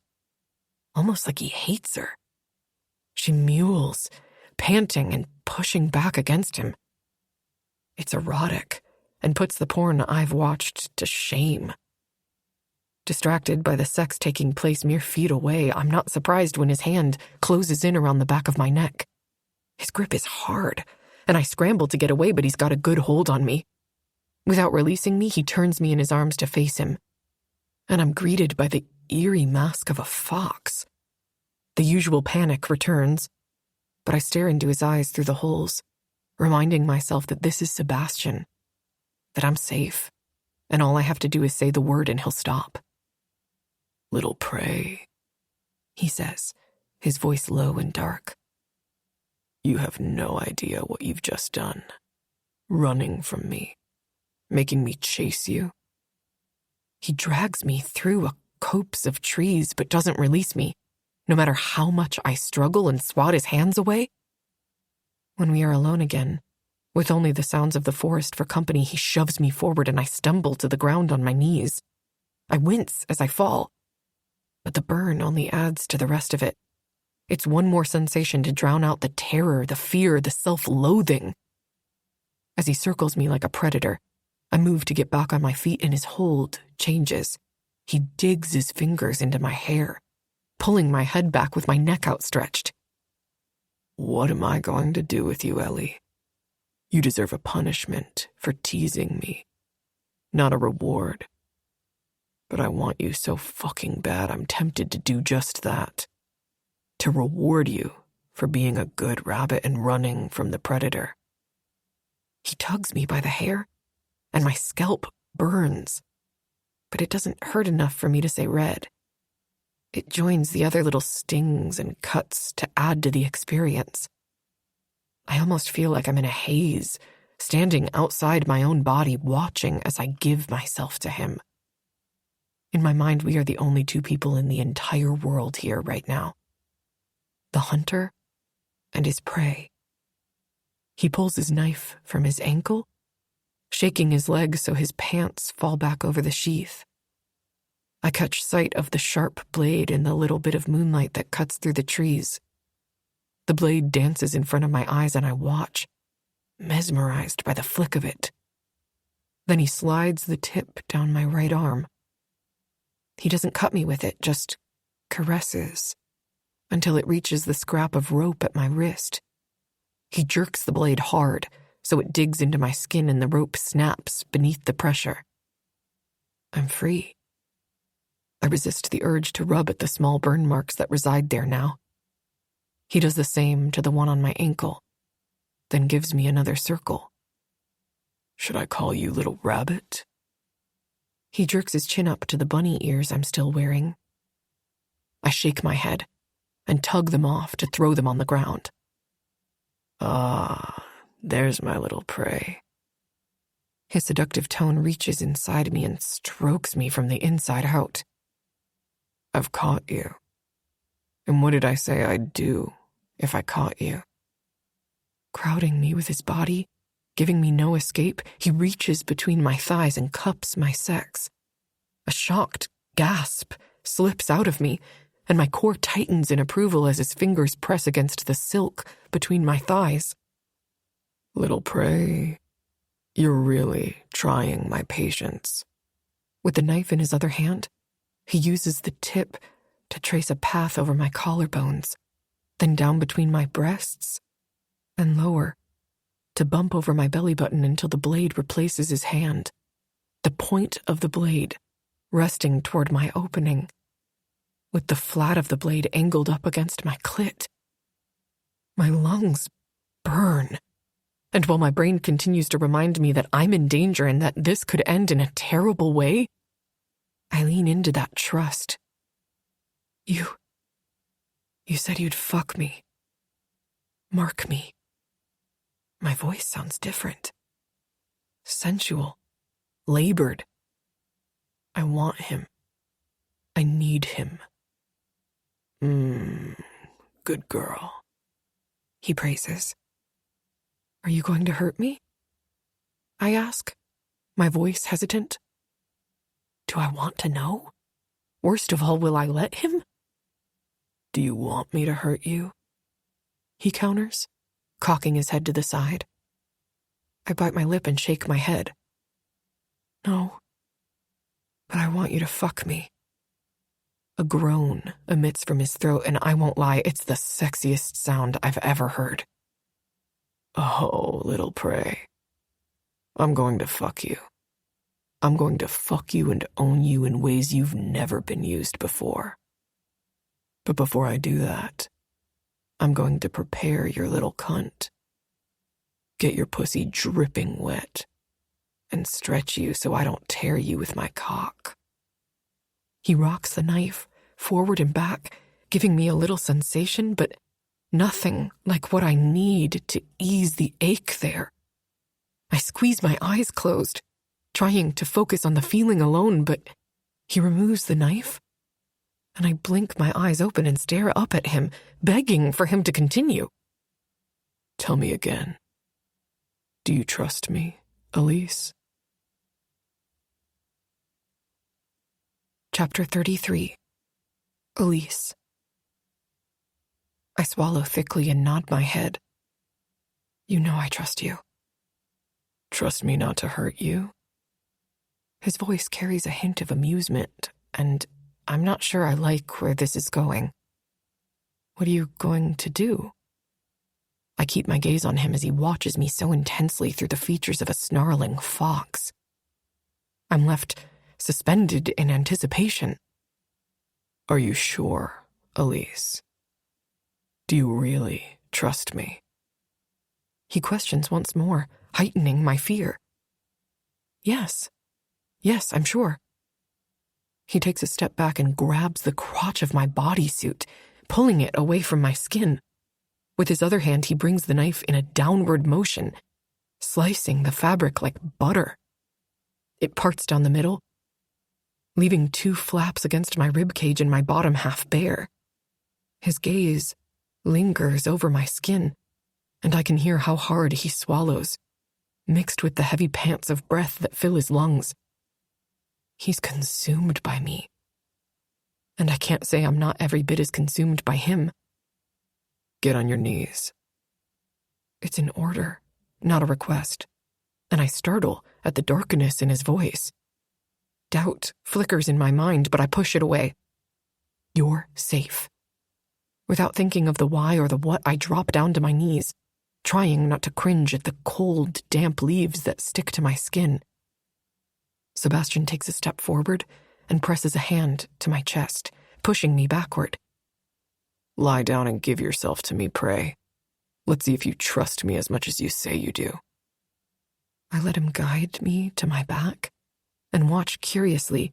E: Almost like he hates her. She mewls, panting and pushing back against him. It's erotic and puts the porn I've watched to shame. Distracted by the sex taking place mere feet away, I'm not surprised when his hand closes in around the back of my neck. His grip is hard, and I scramble to get away, but he's got a good hold on me. Without releasing me, he turns me in his arms to face him, and I'm greeted by the eerie mask of a fox. The usual panic returns, but I stare into his eyes through the holes, reminding myself that this is Sebastian, that I'm safe, and all I have to do is say the word and he'll stop. Little prey, he says, his voice low and dark. You have no idea what you've just done. Running from me, making me chase you. He drags me through a copse of trees but doesn't release me, no matter how much I struggle and swat his hands away. When we are alone again, with only the sounds of the forest for company, he shoves me forward and I stumble to the ground on my knees. I wince as I fall, but the burn only adds to the rest of it. It's one more sensation to drown out the terror, the fear, the self-loathing. As he circles me like a predator, I move to get back on my feet and his hold changes. He digs his fingers into my hair, pulling my head back with my neck outstretched. What am I going to do with you, Ellie? You deserve a punishment for teasing me, not a reward. But I want you so fucking bad I'm tempted to do just that. To reward you for being a good rabbit and running from the predator. He tugs me by the hair, and my scalp burns, but it doesn't hurt enough for me to say red. It joins the other little stings and cuts to add to the experience. I almost feel like I'm in a haze, standing outside my own body, watching as I give myself to him. In my mind, we are the only two people in the entire world here right now. The hunter and his prey. He pulls his knife from his ankle, shaking his leg so his pants fall back over the sheath. I catch sight of the sharp blade in the little bit of moonlight that cuts through the trees. The blade dances in front of my eyes and I watch,
A: mesmerized by the flick of it. Then he slides the tip down my right arm. He doesn't cut me with it, just caresses until it reaches the scrap of rope at my wrist. He jerks the blade hard so it digs into my skin and the rope snaps beneath the pressure. I'm free. I resist the urge to rub at the small burn marks that reside there now. He does the same to the one on my ankle, then gives me another circle.
E: Should I call you little rabbit?
A: He jerks his chin up to the bunny ears I'm still wearing. I shake my head and tug them off to throw them on the ground.
E: Ah, there's my little prey.
A: His seductive tone reaches inside me and strokes me from the inside out.
E: I've caught you. And what did I say I'd do if I caught you?
A: Crowding me with his body, giving me no escape, he reaches between my thighs and cups my sex. A shocked gasp slips out of me, and my core tightens in approval as his fingers press against the silk between my thighs.
E: Little prey, you're really trying my patience.
A: With the knife in his other hand, he uses the tip to trace a path over my collarbones, then down between my breasts, and lower, to bump over my belly button until the blade replaces his hand, the point of the blade resting toward my opening, with the flat of the blade angled up against my clit. My lungs burn, and while my brain continues to remind me that I'm in danger and that this could end in a terrible way, I lean into that trust. You said you'd fuck me. Mark me. My voice sounds different. Sensual. Labored. I want him. I need him.
E: Good girl.
A: He praises. Are you going to hurt me? I ask, my voice hesitant. Do I want to know? Worst of all, will I let him?
E: Do you want me to hurt you?
A: He counters, cocking his head to the side. I bite my lip and shake my head. No, but I want you to fuck me. A groan emits from his throat, and I won't lie, it's the sexiest sound I've ever heard.
E: Oh, little prey. I'm going to fuck you. I'm going to fuck you and own you in ways you've never been used before. But before I do that, I'm going to prepare your little cunt. Get your pussy dripping wet and stretch you so I don't tear you with my cock.
A: He rocks the knife forward and back, giving me a little sensation, but nothing like what I need to ease the ache there. I squeeze my eyes closed, trying to focus on the feeling alone, but he removes the knife, and I blink my eyes open and stare up at him, begging for him to continue.
E: Tell me again. Do you trust me, Elise?
A: Chapter 33. Elise. I swallow thickly and nod my head. You know I trust you.
E: Trust me not to hurt you?
A: His voice carries a hint of amusement, and I'm not sure I like where this is going. What are you going to do? I keep my gaze on him as he watches me so intensely through the features of a snarling fox. I'm left suspended in anticipation.
E: Are you sure, Elise? Do you really trust me?
A: He questions once more, heightening my fear. Yes, I'm sure. He takes a step back and grabs the crotch of my bodysuit, pulling it away from my skin. With his other hand, he brings the knife in a downward motion, slicing the fabric like butter. It parts down the middle, leaving 2 flaps against my ribcage and my bottom half bare. His gaze lingers over my skin, and I can hear how hard he swallows, mixed with the heavy pants of breath that fill his lungs. He's consumed by me, and I can't say I'm not every bit as consumed by him.
E: Get on your knees.
A: It's in order,
E: not a request, and I startle at the darkness in his voice. Doubt flickers in my mind, but I push it away. You're safe. Without thinking of the why or the what, I drop down to my knees, trying not to cringe at the cold, damp leaves that stick to my skin. Sebastian takes a step forward and presses a hand to my chest, pushing me backward. Lie down and give yourself to me, pray. Let's see if you trust me as much as you say you do. I let him guide me to my back and watch curiously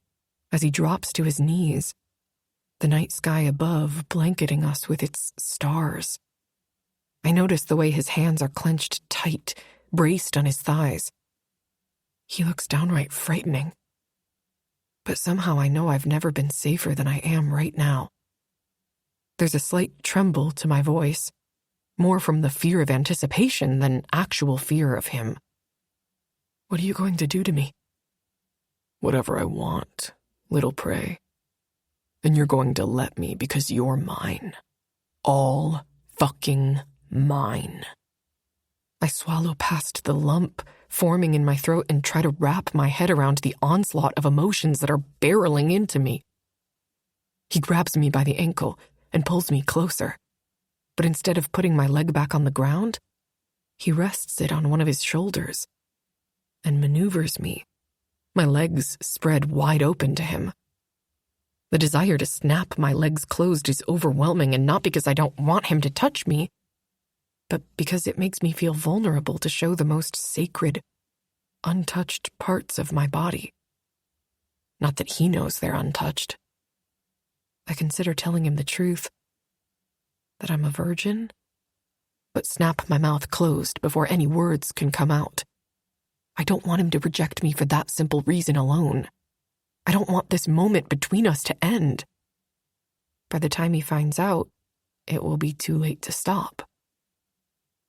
E: as he drops to his knees, the night sky above blanketing us with its stars. I notice the way his hands are clenched tight, braced on his thighs. He looks downright frightening. But somehow I know I've never been safer than I am right now. There's a slight tremble to my voice, more from the fear of anticipation than actual fear of him. What are you going to do to me? Whatever I want, little prey. And you're going to let me because you're mine. All fucking mine. I swallow past the lump forming in my throat and try to wrap my head around the onslaught of emotions that are barreling into me. He grabs me by the ankle and pulls me closer. But instead of putting my leg back on the ground, he rests it on one of his shoulders and maneuvers me, my legs spread wide open to him. The desire to snap my legs closed is overwhelming, and not because I don't want him to touch me, but because it makes me feel vulnerable to show the most sacred, untouched parts of my body. Not that he knows they're untouched. I consider telling him the truth, that I'm a virgin, but snap my mouth closed before any words can come out. I don't want him to reject me for that simple reason alone. I don't want this moment between us to end. By the time he finds out, it will be too late to stop.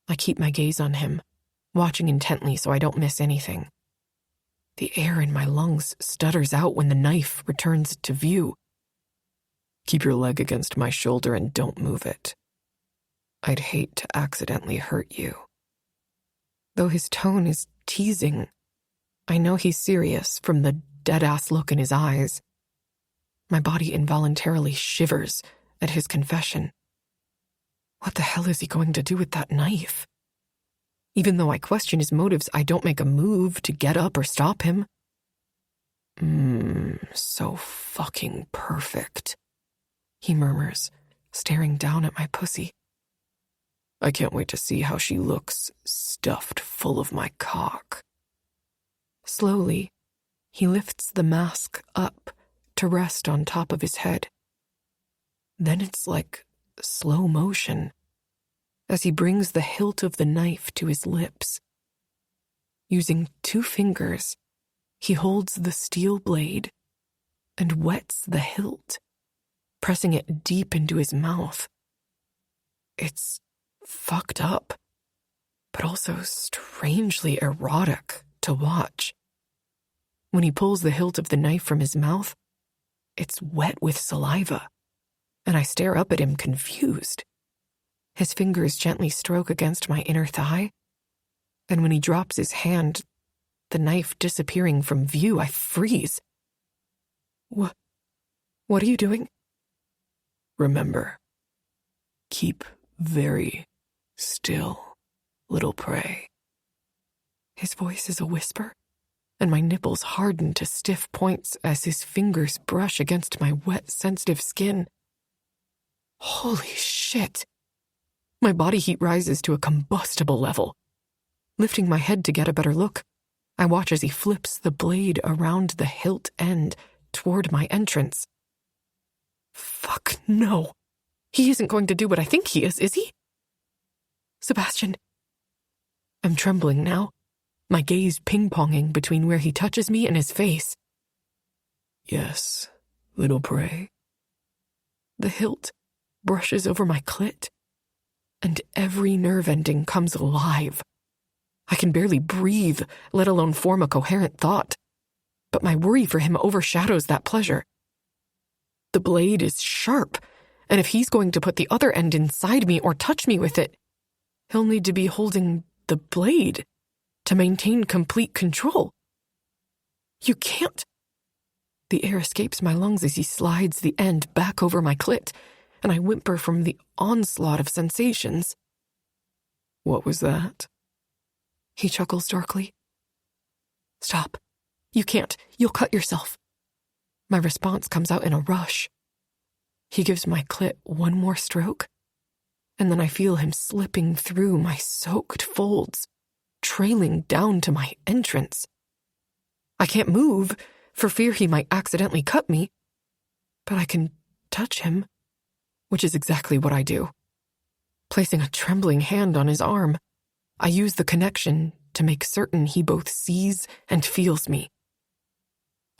E: I keep my gaze on him, watching intently so I don't miss anything. The air in my lungs stutters out when the knife returns to view. Keep your leg against my shoulder and don't move it. I'd hate to accidentally hurt you. Though his tone is teasing, I know he's serious from the dead-ass look in his eyes. My body involuntarily shivers at his confession. What the hell is he going to do with that knife? Even though I question his motives, I don't make a move to get up or stop him. So fucking perfect, he murmurs, staring down at my pussy. I can't wait to see how she looks stuffed full of my cock. Slowly, he lifts the mask up to rest on top of his head. Then it's like slow motion as he brings the hilt of the knife to his lips. Using 2 fingers, he holds the steel blade and wets the hilt, pressing it deep into his mouth. It's fucked up, but also strangely erotic to watch. When he pulls the hilt of the knife from his mouth, it's wet with saliva, and I stare up at him confused. His fingers gently stroke against my inner thigh, and when he drops his hand, the knife disappearing from view, I freeze. What are you doing? Remember, keep very still, little prey. His voice is a whisper, and my nipples harden to stiff points as his fingers brush against my wet, sensitive skin. Holy shit! My body heat rises to a combustible level. Lifting my head to get a better look, I watch as he flips the blade around the hilt end toward my entrance. Fuck no. He isn't going to do what I think he is he? Sebastian. I'm trembling now, my gaze ping-ponging between where he touches me and his face. Yes, little prey. The hilt brushes over my clit, and every nerve ending comes alive. I can barely breathe, let alone form a coherent thought. But my worry for him overshadows that pleasure. The blade is sharp, and if he's going to put the other end inside me or touch me with it, he'll need to be holding the blade to maintain complete control. You can't. The air escapes my lungs as he slides the end back over my clit, and I whimper from the onslaught of sensations.
C: What was that?
E: He chuckles darkly. Stop. You can't. You'll cut yourself. My response comes out in a rush. He gives my clit one more stroke, and then I feel him slipping through my soaked folds, trailing down to my entrance. I can't move for fear he might accidentally cut me, but I can touch him, which is exactly what I do. Placing a trembling hand on his arm, I use the connection to make certain he both sees and feels me.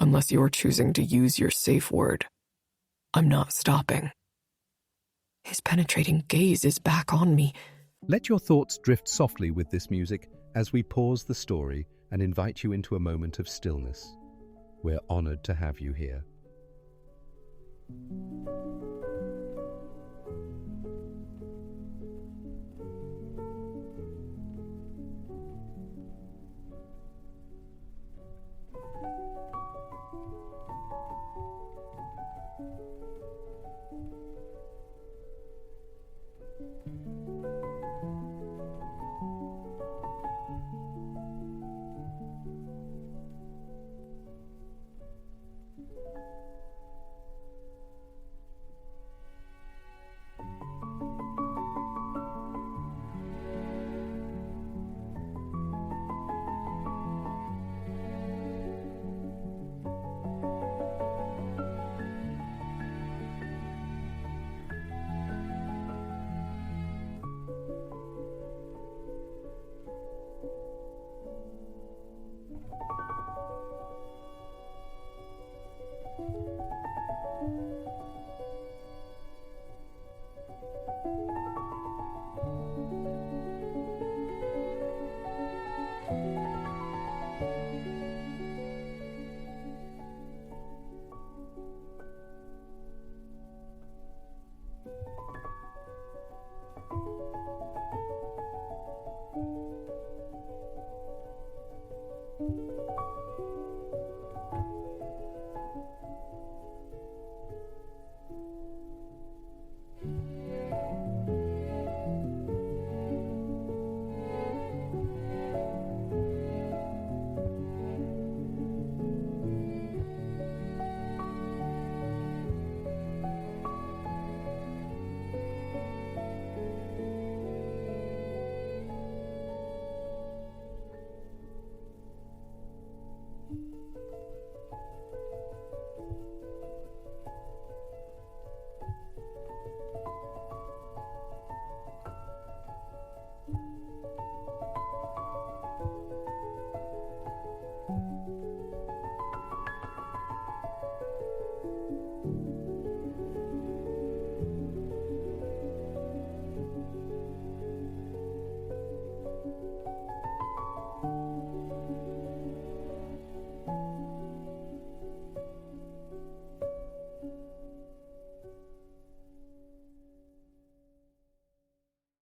C: Unless you're choosing to use your safe word, I'm not stopping.
E: His penetrating gaze is back on me.
F: Let your thoughts drift softly with this music as we pause the story and invite you into a moment of stillness. We're honored to have you here.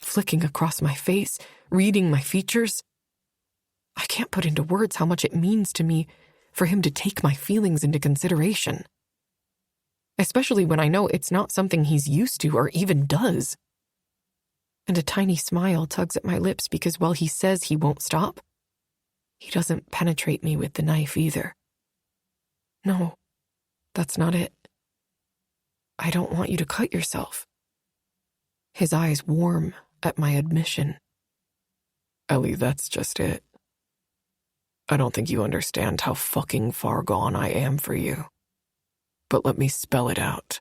E: Flicking across my face, reading my features. I can't put into words how much it means to me for him to take my feelings into consideration. Especially when I know it's not something he's used to or even does. And a tiny smile tugs at my lips because while he says he won't stop, he doesn't penetrate me with the knife either. No, that's not it. I don't want you to cut yourself. His eyes warm at my admission.
C: Ellie, that's just it. I don't think you understand how fucking far gone I am for you. But let me spell it out.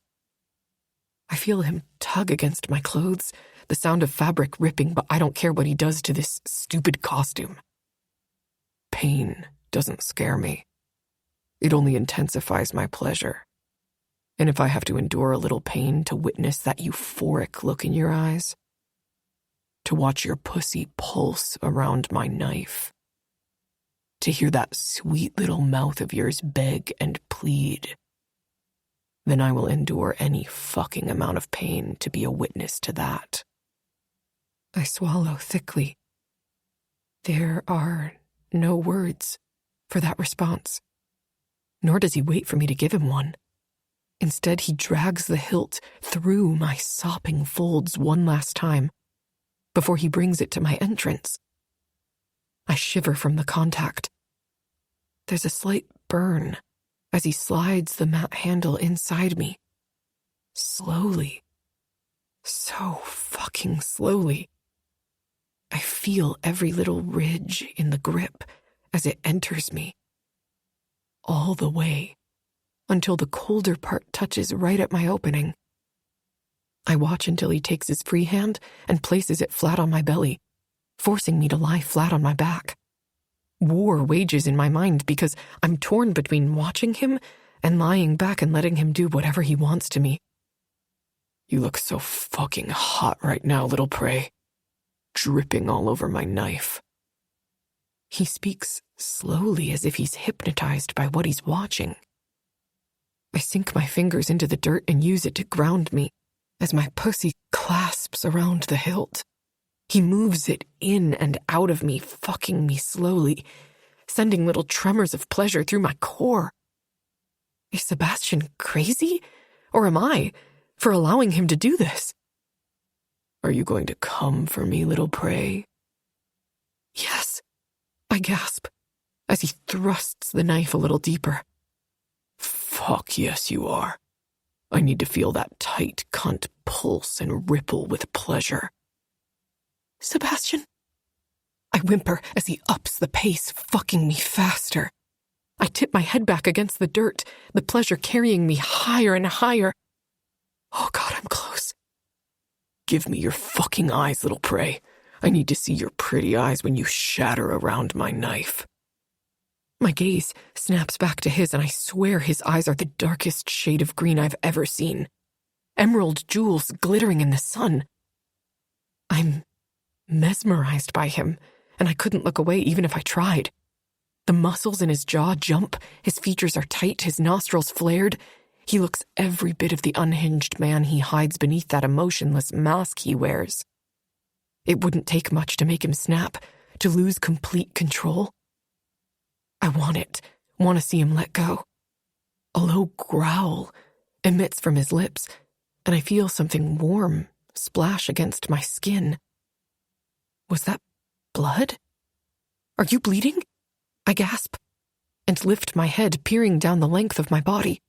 E: I feel him tug against my clothes, the sound of fabric ripping, but I don't care what he does to this stupid costume.
C: Pain doesn't scare me. It only intensifies my pleasure. And if I have to endure a little pain to witness that euphoric look in your eyes, to watch your pussy pulse around my knife, to hear that sweet little mouth of yours beg and plead, then I will endure any fucking amount of pain to be a witness to that.
E: I swallow thickly.
A: There are no words for that response, nor does he wait for me to give him one. Instead, he drags the hilt through my sopping folds one last time before he brings it to my entrance. I shiver from the contact. There's a slight burn as he slides the matte handle inside me. Slowly. So fucking slowly. I feel every little ridge in the grip as it enters me. All the way, until the colder part touches right at my opening. I watch until he takes his free hand and places it flat on my belly, forcing me to lie flat on my back. War wages in my mind because I'm torn between watching him and lying back and letting him do whatever he wants to me.
E: You look so fucking hot right now, little prey. Dripping all over my knife.
A: He speaks slowly as if he's hypnotized by what he's watching. I sink my fingers into the dirt and use it to ground me as my pussy clasps around the hilt. He moves it in and out of me, fucking me slowly, sending little tremors of pleasure through my core. Is Sebastian crazy? Or am I, for allowing him to do this?
E: Are you going to come for me, little prey?
A: Yes, I gasp, as he thrusts the knife a little deeper.
E: Fuck yes, you are. I need to feel that tight cunt pulse and ripple with pleasure.
A: Sebastian? I whimper as he ups the pace, fucking me faster. I tip my head back against the dirt, the pleasure carrying me higher and higher. Oh God, I'm close.
E: Give me your fucking eyes, little prey. I need to see your pretty eyes when you shatter around my knife.
A: My gaze snaps back to his, and I swear his eyes are the darkest shade of green I've ever seen. Emerald jewels glittering in the sun. I'm mesmerized by him, and I couldn't look away even if I tried. The muscles in his jaw jump, his features are tight, his nostrils flared. He looks every bit of the unhinged man he hides beneath that emotionless mask he wears. It wouldn't take much to make him snap, to lose complete control. I want it, want to see him let go. A low growl emits from his lips, and I feel something warm splash against my skin. Was that blood? Are you bleeding? I gasp, and lift my head, peering down the length of my body.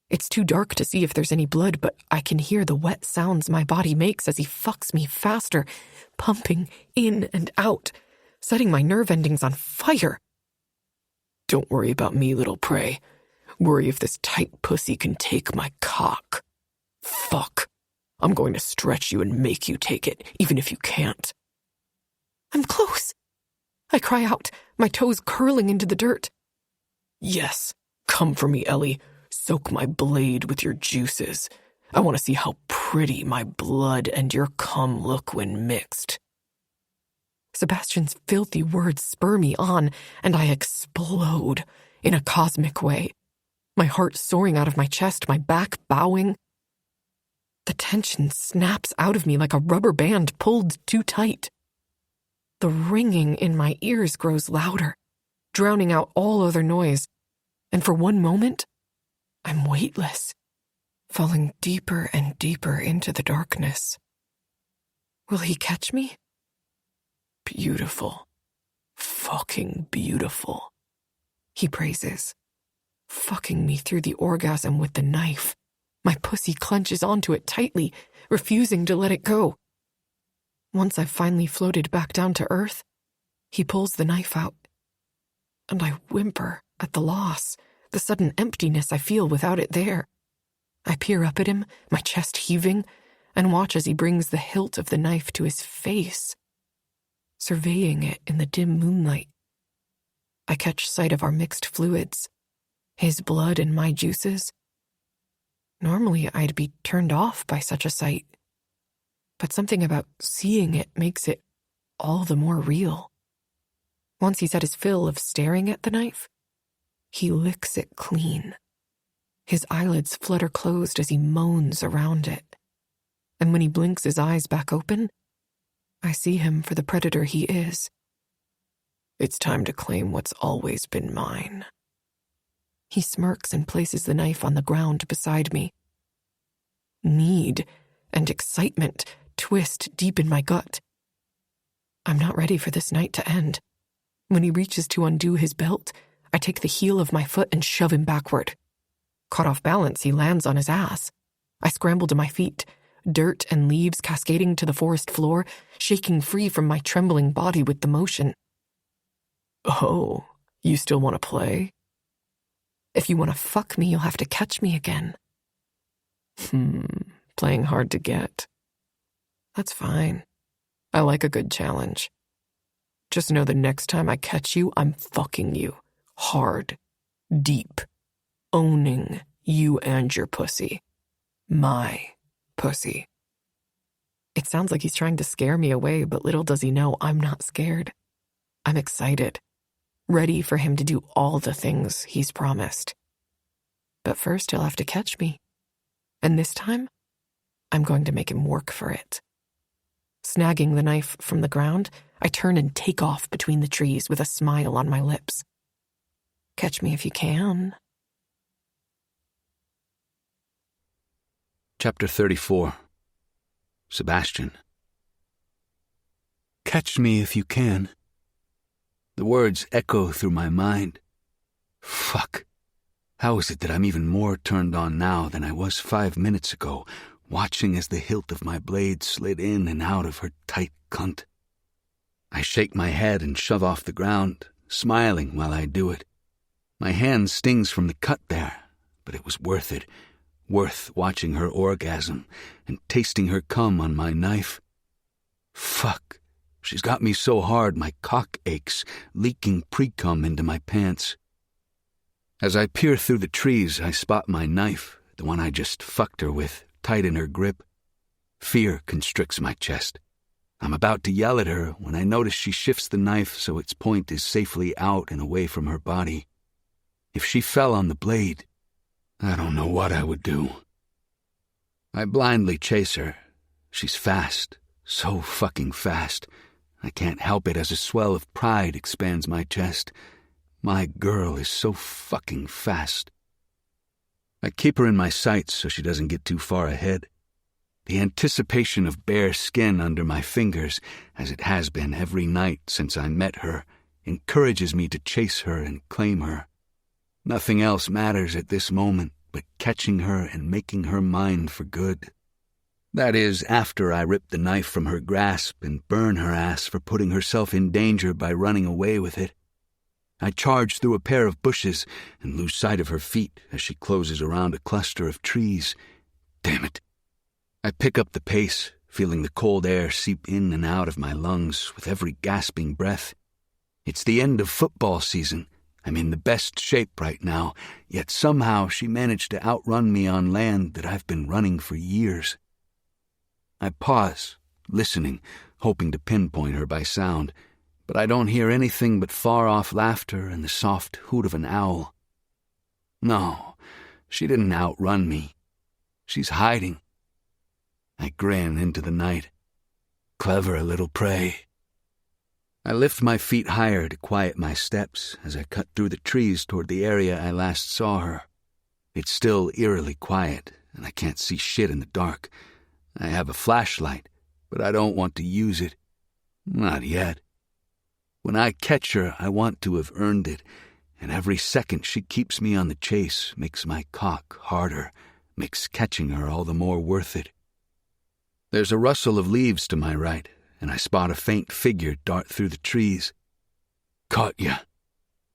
A: It's too dark to see if there's any blood, but I can hear the wet sounds my body makes as he fucks me faster, pumping in and out, setting my nerve endings on fire.
E: Don't worry about me, little prey. Worry if this tight pussy can take my cock. Fuck. I'm going to stretch you and make you take it, even if you can't.
A: I'm close. I cry out, my toes curling into the dirt.
E: Yes, come for me, Ellie. Soak my blade with your juices. I want to see how pretty my blood and your cum look when mixed.
A: Sebastian's filthy words spur me on, and I explode in a cosmic way. My heart soaring out of my chest, my back bowing. The tension snaps out of me like a rubber band pulled too tight. The ringing in my ears grows louder, drowning out all other noise, and for one moment, I'm weightless, falling deeper and deeper into the darkness. Will he catch me?
E: Beautiful. Fucking beautiful.
A: He praises, fucking me through the orgasm with the knife. My pussy clenches onto it tightly, refusing to let it go. Once I've finally floated back down to earth, he pulls the knife out, and I whimper at the loss, the sudden emptiness I feel without it there. I peer up at him, my chest heaving, and watch as he brings the hilt of the knife to his face, surveying it in the dim moonlight. I catch sight of our mixed fluids, his blood and my juices. Normally I'd be turned off by such a sight, but something about seeing it makes it all the more real. Once he's had his fill of staring at the knife, he licks it clean. His eyelids flutter closed as he moans around it. And when he blinks his eyes back open, I see him for the predator he is.
E: It's time to claim what's always been mine.
A: He smirks and places the knife on the ground beside me. Need and excitement twist deep in my gut. I'm not ready for this night to end. When he reaches to undo his belt, I take the heel of my foot and shove him backward. Caught off balance, he lands on his ass. I scramble to my feet, dirt and leaves cascading to the forest floor, shaking free from my trembling body with the motion.
E: Oh, you still want to play?
A: If you want to fuck me, you'll have to catch me again.
E: Playing hard to get.
A: That's fine.
E: I like a good challenge. Just know the next time I catch you, I'm fucking you. Hard. Deep. Owning you and your pussy. My pussy.
A: It sounds like he's trying to scare me away, but little does he know I'm not scared. I'm excited. Ready for him to do all the things he's promised. But first he'll have to catch me. And this time, I'm going to make him work for it. Snagging the knife from the ground, I turn and take off between the trees with a smile on my lips. Catch me if you can.
B: Chapter 34. Sebastian. Catch me if you can. The words echo through my mind. Fuck. How is it that I'm even more turned on now than I was 5 minutes ago, watching as the hilt of my blade slid in and out of her tight cunt? I shake my head and shove off the ground, smiling while I do it. My hand stings from the cut there, but it was worth it. Worth watching her orgasm and tasting her cum on my knife. Fuck. She's got me so hard my cock aches, leaking pre-cum into my pants. As I peer through the trees, I spot my knife, the one I just fucked her with, tight in her grip. Fear constricts my chest. I'm about to yell at her when I notice she shifts the knife so its point is safely out and away from her body. If she fell on the blade, I don't know what I would do. I blindly chase her. She's fast, so fucking fast. I can't help it as a swell of pride expands my chest. My girl is so fucking fast. I keep her in my sights so she doesn't get too far ahead. The anticipation of bare skin under my fingers, as it has been every night since I met her, encourages me to chase her and claim her. Nothing else matters at this moment but catching her and making her mine for good. That is, after I rip the knife from her grasp and burn her ass for putting herself in danger by running away with it. I charge through a pair of bushes and lose sight of her feet as she closes around a cluster of trees. Damn it. I pick up the pace, feeling the cold air seep in and out of my lungs with every gasping breath. It's the end of football season. I'm in the best shape right now, yet somehow she managed to outrun me on land that I've been running for years. I pause, listening, hoping to pinpoint her by sound, but I don't hear anything but far-off laughter and the soft hoot of an owl. No, she didn't outrun me. She's hiding. I grin into the night. Clever little prey. I lift my feet higher to quiet my steps as I cut through the trees toward the area I last saw her. It's still eerily quiet, and I can't see shit in the dark. I have a flashlight, but I don't want to use it. Not yet. When I catch her, I want to have earned it, and every second she keeps me on the chase makes my cock harder, makes catching her all the more worth it. There's a rustle of leaves to my right, and I spot a faint figure dart through the trees. Caught ya.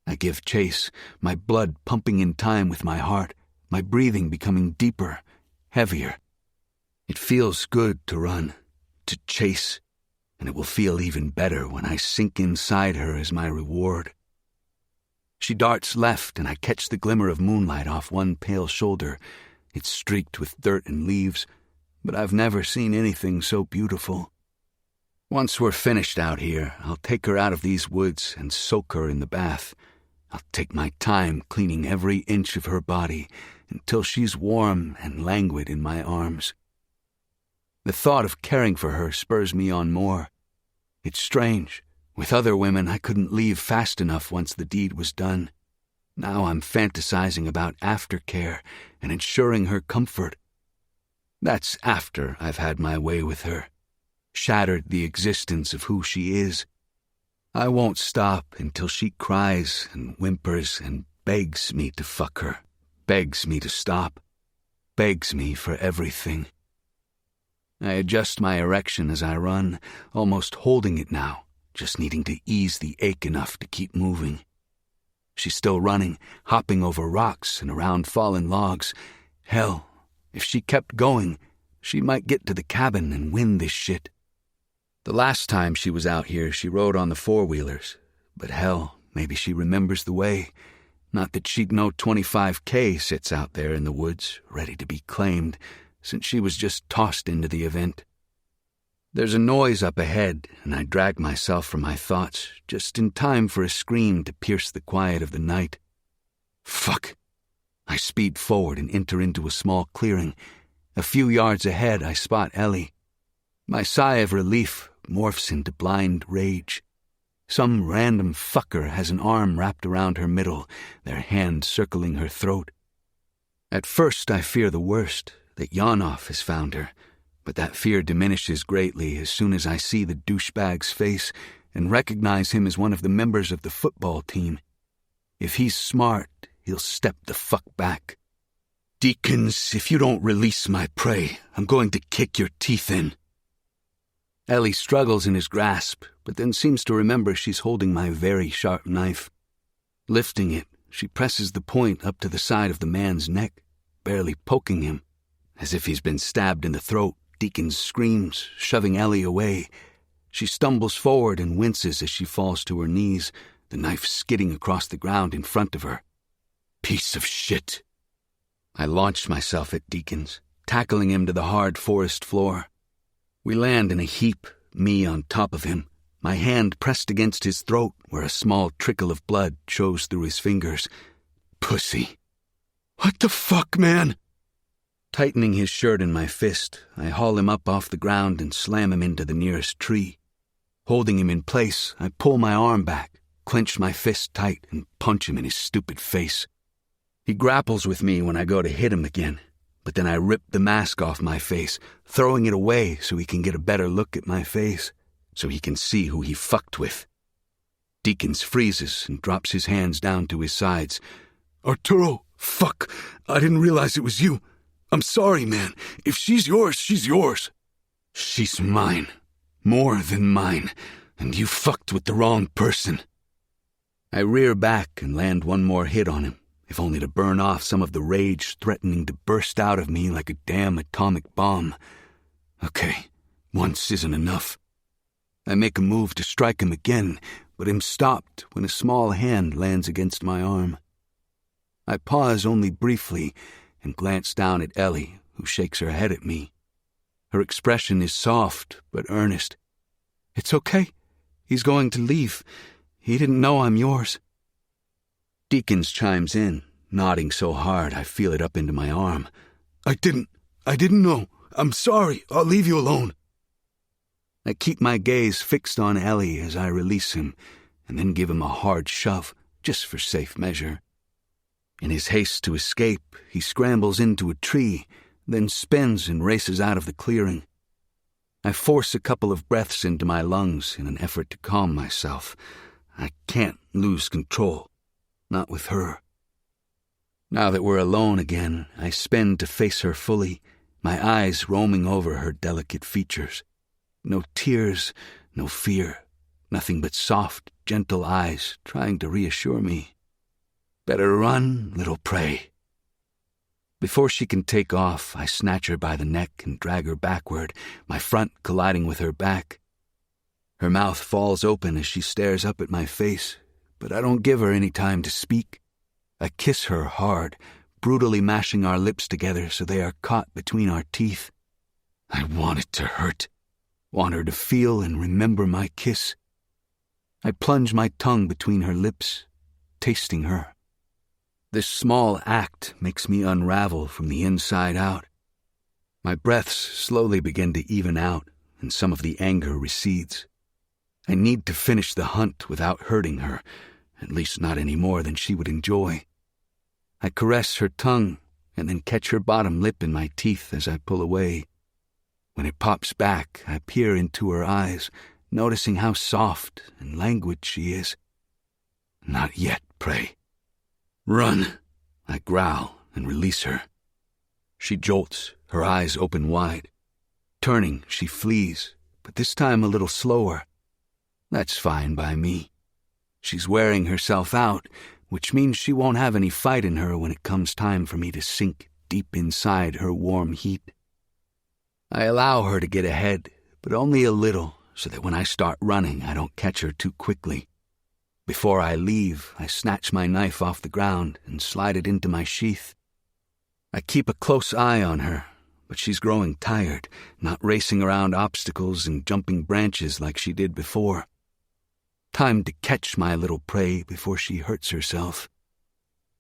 B: I give chase, my blood pumping in time with my heart, my breathing becoming deeper, heavier. It feels good to run, to chase, and it will feel even better when I sink inside her as my reward. She darts left, and I catch the glimmer of moonlight off one pale shoulder. It's streaked with dirt and leaves, but I've never seen anything so beautiful. Once we're finished out here, I'll take her out of these woods and soak her in the bath. I'll take my time cleaning every inch of her body until she's warm and languid in my arms. The thought of caring for her spurs me on more. It's strange, With other women, I couldn't leave fast enough once the deed was done. Now I'm fantasizing about aftercare and ensuring her comfort. That's after I've had my way with her, shattered the existence of who she is. I won't stop until she cries and whimpers and begs me to fuck her, begs me to stop, begs me for everything. I adjust my erection as I run, almost holding it now, just needing to ease the ache enough to keep moving. She's still running, hopping over rocks and around fallen logs. Hell, if she kept going, she might get to the cabin and win this shit. The last time she was out here, she rode on the four-wheelers. But hell, maybe she remembers the way. Not that she'd know 25K sits out there in the woods, ready to be claimed, since she was just tossed into the event. There's a noise up ahead, and I drag myself from my thoughts, just in time for a scream to pierce the quiet of the night. Fuck! I speed forward and enter into a small clearing. A few yards ahead, I spot Ellie. My sigh of relief morphs into blind rage. Some random fucker has an arm wrapped around her middle, their hand circling her throat. At first, I fear the worst, that Yanov has found her. But that fear diminishes greatly as soon as I see the douchebag's face and recognize him as one of the members of the football team. If he's smart, he'll step the fuck back. Deacons, if you don't release my prey, I'm going to kick your teeth in. Ellie struggles in his grasp, but then seems to remember she's holding my very sharp knife. Lifting it, she presses the point up to the side of the man's neck, barely poking him. As if he's been stabbed in the throat, Deacon screams, shoving Ellie away. She stumbles forward and winces as she falls to her knees, the knife skidding across the ground in front of her. Piece of shit. I launch myself at Deacon's, tackling him to the hard forest floor. We land in a heap, me on top of him, my hand pressed against his throat where a small trickle of blood shows through his fingers. Pussy. What the fuck, man? Tightening his shirt in my fist, I haul him up off the ground and slam him into the nearest tree. Holding him in place, I pull my arm back, clench my fist tight, and punch him in his stupid face. He grapples with me when I go to hit him again, but then I rip the mask off my face, throwing it away so he can get a better look at my face, so he can see who he fucked with. Deacons freezes and drops his hands down to his sides. Arturo, fuck, I didn't realize it was you. I'm sorry, man. If she's yours, she's yours. She's mine. More than mine. And you fucked with the wrong person. I rear back and land one more hit on him, if only to burn off some of the rage threatening to burst out of me like a damn atomic bomb. Okay, once isn't enough. I make a move to strike him again, but am stopped when a small hand lands against my arm. I pause only briefly and glance down at Ellie, who shakes her head at me. Her expression is soft but earnest. It's okay. He's going to leave. He didn't know I'm yours. Deacons chimes in, nodding so hard I feel it up into my arm. I didn't know. I'm sorry. I'll leave you alone. I keep my gaze fixed on Ellie as I release him, and then give him a hard shove, just for safe measure. In his haste to escape, he scrambles into a tree, then spins and races out of the clearing. I force a couple of breaths into my lungs in an effort to calm myself. I can't lose control. Not with her. Now that we're alone again, I spin to face her fully, my eyes roaming over her delicate features. No tears, no fear, nothing but soft, gentle eyes trying to reassure me. Better run, little prey. Before she can take off, I snatch her by the neck and drag her backward, my front colliding with her back. Her mouth falls open as she stares up at my face, but I don't give her any time to speak. I kiss her hard, brutally mashing our lips together so they are caught between our teeth. I want it to hurt, want her to feel and remember my kiss. I plunge my tongue between her lips, tasting her. This small act makes me unravel from the inside out. My breaths slowly begin to even out, and some of the anger recedes. I need to finish the hunt without hurting her, at least not any more than she would enjoy. I caress her tongue and then catch her bottom lip in my teeth as I pull away. When it pops back, I peer into her eyes, noticing how soft and languid she is. Not yet, prey. Run, I growl and release her. She jolts, her eyes open wide. Turning, she flees, but this time a little slower. That's fine by me. She's wearing herself out, which means she won't have any fight in her when it comes time for me to sink deep inside her warm heat. I allow her to get ahead, but only a little, so that when I start running, I don't catch her too quickly. Before I leave, I snatch my knife off the ground and slide it into my sheath. I keep a close eye on her, but she's growing tired, not racing around obstacles and jumping branches like she did before. Time to catch my little prey before she hurts herself.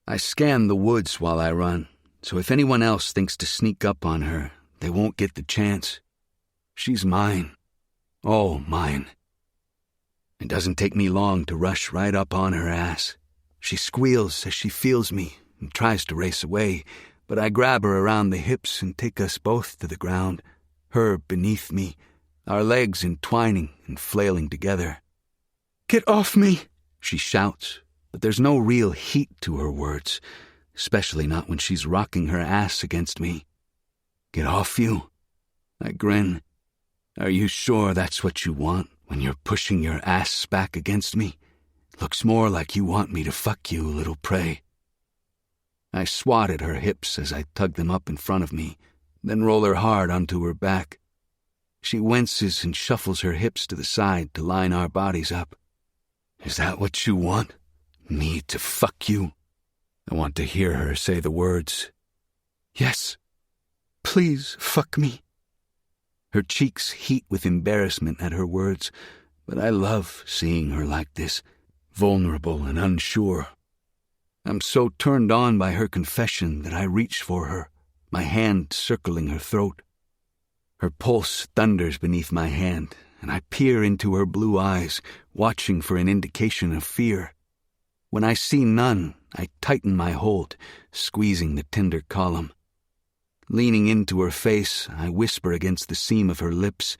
B: I scan the woods while I run, so if anyone else thinks to sneak up on her, they won't get the chance. She's mine. All mine. It doesn't take me long to rush right up on her ass. She squeals as she feels me and tries to race away, but I grab her around the hips and take us both to the ground, her beneath me, our legs entwining and flailing together. "Get off me!" she shouts, but there's no real heat to her words, especially not when she's rocking her ass against me. "Get off you?" I grin. "Are you sure that's what you want when you're pushing your ass back against me? Looks more like you want me to fuck you, little prey." I swat at her hips as I tug them up in front of me, then roll her hard onto her back. She winces and shuffles her hips to the side to line our bodies up. "Is that what you want? Me to fuck you?" I want to hear her say the words. "Yes. Please fuck me." Her cheeks heat with embarrassment at her words, but I love seeing her like this, vulnerable and unsure. I'm so turned on by her confession that I reach for her, my hand circling her throat. Her pulse thunders beneath my hand, and I peer into her blue eyes, watching for an indication of fear. When I see none, I tighten my hold, squeezing the tender column. Leaning into her face, I whisper against the seam of her lips,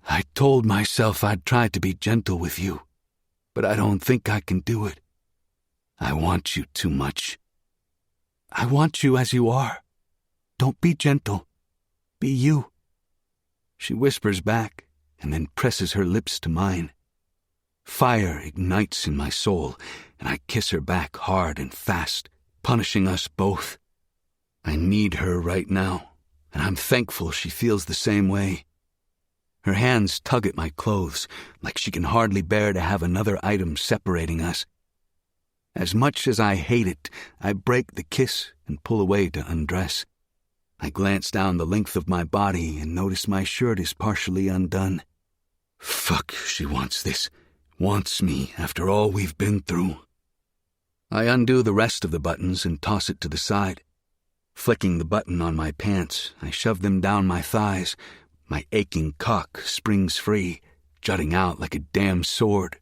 B: "I told myself I'd try to be gentle with you, but I don't think I can do it. I want you too much. I want you as you are. Don't be gentle. Be you." She whispers back, and then presses her lips to mine. Fire ignites in my soul, and I kiss her back hard and fast, punishing us both. I need her right now, and I'm thankful she feels the same way. Her hands tug at my clothes, like she can hardly bear to have another item separating us. As much as I hate it, I break the kiss and pull away to undress. I glance down the length of my body and notice my shirt is partially undone. Fuck, she wants this. Wants me after all we've been through. I undo the rest of the buttons and toss it to the side. Flicking the button on my pants, I shove them down my thighs. My aching cock springs free, jutting out like a damn sword.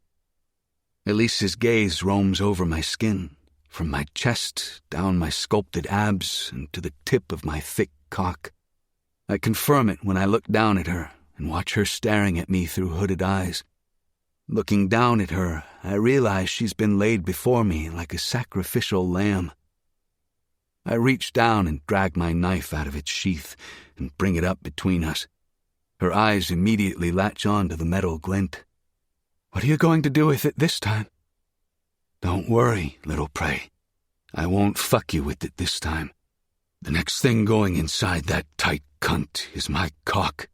B: Elise's gaze roams over my skin, from my chest, down my sculpted abs, and to the tip of my thick cock. I confirm it when I look down at her and watch her staring at me through hooded eyes. Looking down at her, I realize she's been laid before me like a sacrificial lamb. I reach down and drag my knife out of its sheath and bring it up between us. Her eyes immediately latch on to the metal glint. "What are you going to do with it this time?" "Don't worry, little prey. I won't fuck you with it this time. The next thing going inside that tight cunt is my cock."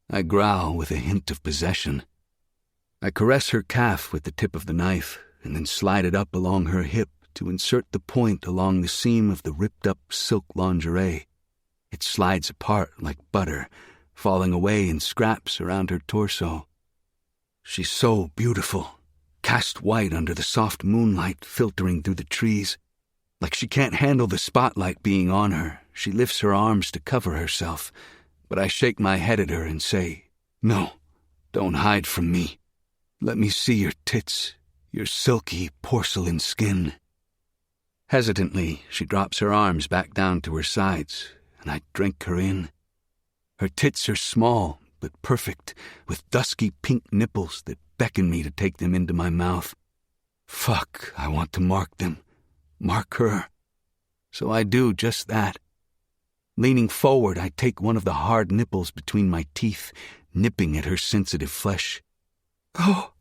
B: I growl with a hint of possession. I caress her calf with the tip of the knife and then slide it up along her hip to insert the point along the seam of the ripped-up silk lingerie. It slides apart like butter, falling away in scraps around her torso. She's so beautiful, cast white under the soft moonlight filtering through the trees. Like she can't handle the spotlight being on her, she lifts her arms to cover herself, but I shake my head at her and say, "No, don't hide from me. Let me see your tits, your silky porcelain skin." Hesitantly, she drops her arms back down to her sides, and I drink her in. Her tits are small, but perfect, with dusky pink nipples that beckon me to take them into my mouth. Fuck, I want to mark them. Mark her. So I do just that. Leaning forward, I take one of the hard nipples between my teeth, nipping at her sensitive flesh. "Oh,"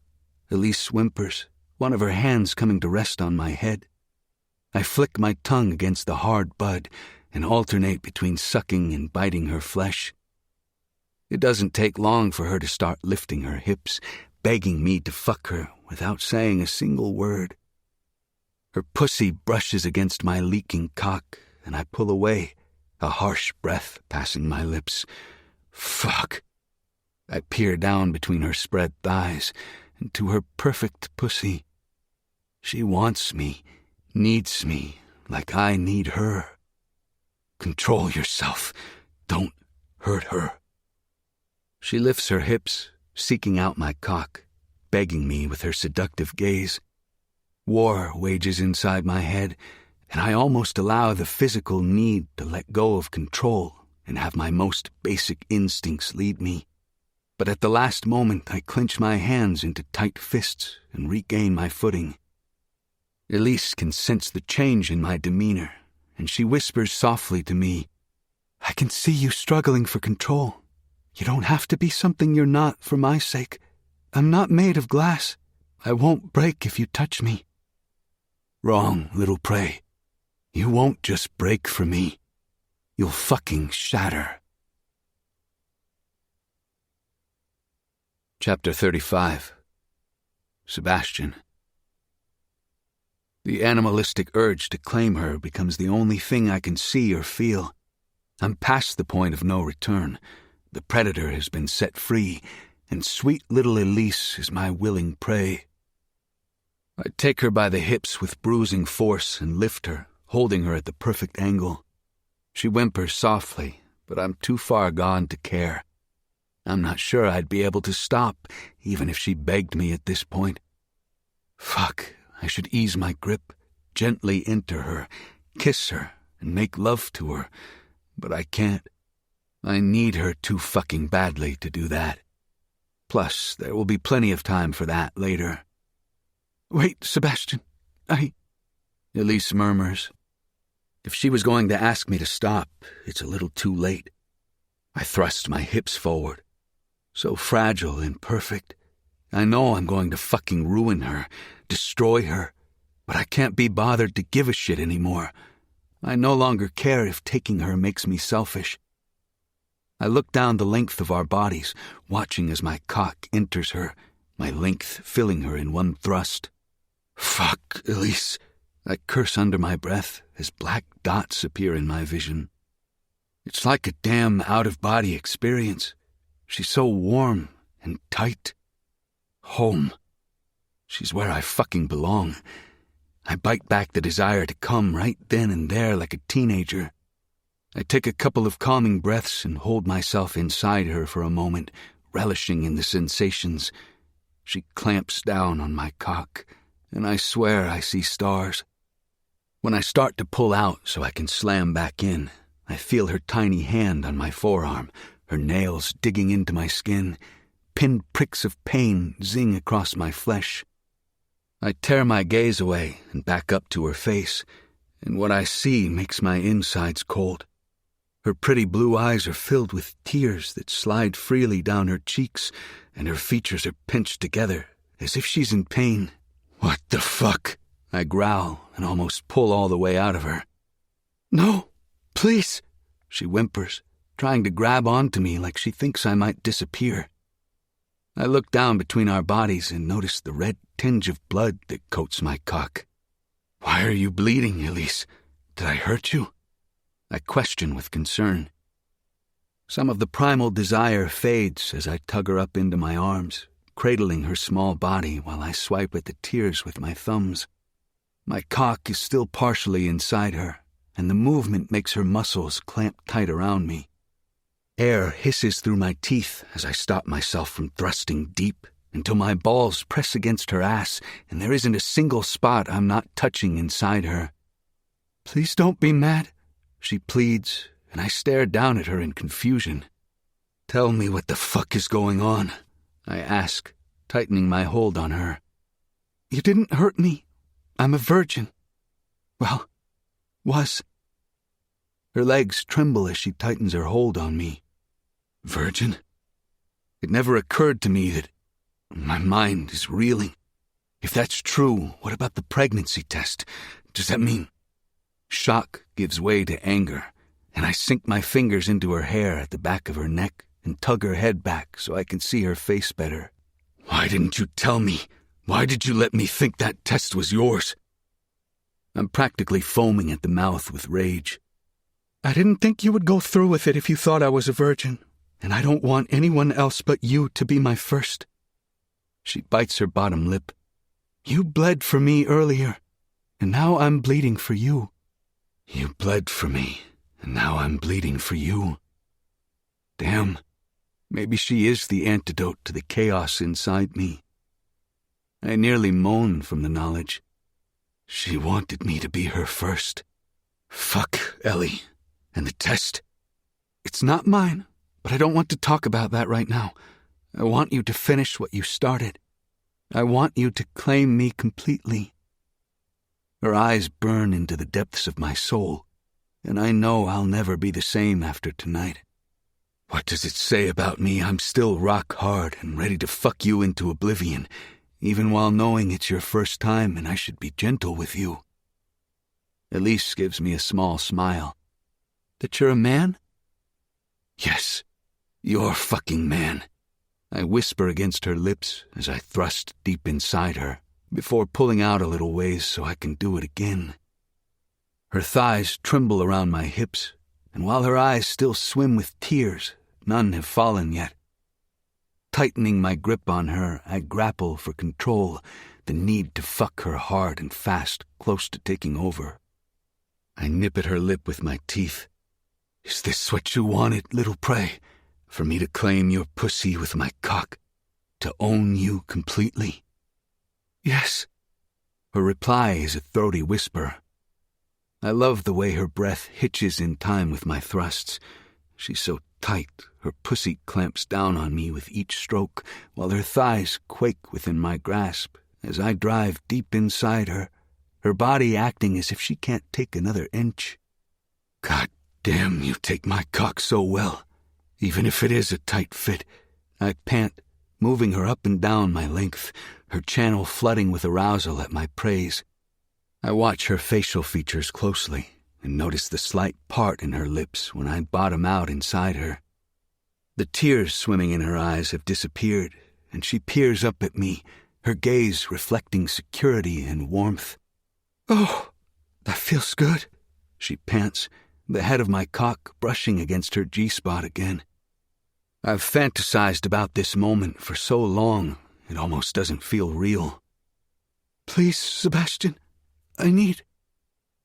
B: Elise whimpers, one of her hands coming to rest on my head. I flick my tongue against the hard bud and alternate between sucking and biting her flesh. It doesn't take long for her to start lifting her hips, begging me to fuck her without saying a single word. Her pussy brushes against my leaking cock, and I pull away, a harsh breath passing my lips. Fuck. I peer down between her spread thighs and to her perfect pussy. She wants me, needs me, like I need her. Control yourself. Don't hurt her. She lifts her hips, seeking out my cock, begging me with her seductive gaze. War wages inside my head, and I almost allow the physical need to let go of control and have my most basic instincts lead me. But at the last moment, I clench my hands into tight fists and regain my footing. Elise can sense the change in my demeanor, and she whispers softly to me, "I can see you struggling for control. You don't have to be something you're not for my sake. I'm not made of glass. I won't break if you touch me." Wrong, little prey. You won't just break for me. You'll fucking shatter. Chapter 35. Sebastian. The animalistic urge to claim her becomes the only thing I can see or feel. I'm past the point of no return. The predator has been set free, and sweet little Elise is my willing prey. I take her by the hips with bruising force and lift her, holding her at the perfect angle. She whimpers softly, but I'm too far gone to care. I'm not sure I'd be able to stop, even if she begged me at this point. Fuck, I should ease my grip, gently enter her, kiss her, and make love to her, but I can't. I need her too fucking badly to do that. Plus, there will be plenty of time for that later. "Wait, Sebastian, Elise murmurs. If she was going to ask me to stop, it's a little too late. I thrust my hips forward. So fragile and perfect. I know I'm going to fucking ruin her, destroy her, but I can't be bothered to give a shit anymore. I no longer care if taking her makes me selfish. I look down the length of our bodies, watching as my cock enters her, my length filling her in one thrust. Fuck, Elise. I curse under my breath as black dots appear in my vision. It's like a damn out-of-body experience. She's so warm and tight. Home. She's where I fucking belong. I bite back the desire to come right then and there like a teenager. I take a couple of calming breaths and hold myself inside her for a moment, relishing in the sensations. She clamps down on my cock, and I swear I see stars. When I start to pull out so I can slam back in, I feel her tiny hand on my forearm, her nails digging into my skin, pin pricks of pain zing across my flesh. I tear my gaze away and back up to her face, and what I see makes my insides cold. Her pretty blue eyes are filled with tears that slide freely down her cheeks, and her features are pinched together, as if she's in pain. "What the fuck?" I growl and almost pull all the way out of her. "No, please," she whimpers, trying to grab onto me like she thinks I might disappear. I look down between our bodies and notice the red tinge of blood that coats my cock. "Why are you bleeding, Elise? Did I hurt you?" I question with concern. Some of the primal desire fades as I tug her up into my arms, cradling her small body while I swipe at the tears with my thumbs. My cock is still partially inside her, and the movement makes her muscles clamp tight around me. Air hisses through my teeth as I stop myself from thrusting deep until my balls press against her ass and there isn't a single spot I'm not touching inside her. "Please don't be mad," she pleads, and I stare down at her in confusion. "Tell me what the fuck is going on," I ask, tightening my hold on her. "You didn't hurt me. I'm a virgin. Well, was." Her legs tremble as she tightens her hold on me. Virgin? It never occurred to me that my mind is reeling. If that's true, what about the pregnancy test? Does that mean... Shock gives way to anger, and I sink my fingers into her hair at the back of her neck and tug her head back so I can see her face better. "Why didn't you tell me? Why did you let me think that test was yours?" I'm practically foaming at the mouth with rage. "I didn't think you would go through with it if you thought I was a virgin, and I don't want anyone else but you to be my first." She bites her bottom lip. "You bled for me earlier, and now I'm bleeding for you." "You bled for me, and now I'm bleeding for you." Damn, maybe she is the antidote to the chaos inside me. I nearly moan from the knowledge. She wanted me to be her first. Fuck, Ellie. And the test? It's not mine, but I don't want to talk about that right now. I want you to finish what you started. I want you to claim me completely. Her eyes burn into the depths of my soul, and I know I'll never be the same after tonight. What does it say about me? I'm still rock hard and ready to fuck you into oblivion, even while knowing it's your first time and I should be gentle with you. Elise gives me a small smile. "That you're a man?" "Yes, you're fucking man," I whisper against her lips as I thrust deep inside her, before pulling out a little ways so I can do it again. Her thighs tremble around my hips, and while her eyes still swim with tears, none have fallen yet. Tightening my grip on her, I grapple for control, the need to fuck her hard and fast, close to taking over. I nip at her lip with my teeth. "Is this what you wanted, little prey? For me to claim your pussy with my cock? To own you completely?" "Yes." Her reply is a throaty whisper. I love the way her breath hitches in time with my thrusts. She's so tight, her pussy clamps down on me with each stroke, while her thighs quake within my grasp as I drive deep inside her, her body acting as if she can't take another inch. God damn, you take my cock so well, even if it is a tight fit. I pant, moving her up and down my length, her channel flooding with arousal at my praise. I watch her facial features closely and notice the slight part in her lips when I bottom out inside her. The tears swimming in her eyes have disappeared, and she peers up at me, her gaze reflecting security and warmth. "Oh, that feels good," she pants, the head of my cock brushing against her G-spot again. I've fantasized about this moment for so long, it almost doesn't feel real. "Please, Sebastian, I need..."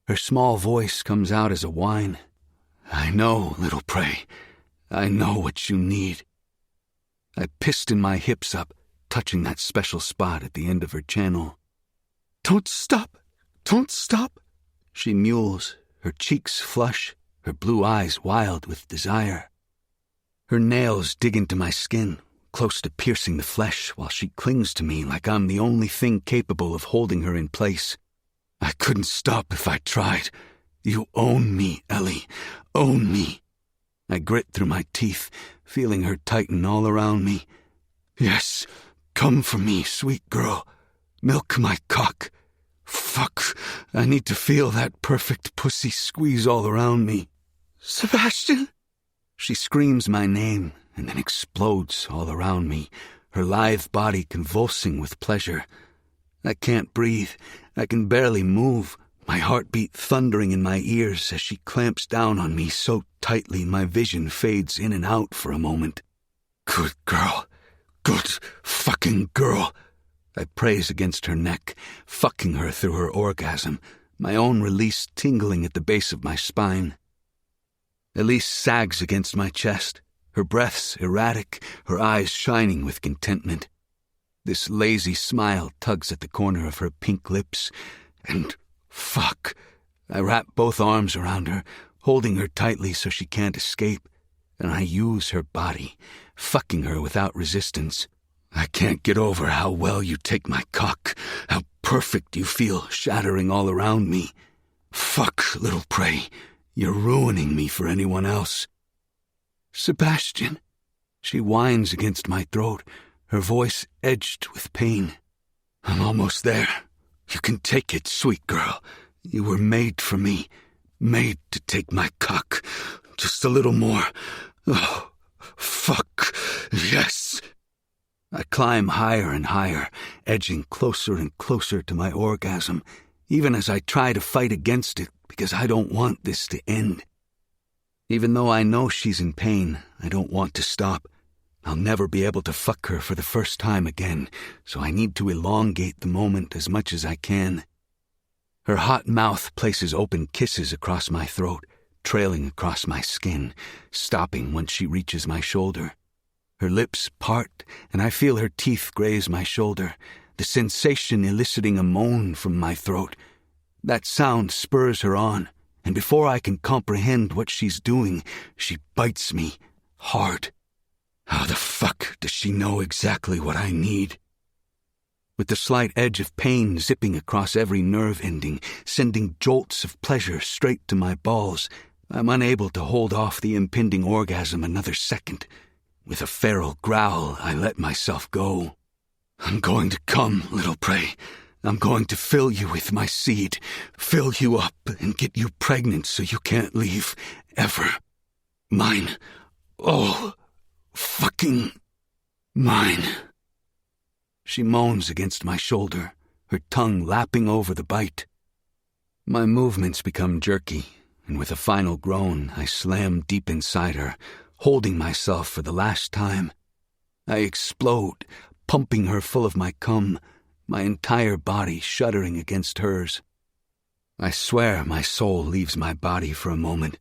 B: Her small voice comes out as a whine. "I know, little prey. I know what you need." I piston my hips up, touching that special spot at the end of her channel. "Don't stop! Don't stop!" She mewls, her cheeks flush, her blue eyes wild with desire. Her nails dig into my skin, close to piercing the flesh, while she clings to me like I'm the only thing capable of holding her in place. I couldn't stop if I tried. You own me, Ellie. Own me. I grit through my teeth, feeling her tighten all around me. Yes, come for me, sweet girl. Milk my cock. Fuck, I need to feel that perfect pussy squeeze all around me. Sebastian! She screams my name and then explodes all around me, her lithe body convulsing with pleasure. I can't breathe. I can barely move, my heartbeat thundering in my ears as she clamps down on me so tightly my vision fades in and out for a moment. Good girl. Good fucking girl. I praise against her neck, fucking her through her orgasm, my own release tingling at the base of my spine. Elise sags against my chest, her breaths erratic, her eyes shining with contentment. This lazy smile tugs at the corner of her pink lips, and fuck. I wrap both arms around her, holding her tightly so she can't escape, and I use her body, fucking her without resistance. I can't get over how well you take my cock, how perfect you feel shattering all around me. Fuck, little prey, you're ruining me for anyone else. Sebastian, she whines against my throat, her voice edged with pain. I'm almost there. You can take it, sweet girl. You were made for me, made to take my cock. Just a little more. Oh, fuck, yes. I climb higher and higher, edging closer and closer to my orgasm, even as I try to fight against it because I don't want this to end. Even though I know she's in pain, I don't want to stop. I'll never be able to fuck her for the first time again, so I need to elongate the moment as much as I can. Her hot mouth places open kisses across my throat, trailing across my skin, stopping once she reaches my shoulder. Her lips part, and I feel her teeth graze my shoulder, the sensation eliciting a moan from my throat. That sound spurs her on, and before I can comprehend what she's doing, she bites me hard. How the fuck does she know exactly what I need? With the slight edge of pain zipping across every nerve ending, sending jolts of pleasure straight to my balls, I'm unable to hold off the impending orgasm another second. With a feral growl, I let myself go. I'm going to come, little prey. I'm going to fill you with my seed, fill you up and get you pregnant so you can't leave, ever. Mine. All. Fucking. Mine. She moans against my shoulder, her tongue lapping over the bite. My movements become jerky, and with a final groan, I slam deep inside her, holding myself for the last time. I explode, pumping her full of my cum, my entire body shuddering against hers. I swear my soul leaves my body for a moment.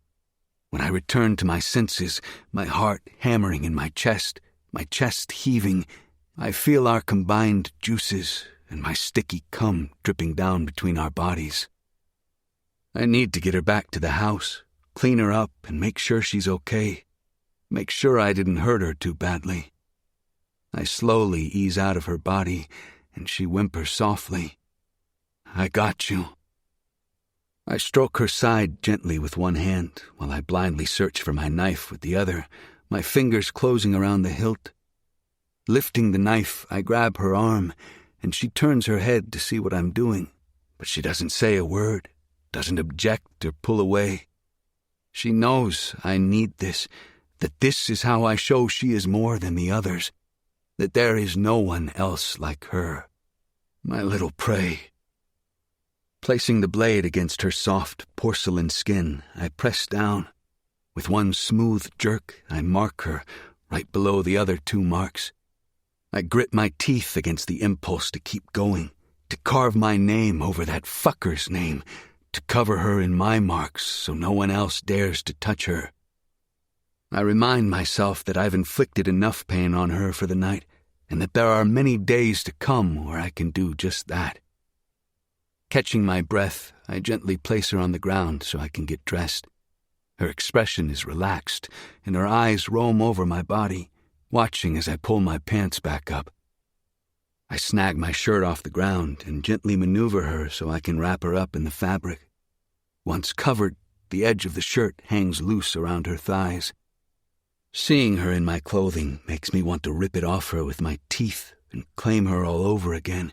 B: When I return to my senses, my heart hammering in my chest heaving, I feel our combined juices and my sticky cum dripping down between our bodies. I need to get her back to the house, clean her up and make sure she's okay. Make sure I didn't hurt her too badly. I slowly ease out of her body, and she whimpers softly. I got you. I stroke her side gently with one hand, while I blindly search for my knife with the other, my fingers closing around the hilt. Lifting the knife, I grab her arm, and she turns her head to see what I'm doing, but she doesn't say a word, doesn't object or pull away. She knows I need this, that this is how I show she is more than the others, that there is no one else like her. My little prey. Placing the blade against her soft porcelain skin, I press down. With one smooth jerk, I mark her, right below the other two marks. I grit my teeth against the impulse to keep going, to carve my name over that fucker's name, to cover her in my marks so no one else dares to touch her. I remind myself that I've inflicted enough pain on her for the night, and that there are many days to come where I can do just that. Catching my breath, I gently place her on the ground so I can get dressed. Her expression is relaxed, and her eyes roam over my body, watching as I pull my pants back up. I snag my shirt off the ground and gently maneuver her so I can wrap her up in the fabric. Once covered, the edge of the shirt hangs loose around her thighs. Seeing her in my clothing makes me want to rip it off her with my teeth and claim her all over again.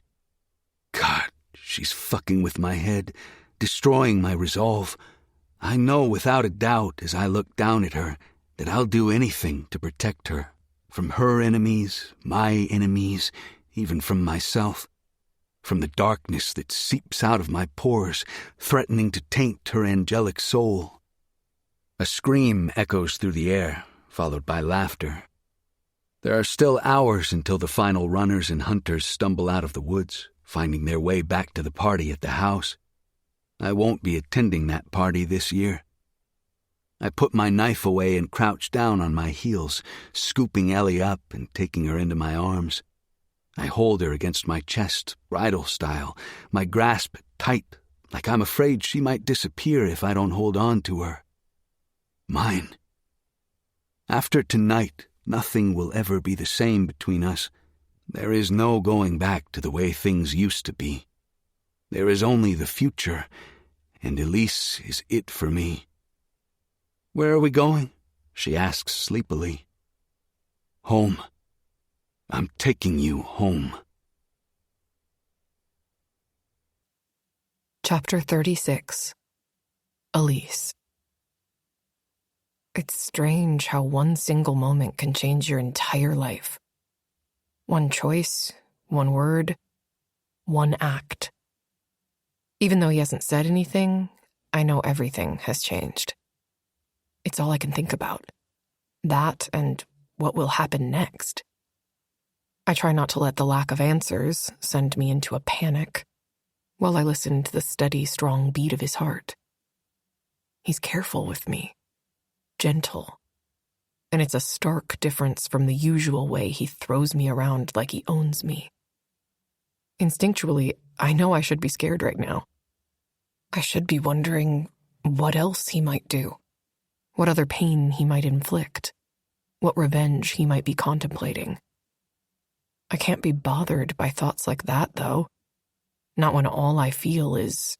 B: God, she's fucking with my head, destroying my resolve. I know without a doubt as I look down at her that I'll do anything to protect her, from her enemies, my enemies, even from myself, from the darkness that seeps out of my pores, threatening to taint her angelic soul. A scream echoes through the air, followed by laughter. There are still hours until the final runners and hunters stumble out of the woods, finding their way back to the party at the house. I won't be attending that party this year. I put my knife away and crouch down on my heels, scooping Ellie up and taking her into my arms. I hold her against my chest, bridal style, my grasp tight, like I'm afraid she might disappear if I don't hold on to her. Mine. After tonight, nothing will ever be the same between us. There is no going back to the way things used to be. There is only the future, and Elise is it for me. Where are we going? She asks sleepily. Home. I'm taking you home.
A: Chapter 36. Elise. It's strange how one single moment can change your entire life. One choice, one word, one act. Even though he hasn't said anything, I know everything has changed. It's all I can think about. That and what will happen next. I try not to let the lack of answers send me into a panic while I listen to the steady, strong beat of his heart. He's careful with me, gentle, and it's a stark difference from the usual way he throws me around like he owns me. Instinctually, I know I should be scared right now. I should be wondering what else he might do, what other pain he might inflict, what revenge he might be contemplating. I can't be bothered by thoughts like that, though. Not when all I feel is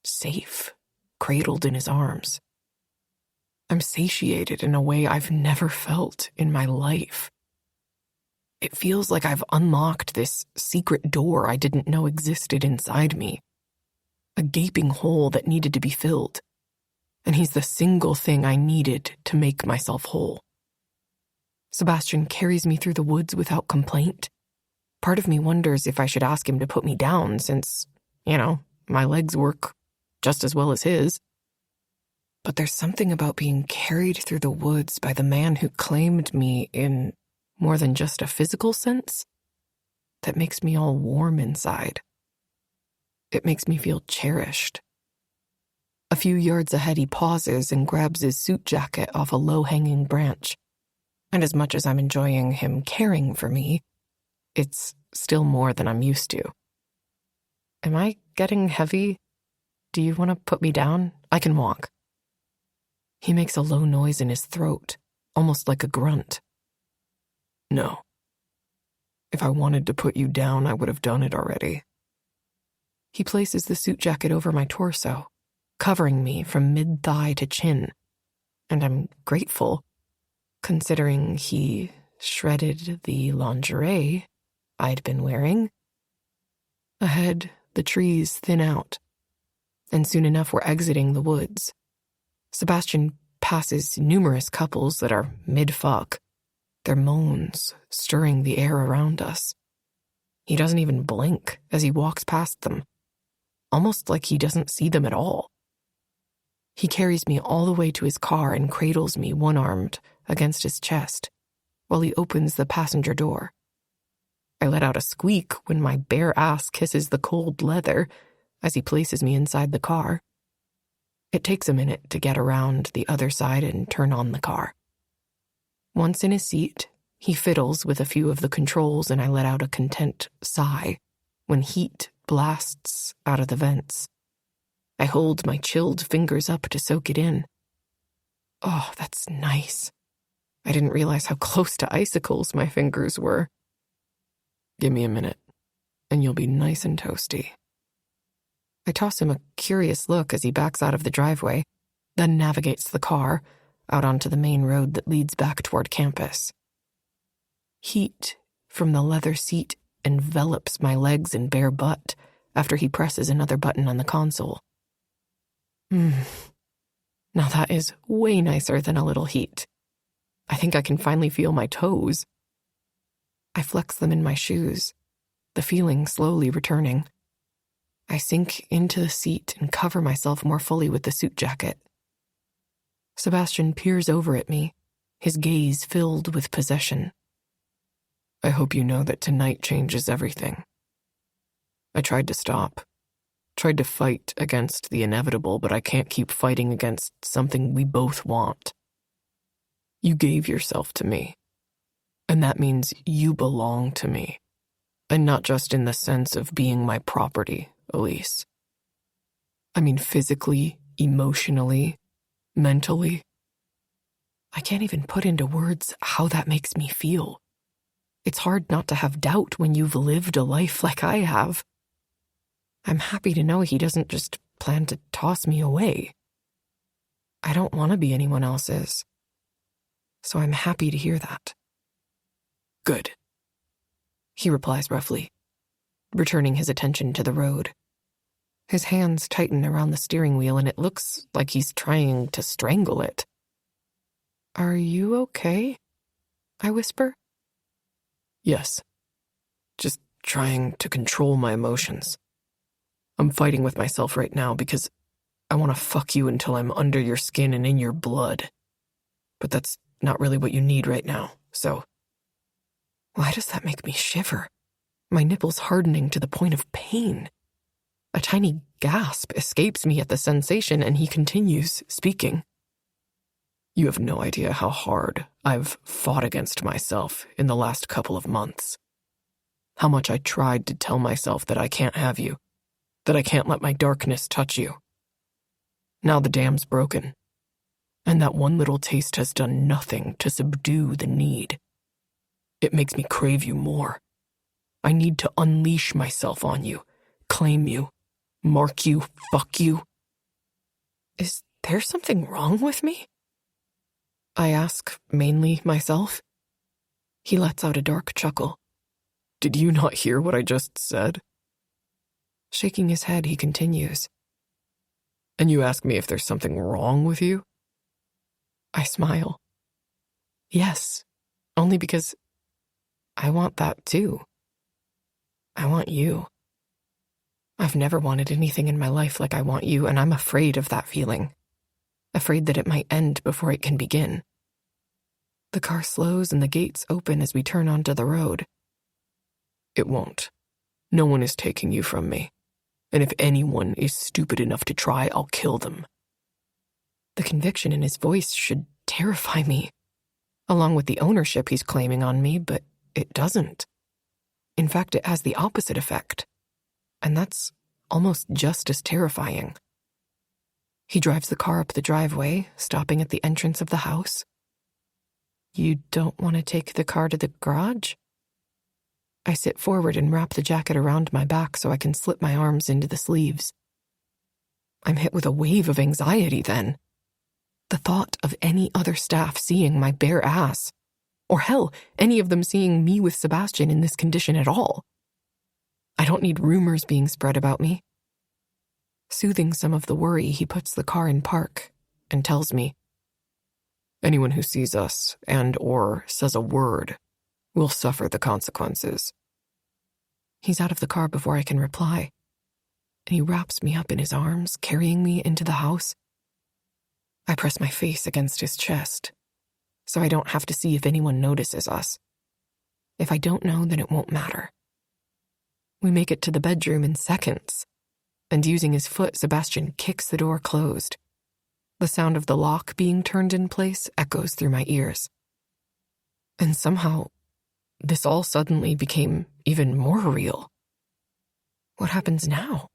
A: safe, cradled in his arms. I'm satiated in a way I've never felt in my life. It feels like I've unlocked this secret door I didn't know existed inside me. A gaping hole that needed to be filled. And he's the single thing I needed to make myself whole. Sebastian carries me through the woods without complaint. Part of me wonders if I should ask him to put me down since, my legs work just as well as his. But there's something about being carried through the woods by the man who claimed me in more than just a physical sense that makes me all warm inside. It makes me feel cherished. A few yards ahead, he pauses and grabs his suit jacket off a low-hanging branch. And as much as I'm enjoying him caring for me, it's still more than I'm used to. Am I getting heavy? Do you want to put me down? I can walk. He makes a low noise in his throat, almost like a grunt. No. If I wanted to put you down, I would have done it already. He places the suit jacket over my torso, covering me from mid-thigh to chin, and I'm grateful, considering he shredded the lingerie I'd been wearing. Ahead, the trees thin out, and soon enough we're exiting the woods. Sebastian passes numerous couples that are mid-fuck, their moans stirring the air around us. He doesn't even blink as he walks past them, almost like he doesn't see them at all. He carries me all the way to his car and cradles me one-armed against his chest while he opens the passenger door. I let out a squeak when my bare ass kisses the cold leather as he places me inside the car. It takes a minute to get around the other side and turn on the car. Once in his seat, he fiddles with a few of the controls and I let out a content sigh when heat blasts out of the vents. I hold my chilled fingers up to soak it in. Oh, that's nice. I didn't realize how close to icicles my fingers were. Give me a minute, and you'll be nice and toasty. I toss him a curious look as he backs out of the driveway, then navigates the car out onto the main road that leads back toward campus. Heat from the leather seat envelops my legs and bare butt after he presses another button on the console. Now that is way nicer than a little heat. I think I can finally feel my toes. I flex them in my shoes, the feeling slowly returning. I sink into the seat and cover myself more fully with the suit jacket. Sebastian peers over at me, his gaze filled with possession. I hope you know that tonight changes everything. I tried to stop, tried to fight against the inevitable, but I can't keep fighting against something we both want. You gave yourself to me, and that means you belong to me,
E: And not just in the sense of being my property, Elise. I mean physically, emotionally, mentally. I can't even put into words how that makes me feel. It's hard not to have doubt when you've lived a life like I have. I'm happy to know he doesn't just plan to toss me away. I don't want to be anyone else's. So I'm happy to hear that. Good, he replies roughly, returning his attention to the road. His hands tighten around the steering wheel and it looks like he's trying to strangle it. Are you okay? I whisper. Yes. Just trying to control my emotions. I'm fighting with myself right now because I want to fuck you until I'm under your skin and in your blood. But that's not really what you need right now, so... Why does that make me shiver? My nipples hardening to the point of pain. A tiny gasp escapes me at the sensation and he continues speaking. You have no idea how hard I've fought against myself in the last couple of months. How much I tried to tell myself that I can't have you, that I can't let my darkness touch you. Now the dam's broken, and that one little taste has done nothing to subdue the need. It makes me crave you more. I need to unleash myself on you, claim you, mark you, fuck you. Is there something wrong with me? I ask, mainly myself. He lets out a dark chuckle. Did you not hear what I just said? Shaking his head, he continues. And you ask me if there's something wrong with you? I smile. Yes, only because I want that too. I want you. I've never wanted anything in my life like I want you, and I'm afraid of that feeling. Afraid that it might end before it can begin. The car slows and the gates open as we turn onto the road. It won't. No one is taking you from me. And if anyone is stupid enough to try, I'll kill them. The conviction in his voice should terrify me, along with the ownership he's claiming on me, but it doesn't. In fact, it has the opposite effect. And that's almost just as terrifying. He drives the car up the driveway, stopping at the entrance of the house. You don't want to take the car to the garage? I sit forward and wrap the jacket around my back so I can slip my arms into the sleeves. I'm hit with a wave of anxiety then. The thought of any other staff seeing my bare ass, or hell, any of them seeing me with Sebastian in this condition at all. I don't need rumors being spread about me. Soothing some of the worry, he puts the car in park and tells me, anyone who sees us and/or says a word will suffer the consequences. He's out of the car before I can reply, and he wraps me up in his arms, carrying me into the house. I press my face against his chest, so I don't have to see if anyone notices us. If I don't know, then it won't matter. We make it to the bedroom in seconds, and using his foot, Sebastian kicks the door closed. The sound of the lock being turned in place echoes through my ears. And somehow, this all suddenly became even more real. What happens now?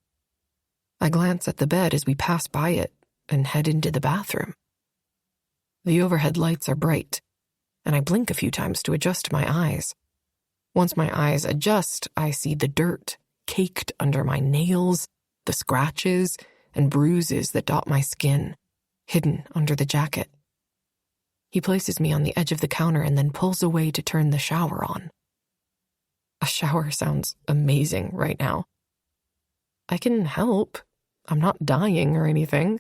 E: I glance at the bed as we pass by it and head into the bathroom. The overhead lights are bright, and I blink a few times to adjust my eyes. Once my eyes adjust, I see the dirt caked under my nails, the scratches and bruises that dot my skin, hidden under the jacket. He places me on the edge of the counter and then pulls away to turn the shower on. A shower sounds amazing right now. I can help. I'm not dying or anything.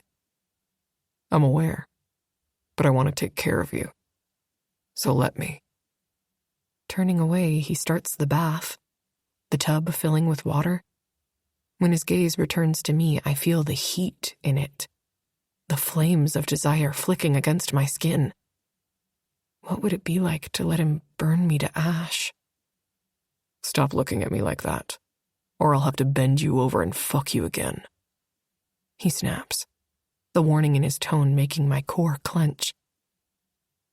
E: I'm aware, but I want to take care of you. So let me. Turning away, he starts the bath, the tub filling with water. When his gaze returns to me, I feel the heat in it, the flames of desire flicking against my skin. What would it be like to let him burn me to ash? Stop looking at me like that, or I'll have to bend you over and fuck you again. He snaps, the warning in his tone making my core clench.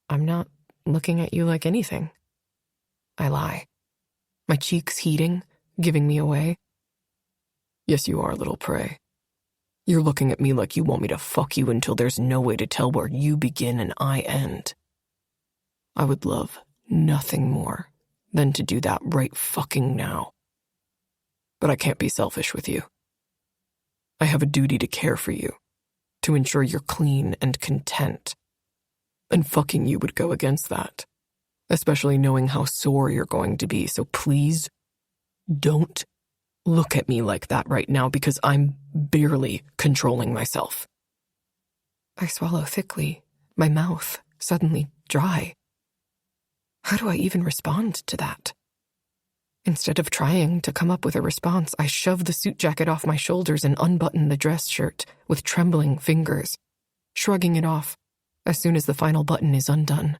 E: I'm not looking at you like anything. I lie, my cheeks heating, giving me away? Yes, you are, little prey. You're looking at me like you want me to fuck you until there's no way to tell where you begin and I end. I would love nothing more than to do that right fucking now. But I can't be selfish with you. I have a duty to care for you, to ensure you're clean and content. And fucking you would go against that, especially knowing how sore you're going to be. So please, don't look at me like that right now because I'm barely controlling myself. I swallow thickly, my mouth suddenly dry. How do I even respond to that? Instead of trying to come up with a response, I shove the suit jacket off my shoulders and unbutton the dress shirt with trembling fingers, shrugging it off as soon as the final button is undone.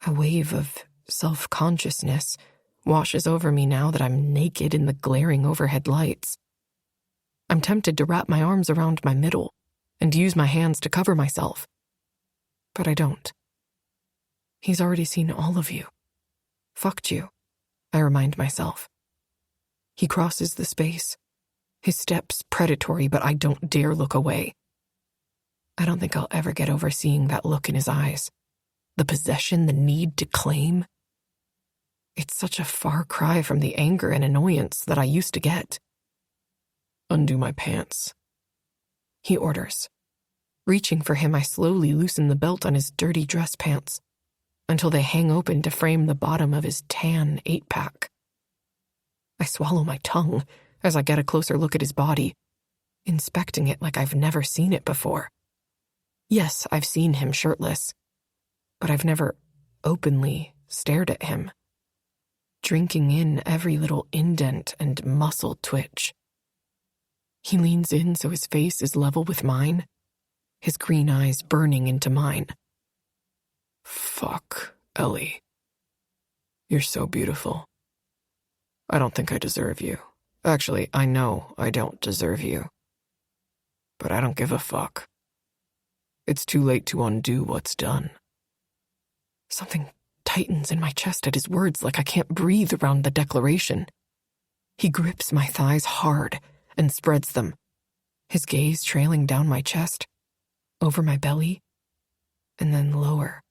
E: A wave of self-consciousness washes over me now that I'm naked in the glaring overhead lights. I'm tempted to wrap my arms around my middle and use my hands to cover myself, but I don't. He's already seen all of you. Fucked you, I remind myself. He crosses the space, his steps predatory, but I don't dare look away. I don't think I'll ever get over seeing that look in his eyes. The possession, the need to claim. It's such a far cry from the anger and annoyance that I used to get. Undo my pants, he orders. Reaching for him, I slowly loosen the belt on his dirty dress pants until they hang open to frame the bottom of his tan 8-pack. I swallow my tongue as I get a closer look at his body, inspecting it like I've never seen it before. Yes, I've seen him shirtless, but I've never openly stared at him, drinking in every little indent and muscle twitch. He leans in so his face is level with mine, his green eyes burning into mine. Fuck, Ellie. You're so beautiful. I don't think I deserve you. Actually, I know I don't deserve you. But I don't give a fuck. It's too late to undo what's done. Something tightens in my chest at his words like I can't breathe around the declaration. He grips my thighs hard and spreads them, his gaze trailing down my chest, over my belly, and then lower.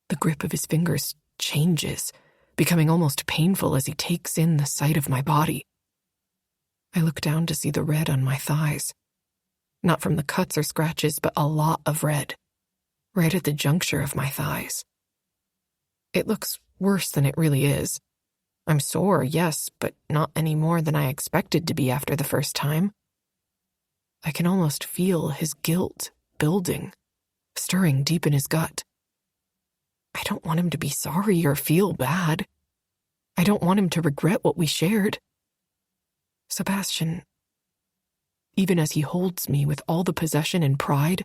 E: The grip of his fingers changes, becoming almost painful as he takes in the sight of my body. I look down to see the red on my thighs. Not from the cuts or scratches, but a lot of red, right at the juncture of my thighs. It looks worse than it really is. I'm sore, yes, but not any more than I expected to be after the first time. I can almost feel his guilt building, stirring deep in his gut. I don't want him to be sorry or feel bad. I don't want him to regret what we shared. Sebastian, even as he holds me with all the possession and pride,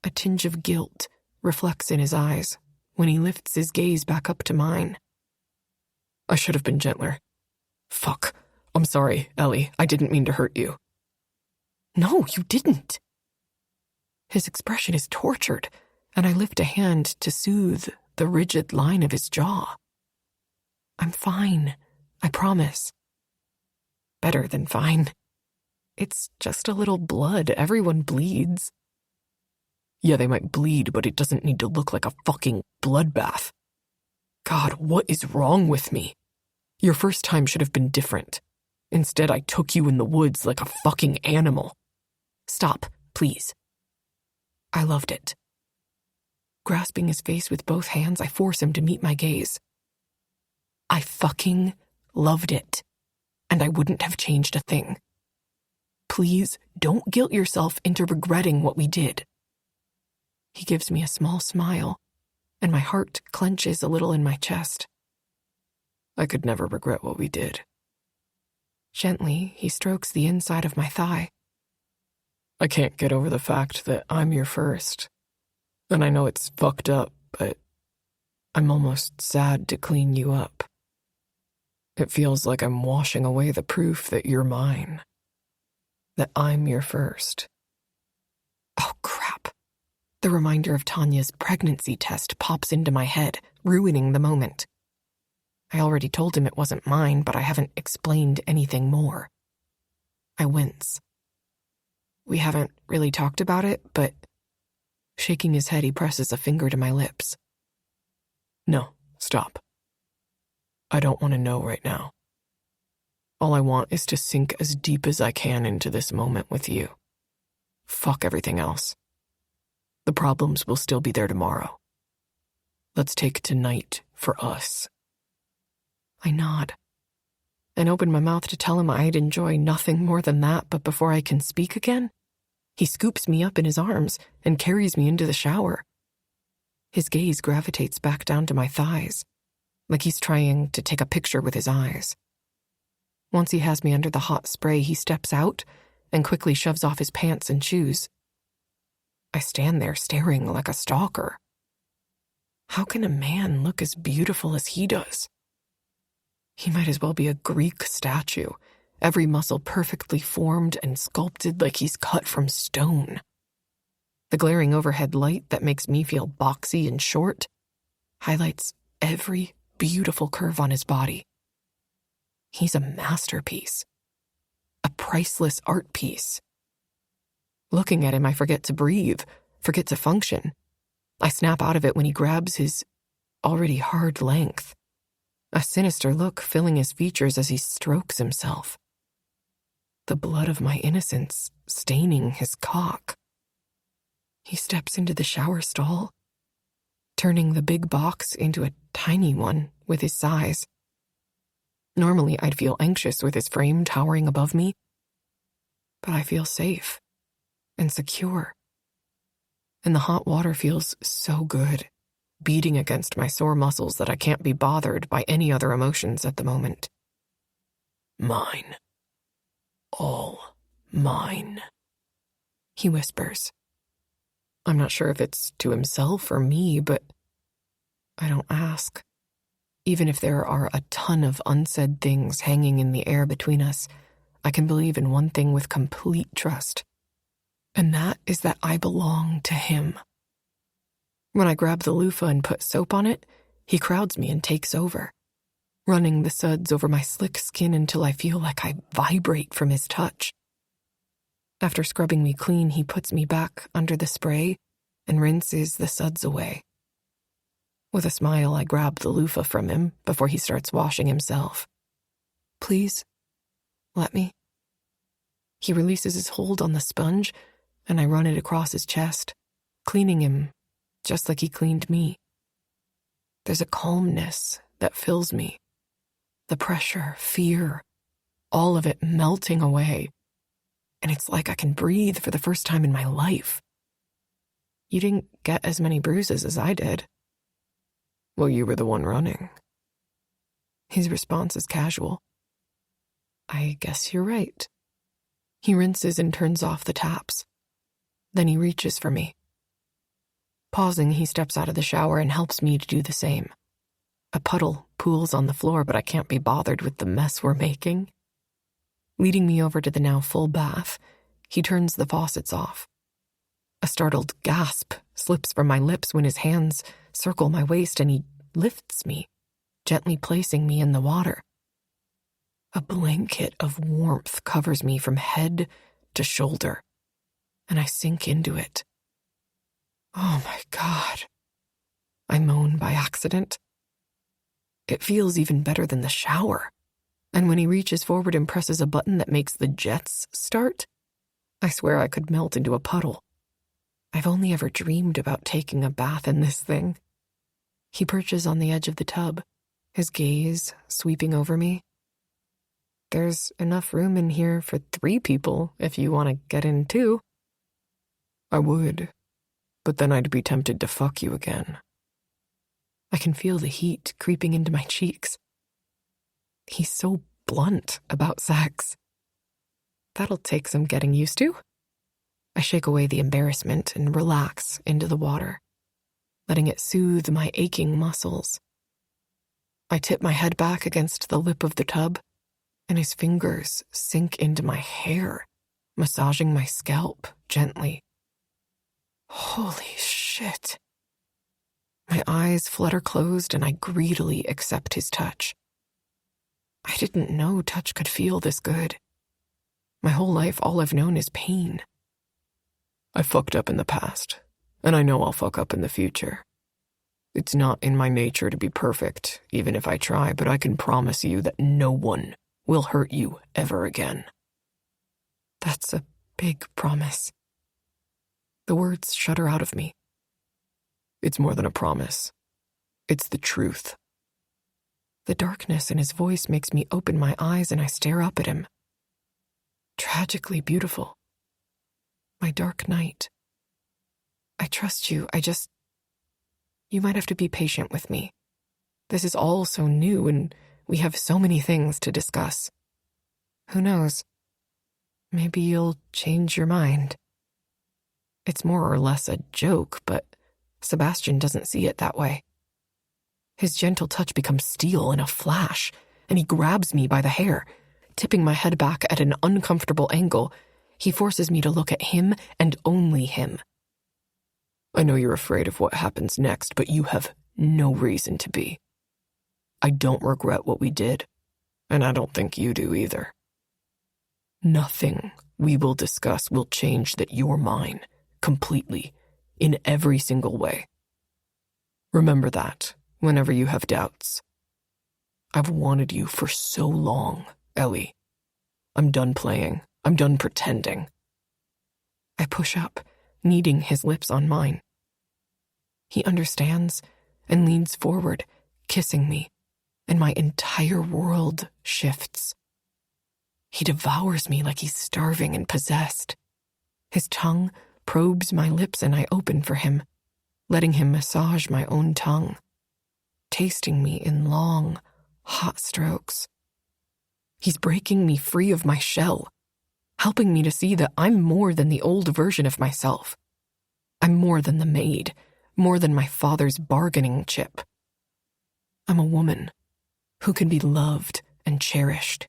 E: a tinge of guilt reflects in his eyes when he lifts his gaze back up to mine. I should have been gentler. Fuck. I'm sorry, Ellie. I didn't mean to hurt you. No, you didn't. His expression is tortured, and I lift a hand to soothe the rigid line of his jaw. I'm fine, I promise. Better than fine. It's just a little blood. Everyone bleeds. Yeah, they might bleed, but it doesn't need to look like a fucking bloodbath. God, what is wrong with me? Your first time should have been different. Instead, I took you in the woods like a fucking animal. Stop, please. I loved it. Grasping his face with both hands, I force him to meet my gaze. I fucking loved it, and I wouldn't have changed a thing. Please don't guilt yourself into regretting what we did. He gives me a small smile, and my heart clenches a little in my chest. I could never regret what we did. Gently, he strokes the inside of my thigh. I can't get over the fact that I'm your first. And I know it's fucked up, but I'm almost sad to clean you up. It feels like I'm washing away the proof that you're mine. That I'm your first. Oh, crap. The reminder of Tanya's pregnancy test pops into my head, ruining the moment.
A: I already told him it wasn't mine, but I haven't explained anything more. I wince. We haven't really talked about it, but... Shaking his head, he presses a finger to my lips.
E: No, stop. I don't want to know right now. All I want is to sink as deep as I can into this moment with you. Fuck everything else. The problems will still be there tomorrow. Let's take tonight for us.
A: I nod and open my mouth to tell him I'd enjoy nothing more than that, but before I can speak again, he scoops me up in his arms and carries me into the shower. His gaze gravitates back down to my thighs, like he's trying to take a picture with his eyes. Once he has me under the hot spray, he steps out and quickly shoves off his pants and shoes. I stand there staring like a stalker. How can a man look as beautiful as he does? He might as well be a Greek statue, every muscle perfectly formed and sculpted like he's cut from stone. The glaring overhead light that makes me feel boxy and short highlights every beautiful curve on his body. He's a masterpiece, a priceless art piece. Looking at him, I forget to breathe, forget to function. I snap out of it when he grabs his already hard length, a sinister look filling his features as he strokes himself. The blood of my innocence staining his cock. He steps into the shower stall, turning the big box into a tiny one with his size. Normally, I'd feel anxious with his frame towering above me, but I feel safe and secure. And the hot water feels so good, beating against my sore muscles that I can't be bothered by any other emotions at the moment.
E: Mine. All mine,
A: he whispers. I'm not sure if it's to himself or me, but I don't ask. Even if there are a ton of unsaid things hanging in the air between us, I can believe in one thing with complete trust, and that is that I belong to him. When I grab the loofah and put soap on it, he crowds me and takes over, running the suds over my slick skin until I feel like I vibrate from his touch. After scrubbing me clean, he puts me back under the spray and rinses the suds away. With a smile, I grab the loofah from him before he starts washing himself. Please, let me. He releases his hold on the sponge, and I run it across his chest, cleaning him just like he cleaned me. There's a calmness that fills me. The pressure, fear, all of it melting away. And it's like I can breathe for the first time in my life. You didn't get as many bruises as I did.
E: Well, you were the one running.
A: His response is casual. I guess you're right. He rinses and turns off the taps. Then he reaches for me. Pausing, he steps out of the shower and helps me to do the same. A puddle pools on the floor, but I can't be bothered with the mess we're making. Leading me over to the now full bath, he turns the faucets off. A startled gasp slips from my lips when his hands circle my waist and he lifts me, gently placing me in the water. A blanket of warmth covers me from head to shoulder, and I sink into it. Oh my God, I moan by accident. It feels even better than the shower. And when he reaches forward and presses a button that makes the jets start, I swear I could melt into a puddle. I've only ever dreamed about taking a bath in this thing. He perches on the edge of the tub, his gaze sweeping over me. There's enough room in here for 3 people if you want to get in too.
E: I would, but then I'd be tempted to fuck you again.
A: I can feel the heat creeping into my cheeks. He's so blunt about sex. That'll take some getting used to. I shake away the embarrassment and relax into the water, letting it soothe my aching muscles. I tip my head back against the lip of the tub, and his fingers sink into my hair, massaging my scalp gently. Holy shit. My eyes flutter closed and I greedily accept his touch.
E: I didn't know touch could feel this good. My whole life, all I've known is pain. I fucked up in the past, and I know I'll fuck up in the future. It's not in my nature to be perfect, even if I try, but I can promise you that no one will hurt you ever again. That's a big promise. The words shudder out of me. It's more than a promise. It's the truth. The darkness in his voice makes me open my eyes and I stare up at him. Tragically beautiful. My dark night. I trust you. You might have to be patient with me. This is all so new and we have so many things to discuss. Who knows? Maybe you'll change your mind. It's more or less a joke, but Sebastian doesn't see it that way. His gentle touch becomes steel in a flash, and he grabs me by the hair. Tipping my head back at an uncomfortable angle, he forces me to look at him and only him. I know you're afraid of what happens next, but you have no reason to be. I don't regret what we did, and I don't think you do either. Nothing we will discuss will change that you're mine, completely, in every single way. Remember that whenever you have doubts. I've wanted you for so long, Ellie. I'm done playing. I'm done pretending. I push up, kneading his lips on mine. He understands and leans forward, kissing me, and my entire world shifts. He devours me like he's starving and possessed. His tongue probes my lips and I open for him, letting him massage my own tongue, tasting me in long, hot strokes. He's breaking me free of my shell, helping me to see that I'm more than the old version of myself. I'm more than the maid, more than my father's bargaining chip. I'm a woman who can be loved and cherished.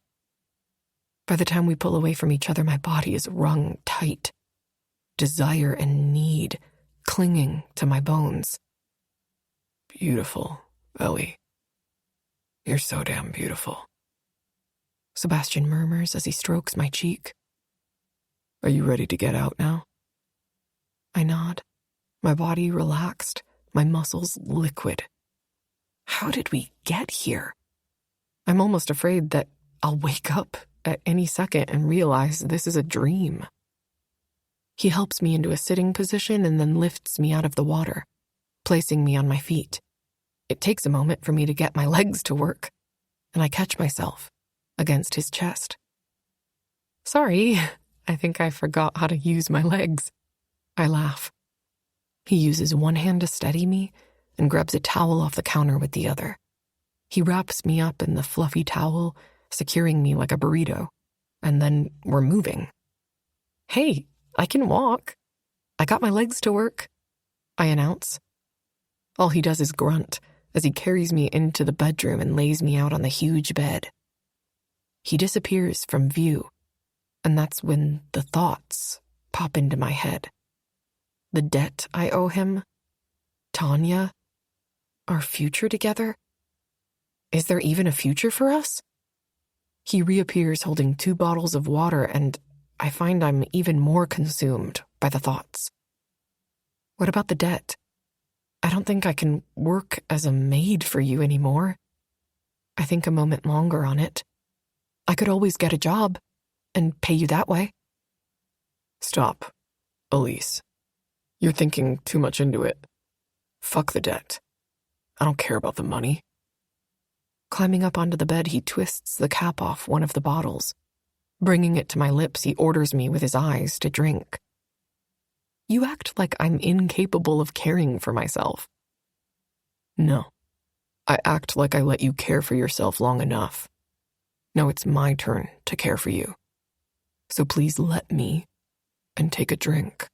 E: By the time we pull away from each other, my body is wrung tight, desire and need clinging to my bones. Beautiful, Ellie. You're so damn beautiful. Sebastian murmurs as he strokes my cheek. Are you ready to get out now? I nod, my body relaxed, my muscles liquid. How did we get here? I'm almost afraid that I'll wake up at any second and realize this is a dream. He helps me into a sitting position and then lifts me out of the water, placing me on my feet. It takes a moment for me to get my legs to work, and I catch myself against his chest. Sorry, I think I forgot how to use my legs. I laugh. He uses one hand to steady me and grabs a towel off the counter with the other. He wraps me up in the fluffy towel, securing me like a burrito, and then we're moving. Hey, I can walk. I got my legs to work, I announce. All he does is grunt as he carries me into the bedroom and lays me out on the huge bed. He disappears from view, and that's when the thoughts pop into my head. The debt I owe him, Tanya, our future together. Is there even a future for us? He reappears holding 2 bottles of water, and I find I'm even more consumed by the thoughts. What about the debt? I don't think I can work as a maid for you anymore. I think a moment longer on it. I could always get a job and pay you that way. Stop, Elise. You're thinking too much into it. Fuck the debt. I don't care about the money. Climbing up onto the bed, he twists the cap off one of the bottles. Bringing it to my lips, he orders me with his eyes to drink. You act like I'm incapable of caring for myself. No, I act like I let you care for yourself long enough. Now it's my turn to care for you. So please let me and take a drink.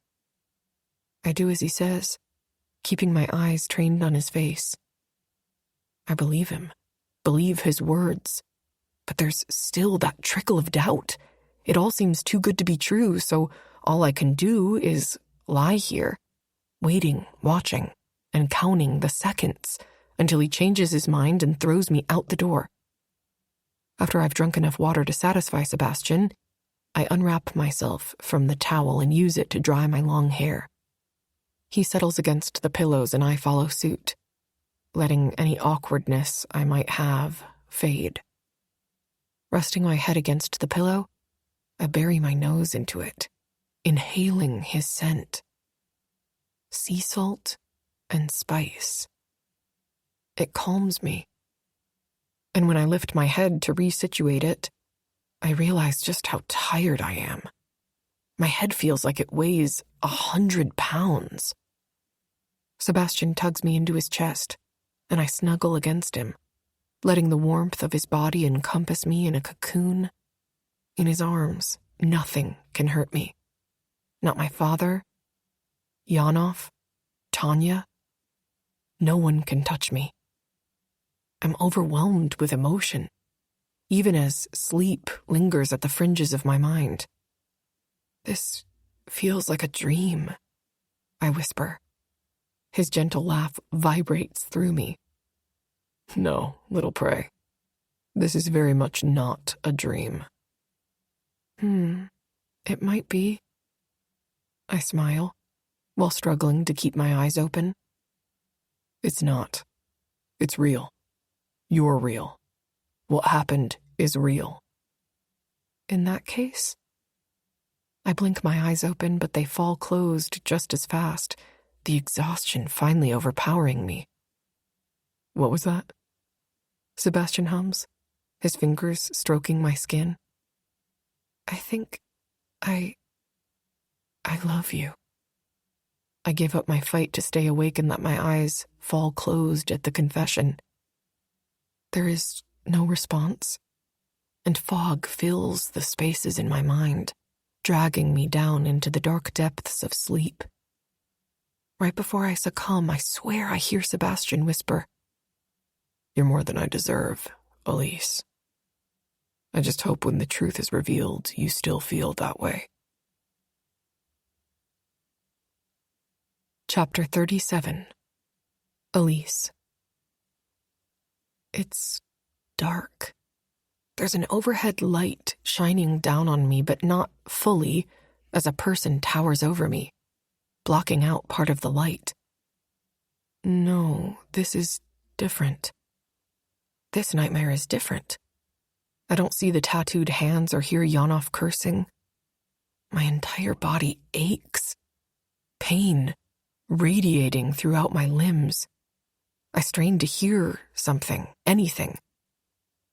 E: I do as he says, keeping my eyes trained on his face. I believe him, believe his words, but there's still that trickle of doubt. It all seems too good to be true, so all I can do is lie here, waiting, watching, and counting the seconds until he changes his mind and throws me out the door.
A: After I've drunk enough water to satisfy Sebastian, I unwrap myself from the towel and use it to dry my long hair. He settles against the pillows and I follow suit, letting any awkwardness I might have fade. Resting my head against the pillow, I bury my nose into it, inhaling his scent. Sea salt and spice. It calms me. And when I lift my head to resituate it, I realize just how tired I am. My head feels like it weighs 100 pounds. Sebastian tugs me into his chest, and I snuggle against him, letting the warmth of his body encompass me in a cocoon. In his arms, nothing can hurt me. Not my father, Yanov, Tanya. No one can touch me. I'm overwhelmed with emotion, even as sleep lingers at the fringes of my mind. This feels like a dream, I whisper. His gentle laugh vibrates through me. No, little prey. This is very much not a dream. It might be. I smile, while struggling to keep my eyes open. It's not. It's real. You're real. What happened is real. In that case? I blink my eyes open, but they fall closed just as fast, the exhaustion finally overpowering me. What was that? Sebastian hums, his fingers stroking my skin. I think I love you. I give up my fight to stay awake and let my eyes fall closed at the confession. There is no response, and fog fills the spaces in my mind, dragging me down into the dark depths of sleep. Right before I succumb, I swear I hear Sebastian whisper, "You're more than I deserve, Elise. I just hope when the truth is revealed, you still feel that way." Chapter 37. Elise. It's dark. There's an overhead light shining down on me, but not fully, as a person towers over me, blocking out part of the light. No, this is different. This nightmare is different. I don't see the tattooed hands or hear Yanov cursing. My entire body aches. Pain radiating throughout my limbs. I strain to hear something, anything,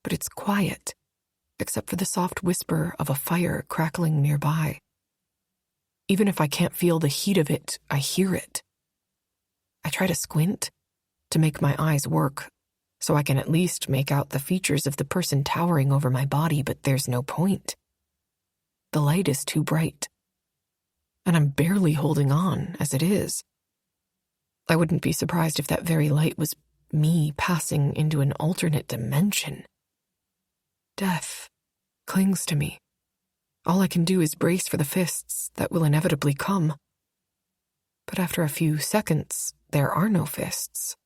A: but it's quiet, except for the soft whisper of a fire crackling nearby. Even if I can't feel the heat of it, I hear it. I try to squint to make my eyes work, so I can at least make out the features of the person towering over my body, but there's no point. The light is too bright, and I'm barely holding on as it is. I wouldn't be surprised if that very light was me passing into an alternate dimension. Death clings to me. All I can do is brace for the fists that will inevitably come. But after a few seconds, there are no fists.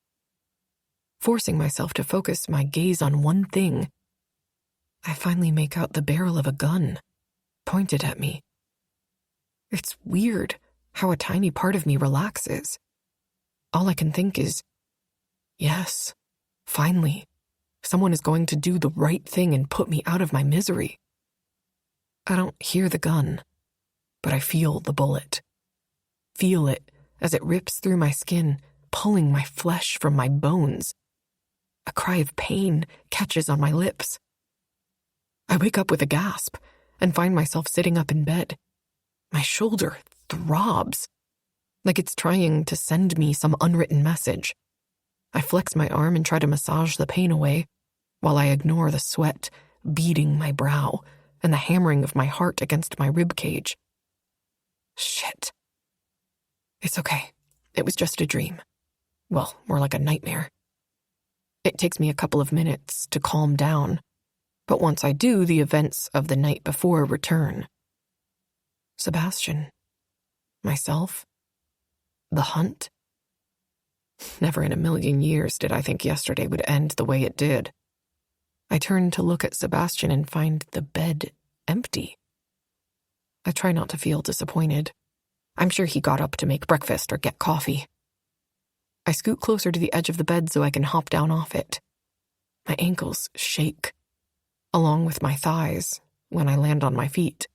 A: Forcing myself to focus my gaze on one thing, I finally make out the barrel of a gun, pointed at me. It's weird how a tiny part of me relaxes. All I can think is, yes, finally, someone is going to do the right thing and put me out of my misery. I don't hear the gun, but I feel the bullet. Feel it as it rips through my skin, pulling my flesh from my bones. A cry of pain catches on my lips. I wake up with a gasp and find myself sitting up in bed. My shoulder throbs, like it's trying to send me some unwritten message. I flex my arm and try to massage the pain away, while I ignore the sweat beading my brow and the hammering of my heart against my rib cage. Shit. It's okay. It was just a dream. Well, more like a nightmare. It takes me a couple of minutes to calm down, but once I do, the events of the night before return. Sebastian. Myself. The hunt. Never in a million years did I think yesterday would end the way it did.
E: I turn to look at Sebastian and find the bed empty. I try not to feel disappointed. I'm sure he got up to make breakfast or get coffee. I scoot closer to the edge of the bed so I can hop down off it. My ankles shake, along with my thighs, when I land on my feet.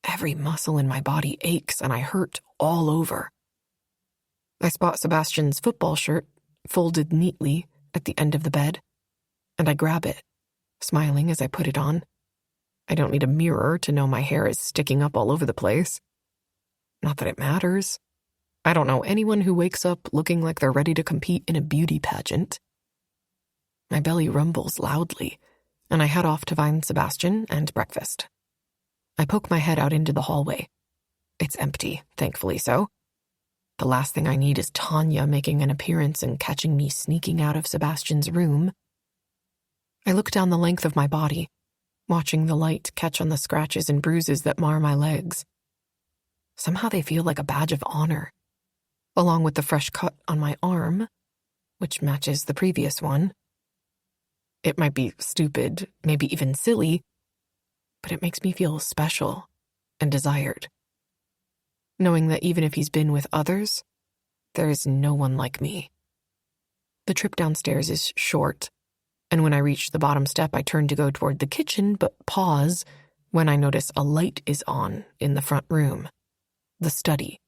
E: Every muscle in my body aches and I hurt all over. I spot Sebastian's football shirt, folded neatly at the end of the bed, and I grab it, smiling as I put it on. I don't need a mirror to know my hair is sticking up all over the place. Not that it matters. I don't know anyone who wakes up looking like they're ready to compete in a beauty pageant. My belly rumbles loudly, and I head off to find Sebastian and breakfast. I poke my head out into the hallway. It's empty, thankfully so. The last thing I need is Tanya making an appearance and catching me sneaking out of Sebastian's room. I look down the length of my body, watching the light catch on the scratches and bruises that mar my legs. Somehow they feel like a badge of honor, along with the fresh cut on my arm, which matches the previous one. It might be stupid, maybe even silly, but it makes me feel special and desired, knowing that even if he's been with others, there is no one like me. The trip downstairs is short, and when I reach the bottom step, I turn to go toward the kitchen, but pause when I notice a light is on in the front room, the study,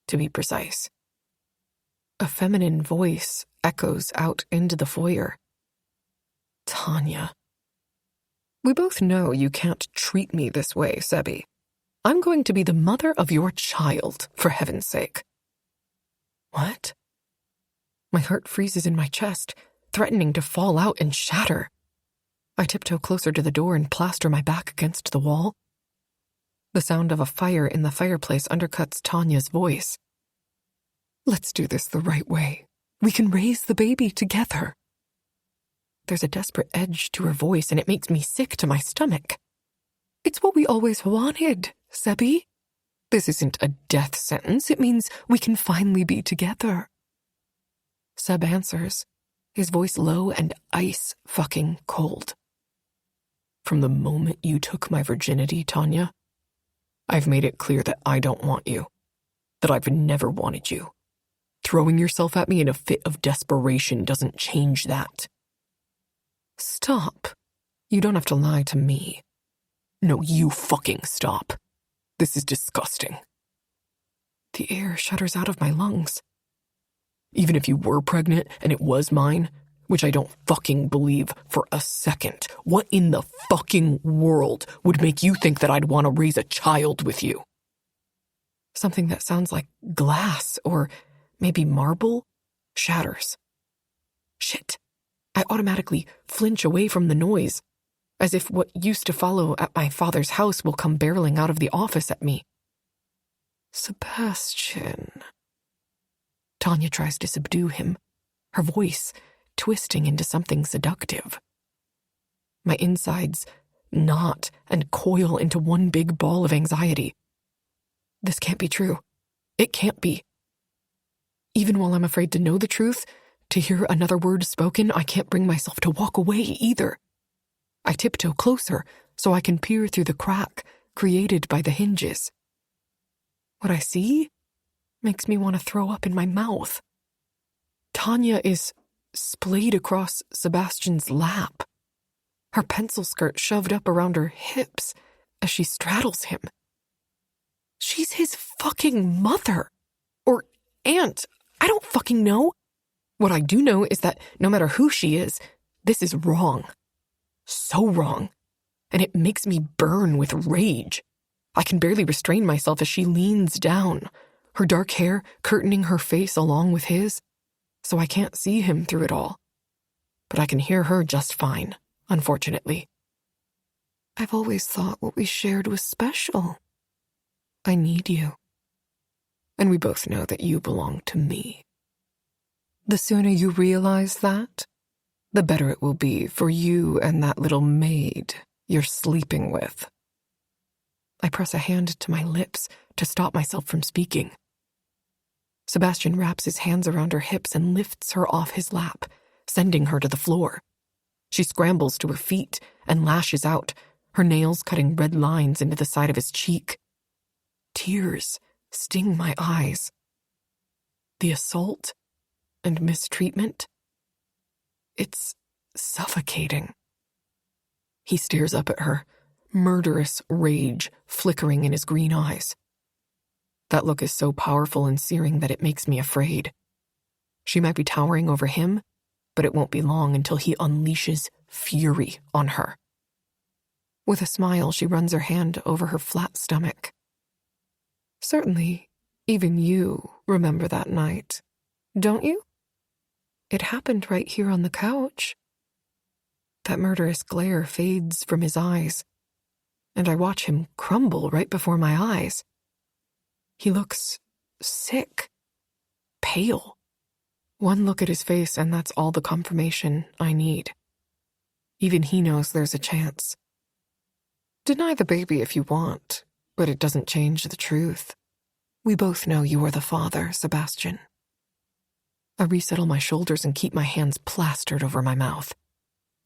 E: to be precise. A feminine voice echoes out into the foyer. Tanya. We both know you can't treat me this way, Sebi. I'm going to be the mother of your child, for heaven's sake. What? My heart freezes in my chest, threatening to fall out and shatter. I tiptoe closer to the door and plaster my back against the wall. The sound of a fire in the fireplace undercuts Tanya's voice. Let's do this the right way. We can raise the baby together. There's a desperate edge to her voice, and it makes me sick to my stomach. It's what we always wanted, Sebi. This isn't a death sentence. It means we can finally be together. Seb answers, his voice low and ice-fucking cold. From the moment you took my virginity, Tanya, I've made it clear that I don't want you, that I've never wanted you. Throwing yourself at me in a fit of desperation doesn't change that. Stop. You don't have to lie to me. No, you fucking stop. This is disgusting. The air shudders out of my lungs. Even if you were pregnant and it was mine, which I don't fucking believe for a second, what in the fucking world would make you think that I'd want to raise a child with you? Something that sounds like glass or maybe marble shatters. Shit. I automatically flinch away from the noise, as if what used to follow at my father's house will come barreling out of the office at me. Sebastian. Tanya tries to subdue him, her voice twisting into something seductive. My insides knot and coil into one big ball of anxiety. This can't be true. It can't be. Even while I'm afraid to know the truth, to hear another word spoken, I can't bring myself to walk away either. I tiptoe closer so I can peer through the crack created by the hinges. What I see makes me want to throw up in my mouth. Tanya is splayed across Sebastian's lap, her pencil skirt shoved up around her hips as she straddles him. She's his fucking mother. Or aunt. I don't fucking know. What I do know is that no matter who she is, this is wrong. So wrong. And it makes me burn with rage. I can barely restrain myself as she leans down, her dark hair curtaining her face along with his, so I can't see him through it all. But I can hear her just fine, unfortunately. I've always thought what we shared was special. I need you. And we both know that you belong to me. The sooner you realize that, the better it will be for you and that little maid you're sleeping with. I press a hand to my lips to stop myself from speaking. Sebastian wraps his hands around her hips and lifts her off his lap, sending her to the floor. She scrambles to her feet and lashes out, her nails cutting red lines into the side of his cheek. Tears sting my eyes. The assault and mistreatment, it's suffocating. He stares up at her, murderous rage flickering in his green eyes. That look is so powerful and searing that it makes me afraid. She might be towering over him, but it won't be long until he unleashes fury on her. With a smile, she runs her hand over her flat stomach. Certainly, even you remember that night, don't you? It happened right here on the couch. That murderous glare fades from his eyes, and I watch him crumble right before my eyes. He looks sick, pale. One look at his face, and that's all the confirmation I need. Even he knows there's a chance. Deny the baby if you want, but it doesn't change the truth. We both know you are the father, Sebastian. I resettle my shoulders and keep my hands plastered over my mouth.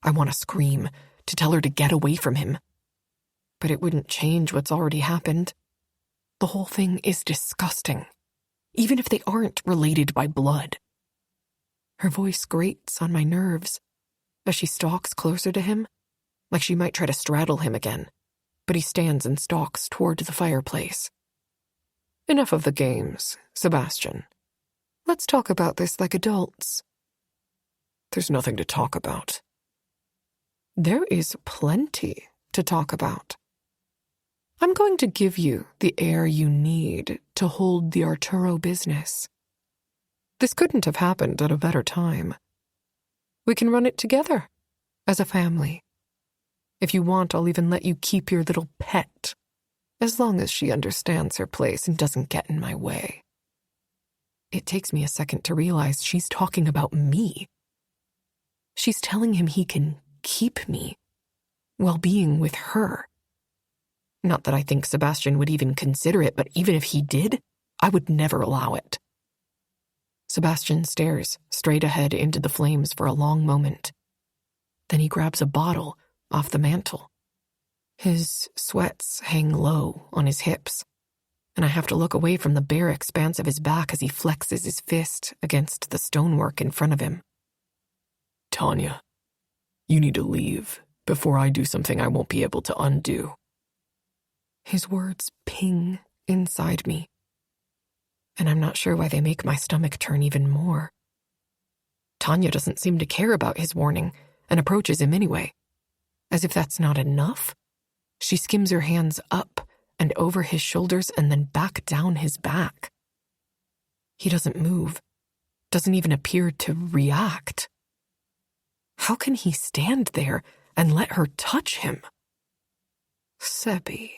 E: I want to scream, to tell her to get away from him. But it wouldn't change what's already happened. The whole thing is disgusting, even if they aren't related by blood. Her voice grates on my nerves as she stalks closer to him, like she might try to straddle him again, but he stands and stalks toward the fireplace. Enough of the games, Sebastian. Let's talk about this like adults. There's nothing to talk about. There is plenty to talk about. I'm going to give you the air you need to hold the Arturo business. This couldn't have happened at a better time. We can run it together, as a family. If you want, I'll even let you keep your little pet, as long as she understands her place and doesn't get in my way. It takes me a second to realize she's talking about me. She's telling him he can keep me while being with her. Not that I think Sebastian would even consider it, but even if he did, I would never allow it. Sebastian stares straight ahead into the flames for a long moment. Then he grabs a bottle off the mantel. His sweats hang low on his hips, and I have to look away from the bare expanse of his back as he flexes his fist against the stonework in front of him. Tanya, you need to leave before I do something I won't be able to undo. His words ping inside me, and I'm not sure why they make my stomach turn even more. Tanya doesn't seem to care about his warning and approaches him anyway. As if that's not enough, she skims her hands up and over his shoulders and then back down his back. He doesn't move, doesn't even appear to react. How can he stand there and let her touch him? Sebi,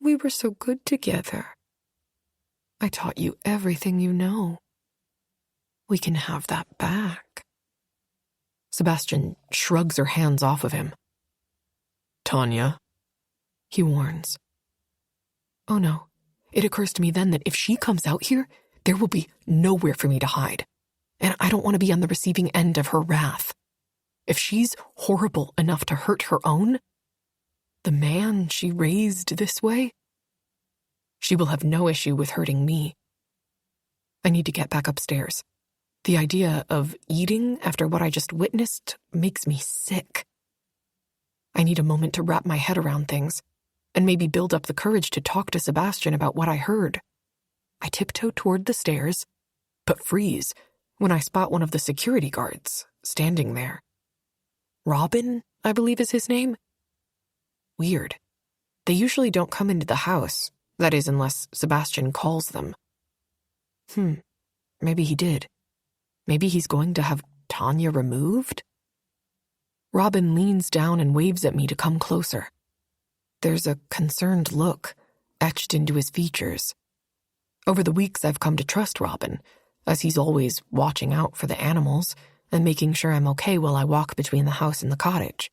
E: we were so good together. I taught you everything you know. We can have that back. Sebastian shrugs her hands off of him. Tanya, he warns. Oh no, it occurs to me then that if she comes out here, there will be nowhere for me to hide, and I don't want to be on the receiving end of her wrath. If she's horrible enough to hurt her own, the man she raised this way, she will have no issue with hurting me. I need to get back upstairs. The idea of eating after what I just witnessed makes me sick. I need a moment to wrap my head around things, and maybe build up the courage to talk to Sebastian about what I heard. I tiptoe toward the stairs, but freeze when I spot one of the security guards standing there. Robin, I believe is his name. Weird. They usually don't come into the house, that is, unless Sebastian calls them. Maybe he did. Maybe he's going to have Tanya removed? Robin leans down and waves at me to come closer. There's a concerned look etched into his features. Over the weeks, I've come to trust Robin, as he's always watching out for the animals and making sure I'm okay while I walk between the house and the cottage.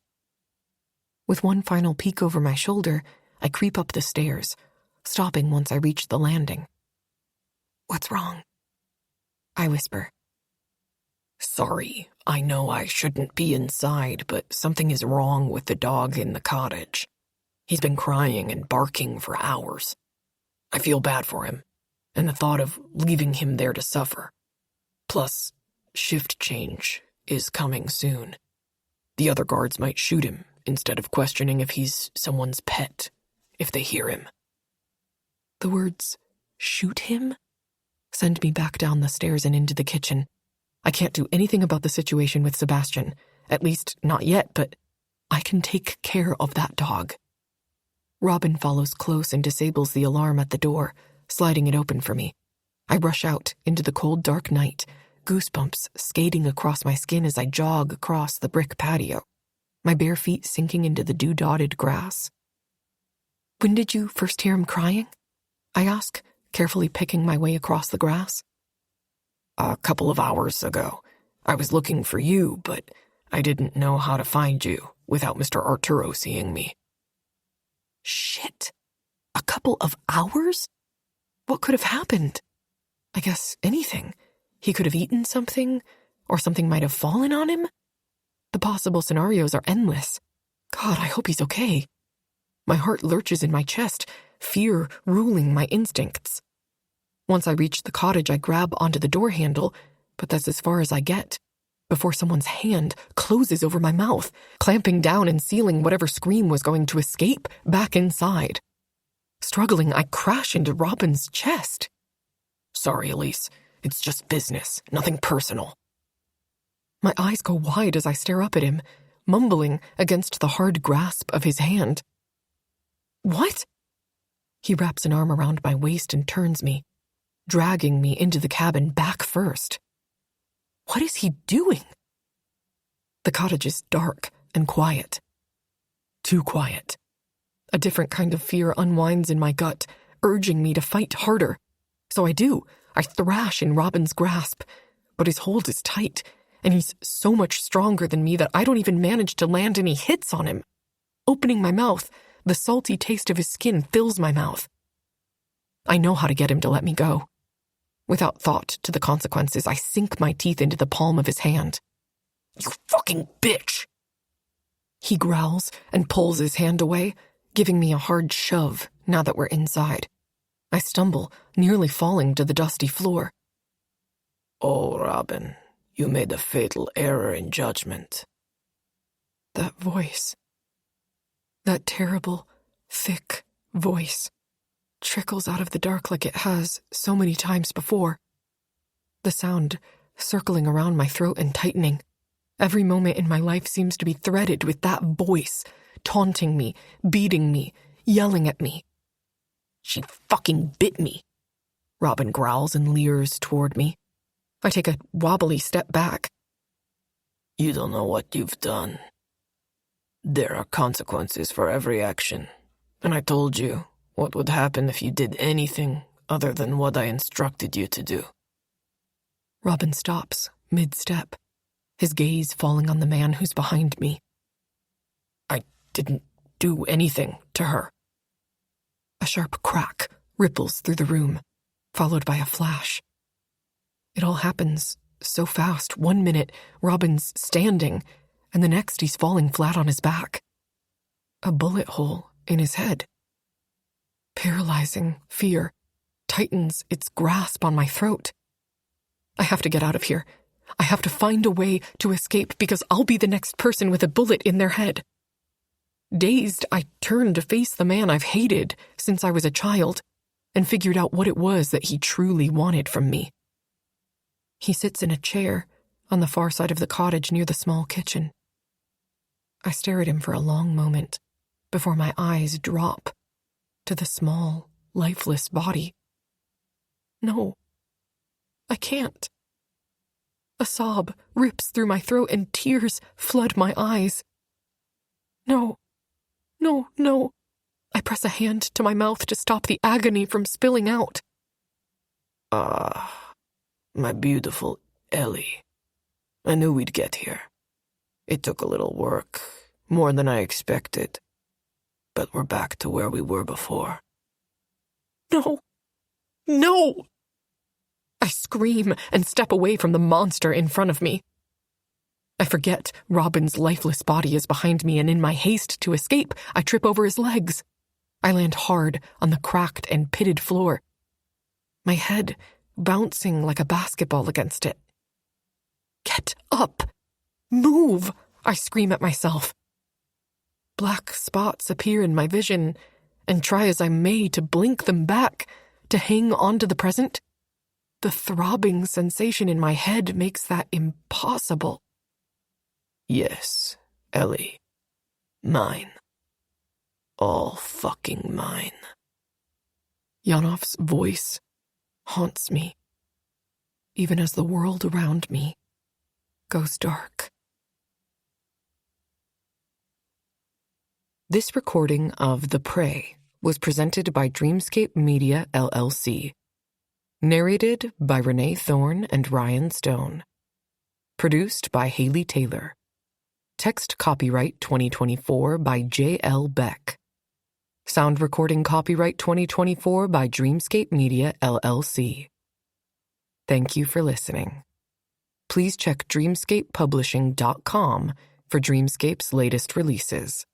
E: With one final peek over my shoulder, I creep up the stairs, stopping once I reach the landing. What's wrong? I whisper. Sorry, I know I shouldn't be inside, but something is wrong with the dog in the cottage. He's been crying and barking for hours. I feel bad for him, and the thought of leaving him there to suffer. Plus, shift change is coming soon. The other guards might shoot him instead of questioning if he's someone's pet, if they hear him. The words, shoot him, send me back down the stairs and into the kitchen. I can't do anything about the situation with Sebastian, at least not yet, but I can take care of that dog. Robin follows close and disables the alarm at the door, sliding it open for me. I rush out into the cold, dark night, goosebumps skating across my skin as I jog across the brick patio, my bare feet sinking into the dew-dotted grass. When did you first hear him crying? I ask, carefully picking my way across the grass. A couple of hours ago. I was looking for you, but I didn't know how to find you without Mr. Arturo seeing me. Shit. A couple of hours? What could have happened? I guess anything. He could have eaten something, or something might have fallen on him. The possible scenarios are endless. God, I hope he's okay. My heart lurches in my chest, fear ruling my instincts. Once I reach the cottage, I grab onto the door handle, but that's as far as I get, before someone's hand closes over my mouth, clamping down and sealing whatever scream was going to escape back inside. Struggling, I crash into Robin's chest. Sorry, Elise. It's just business, nothing personal. My eyes go wide as I stare up at him, mumbling against the hard grasp of his hand. What? He wraps an arm around my waist and turns me, dragging me into the cabin back first. What is he doing? The cottage is dark and quiet. Too quiet. A different kind of fear unwinds in my gut, urging me to fight harder. So I do. I thrash in Robin's grasp, but his hold is tight, and he's so much stronger than me that I don't even manage to land any hits on him. Opening my mouth, the salty taste of his skin fills my mouth. I know how to get him to let me go. Without thought to the consequences, I sink my teeth into the palm of his hand. You fucking bitch! He growls and pulls his hand away, giving me a hard shove now that we're inside. I stumble, nearly falling to the dusty floor. Oh, Robin, you made a fatal error in judgment. That voice. That terrible, thick voice trickles out of the dark like it has so many times before. The sound circling around my throat and tightening. Every moment in my life seems to be threaded with that voice, taunting me, beating me, yelling at me. She fucking bit me. Robin growls and leers toward me. I take a wobbly step back. You don't know what you've done. There are consequences for every action, and I told you what would happen if you did anything other than what I instructed you to do. Robin stops, mid-step, his gaze falling on the man who's behind me. I didn't do anything to her. A sharp crack ripples through the room, followed by a flash. It all happens so fast. 1 minute, Robin's standing, and the next he's falling flat on his back. A bullet hole in his head. Paralyzing fear tightens its grasp on my throat. I have to get out of here. I have to find a way to escape because I'll be the next person with a bullet in their head. Dazed, I turn to face the man I've hated since I was a child and figured out what it was that he truly wanted from me. He sits in a chair on the far side of the cottage near the small kitchen. I stare at him for a long moment before my eyes drop to the small, lifeless body. No, I can't. A sob rips through my throat and tears flood my eyes. No. I press a hand to my mouth to stop the agony from spilling out. My beautiful Ellie. I knew we'd get here. It took a little work, more than I expected. But we're back to where we were before. No! I scream and step away from the monster in front of me. I forget Robin's lifeless body is behind me, and in my haste to escape, I trip over his legs. I land hard on the cracked and pitted floor, my head bouncing like a basketball against it. Get up! Move! I scream at myself. Black spots appear in my vision, and try as I may to blink them back, to hang on to the present. The throbbing sensation in my head makes that impossible. Yes, Ellie. Mine. All fucking mine. Yanov's voice haunts me, even as the world around me goes dark. This recording of The Prey was presented by Dreamscape Media, LLC. Narrated by Renee Thorne and Ryan Stone. Produced by Haley Taylor. Text copyright 2024 by J.L. Beck. Sound recording copyright 2024 by Dreamscape Media, LLC. Thank you for listening. Please check dreamscapepublishing.com for Dreamscape's latest releases.